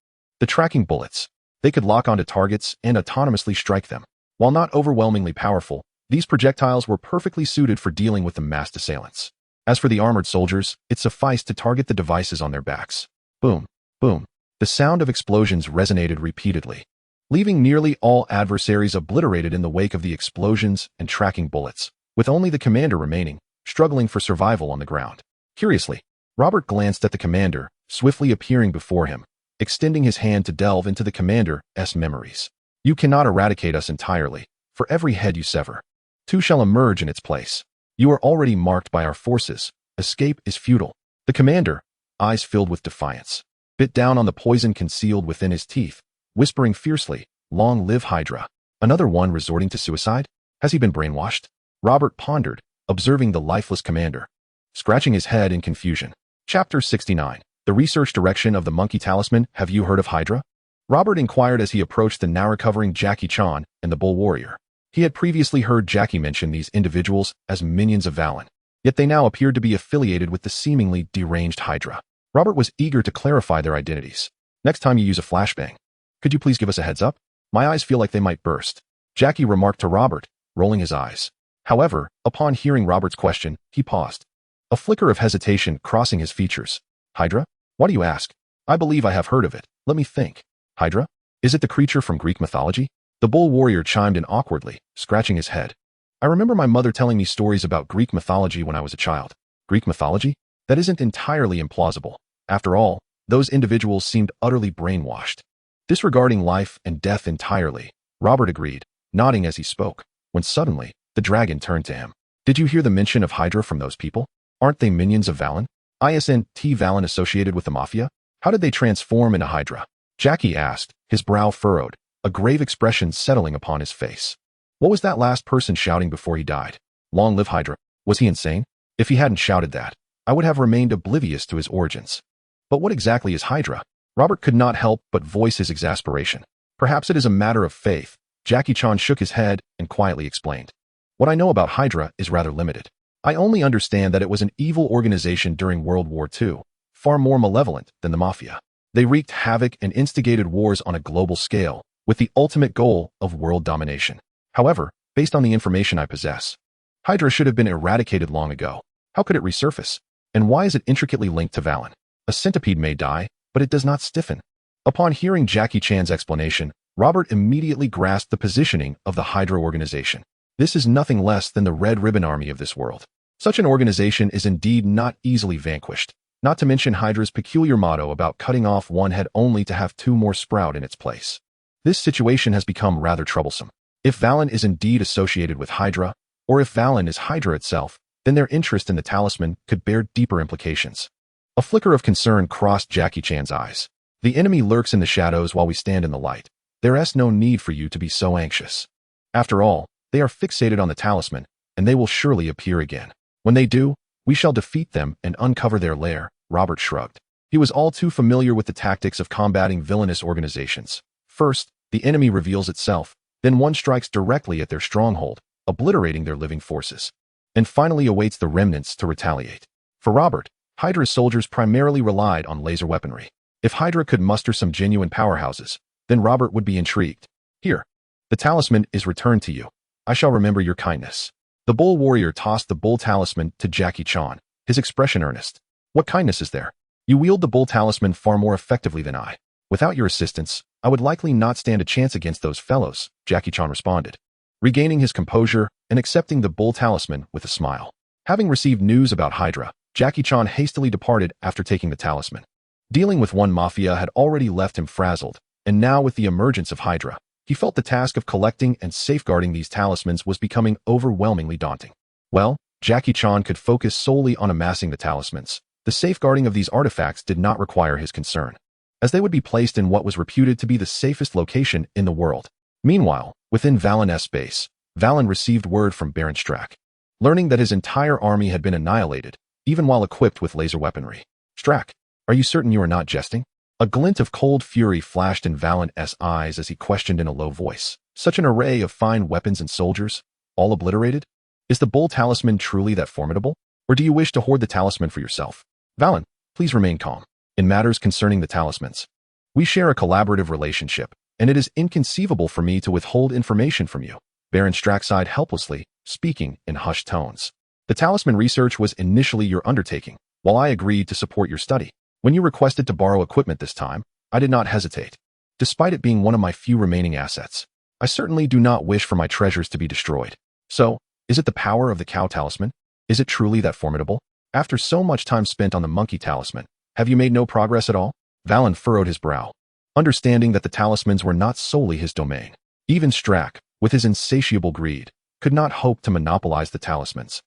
A: The tracking bullets. They could lock onto targets and autonomously strike them. While not overwhelmingly powerful, these projectiles were perfectly suited for dealing with the masked assailants. As for the armored soldiers, it sufficed to target the devices on their backs. Boom, boom. The sound of explosions resonated repeatedly, leaving nearly all adversaries obliterated in the wake of the explosions and tracking bullets, with only the commander remaining, struggling for survival on the ground. Curiously, Robert glanced at the commander, swiftly appearing before him, extending his hand to delve into the commander's memories. You cannot eradicate us entirely. For every head you sever, two shall emerge in its place. You are already marked by our forces. Escape is futile. The commander, eyes filled with defiance, bit down on the poison concealed within his teeth, whispering fiercely, "Long live Hydra." Another one resorting to suicide? Has he been brainwashed? Robert pondered, observing the lifeless commander, scratching his head in confusion. Chapter 69. The Research Direction of the Monkey Talisman. Have you heard of Hydra? Robert inquired as he approached the now-recovering Jackie Chan and the Bull Warrior. He had previously heard Jackie mention these individuals as minions of Valen, yet they now appeared to be affiliated with the seemingly deranged Hydra. Robert was eager to clarify their identities. Next time you use a flashbang, could you please give us a heads up? My eyes feel like they might burst, Jackie remarked to Robert, rolling his eyes. However, upon hearing Robert's question, he paused, a flicker of hesitation crossing his features. Hydra? Why do you ask? I believe I have heard of it. Let me think. Hydra? Is it the creature from Greek mythology? The Bull Warrior chimed in awkwardly, scratching his head. I remember my mother telling me stories about Greek mythology when I was a child. Greek mythology? That isn't entirely implausible. After all, those individuals seemed utterly brainwashed, disregarding life and death entirely. Robert agreed, nodding as he spoke, when suddenly, the dragon turned to him. Did you hear the mention of Hydra from those people? Aren't they minions of Valen? Isn't Valen associated with the Mafia? How did they transform into Hydra? Jackie asked, his brow furrowed, a grave expression settling upon his face. What was that last person shouting before he died? Long live Hydra. Was he insane? If he hadn't shouted that, I would have remained oblivious to his origins. But what exactly is Hydra? Robert could not help but voice his exasperation. Perhaps it is a matter of faith. Jackie Chan shook his head and quietly explained. What I know about Hydra is rather limited. I only understand that it was an evil organization during World War II, far more malevolent than the Mafia. They wreaked havoc and instigated wars on a global scale, with the ultimate goal of world domination. However, based on the information I possess, Hydra should have been eradicated long ago. How could it resurface? And why is it intricately linked to Valen? A centipede may die, but it does not stiffen. Upon hearing Jackie Chan's explanation, Robert immediately grasped the positioning of the Hydra organization. This is nothing less than the Red Ribbon Army of this world. Such an organization is indeed not easily vanquished, not to mention Hydra's peculiar motto about cutting off one head only to have two more sprout in its place. This situation has become rather troublesome. If Valen is indeed associated with Hydra, or if Valen is Hydra itself, then their interest in the talisman could bear deeper implications. A flicker of concern crossed Jackie Chan's eyes. The enemy lurks in the shadows while we stand in the light. There is no need for you to be so anxious. After all, they are fixated on the talisman, and they will surely appear again. When they do, we shall defeat them and uncover their lair, Robert shrugged. He was all too familiar with the tactics of combating villainous organizations. First, the enemy reveals itself, then one strikes directly at their stronghold, obliterating their living forces, and finally awaits the remnants to retaliate. For Robert, Hydra's soldiers primarily relied on laser weaponry. If Hydra could muster some genuine powerhouses, then Robert would be intrigued. Here, the talisman is returned to you. I shall remember your kindness. The Bull Warrior tossed the bull talisman to Jackie Chan, his expression earnest. What kindness is there? You wield the bull talisman far more effectively than I. Without your assistance, I would likely not stand a chance against those fellows, Jackie Chan responded, regaining his composure and accepting the bull talisman with a smile. Having received news about Hydra, Jackie Chan hastily departed after taking the talisman. Dealing with one mafia had already left him frazzled, and now with the emergence of Hydra, he felt the task of collecting and safeguarding these talismans was becoming overwhelmingly daunting. Well, Jackie Chan could focus solely on amassing the talismans. The safeguarding of these artifacts did not require his concern, as they would be placed in what was reputed to be the safest location in the world. Meanwhile, within Valen's base, Valen received word from Baron Strack, learning that his entire army had been annihilated, even while equipped with laser weaponry. Strack, are you certain you are not jesting? A glint of cold fury flashed in Valen's eyes as he questioned in a low voice. Such an array of fine weapons and soldiers, all obliterated? Is the bull talisman truly that formidable? Or do you wish to hoard the talisman for yourself? Valen, please remain calm. In matters concerning the talismans, we share a collaborative relationship, and it is inconceivable for me to withhold information from you. Baron Strack sighed helplessly, speaking in hushed tones. The talisman research was initially your undertaking, while I agreed to support your study. When you requested to borrow equipment this time, I did not hesitate. Despite it being one of my few remaining assets, I certainly do not wish for my treasures to be destroyed. So, is it the power of the cow talisman? Is it truly that formidable? After so much time spent on the monkey talisman, have you made no progress at all? Valen furrowed his brow, understanding that the talismans were not solely his domain. Even Strack, with his insatiable greed, could not hope to monopolize the talismans,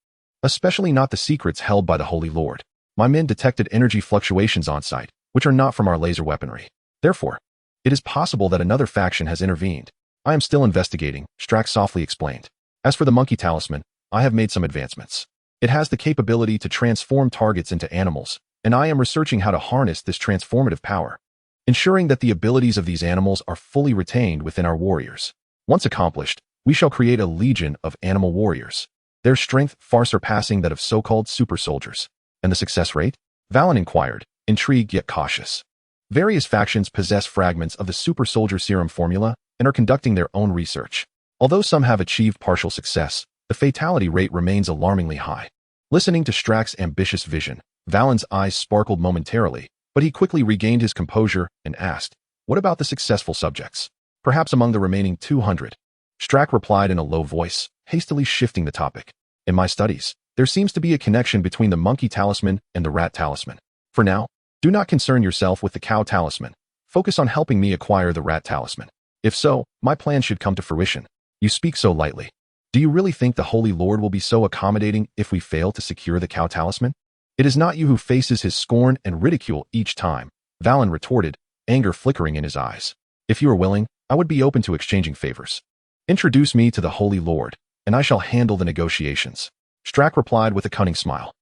A: especially not the secrets held by the Holy Lord. My men detected energy fluctuations on site, which are not from our laser weaponry. Therefore, it is possible that another faction has intervened. I am still investigating, Strack softly explained. As for the monkey talisman, I have made some advancements. It has the capability to transform targets into animals, and I am researching how to harness this transformative power, ensuring that the abilities of these animals are fully retained within our warriors. Once accomplished, we shall create a legion of animal warriors, their strength far surpassing that of so-called super soldiers. And the success rate? Valen inquired, intrigued yet cautious. Various factions possess fragments of the super soldier serum formula and are conducting their own research. Although some have achieved partial success, the fatality rate remains alarmingly high. Listening to Strack's ambitious vision, Valen's eyes sparkled momentarily, but he quickly regained his composure and asked, "What about the successful subjects? Perhaps among the remaining 200? Strack replied in a low voice, hastily shifting the topic. "In my studies, there seems to be a connection between the monkey talisman and the rat talisman. For now, do not concern yourself with the cow talisman. Focus on helping me acquire the rat talisman. If so, my plan should come to fruition." "You speak so lightly. Do you really think the Holy Lord will be so accommodating if we fail to secure the cow talisman? It is not you who faces his scorn and ridicule each time," Valen retorted, anger flickering in his eyes. "If you are willing, I would be open to exchanging favors. Introduce me to the Holy Lord, and I shall handle the negotiations." Strack replied with a cunning smile.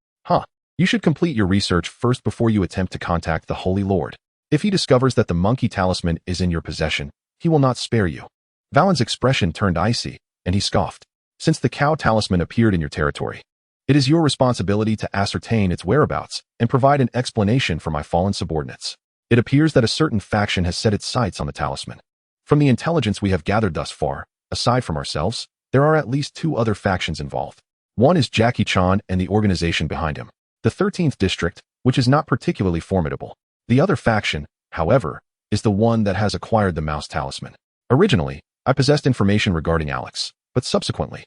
A: You should complete your research first before you attempt to contact the Holy Lord. If he discovers that the monkey talisman is in your possession, he will not spare you." Valen's expression turned icy, and he scoffed. "Since the cow talisman appeared in your territory, it is your responsibility to ascertain its whereabouts and provide an explanation for my fallen subordinates. It appears that a certain faction has set its sights on the talisman. From the intelligence we have gathered thus far, aside from ourselves, there are at least 2 other factions involved. One is Jackie Chan and the organization behind him, the 13th District, which is not particularly formidable. The other faction, however, is the one that has acquired the mouse talisman. Originally, I possessed information regarding Alex, but subsequently,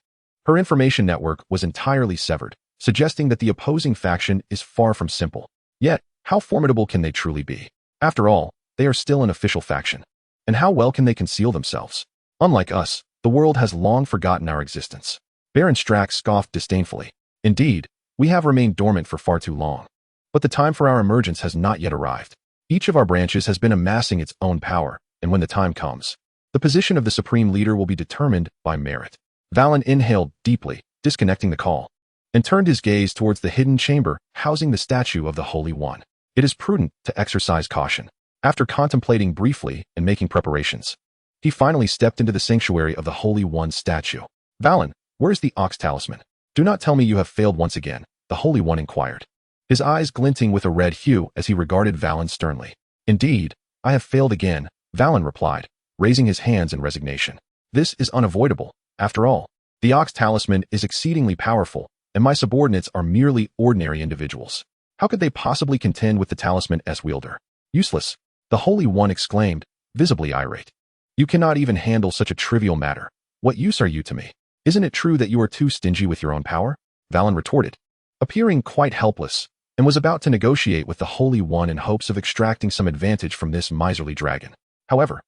A: her information network was entirely severed, suggesting that the opposing faction is far from simple. Yet, how formidable can they truly be? After all, they are still an official faction. And how well can they conceal themselves? Unlike us, the world has long forgotten our existence. Baron Strack scoffed disdainfully. Indeed, we have remained dormant for far too long. But the time for our emergence has not yet arrived. Each of our branches has been amassing its own power, and when the time comes, the position of the supreme leader will be determined by merit." Valen inhaled deeply, disconnecting the call, and turned his gaze towards the hidden chamber housing the statue of the Holy One. It is prudent to exercise caution. After contemplating briefly and making preparations, he finally stepped into the sanctuary of the Holy One statue. "Valen, where is the ox talisman? Do not tell me you have failed once again," the Holy One inquired, his eyes glinting with a red hue as he regarded Valen sternly. "Indeed, I have failed again," Valen replied, raising his hands in resignation. "This is unavoidable. After all, the ox talisman is exceedingly powerful, and my subordinates are merely ordinary individuals. How could they possibly contend with the talisman's wielder?" "Useless," the Holy One exclaimed, visibly irate. "You cannot even handle such a trivial matter. What use are you to me? Isn't it true that you are too stingy with your own power?" Valen retorted, appearing quite helpless, and was about to negotiate with the Holy One in hopes of extracting some advantage from this miserly dragon. However,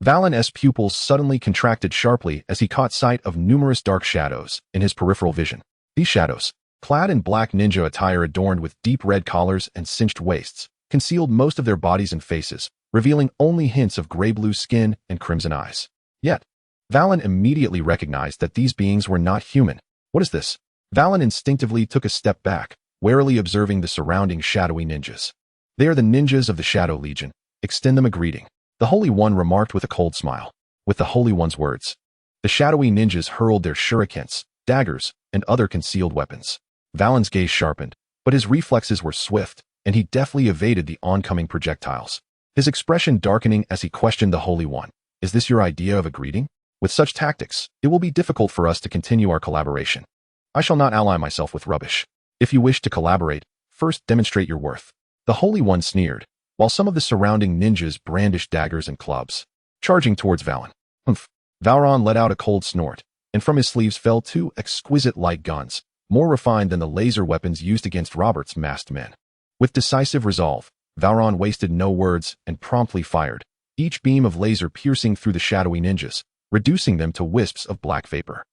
A: Valen's pupils suddenly contracted sharply as he caught sight of numerous dark shadows in his peripheral vision. These shadows, clad in black ninja attire adorned with deep red collars and cinched waists, concealed most of their bodies and faces, revealing only hints of gray-blue skin and crimson eyes. Yet, Valen immediately recognized that these beings were not human. "What is this?" Valen instinctively took a step back, warily observing the surrounding shadowy ninjas. "They are the ninjas of the Shadow Legion. Extend them a greeting," the Holy One remarked with a cold smile. With the Holy One's words, the shadowy ninjas hurled their shurikens, daggers, and other concealed weapons. Valen's gaze sharpened, but his reflexes were swift, and he deftly evaded the oncoming projectiles. His expression darkening as he questioned the Holy One. "Is this your idea of a greeting? With such tactics, it will be difficult for us to continue our collaboration." I shall not ally myself with rubbish. If you wish to collaborate, first demonstrate your worth. The Holy One sneered, while some of the surrounding ninjas brandished daggers and clubs, charging towards Valen. Humph. Valron let out a cold snort, and from his sleeves fell two exquisite light guns, more refined than the laser weapons used against Robert's masked men. With decisive resolve, Valron wasted no words and promptly fired, each beam of laser piercing through the shadowy ninjas, reducing them to wisps of black vapor.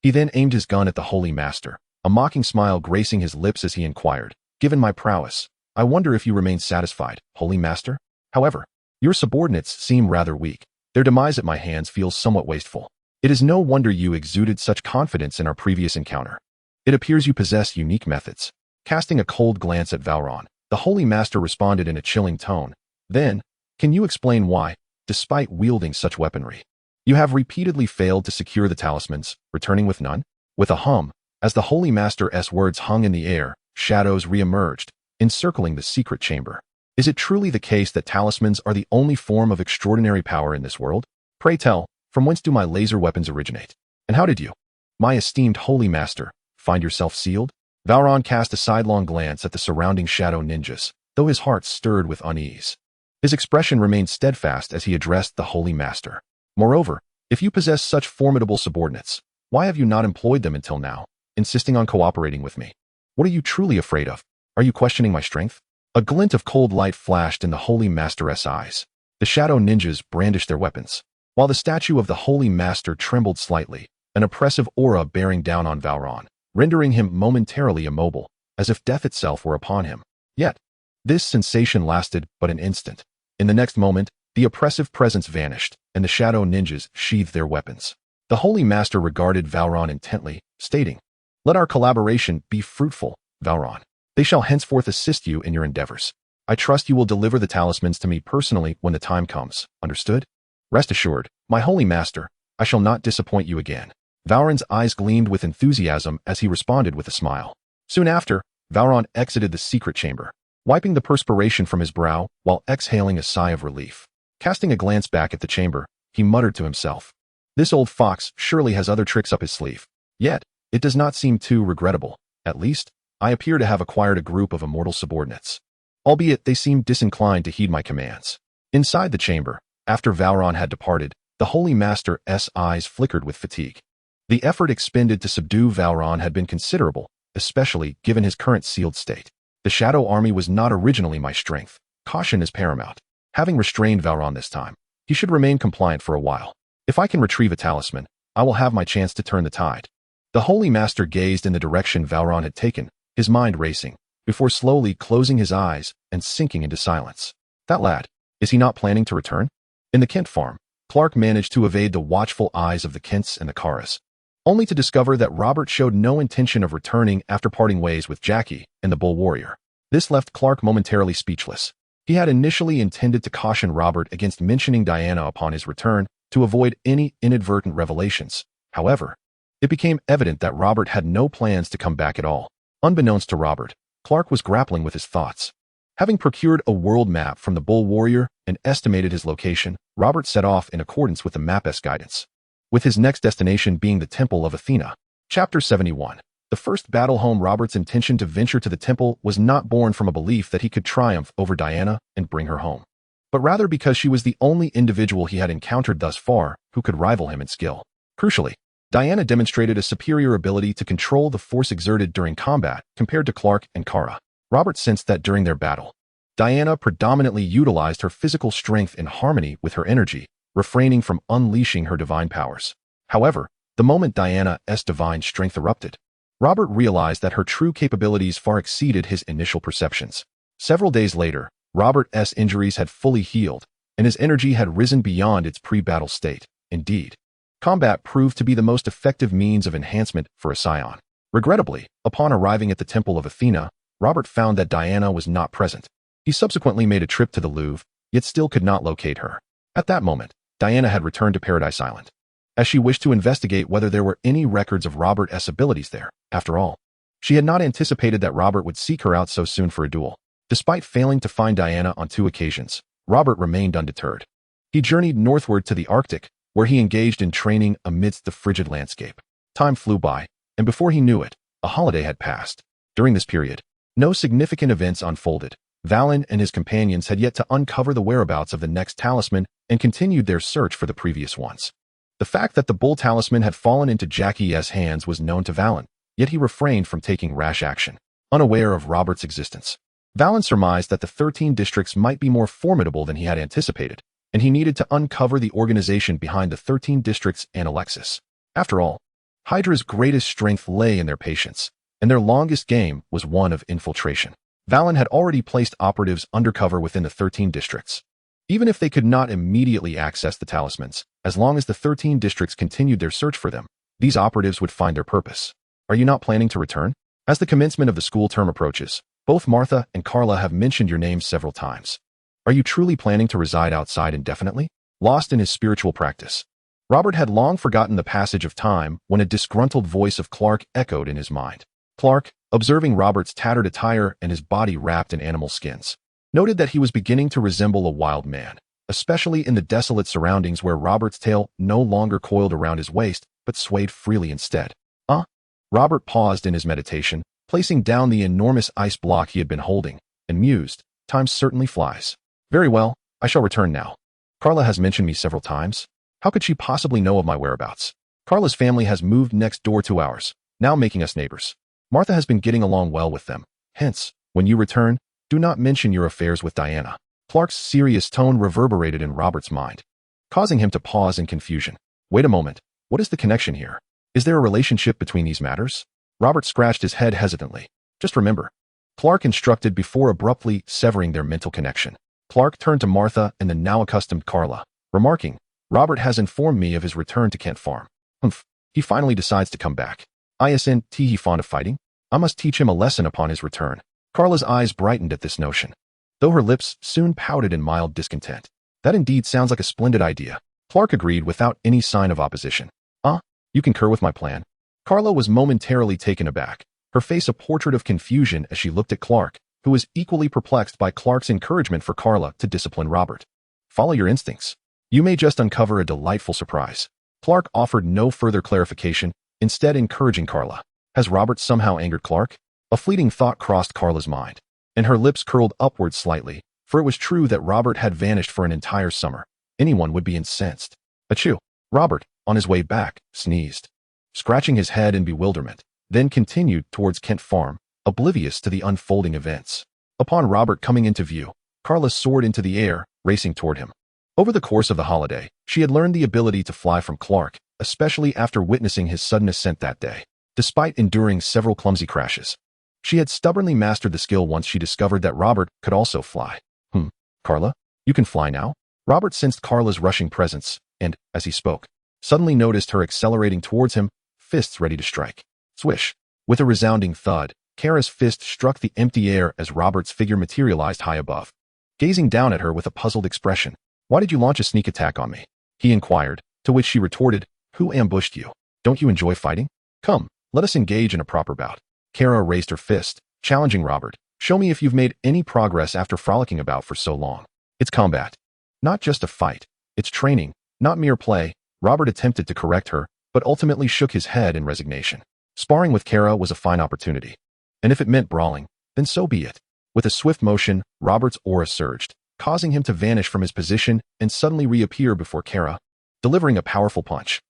A: He then aimed his gun at the Holy Master, a mocking smile gracing his lips as he inquired, "Given my prowess, I wonder if you remain satisfied, Holy Master? However, your subordinates seem rather weak. Their demise at my hands feels somewhat wasteful. It is no wonder you exuded such confidence in our previous encounter. It appears you possess unique methods." Casting a cold glance at Valron, the Holy Master responded in a chilling tone. "Then, can you explain why, despite wielding such weaponry, you have repeatedly failed to secure the talismans, returning with none?" With a hum, as the Holy Master's words hung in the air, shadows re-emerged, encircling the secret chamber. "Is it truly the case that talismans are the only form of extraordinary power in this world? Pray tell, from whence do my laser weapons originate? And how did you, my esteemed Holy Master, find yourself sealed?" Valron cast a sidelong glance at the surrounding shadow ninjas, though his heart stirred with unease. His expression remained steadfast as he addressed the Holy Master. "Moreover, if you possess such formidable subordinates, why have you not employed them until now, insisting on cooperating with me? What are you truly afraid of? Are you questioning my strength?" A glint of cold light flashed in the Holy Master's eyes. The shadow ninjas brandished their weapons, while the statue of the Holy Master trembled slightly, an oppressive aura bearing down on Valron, rendering him momentarily immobile, as if death itself were upon him. Yet, this sensation lasted but an instant. In the next moment, the oppressive presence vanished, and the shadow ninjas sheathed their weapons. The Holy Master regarded Valron intently, stating, "Let our collaboration be fruitful, Valron. They shall henceforth assist you in your endeavors. I trust you will deliver the talismans to me personally when the time comes. Understood? Rest assured, my Holy Master, I shall not disappoint you again." Valron's eyes gleamed with enthusiasm as he responded with a smile. Soon after, Valron exited the secret chamber, wiping the perspiration from his brow while exhaling a sigh of relief. Casting a glance back at the chamber, he muttered to himself, "This old fox surely has other tricks up his sleeve. Yet, it does not seem too regrettable. At least, I appear to have acquired a group of immortal subordinates, albeit they seem disinclined to heed my commands." Inside the chamber, after Valron had departed, the Holy Master's eyes flickered with fatigue. The effort expended to subdue Valron had been considerable, especially given his current sealed state. "The Shadow Army was not originally my strength. Caution is paramount. Having restrained Valron this time, he should remain compliant for a while. If I can retrieve a talisman, I will have my chance to turn the tide." The Holy Master gazed in the direction Valron had taken, his mind racing, before slowly closing his eyes and sinking into silence. That lad, is he not planning to return? In the Kent farm, Clark managed to evade the watchful eyes of the Kents and the Karas, only to discover that Robert showed no intention of returning after parting ways with Jackie and the Bull Warrior. This left Clark momentarily speechless. He had initially intended to caution Robert against mentioning Diana upon his return to avoid any inadvertent revelations. However, it became evident that Robert had no plans to come back at all. Unbeknownst to Robert, Clark was grappling with his thoughts. Having procured a world map from the Bull Warrior and estimated his location, Robert set off in accordance with the map's guidance, with his next destination being the Temple of Athena. Chapter 71. The first battle home. Robert's intention to venture to the temple was not born from a belief that he could triumph over Diana and bring her home, but rather because she was the only individual he had encountered thus far who could rival him in skill. Crucially, Diana demonstrated a superior ability to control the force exerted during combat compared to Clark and Kara. Robert sensed that during their battle, Diana predominantly utilized her physical strength in harmony with her energy, refraining from unleashing her divine powers. However, the moment Diana's divine strength erupted, Robert realized that her true capabilities far exceeded his initial perceptions. Several days later, Robert's injuries had fully healed, and his energy had risen beyond its pre-battle state. Indeed, combat proved to be the most effective means of enhancement for a Saiyan. Regrettably, upon arriving at the Temple of Athena, Robert found that Diana was not present. He subsequently made a trip to the Louvre, yet still could not locate her. At that moment, Diana had returned to Paradise Island, as she wished to investigate whether there were any records of Robert's abilities there. After all, she had not anticipated that Robert would seek her out so soon for a duel. Despite failing to find Diana on 2 occasions, Robert remained undeterred. He journeyed northward to the Arctic, where he engaged in training amidst the frigid landscape. Time flew by, and before he knew it, A holiday had passed. During this period, no significant events unfolded. Valen and his companions had yet to uncover the whereabouts of the next talisman and continued their search for the previous ones. The fact that the bull talisman had fallen into Jackie's hands was known to Valen, yet he refrained from taking rash action, unaware of Robert's existence. Valen surmised that the 13 districts might be more formidable than he had anticipated, and he needed to uncover the organization behind the 13 districts and Alexis. After all, Hydra's greatest strength lay in their patience, and their longest game was one of infiltration. Valen had already placed operatives undercover within the 13 districts. Even if they could not immediately access the talismans, as long as the 13 districts continued their search for them, these operatives would find their purpose. Are you not planning to return? As the commencement of the school term approaches, both Martha and Carla have mentioned your names several times. Are you truly planning to reside outside indefinitely? Lost in his spiritual practice, Robert had long forgotten the passage of time when a disgruntled voice of Clark echoed in his mind. Clark, observing Robert's tattered attire and his body wrapped in animal skins, noted that he was beginning to resemble a wild man, especially in the desolate surroundings where Robert's tail no longer coiled around his waist but swayed freely instead. Robert paused in his meditation, placing down the enormous ice block he had been holding, and mused, time certainly flies. Very well, I shall return now. Carla has mentioned me several times. How could she possibly know of my whereabouts? Carla's family has moved next door to ours, now making us neighbors. Martha has been getting along well with them. Hence, when you return, do not mention your affairs with Diana. Clark's serious tone reverberated in Robert's mind, causing him to pause in confusion. Wait a moment, what is the connection here? Is there a relationship between these matters? Robert scratched his head hesitantly. Just remember, Clark instructed before abruptly severing their mental connection. Clark turned to Martha and the now accustomed Carla, remarking, Robert has informed me of his return to Kent Farm. He finally decides to come back. Isn't he fond of fighting? I must teach him a lesson upon his return. Carla's eyes brightened at this notion, though her lips soon pouted in mild discontent. That indeed sounds like a splendid idea. Clark agreed without any sign of opposition. You concur with my plan? Carla was momentarily taken aback, her face a portrait of confusion as she looked at Clark, who was equally perplexed by Clark's encouragement for Carla to discipline Robert. Follow your instincts. You may just uncover a delightful surprise. Clark offered no further clarification, instead encouraging Carla. Has Robert somehow angered Clark? A fleeting thought crossed Carla's mind, and her lips curled upward slightly, for it was true that Robert had vanished for an entire summer. Anyone would be incensed. Achoo! Robert, on his way back, sneezed, scratching his head in bewilderment, then continued towards Kent Farm, oblivious to the unfolding events. Upon Robert coming into view, Carla soared into the air, racing toward him. Over the course of the holiday, she had learned the ability to fly from Clark, especially after witnessing his sudden ascent that day. Despite enduring several clumsy crashes, she had stubbornly mastered the skill once she discovered that Robert could also fly. Carla, you can fly now? Robert sensed Carla's rushing presence, and, as he spoke, suddenly noticed her accelerating towards him, fists ready to strike. Swish! With a resounding thud, Kara's fist struck the empty air as Robert's figure materialized high above. Gazing down at her with a puzzled expression, "Why did you launch a sneak attack on me?" he inquired, to which she retorted, "Who ambushed you? Don't you enjoy fighting? Come, let us engage in a proper bout." Kara raised her fist, challenging Robert, "Show me if you've made any progress after frolicking about for so long. It's combat. Not just a fight. It's training, not mere play." Robert attempted to correct her, but ultimately shook his head in resignation. Sparring with Kara was a fine opportunity, and if it meant brawling, then so be it. With a swift motion, Robert's aura surged, causing him to vanish from his position and suddenly reappear before Kara, delivering a powerful punch.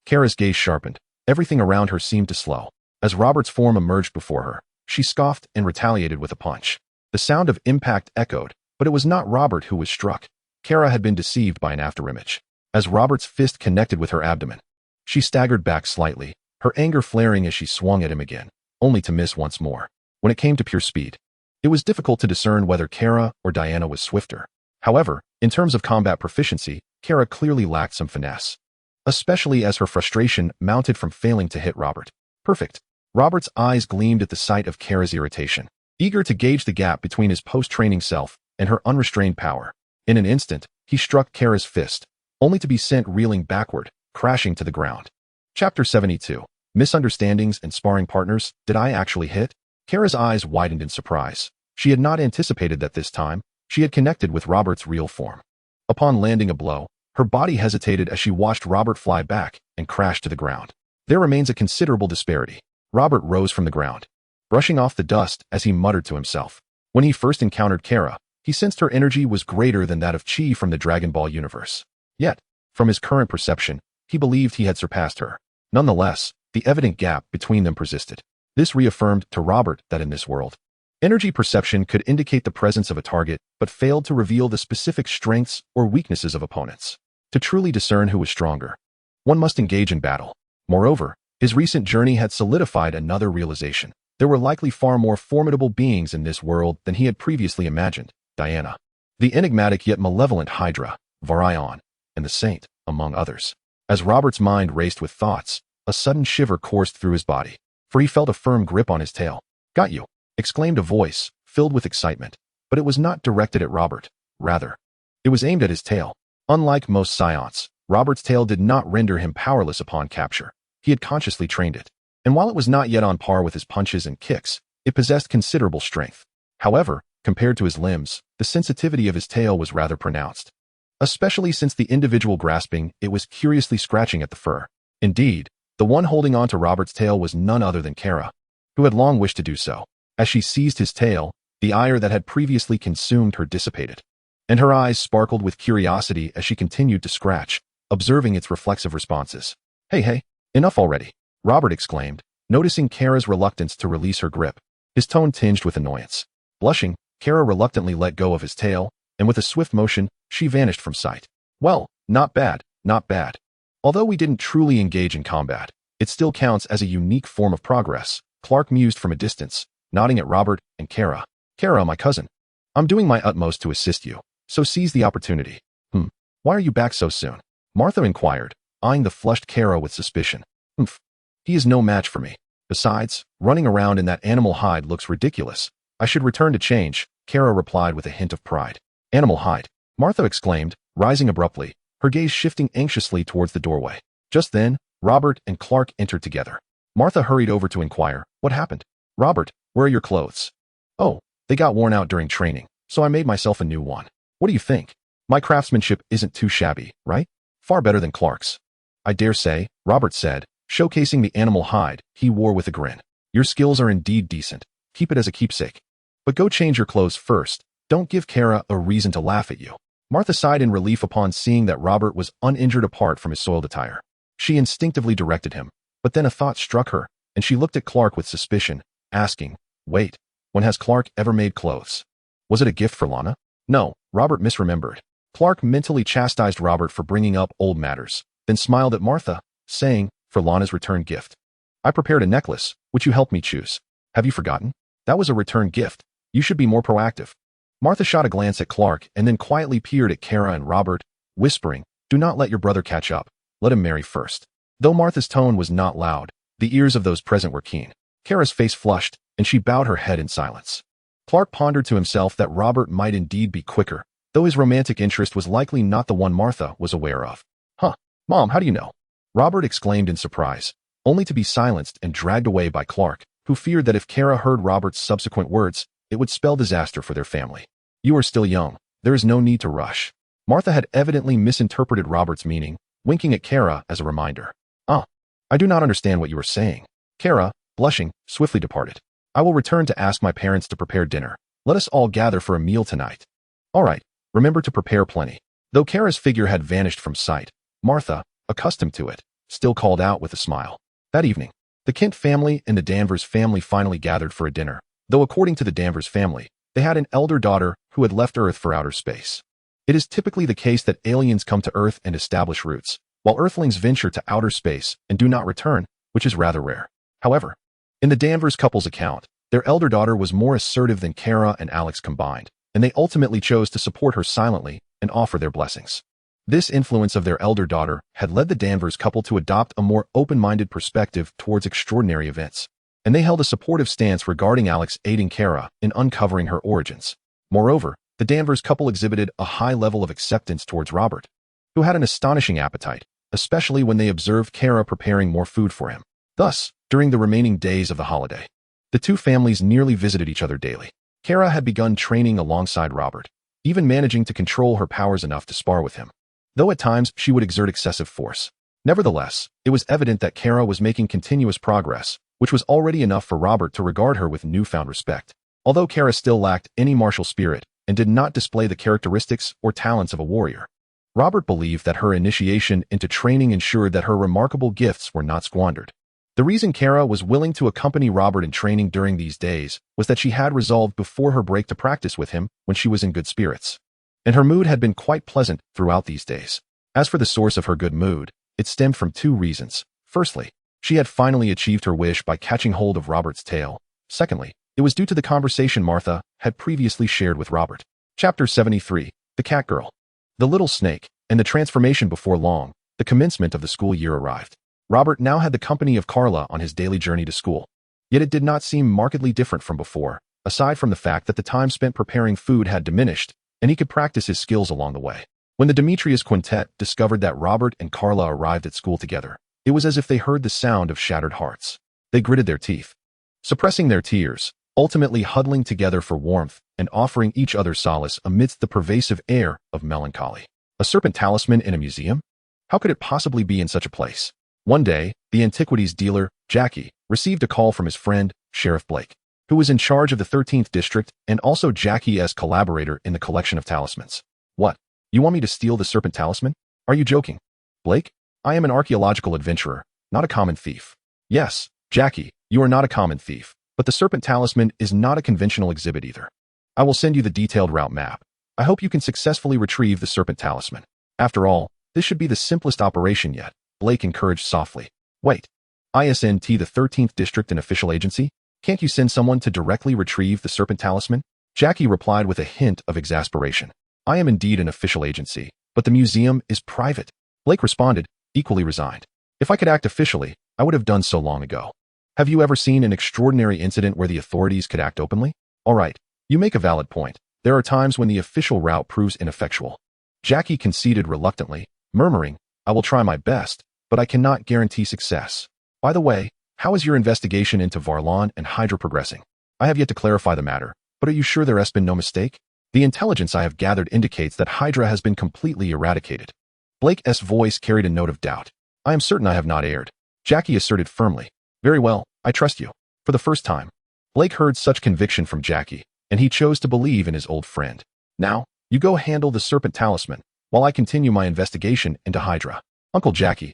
A: Kara's gaze sharpened. Everything around her seemed to slow. As Robert's form emerged before her, she scoffed and retaliated with a punch. The sound of impact echoed, but it was not Robert who was struck. Kara had been deceived by an afterimage. As Robert's fist connected with her abdomen, she staggered back slightly, her anger flaring as she swung at him again, only to miss once more. When it came to pure speed, it was difficult to discern whether Kara or Diana was swifter. However, in terms of combat proficiency, Kara clearly lacked some finesse, especially as her frustration mounted from failing to hit Robert. Perfect. Robert's eyes gleamed at the sight of Kara's irritation, eager to gauge the gap between his post-training self and her unrestrained power. In an instant, he struck Kara's fist, only to be sent reeling backward, crashing to the ground. Chapter 72. Misunderstandings and Sparring Partners. Did I actually hit? Kara's eyes widened in surprise. She had not anticipated that this time, she had connected with Robert's real form. Upon landing a blow, her body hesitated as she watched Robert fly back and crash to the ground. There remains a considerable disparity. Robert rose from the ground, brushing off the dust as he muttered to himself. When he first encountered Kara, he sensed her energy was greater than that of Chi from the Dragon Ball universe. Yet, from his current perception, he believed he had surpassed her. Nonetheless, the evident gap between them persisted. This reaffirmed to Robert that in this world, energy perception could indicate the presence of a target, but failed to reveal the specific strengths or weaknesses of opponents. To truly discern who was stronger, one must engage in battle. Moreover, his recent journey had solidified another realization. There were likely far more formidable beings in this world than he had previously imagined. Diana, the enigmatic yet malevolent Hydra, Varion, and the Saint, among others. As Robert's mind raced with thoughts, a sudden shiver coursed through his body, for he felt a firm grip on his tail. "Got you!" exclaimed a voice, filled with excitement, but it was not directed at Robert. Rather, it was aimed at his tail. Unlike most Saiyans, Robert's tail did not render him powerless upon capture. He had consciously trained it, and while it was not yet on par with his punches and kicks, it possessed considerable strength. However, compared to his limbs, the sensitivity of his tail was rather pronounced, especially since the individual grasping it was curiously scratching at the fur. Indeed, the one holding on to Robert's tail was none other than Kara, who had long wished to do so. As she seized his tail, the ire that had previously consumed her dissipated, and her eyes sparkled with curiosity as she continued to scratch, observing its reflexive responses. Hey, enough already," Robert exclaimed, noticing Kara's reluctance to release her grip, his tone tinged with annoyance. Blushing, Kara reluctantly let go of his tail, and with a swift motion, she vanished from sight. "Well, not bad, not bad. Although we didn't truly engage in combat, it still counts as a unique form of progress," Clark mused from a distance, nodding at Robert and Kara. "Kara, my cousin, I'm doing my utmost to assist you, so seize the opportunity." Why are you back so soon?" Martha inquired, eyeing the flushed Kara with suspicion. He is no match for me. Besides, running around in that animal hide looks ridiculous. I should return to change," Kara replied with a hint of pride. "Animal hide?" Martha exclaimed, rising abruptly, her gaze shifting anxiously towards the doorway. Just then, Robert and Clark entered together. Martha hurried over to inquire, "What happened?" "Robert, where are your clothes?" "Oh, they got worn out during training, so I made myself a new one. What do you think? My craftsmanship isn't too shabby, right? Far better than Clark's." "I dare say," Robert said, showcasing the animal hide he wore with a grin. "Your skills are indeed decent. Keep it as a keepsake. But go change your clothes first. Don't give Kara a reason to laugh at you." Martha sighed in relief upon seeing that Robert was uninjured apart from his soiled attire. She instinctively directed him, but then a thought struck her, and she looked at Clark with suspicion, asking, "Wait, when has Clark ever made clothes? Was it a gift for Lana?" "No," Robert misremembered. Clark mentally chastised Robert for bringing up old matters, then smiled at Martha, saying, "For Lana's return gift. I prepared a necklace, which you helped me choose. Have you forgotten? That was a return gift. You should be more proactive." Martha shot a glance at Clark and then quietly peered at Kara and Robert, whispering, "Do not let your brother catch up. Let him marry first." Though Martha's tone was not loud, the ears of those present were keen. Kara's face flushed, and she bowed her head in silence. Clark pondered to himself that Robert might indeed be quicker, though his romantic interest was likely not the one Martha was aware of. Mom, how do you know?" Robert exclaimed in surprise, only to be silenced and dragged away by Clark, who feared that if Kara heard Robert's subsequent words, it would spell disaster for their family. "You are still young. There is no need to rush." Martha had evidently misinterpreted Robert's meaning, winking at Kara as a reminder. I do not understand what you are saying." Kara, blushing, swiftly departed. "I will return to ask my parents to prepare dinner. Let us all gather for a meal tonight." "All right, remember to prepare plenty." Though Kara's figure had vanished from sight, Martha, accustomed to it, still called out with a smile. That evening, the Kent family and the Danvers family finally gathered for a dinner, though according to the Danvers family, they had an elder daughter who had left Earth for outer space. It is typically the case that aliens come to Earth and establish roots, while Earthlings venture to outer space and do not return, which is rather rare. However, in the Danvers couple's account, their elder daughter was more assertive than Kara and Alex combined, and they ultimately chose to support her silently and offer their blessings. This influence of their elder daughter had led the Danvers couple to adopt a more open-minded perspective towards extraordinary events, and they held a supportive stance regarding Alex aiding Kara in uncovering her origins. Moreover, the Danvers couple exhibited a high level of acceptance towards Robert, who had an astonishing appetite, especially when they observed Kara preparing more food for him. Thus, during the remaining days of the holiday, the two families nearly visited each other daily. Kara had begun training alongside Robert, even managing to control her powers enough to spar with him, though at times she would exert excessive force. Nevertheless, it was evident that Kara was making continuous progress, which was already enough for Robert to regard her with newfound respect. Although Kara still lacked any martial spirit and did not display the characteristics or talents of a warrior, Robert believed that her initiation into training ensured that her remarkable gifts were not squandered. The reason Kara was willing to accompany Robert in training during these days was that she had resolved before her break to practice with him when she was in good spirits. And her mood had been quite pleasant throughout these days. As for the source of her good mood, it stemmed from two reasons. Firstly, she had finally achieved her wish by catching hold of Robert's tail. Secondly, it was due to the conversation Martha had previously shared with Robert. Chapter 73, The Cat Girl. The little snake, and the transformation before long, the commencement of the school year arrived. Robert now had the company of Carla on his daily journey to school. Yet it did not seem markedly different from before, aside from the fact that the time spent preparing food had diminished, and he could practice his skills along the way. When the Demetrius quintet discovered that Robert and Carla arrived at school together, it was as if they heard the sound of shattered hearts. They gritted their teeth, suppressing their tears, ultimately huddling together for warmth and offering each other solace amidst the pervasive air of melancholy. A serpent talisman in a museum? How could it possibly be in such a place? One day, the antiquities dealer, Jackie, received a call from his friend, Sheriff Blake, who was in charge of the 13th District and also Jackie's collaborator in the collection of talismans. What? You want me to steal the serpent talisman? Are you joking? Blake? I am an archaeological adventurer, not a common thief. Yes, Jackie, you are not a common thief, but the serpent talisman is not a conventional exhibit either. I will send you the detailed route map. I hope you can successfully retrieve the serpent talisman. After all, this should be the simplest operation yet, Blake encouraged softly. Wait. ISNT the 13th District an official agency? Can't you send someone to directly retrieve the serpent talisman? Jackie replied with a hint of exasperation. I am indeed an official agency, but the museum is private. Blake responded, equally resigned. If I could act officially, I would have done so long ago. Have you ever seen an extraordinary incident where the authorities could act openly? All right, you make a valid point. There are times when the official route proves ineffectual. Jackie conceded reluctantly, murmuring, I will try my best, but I cannot guarantee success. By the way, how is your investigation into Varlon and Hydra progressing? I have yet to clarify the matter, but are you sure there has been no mistake? The intelligence I have gathered indicates that Hydra has been completely eradicated. Blake's voice carried a note of doubt. I am certain I have not erred. Jackie asserted firmly. Very well, I trust you. For the first time, Blake heard such conviction from Jackie, and he chose to believe in his old friend. Now, you go handle the serpent talisman, while I continue my investigation into Hydra. Uncle Jackie,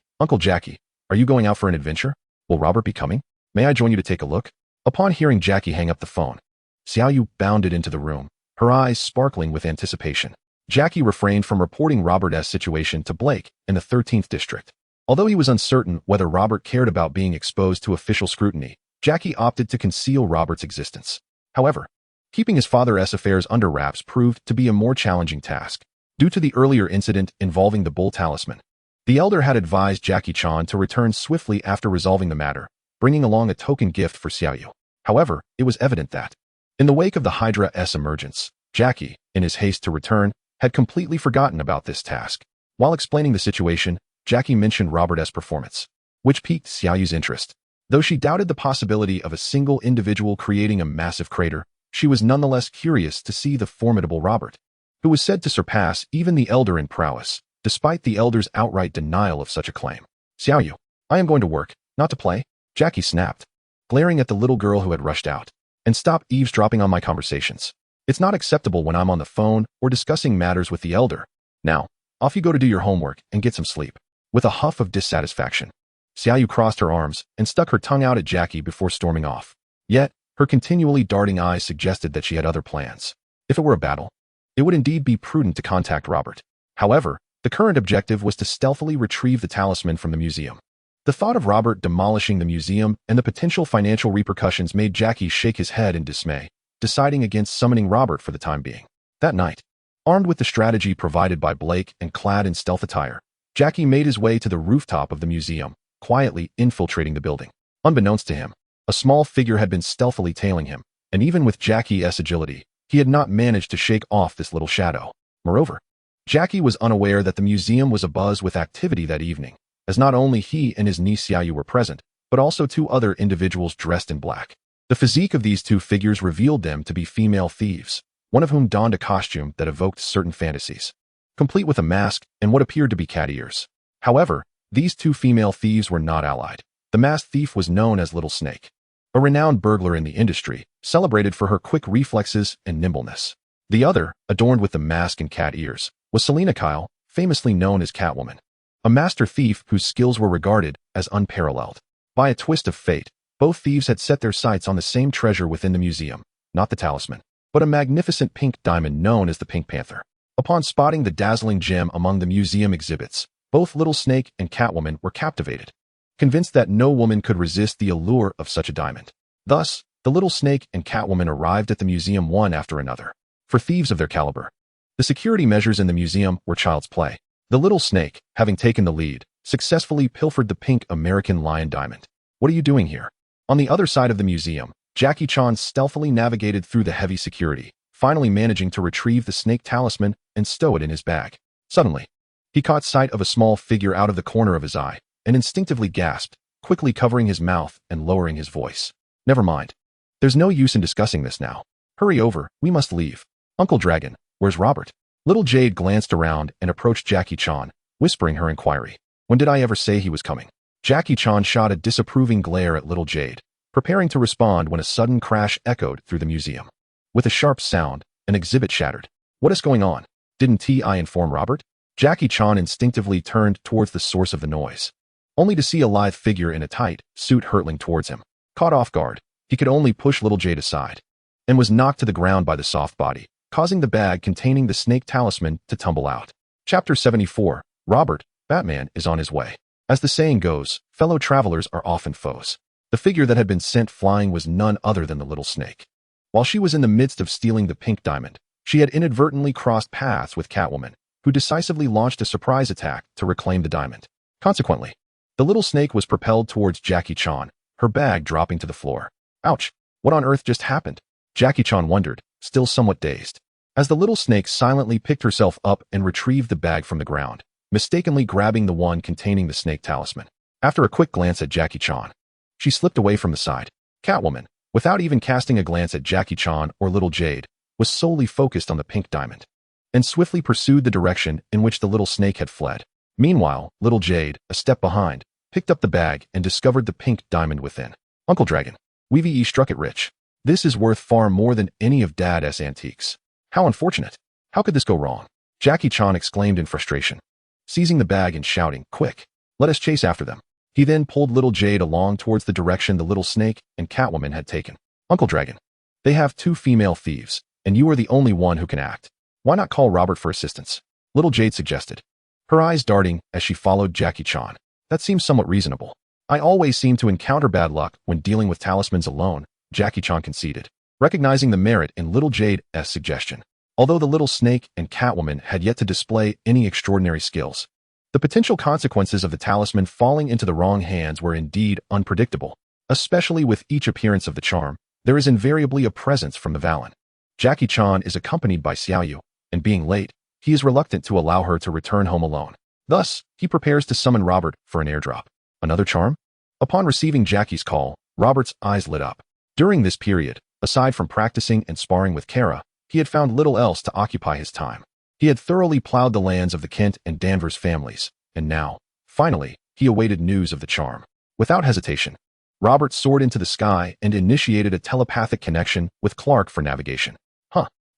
A: are you going out for an adventure? Will Robert be coming? May I join you to take a look? Upon hearing Jackie hang up the phone, Xiaoyu bounded into the room, her eyes sparkling with anticipation. Jackie refrained from reporting Robert's situation to Blake in the 13th District. Although he was uncertain whether Robert cared about being exposed to official scrutiny, Jackie opted to conceal Robert's existence. However, keeping his father's affairs under wraps proved to be a more challenging task. Due to the earlier incident involving the bull talisman, the elder had advised Jackie Chan to return swiftly after resolving the matter, bringing along a token gift for Xiaoyu. However, it was evident that, in the wake of the Hydra's emergence, Jackie, in his haste to return, had completely forgotten about this task. While explaining the situation, Jackie mentioned Robert's performance, which piqued Xiaoyu's interest. Though she doubted the possibility of a single individual creating a massive crater, she was nonetheless curious to see the formidable Robert, who was said to surpass even the elder in prowess, despite the elder's outright denial of such a claim. Xiaoyu, I am going to work, not to play, Jackie snapped, glaring at the little girl who had rushed out. And stop eavesdropping on my conversations. It's not acceptable when I'm on the phone or discussing matters with the elder. Now, off you go to do your homework and get some sleep. With a huff of dissatisfaction, Xiaoyu crossed her arms and stuck her tongue out at Jackie before storming off. Yet, her continually darting eyes suggested that she had other plans. If it were a battle, it would indeed be prudent to contact Robert. However, the current objective was to stealthily retrieve the talisman from the museum. The thought of Robert demolishing the museum and the potential financial repercussions made Jackie shake his head in dismay, deciding against summoning Robert for the time being. That night, armed with the strategy provided by Blake and clad in stealth attire, Jackie made his way to the rooftop of the museum, quietly infiltrating the building. Unbeknownst to him, a small figure had been stealthily tailing him, and even with Jackie's agility, he had not managed to shake off this little shadow. Moreover, Jackie was unaware that the museum was abuzz with activity that evening, as not only he and his niece Xiaoyu were present, but also two other individuals dressed in black. The physique of these two figures revealed them to be female thieves, one of whom donned a costume that evoked certain fantasies, complete with a mask and what appeared to be cat ears. However, these two female thieves were not allied. The masked thief was known as Little Snake, a renowned burglar in the industry, celebrated for her quick reflexes and nimbleness. The other, adorned with the mask and cat ears, was Selena Kyle, famously known as Catwoman, a master thief whose skills were regarded as unparalleled. By a twist of fate, both thieves had set their sights on the same treasure within the museum, not the talisman, but a magnificent pink diamond known as the Pink Panther. Upon spotting the dazzling gem among the museum exhibits, both Little Snake and Catwoman were captivated, convinced that no woman could resist the allure of such a diamond. Thus, the Little Snake and Catwoman arrived at the museum one after another. For thieves of their caliber, the security measures in the museum were child's play. The Little Snake, having taken the lead, successfully pilfered the pink American lion diamond. "What are you doing here?" On the other side of the museum, Jackie Chan stealthily navigated through the heavy security, finally managing to retrieve the snake talisman and stow it in his bag. Suddenly, he caught sight of a small figure out of the corner of his eye and instinctively gasped, quickly covering his mouth and lowering his voice. "Never mind. There's no use in discussing this now. Hurry over, we must leave. Uncle Dragon, where's Robert?" Little Jade glanced around and approached Jackie Chan, whispering her inquiry. "When did I ever say he was coming?" Jackie Chan shot a disapproving glare at Little Jade, preparing to respond when a sudden crash echoed through the museum. With a sharp sound, an exhibit shattered. "What is going on? Didn't I inform Robert?" Jackie Chan instinctively turned towards the source of the noise, only to see a lithe figure in a tight suit hurtling towards him. Caught off guard, he could only push Little Jade aside, and was knocked to the ground by the soft body, causing the bag containing the snake talisman to tumble out. Chapter 74, Robert, Batman is on his way. As the saying goes, fellow travelers are often foes. The figure that had been sent flying was none other than the Little Snake. While she was in the midst of stealing the pink diamond, she had inadvertently crossed paths with Catwoman, who decisively launched a surprise attack to reclaim the diamond. Consequently, the Little Snake was propelled towards Jackie Chan, her bag dropping to the floor. Ouch! What on earth just happened? Jackie Chan wondered, still somewhat dazed, as the Little Snake silently picked herself up and retrieved the bag from the ground, mistakenly grabbing the one containing the snake talisman. After a quick glance at Jackie Chan, she slipped away from the side. Catwoman, without even casting a glance at Jackie Chan or Little Jade, was solely focused on the pink diamond, and swiftly pursued the direction in which the Little Snake had fled. Meanwhile, Little Jade, a step behind, picked up the bag and discovered the pink diamond within. "Uncle Dragon, we've struck it rich. This is worth far more than any of Dad's antiques. How unfortunate. How could this go wrong?" Jackie Chan exclaimed in frustration, seizing the bag and shouting, "Quick, let us chase after them." He then pulled Little Jade along towards the direction the Little Snake and Catwoman had taken. "Uncle Dragon, they have 2 female thieves, and you are the only one who can act. Why not call Robert for assistance?" Little Jade suggested, her eyes darting as she followed Jackie Chan. "That seems somewhat reasonable. I always seem to encounter bad luck when dealing with talismans alone," Jackie Chan conceded, recognizing the merit in Little Jade's suggestion. Although the Little Snake and Catwoman had yet to display any extraordinary skills, the potential consequences of the talisman falling into the wrong hands were indeed unpredictable. Especially with each appearance of the charm, there is invariably a presence from the Valen. Jackie Chan is accompanied by Xiaoyu, and being late, he is reluctant to allow her to return home alone. Thus, he prepares to summon Robert for an airdrop. Another charm? Upon receiving Jackie's call, Robert's eyes lit up. During this period, aside from practicing and sparring with Kara, he had found little else to occupy his time. He had thoroughly plowed the lands of the Kent and Danvers families, and now, finally, he awaited news of the charm. Without hesitation, Robert soared into the sky and initiated a telepathic connection with Clark for navigation.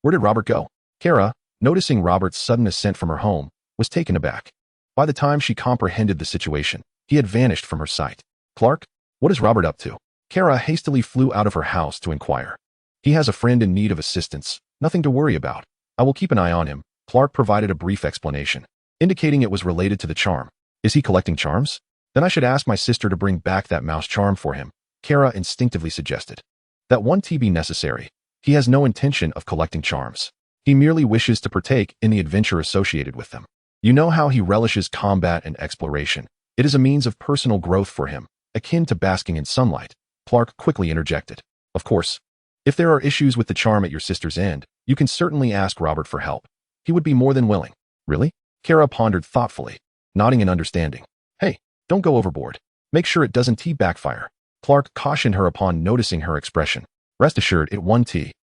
A: Where did Robert go? Kara, noticing Robert's sudden ascent from her home, was taken aback. By the time she comprehended the situation, he had vanished from her sight. "Clark, what is Robert up to?" Kara hastily flew out of her house to inquire. "He has a friend in need of assistance. Nothing to worry about. I will keep an eye on him." Clark provided a brief explanation, indicating it was related to the charm. "Is he collecting charms? Then I should ask my sister to bring back that mouse charm for him," Kara instinctively suggested. "That won't be necessary. He has no intention of collecting charms. He merely wishes to partake in the adventure associated with them. You know how he relishes combat and exploration. It is a means of personal growth for him, akin to basking in sunlight," Clark quickly interjected. "Of course, if there are issues with the charm at your sister's end, you can certainly ask Robert for help. He would be more than willing." "Really?" Kara pondered thoughtfully, nodding in understanding. "Hey, don't go overboard. Make sure it doesn't backfire," Clark cautioned her upon noticing her expression. "Rest assured it won't.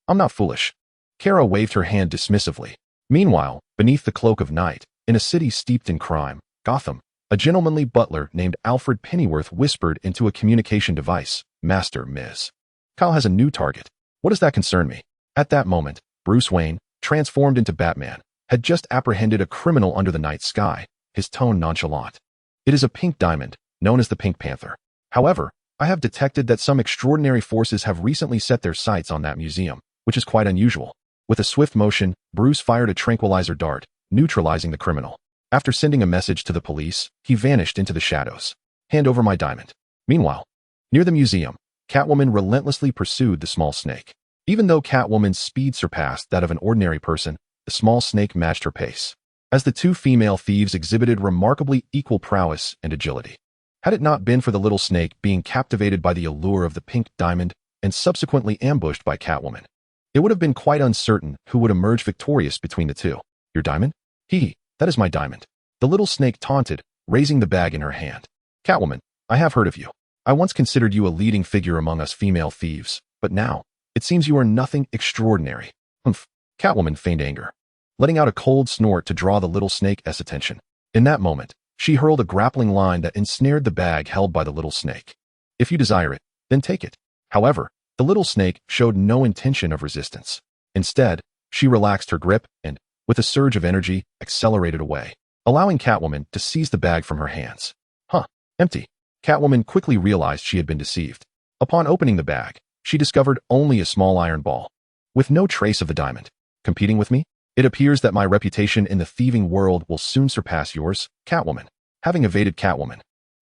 A: I'm not foolish." Kara waved her hand dismissively. Meanwhile, beneath the cloak of night, in a city steeped in crime, Gotham, a gentlemanly butler named Alfred Pennyworth whispered into a communication device, Master Ms. Kyle has a new target. What does that concern me? At that moment, Bruce Wayne, transformed into Batman, had just apprehended a criminal under the night sky, his tone nonchalant. It is a pink diamond, known as the Pink Panther. However, I have detected that some extraordinary forces have recently set their sights on that museum, which is quite unusual. With a swift motion, Bruce fired a tranquilizer dart, neutralizing the criminal. After sending a message to the police, he vanished into the shadows. Hand over my diamond. Meanwhile, near the museum, Catwoman relentlessly pursued the small snake. Even though Catwoman's speed surpassed that of an ordinary person, the small snake matched her pace. As the two female thieves exhibited remarkably equal prowess and agility. Had it not been for the little snake being captivated by the allure of the pink diamond and subsequently ambushed by Catwoman, it would have been quite uncertain who would emerge victorious between the two. Your diamond? That is my diamond. The little snake taunted, raising the bag in her hand. Catwoman, I have heard of you. I once considered you a leading figure among us female thieves, but now, it seems you are nothing extraordinary. Humph. Catwoman feigned anger, letting out a cold snort to draw the little snake's attention. In that moment, she hurled a grappling line that ensnared the bag held by the little snake. If you desire it, then take it. However, the little snake showed no intention of resistance. Instead, she relaxed her grip and, with a surge of energy, accelerated away, allowing Catwoman to seize the bag from her hands. Empty. Catwoman quickly realized she had been deceived. Upon opening the bag, she discovered only a small iron ball, with no trace of the diamond. Competing with me? It appears that my reputation in the thieving world will soon surpass yours, Catwoman. Having evaded Catwoman,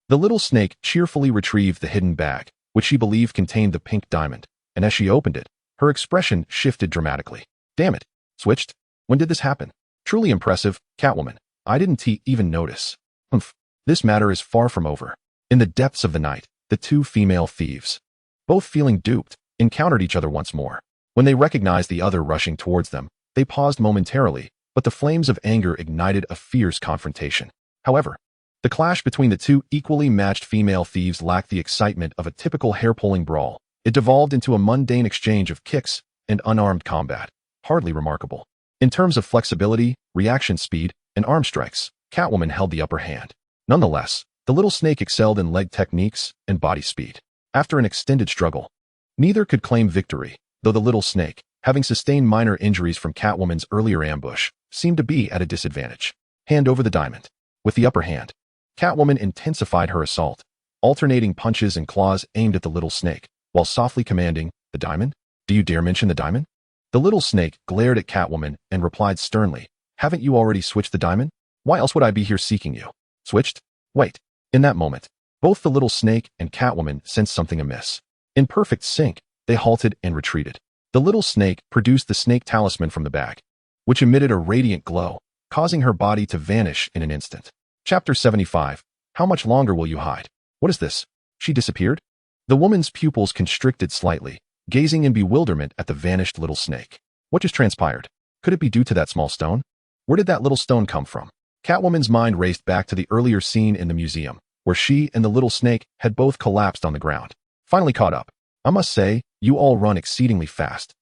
A: the little snake cheerfully retrieved the hidden bag, which she believed contained the pink diamond, and as she opened it, her expression shifted dramatically. Damn it. Switched? When did this happen? Truly impressive, Catwoman. I didn't even notice. Humph. This matter is far from over. In the depths of the night, the two female thieves, both feeling duped, encountered each other once more. When they recognized the other rushing towards them, they paused momentarily, but the flames of anger ignited a fierce confrontation. However, the clash between the two equally matched female thieves lacked the excitement of a typical hair-pulling brawl. It devolved into a mundane exchange of kicks and unarmed combat. Hardly remarkable. In terms of flexibility, reaction speed, and arm strikes, Catwoman held the upper hand. Nonetheless, the little snake excelled in leg techniques and body speed. After an extended struggle, neither could claim victory, though the little snake, having sustained minor injuries from Catwoman's earlier ambush, seemed to be at a disadvantage. Hand over the diamond. With the upper hand, Catwoman intensified her assault, alternating punches and claws aimed at the little snake, while softly commanding, "The diamond? Do you dare mention the diamond?" The little snake glared at Catwoman and replied sternly, "Haven't you already switched the diamond? Why else would I be here seeking you?" Switched? Wait. In that moment, both the little snake and Catwoman sensed something amiss. In perfect sync, they halted and retreated. The little snake produced the snake talisman from the bag, which emitted a radiant glow, causing her body to vanish in an instant. Chapter 75. How much longer will you hide? What is this? She disappeared? The woman's pupils constricted slightly, gazing in bewilderment at the vanished little snake. What just transpired? Could it be due to that small stone? Where did that little stone come from? Catwoman's mind raced back to the earlier scene in the museum, where she and the little snake had both collapsed on the ground. Finally caught up. I must say, you all run exceedingly fast.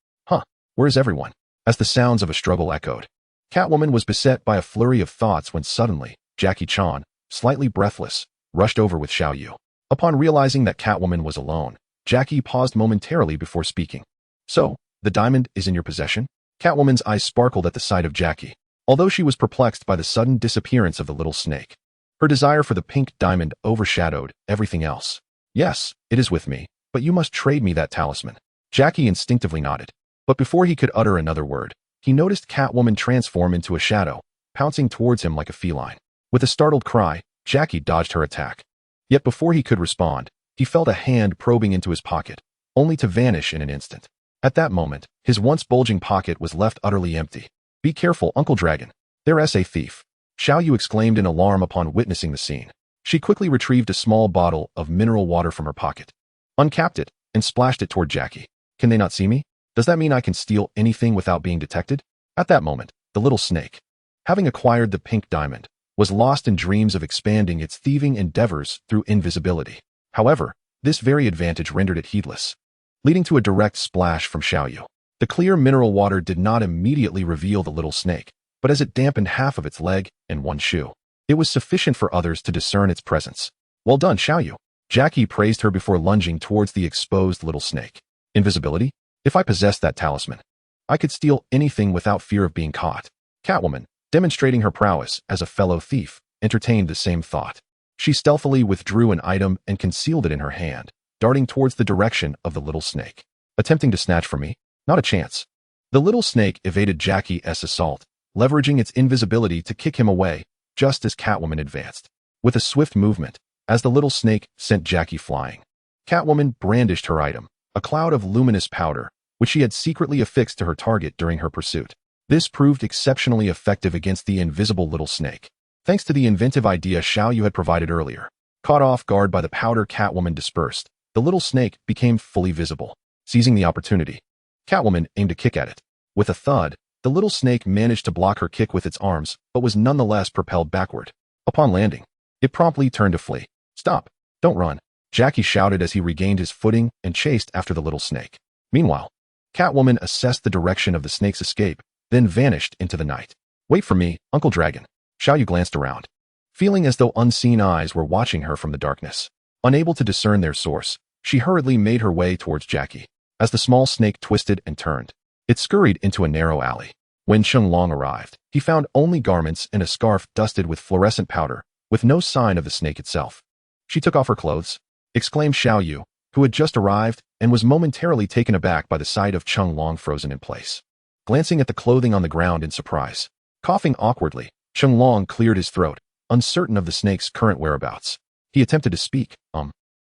A: Where is everyone? As the sounds of a struggle echoed, Catwoman was beset by a flurry of thoughts when suddenly, Jackie Chan, slightly breathless, rushed over with Xiao Yu. Upon realizing that Catwoman was alone, Jackie paused momentarily before speaking. So, the diamond is in your possession? Catwoman's eyes sparkled at the sight of Jackie, although she was perplexed by the sudden disappearance of the little snake. Her desire for the pink diamond overshadowed everything else. Yes, it is with me, but you must trade me that talisman. Jackie instinctively nodded. But before he could utter another word, he noticed Catwoman transform into a shadow, pouncing towards him like a feline. With a startled cry, Jackie dodged her attack. Yet before he could respond, he felt a hand probing into his pocket, only to vanish in an instant. At that moment, his once bulging pocket was left utterly empty. Be careful, Uncle Dragon. There's a thief. Xiao Yu exclaimed in alarm upon witnessing the scene. She quickly retrieved a small bottle of mineral water from her pocket, uncapped it, and splashed it toward Jackie. Can they not see me? Does that mean I can steal anything without being detected? At that moment, the little snake, having acquired the pink diamond, was lost in dreams of expanding its thieving endeavors through invisibility. However, this very advantage rendered it heedless, leading to a direct splash from Xiao Yu. The clear mineral water did not immediately reveal the little snake, but as it dampened half of its leg and one shoe, it was sufficient for others to discern its presence. Well done, Xiao Yu. Jackie praised her before lunging towards the exposed little snake. Invisibility? If I possessed that talisman, I could steal anything without fear of being caught. Catwoman, demonstrating her prowess as a fellow thief, entertained the same thought. She stealthily withdrew an item and concealed it in her hand, darting towards the direction of the little snake. Attempting to snatch from me? Not a chance. The little snake evaded Jackie's assault, leveraging its invisibility to kick him away, just as Catwoman advanced. With a swift movement, as the little snake sent Jackie flying, Catwoman brandished her item, a cloud of luminous powder, which she had secretly affixed to her target during her pursuit. This proved exceptionally effective against the invisible little snake, thanks to the inventive idea Xiao Yu had provided earlier. Caught off guard by the powder Catwoman dispersed, the little snake became fully visible. Seizing the opportunity, Catwoman aimed a kick at it. With a thud, the little snake managed to block her kick with its arms, but was nonetheless propelled backward. Upon landing, it promptly turned to flee. "Stop! Don't run!" Jackie shouted as he regained his footing and chased after the little snake. Meanwhile, Catwoman assessed the direction of the snake's escape, then vanished into the night. "Wait for me, Uncle Dragon." Xiao Yu glanced around, feeling as though unseen eyes were watching her from the darkness. Unable to discern their source, she hurriedly made her way towards Jackie. As the small snake twisted and turned, it scurried into a narrow alley. When Chenglong arrived, he found only garments and a scarf dusted with fluorescent powder, with no sign of the snake itself. "She took off her clothes," exclaimed Xiao Yu, who had just arrived and was momentarily taken aback by the sight of Chenglong frozen in place. Glancing at the clothing on the ground in surprise, coughing awkwardly, Chenglong cleared his throat, uncertain of the snake's current whereabouts. He attempted to speak.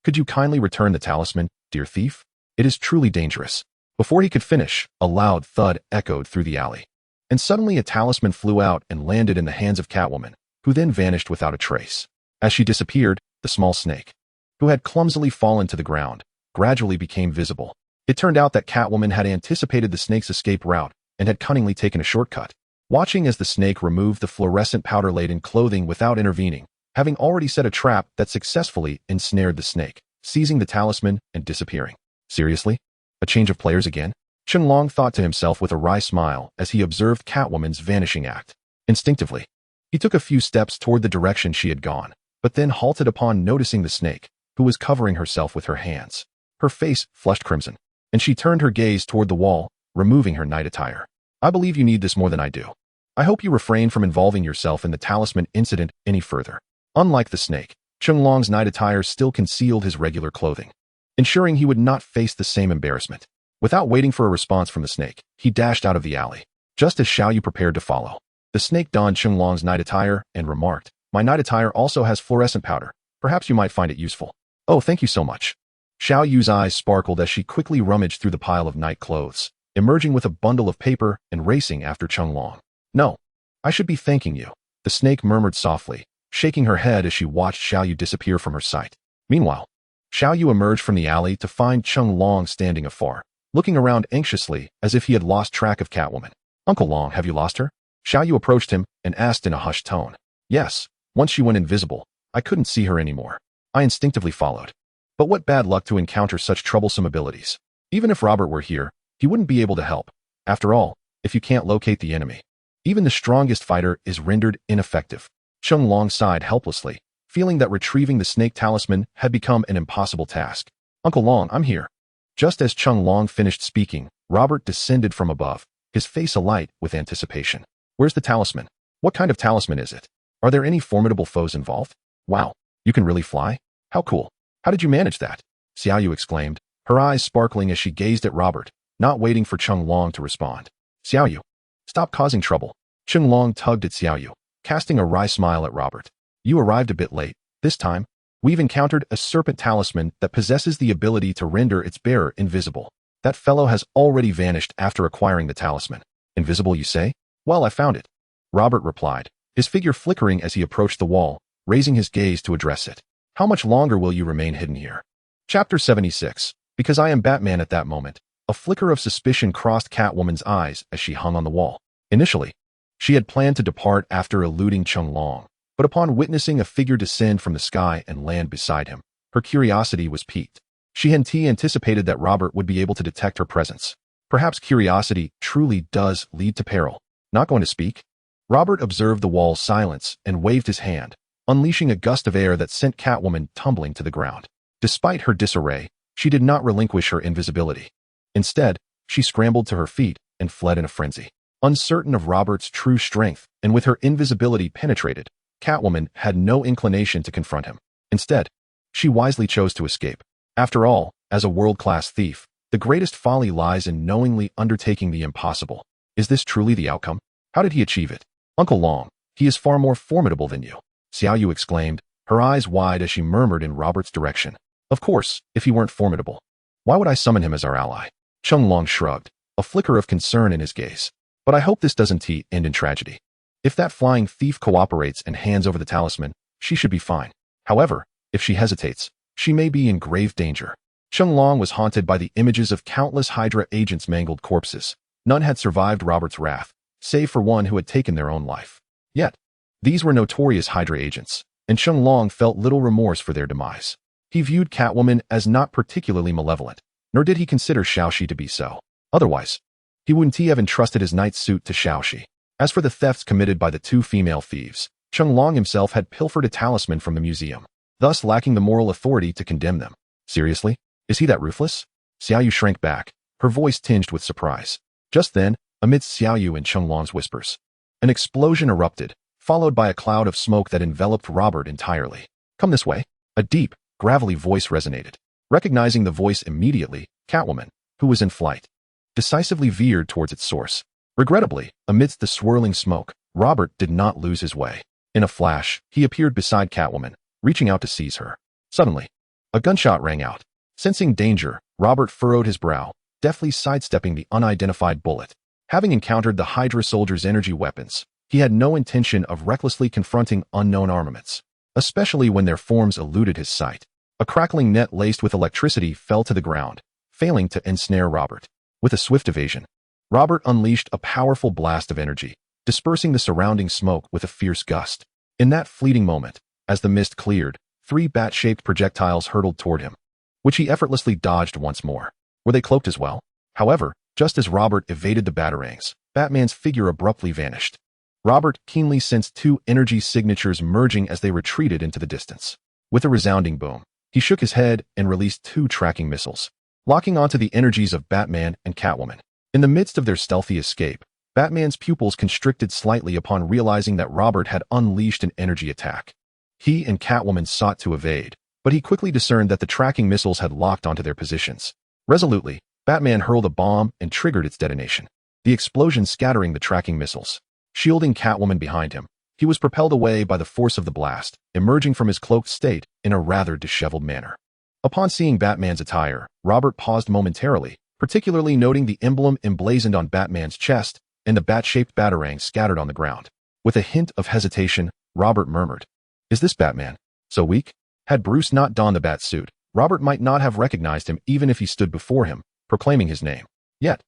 A: Could you kindly return the talisman, dear thief? It is truly dangerous." Before he could finish, a loud thud echoed through the alley. And suddenly a talisman flew out and landed in the hands of Catwoman, who then vanished without a trace. As she disappeared, the small snake, who had clumsily fallen to the ground, gradually became visible. It turned out that Catwoman had anticipated the snake's escape route and had cunningly taken a shortcut. Watching as the snake removed the fluorescent powder-laden clothing without intervening, having already set a trap that successfully ensnared the snake, seizing the talisman and disappearing. Seriously? A change of players again? Chenglong thought to himself with a wry smile as he observed Catwoman's vanishing act. Instinctively, he took a few steps toward the direction she had gone, but then halted upon noticing the snake, who was covering herself with her hands. Her face flushed crimson, and she turned her gaze toward the wall, removing her night attire. "I believe you need this more than I do. I hope you refrain from involving yourself in the talisman incident any further." Unlike the snake, Chenglong's night attire still concealed his regular clothing, ensuring he would not face the same embarrassment. Without waiting for a response from the snake, he dashed out of the alley, just as Xiao Yu prepared to follow. The snake donned Chenglong's night attire and remarked, "My night attire also has fluorescent powder. Perhaps you might find it useful." "Oh, thank you so much." Xiao Yu's eyes sparkled as she quickly rummaged through the pile of night clothes, emerging with a bundle of paper and racing after Chenglong. "No, I should be thanking you," the snake murmured softly, shaking her head as she watched Xiao Yu disappear from her sight. Meanwhile, Xiao Yu emerged from the alley to find Chenglong standing afar, looking around anxiously as if he had lost track of Catwoman. "Uncle Long, have you lost her?" Xiao Yu approached him and asked in a hushed tone. "Yes, once she went invisible, I couldn't see her anymore. I instinctively followed. But what bad luck to encounter such troublesome abilities. Even if Robert were here, he wouldn't be able to help. After all, if you can't locate the enemy, even the strongest fighter is rendered ineffective." Chenglong sighed helplessly, feeling that retrieving the snake talisman had become an impossible task. "Uncle Long, I'm here." Just as Chenglong finished speaking, Robert descended from above, his face alight with anticipation. "Where's the talisman? What kind of talisman is it? Are there any formidable foes involved? Wow, you can really fly? How cool. How did you manage that?" Xiao Yu exclaimed, her eyes sparkling as she gazed at Robert, not waiting for Chenglong to respond. "Xiao Yu, stop causing trouble." Chenglong tugged at Xiao Yu, casting a wry smile at Robert. "You arrived a bit late. This time, we've encountered a serpent talisman that possesses the ability to render its bearer invisible. That fellow has already vanished after acquiring the talisman." "Invisible, you say?" "Well, I found it," Robert replied, his figure flickering as he approached the wall, raising his gaze to address it. "How much longer will you remain hidden here?" Chapter 76. Because I am Batman. At that moment, a flicker of suspicion crossed Catwoman's eyes as she hung on the wall. Initially, she had planned to depart after eluding Chenglong, but upon witnessing a figure descend from the sky and land beside him, her curiosity was piqued. She had anticipated that Robert would be able to detect her presence. Perhaps curiosity truly does lead to peril. "Not going to speak?" Robert observed the wall's silence and waved his hand, unleashing a gust of air that sent Catwoman tumbling to the ground. Despite her disarray, she did not relinquish her invisibility. Instead, she scrambled to her feet and fled in a frenzy. Uncertain of Robert's true strength, and with her invisibility penetrated, Catwoman had no inclination to confront him. Instead, she wisely chose to escape. After all, as a world-class thief, the greatest folly lies in knowingly undertaking the impossible. Is this truly the outcome? How did he achieve it? Uncle Long, he is far more formidable than you, Xiao Yu exclaimed, her eyes wide as she murmured in Robert's direction. Of course, if he weren't formidable. Why would I summon him as our ally? Chung Long shrugged, a flicker of concern in his gaze. But I hope this doesn't end in tragedy. If that flying thief cooperates and hands over the talisman, she should be fine. However, if she hesitates, she may be in grave danger. Chung Long was haunted by the images of countless Hydra agents' mangled corpses. None had survived Robert's wrath, save for one who had taken their own life. Yet, these were notorious Hydra agents, and Chung Long felt little remorse for their demise. He viewed Catwoman as not particularly malevolent, nor did he consider Xiaoxi to be so. Otherwise, he wouldn't have entrusted his knight's suit to Xiaoxi. As for the thefts committed by the two female thieves, Chung Long himself had pilfered a talisman from the museum, thus lacking the moral authority to condemn them. Seriously? Is he that ruthless? Xiao Yu shrank back, her voice tinged with surprise. Just then, amidst Xiao Yu and Chung Long's whispers, an explosion erupted, followed by a cloud of smoke that enveloped Robert entirely. Come this way. A deep, gravelly voice resonated. Recognizing the voice immediately, Catwoman, who was in flight, decisively veered towards its source. Regrettably, amidst the swirling smoke, Robert did not lose his way. In a flash, he appeared beside Catwoman, reaching out to seize her. Suddenly, a gunshot rang out. Sensing danger, Robert furrowed his brow, deftly sidestepping the unidentified bullet. Having encountered the Hydra soldier's energy weapons, he had no intention of recklessly confronting unknown armaments, especially when their forms eluded his sight. A crackling net laced with electricity fell to the ground, failing to ensnare Robert. With a swift evasion, Robert unleashed a powerful blast of energy, dispersing the surrounding smoke with a fierce gust. In that fleeting moment, as the mist cleared, 3 bat-shaped projectiles hurtled toward him, which he effortlessly dodged once more. Were they cloaked as well? However, just as Robert evaded the batarangs, Batman's figure abruptly vanished. Robert keenly sensed 2 energy signatures merging as they retreated into the distance. With a resounding boom, he shook his head and released 2 tracking missiles, locking onto the energies of Batman and Catwoman. In the midst of their stealthy escape, Batman's pupils constricted slightly upon realizing that Robert had unleashed an energy attack. He and Catwoman sought to evade, but he quickly discerned that the tracking missiles had locked onto their positions. Resolutely, Batman hurled a bomb and triggered its detonation, the explosion scattering the tracking missiles. Shielding Catwoman behind him, he was propelled away by the force of the blast, emerging from his cloaked state in a rather disheveled manner. Upon seeing Batman's attire, Robert paused momentarily, particularly noting the emblem emblazoned on Batman's chest and the bat-shaped batarang scattered on the ground. With a hint of hesitation, Robert murmured, "Is this Batman so weak?" Had Bruce not donned the bat suit, Robert might not have recognized him even if he stood before him, proclaiming his name. Yet,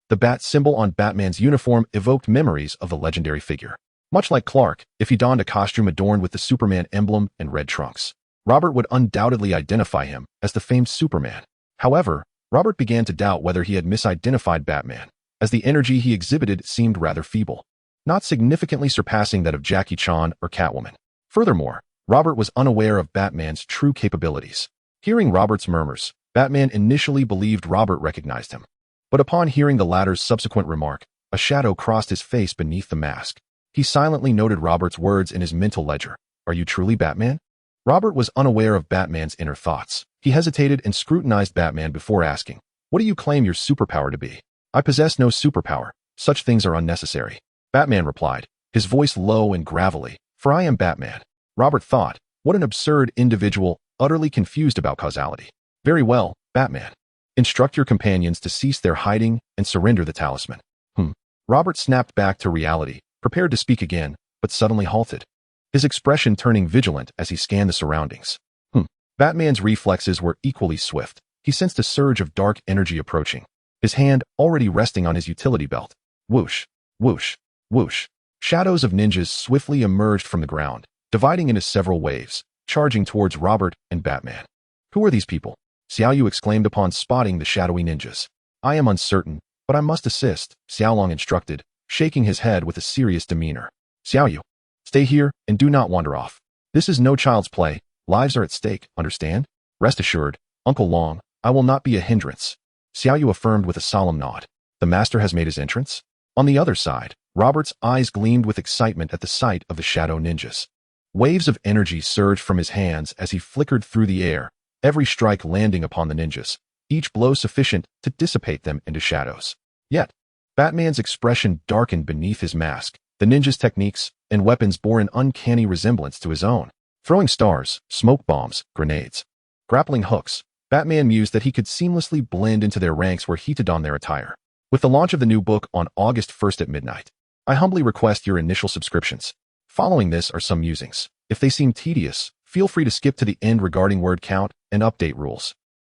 A: the bat symbol on Batman's uniform evoked memories of the legendary figure. Much like Clark, if he donned a costume adorned with the Superman emblem and red trunks, Robert would undoubtedly identify him as the famed Superman. However, Robert began to doubt whether he had misidentified Batman, as the energy he exhibited seemed rather feeble, not significantly surpassing that of Jackie Chan or Catwoman. Furthermore, Robert was unaware of Batman's true capabilities. Hearing Robert's murmurs, Batman initially believed Robert recognized him. But upon hearing the latter's subsequent remark, a shadow crossed his face beneath the mask. He silently noted Robert's words in his mental ledger. "Are you truly Batman?" Robert was unaware of Batman's inner thoughts. He hesitated and scrutinized Batman before asking, "What do you claim your superpower to be?" "I possess no superpower. Such things are unnecessary," Batman replied, his voice low and gravelly, "for I am Batman." Robert thought, what an absurd individual, utterly confused about causality. "Very well, Batman. Instruct your companions to cease their hiding and surrender the talisman." Robert snapped back to reality, prepared to speak again, but suddenly halted, his expression turning vigilant as he scanned the surroundings. Batman's reflexes were equally swift. He sensed a surge of dark energy approaching, his hand already resting on his utility belt. Whoosh, whoosh, whoosh. Shadows of ninjas swiftly emerged from the ground, dividing into several waves, charging towards Robert and Batman. "Who are these people?" Xiao Yu exclaimed upon spotting the shadowy ninjas. "I am uncertain, but I must assist," Xiao Long instructed, shaking his head with a serious demeanor. "Xiao Yu, stay here and do not wander off. This is no child's play. Lives are at stake, understand?" Rest assured, Uncle Long, I will not be a hindrance. Xiaoyu affirmed with a solemn nod. The master has made his entrance? On the other side, Robert's eyes gleamed with excitement at the sight of the shadow ninjas. Waves of energy surged from his hands as he flickered through the air, every strike landing upon the ninjas, each blow sufficient to dissipate them into shadows. Yet, Batman's expression darkened beneath his mask. The ninjas' techniques and weapons bore an uncanny resemblance to his own. Throwing stars, smoke bombs, grenades, grappling hooks, Batman mused that he could seamlessly blend into their ranks where he donned their attire. With the launch of the new book on August 1st at midnight, I humbly request your initial subscriptions. Following this are some musings. If they seem tedious, feel free to skip to the end regarding word count and update rules.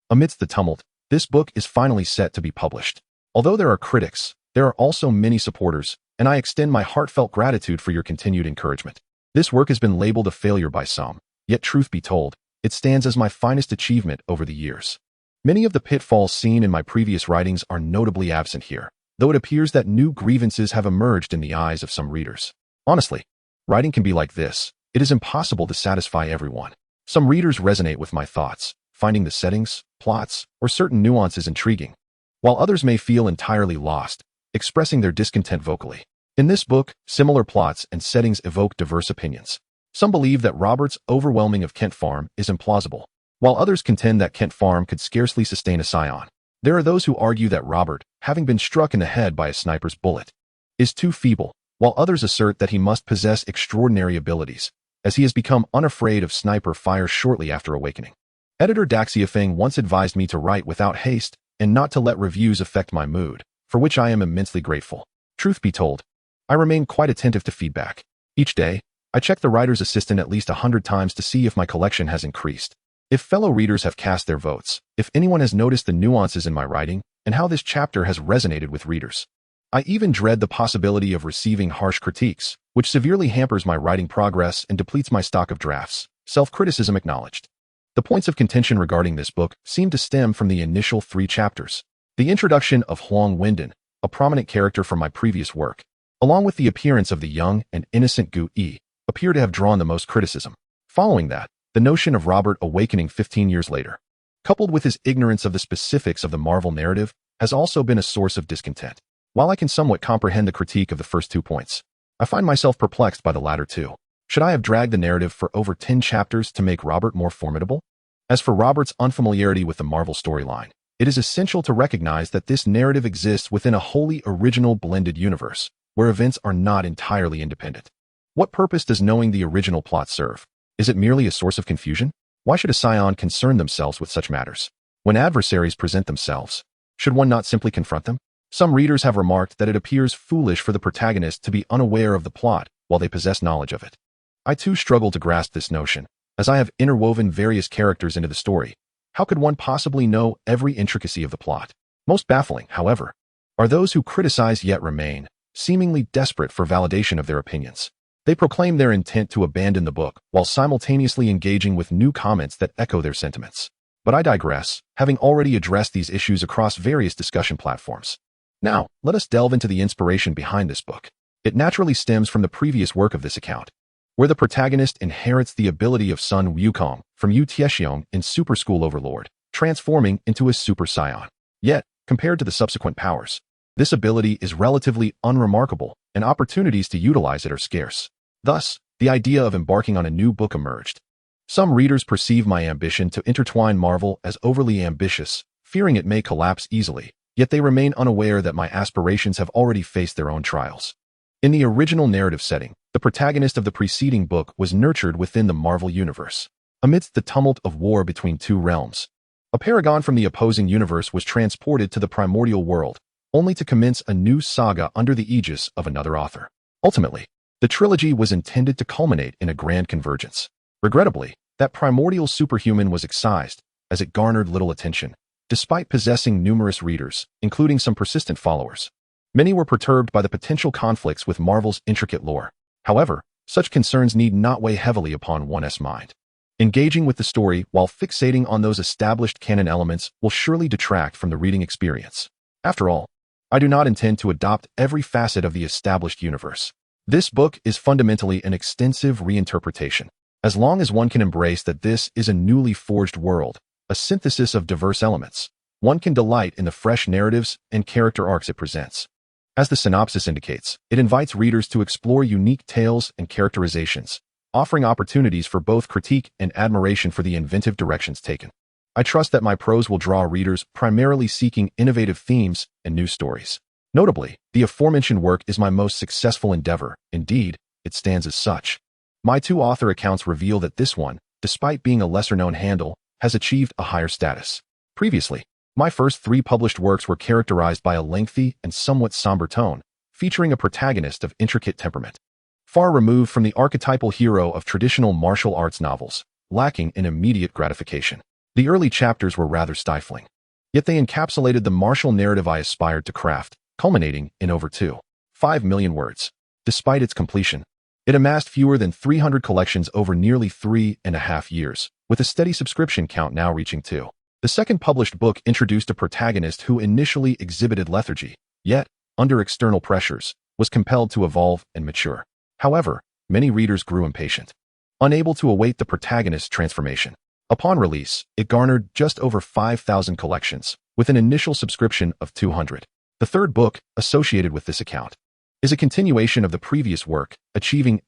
A: Amidst the tumult, this book is finally set to be published. Although there are critics, there are also many supporters, and I extend my heartfelt gratitude for your continued encouragement. This work has been labeled a failure by some, yet truth be told, it stands as my finest achievement over the years. Many of the pitfalls seen in my previous writings are notably absent here, though it appears that new grievances have emerged in the eyes of some readers. Honestly, writing can be like this. It is impossible to satisfy everyone. Some readers resonate with my thoughts, finding the settings, plots, or certain nuances intriguing, while others may feel entirely lost, expressing their discontent vocally. In this book, similar plots and settings evoke diverse opinions. Some believe that Robert's overwhelming of Kent Farm is implausible, while others contend that Kent Farm could scarcely sustain a Scion. There are those who argue that Robert, having been struck in the head by a sniper's bullet, is too feeble, while others assert that he must possess extraordinary abilities, as he has become unafraid of sniper fire shortly after awakening. Editor Daxiafeng once advised me to write without haste and not to let reviews affect my mood, for which I am immensely grateful. Truth be told, I remain quite attentive to feedback. Each day, I check the writer's assistant at least 100 times to see if my collection has increased, if fellow readers have cast their votes, if anyone has noticed the nuances in my writing, and how this chapter has resonated with readers. I even dread the possibility of receiving harsh critiques, which severely hampers my writing progress and depletes my stock of drafts. Self-criticism acknowledged. The points of contention regarding this book seem to stem from the initial 3 chapters. The introduction of Huang Wendan, a prominent character from my previous work, along with the appearance of the young and innocent Gu Yi, appear to have drawn the most criticism. Following that, the notion of Robert awakening 15 years later, coupled with his ignorance of the specifics of the Marvel narrative, has also been a source of discontent. While I can somewhat comprehend the critique of the first 2 points, I find myself perplexed by the latter 2. Should I have dragged the narrative for over 10 chapters to make Robert more formidable? As for Robert's unfamiliarity with the Marvel storyline, it is essential to recognize that this narrative exists within a wholly original blended universe, where events are not entirely independent. What purpose does knowing the original plot serve? Is it merely a source of confusion? Why should a Scion concern themselves with such matters? When adversaries present themselves, should one not simply confront them? Some readers have remarked that it appears foolish for the protagonist to be unaware of the plot while they possess knowledge of it. I too struggle to grasp this notion, as I have interwoven various characters into the story. How could one possibly know every intricacy of the plot? Most baffling, however, are those who criticize yet remain, seemingly desperate for validation of their opinions. They proclaim their intent to abandon the book while simultaneously engaging with new comments that echo their sentiments. But I digress, having already addressed these issues across various discussion platforms. Now, let us delve into the inspiration behind this book. It naturally stems from the previous work of this account, where the protagonist inherits the ability of Sun Wukong from Yu Tiexiong in Super School Overlord, transforming into a Super Saiyan. Yet, compared to the subsequent powers, this ability is relatively unremarkable, and opportunities to utilize it are scarce. Thus, the idea of embarking on a new book emerged. Some readers perceive my ambition to intertwine Marvel as overly ambitious, fearing it may collapse easily, yet they remain unaware that my aspirations have already faced their own trials. In the original narrative setting, the protagonist of the preceding book was nurtured within the Marvel universe. Amidst the tumult of war between 2 realms, a paragon from the opposing universe was transported to the primordial world, only to commence a new saga under the aegis of another author. Ultimately, the trilogy was intended to culminate in a grand convergence. Regrettably, that primordial superhuman was excised, as it garnered little attention, despite possessing numerous readers, including some persistent followers. Many were perturbed by the potential conflicts with Marvel's intricate lore. However, such concerns need not weigh heavily upon one's mind. Engaging with the story while fixating on those established canon elements will surely detract from the reading experience. After all, I do not intend to adopt every facet of the established universe. This book is fundamentally an extensive reinterpretation. As long as one can embrace that this is a newly forged world, a synthesis of diverse elements. One can delight in the fresh narratives and character arcs it presents. As the synopsis indicates, it invites readers to explore unique tales and characterizations, offering opportunities for both critique and admiration for the inventive directions taken. I trust that my prose will draw readers primarily seeking innovative themes and new stories. Notably, the aforementioned work is my most successful endeavor. Indeed, it stands as such. My two author accounts reveal that this one, despite being a lesser-known handle, has achieved a higher status. Previously, my first 3 published works were characterized by a lengthy and somewhat somber tone, featuring a protagonist of intricate temperament. Far removed from the archetypal hero of traditional martial arts novels, lacking in immediate gratification. The early chapters were rather stifling. Yet they encapsulated the martial narrative I aspired to craft, culminating in over 2.5 million words. Despite its completion, it amassed fewer than 300 collections over nearly 3.5 years, with a steady subscription count now reaching 2. The second published book introduced a protagonist who initially exhibited lethargy, yet, under external pressures, was compelled to evolve and mature. However, many readers grew impatient, unable to await the protagonist's transformation. Upon release, it garnered just over 5,000 collections, with an initial subscription of 200. The third book, associated with this account, is a continuation of the previous work, achieving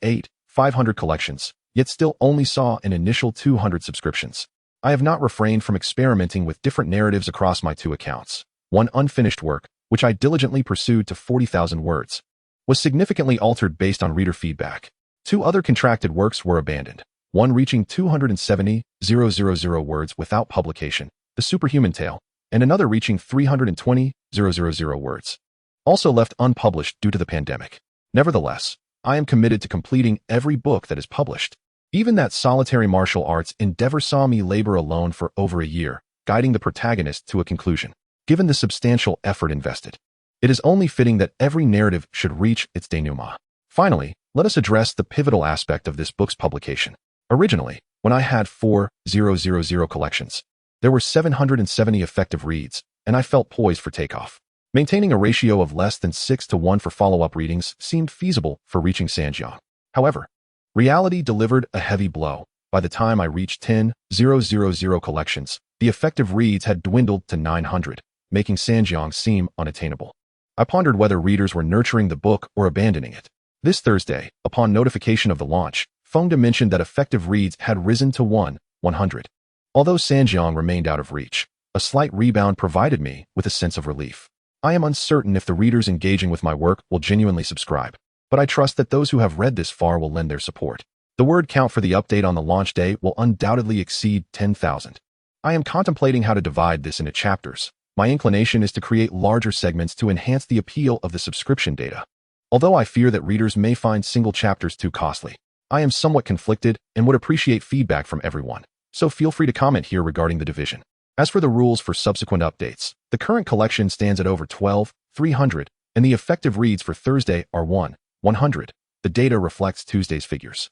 A: 500 collections, yet still only saw an initial 200 subscriptions. I have not refrained from experimenting with different narratives across my 2 accounts. One unfinished work, which I diligently pursued to 40,000 words, was significantly altered based on reader feedback. 2 other contracted works were abandoned, one reaching 270,000 words without publication, the Superhuman tale, and another reaching 320,000 words, also left unpublished due to the pandemic. Nevertheless, I am committed to completing every book that is published. Even that solitary martial arts endeavor saw me labor alone for over a year, guiding the protagonist to a conclusion. Given the substantial effort invested, it is only fitting that every narrative should reach its denouement. Finally, let us address the pivotal aspect of this book's publication. Originally, when I had 4,000 collections, there were 770 effective reads, and I felt poised for takeoff. Maintaining a ratio of less than 6:1 for follow-up readings seemed feasible for reaching Sanjiang. However, reality delivered a heavy blow. By the time I reached 10,000 collections, the effective reads had dwindled to 900, making Sanjiang seem unattainable. I pondered whether readers were nurturing the book or abandoning it. This Thursday, upon notification of the launch, Fengda mentioned that effective reads had risen to 100. Although Sanjiang remained out of reach, a slight rebound provided me with a sense of relief. I am uncertain if the readers engaging with my work will genuinely subscribe, but I trust that those who have read this far will lend their support. The word count for the update on the launch day will undoubtedly exceed 10,000. I am contemplating how to divide this into chapters. My inclination is to create larger segments to enhance the appeal of the subscription data. Although I fear that readers may find single chapters too costly, I am somewhat conflicted and would appreciate feedback from everyone, so feel free to comment here regarding the division. As for the rules for subsequent updates, the current collection stands at over 12,300, and the effective reads for Thursday are 100. The data reflects Tuesday's figures.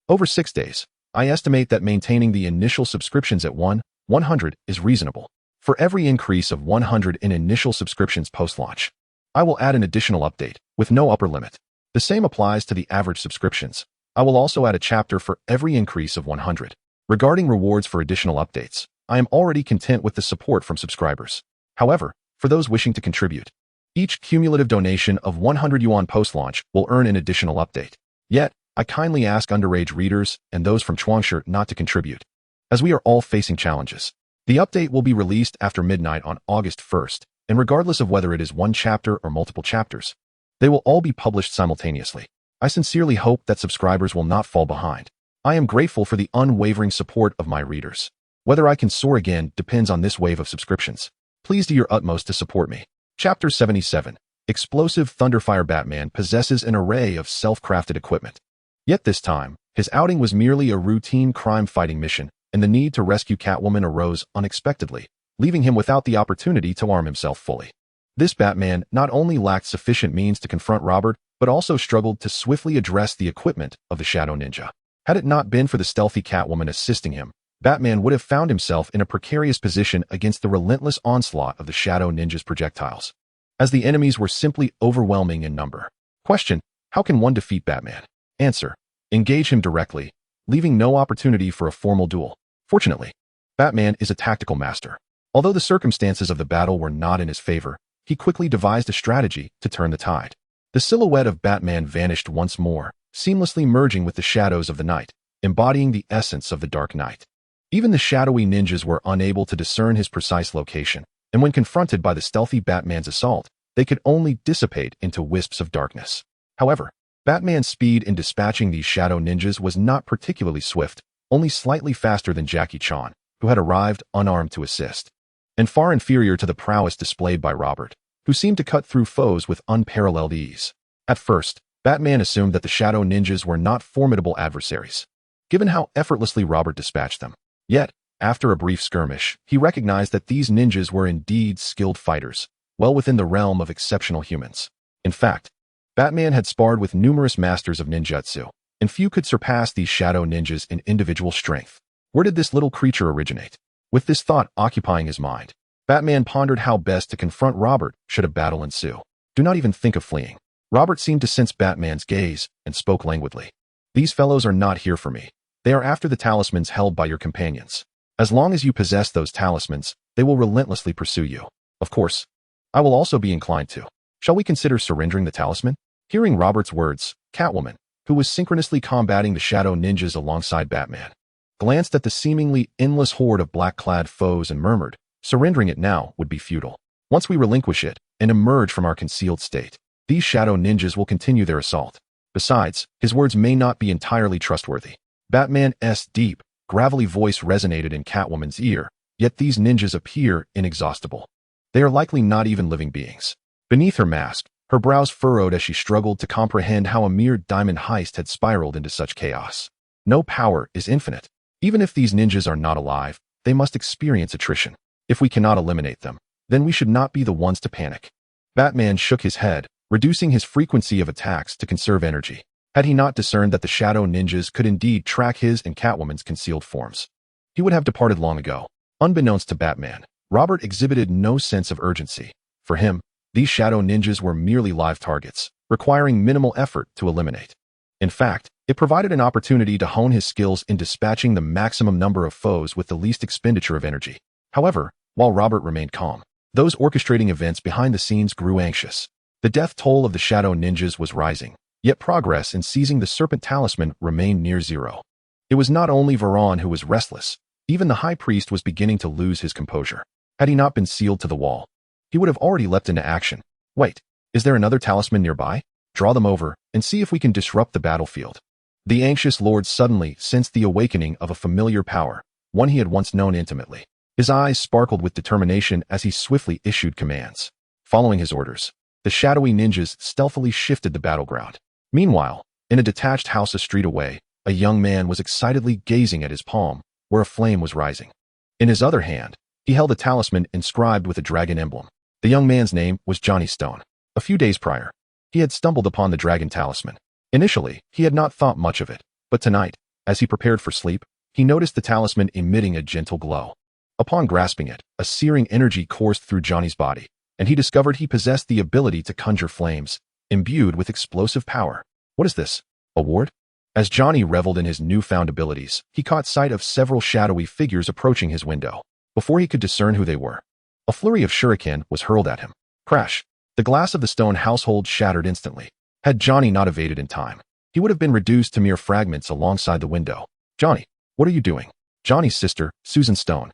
A: Over 6 days, I estimate that maintaining the initial subscriptions at 100 is reasonable. For every increase of 100 in initial subscriptions post-launch, I will add an additional update, with no upper limit. The same applies to the average subscriptions. I will also add a chapter for every increase of 100. Regarding rewards for additional updates, I am already content with the support from subscribers. However, for those wishing to contribute, each cumulative donation of 100 yuan post-launch will earn an additional update. Yet, I kindly ask underage readers and those from Chuangshi not to contribute, as we are all facing challenges. The update will be released after midnight on August 1st, and regardless of whether it is one chapter or multiple chapters, they will all be published simultaneously. I sincerely hope that subscribers will not fall behind. I am grateful for the unwavering support of my readers. Whether I can soar again depends on this wave of subscriptions. Please do your utmost to support me. Chapter 77. Explosive Thunderfire Batman possesses an array of self-crafted equipment. Yet this time, his outing was merely a routine crime-fighting mission, and the need to rescue Catwoman arose unexpectedly, leaving him without the opportunity to arm himself fully. This Batman not only lacked sufficient means to confront Robert, but also struggled to swiftly address the equipment of the Shadow Ninja. Had it not been for the stealthy Catwoman assisting him, Batman would have found himself in a precarious position against the relentless onslaught of the Shadow Ninja's projectiles, as the enemies were simply overwhelming in number. Question: how can one defeat Batman? Answer: engage him directly, leaving no opportunity for a formal duel. Fortunately, Batman is a tactical master. Although the circumstances of the battle were not in his favor, he quickly devised a strategy to turn the tide. The silhouette of Batman vanished once more, seamlessly merging with the shadows of the night, embodying the essence of the Dark Knight. Even the shadowy ninjas were unable to discern his precise location, and when confronted by the stealthy Batman's assault, they could only dissipate into wisps of darkness. However, Batman's speed in dispatching these shadow ninjas was not particularly swift, only slightly faster than Jackie Chan, who had arrived unarmed to assist, and far inferior to the prowess displayed by Robert, who seemed to cut through foes with unparalleled ease. At first, Batman assumed that the shadow ninjas were not formidable adversaries, given how effortlessly Robert dispatched them. Yet, after a brief skirmish, he recognized that these ninjas were indeed skilled fighters, well within the realm of exceptional humans. In fact, Batman had sparred with numerous masters of ninjutsu, and few could surpass these shadow ninjas in individual strength. Where did this little creature originate? With this thought occupying his mind, Batman pondered how best to confront Robert should a battle ensue. Do not even think of fleeing. Robert seemed to sense Batman's gaze and spoke languidly. These fellows are not here for me. They are after the talismans held by your companions. As long as you possess those talismans, they will relentlessly pursue you. Of course, I will also be inclined to. Shall we consider surrendering the talisman? Hearing Robert's words, Catwoman, who was synchronously combating the shadow ninjas alongside Batman, glanced at the seemingly endless horde of black-clad foes and murmured, surrendering it now would be futile. Once we relinquish it and emerge from our concealed state, these shadow ninjas will continue their assault. Besides, his words may not be entirely trustworthy. Batman's deep, gravelly voice resonated in Catwoman's ear, yet these ninjas appear inexhaustible. They are likely not even living beings. Beneath her mask, her brows furrowed as she struggled to comprehend how a mere diamond heist had spiraled into such chaos. No power is infinite. Even if these ninjas are not alive, they must experience attrition. If we cannot eliminate them, then we should not be the ones to panic. Batman shook his head, reducing his frequency of attacks to conserve energy. Had he not discerned that the shadow ninjas could indeed track his and Catwoman's concealed forms, he would have departed long ago. Unbeknownst to Batman, Robert exhibited no sense of urgency. For him, these shadow ninjas were merely live targets, requiring minimal effort to eliminate. In fact, it provided an opportunity to hone his skills in dispatching the maximum number of foes with the least expenditure of energy. However, while Robert remained calm, those orchestrating events behind the scenes grew anxious. The death toll of the shadow ninjas was rising, yet progress in seizing the serpent talisman remained near zero. It was not only Varan who was restless, even the high priest was beginning to lose his composure. Had he not been sealed to the wall, he would have already leapt into action. Wait, is there another talisman nearby? Draw them over, and see if we can disrupt the battlefield. The anxious lord suddenly sensed the awakening of a familiar power, one he had once known intimately. His eyes sparkled with determination as he swiftly issued commands. Following his orders, the shadowy ninjas stealthily shifted the battleground. Meanwhile, in a detached house a street away, a young man was excitedly gazing at his palm, where a flame was rising. In his other hand, he held a talisman inscribed with a dragon emblem. The young man's name was Johnny Stone. A few days prior, he had stumbled upon the dragon talisman. Initially, he had not thought much of it, but tonight, as he prepared for sleep, he noticed the talisman emitting a gentle glow. Upon grasping it, a searing energy coursed through Johnny's body, and he discovered he possessed the ability to conjure flames, imbued with explosive power. What is this? A ward? As Johnny reveled in his newfound abilities, he caught sight of several shadowy figures approaching his window. Before he could discern who they were, a flurry of shuriken was hurled at him. Crash! The glass of the stone household shattered instantly. Had Johnny not evaded in time, he would have been reduced to mere fragments alongside the window. Johnny, what are you doing? Johnny's sister, Susan Stone,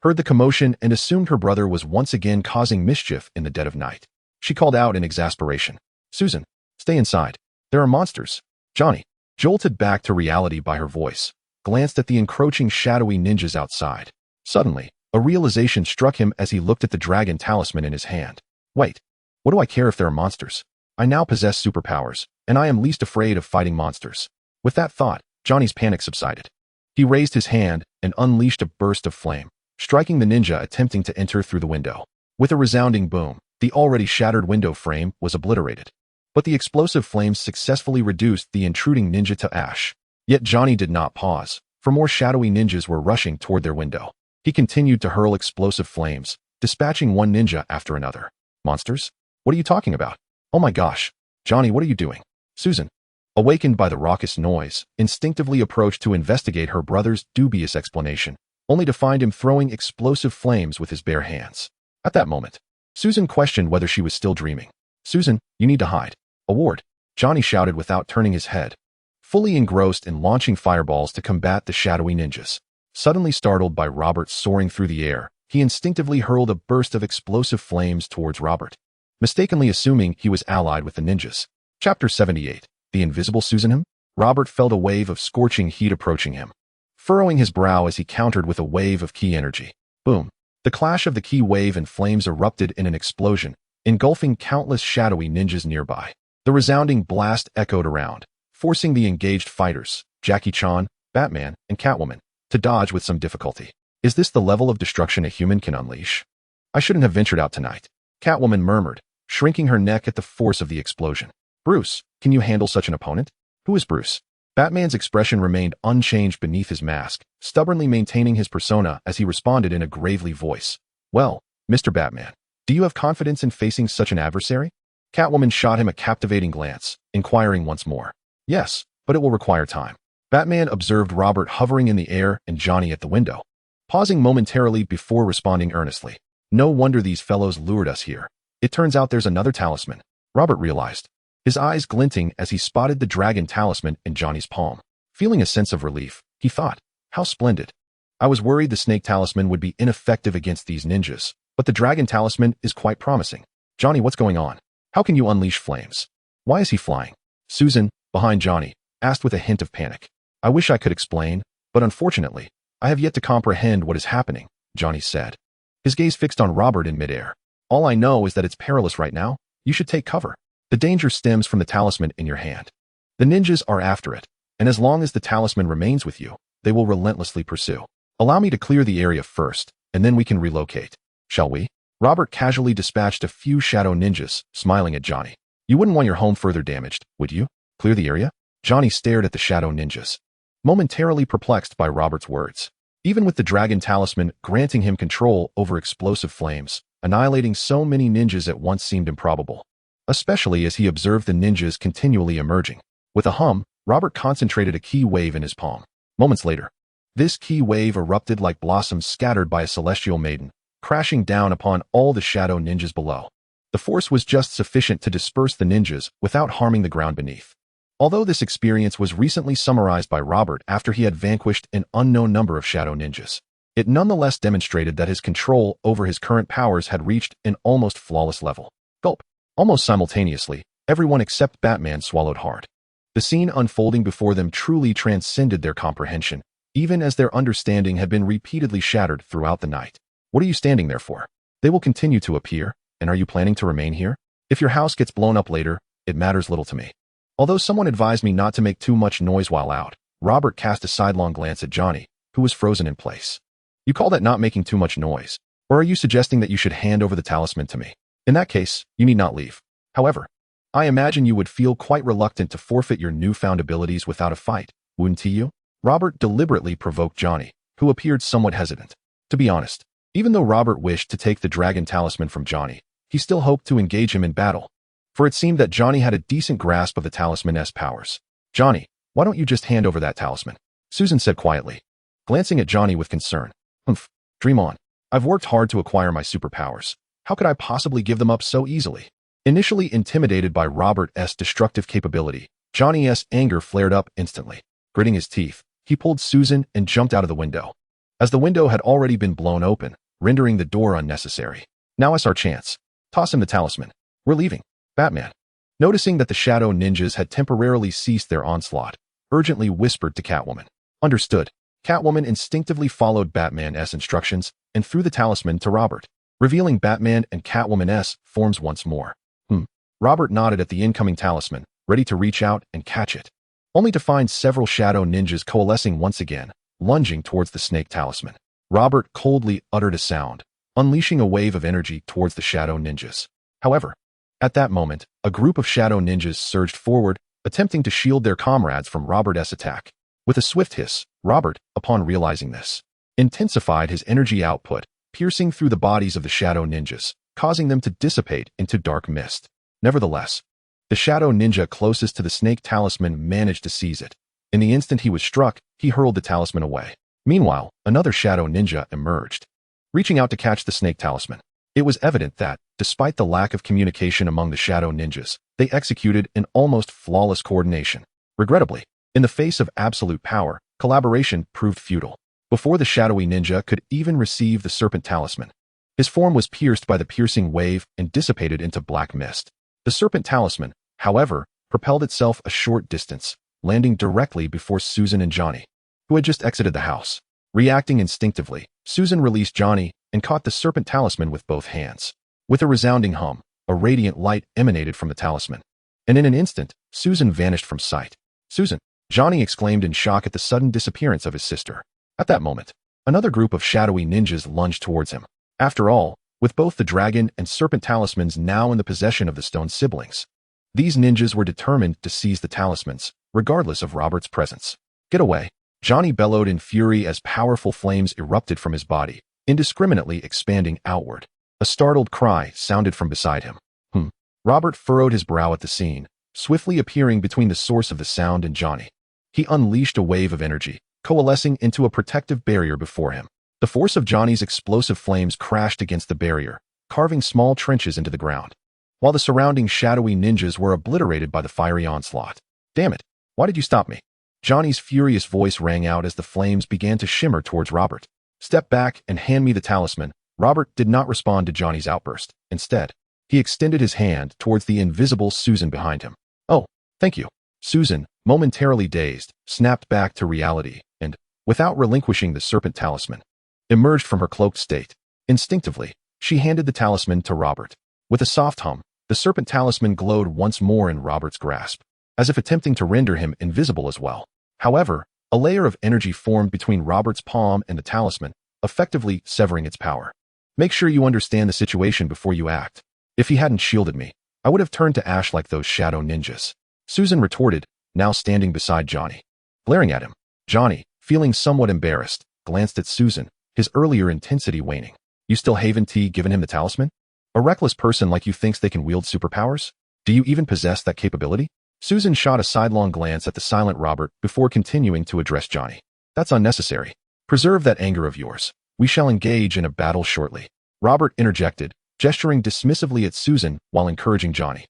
A: heard the commotion and assumed her brother was once again causing mischief in the dead of night. She called out in exasperation. Susan, stay inside. There are monsters. Johnny, jolted back to reality by her voice, glanced at the encroaching shadowy ninjas outside. Suddenly, a realization struck him as he looked at the dragon talisman in his hand. Wait, what do I care if there are monsters? I now possess superpowers, and I am least afraid of fighting monsters. With that thought, Johnny's panic subsided. He raised his hand and unleashed a burst of flame, striking the ninja attempting to enter through the window. With a resounding boom, the already shattered window frame was obliterated. But the explosive flames successfully reduced the intruding ninja to ash. Yet Johnny did not pause, for more shadowy ninjas were rushing toward their window. He continued to hurl explosive flames, dispatching one ninja after another. Monsters? What are you talking about? Oh my gosh. Johnny, what are you doing? Susan, awakened by the raucous noise, instinctively approached to investigate her brother's dubious explanation. only to find him throwing explosive flames with his bare hands. At that moment, Susan questioned whether she was still dreaming. "Susan, you need to hide." "Award," Johnny shouted without turning his head, fully engrossed in launching fireballs to combat the shadowy ninjas. Suddenly startled by Robert soaring through the air, he instinctively hurled a burst of explosive flames towards Robert, mistakenly assuming he was allied with the ninjas. Chapter 78. The Invisible Susan. Robert felt a wave of scorching heat approaching him, furrowing his brow as he countered with a wave of ki energy. Boom. The clash of the ki wave and flames erupted in an explosion, engulfing countless shadowy ninjas nearby. The resounding blast echoed around, forcing the engaged fighters, Jackie Chan, Batman, and Catwoman, to dodge with some difficulty. Is this the level of destruction a human can unleash? I shouldn't have ventured out tonight, Catwoman murmured, shrinking her neck at the force of the explosion. Bruce, can you handle such an opponent? Who is Bruce? Batman's expression remained unchanged beneath his mask, stubbornly maintaining his persona as he responded in a gravely voice. Well, Mr. Batman, do you have confidence in facing such an adversary? Catwoman shot him a captivating glance, inquiring once more. Yes, but it will require time. Batman observed Robert hovering in the air and Johnny at the window, pausing momentarily before responding earnestly. No wonder these fellows lured us here. It turns out there's another talisman, Robert realized, his eyes glinting as he spotted the dragon talisman in Johnny's palm. Feeling a sense of relief, he thought, how splendid. I was worried the snake talisman would be ineffective against these ninjas, but the dragon talisman is quite promising. Johnny, what's going on? How can you unleash flames? Why is he flying? Susan, behind Johnny, asked with a hint of panic. I wish I could explain, but unfortunately, I have yet to comprehend what is happening, Johnny said, his gaze fixed on Robert in midair. All I know is that it's perilous right now. You should take cover. The danger stems from the talisman in your hand. The ninjas are after it, and as long as the talisman remains with you, they will relentlessly pursue. Allow me to clear the area first, and then we can relocate. Shall we? Robert casually dispatched a few shadow ninjas, smiling at Johnny. You wouldn't want your home further damaged, would you? Clear the area? Johnny stared at the shadow ninjas, momentarily perplexed by Robert's words. Even with the dragon talisman granting him control over explosive flames, annihilating so many ninjas at once seemed improbable, especially as he observed the ninjas continually emerging. With a hum, Robert concentrated a ki wave in his palm. Moments later, this ki wave erupted like blossoms scattered by a celestial maiden, crashing down upon all the shadow ninjas below. The force was just sufficient to disperse the ninjas without harming the ground beneath. Although this experience was recently summarized by Robert after he had vanquished an unknown number of shadow ninjas, it nonetheless demonstrated that his control over his current powers had reached an almost flawless level. Gulp. Almost simultaneously, everyone except Batman swallowed hard. The scene unfolding before them truly transcended their comprehension, even as their understanding had been repeatedly shattered throughout the night. What are you standing there for? They will continue to appear, and are you planning to remain here? If your house gets blown up later, it matters little to me. Although someone advised me not to make too much noise while out, Robert cast a sidelong glance at Johnny, who was frozen in place. You call that not making too much noise? Or are you suggesting that you should hand over the talisman to me? In that case, you need not leave. However, I imagine you would feel quite reluctant to forfeit your newfound abilities without a fight, wouldn't you? Robert deliberately provoked Johnny, who appeared somewhat hesitant. To be honest, even though Robert wished to take the dragon talisman from Johnny, he still hoped to engage him in battle, for it seemed that Johnny had a decent grasp of the talisman's powers. Johnny, why don't you just hand over that talisman? Susan said quietly, glancing at Johnny with concern. Humph, dream on. I've worked hard to acquire my superpowers. How could I possibly give them up so easily? Initially intimidated by Robert's destructive capability, Johnny's anger flared up instantly. Gritting his teeth, he pulled Susan and jumped out of the window, as the window had already been blown open, rendering the door unnecessary. Now it's our chance. Toss him the talisman. We're leaving. Batman, noticing that the shadow ninjas had temporarily ceased their onslaught, urgently whispered to Catwoman. Understood. Catwoman instinctively followed Batman's instructions and threw the talisman to Robert, revealing Batman and Catwoman's forms once more. Robert nodded at the incoming talisman, ready to reach out and catch it, only to find several shadow ninjas coalescing once again, lunging towards the snake talisman. Robert coldly uttered a sound, unleashing a wave of energy towards the shadow ninjas. However, at that moment, a group of shadow ninjas surged forward, attempting to shield their comrades from Robert's attack. With a swift hiss, Robert, upon realizing this, intensified his energy output, piercing through the bodies of the shadow ninjas, causing them to dissipate into dark mist. Nevertheless, the shadow ninja closest to the snake talisman managed to seize it. In the instant he was struck, he hurled the talisman away. Meanwhile, another shadow ninja emerged, reaching out to catch the snake talisman. It was evident that, despite the lack of communication among the shadow ninjas, they executed in almost flawless coordination. Regrettably, in the face of absolute power, collaboration proved futile. Before the shadowy ninja could even receive the serpent talisman, his form was pierced by the piercing wave and dissipated into black mist. The serpent talisman, however, propelled itself a short distance, landing directly before Susan and Johnny, who had just exited the house. Reacting instinctively, Susan released Johnny and caught the serpent talisman with both hands. With a resounding hum, a radiant light emanated from the talisman, and in an instant, Susan vanished from sight. "Susan!" Johnny exclaimed in shock at the sudden disappearance of his sister. At that moment, another group of shadowy ninjas lunged towards him. After all, with both the dragon and serpent talismans now in the possession of the stone siblings, these ninjas were determined to seize the talismans, regardless of Robert's presence. "Get away!" Johnny bellowed in fury as powerful flames erupted from his body, indiscriminately expanding outward. A startled cry sounded from beside him. Robert furrowed his brow at the scene, swiftly appearing between the source of the sound and Johnny. He unleashed a wave of energy, coalescing into a protective barrier before him. The force of Johnny's explosive flames crashed against the barrier, carving small trenches into the ground, while the surrounding shadowy ninjas were obliterated by the fiery onslaught. "Damn it! Why did you stop me?" Johnny's furious voice rang out as the flames began to shimmer towards Robert. "Step back and hand me the talisman." Robert did not respond to Johnny's outburst. Instead, he extended his hand towards the invisible Susan behind him. "Oh, thank you." Susan, momentarily dazed, snapped back to reality and, without relinquishing the serpent talisman, emerged from her cloaked state. Instinctively, she handed the talisman to Robert. With a soft hum, the serpent talisman glowed once more in Robert's grasp, as if attempting to render him invisible as well. However, a layer of energy formed between Robert's palm and the talisman, effectively severing its power. "Make sure you understand the situation before you act. If he hadn't shielded me, I would have turned to ash like those shadow ninjas," Susan retorted, now standing beside Johnny. Glaring at him, Johnny, feeling somewhat embarrassed, glanced at Susan, his earlier intensity waning. "You still haven't given him the talisman? A reckless person like you thinks they can wield superpowers? Do you even possess that capability?" Susan shot a sidelong glance at the silent Robert before continuing to address Johnny. "That's unnecessary. Preserve that anger of yours. We shall engage in a battle shortly." Robert interjected, gesturing dismissively at Susan while encouraging Johnny.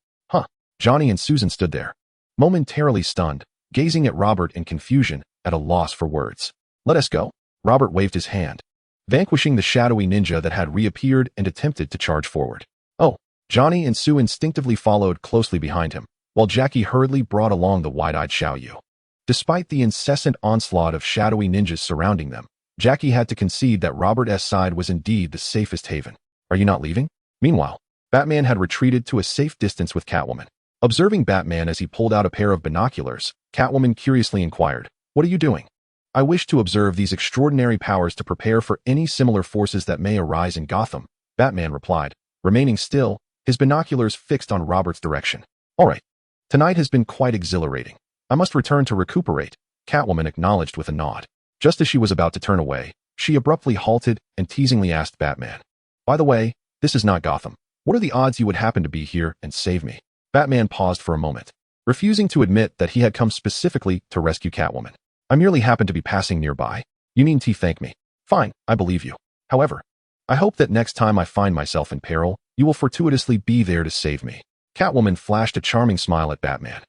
A: Johnny and Susan stood there, momentarily stunned, gazing at Robert in confusion, at a loss for words. "Let us go." Robert waved his hand, vanquishing the shadowy ninja that had reappeared and attempted to charge forward. "Oh!" Johnny and Sue instinctively followed closely behind him, while Jackie hurriedly brought along the wide-eyed Xiao Yu. Despite the incessant onslaught of shadowy ninjas surrounding them, Jackie had to concede that Robert's side was indeed the safest haven. "Are you not leaving?" Meanwhile, Batman had retreated to a safe distance with Catwoman. Observing Batman as he pulled out a pair of binoculars, Catwoman curiously inquired, "What are you doing?" "I wish to observe these extraordinary powers to prepare for any similar forces that may arise in Gotham," Batman replied, remaining still, his binoculars fixed on Robert's direction. "All right. Tonight has been quite exhilarating. I must return to recuperate," Catwoman acknowledged with a nod. Just as she was about to turn away, she abruptly halted and teasingly asked Batman, "By the way, this is not Gotham. What are the odds you would happen to be here and save me?" Batman paused for a moment, refusing to admit that he had come specifically to rescue Catwoman. "I merely happened to be passing nearby. You needn't thank me." "Fine, I believe you. However, I hope that next time I find myself in peril, you will fortuitously be there to save me." Catwoman flashed a charming smile at Batman,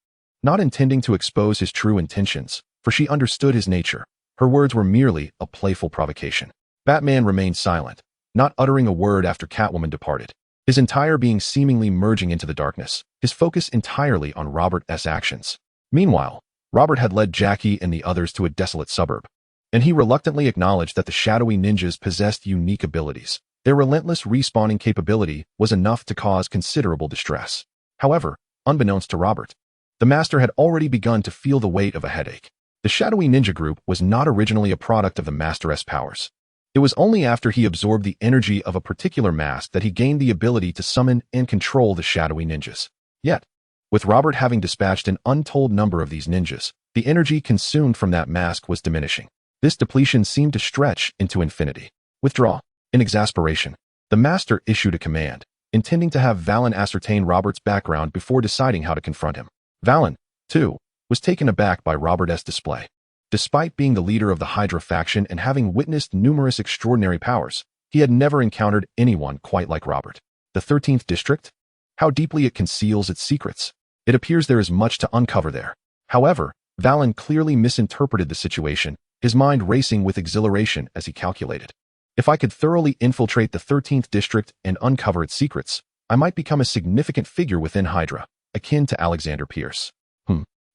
A: not intending to expose his true intentions, for she understood his nature. Her words were merely a playful provocation. Batman remained silent, not uttering a word after Catwoman departed, his entire being seemingly merging into the darkness, his focus entirely on Robert's actions. Meanwhile, Robert had led Jackie and the others to a desolate suburb, and he reluctantly acknowledged that the shadowy ninjas possessed unique abilities. Their relentless respawning capability was enough to cause considerable distress. However, unbeknownst to Robert, the Master had already begun to feel the weight of a headache. The shadowy ninja group was not originally a product of the Master's powers. It was only after he absorbed the energy of a particular mask that he gained the ability to summon and control the shadowy ninjas. Yet, with Robert having dispatched an untold number of these ninjas, the energy consumed from that mask was diminishing. This depletion seemed to stretch into infinity. "Withdraw." In exasperation, the Master issued a command, intending to have Valen ascertain Robert's background before deciding how to confront him. Valen, too, was taken aback by Robert's display. Despite being the leader of the Hydra faction and having witnessed numerous extraordinary powers, he had never encountered anyone quite like Robert. The 13th District? How deeply it conceals its secrets. It appears there is much to uncover there. However, Valen clearly misinterpreted the situation, his mind racing with exhilaration as he calculated. If I could thoroughly infiltrate the 13th District and uncover its secrets, I might become a significant figure within Hydra, akin to Alexander Pierce.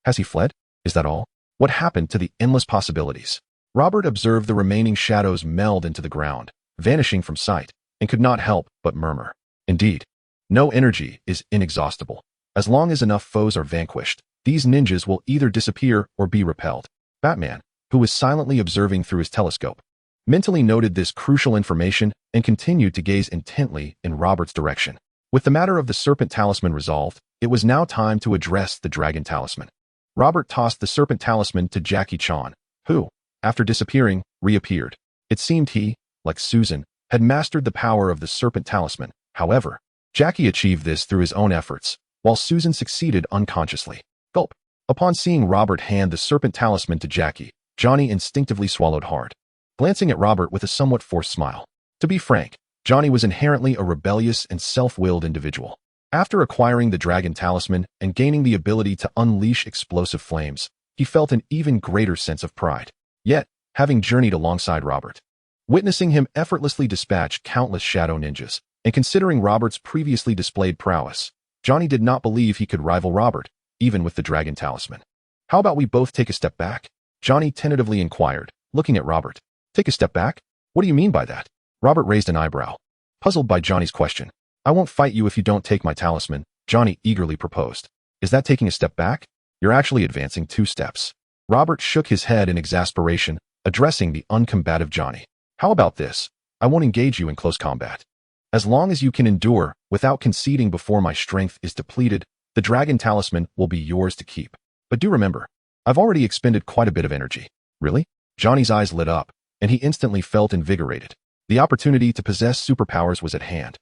A: Has he fled? Is that all? What happened to the endless possibilities? Robert observed the remaining shadows meld into the ground, vanishing from sight, and could not help but murmur. Indeed, no energy is inexhaustible. As long as enough foes are vanquished, these ninjas will either disappear or be repelled. Batman, who was silently observing through his telescope, mentally noted this crucial information and continued to gaze intently in Robert's direction. With the matter of the Serpent Talisman resolved, it was now time to address the Dragon Talisman. Robert tossed the Serpent Talisman to Jackie Chan, who, after disappearing, reappeared. It seemed he, like Susan, had mastered the power of the Serpent Talisman. However, Jackie achieved this through his own efforts, while Susan succeeded unconsciously. Gulp. Upon seeing Robert hand the Serpent Talisman to Jackie, Johnny instinctively swallowed hard, glancing at Robert with a somewhat forced smile. To be frank, Johnny was inherently a rebellious and self-willed individual. After acquiring the Dragon Talisman and gaining the ability to unleash explosive flames, he felt an even greater sense of pride. Yet, having journeyed alongside Robert, witnessing him effortlessly dispatch countless shadow ninjas, and considering Robert's previously displayed prowess, Johnny did not believe he could rival Robert, even with the Dragon Talisman. How about we both take a step back? Johnny tentatively inquired, looking at Robert. Take a step back? What do you mean by that? Robert raised an eyebrow, puzzled by Johnny's question. I won't fight you if you don't take my talisman, Johnny eagerly proposed. Is that taking a step back? You're actually advancing 2 steps. Robert shook his head in exasperation, addressing the uncombative Johnny. How about this? I won't engage you in close combat. As long as you can endure without conceding before my strength is depleted, the Dragon Talisman will be yours to keep. But do remember, I've already expended quite a bit of energy. Really? Johnny's eyes lit up, and he instantly felt invigorated. The opportunity to possess superpowers was at hand,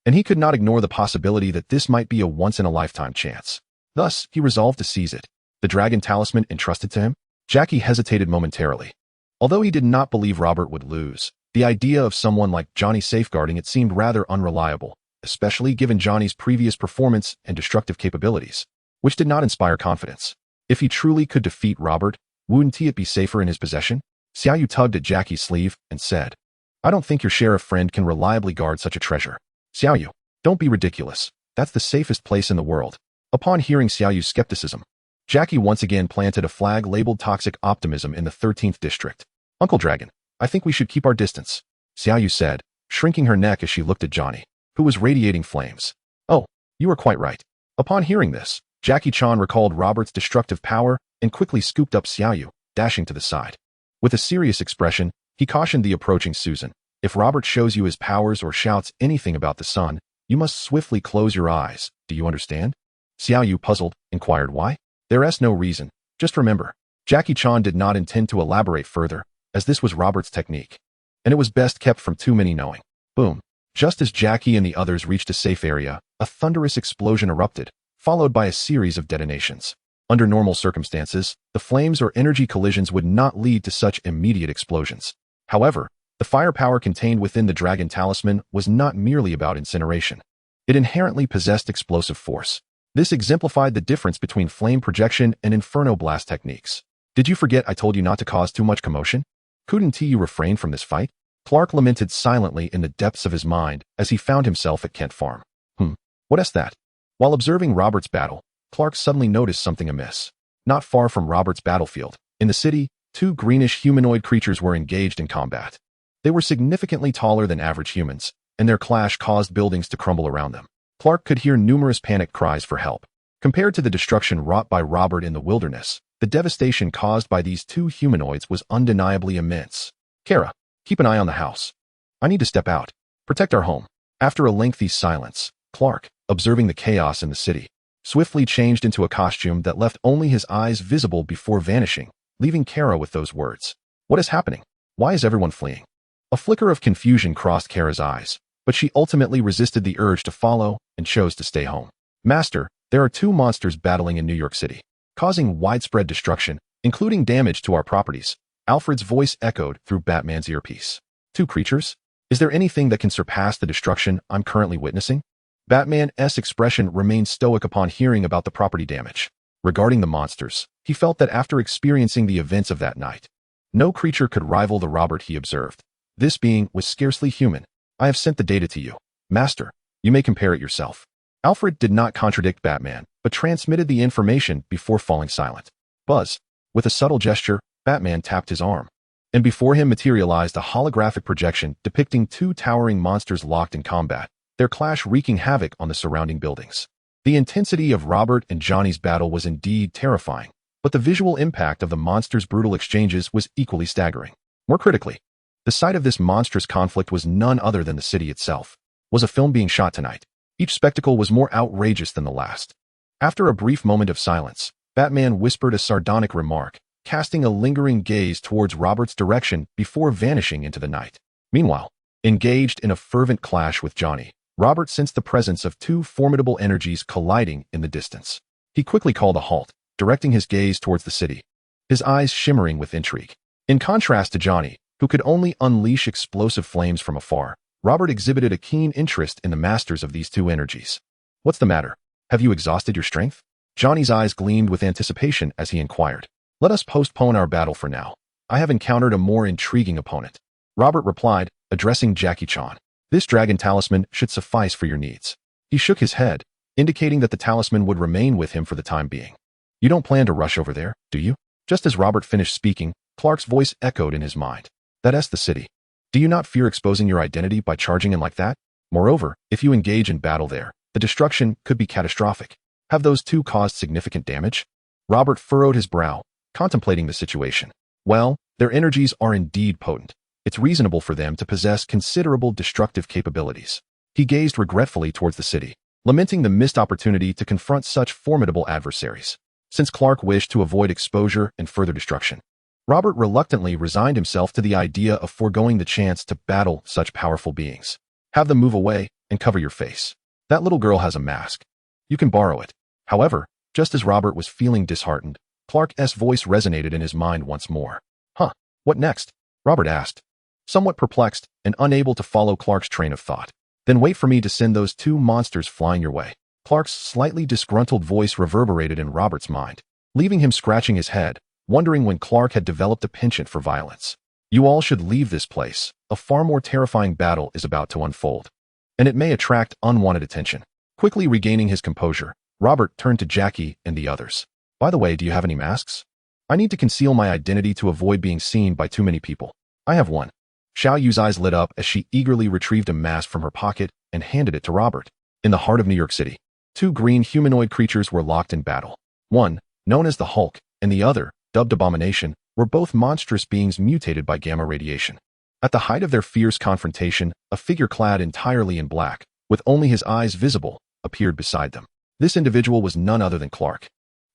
A: and he could not ignore the possibility that this might be a once-in-a-lifetime chance. Thus, he resolved to seize it. The Dragon Talisman entrusted to him? Jackie hesitated momentarily. Although he did not believe Robert would lose, the idea of someone like Johnny safeguarding it seemed rather unreliable, especially given Johnny's previous performance and destructive capabilities, which did not inspire confidence. If he truly could defeat Robert, wouldn't it be safer in his possession? Xiaoyu tugged at Jackie's sleeve and said, I don't think your sheriff friend can reliably guard such a treasure. Xiaoyu, don't be ridiculous. That's the safest place in the world. Upon hearing Xiaoyu's skepticism, Jackie once again planted a flag labeled toxic optimism in the 13th District. Uncle Dragon, I think we should keep our distance, Xiaoyu said, shrinking her neck as she looked at Johnny, who was radiating flames. Oh, you are quite right. Upon hearing this, Jackie Chan recalled Robert's destructive power and quickly scooped up Xiaoyu, dashing to the side. With a serious expression, he cautioned the approaching Susan. If Robert shows you his powers or shouts anything about the sun, you must swiftly close your eyes. Do you understand? Xiaoyu, puzzled, inquired why. There's no reason. Just remember. Jackie Chan did not intend to elaborate further, as this was Robert's technique, and it was best kept from too many knowing. Boom. Just as Jackie and the others reached a safe area, a thunderous explosion erupted, followed by a series of detonations. Under normal circumstances, the flames or energy collisions would not lead to such immediate explosions. However, the firepower contained within the Dragon Talisman was not merely about incineration. It inherently possessed explosive force. This exemplified the difference between flame projection and inferno blast techniques. Did you forget I told you not to cause too much commotion? Couldn't you refrain from this fight? Clark lamented silently in the depths of his mind as he found himself at Kent Farm. What is that? While observing Robert's battle, Clark suddenly noticed something amiss. Not far from Robert's battlefield, in the city, 2 greenish humanoid creatures were engaged in combat. They were significantly taller than average humans, and their clash caused buildings to crumble around them. Clark could hear numerous panicked cries for help. Compared to the destruction wrought by Robert in the wilderness, the devastation caused by these 2 humanoids was undeniably immense. Kara, keep an eye on the house. I need to step out. Protect our home. After a lengthy silence, Clark, observing the chaos in the city, swiftly changed into a costume that left only his eyes visible before vanishing, leaving Kara with those words. What is happening? Why is everyone fleeing? A flicker of confusion crossed Kara's eyes, but she ultimately resisted the urge to follow and chose to stay home. Master, there are 2 monsters battling in New York City, causing widespread destruction, including damage to our properties. Alfred's voice echoed through Batman's earpiece. 2 creatures? Is there anything that can surpass the destruction I'm currently witnessing? Batman's expression remained stoic upon hearing about the property damage. Regarding the monsters, he felt that after experiencing the events of that night, no creature could rival the Robert he observed. This being was scarcely human. I have sent the data to you, Master. You may compare it yourself. Alfred did not contradict Batman, but transmitted the information before falling silent. Buzz. With a subtle gesture, Batman tapped his arm, and before him materialized a holographic projection depicting 2 towering monsters locked in combat, their clash wreaking havoc on the surrounding buildings. The intensity of Robert and Johnny's battle was indeed terrifying, but the visual impact of the monsters' brutal exchanges was equally staggering. More critically, the site of this monstrous conflict was none other than the city itself. Was a film being shot tonight? Each spectacle was more outrageous than the last. After a brief moment of silence, Batman whispered a sardonic remark, casting a lingering gaze towards Robert's direction before vanishing into the night. Meanwhile, engaged in a fervent clash with Johnny, Robert sensed the presence of 2 formidable energies colliding in the distance. He quickly called a halt, directing his gaze towards the city, his eyes shimmering with intrigue. In contrast to Johnny, who could only unleash explosive flames from afar, Robert exhibited a keen interest in the masters of these 2 energies. What's the matter? Have you exhausted your strength? Johnny's eyes gleamed with anticipation as he inquired. Let us postpone our battle for now. I have encountered a more intriguing opponent. Robert replied, addressing Jackie Chan. This dragon talisman should suffice for your needs. He shook his head, indicating that the talisman would remain with him for the time being. You don't plan to rush over there, do you? Just as Robert finished speaking, Clark's voice echoed in his mind. That's the city. Do you not fear exposing your identity by charging in like that? Moreover, if you engage in battle there, the destruction could be catastrophic. Have those 2 caused significant damage? Robert furrowed his brow, contemplating the situation. Well, their energies are indeed potent. It's reasonable for them to possess considerable destructive capabilities. He gazed regretfully towards the city, lamenting the missed opportunity to confront such formidable adversaries. Since Clark wished to avoid exposure and further destruction, Robert reluctantly resigned himself to the idea of foregoing the chance to battle such powerful beings. Have them move away and cover your face. That little girl has a mask. You can borrow it. However, just as Robert was feeling disheartened, Clark's voice resonated in his mind once more. What next? Robert asked, somewhat perplexed and unable to follow Clark's train of thought. Then wait for me to send those 2 monsters flying your way. Clark's slightly disgruntled voice reverberated in Robert's mind, leaving him scratching his head, wondering when Clark had developed a penchant for violence. You all should leave this place. A far more terrifying battle is about to unfold, and it may attract unwanted attention. Quickly regaining his composure, Robert turned to Jackie and the others. By the way, do you have any masks? I need to conceal my identity to avoid being seen by too many people. I have one. Xiao Yu's eyes lit up as she eagerly retrieved a mask from her pocket and handed it to Robert. In the heart of New York City, 2 green humanoid creatures were locked in battle. One, known as the Hulk, and the other, dubbed Abomination, were both monstrous beings mutated by gamma radiation. At the height of their fierce confrontation, a figure clad entirely in black, with only his eyes visible, appeared beside them. This individual was none other than Clark.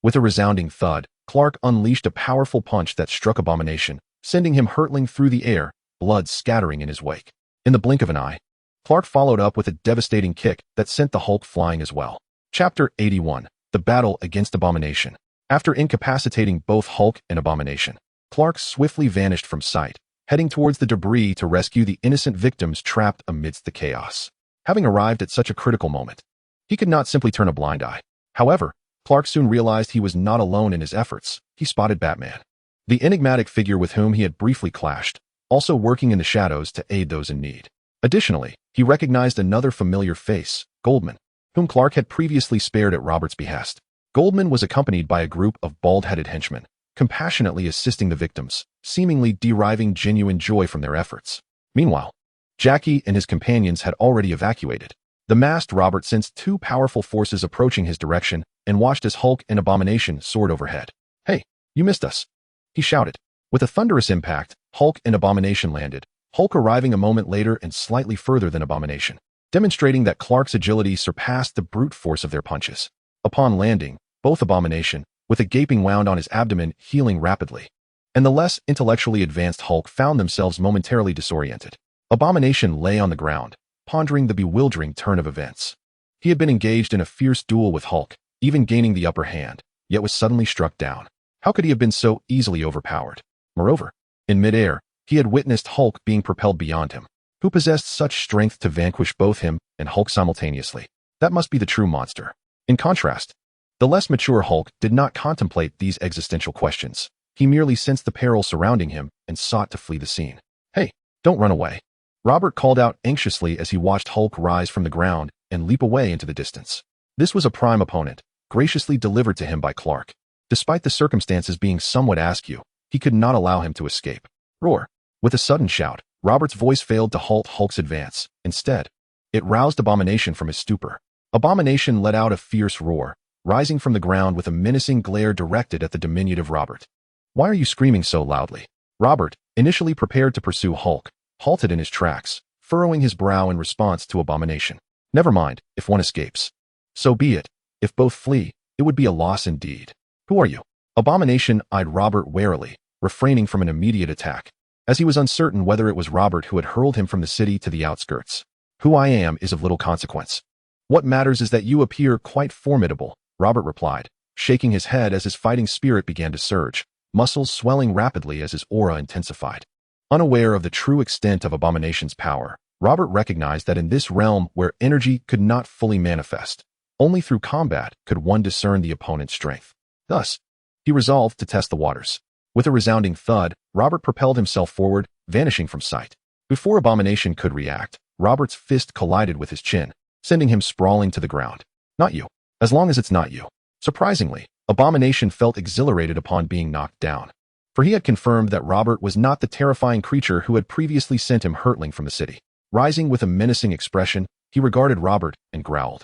A: With a resounding thud, Clark unleashed a powerful punch that struck Abomination, sending him hurtling through the air, blood scattering in his wake. In the blink of an eye, Clark followed up with a devastating kick that sent the Hulk flying as well. Chapter 81. The Battle Against Abomination. After incapacitating both Hulk and Abomination, Clark swiftly vanished from sight, heading towards the debris to rescue the innocent victims trapped amidst the chaos. Having arrived at such a critical moment, he could not simply turn a blind eye. However, Clark soon realized he was not alone in his efforts. He spotted Batman, the enigmatic figure with whom he had briefly clashed, also working in the shadows to aid those in need. Additionally, he recognized another familiar face, Goldman, whom Clark had previously spared at Robert's behest. Goldman was accompanied by a group of bald-headed henchmen, compassionately assisting the victims, seemingly deriving genuine joy from their efforts. Meanwhile, Jackie and his companions had already evacuated. The masked Robert sensed 2 powerful forces approaching his direction and watched as Hulk and Abomination soared overhead. "Hey, you missed us," he shouted. With a thunderous impact, Hulk and Abomination landed, Hulk arriving a moment later and slightly further than Abomination, demonstrating that Clark's agility surpassed the brute force of their punches. Upon landing, both Abomination, with a gaping wound on his abdomen, healing rapidly, and the less intellectually advanced Hulk found themselves momentarily disoriented. Abomination lay on the ground, pondering the bewildering turn of events. He had been engaged in a fierce duel with Hulk, even gaining the upper hand, yet was suddenly struck down. How could he have been so easily overpowered? Moreover, in midair, he had witnessed Hulk being propelled beyond him. Who possessed such strength to vanquish both him and Hulk simultaneously? That must be the true monster. In contrast, the less mature Hulk did not contemplate these existential questions. He merely sensed the peril surrounding him and sought to flee the scene. Hey, don't run away. Robert called out anxiously as he watched Hulk rise from the ground and leap away into the distance. This was a prime opponent, graciously delivered to him by Clark. Despite the circumstances being somewhat askew, he could not allow him to escape. Roar! With a sudden shout, Robert's voice failed to halt Hulk's advance. Instead, it roused Abomination from his stupor. Abomination let out a fierce roar, rising from the ground with a menacing glare directed at the diminutive Robert. Why are you screaming so loudly? Robert, initially prepared to pursue Hulk, halted in his tracks, furrowing his brow in response to Abomination. Never mind, if one escapes. So be it. If both flee, it would be a loss indeed. Who are you? Abomination eyed Robert warily, refraining from an immediate attack, as he was uncertain whether it was Robert who had hurled him from the city to the outskirts. Who I am is of little consequence. What matters is that you appear quite formidable, Robert replied, shaking his head as his fighting spirit began to surge, muscles swelling rapidly as his aura intensified. Unaware of the true extent of Abomination's power, Robert recognized that in this realm where energy could not fully manifest, only through combat could one discern the opponent's strength. Thus, he resolved to test the waters. With a resounding thud, Robert propelled himself forward, vanishing from sight. Before Abomination could react, Robert's fist collided with his chin, sending him sprawling to the ground. Not you. As long as it's not you. Surprisingly, Abomination felt exhilarated upon being knocked down, for he had confirmed that Robert was not the terrifying creature who had previously sent him hurtling from the city. Rising with a menacing expression, he regarded Robert and growled.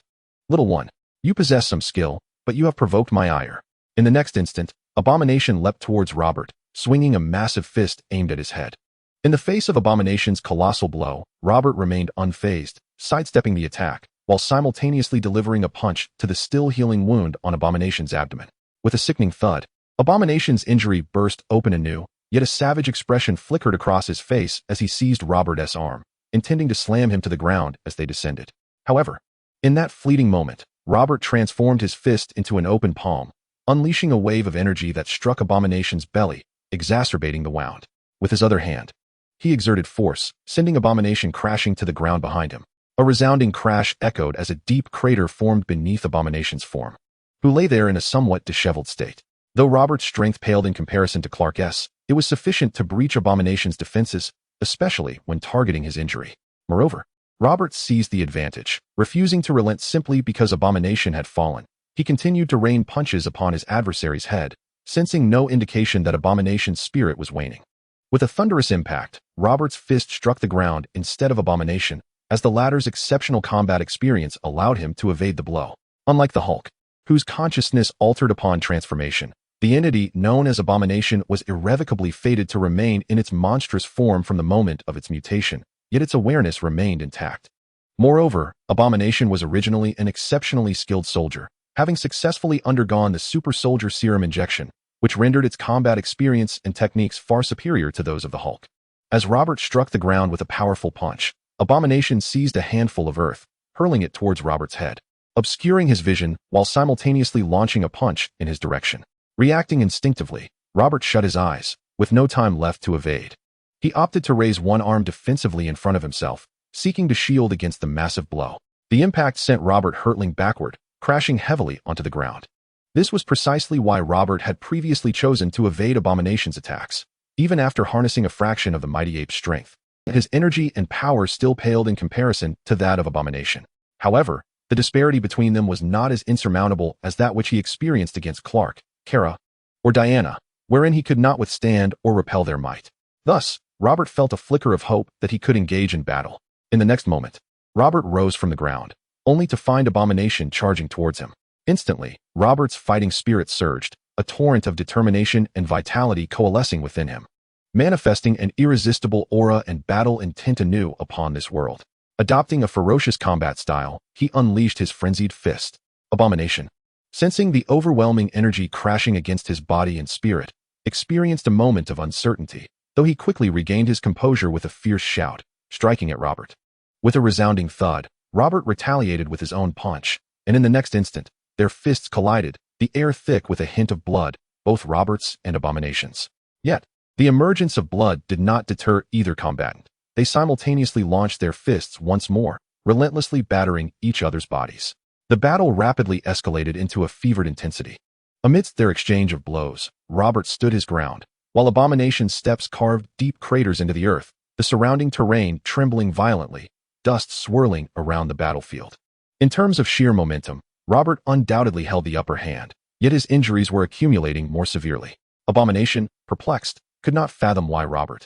A: Little one, you possess some skill, but you have provoked my ire. In the next instant, Abomination leapt towards Robert, swinging a massive fist aimed at his head. In the face of Abomination's colossal blow, Robert remained unfazed, sidestepping the attack, while simultaneously delivering a punch to the still-healing wound on Abomination's abdomen. With a sickening thud, Abomination's injury burst open anew, yet a savage expression flickered across his face as he seized Robert's arm, intending to slam him to the ground as they descended. However, in that fleeting moment, Robert transformed his fist into an open palm, unleashing a wave of energy that struck Abomination's belly, exacerbating the wound. With his other hand, he exerted force, sending Abomination crashing to the ground behind him. A resounding crash echoed as a deep crater formed beneath Abomination's form, who lay there in a somewhat disheveled state. Though Robert's strength paled in comparison to Clark's, it was sufficient to breach Abomination's defenses, especially when targeting his injury. Moreover, Robert seized the advantage, refusing to relent simply because Abomination had fallen. He continued to rain punches upon his adversary's head, sensing no indication that Abomination's spirit was waning. With a thunderous impact, Robert's fist struck the ground instead of Abomination, as the latter's exceptional combat experience allowed him to evade the blow. Unlike the Hulk, whose consciousness altered upon transformation, the entity known as Abomination was irrevocably fated to remain in its monstrous form from the moment of its mutation, yet its awareness remained intact. Moreover, Abomination was originally an exceptionally skilled soldier, having successfully undergone the super soldier serum injection, which rendered its combat experience and techniques far superior to those of the Hulk. As Robert struck the ground with a powerful punch, Abomination seized a handful of earth, hurling it towards Robert's head, obscuring his vision while simultaneously launching a punch in his direction. Reacting instinctively, Robert shut his eyes, with no time left to evade. He opted to raise one arm defensively in front of himself, seeking to shield against the massive blow. The impact sent Robert hurtling backward, crashing heavily onto the ground. This was precisely why Robert had previously chosen to evade Abomination's attacks, even after harnessing a fraction of the mighty ape's strength. His energy and power still paled in comparison to that of Abomination. However, the disparity between them was not as insurmountable as that which he experienced against Clark, Kara, or Diana, wherein he could not withstand or repel their might. Thus, Robert felt a flicker of hope that he could engage in battle. In the next moment, Robert rose from the ground, only to find Abomination charging towards him. Instantly, Robert's fighting spirit surged, a torrent of determination and vitality coalescing within him, manifesting an irresistible aura and battle intent anew upon this world. Adopting a ferocious combat style, he unleashed his frenzied fist. Abomination, sensing the overwhelming energy crashing against his body and spirit, experienced a moment of uncertainty, though he quickly regained his composure with a fierce shout, striking at Robert. With a resounding thud, Robert retaliated with his own punch, and in the next instant, their fists collided, the air thick with a hint of blood, both Robert's and Abomination's. Yet, the emergence of blood did not deter either combatant. They simultaneously launched their fists once more, relentlessly battering each other's bodies. The battle rapidly escalated into a fevered intensity. Amidst their exchange of blows, Robert stood his ground, while Abomination's steps carved deep craters into the earth, the surrounding terrain trembling violently, dust swirling around the battlefield. In terms of sheer momentum, Robert undoubtedly held the upper hand, yet his injuries were accumulating more severely. Abomination, perplexed, could not fathom why Robert,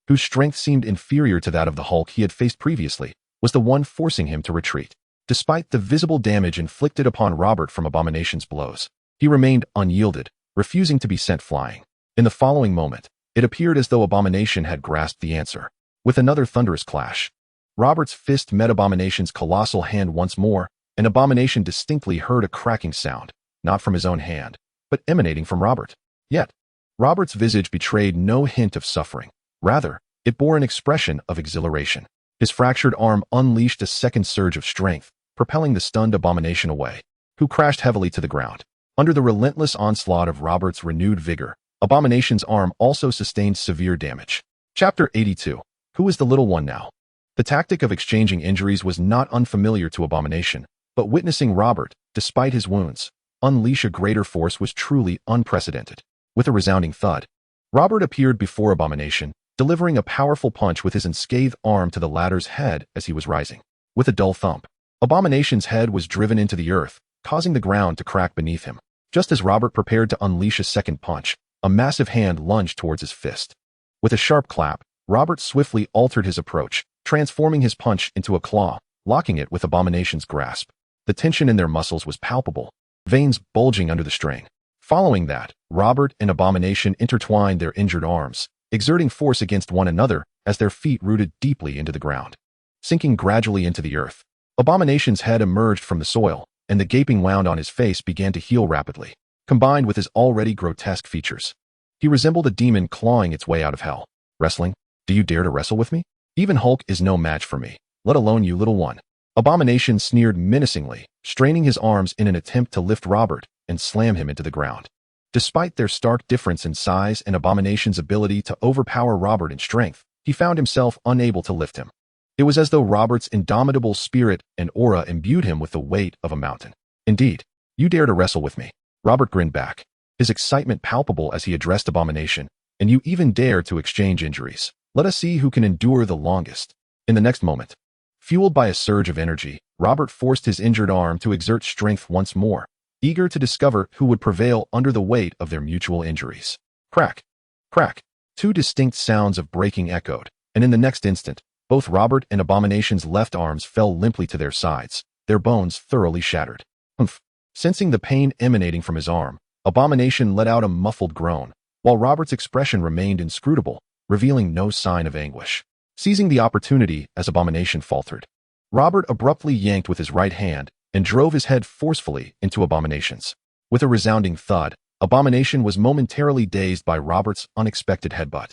A: whose strength seemed inferior to that of the Hulk he had faced previously, was the one forcing him to retreat. Despite the visible damage inflicted upon Robert from Abomination's blows, he remained unyielded, refusing to be sent flying. In the following moment, it appeared as though Abomination had grasped the answer. With another thunderous clash, Robert's fist met Abomination's colossal hand once more, and Abomination distinctly heard a cracking sound, not from his own hand, but emanating from Robert. Yet, Robert's visage betrayed no hint of suffering. Rather, it bore an expression of exhilaration. His fractured arm unleashed a second surge of strength, propelling the stunned Abomination away, who crashed heavily to the ground. Under the relentless onslaught of Robert's renewed vigor, Abomination's arm also sustained severe damage. Chapter 82. Who is the little one now? The tactic of exchanging injuries was not unfamiliar to Abomination, but witnessing Robert, despite his wounds, unleash a greater force was truly unprecedented. With a resounding thud, Robert appeared before Abomination, delivering a powerful punch with his unscathed arm to the latter's head as he was rising. With a dull thump, Abomination's head was driven into the earth, causing the ground to crack beneath him. Just as Robert prepared to unleash a second punch, a massive hand lunged towards his fist. With a sharp clap, Robert swiftly altered his approach, transforming his punch into a claw, locking it with Abomination's grasp. The tension in their muscles was palpable, veins bulging under the strain. Following that, Robert and Abomination intertwined their injured arms, exerting force against one another as their feet rooted deeply into the ground. Sinking gradually into the earth, Abomination's head emerged from the soil, and the gaping wound on his face began to heal rapidly, combined with his already grotesque features. He resembled a demon clawing its way out of hell. Wrestling? Do you dare to wrestle with me? Even Hulk is no match for me, let alone you, little one. Abomination sneered menacingly, straining his arms in an attempt to lift Robert and slam him into the ground. Despite their stark difference in size and Abomination's ability to overpower Robert in strength, he found himself unable to lift him. It was as though Robert's indomitable spirit and aura imbued him with the weight of a mountain. Indeed, you dare to wrestle with me? Robert grinned back, his excitement palpable as he addressed Abomination. And you even dare to exchange injuries? Let us see who can endure the longest. In the next moment, fueled by a surge of energy, Robert forced his injured arm to exert strength once more, eager to discover who would prevail under the weight of their mutual injuries. Crack! Crack! Two distinct sounds of breaking echoed, and in the next instant, both Robert and Abomination's left arms fell limply to their sides, their bones thoroughly shattered. Humph! Sensing the pain emanating from his arm, Abomination let out a muffled groan, while Robert's expression remained inscrutable, revealing no sign of anguish. Seizing the opportunity as Abomination faltered, Robert abruptly yanked with his right hand and drove his head forcefully into Abomination's. With a resounding thud, Abomination was momentarily dazed by Robert's unexpected headbutt.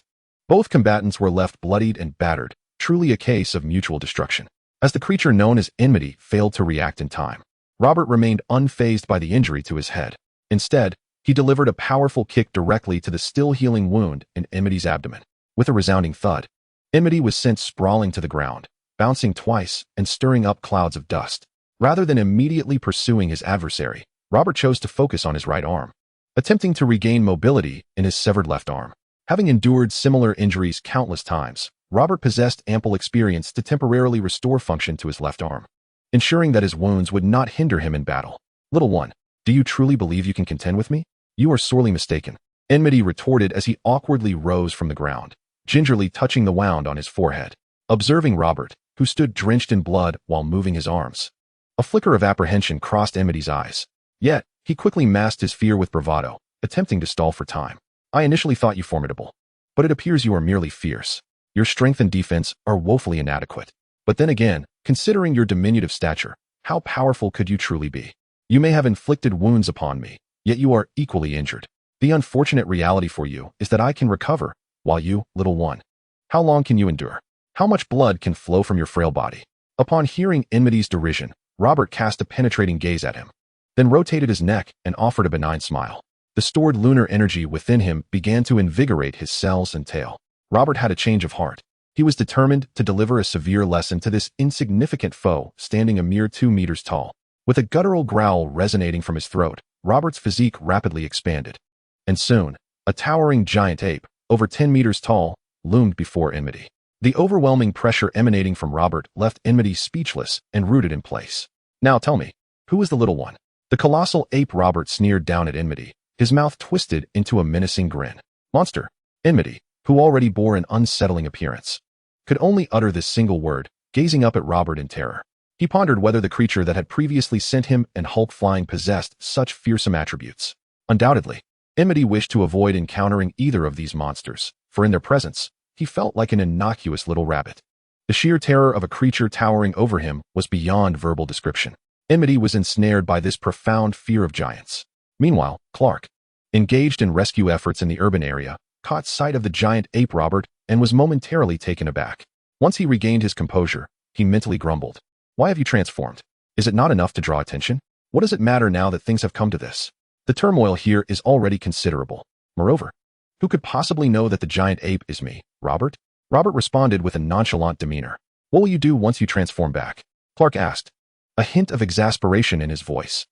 A: Both combatants were left bloodied and battered, truly a case of mutual destruction. As the creature known as Enmity failed to react in time, Robert remained unfazed by the injury to his head. Instead, he delivered a powerful kick directly to the still-healing wound in Enmity's abdomen. With a resounding thud, Enmity was sent sprawling to the ground, bouncing twice and stirring up clouds of dust. Rather than immediately pursuing his adversary, Robert chose to focus on his right arm, attempting to regain mobility in his severed left arm. Having endured similar injuries countless times, Robert possessed ample experience to temporarily restore function to his left arm, ensuring that his wounds would not hinder him in battle. Little one, do you truly believe you can contend with me? You are sorely mistaken, Enmity retorted as he awkwardly rose from the ground, gingerly touching the wound on his forehead. Observing Robert, who stood drenched in blood while moving his arms, a flicker of apprehension crossed Enmity's eyes. Yet, he quickly masked his fear with bravado, attempting to stall for time. I initially thought you formidable, but it appears you are merely fierce. Your strength and defense are woefully inadequate. But then again, considering your diminutive stature, how powerful could you truly be? You may have inflicted wounds upon me, yet you are equally injured. The unfortunate reality for you is that I can recover, while you, little one, how long can you endure? How much blood can flow from your frail body? Upon hearing Enmity's derision, Robert cast a penetrating gaze at him, then rotated his neck and offered a benign smile. The stored lunar energy within him began to invigorate his cells and tail. Robert had a change of heart. He was determined to deliver a severe lesson to this insignificant foe standing a mere 2 meters tall. With a guttural growl resonating from his throat, Robert's physique rapidly expanded. And soon, a towering giant ape, over 10 meters tall, loomed before Enmity. The overwhelming pressure emanating from Robert left Enmity speechless and rooted in place. Now tell me, who is the little one? The colossal ape Robert sneered down at Enmity, his mouth twisted into a menacing grin. Monster. Enmity, who already bore an unsettling appearance, could only utter this single word, gazing up at Robert in terror. He pondered whether the creature that had previously sent him and Hulk flying possessed such fearsome attributes. Undoubtedly, Enmity wished to avoid encountering either of these monsters, for in their presence, he felt like an innocuous little rabbit. The sheer terror of a creature towering over him was beyond verbal description. Enmity was ensnared by this profound fear of giants. Meanwhile, Clark, engaged in rescue efforts in the urban area, caught sight of the giant ape Robert and was momentarily taken aback. Once he regained his composure, he mentally grumbled. Why have you transformed? Is it not enough to draw attention? What does it matter now that things have come to this? The turmoil here is already considerable. Moreover, who could possibly know that the giant ape is me, Robert? Robert responded with a nonchalant demeanor. What will you do once you transform back? Clark asked, a hint of exasperation in his voice.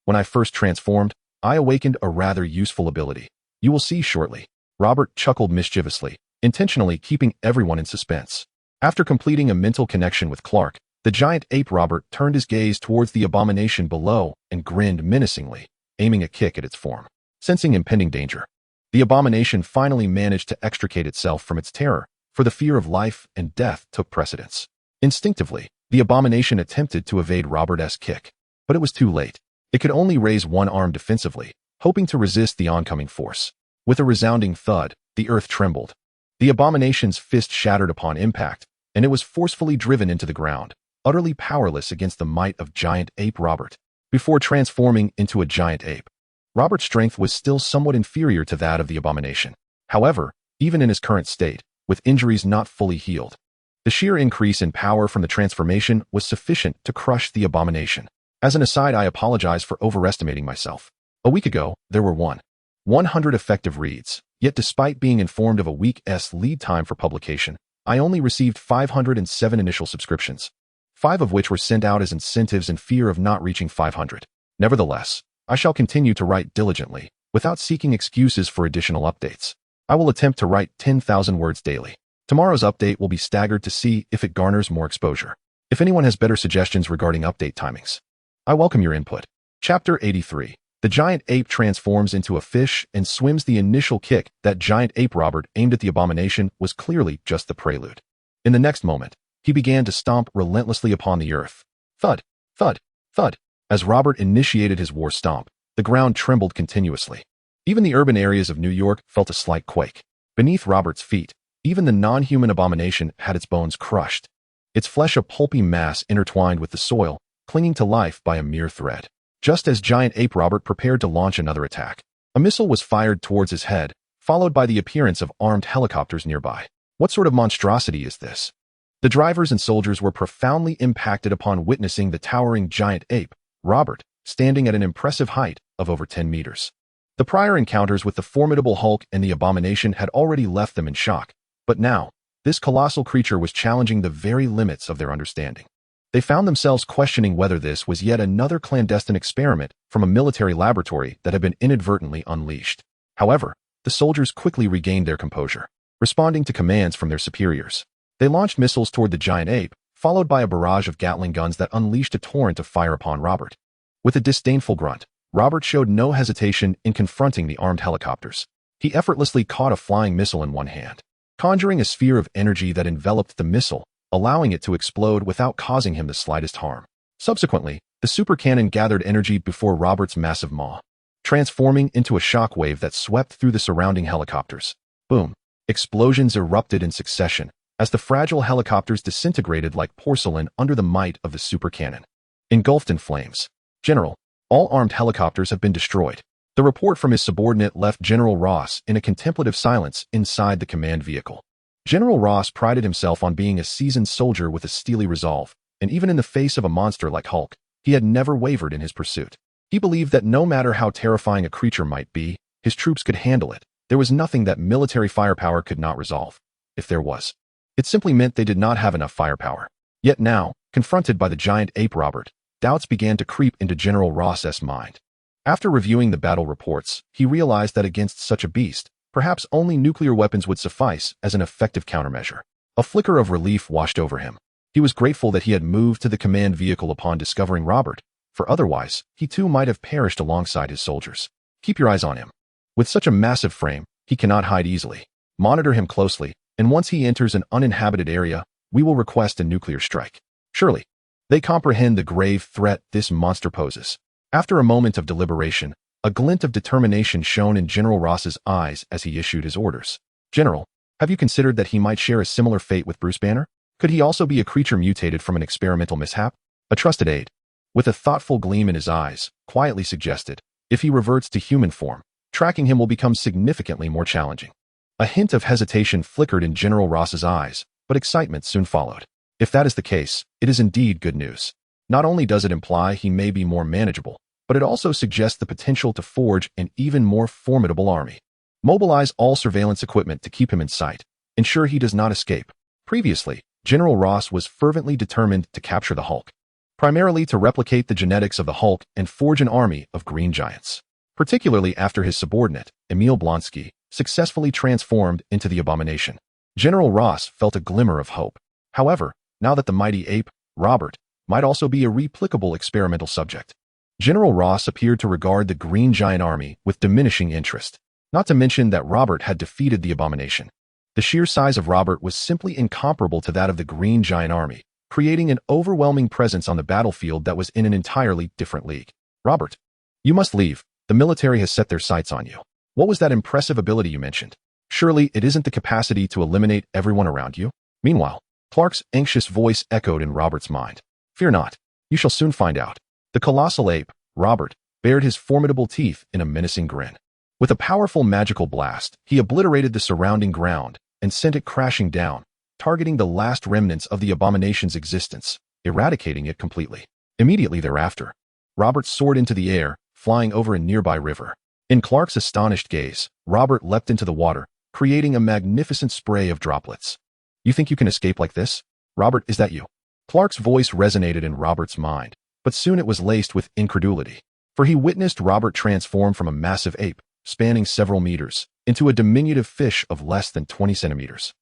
A: When I first transformed, I awakened a rather useful ability. You will see shortly. Robert chuckled mischievously, intentionally keeping everyone in suspense. After completing a mental connection with Clark, the giant ape Robert turned his gaze towards the abomination below and grinned menacingly, aiming a kick at its form. Sensing impending danger, the abomination finally managed to extricate itself from its terror, for the fear of life and death took precedence. Instinctively, the abomination attempted to evade Robert's kick, but it was too late. It could only raise one arm defensively, hoping to resist the oncoming force. With a resounding thud, the earth trembled. The abomination's fist shattered upon impact, and it was forcefully driven into the ground, utterly powerless against the might of giant ape Robert. Before transforming into a giant ape, Robert's strength was still somewhat inferior to that of the abomination. However, even in his current state, with injuries not fully healed, the sheer increase in power from the transformation was sufficient to crush the abomination. As an aside, I apologize for overestimating myself. A week ago, there were 100 effective reads, yet despite being informed of a week's lead time for publication, I only received 507 initial subscriptions, 5 of which were sent out as incentives in fear of not reaching 500. Nevertheless, I shall continue to write diligently, without seeking excuses for additional updates. I will attempt to write 10,000 words daily. Tomorrow's update will be staggered to see if it garners more exposure. If anyone has better suggestions regarding update timings, I welcome your input. Chapter 83. The giant ape transforms into a fish and swims. The initial kick that giant ape Robert aimed at the abomination was clearly just the prelude. In the next moment, he began to stomp relentlessly upon the earth. Thud, thud, thud. As Robert initiated his war stomp, the ground trembled continuously. Even the urban areas of New York felt a slight quake. Beneath Robert's feet, even the non-human abomination had its bones crushed, its flesh a pulpy mass intertwined with the soil, clinging to life by a mere thread. Just as giant ape Robert prepared to launch another attack, a missile was fired towards his head, followed by the appearance of armed helicopters nearby. What sort of monstrosity is this? The drivers and soldiers were profoundly impacted upon witnessing the towering giant ape, Robert, standing at an impressive height of over 10 meters. The prior encounters with the formidable Hulk and the abomination had already left them in shock, but now, this colossal creature was challenging the very limits of their understanding. They found themselves questioning whether this was yet another clandestine experiment from a military laboratory that had been inadvertently unleashed. However, the soldiers quickly regained their composure, responding to commands from their superiors. They launched missiles toward the giant ape, followed by a barrage of Gatling guns that unleashed a torrent of fire upon Robert. With a disdainful grunt, Robert showed no hesitation in confronting the armed helicopters. He effortlessly caught a flying missile in one hand, conjuring a sphere of energy that enveloped the missile, allowing it to explode without causing him the slightest harm. Subsequently, the super cannon gathered energy before Robert's massive maw, transforming into a shockwave that swept through the surrounding helicopters. Boom! Explosions erupted in succession, as the fragile helicopters disintegrated like porcelain under the might of the super cannon. Engulfed in flames. General, all armed helicopters have been destroyed. The report from his subordinate left General Ross in a contemplative silence inside the command vehicle. General Ross prided himself on being a seasoned soldier with a steely resolve, and even in the face of a monster like Hulk, he had never wavered in his pursuit. He believed that no matter how terrifying a creature might be, his troops could handle it. There was nothing that military firepower could not resolve. If there was, it simply meant they did not have enough firepower. Yet now, confronted by the giant ape Robert, doubts began to creep into General Ross's mind. After reviewing the battle reports, he realized that against such a beast, perhaps only nuclear weapons would suffice as an effective countermeasure. A flicker of relief washed over him. He was grateful that he had moved to the command vehicle upon discovering Robert, for otherwise, he too might have perished alongside his soldiers. Keep your eyes on him. With such a massive frame, he cannot hide easily. Monitor him closely, and once he enters an uninhabited area, we will request a nuclear strike. Surely, they comprehend the grave threat this monster poses. After a moment of deliberation, a glint of determination shone in General Ross's eyes as he issued his orders. General, have you considered that he might share a similar fate with Bruce Banner? Could he also be a creature mutated from an experimental mishap? A trusted aide, with a thoughtful gleam in his eyes, quietly suggested, if he reverts to human form, tracking him will become significantly more challenging. A hint of hesitation flickered in General Ross's eyes, but excitement soon followed. If that is the case, it is indeed good news. Not only does it imply he may be more manageable, but it also suggests the potential to forge an even more formidable army. Mobilize all surveillance equipment to keep him in sight. Ensure he does not escape. Previously, General Ross was fervently determined to capture the Hulk, primarily to replicate the genetics of the Hulk and forge an army of green giants. Particularly after his subordinate, Emil Blonsky, successfully transformed into the Abomination. General Ross felt a glimmer of hope. However, now that the mighty ape, Robert, might also be a replicable experimental subject, General Ross appeared to regard the Green Giant army with diminishing interest. Not to mention that Robert had defeated the Abomination. The sheer size of Robert was simply incomparable to that of the Green Giant army, creating an overwhelming presence on the battlefield that was in an entirely different league. Robert, you must leave. The military has set their sights on you. What was that impressive ability you mentioned? Surely it isn't the capacity to eliminate everyone around you? Meanwhile, Clark's anxious voice echoed in Robert's mind. Fear not. You shall soon find out. The colossal ape, Robert, bared his formidable teeth in a menacing grin. With a powerful magical blast, he obliterated the surrounding ground and sent it crashing down, targeting the last remnants of the Abomination's existence, eradicating it completely. Immediately thereafter, Robert soared into the air, flying over a nearby river. In Clark's astonished gaze, Robert leapt into the water, creating a magnificent spray of droplets. You think you can escape like this? Robert, is that you? Clark's voice resonated in Robert's mind, but soon it was laced with incredulity. For he witnessed Robert transform from a massive ape, spanning several meters, into a diminutive fish of less than 20 centimeters,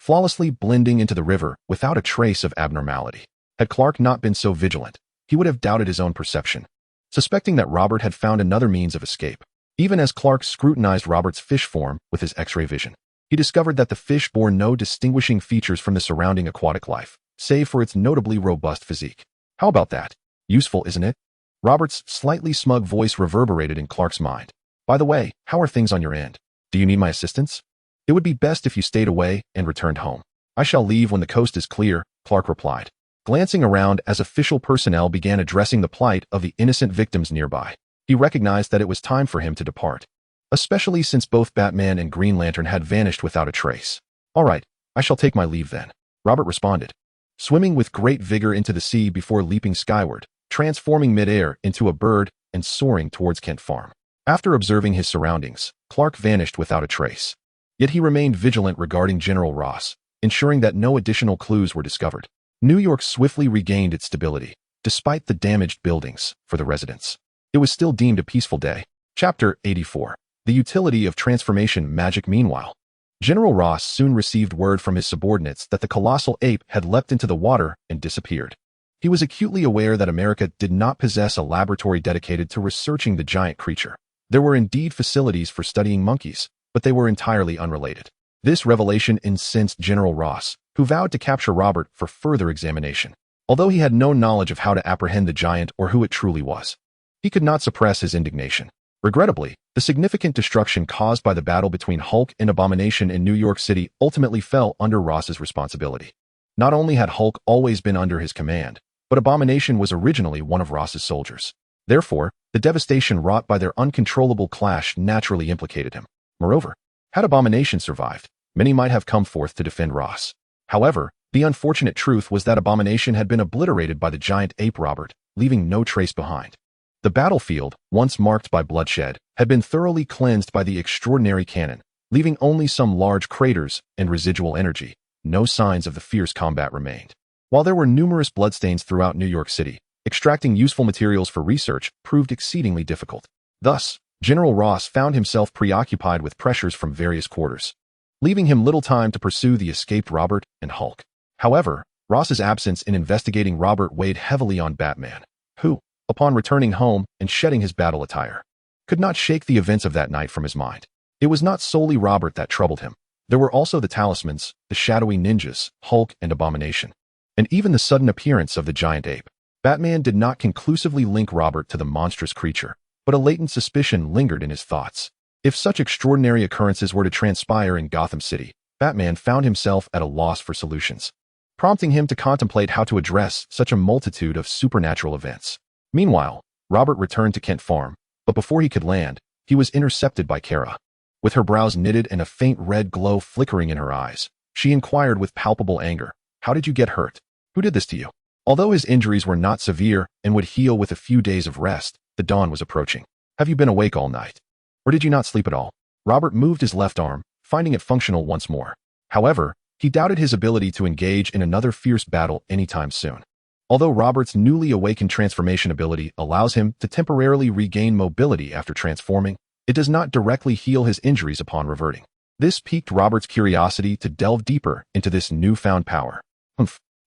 A: flawlessly blending into the river without a trace of abnormality. Had Clark not been so vigilant, he would have doubted his own perception, suspecting that Robert had found another means of escape. Even as Clark scrutinized Robert's fish form with his X-ray vision, he discovered that the fish bore no distinguishing features from the surrounding aquatic life, save for its notably robust physique. How about that? Useful, isn't it? Robert's slightly smug voice reverberated in Clark's mind. By the way, how are things on your end? Do you need my assistance? It would be best if you stayed away and returned home. I shall leave when the coast is clear, Clark replied, glancing around as official personnel began addressing the plight of the innocent victims nearby. He recognized that it was time for him to depart, especially since both Batman and Green Lantern had vanished without a trace. All right, I shall take my leave then, Robert responded, swimming with great vigor into the sea before leaping skyward, transforming midair into a bird and soaring towards Kent Farm. After observing his surroundings, Clark vanished without a trace. Yet he remained vigilant regarding General Ross, ensuring that no additional clues were discovered. New York swiftly regained its stability, despite the damaged buildings, for the residents. It was still deemed a peaceful day. Chapter 84. The Utility of Transformation Magic. Meanwhile, General Ross soon received word from his subordinates that the colossal ape had leapt into the water and disappeared. He was acutely aware that America did not possess a laboratory dedicated to researching the giant creature. There were indeed facilities for studying monkeys, but they were entirely unrelated. This revelation incensed General Ross, who vowed to capture Robert for further examination. Although he had no knowledge of how to apprehend the giant or who it truly was, he could not suppress his indignation. Regrettably, the significant destruction caused by the battle between Hulk and Abomination in New York City ultimately fell under Ross's responsibility. Not only had Hulk always been under his command, but Abomination was originally one of Ross's soldiers. Therefore, the devastation wrought by their uncontrollable clash naturally implicated him. Moreover, had Abomination survived, many might have come forth to defend Ross. However, the unfortunate truth was that Abomination had been obliterated by the giant ape Robert, leaving no trace behind. The battlefield, once marked by bloodshed, had been thoroughly cleansed by the extraordinary cannon, leaving only some large craters and residual energy. No signs of the fierce combat remained. While there were numerous bloodstains throughout New York City, extracting useful materials for research proved exceedingly difficult. Thus, General Ross found himself preoccupied with pressures from various quarters, leaving him little time to pursue the escaped Robert and Hulk. However, Ross's absence in investigating Robert weighed heavily on Batman, who, upon returning home and shedding his battle attire, could not shake the events of that night from his mind. It was not solely Robert that troubled him. There were also the talismans, the shadowy ninjas, Hulk, and Abomination, and even the sudden appearance of the giant ape. Batman did not conclusively link Robert to the monstrous creature, but a latent suspicion lingered in his thoughts. If such extraordinary occurrences were to transpire in Gotham City, Batman found himself at a loss for solutions, prompting him to contemplate how to address such a multitude of supernatural events. Meanwhile, Robert returned to Kent Farm, but before he could land, he was intercepted by Kara. With her brows knitted and a faint red glow flickering in her eyes, she inquired with palpable anger, "How did you get hurt? Who did this to you?" Although his injuries were not severe and would heal with a few days of rest, the dawn was approaching. "Have you been awake all night? Or did you not sleep at all?" Robert moved his left arm, finding it functional once more. However, he doubted his ability to engage in another fierce battle anytime soon. Although Robert's newly awakened transformation ability allows him to temporarily regain mobility after transforming, it does not directly heal his injuries upon reverting. This piqued Robert's curiosity to delve deeper into this newfound power.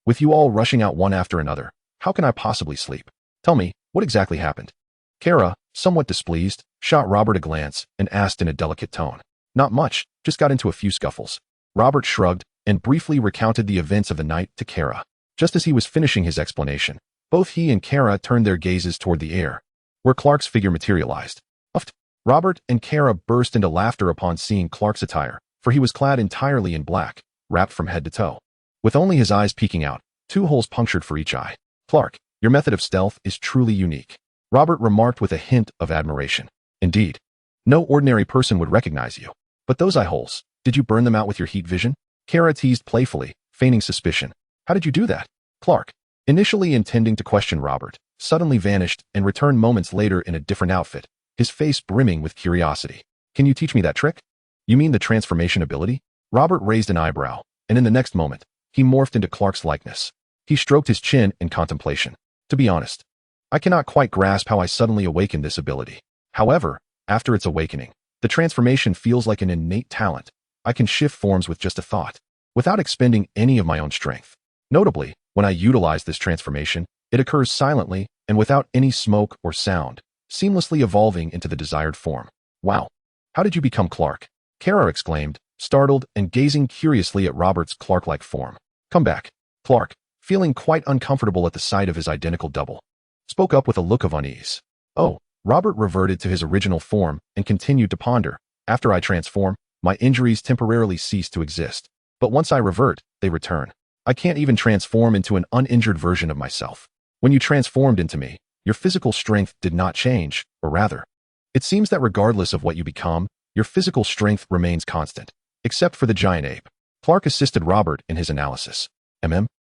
A: With you all rushing out one after another, how can I possibly sleep? Tell me, what exactly happened?" Kara, somewhat displeased, shot Robert a glance and asked in a delicate tone. "Not much, just got into a few scuffles." Robert shrugged and briefly recounted the events of the night to Kara. Just as he was finishing his explanation, both he and Kara turned their gazes toward the air, where Clark's figure materialized. Uffed. Robert and Kara burst into laughter upon seeing Clark's attire, for he was clad entirely in black, wrapped from head to toe, with only his eyes peeking out, 2 holes punctured for each eye. "Clark, your method of stealth is truly unique," Robert remarked with a hint of admiration. "Indeed. No ordinary person would recognize you. But those eye holes, did you burn them out with your heat vision?" Kara teased playfully, feigning suspicion. "How did you do that?" Clark, initially intending to question Robert, suddenly vanished and returned moments later in a different outfit, his face brimming with curiosity. "Can you teach me that trick?" "You mean the transformation ability?" Robert raised an eyebrow, and in the next moment, he morphed into Clark's likeness. He stroked his chin in contemplation. "To be honest, I cannot quite grasp how I suddenly awakened this ability. However, after its awakening, the transformation feels like an innate talent. I can shift forms with just a thought, without expending any of my own strength. Notably, when I utilize this transformation, it occurs silently and without any smoke or sound, seamlessly evolving into the desired form." "Wow. How did you become Clark?" Kara exclaimed, startled and gazing curiously at Robert's Clark-like form. "Come back." Clark, feeling quite uncomfortable at the sight of his identical double, spoke up with a look of unease. "Oh." Robert reverted to his original form and continued to ponder. "After I transform, my injuries temporarily cease to exist. But once I revert, they return. I can't even transform into an uninjured version of myself. When you transformed into me, your physical strength did not change, or rather, it seems that regardless of what you become, your physical strength remains constant, except for the giant ape." Clark assisted Robert in his analysis.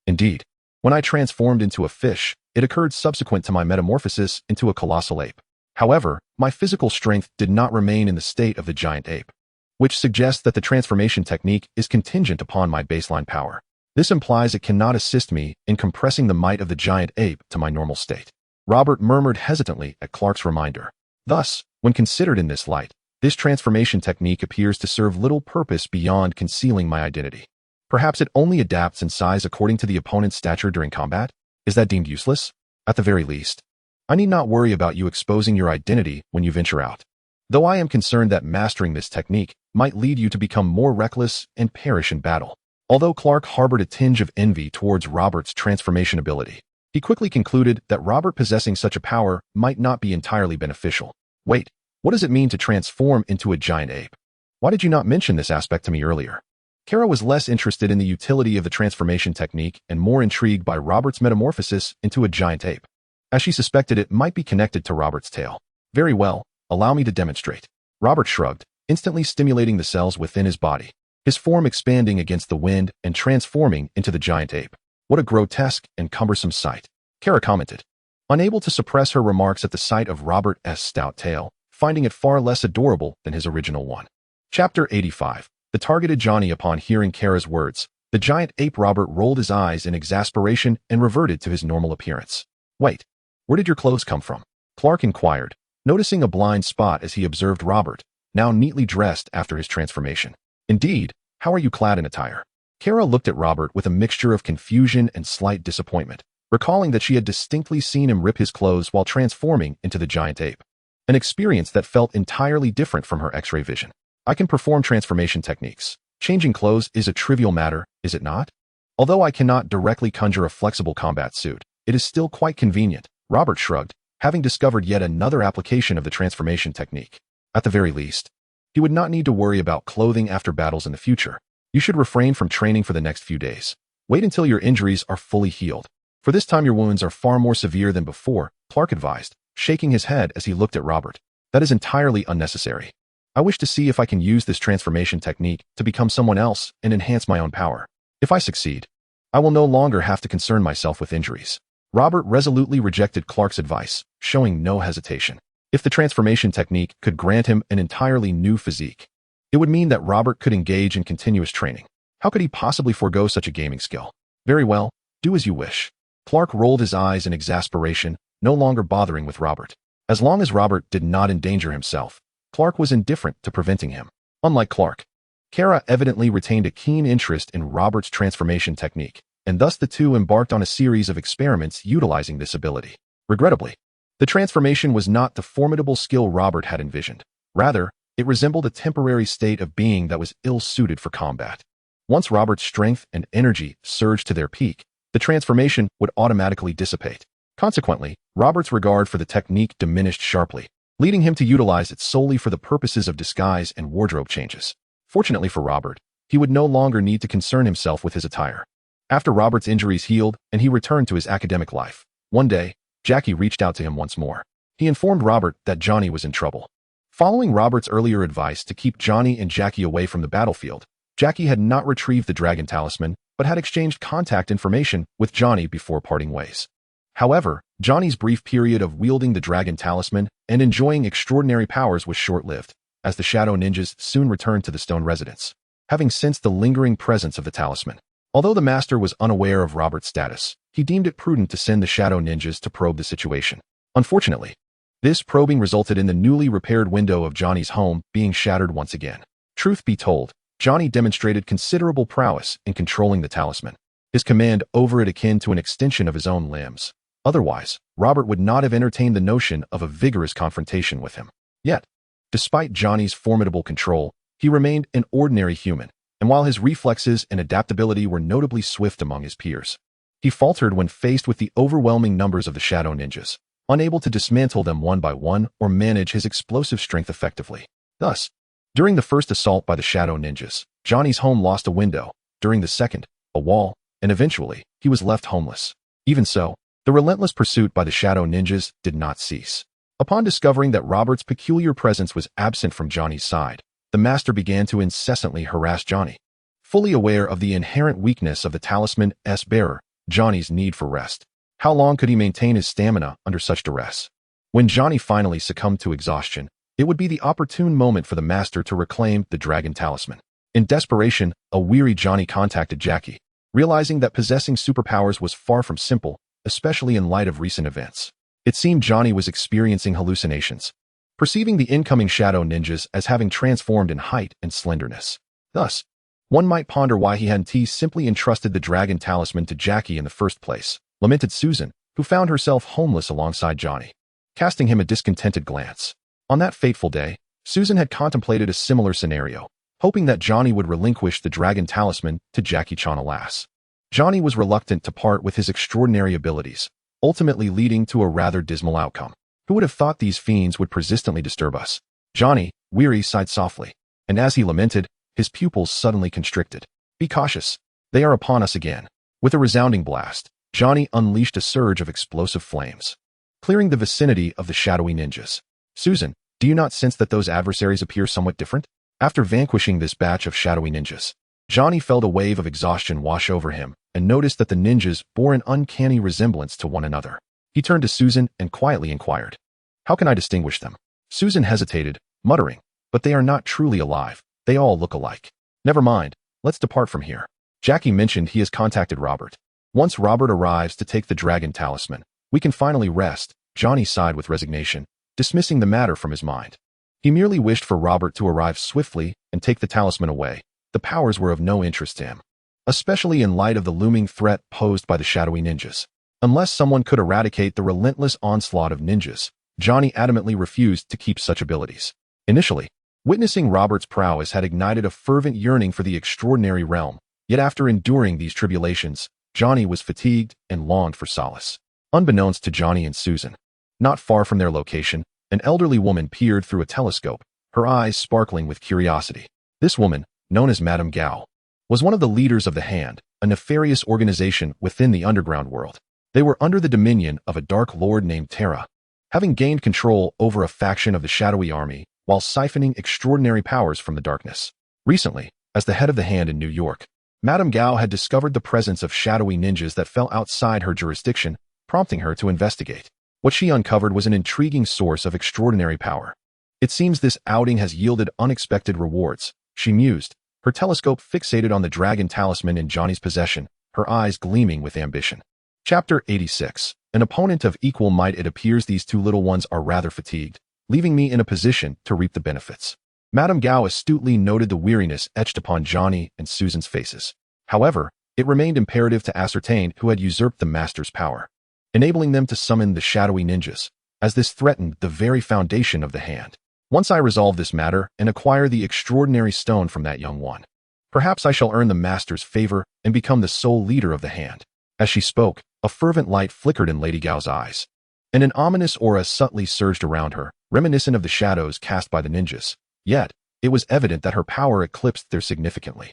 A: Indeed. When I transformed into a fish, it occurred subsequent to my metamorphosis into a colossal ape. However, my physical strength did not remain in the state of the giant ape, which suggests that the transformation technique is contingent upon my baseline power. This implies it cannot assist me in compressing the might of the giant ape to my normal state." Robert murmured hesitantly at Clark's reminder. Thus, when considered in this light, this transformation technique appears to serve little purpose beyond concealing my identity. Perhaps it only adapts in size according to the opponent's stature during combat? Is that deemed useless? At the very least, I need not worry about you exposing your identity when you venture out. Though I am concerned that mastering this technique might lead you to become more reckless and perish in battle. Although Clark harbored a tinge of envy towards Robert's transformation ability, he quickly concluded that Robert possessing such a power might not be entirely beneficial. "Wait, what does it mean to transform into a giant ape? Why did you not mention this aspect to me earlier?" Kara was less interested in the utility of the transformation technique and more intrigued by Robert's metamorphosis into a giant ape, as she suspected it might be connected to Robert's tail. "Very well, allow me to demonstrate." Robert shrugged, instantly stimulating the cells within his body, his form expanding against the wind and transforming into the giant ape. "What a grotesque and cumbersome sight," Kara commented. unable to suppress her remarks at the sight of Robert's stout tail, finding it far less adorable than his original one. Chapter 85. The targeted Johnny. Upon hearing Kara's words, the giant ape Robert rolled his eyes in exasperation and reverted to his normal appearance. Wait, where did your clothes come from? Clark inquired, noticing a blind spot as he observed Robert, now neatly dressed after his transformation. Indeed, how are you clad in attire? Kara looked at Robert with a mixture of confusion and slight disappointment, recalling that she had distinctly seen him rip his clothes while transforming into the giant ape. An experience that felt entirely different from her X-ray vision. I can perform transformation techniques. Changing clothes is a trivial matter, is it not? Although I cannot directly conjure a flexible combat suit, it is still quite convenient, Robert shrugged, having discovered yet another application of the transformation technique. At the very least, he would not need to worry about clothing after battles in the future. You should refrain from training for the next few days. Wait until your injuries are fully healed. For this time your wounds are far more severe than before, Clark advised, shaking his head as he looked at Robert. That is entirely unnecessary. I wish to see if I can use this transformation technique to become someone else and enhance my own power. If I succeed, I will no longer have to concern myself with injuries. Robert resolutely rejected Clark's advice, showing no hesitation. If the transformation technique could grant him an entirely new physique, it would mean that Robert could engage in continuous training. How could he possibly forego such a gaming skill? Very well, do as you wish. Clark rolled his eyes in exasperation, no longer bothering with Robert. As long as Robert did not endanger himself, Clark was indifferent to preventing him. Unlike Clark, Kara evidently retained a keen interest in Robert's transformation technique, and thus the two embarked on a series of experiments utilizing this ability. Regrettably, the transformation was not the formidable skill Robert had envisioned. Rather, it resembled a temporary state of being that was ill-suited for combat. Once Robert's strength and energy surged to their peak, the transformation would automatically dissipate. Consequently, Robert's regard for the technique diminished sharply, leading him to utilize it solely for the purposes of disguise and wardrobe changes. Fortunately for Robert, he would no longer need to concern himself with his attire. After Robert's injuries healed and he returned to his academic life, one day, Jackie reached out to him once more. He informed Robert that Johnny was in trouble. Following Robert's earlier advice to keep Johnny and Jackie away from the battlefield, Jackie had not retrieved the dragon talisman, but had exchanged contact information with Johnny before parting ways. However, Johnny's brief period of wielding the dragon talisman and enjoying extraordinary powers was short-lived, as the Shadow Ninjas soon returned to the stone residence, having sensed the lingering presence of the talisman. Although the master was unaware of Robert's status, he deemed it prudent to send the Shadow Ninjas to probe the situation. Unfortunately, this probing resulted in the newly repaired window of Johnny's home being shattered once again. Truth be told, Johnny demonstrated considerable prowess in controlling the talisman, his command over it akin to an extension of his own limbs. Otherwise, Robert would not have entertained the notion of a vigorous confrontation with him. Yet, despite Johnny's formidable control, he remained an ordinary human, and while his reflexes and adaptability were notably swift among his peers, he faltered when faced with the overwhelming numbers of the Shadow Ninjas, unable to dismantle them one by one or manage his explosive strength effectively. Thus, during the first assault by the Shadow Ninjas, Johnny's home lost a window, during the second, a wall, and eventually, he was left homeless. Even so, the relentless pursuit by the Shadow Ninjas did not cease. Upon discovering that Robert's peculiar presence was absent from Johnny's side, the master began to incessantly harass Johnny. Fully aware of the inherent weakness of the talisman's bearer, Johnny's need for rest. How long could he maintain his stamina under such duress? When Johnny finally succumbed to exhaustion, it would be the opportune moment for the master to reclaim the dragon talisman. In desperation, a weary Johnny contacted Jackie, realizing that possessing superpowers was far from simple, especially in light of recent events. It seemed Johnny was experiencing hallucinations, perceiving the incoming Shadow Ninjas as having transformed in height and slenderness. Thus, one might ponder why he hadn't simply entrusted the dragon talisman to Jackie in the first place, lamented Susan, who found herself homeless alongside Johnny, casting him a discontented glance. On that fateful day, Susan had contemplated a similar scenario, hoping that Johnny would relinquish the dragon talisman to Jackie-chan. Alas, Johnny was reluctant to part with his extraordinary abilities, ultimately leading to a rather dismal outcome. Who would have thought these fiends would persistently disturb us? Johnny, weary, sighed softly, and as he lamented, his pupils suddenly constricted. Be cautious. They are upon us again. With a resounding blast, Johnny unleashed a surge of explosive flames, clearing the vicinity of the shadowy ninjas. Susan, do you not sense that those adversaries appear somewhat different? After vanquishing this batch of shadowy ninjas, Johnny felt a wave of exhaustion wash over him and noticed that the ninjas bore an uncanny resemblance to one another. He turned to Susan and quietly inquired, "How can I distinguish them?" Susan hesitated, muttering, "But they are not truly alive. They all look alike." "Never mind. Let's depart from here." Jackie mentioned he has contacted Robert. "Once Robert arrives to take the dragon talisman, we can finally rest." Johnny sighed with resignation, dismissing the matter from his mind. He merely wished for Robert to arrive swiftly and take the talisman away. The powers were of no interest to him, especially in light of the looming threat posed by the shadowy ninjas. Unless someone could eradicate the relentless onslaught of ninjas, Johnny adamantly refused to keep such abilities. Initially, witnessing Robert's prowess had ignited a fervent yearning for the extraordinary realm, yet after enduring these tribulations, Johnny was fatigued and longed for solace. Unbeknownst to Johnny and Susan, not far from their location, an elderly woman peered through a telescope, her eyes sparkling with curiosity. This woman, known as Madame Gao, was one of the leaders of the Hand, a nefarious organization within the underground world. They were under the dominion of a dark lord named Terra, having gained control over a faction of the shadowy army while siphoning extraordinary powers from the darkness. Recently, as the head of the Hand in New York, Madame Gao had discovered the presence of shadowy ninjas that fell outside her jurisdiction, prompting her to investigate. What she uncovered was an intriguing source of extraordinary power. "It seems this outing has yielded unexpected rewards," she mused, her telescope fixated on the dragon talisman in Johnny's possession, her eyes gleaming with ambition. Chapter 86. An opponent of equal might. It appears these two little ones are rather fatigued, leaving me in a position to reap the benefits. Madame Gao astutely noted the weariness etched upon Johnny and Susan's faces. However, it remained imperative to ascertain who had usurped the master's power, enabling them to summon the shadowy ninjas, as this threatened the very foundation of the Hand. Once I resolve this matter and acquire the extraordinary stone from that young one, perhaps I shall earn the master's favor and become the sole leader of the Hand. As she spoke, a fervent light flickered in Lady Gao's eyes, and an ominous aura subtly surged around her, reminiscent of the shadows cast by the ninjas. Yet, it was evident that her power eclipsed theirs significantly.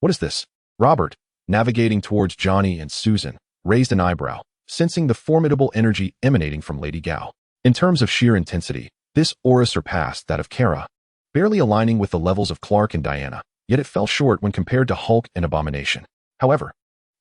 A: What is this?" Robert, navigating towards Johnny and Susan, raised an eyebrow, sensing the formidable energy emanating from Lady Gao. In terms of sheer intensity, this aura surpassed that of Kara, barely aligning with the levels of Clark and Diana, yet it fell short when compared to Hulk and Abomination. However,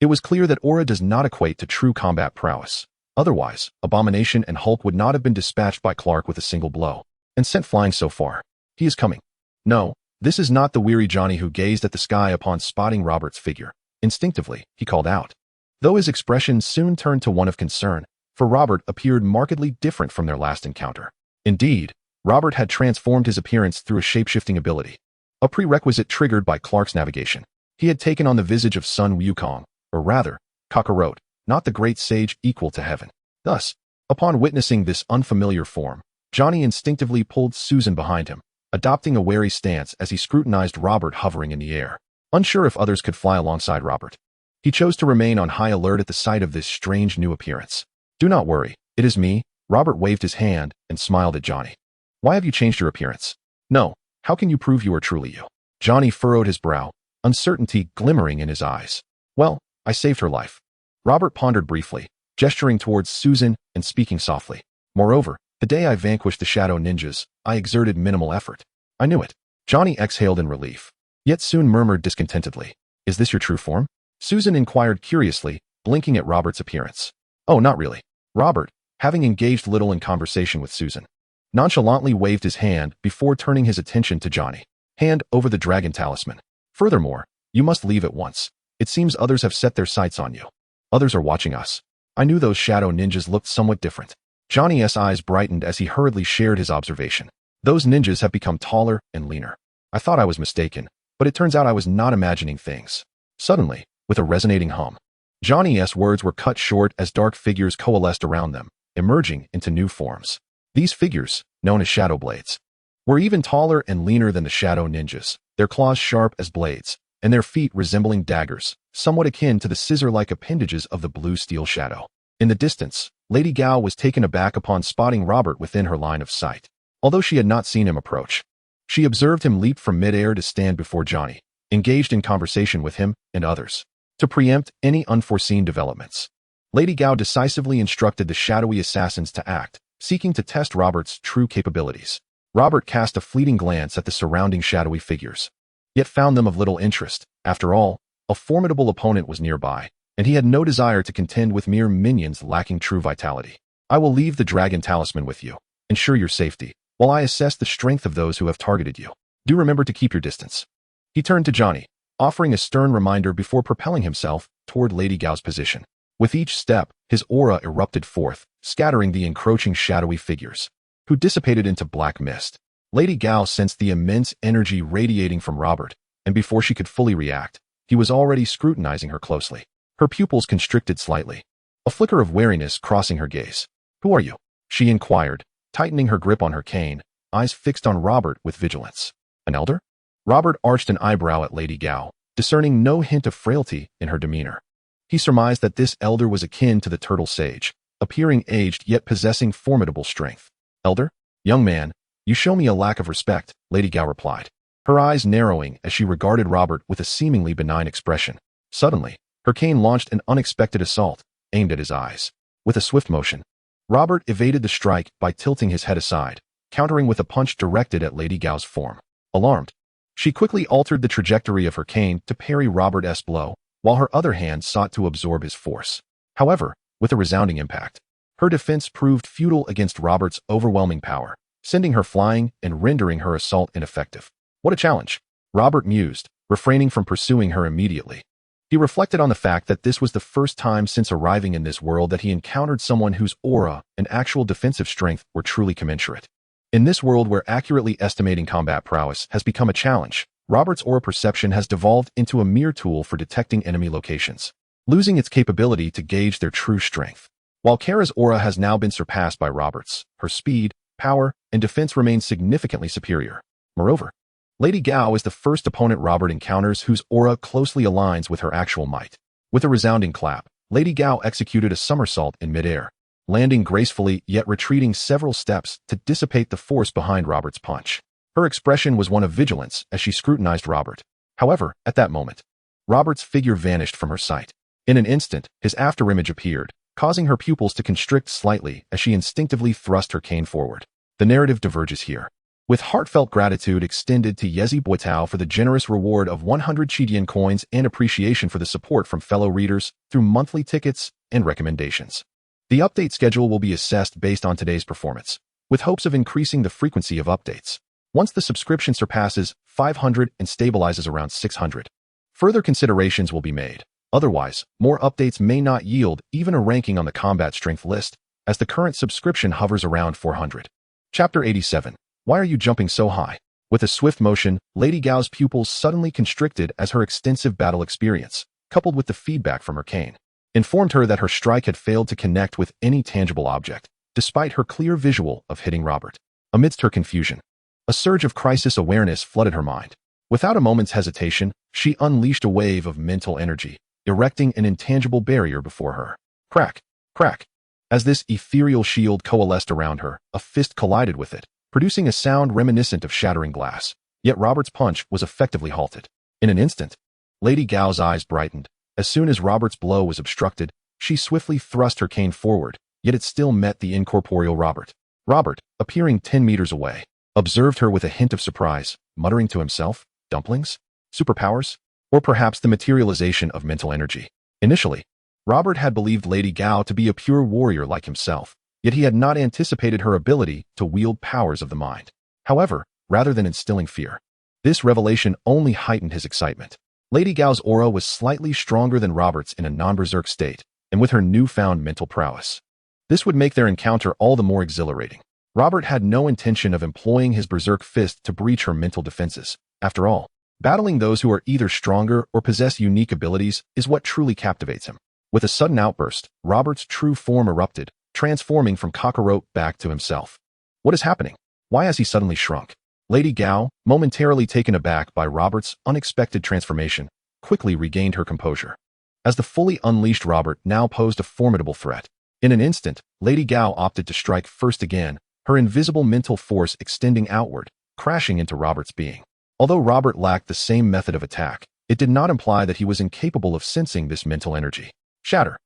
A: it was clear that aura does not equate to true combat prowess. Otherwise, Abomination and Hulk would not have been dispatched by Clark with a single blow, and sent flying so far. "He is coming." No, this is not the weary Johnny who gazed at the sky upon spotting Robert's figure. Instinctively, he called out, though his expression soon turned to one of concern, for Robert appeared markedly different from their last encounter. Indeed, Robert had transformed his appearance through a shape-shifting ability, a prerequisite triggered by Clark's navigation. He had taken on the visage of Sun Wukong, or rather, Kakarot, not the great sage equal to heaven. Thus, upon witnessing this unfamiliar form, Johnny instinctively pulled Susan behind him, adopting a wary stance as he scrutinized Robert hovering in the air. Unsure if others could fly alongside Robert, he chose to remain on high alert at the sight of this strange new appearance. "Do not worry, it is me." Robert waved his hand and smiled at Johnny. "Why have you changed your appearance?" "No, how can you prove you are truly you?" Johnny furrowed his brow, uncertainty glimmering in his eyes. "Well, I saved her life." Robert pondered briefly, gesturing towards Susan and speaking softly. "Moreover, the day I vanquished the shadow ninjas, I exerted minimal effort." "I knew it." Johnny exhaled in relief, yet soon murmured discontentedly, "Is this your true form?" Susan inquired curiously, blinking at Robert's appearance. "Oh, not really." Robert, having engaged little in conversation with Susan, nonchalantly waved his hand before turning his attention to Johnny. "Hand over the dragon talisman. Furthermore, you must leave at once. It seems others have set their sights on you. Others are watching us." I knew those shadow ninjas looked somewhat different. Johnny's eyes brightened as he hurriedly shared his observation. "Those ninjas have become taller and leaner. I thought I was mistaken, but it turns out I was not imagining things." Suddenly, with a resonating hum, Johnny's words were cut short as dark figures coalesced around them, emerging into new forms. These figures, known as shadow blades, were even taller and leaner than the shadow ninjas, their claws sharp as blades, and their feet resembling daggers, somewhat akin to the scissor-like appendages of the blue steel shadow. In the distance, Lady Gao was taken aback upon spotting Robert within her line of sight. Although she had not seen him approach, she observed him leap from midair to stand before Johnny, engaged in conversation with him and others. To preempt any unforeseen developments, Lady Gao decisively instructed the shadowy assassins to act, seeking to test Robert's true capabilities. Robert cast a fleeting glance at the surrounding shadowy figures, yet found them of little interest. After all, a formidable opponent was nearby, and he had no desire to contend with mere minions lacking true vitality. I will leave the dragon talisman with you. Ensure your safety, while I assess the strength of those who have targeted you. Do remember to keep your distance. He turned to Johnny, offering a stern reminder before propelling himself toward Lady Gao's position. With each step, his aura erupted forth, scattering the encroaching shadowy figures, who dissipated into black mist. Lady Gao sensed the immense energy radiating from Robert, and before she could fully react, he was already scrutinizing her closely. Her pupils constricted slightly, a flicker of wariness crossing her gaze. "Who are you?" she inquired, tightening her grip on her cane, eyes fixed on Robert with vigilance. "An elder?" Robert arched an eyebrow at Lady Gao, discerning no hint of frailty in her demeanor. He surmised that this elder was akin to the turtle sage, appearing aged yet possessing formidable strength. "Elder? Young man, you show me a lack of respect," Lady Gao replied, her eyes narrowing as she regarded Robert with a seemingly benign expression. Suddenly, her cane launched an unexpected assault, aimed at his eyes. With a swift motion, Robert evaded the strike by tilting his head aside, countering with a punch directed at Lady Gao's form. Alarmed, she quickly altered the trajectory of her cane to parry Robert's blow, while her other hand sought to absorb his force. However, with a resounding impact, her defense proved futile against Robert's overwhelming power, sending her flying and rendering her assault ineffective. What a challenge, Robert mused, refraining from pursuing her immediately. He reflected on the fact that this was the first time since arriving in this world that he encountered someone whose aura and actual defensive strength were truly commensurate. In this world where accurately estimating combat prowess has become a challenge, Robert's aura perception has devolved into a mere tool for detecting enemy locations, losing its capability to gauge their true strength. While Kara's aura has now been surpassed by Robert's, her speed, power, and defense remain significantly superior. Moreover, Lady Gao is the first opponent Robert encounters whose aura closely aligns with her actual might. With a resounding clap, Lady Gao executed a somersault in midair, landing gracefully yet retreating several steps to dissipate the force behind Robert's punch. Her expression was one of vigilance as she scrutinized Robert. However, at that moment, Robert's figure vanished from her sight. In an instant, his afterimage appeared, causing her pupils to constrict slightly as she instinctively thrust her cane forward. The narrative diverges here, with heartfelt gratitude extended to Yezi Boitao for the generous reward of 100 Chidian coins and appreciation for the support from fellow readers through monthly tickets and recommendations. The update schedule will be assessed based on today's performance, with hopes of increasing the frequency of updates. Once the subscription surpasses 500 and stabilizes around 600, further considerations will be made. Otherwise, more updates may not yield even a ranking on the combat strength list, as the current subscription hovers around 400. Chapter 87. Why are you jumping so high? With a swift motion, Lady Gao's pupils suddenly constricted as her extensive battle experience, coupled with the feedback from her cane, informed her that her strike had failed to connect with any tangible object, despite her clear visual of hitting Robert. Amidst her confusion, a surge of crisis awareness flooded her mind. Without a moment's hesitation, she unleashed a wave of mental energy, erecting an intangible barrier before her. Crack, crack. As this ethereal shield coalesced around her, a fist collided with it, producing a sound reminiscent of shattering glass. Yet Robert's punch was effectively halted. In an instant, Lady Gao's eyes brightened. As soon as Robert's blow was obstructed, she swiftly thrust her cane forward, yet it still met the incorporeal Robert. Robert, appearing 10 meters away, observed her with a hint of surprise, muttering to himself, "Dumplings? Superpowers? Or perhaps the materialization of mental energy." Initially, Robert had believed Lady Gao to be a pure warrior like himself, yet he had not anticipated her ability to wield powers of the mind. However, rather than instilling fear, this revelation only heightened his excitement. Lady Gao's aura was slightly stronger than Robert's in a non-berserk state, and with her newfound mental prowess, this would make their encounter all the more exhilarating. Robert had no intention of employing his berserk fist to breach her mental defenses. After all, battling those who are either stronger or possess unique abilities is what truly captivates him. With a sudden outburst, Robert's true form erupted, transforming from cockroach back to himself. What is happening? Why has he suddenly shrunk? Lady Gao, momentarily taken aback by Robert's unexpected transformation, quickly regained her composure, as the fully unleashed Robert now posed a formidable threat. In an instant, Lady Gao opted to strike first again, her invisible mental force extending outward, crashing into Robert's being. Although Robert lacked the same method of attack, it did not imply that he was incapable of sensing this mental energy. Shatter.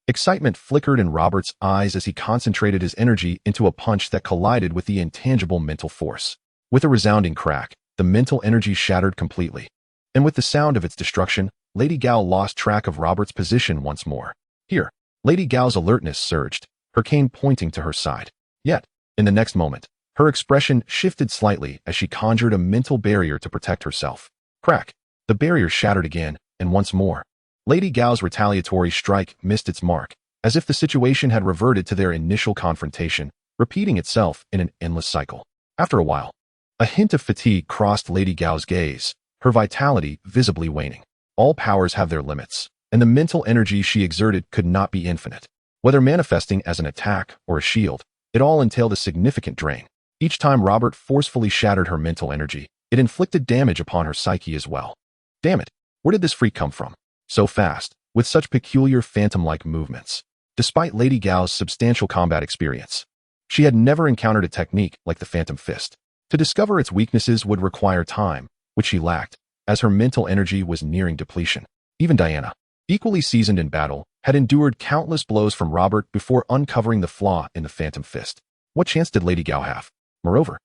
A: Excitement flickered in Robert's eyes as he concentrated his energy into a punch that collided with the intangible mental force. With a resounding crack, the mental energy shattered completely, and with the sound of its destruction, Lady Gao lost track of Robert's position once more. Here, Lady Gao's alertness surged, her cane pointing to her side. Yet, in the next moment, her expression shifted slightly as she conjured a mental barrier to protect herself. Crack! The barrier shattered again, and once more. Lady Gao's retaliatory strike missed its mark, as if the situation had reverted to their initial confrontation, repeating itself in an endless cycle. After a while, a hint of fatigue crossed Lady Gao's gaze, her vitality visibly waning. All powers have their limits, and the mental energy she exerted could not be infinite. Whether manifesting as an attack or a shield, it all entailed a significant drain. Each time Robert forcefully shattered her mental energy, it inflicted damage upon her psyche as well. Damn it, where did this freak come from? So fast, with such peculiar phantom-like movements. Despite Lady Gao's substantial combat experience, she had never encountered a technique like the Phantom Fist. To discover its weaknesses would require time, which she lacked, as her mental energy was nearing depletion. Even Diana, equally seasoned in battle, had endured countless blows from Robert before uncovering the flaw in the Phantom Fist. What chance did Lady Gao have? Moreover,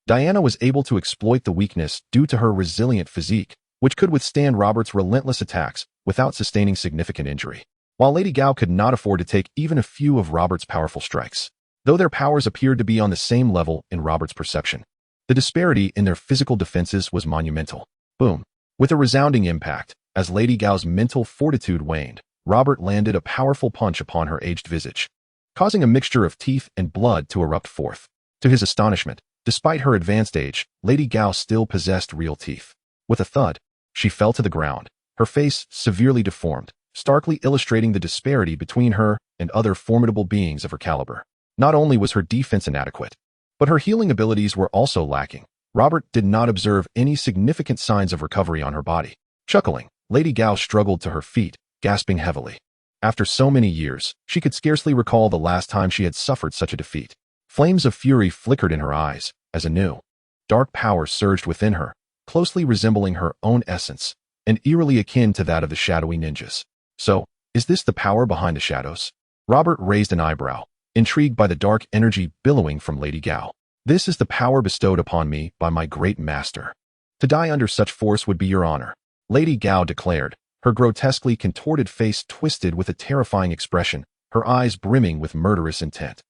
A: Diana was able to exploit the weakness due to her resilient physique, which could withstand Robert's relentless attacks without sustaining significant injury. While Lady Gao could not afford to take even a few of Robert's powerful strikes, though their powers appeared to be on the same level in Robert's perception, the disparity in their physical defenses was monumental. Boom! With a resounding impact, as Lady Gao's mental fortitude waned, Robert landed a powerful punch upon her aged visage, causing a mixture of teeth and blood to erupt forth. To his astonishment, despite her advanced age, Lady Gao still possessed real teeth. With a thud, she fell to the ground, her face severely deformed, starkly illustrating the disparity between her and other formidable beings of her caliber. Not only was her defense inadequate, but her healing abilities were also lacking. Robert did not observe any significant signs of recovery on her body. Chuckling, Lady Gao struggled to her feet, gasping heavily. After so many years, she could scarcely recall the last time she had suffered such a defeat. Flames of fury flickered in her eyes, as a new, dark power surged within her, closely resembling her own essence, and eerily akin to that of the shadowy ninjas. So, is this the power behind the shadows? Robert raised an eyebrow, intrigued by the dark energy billowing from Lady Gao. This is the power bestowed upon me by my great master. To die under such force would be your honor, Lady Gao declared, her grotesquely contorted face twisted with a terrifying expression, her eyes brimming with murderous intent.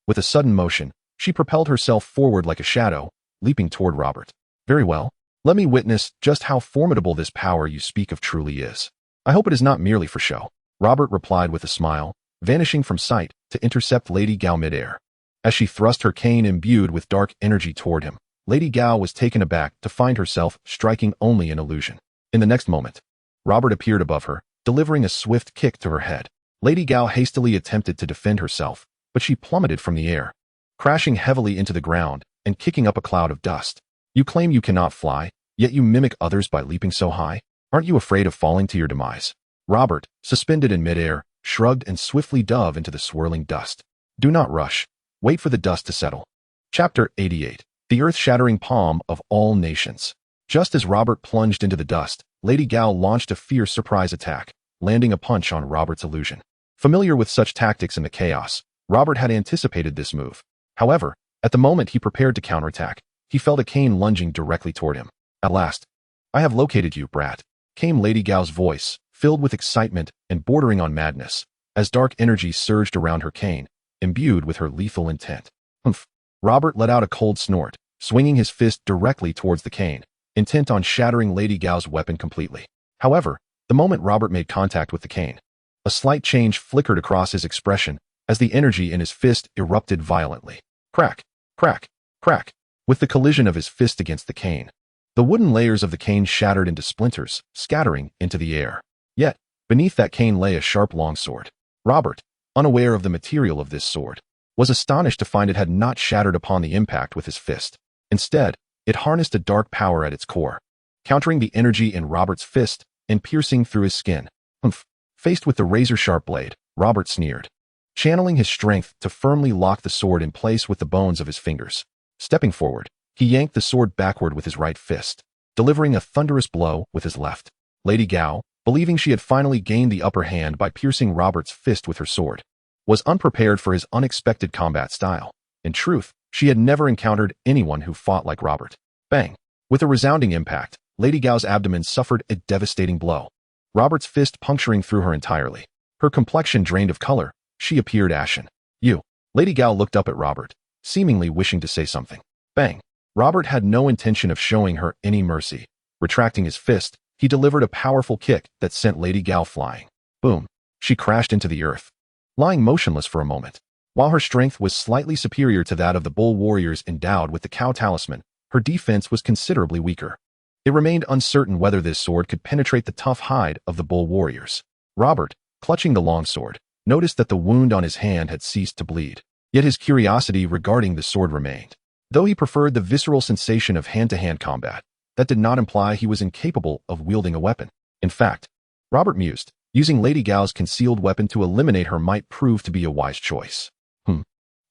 A: With a sudden motion, she propelled herself forward like a shadow, leaping toward Robert. Very well, let me witness just how formidable this power you speak of truly is. I hope it is not merely for show, Robert replied with a smile, vanishing from sight to intercept Lady Gao midair. As she thrust her cane imbued with dark energy toward him, Lady Gao was taken aback to find herself striking only an illusion. In the next moment, Robert appeared above her, delivering a swift kick to her head. Lady Gao hastily attempted to defend herself, but she plummeted from the air, crashing heavily into the ground and kicking up a cloud of dust. You claim you cannot fly, yet you mimic others by leaping so high? Aren't you afraid of falling to your demise? Robert, suspended in midair, shrugged and swiftly dove into the swirling dust. Do not rush. Wait for the dust to settle. Chapter 88. The earth-shattering palm of all nations. Just as Robert plunged into the dust, Lady Gao launched a fierce surprise attack, landing a punch on Robert's illusion. Familiar with such tactics in the chaos, Robert had anticipated this move. However, at the moment he prepared to counterattack, he felt a cane lunging directly toward him. At last, I have located you, brat, came Lady Gao's voice, filled with excitement and bordering on madness, as dark energy surged around her cane, imbued with her lethal intent. Humph! Robert let out a cold snort, swinging his fist directly towards the cane, intent on shattering Lady Gao's weapon completely. However, the moment Robert made contact with the cane, a slight change flickered across his expression as the energy in his fist erupted violently. Crack! Crack! Crack! With the collision of his fist against the cane, the wooden layers of the cane shattered into splinters, scattering into the air. Yet, beneath that cane lay a sharp longsword. Robert, unaware of the material of this sword, was astonished to find it had not shattered upon the impact with his fist. Instead, it harnessed a dark power at its core, countering the energy in Robert's fist and piercing through his skin. Humph! Faced with the razor-sharp blade, Robert sneered, channeling his strength to firmly lock the sword in place with the bones of his fingers. Stepping forward, he yanked the sword backward with his right fist, delivering a thunderous blow with his left. Lady Gao, believing she had finally gained the upper hand by piercing Robert's fist with her sword, was unprepared for his unexpected combat style. In truth, she had never encountered anyone who fought like Robert. Bang! With a resounding impact, Lady Gao's abdomen suffered a devastating blow. Robert's fist puncturing through her entirely. Her complexion drained of color, she appeared ashen. You. Lady Gao looked up at Robert, seemingly wishing to say something. Bang. Robert had no intention of showing her any mercy. Retracting his fist, he delivered a powerful kick that sent Lady Gao flying. Boom. She crashed into the earth, lying motionless for a moment. While her strength was slightly superior to that of the bull warriors endowed with the cow talisman, her defense was considerably weaker. It remained uncertain whether this sword could penetrate the tough hide of the bull warriors. Robert, clutching the long sword, noticed that the wound on his hand had ceased to bleed. Yet his curiosity regarding the sword remained. Though he preferred the visceral sensation of hand-to-hand combat, that did not imply he was incapable of wielding a weapon. In fact, Robert mused, using Lady Gao's concealed weapon to eliminate her might prove to be a wise choice.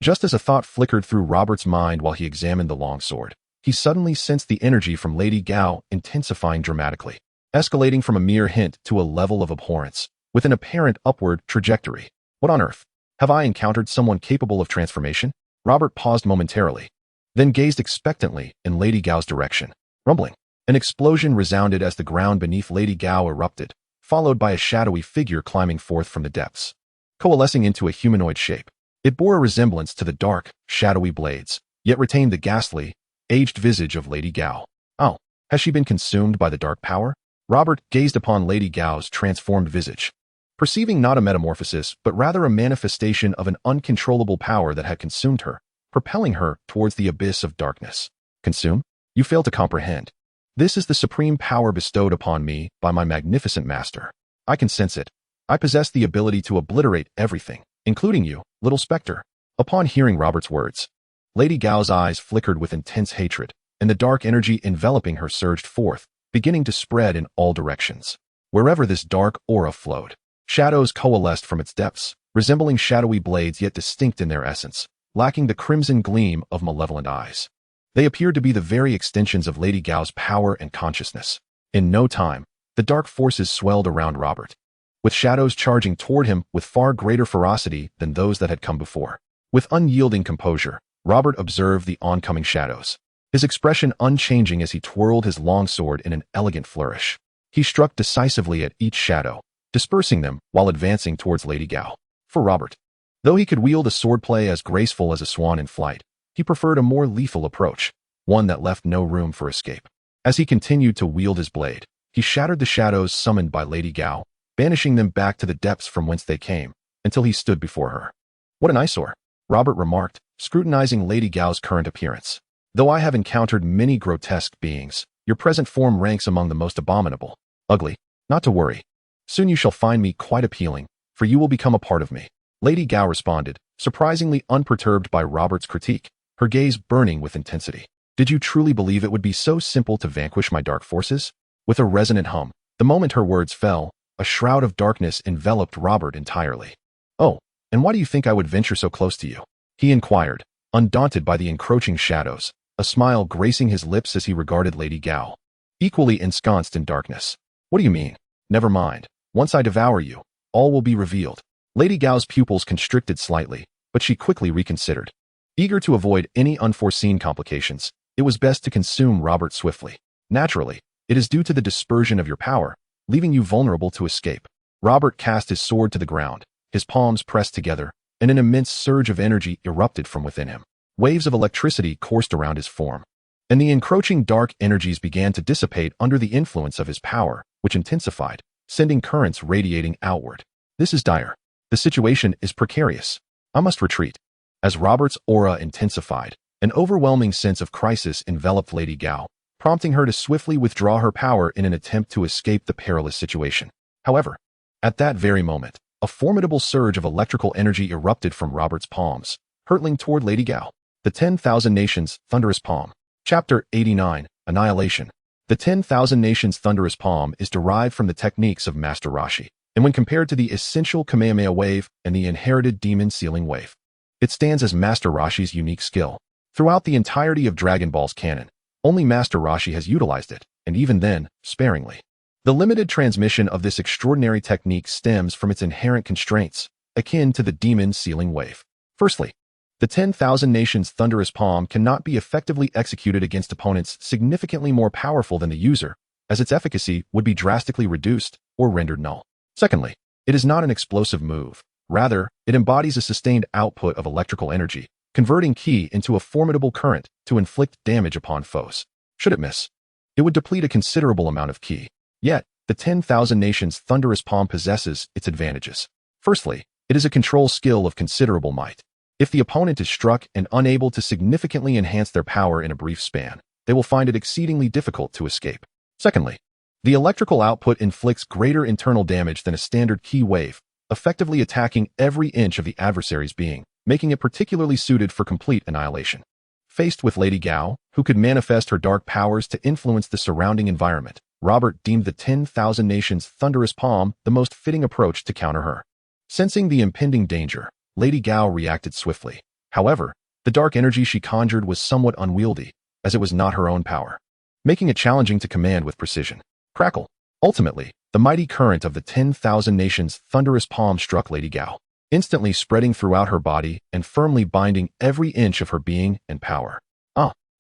A: Just as a thought flickered through Robert's mind while he examined the long sword, he suddenly sensed the energy from Lady Gao intensifying dramatically, escalating from a mere hint to a level of abhorrence, with an apparent upward trajectory. What on earth? Have I encountered someone capable of transformation? Robert paused momentarily, then gazed expectantly in Lady Gao's direction. Rumbling. An explosion resounded as the ground beneath Lady Gao erupted, followed by a shadowy figure climbing forth from the depths, coalescing into a humanoid shape. It bore a resemblance to the dark, shadowy blades, yet retained the ghastly, aged visage of Lady Gao. Oh, has she been consumed by the dark power? Robert gazed upon Lady Gao's transformed visage, perceiving not a metamorphosis but rather a manifestation of an uncontrollable power that had consumed her, propelling her towards the abyss of darkness. Consume? You fail to comprehend. This is the supreme power bestowed upon me by my magnificent master. I can sense it. I possess the ability to obliterate everything, including you, little specter. Upon hearing Robert's words, Lady Gao's eyes flickered with intense hatred, and the dark energy enveloping her surged forth, beginning to spread in all directions. Wherever this dark aura flowed, shadows coalesced from its depths, resembling shadowy blades yet distinct in their essence, lacking the crimson gleam of malevolent eyes. They appeared to be the very extensions of Lady Gao's power and consciousness. In no time, the dark forces swelled around Robert, with shadows charging toward him with far greater ferocity than those that had come before. With unyielding composure, Robert observed the oncoming shadows, his expression unchanging as he twirled his long sword in an elegant flourish. He struck decisively at each shadow, dispersing them while advancing towards Lady Gao. For Robert, though he could wield a swordplay as graceful as a swan in flight, he preferred a more lethal approach, one that left no room for escape. As he continued to wield his blade, he shattered the shadows summoned by Lady Gao, banishing them back to the depths from whence they came, until he stood before her. What an eyesore, Robert remarked, scrutinizing Lady Gao's current appearance. Though I have encountered many grotesque beings, your present form ranks among the most abominable. Ugly. Not to worry. Soon you shall find me quite appealing, for you will become a part of me. Lady Gao responded, surprisingly unperturbed by Robert's critique, her gaze burning with intensity. Did you truly believe it would be so simple to vanquish my dark forces? With a resonant hum, the moment her words fell, a shroud of darkness enveloped Robert entirely. Oh, and why do you think I would venture so close to you? He inquired, undaunted by the encroaching shadows, a smile gracing his lips as he regarded Lady Gao, equally ensconced in darkness. What do you mean? Never mind. Once I devour you, all will be revealed. Lady Gao's pupils constricted slightly, but she quickly reconsidered. Eager to avoid any unforeseen complications, it was best to consume Robert swiftly. Naturally, it is due to the dispersion of your power, leaving you vulnerable to escape. Robert cast his sword to the ground, his palms pressed together, and an immense surge of energy erupted from within him. Waves of electricity coursed around his form, and the encroaching dark energies began to dissipate under the influence of his power, which intensified, sending currents radiating outward. This is dire. The situation is precarious. I must retreat. As Robert's aura intensified, an overwhelming sense of crisis enveloped Lady Gao, prompting her to swiftly withdraw her power in an attempt to escape the perilous situation. However, at that very moment, a formidable surge of electrical energy erupted from Robert's palms, hurtling toward Lady Gao. The 10,000 Nations Thunderous Palm. Chapter 89, Annihilation. The 10,000 Nations Thunderous Palm is derived from the techniques of Master Roshi, and when compared to the essential Kamehameha wave and the inherited Demon Sealing wave, it stands as Master Roshi's unique skill. Throughout the entirety of Dragon Ball's canon, only Master Roshi has utilized it, and even then, sparingly. The limited transmission of this extraordinary technique stems from its inherent constraints, akin to the Demon Sealing wave. Firstly, the 10,000 Nations Thunderous Palm cannot be effectively executed against opponents significantly more powerful than the user, as its efficacy would be drastically reduced, or rendered null. Secondly, it is not an explosive move. Rather, it embodies a sustained output of electrical energy, converting ki into a formidable current to inflict damage upon foes. Should it miss, it would deplete a considerable amount of ki. Yet, the 10,000 Nations thunderous palm possesses its advantages. Firstly, it is a control skill of considerable might. If the opponent is struck and unable to significantly enhance their power in a brief span, they will find it exceedingly difficult to escape. Secondly, the electrical output inflicts greater internal damage than a standard ki wave, effectively attacking every inch of the adversary's being, making it particularly suited for complete annihilation. Faced with Lady Gao, who could manifest her dark powers to influence the surrounding environment, Robert deemed the 10,000 Nations thunderous palm the most fitting approach to counter her. Sensing the impending danger, Lady Gao reacted swiftly. However, the dark energy she conjured was somewhat unwieldy, as it was not her own power, making it challenging to command with precision. Crackle. Ultimately, the mighty current of the 10,000 Nations thunderous palm struck Lady Gao, instantly spreading throughout her body and firmly binding every inch of her being and power.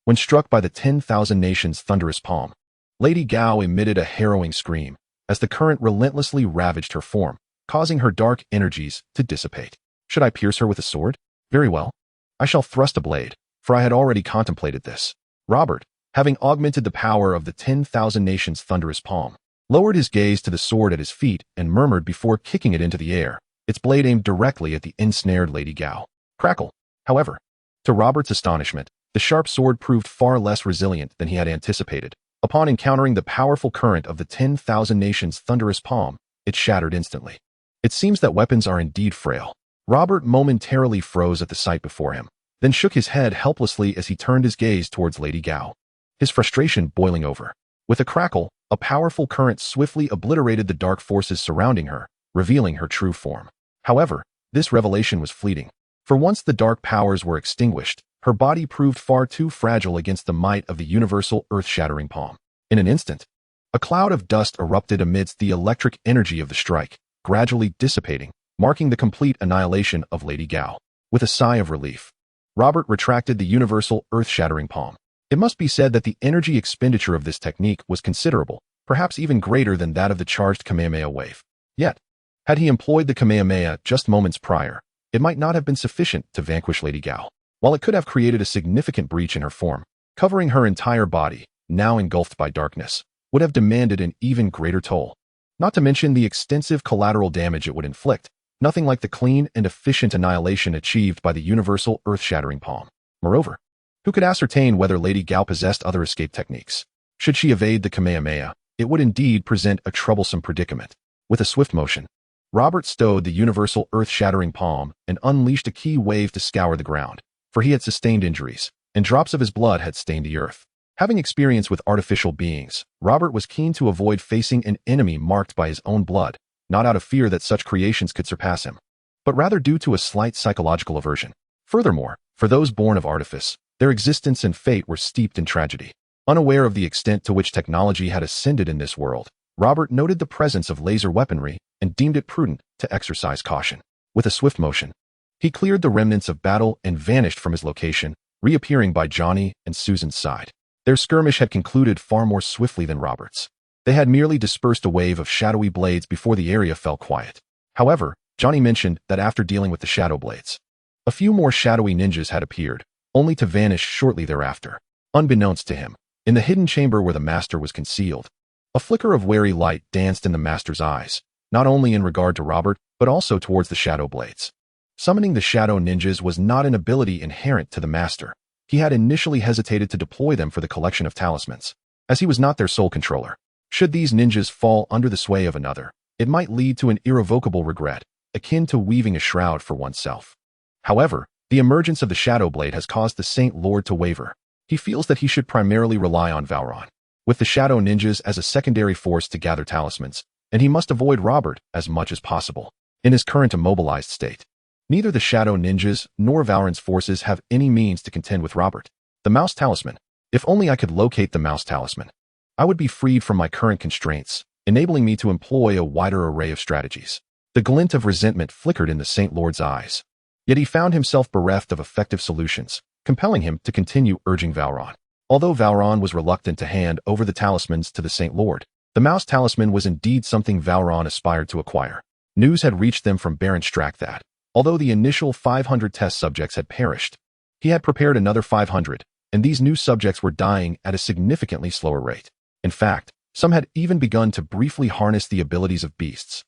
A: When struck by the 10,000 Nations thunderous palm, Lady Gao emitted a harrowing scream as the current relentlessly ravaged her form, causing her dark energies to dissipate. Should I pierce her with a sword? Very well. I shall thrust a blade, for I had already contemplated this. Robert, having augmented the power of the 10,000 Nations thunderous palm, lowered his gaze to the sword at his feet and murmured before kicking it into the air, its blade aimed directly at the ensnared Lady Gao. Crackle. However, to Robert's astonishment, the sharp sword proved far less resilient than he had anticipated. Upon encountering the powerful current of the 10,000 Nations thunderous palm, it shattered instantly. It seems that weapons are indeed frail. Robert momentarily froze at the sight before him, then shook his head helplessly as he turned his gaze towards Lady Gao, his frustration boiling over. With a crackle, a powerful current swiftly obliterated the dark forces surrounding her, revealing her true form. However, this revelation was fleeting. For once the dark powers were extinguished, her body proved far too fragile against the might of the universal earth-shattering palm. In an instant, a cloud of dust erupted amidst the electric energy of the strike, gradually dissipating, marking the complete annihilation of Lady Gao. With a sigh of relief, Robert retracted the universal earth-shattering palm. It must be said that the energy expenditure of this technique was considerable, perhaps even greater than that of the charged Kamehameha wave. Yet, had he employed the Kamehameha just moments prior, it might not have been sufficient to vanquish Lady Gao. While it could have created a significant breach in her form, covering her entire body, now engulfed by darkness, would have demanded an even greater toll. Not to mention the extensive collateral damage it would inflict, nothing like the clean and efficient annihilation achieved by the universal earth-shattering palm. Moreover, who could ascertain whether Lady Gao possessed other escape techniques? Should she evade the Kamehameha, it would indeed present a troublesome predicament. With a swift motion, Robert stowed the universal earth-shattering palm and unleashed a ki wave to scour the ground, for he had sustained injuries, and drops of his blood had stained the earth. Having experience with artificial beings, Robert was keen to avoid facing an enemy marked by his own blood, not out of fear that such creations could surpass him, but rather due to a slight psychological aversion. Furthermore, for those born of artifice, their existence and fate were steeped in tragedy. Unaware of the extent to which technology had ascended in this world, Robert noted the presence of laser weaponry and deemed it prudent to exercise caution. With a swift motion, he cleared the remnants of battle and vanished from his location, reappearing by Johnny and Susan's side. Their skirmish had concluded far more swiftly than Robert's. They had merely dispersed a wave of shadowy blades before the area fell quiet. However, Johnny mentioned that after dealing with the shadow blades, a few more shadowy ninjas had appeared, only to vanish shortly thereafter. Unbeknownst to him, in the hidden chamber where the master was concealed, a flicker of wary light danced in the master's eyes, not only in regard to Robert, but also towards the shadow blades. Summoning the shadow ninjas was not an ability inherent to the master. He had initially hesitated to deploy them for the collection of talismans, as he was not their sole controller. Should these ninjas fall under the sway of another, it might lead to an irrevocable regret, akin to weaving a shroud for oneself. However, the emergence of the Shadow Blade has caused the Saint Lord to waver. He feels that he should primarily rely on Valron, with the Shadow Ninjas as a secondary force to gather talismans, and he must avoid Robert as much as possible. In his current immobilized state, neither the Shadow Ninjas nor Valron's forces have any means to contend with Robert. The Mouse Talisman. If only I could locate the Mouse Talisman, I would be freed from my current constraints, enabling me to employ a wider array of strategies. The glint of resentment flickered in the Saint Lord's eyes. Yet he found himself bereft of effective solutions, compelling him to continue urging Valron. Although Valron was reluctant to hand over the talismans to the Saint Lord, The mouse talisman was indeed something Valron aspired to acquire. News had reached them from Baron Strack that, although the initial 500 test subjects had perished, he had prepared another 500, and these new subjects were dying at a significantly slower rate. In fact, some had even begun to briefly harness the abilities of beasts.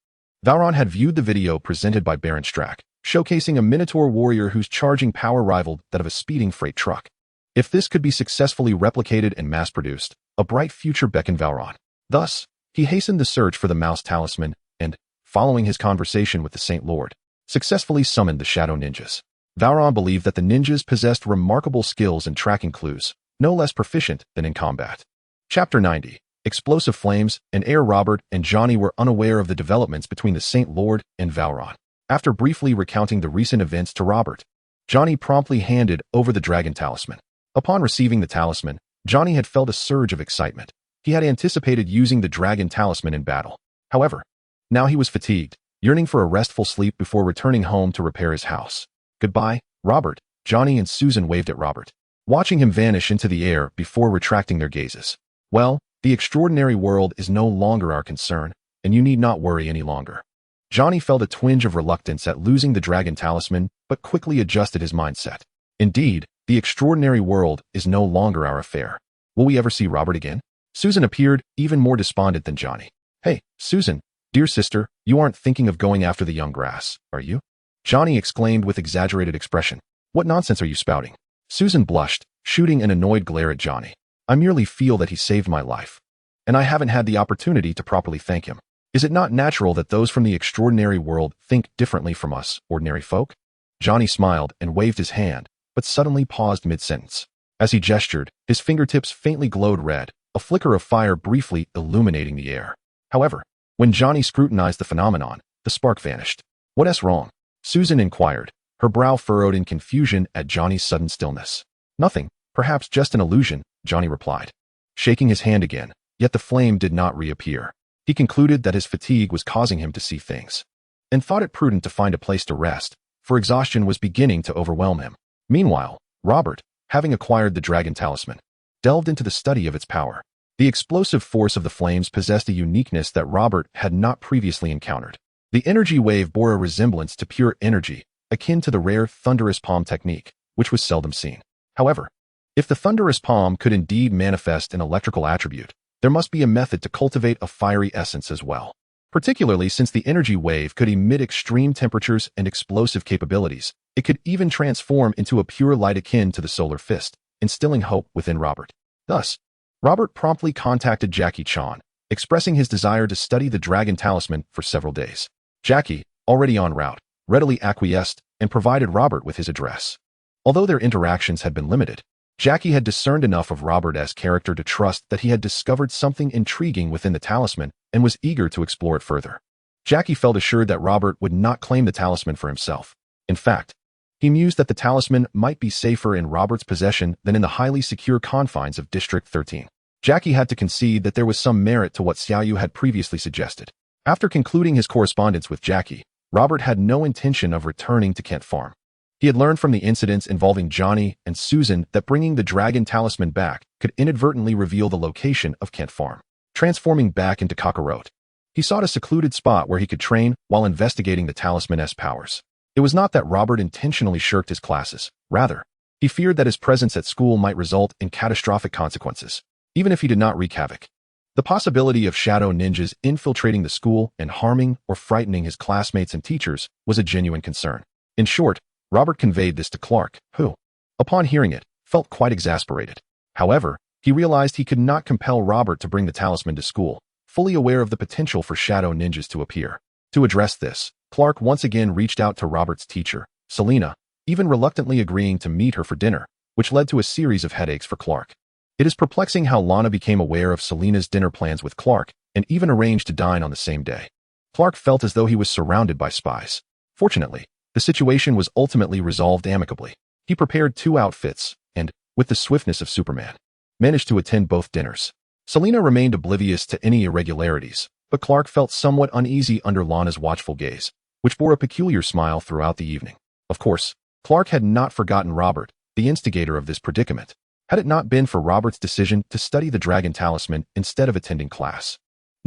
A: Valron had viewed the video presented by Baron Strack, showcasing a Minotaur warrior whose charging power rivaled that of a speeding freight truck. If this could be successfully replicated and mass-produced, a bright future beckoned Valron. Thus, he hastened the search for the mouse talisman and, following his conversation with the Saint Lord, successfully summoned the Shadow Ninjas. Valron believed that the ninjas possessed remarkable skills in tracking clues, no less proficient than in combat. Chapter 90. Explosive Flames and Heir Robert and Johnny were unaware of the developments between the Saint Lord and Valron. After briefly recounting the recent events to Robert, Johnny promptly handed over the dragon talisman. Upon receiving the talisman, Johnny had felt a surge of excitement. He had anticipated using the dragon talisman in battle. However, now he was fatigued, yearning for a restful sleep before returning home to repair his house. Goodbye, Robert. Johnny and Susan waved at Robert, watching him vanish into the air before retracting their gazes. Well, the extraordinary world is no longer our concern, and you need not worry any longer. Johnny felt a twinge of reluctance at losing the dragon talisman, but quickly adjusted his mindset. Indeed, the extraordinary world is no longer our affair. Will we ever see Robert again? Susan appeared even more despondent than Johnny. Hey, Susan, dear sister, you aren't thinking of going after the young grass, are you? Johnny exclaimed with exaggerated expression. What nonsense are you spouting? Susan blushed, shooting an annoyed glare at Johnny. I merely feel that he saved my life, and I haven't had the opportunity to properly thank him. Is it not natural that those from the extraordinary world think differently from us, ordinary folk? Johnny smiled and waved his hand, but suddenly paused mid-sentence. As he gestured, his fingertips faintly glowed red, a flicker of fire briefly illuminating the air. However, when Johnny scrutinized the phenomenon, the spark vanished. What's wrong? Susan inquired, her brow furrowed in confusion at Johnny's sudden stillness. Nothing, perhaps just an illusion, Johnny replied, shaking his hand again, yet the flame did not reappear. He concluded that his fatigue was causing him to see things, and thought it prudent to find a place to rest, for exhaustion was beginning to overwhelm him. Meanwhile, Robert, having acquired the dragon talisman, delved into the study of its power. The explosive force of the flames possessed a uniqueness that Robert had not previously encountered. The energy wave bore a resemblance to pure energy, akin to the rare thunderous palm technique, which was seldom seen. However, if the thunderous palm could indeed manifest an electrical attribute, there must be a method to cultivate a fiery essence as well, particularly since the energy wave could emit extreme temperatures and explosive capabilities. It could even transform into a pure light akin to the solar fist, instilling hope within Robert. Thus, Robert promptly contacted Jackie Chan, expressing his desire to study the dragon talisman for several days. Jackie, already en route, readily acquiesced and provided Robert with his address. Although their interactions had been limited, Jackie had discerned enough of Robert's character to trust that he had discovered something intriguing within the talisman and was eager to explore it further. Jackie felt assured that Robert would not claim the talisman for himself. In fact, he mused that the talisman might be safer in Robert's possession than in the highly secure confines of District 13. Jackie had to concede that there was some merit to what Xiaoyu had previously suggested. After concluding his correspondence with Jackie, Robert had no intention of returning to Kent Farm. He had learned from the incidents involving Johnny and Susan that bringing the dragon talisman back could inadvertently reveal the location of Kent Farm. Transforming back into Kakarot, he sought a secluded spot where he could train while investigating the talisman's powers. It was not that Robert intentionally shirked his classes. Rather, he feared that his presence at school might result in catastrophic consequences, even if he did not wreak havoc. The possibility of shadow ninjas infiltrating the school and harming or frightening his classmates and teachers was a genuine concern. In short, Robert conveyed this to Clark, who, upon hearing it, felt quite exasperated. However, he realized he could not compel Robert to bring the talisman to school, fully aware of the potential for shadow ninjas to appear. To address this, Clark once again reached out to Robert's teacher, Selena, even reluctantly agreeing to meet her for dinner, which led to a series of headaches for Clark. It is perplexing how Lana became aware of Selena's dinner plans with Clark and even arranged to dine on the same day. Clark felt as though he was surrounded by spies. Fortunately, the situation was ultimately resolved amicably. He prepared 2 outfits and, with the swiftness of Superman, managed to attend both dinners. Selena remained oblivious to any irregularities, but Clark felt somewhat uneasy under Lana's watchful gaze, which bore a peculiar smile throughout the evening. Of course, Clark had not forgotten Robert, the instigator of this predicament, had it not been for Robert's decision to study the dragon talisman instead of attending class.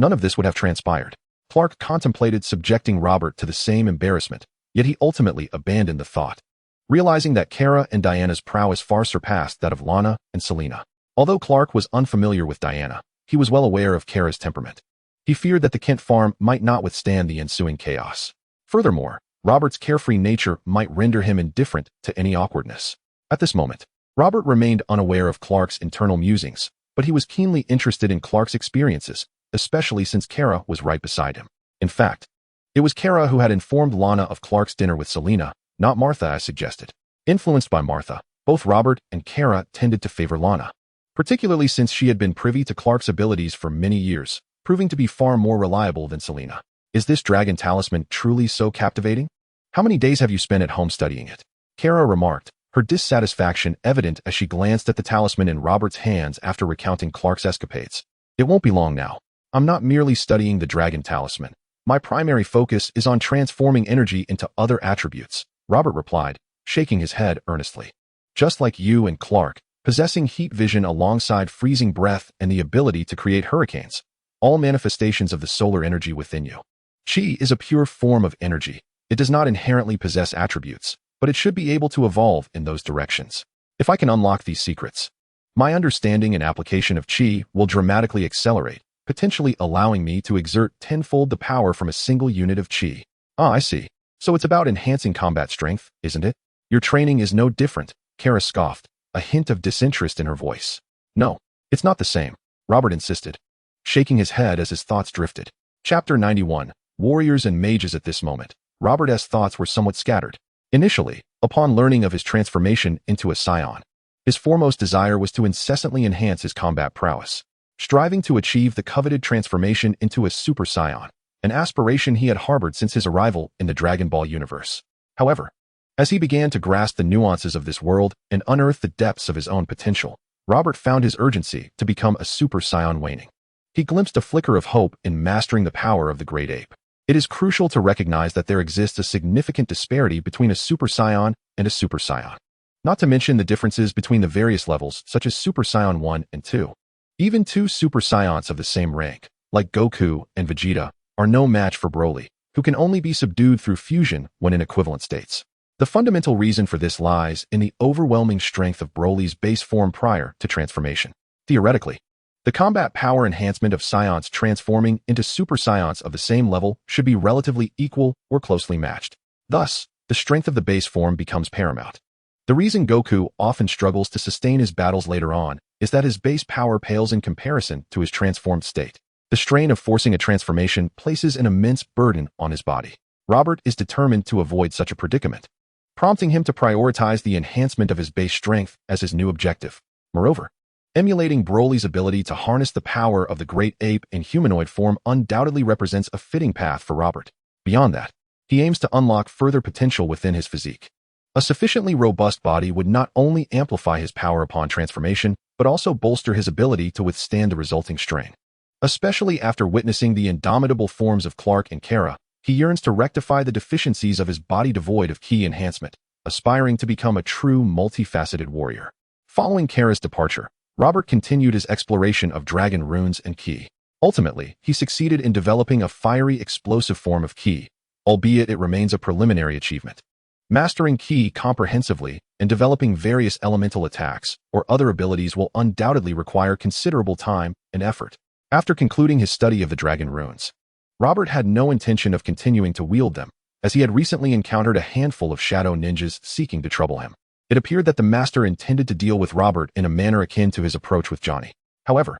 A: none of this would have transpired. Clark contemplated subjecting Robert to the same embarrassment, yet he ultimately abandoned the thought, realizing that Kara and Diana's prowess far surpassed that of Lana and Selena. Although Clark was unfamiliar with Diana, he was well aware of Kara's temperament. He feared that the Kent farm might not withstand the ensuing chaos. Furthermore, Robert's carefree nature might render him indifferent to any awkwardness. At this moment, Robert remained unaware of Clark's internal musings, but he was keenly interested in Clark's experiences, especially since Kara was right beside him. In fact, it was Kara who had informed Lana of Clark's dinner with Selena, not Martha as suggested. Influenced by Martha, both Robert and Kara tended to favor Lana, particularly since she had been privy to Clark's abilities for many years, proving to be far more reliable than Selena. Is this dragon talisman truly so captivating? How many days have you spent at home studying it? Kara remarked, her dissatisfaction evident as she glanced at the talisman in Robert's hands after recounting Clark's escapades. It won't be long now. I'm not merely studying the dragon talisman. My primary focus is on transforming energy into other attributes, Robert replied, shaking his head earnestly. Just like you and Clark, possessing heat vision alongside freezing breath and the ability to create hurricanes, all manifestations of the solar energy within you. Chi is a pure form of energy. It does not inherently possess attributes, but it should be able to evolve in those directions. If I can unlock these secrets, my understanding and application of Chi will dramatically accelerate, potentially allowing me to exert tenfold the power from a single unit of Chi. Ah, I see. So it's about enhancing combat strength, isn't it? Your training is no different, Kara scoffed, a hint of disinterest in her voice. No, it's not the same, Robert insisted, shaking his head as his thoughts drifted. Chapter 91, Warriors and Mages. At this moment, Robert's thoughts were somewhat scattered. Initially, upon learning of his transformation into a scion, his foremost desire was to incessantly enhance his combat prowess, striving to achieve the coveted transformation into a super scion, an aspiration he had harbored since his arrival in the Dragon Ball universe. However, as he began to grasp the nuances of this world and unearth the depths of his own potential, Robert found his urgency to become a super scion waning. He glimpsed a flicker of hope in mastering the power of the great ape. It is crucial to recognize that there exists a significant disparity between a super scion and a super scion, not to mention the differences between the various levels such as Super Saiyan 1 and 2. Even two super scions of the same rank, like Goku and Vegeta, are no match for Broly, who can only be subdued through fusion when in equivalent states. The fundamental reason for this lies in the overwhelming strength of Broly's base form prior to transformation. Theoretically, the combat power enhancement of scions transforming into super scions of the same level should be relatively equal or closely matched. Thus, the strength of the base form becomes paramount. The reason Goku often struggles to sustain his battles later on is that his base power pales in comparison to his transformed state. The strain of forcing a transformation places an immense burden on his body. Robert is determined to avoid such a predicament, prompting him to prioritize the enhancement of his base strength as his new objective. Moreover, emulating Broly's ability to harness the power of the great ape in humanoid form undoubtedly represents a fitting path for Robert. Beyond that, he aims to unlock further potential within his physique. A sufficiently robust body would not only amplify his power upon transformation, but also bolster his ability to withstand the resulting strain. Especially after witnessing the indomitable forms of Clark and Kara, he yearns to rectify the deficiencies of his body devoid of ki enhancement, aspiring to become a true multifaceted warrior. Following Kara's departure, Robert continued his exploration of dragon runes and ki. Ultimately, he succeeded in developing a fiery, explosive form of ki, albeit it remains a preliminary achievement. Mastering ki comprehensively and developing various elemental attacks or other abilities will undoubtedly require considerable time and effort. After concluding his study of the dragon runes, Robert had no intention of continuing to wield them, as he had recently encountered a handful of shadow ninjas seeking to trouble him. It appeared that the master intended to deal with Robert in a manner akin to his approach with Johnny. However,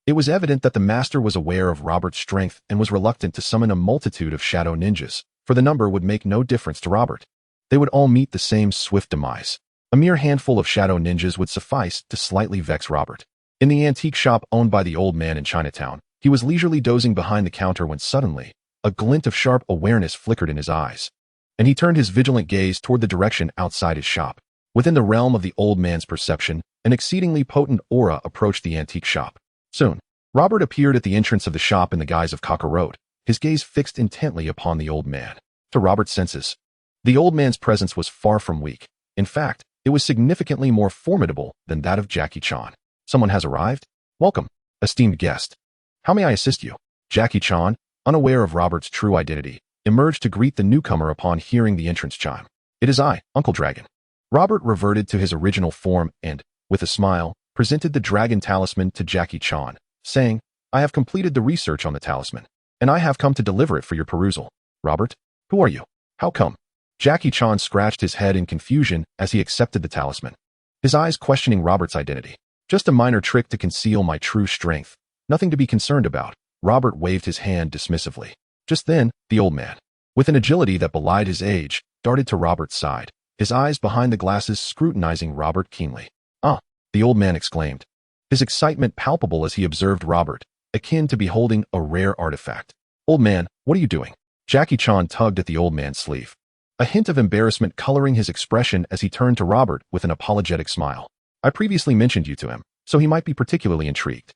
A: it was evident that the master was aware of Robert's strength and was reluctant to summon a multitude of shadow ninjas, for the number would make no difference to Robert. They would all meet the same swift demise. A mere handful of shadow ninjas would suffice to slightly vex Robert. In the antique shop owned by the old man in Chinatown, he was leisurely dozing behind the counter when suddenly, a glint of sharp awareness flickered in his eyes, and he turned his vigilant gaze toward the direction outside his shop. Within the realm of the old man's perception, an exceedingly potent aura approached the antique shop. Soon, Robert appeared at the entrance of the shop in the guise of Kakarot, his gaze fixed intently upon the old man. To Robert's senses, the old man's presence was far from weak. In fact, it was significantly more formidable than that of Jackie Chan. Someone has arrived? Welcome, esteemed guest. How may I assist you? Jackie Chan, unaware of Robert's true identity, emerged to greet the newcomer upon hearing the entrance chime. "It is I, Uncle Dragon." Robert reverted to his original form and, with a smile, presented the dragon talisman to Jackie Chan, saying, "I have completed the research on the talisman, and I have come to deliver it for your perusal." "Robert, who are you? How come?" Jackie Chan scratched his head in confusion as he accepted the talisman, his eyes questioning Robert's identity. "Just a minor trick to conceal my true strength. Nothing to be concerned about." Robert waved his hand dismissively. Just then, the old man, with an agility that belied his age, darted to Robert's side, his eyes behind the glasses scrutinizing Robert keenly. "Ah," the old man exclaimed, his excitement palpable as he observed Robert, akin to beholding a rare artifact. "Old man, what are you doing?" Jackie Chan tugged at the old man's sleeve, a hint of embarrassment coloring his expression as he turned to Robert with an apologetic smile. "I previously mentioned you to him, so he might be particularly intrigued."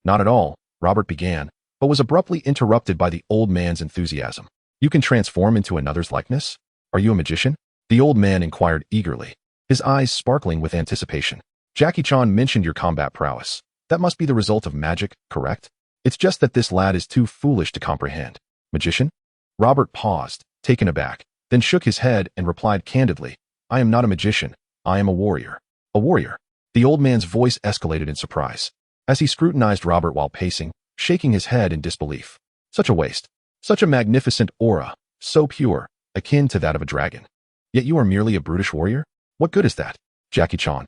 A: "Not at all," Robert began, but was abruptly interrupted by the old man's enthusiasm. "You can transform into another's likeness? Are you a magician?" The old man inquired eagerly, his eyes sparkling with anticipation. "Jackie Chan mentioned your combat prowess. That must be the result of magic, correct? It's just that this lad is too foolish to comprehend." "Magician?" Robert paused, taken aback, then shook his head and replied candidly, "I am not a magician. I am a warrior." "A warrior?" The old man's voice escalated in surprise, as he scrutinized Robert while pacing, shaking his head in disbelief. "Such a waste. Such a magnificent aura, so pure, akin to that of a dragon. Yet you are merely a brutish warrior? What good is that?" Jackie Chan.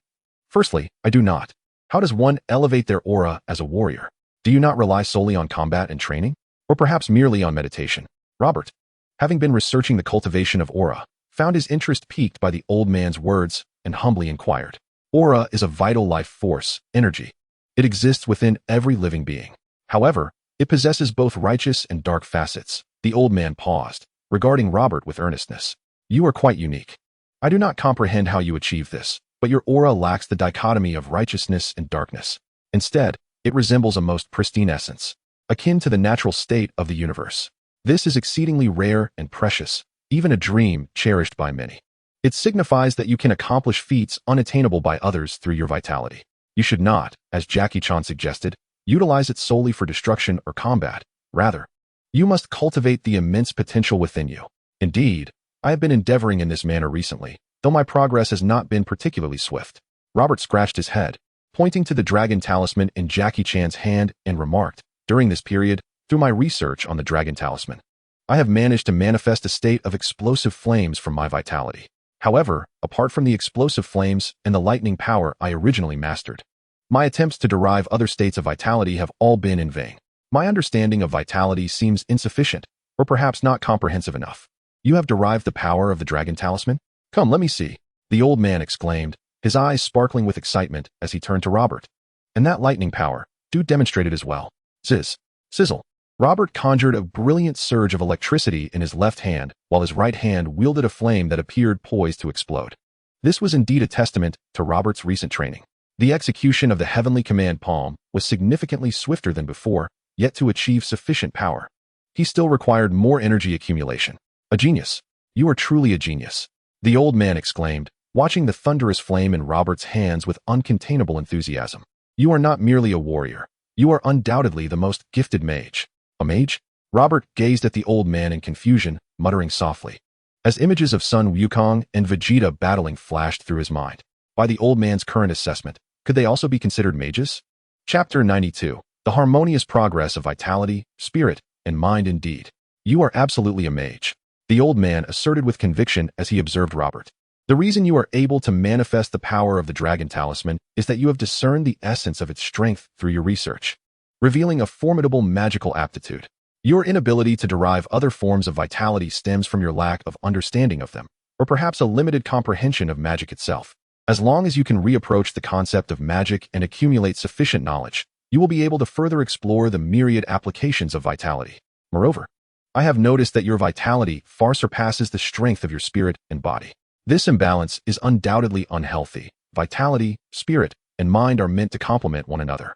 A: "Firstly, I do not. How does one elevate their aura as a warrior? Do you not rely solely on combat and training? Or perhaps merely on meditation?" Robert, having been researching the cultivation of aura, found his interest piqued by the old man's words and humbly inquired. "Aura is a vital life force, energy. It exists within every living being. However, it possesses both righteous and dark facets." The old man paused, regarding Robert with earnestness. "You are quite unique. I do not comprehend how you achieve this, but your aura lacks the dichotomy of righteousness and darkness. Instead, it resembles a most pristine essence, akin to the natural state of the universe. This is exceedingly rare and precious, even a dream cherished by many. It signifies that you can accomplish feats unattainable by others through your vitality. You should not, as Jackie Chan suggested, utilize it solely for destruction or combat. Rather, you must cultivate the immense potential within you. Indeed, I have been endeavoring in this manner recently, though my progress has not been particularly swift." Robert scratched his head, pointing to the dragon talisman in Jackie Chan's hand, and remarked, "During this period, through my research on the dragon talisman, I have managed to manifest a state of explosive flames from my vitality. However, apart from the explosive flames and the lightning power I originally mastered, my attempts to derive other states of vitality have all been in vain. My understanding of vitality seems insufficient, or perhaps not comprehensive enough. You have derived the power of the dragon talisman? Come, let me see," the old man exclaimed, his eyes sparkling with excitement as he turned to Robert. "And that lightning power, do demonstrate it as well." Sizz, sizzle. Robert conjured a brilliant surge of electricity in his left hand, while his right hand wielded a flame that appeared poised to explode. This was indeed a testament to Robert's recent training. The execution of the heavenly command palm was significantly swifter than before, yet to achieve sufficient power, he still required more energy accumulation. "A genius. You are truly a genius," the old man exclaimed, watching the thunderous flame in Robert's hands with uncontainable enthusiasm. "You are not merely a warrior. You are undoubtedly the most gifted mage." "A mage?" Robert gazed at the old man in confusion, muttering softly, as images of Sun Wukong and Vegeta battling flashed through his mind. By the old man's current assessment, could they also be considered mages? Chapter 92. The harmonious progress of vitality, spirit, and mind indeed. "You are absolutely a mage," the old man asserted with conviction as he observed Robert. "The reason you are able to manifest the power of the dragon talisman is that you have discerned the essence of its strength through your research, revealing a formidable magical aptitude. Your inability to derive other forms of vitality stems from your lack of understanding of them, or perhaps a limited comprehension of magic itself. As long as you can reapproach the concept of magic and accumulate sufficient knowledge, you will be able to further explore the myriad applications of vitality. Moreover, I have noticed that your vitality far surpasses the strength of your spirit and body. This imbalance is undoubtedly unhealthy. Vitality, spirit, and mind are meant to complement one another.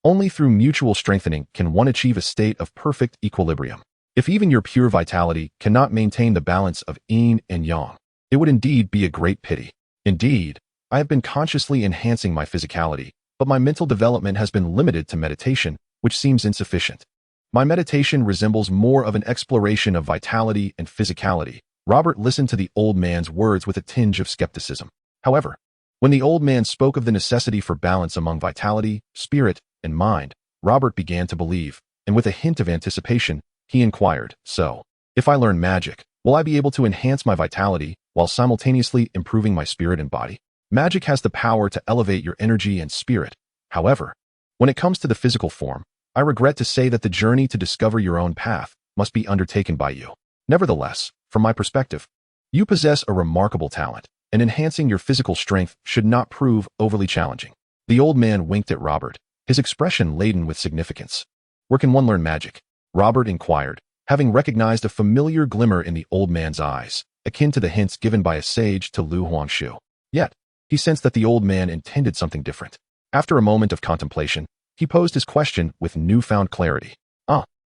A: Only through mutual strengthening can one achieve a state of perfect equilibrium. If even your pure vitality cannot maintain the balance of yin and yang, it would indeed be a great pity. Indeed, I have been consciously enhancing my physicality, but my mental development has been limited to meditation, which seems insufficient. My meditation resembles more of an exploration of vitality and physicality. Robert listened to the old man's words with a tinge of skepticism. However, when the old man spoke of the necessity for balance among vitality, spirit, and mind, Robert began to believe, and with a hint of anticipation, he inquired, "So, if I learn magic, will I be able to enhance my vitality while simultaneously improving my spirit and body?" Magic has the power to elevate your energy and spirit. However, when it comes to the physical form, I regret to say that the journey to discover your own path must be undertaken by you. Nevertheless, from my perspective, you possess a remarkable talent, and enhancing your physical strength should not prove overly challenging. The old man winked at Robert, his expression laden with significance. "Where can one learn magic?" Robert inquired, having recognized a familiar glimmer in the old man's eyes, akin to the hints given by a sage to Lu Huangshu. Yet, he sensed that the old man intended something different. After a moment of contemplation, he posed his question with newfound clarity.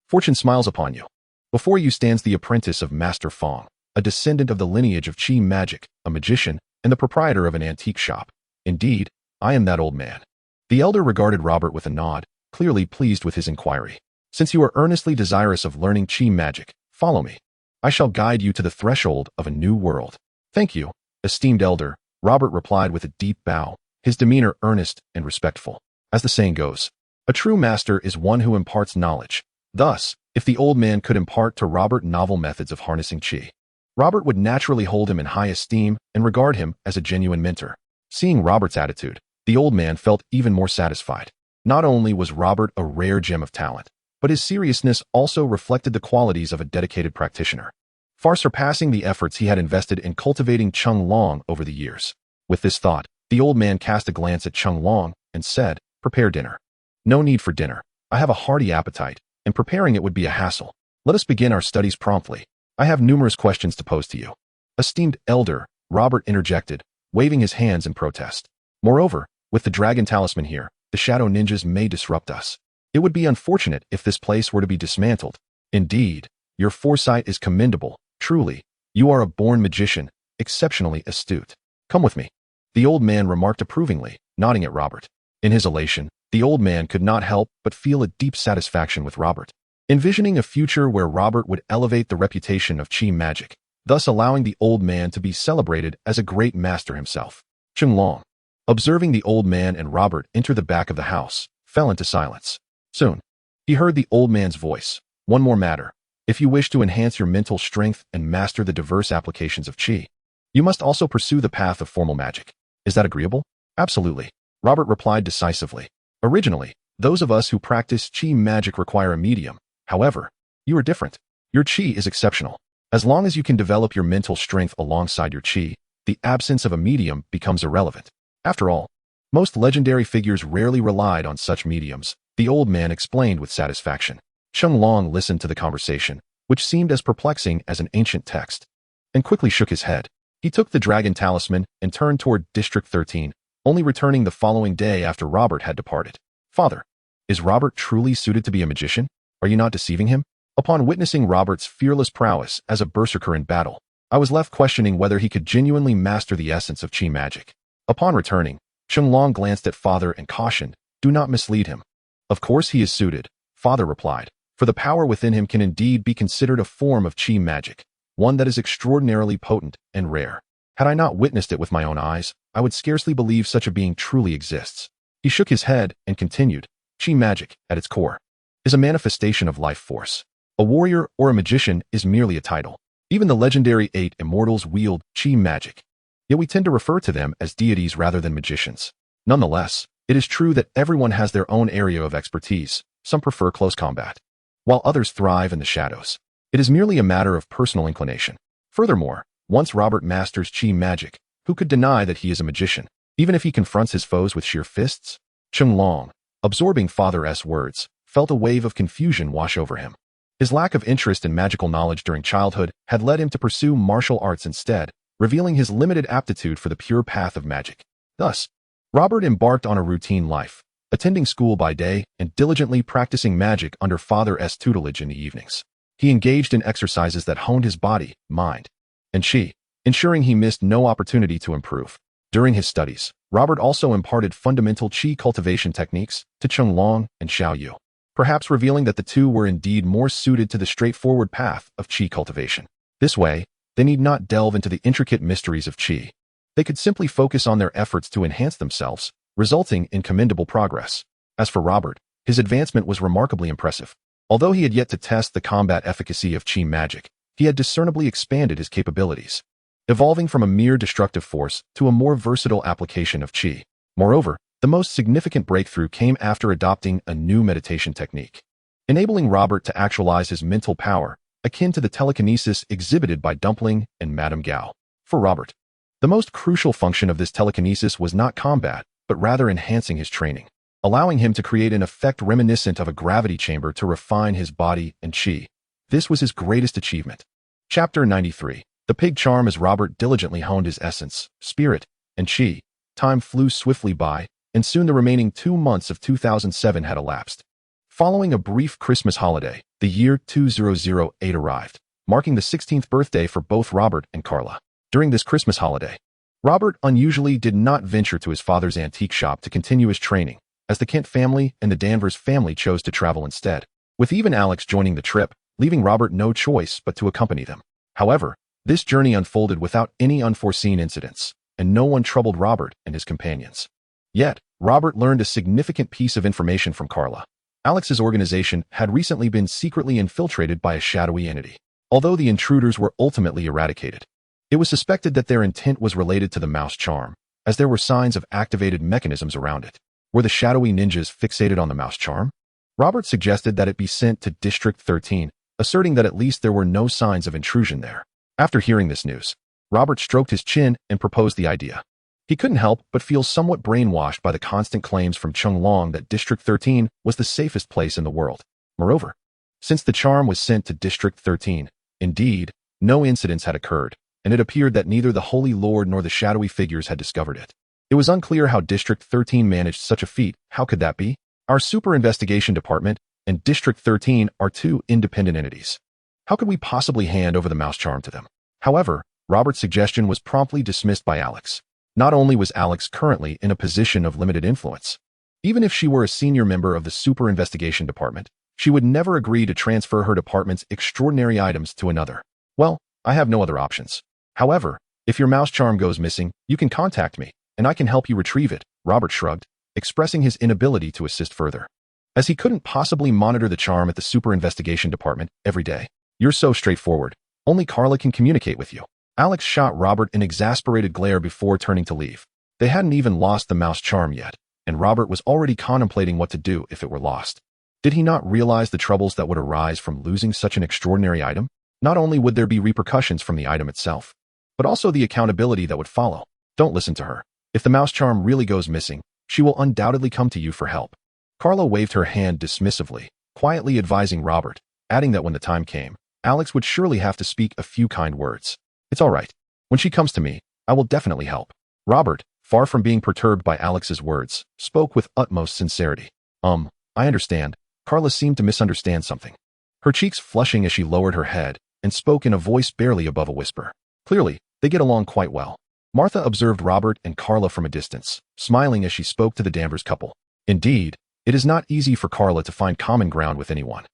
A: Fortune smiles upon you. Before you stands the apprentice of Master Fong, a descendant of the lineage of Qi magic, a magician, and the proprietor of an antique shop. Indeed, I am that old man. The elder regarded Robert with a nod, clearly pleased with his inquiry. "Since you are earnestly desirous of learning Qi magic, follow me. I shall guide you to the threshold of a new world." "Thank you, esteemed elder," Robert replied with a deep bow, his demeanor earnest and respectful. As the saying goes, a true master is one who imparts knowledge. Thus, if the old man could impart to Robert novel methods of harnessing Qi, Robert would naturally hold him in high esteem and regard him as a genuine mentor. Seeing Robert's attitude, the old man felt even more satisfied. Not only was Robert a rare gem of talent, but his seriousness also reflected the qualities of a dedicated practitioner, far surpassing the efforts he had invested in cultivating Chung Long over the years. With this thought, the old man cast a glance at Chung Long and said, "Prepare dinner." "No need for dinner. I have a hearty appetite, and preparing it would be a hassle. Let us begin our studies promptly. I have numerous questions to pose to you." "Esteemed elder," Robert interjected, waving his hands in protest. "Moreover, with the dragon talisman here, the shadow ninjas may disrupt us. It would be unfortunate if this place were to be dismantled. Indeed, your foresight is commendable. Truly, you are a born magician, exceptionally astute. Come with me." The old man remarked approvingly, nodding at Robert. In his elation, the old man could not help but feel a deep satisfaction with Robert, envisioning a future where Robert would elevate the reputation of Qi magic, thus allowing the old man to be celebrated as a great master himself. Chung Long, observing the old man and Robert enter the back of the house, fell into silence. Soon, he heard the old man's voice. "One more matter. If you wish to enhance your mental strength and master the diverse applications of Qi, you must also pursue the path of formal magic. Is that agreeable?" "Absolutely," Robert replied decisively. "Originally, those of us who practice Qi magic require a medium. However, you are different. Your Qi is exceptional. As long as you can develop your mental strength alongside your Qi, the absence of a medium becomes irrelevant. After all, most legendary figures rarely relied on such mediums," the old man explained with satisfaction. Chung Long listened to the conversation, which seemed as perplexing as an ancient text, and quickly shook his head. He took the dragon talisman and turned toward District 13, only returning the following day after Robert had departed. "Father, is Robert truly suited to be a magician? Are you not deceiving him?" Upon witnessing Robert's fearless prowess as a berserker in battle, I was left questioning whether he could genuinely master the essence of Qi magic. Upon returning, Chung Long glanced at father and cautioned, "Do not mislead him." "Of course he is suited," father replied, "for the power within him can indeed be considered a form of Qi magic, one that is extraordinarily potent and rare. Had I not witnessed it with my own eyes, I would scarcely believe such a being truly exists." He shook his head and continued, "Qi magic, at its core, is a manifestation of life force. A warrior or a magician is merely a title. Even the legendary 8 immortals wield Qi magic, yet we tend to refer to them as deities rather than magicians. Nonetheless, it is true that everyone has their own area of expertise. Some prefer close combat, while others thrive in the shadows. It is merely a matter of personal inclination. Furthermore, once Robert masters Qi magic, who could deny that he is a magician, even if he confronts his foes with sheer fists?" Chung Long, absorbing Father's words, felt a wave of confusion wash over him. His lack of interest in magical knowledge during childhood had led him to pursue martial arts instead, revealing his limited aptitude for the pure path of magic. Thus, Robert embarked on a routine life, attending school by day and diligently practicing magic under Father's tutelage in the evenings. He engaged in exercises that honed his body, mind, and Qi, ensuring he missed no opportunity to improve. During his studies, Robert also imparted fundamental Qi cultivation techniques to Chung Long and Xiao Yu, perhaps revealing that the two were indeed more suited to the straightforward path of Qi cultivation. This way, they need not delve into the intricate mysteries of Qi. They could simply focus on their efforts to enhance themselves, resulting in commendable progress. As for Robert, his advancement was remarkably impressive. Although he had yet to test the combat efficacy of Qi magic, he had discernibly expanded his capabilities, evolving from a mere destructive force to a more versatile application of Qi. Moreover, the most significant breakthrough came after adopting a new meditation technique, enabling Robert to actualize his mental power, akin to the telekinesis exhibited by Dumpling and Madame Gao. For Robert, the most crucial function of this telekinesis was not combat, but rather enhancing his training, allowing him to create an effect reminiscent of a gravity chamber to refine his body and Qi. This was his greatest achievement. Chapter 93. The Pig Charm. As Robert diligently honed his essence, spirit, and Qi, time flew swiftly by, and soon the remaining 2 months of 2007 had elapsed. Following a brief Christmas holiday, the year 2008 arrived, marking the 16th birthday for both Robert and Carla. During this Christmas holiday, Robert unusually did not venture to his father's antique shop to continue his training, as the Kent family and the Danvers family chose to travel instead, with even Alex joining the trip, leaving Robert no choice but to accompany them. However, this journey unfolded without any unforeseen incidents, and no one troubled Robert and his companions. Yet, Robert learned a significant piece of information from Carla. Alex's organization had recently been secretly infiltrated by a shadowy entity. Although the intruders were ultimately eradicated, it was suspected that their intent was related to the mouse charm, as there were signs of activated mechanisms around it. Were the shadowy ninjas fixated on the mouse charm? Robert suggested that it be sent to District 13, asserting that at least there were no signs of intrusion there. After hearing this news, Robert stroked his chin and proposed the idea. He couldn't help but feel somewhat brainwashed by the constant claims from Chung Long that District 13 was the safest place in the world. Moreover, since the charm was sent to District 13, indeed, no incidents had occurred, and it appeared that neither the Holy Lord nor the shadowy figures had discovered it. It was unclear how District 13 managed such a feat. How could that be? Our Super Investigation Department and District 13 are two independent entities. How could we possibly hand over the mouse charm to them? However, Robert's suggestion was promptly dismissed by Alex. Not only was Alex currently in a position of limited influence, even if she were a senior member of the Super Investigation Department, she would never agree to transfer her department's extraordinary items to another. Well, I have no other options. However, if your mouse charm goes missing, you can contact me, and I can help you retrieve it, Robert shrugged, expressing his inability to assist further, as he couldn't possibly monitor the charm at the Super Investigation Department every day. You're so straightforward. Only Carla can communicate with you. Alex shot Robert an exasperated glare before turning to leave. They hadn't even lost the mouse charm yet, and Robert was already contemplating what to do if it were lost. Did he not realize the troubles that would arise from losing such an extraordinary item? Not only would there be repercussions from the item itself, but also the accountability that would follow. Don't listen to her. If the mouse charm really goes missing, she will undoubtedly come to you for help. Carla waved her hand dismissively, quietly advising Robert, adding that when the time came, Alex would surely have to speak a few kind words. It's all right. When she comes to me, I will definitely help. Robert, far from being perturbed by Alex's words, spoke with utmost sincerity. I understand. Carla seemed to misunderstand something, her cheeks flushing as she lowered her head and spoke in a voice barely above a whisper. Clearly, they get along quite well. Martha observed Robert and Carla from a distance, smiling as she spoke to the Danvers couple. Indeed, it is not easy for Carla to find common ground with anyone.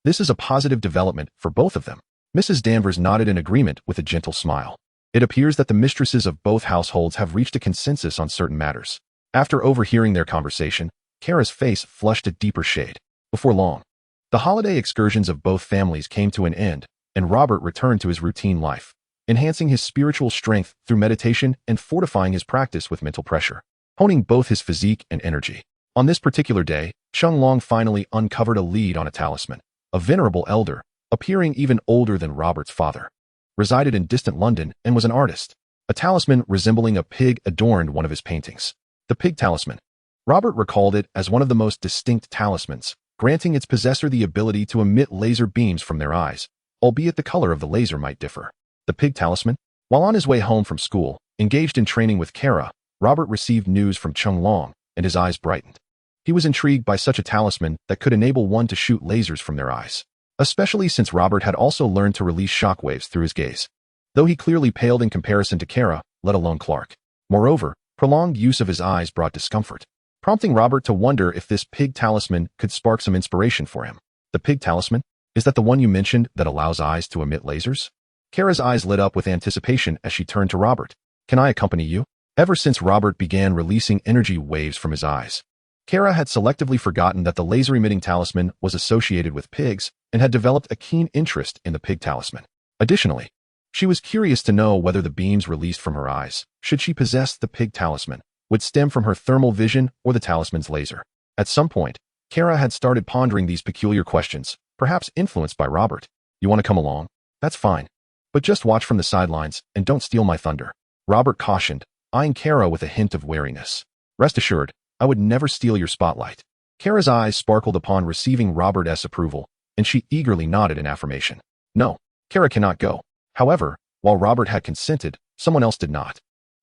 A: This is a positive development for both of them. Mrs. Danvers nodded in agreement with a gentle smile. It appears that the mistresses of both households have reached a consensus on certain matters. After overhearing their conversation, Kara's face flushed a deeper shade. Before long, the holiday excursions of both families came to an end, and Robert returned to his routine life, enhancing his spiritual strength through meditation and fortifying his practice with mental pressure, honing both his physique and energy. On this particular day, Chung Long finally uncovered a lead on a talisman. A venerable elder, appearing even older than Robert's father, resided in distant London and was an artist. A talisman resembling a pig adorned one of his paintings. The pig talisman. Robert recalled it as one of the most distinct talismans, granting its possessor the ability to emit laser beams from their eyes, albeit the color of the laser might differ. The pig talisman? While on his way home from school, engaged in training with Kara, Robert received news from Chung Long, and his eyes brightened. He was intrigued by such a talisman that could enable one to shoot lasers from their eyes, especially since Robert had also learned to release shockwaves through his gaze, though he clearly paled in comparison to Kara, let alone Clark. Moreover, prolonged use of his eyes brought discomfort. prompting Robert to wonder if this pig talisman could spark some inspiration for him. The pig talisman? Is that the one you mentioned that allows eyes to emit lasers? Kara's eyes lit up with anticipation as she turned to Robert. Can I accompany you? Ever since Robert began releasing energy waves from his eyes, Kara had selectively forgotten that the laser-emitting talisman was associated with pigs and had developed a keen interest in the pig talisman. Additionally, she was curious to know whether the beams released from her eyes, should she possess the pig talisman, would stem from her thermal vision or the talisman's laser. At some point, Kara had started pondering these peculiar questions, perhaps influenced by Robert. You want to come along? That's fine. But just watch from the sidelines and don't steal my thunder, Robert cautioned, eyeing Kara with a hint of wariness. Rest assured, I would never steal your spotlight. Kara's eyes sparkled upon receiving Robert's approval, and she eagerly nodded in affirmation. No, Kara cannot go. However, while Robert had consented, someone else did not.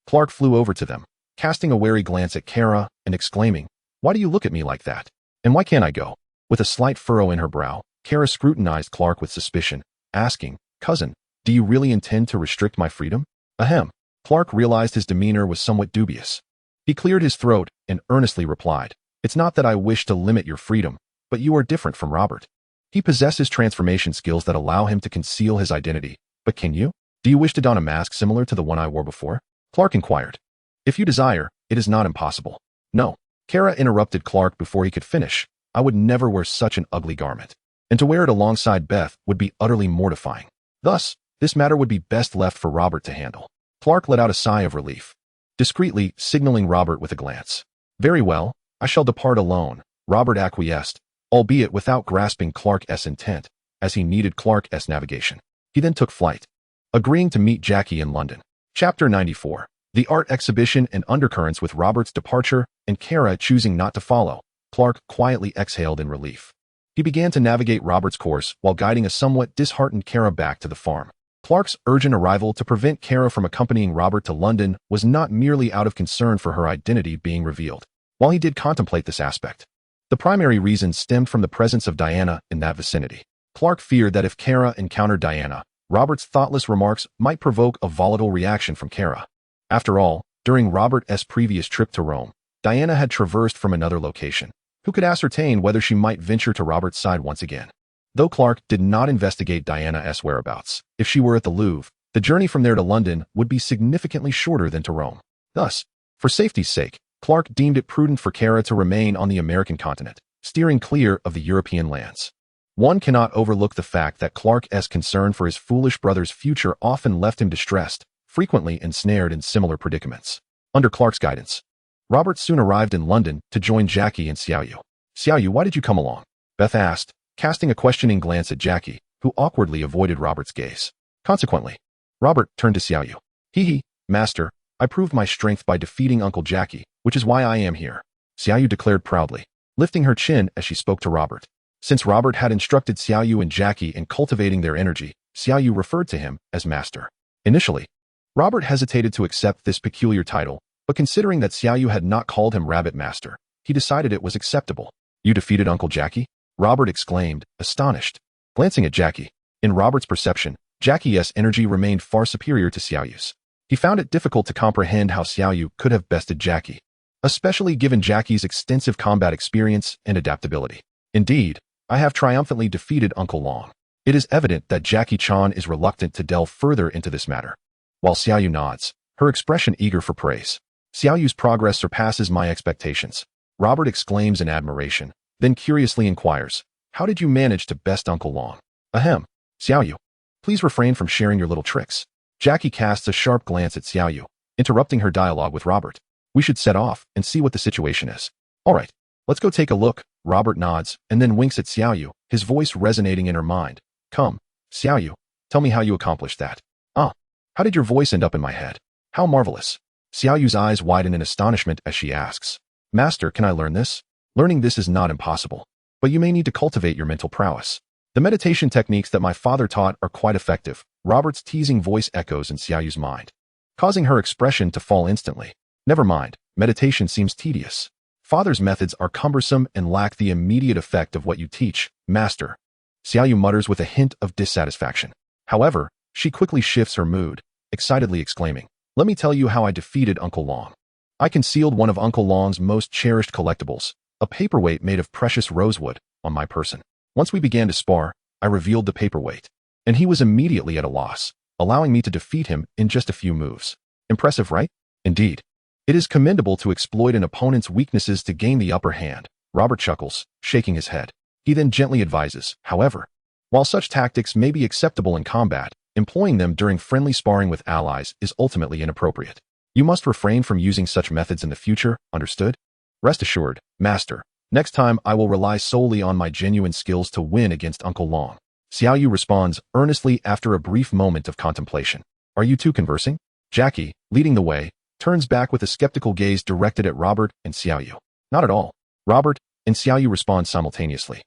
A: Clark flew over to them, casting a wary glance at Kara and exclaiming, "Why do you look at me like that? And why can't I go?" With a slight furrow in her brow, Kara scrutinized Clark with suspicion, asking, "Cousin, do you really intend to restrict my freedom?" Ahem. Clark realized his demeanor was somewhat dubious. He cleared his throat and earnestly replied, "It's not that I wish to limit your freedom, but you are different from Robert. He possesses transformation skills that allow him to conceal his identity. But can you? Do you wish to don a mask similar to the one I wore before?" Clark inquired. "If you desire, it is not impossible." "No." Kara interrupted Clark before he could finish. "I would never wear such an ugly garment. And to wear it alongside Beth would be utterly mortifying. Thus, this matter would be best left for Robert to handle." Clark let out a sigh of relief, discreetly signaling Robert with a glance. "Very well, I shall depart alone," Robert acquiesced, albeit without grasping Clark's intent, as he needed Clark's navigation. He then took flight, agreeing to meet Jackie in London. Chapter 94. The art exhibition and undercurrents. With Robert's departure and Kara choosing not to follow, Clark quietly exhaled in relief. He began to navigate Robert's course while guiding a somewhat disheartened Kara back to the farm. Clark's urgent arrival to prevent Kara from accompanying Robert to London was not merely out of concern for her identity being revealed. While he did contemplate this aspect, the primary reason stemmed from the presence of Diana in that vicinity. Clark feared that if Kara encountered Diana, Robert's thoughtless remarks might provoke a volatile reaction from Kara. After all, during Robert's previous trip to Rome, Diana had traversed from another location. Who could ascertain whether she might venture to Robert's side once again? Though Clark did not investigate Diana's whereabouts, if she were at the Louvre, the journey from there to London would be significantly shorter than to Rome. Thus, for safety's sake, Clark deemed it prudent for Kara to remain on the American continent, steering clear of the European lands. One cannot overlook the fact that Clark's concern for his foolish brother's future often left him distressed, frequently ensnared in similar predicaments. Under Clark's guidance, Robert soon arrived in London to join Jackie and Xiaoyu. "Xiaoyu, why did you come along?" Beth asked, casting a questioning glance at Jackie, who awkwardly avoided Robert's gaze. Consequently, Robert turned to Xiaoyu. "Hee, Master, I proved my strength by defeating Uncle Jackie, which is why I am here," Xiaoyu declared proudly, lifting her chin as she spoke to Robert. Since Robert had instructed Xiaoyu and Jackie in cultivating their energy, Xiaoyu referred to him as Master. Initially, Robert hesitated to accept this peculiar title, but considering that Xiaoyu had not called him Rabbit Master, he decided it was acceptable. "You defeated Uncle Jackie?" Robert exclaimed, astonished. Glancing at Jackie, in Robert's perception, Jackie's energy remained far superior to Xiaoyu's. He found it difficult to comprehend how Xiaoyu could have bested Jackie, especially given Jackie's extensive combat experience and adaptability. "Indeed, I have triumphantly defeated Uncle Long." It is evident that Jackie-chan is reluctant to delve further into this matter. While Xiaoyu nods, her expression eager for praise. "Xiaoyu's progress surpasses my expectations," Robert exclaims in admiration, then curiously inquires, "How did you manage to best Uncle Long?" "Ahem. Xiaoyu, please refrain from sharing your little tricks." Jackie casts a sharp glance at Xiaoyu, interrupting her dialogue with Robert. "We should set off and see what the situation is." "All right, let's go take a look." Robert nods and then winks at Xiaoyu, his voice resonating in her mind. "Come, Xiaoyu, tell me how you accomplished that." "Ah, how did your voice end up in my head? How marvelous." Xiaoyu's eyes widen in astonishment as she asks, "Master, can I learn this?" "Learning this is not impossible, but you may need to cultivate your mental prowess. The meditation techniques that my father taught are quite effective." Robert's teasing voice echoes in Xiaoyu's mind, causing her expression to fall instantly. "Never mind, meditation seems tedious. Father's methods are cumbersome and lack the immediate effect of what you teach, Master." Xiaoyu mutters with a hint of dissatisfaction. However, she quickly shifts her mood, excitedly exclaiming, "Let me tell you how I defeated Uncle Long." I concealed one of Uncle Long's most cherished collectibles, a paperweight made of precious rosewood, on my person. Once we began to spar, I revealed the paperweight, and he was immediately at a loss, allowing me to defeat him in just a few moves. Impressive, right? Indeed. It is commendable to exploit an opponent's weaknesses to gain the upper hand. Robert chuckles, shaking his head. He then gently advises, however, while such tactics may be acceptable in combat, employing them during friendly sparring with allies is ultimately inappropriate. You must refrain from using such methods in the future, understood? Rest assured, Master, next time I will rely solely on my genuine skills to win against Uncle Long. Xiao Yu responds earnestly after a brief moment of contemplation. Are you two conversing? Jackie, leading the way, turns back with a skeptical gaze directed at Robert and Xiao Yu. Not at all. Robert and Xiao Yu respond simultaneously.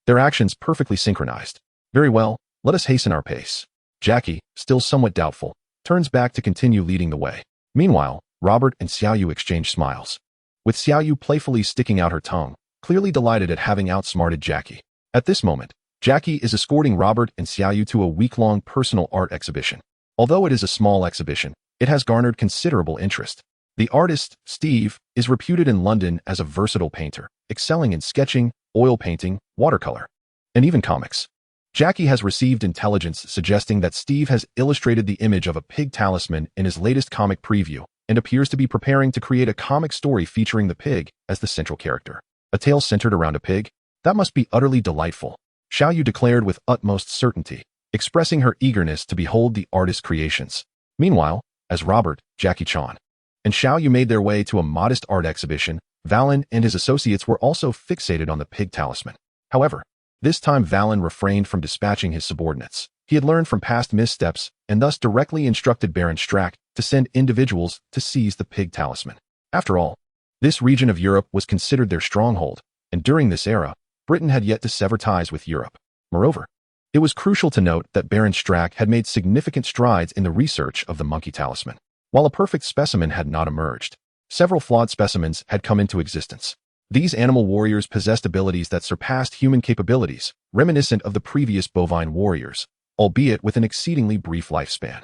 A: Their actions perfectly synchronized. Very well, let us hasten our pace. Jackie, still somewhat doubtful, turns back to continue leading the way. Meanwhile, Robert and Xiao Yu exchange smiles, with Xiao Yu playfully sticking out her tongue, clearly delighted at having outsmarted Jackie. At this moment, Jackie is escorting Robert and Xiao Yu to a week-long personal art exhibition. Although it is a small exhibition, it has garnered considerable interest. The artist, Steve, is reputed in London as a versatile painter, excelling in sketching, oil painting, watercolor, and even comics. Jackie has received intelligence suggesting that Steve has illustrated the image of a pig talisman in his latest comic preview and appears to be preparing to create a comic story featuring the pig as the central character. A tale centered around a pig? That must be utterly delightful, Xiao Yu declared with utmost certainty, expressing her eagerness to behold the artist's creations. Meanwhile, as Robert, Jackie Chan, and Xiao Yu made their way to a modest art exhibition, Valen and his associates were also fixated on the pig talisman. However, this time Valen refrained from dispatching his subordinates. He had learned from past missteps and thus directly instructed Baron Strack to send individuals to seize the pig talisman. After all, this region of Europe was considered their stronghold, and during this era, Britain had yet to sever ties with Europe. Moreover, it was crucial to note that Baron Strack had made significant strides in the research of the monkey talisman. While a perfect specimen had not emerged, several flawed specimens had come into existence. These animal warriors possessed abilities that surpassed human capabilities, reminiscent of the previous bovine warriors, albeit with an exceedingly brief lifespan.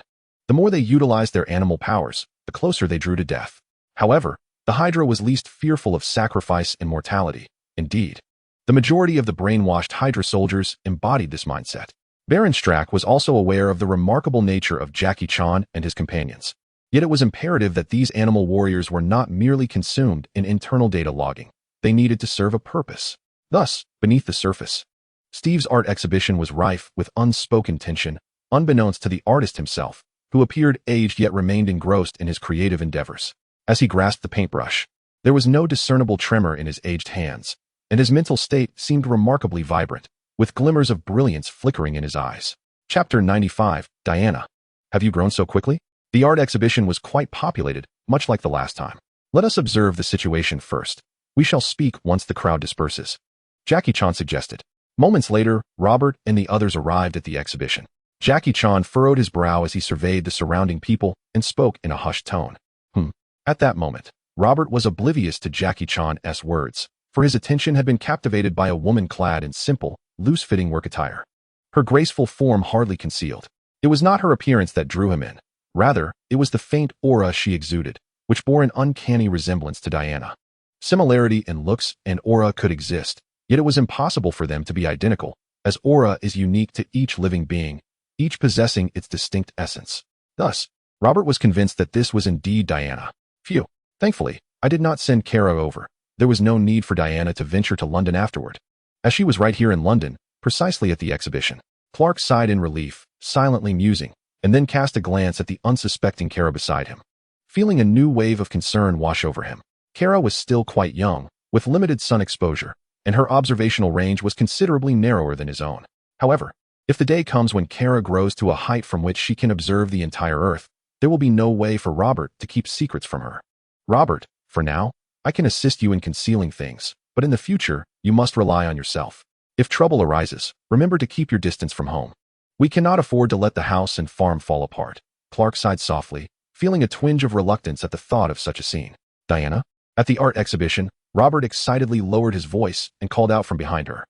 A: The more they utilized their animal powers, the closer they drew to death. However, the Hydra was least fearful of sacrifice and mortality. Indeed, the majority of the brainwashed Hydra soldiers embodied this mindset. Baron Strack was also aware of the remarkable nature of Jackie Chan and his companions. Yet it was imperative that these animal warriors were not merely consumed in internal data logging. They needed to serve a purpose. Thus, beneath the surface, Steve's art exhibition was rife with unspoken tension, unbeknownst to the artist himself, who appeared aged yet remained engrossed in his creative endeavors. As he grasped the paintbrush, there was no discernible tremor in his aged hands, and his mental state seemed remarkably vibrant, with glimmers of brilliance flickering in his eyes. Chapter 95, Diana. Have you grown so quickly? The art exhibition was quite populated, much like the last time. Let us observe the situation first. We shall speak once the crowd disperses, Jackie Chan suggested. Moments later, Robert and the others arrived at the exhibition. Jackie Chan furrowed his brow as he surveyed the surrounding people and spoke in a hushed tone. At that moment, Robert was oblivious to Jackie Chan's words, for his attention had been captivated by a woman clad in simple, loose-fitting work attire. Her graceful form hardly concealed. It was not her appearance that drew him in. Rather, it was the faint aura she exuded, which bore an uncanny resemblance to Diana. Similarity in looks and aura could exist, yet it was impossible for them to be identical, as aura is unique to each living being, each possessing its distinct essence. Thus, Robert was convinced that this was indeed Diana. Phew. Thankfully, I did not send Kara over. There was no need for Diana to venture to London afterward, as she was right here in London, precisely at the exhibition. Clark sighed in relief, silently musing, and then cast a glance at the unsuspecting Kara beside him, feeling a new wave of concern wash over him. Kara was still quite young, with limited sun exposure, and her observational range was considerably narrower than his own. However, if the day comes when Kara grows to a height from which she can observe the entire Earth, there will be no way for Robert to keep secrets from her. Robert, for now, I can assist you in concealing things, but in the future, you must rely on yourself. If trouble arises, remember to keep your distance from home. We cannot afford to let the house and farm fall apart. Clark sighed softly, feeling a twinge of reluctance at the thought of such a scene. Diana? At the art exhibition, Robert excitedly lowered his voice and called out from behind her.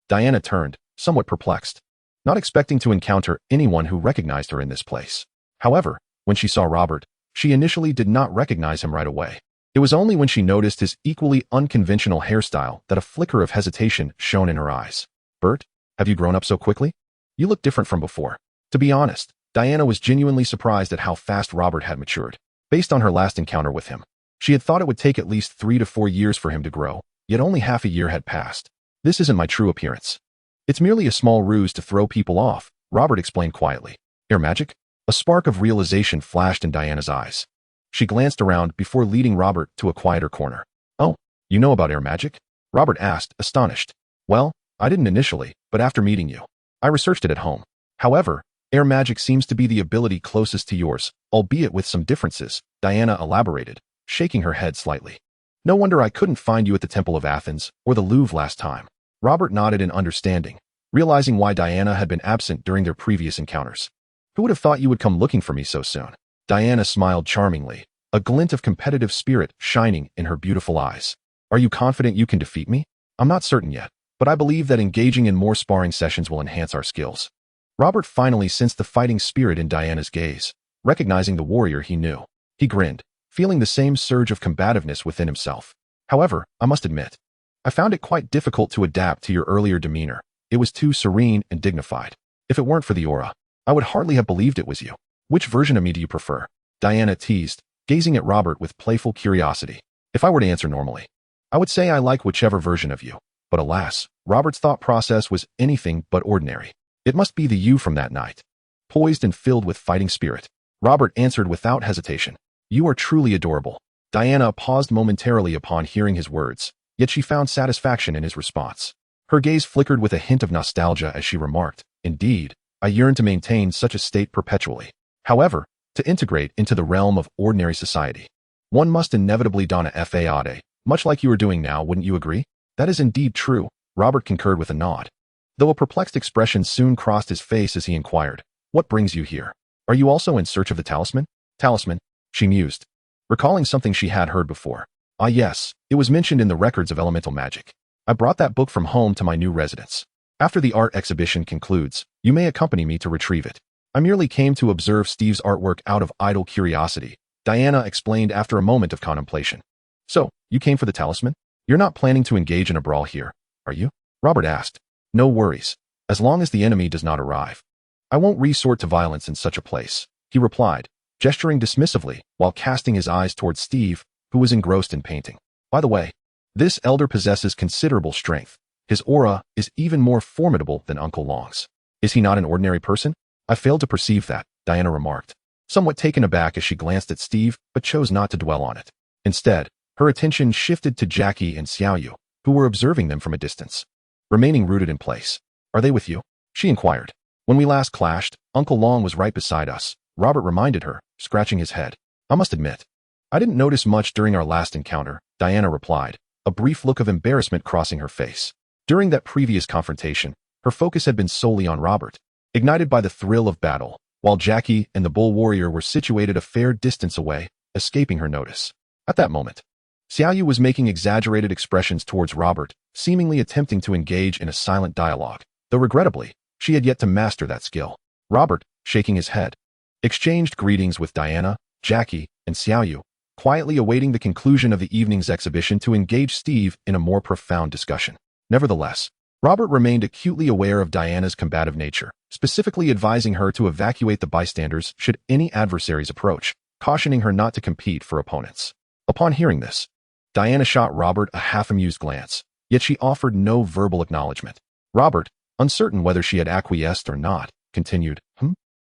A: Diana turned, somewhat perplexed, not expecting to encounter anyone who recognized her in this place. However, when she saw Robert, she initially did not recognize him right away. It was only when she noticed his equally unconventional hairstyle that a flicker of hesitation shone in her eyes. Bert, have you grown up so quickly? You look different from before. To be honest, Diana was genuinely surprised at how fast Robert had matured. Based on her last encounter with him, she had thought it would take at least 3 to 4 years for him to grow, yet only half a year had passed. This isn't my true appearance. It's merely a small ruse to throw people off, Robert explained quietly. Air magic? A spark of realization flashed in Diana's eyes. She glanced around before leading Robert to a quieter corner. Oh, you know about air magic? Robert asked, astonished. Well, I didn't initially, but after meeting you, I researched it at home. However, air magic seems to be the ability closest to yours, albeit with some differences, Diana elaborated, shaking her head slightly. No wonder I couldn't find you at the Temple of Athens or the Louvre last time. Robert nodded in understanding, realizing why Diana had been absent during their previous encounters. Who would have thought you would come looking for me so soon? Diana smiled charmingly, a glint of competitive spirit shining in her beautiful eyes. Are you confident you can defeat me? I'm not certain yet, but I believe that engaging in more sparring sessions will enhance our skills. Robert finally sensed the fighting spirit in Diana's gaze, recognizing the warrior he knew. He grinned, feeling the same surge of combativeness within himself. However, I must admit, I found it quite difficult to adapt to your earlier demeanor. It was too serene and dignified. If it weren't for the aura, I would hardly have believed it was you. Which version of me do you prefer? Diana teased, gazing at Robert with playful curiosity. If I were to answer normally, I would say I like whichever version of you. But alas, Robert's thought process was anything but ordinary. It must be the you from that night. Poised and filled with fighting spirit, Robert answered without hesitation. You are truly adorable. Diana paused momentarily upon hearing his words, yet she found satisfaction in his response. Her gaze flickered with a hint of nostalgia as she remarked, Indeed, I yearn to maintain such a state perpetually. However, to integrate into the realm of ordinary society, one must inevitably don a fade, much like you are doing now, wouldn't you agree? That is indeed true, Robert concurred with a nod. Though a perplexed expression soon crossed his face as he inquired, What brings you here? Are you also in search of the talisman? Talisman, she mused, recalling something she had heard before. Ah yes, it was mentioned in the records of elemental magic. I brought that book from home to my new residence. After the art exhibition concludes, you may accompany me to retrieve it. I merely came to observe Steve's artwork out of idle curiosity, Diana explained after a moment of contemplation. So, you came for the talisman? You're not planning to engage in a brawl here, are you? Robert asked. No worries, as long as the enemy does not arrive. I won't resort to violence in such a place, he replied, gesturing dismissively while casting his eyes towards Steve, who was engrossed in painting. By the way, this elder possesses considerable strength. His aura is even more formidable than Uncle Long's. Is he not an ordinary person? I failed to perceive that, Diana remarked, somewhat taken aback as she glanced at Steve but chose not to dwell on it. Instead, her attention shifted to Jackie and Xiaoyu, who were observing them from a distance. Remaining rooted in place. Are they with you? She inquired. When we last clashed, Uncle Long was right beside us, Robert reminded her, scratching his head. I must admit, I didn't notice much during our last encounter, Diana replied, a brief look of embarrassment crossing her face. During that previous confrontation, her focus had been solely on Robert, ignited by the thrill of battle, while Jackie and the bull warrior were situated a fair distance away, escaping her notice. At that moment, Xiaoyu was making exaggerated expressions towards Robert, seemingly attempting to engage in a silent dialogue, though regrettably, she had yet to master that skill. Robert, shaking his head, exchanged greetings with Diana, Jackie, and Xiaoyu, quietly awaiting the conclusion of the evening's exhibition to engage Steve in a more profound discussion. Nevertheless, Robert remained acutely aware of Diana's combative nature, specifically advising her to evacuate the bystanders should any adversaries approach, cautioning her not to compete for opponents. Upon hearing this, Diana shot Robert a half-amused glance, yet she offered no verbal acknowledgement. Robert, uncertain whether she had acquiesced or not, continued,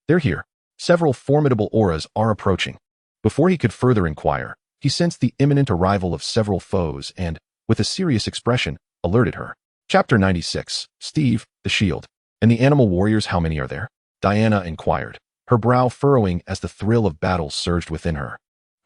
A: They're here. Several formidable auras are approaching. Before he could further inquire, he sensed the imminent arrival of several foes and, with a serious expression, alerted her. Chapter 96, Steve, the Shield. And the animal warriors, how many are there? Diana inquired, her brow furrowing as the thrill of battle surged within her.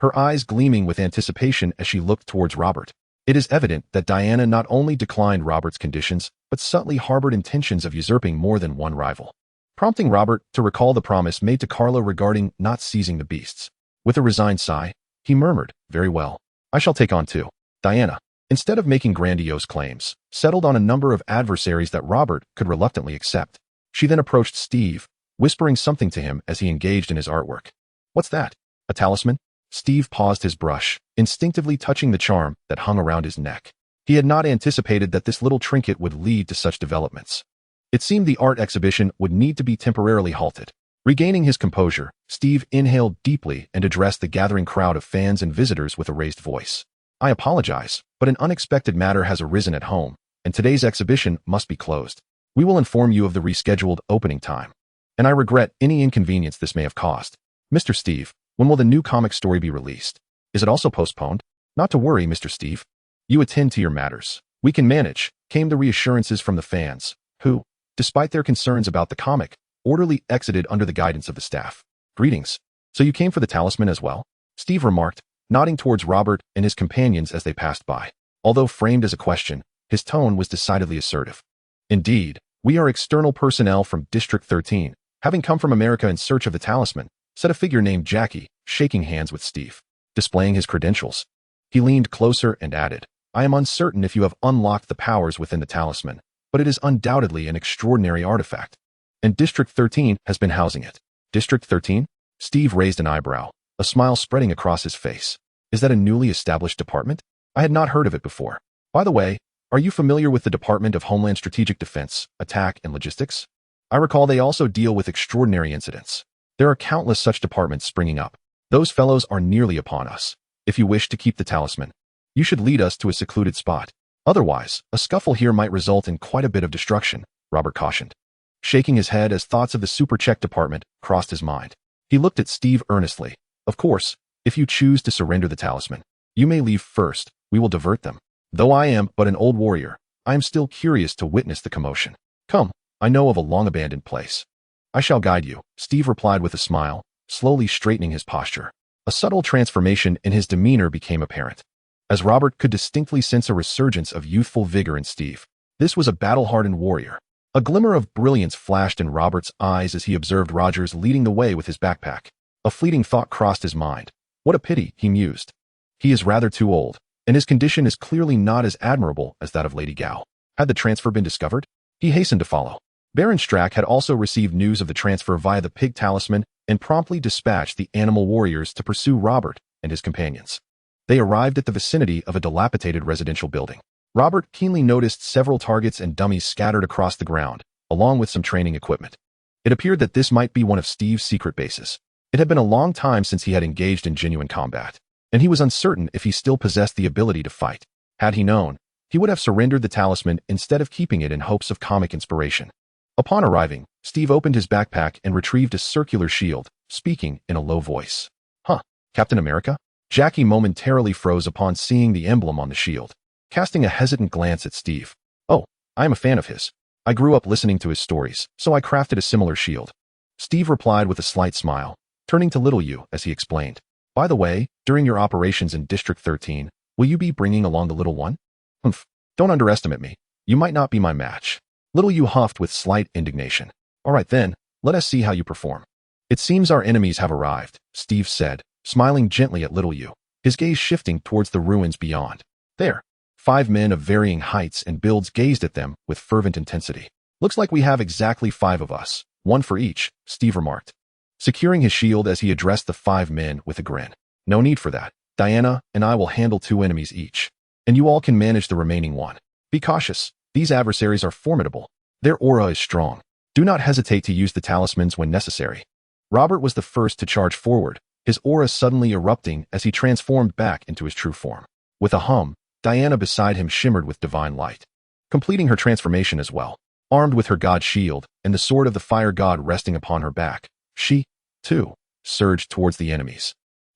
A: Her eyes gleaming with anticipation as she looked towards Robert. It is evident that Diana not only declined Robert's conditions, but subtly harbored intentions of usurping more than one rival, prompting Robert to recall the promise made to Carla regarding not seizing the beasts. With a resigned sigh, he murmured, Very well, I shall take on too. Diana, instead of making grandiose claims, settled on a number of adversaries that Robert could reluctantly accept. She then approached Steve, whispering something to him as he engaged in his artwork. What's that? A talisman? Steve paused his brush, instinctively touching the charm that hung around his neck. He had not anticipated that this little trinket would lead to such developments. It seemed the art exhibition would need to be temporarily halted. Regaining his composure, Steve inhaled deeply and addressed the gathering crowd of fans and visitors with a raised voice. I apologize, but an unexpected matter has arisen at home, and today's exhibition must be closed. We will inform you of the rescheduled opening time. And I regret any inconvenience this may have caused. Mr. Steve, when will the new comic story be released? Is it also postponed? Not to worry, Mr. Steve. You attend to your matters. We can manage, came the reassurances from the fans, who, despite their concerns about the comic, orderly exited under the guidance of the staff. Greetings. So you came for the talisman as well? Steve remarked, nodding towards Robert and his companions as they passed by. Although framed as a question, his tone was decidedly assertive. Indeed, we are external personnel from District 13, having come from America in search of the talisman, said a figure named Jackie, shaking hands with Steve. Displaying his credentials, he leaned closer and added, I am uncertain if you have unlocked the powers within the talisman, but it is undoubtedly an extraordinary artifact. And District 13 has been housing it. District 13? Steve raised an eyebrow, a smile spreading across his face. Is that a newly established department? I had not heard of it before. By the way, are you familiar with the Department of Homeland Strategic Defense, Attack, and Logistics? I recall they also deal with extraordinary incidents. There are countless such departments springing up. Those fellows are nearly upon us. If you wish to keep the talisman, you should lead us to a secluded spot. Otherwise, a scuffle here might result in quite a bit of destruction, Robert cautioned. Shaking his head as thoughts of the super check department crossed his mind. He looked at Steve earnestly. Of course, if you choose to surrender the talisman, you may leave first. We will divert them. Though I am but an old warrior, I am still curious to witness the commotion. Come, I know of a long-abandoned place. I shall guide you, Steve replied with a smile, slowly straightening his posture. A subtle transformation in his demeanor became apparent, as Robert could distinctly sense a resurgence of youthful vigor in Steve. This was a battle-hardened warrior. A glimmer of brilliance flashed in Robert's eyes as he observed Rogers leading the way with his backpack. A fleeting thought crossed his mind. What a pity, he mused. He is rather too old, and his condition is clearly not as admirable as that of Lady Gao. Had the transfer been discovered? He hastened to follow. Baron Strack had also received news of the transfer via the pig talisman and promptly dispatched the animal warriors to pursue Robert and his companions. They arrived at the vicinity of a dilapidated residential building. Robert keenly noticed several targets and dummies scattered across the ground, along with some training equipment. It appeared that this might be one of Steve's secret bases. It had been a long time since he had engaged in genuine combat, and he was uncertain if he still possessed the ability to fight. Had he known, he would have surrendered the talisman instead of keeping it in hopes of comic inspiration. Upon arriving, Steve opened his backpack and retrieved a circular shield, speaking in a low voice. Huh, Captain America? Jackie momentarily froze upon seeing the emblem on the shield, casting a hesitant glance at Steve. Oh, I am a fan of his. I grew up listening to his stories, so I crafted a similar shield. Steve replied with a slight smile, turning to Little You as he explained. By the way, during your operations in District 13, will you be bringing along the little one? Humph, don't underestimate me. You might not be my match. Little You huffed with slight indignation. All right then, let us see how you perform. It seems our enemies have arrived, Steve said, smiling gently at Little You, his gaze shifting towards the ruins beyond. There. 5 men of varying heights and builds gazed at them with fervent intensity. Looks like we have exactly 5 of us, 1 for each, Steve remarked, securing his shield as he addressed the 5 men with a grin. No need for that. Diana and I will handle 2 enemies each, and you all can manage the remaining 1. Be cautious. These adversaries are formidable. Their aura is strong. Do not hesitate to use the talismans when necessary. Robert was the first to charge forward, his aura suddenly erupting as he transformed back into his true form. With a hum, Diana beside him shimmered with divine light, completing her transformation as well. Armed with her god shield and the sword of the fire god resting upon her back, she, too, surged towards the enemies,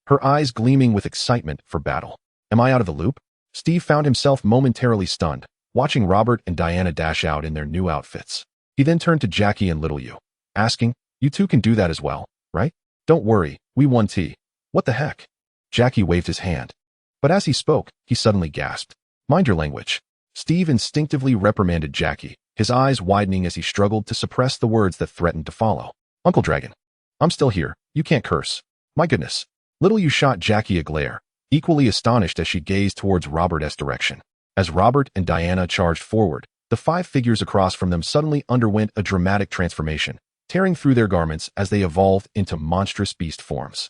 A: her eyes gleaming with excitement for battle. Am I out of the loop? Steve found himself momentarily stunned, watching Robert and Diana dash out in their new outfits. He then turned to Jackie and Little You, asking, you two can do that as well, right? Don't worry, we won T. What the heck? Jackie waved his hand. But as he spoke, he suddenly gasped. Mind your language. Steve instinctively reprimanded Jackie, his eyes widening as he struggled to suppress the words that threatened to follow. Uncle Dragon. I'm still here. You can't curse. My goodness. Little You shot Jackie a glare, equally astonished as she gazed towards Robert's direction. As Robert and Diana charged forward, the 5 figures across from them suddenly underwent a dramatic transformation, tearing through their garments as they evolved into monstrous beast forms.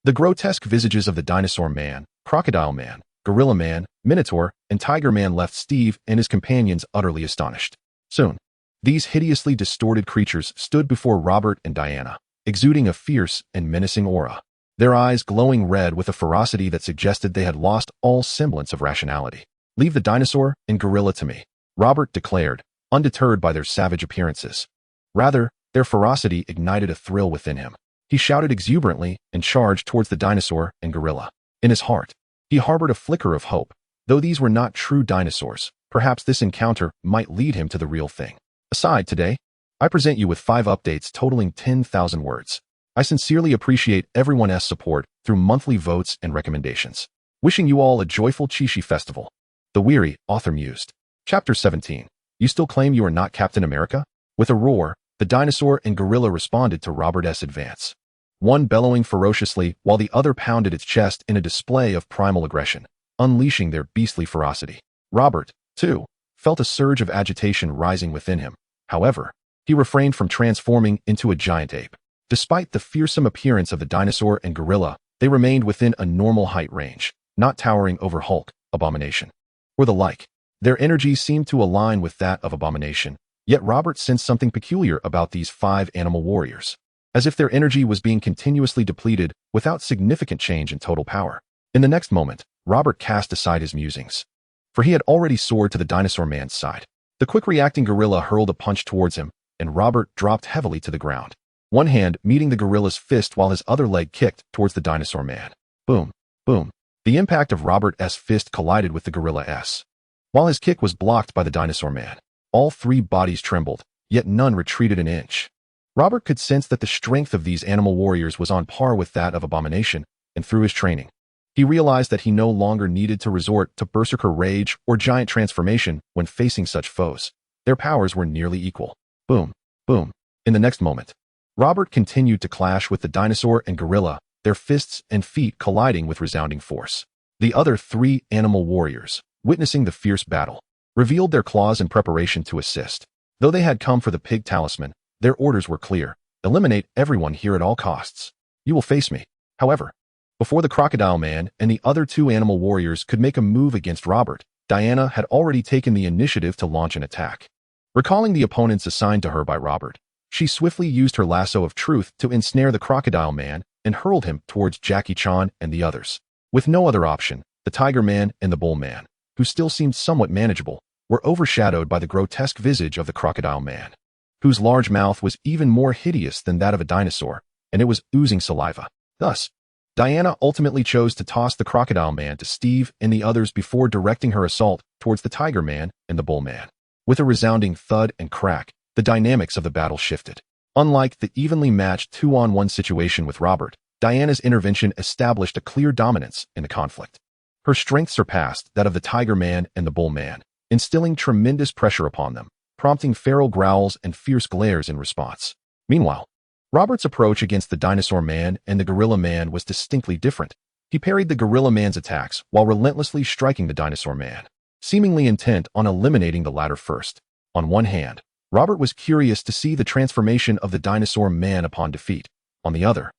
A: The grotesque visages of the dinosaur man, crocodile man, gorilla man, minotaur, and tiger man left Steve and his companions utterly astonished. Soon, these hideously distorted creatures stood before Robert and Diana, exuding a fierce and menacing aura, their eyes glowing red with a ferocity that suggested they had lost all semblance of rationality. "Leave the dinosaur and gorilla to me," Robert declared, undeterred by their savage appearances. Rather, their ferocity ignited a thrill within him. He shouted exuberantly and charged towards the dinosaur and gorilla. In his heart, he harbored a flicker of hope. Though these were not true dinosaurs, perhaps this encounter might lead him to the real thing. Aside today, I present you with 5 updates totaling 10,000 words. I sincerely appreciate everyone's support through monthly votes and recommendations. Wishing you all a joyful Chishi festival. The Weary Author mused. Chapter 17. You still claim you are not Captain America? With a roar, the dinosaur and gorilla responded to Robert's advance, one bellowing ferociously while the other pounded its chest in a display of primal aggression, unleashing their beastly ferocity. Robert, too, felt a surge of agitation rising within him. However, he refrained from transforming into a giant ape. Despite the fearsome appearance of the dinosaur and gorilla, they remained within a normal height range, not towering over Hulk, Abomination, or the like. Their energy seemed to align with that of Abomination, yet Robert sensed something peculiar about these 5 animal warriors, as if their energy was being continuously depleted without significant change in total power. In the next moment, Robert cast aside his musings, for he had already soared to the dinosaur man's side. The quick-reacting gorilla hurled a punch towards him, and Robert dropped heavily to the ground, one hand meeting the gorilla's fist while his other leg kicked towards the dinosaur man. Boom, boom. The impact of Robert's fist collided with the gorilla's, while his kick was blocked by the dinosaur man. All 3 bodies trembled, yet none retreated an inch. Robert could sense that the strength of these animal warriors was on par with that of Abomination, and through his training, he realized that he no longer needed to resort to berserker rage or giant transformation when facing such foes. Their powers were nearly equal. Boom, boom. In the next moment, Robert continued to clash with the dinosaur and gorilla, their fists and feet colliding with resounding force. The other 3 animal warriors, witnessing the fierce battle, revealed their claws in preparation to assist. Though they had come for the pig talisman, their orders were clear: eliminate everyone here at all costs. You will face me. However, before the crocodile man and the other 2 animal warriors could make a move against Robert, Diana had already taken the initiative to launch an attack. Recalling the opponents assigned to her by Robert, she swiftly used her lasso of truth to ensnare the crocodile man and hurled him towards Jackie Chan and the others. With no other option, the tiger man and the bull man, who still seemed somewhat manageable, were overshadowed by the grotesque visage of the crocodile man, whose large mouth was even more hideous than that of a dinosaur, and it was oozing saliva. Thus, Diana ultimately chose to toss the crocodile man to Steve and the others before directing her assault towards the tiger man and the bull man. With a resounding thud and crack, the dynamics of the battle shifted. Unlike the evenly matched 2-on-1 situation with Robert, Diana's intervention established a clear dominance in the conflict. Her strength surpassed that of the tiger man and the bull man, instilling tremendous pressure upon them, prompting feral growls and fierce glares in response. Meanwhile, Robert's approach against the dinosaur man and the gorilla man was distinctly different. He parried the gorilla man's attacks while relentlessly striking the dinosaur man, seemingly intent on eliminating the latter first. On one hand, Robert was curious to see the transformation of the dinosaur man upon defeat. On the other,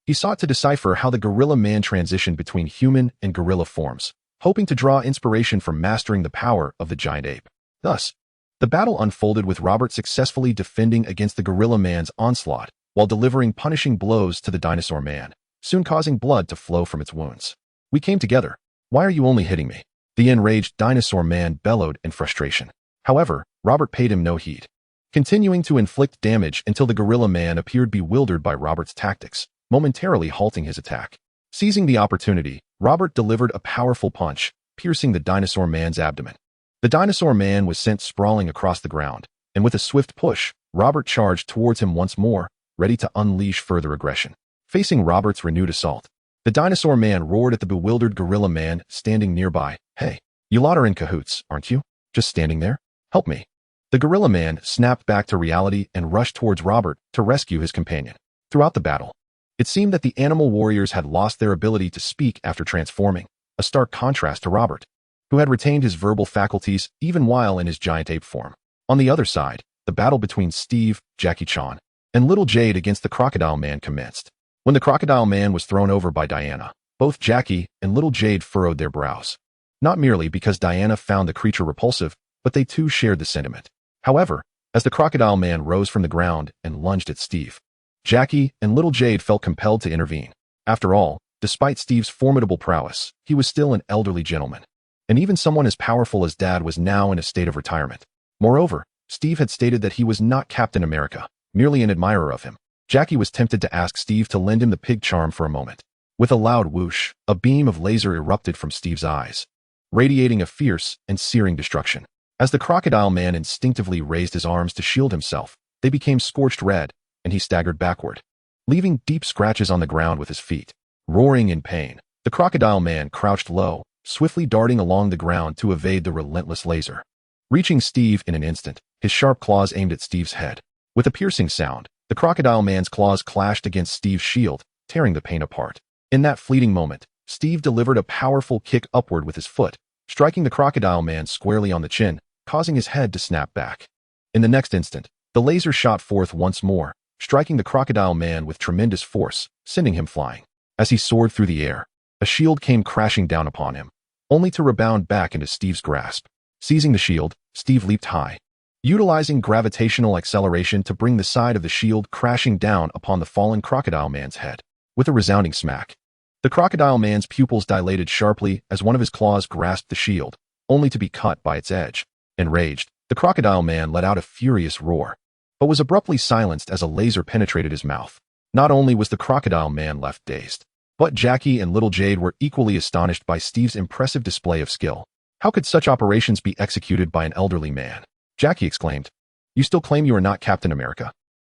A: he sought to decipher how the gorilla man transitioned between human and gorilla forms, hoping to draw inspiration from mastering the power of the giant ape. Thus, the battle unfolded with Robert successfully defending against the gorilla man's onslaught while delivering punishing blows to the dinosaur man, soon causing blood to flow from its wounds. "We came together. Why are you only hitting me?" the enraged dinosaur man bellowed in frustration. However, Robert paid him no heed, continuing to inflict damage until the gorilla man appeared bewildered by Robert's tactics, momentarily halting his attack. Seizing the opportunity, Robert delivered a powerful punch, piercing the dinosaur man's abdomen. The dinosaur man was sent sprawling across the ground, and with a swift push, Robert charged towards him once more, ready to unleash further aggression. Facing Robert's renewed assault, the dinosaur man roared at the bewildered gorilla man standing nearby. "Hey, you lot are in cahoots, aren't you? Just standing there? Help me." The gorilla man snapped back to reality and rushed towards Robert to rescue his companion. Throughout the battle, it seemed that the animal warriors had lost their ability to speak after transforming, a stark contrast to Robert, who had retained his verbal faculties even while in his giant ape form. On the other side, the battle between Steve, Jackie Chan, and Little Jade against the crocodile man commenced. When the crocodile man was thrown over by Diana, both Jackie and little Jade furrowed their brows. Not merely because Diana found the creature repulsive, but they too shared the sentiment. However, as the crocodile man rose from the ground and lunged at Steve, Jackie and little Jade felt compelled to intervene. After all, despite Steve's formidable prowess, he was still an elderly gentleman. And even someone as powerful as Dad was now in a state of retirement. Moreover, Steve had stated that he was not Captain America, merely an admirer of him. Jackie was tempted to ask Steve to lend him the pig charm for a moment. With a loud whoosh, a beam of laser erupted from Steve's eyes, radiating a fierce and searing destruction. As the crocodile man instinctively raised his arms to shield himself, they became scorched red, and he staggered backward, leaving deep scratches on the ground with his feet. Roaring in pain, the crocodile man crouched low, swiftly darting along the ground to evade the relentless laser. Reaching Steve in an instant, his sharp claws aimed at Steve's head. With a piercing sound, the crocodile man's claws clashed against Steve's shield, tearing the paint apart. In that fleeting moment, Steve delivered a powerful kick upward with his foot, striking the crocodile man squarely on the chin, causing his head to snap back. In the next instant, the laser shot forth once more, striking the crocodile man with tremendous force, sending him flying. As he soared through the air, a shield came crashing down upon him, only to rebound back into Steve's grasp. Seizing the shield, Steve leaped high, utilizing gravitational acceleration to bring the side of the shield crashing down upon the fallen crocodile man's head. With a resounding smack, the crocodile man's pupils dilated sharply as one of his claws grasped the shield, only to be cut by its edge. Enraged, the crocodile man let out a furious roar, but was abruptly silenced as a laser penetrated his mouth. Not only was the crocodile man left dazed, but Jackie and little Jade were equally astonished by Steve's impressive display of skill. How could such operations be executed by an elderly man? Jackie exclaimed. You still claim you are not Captain America?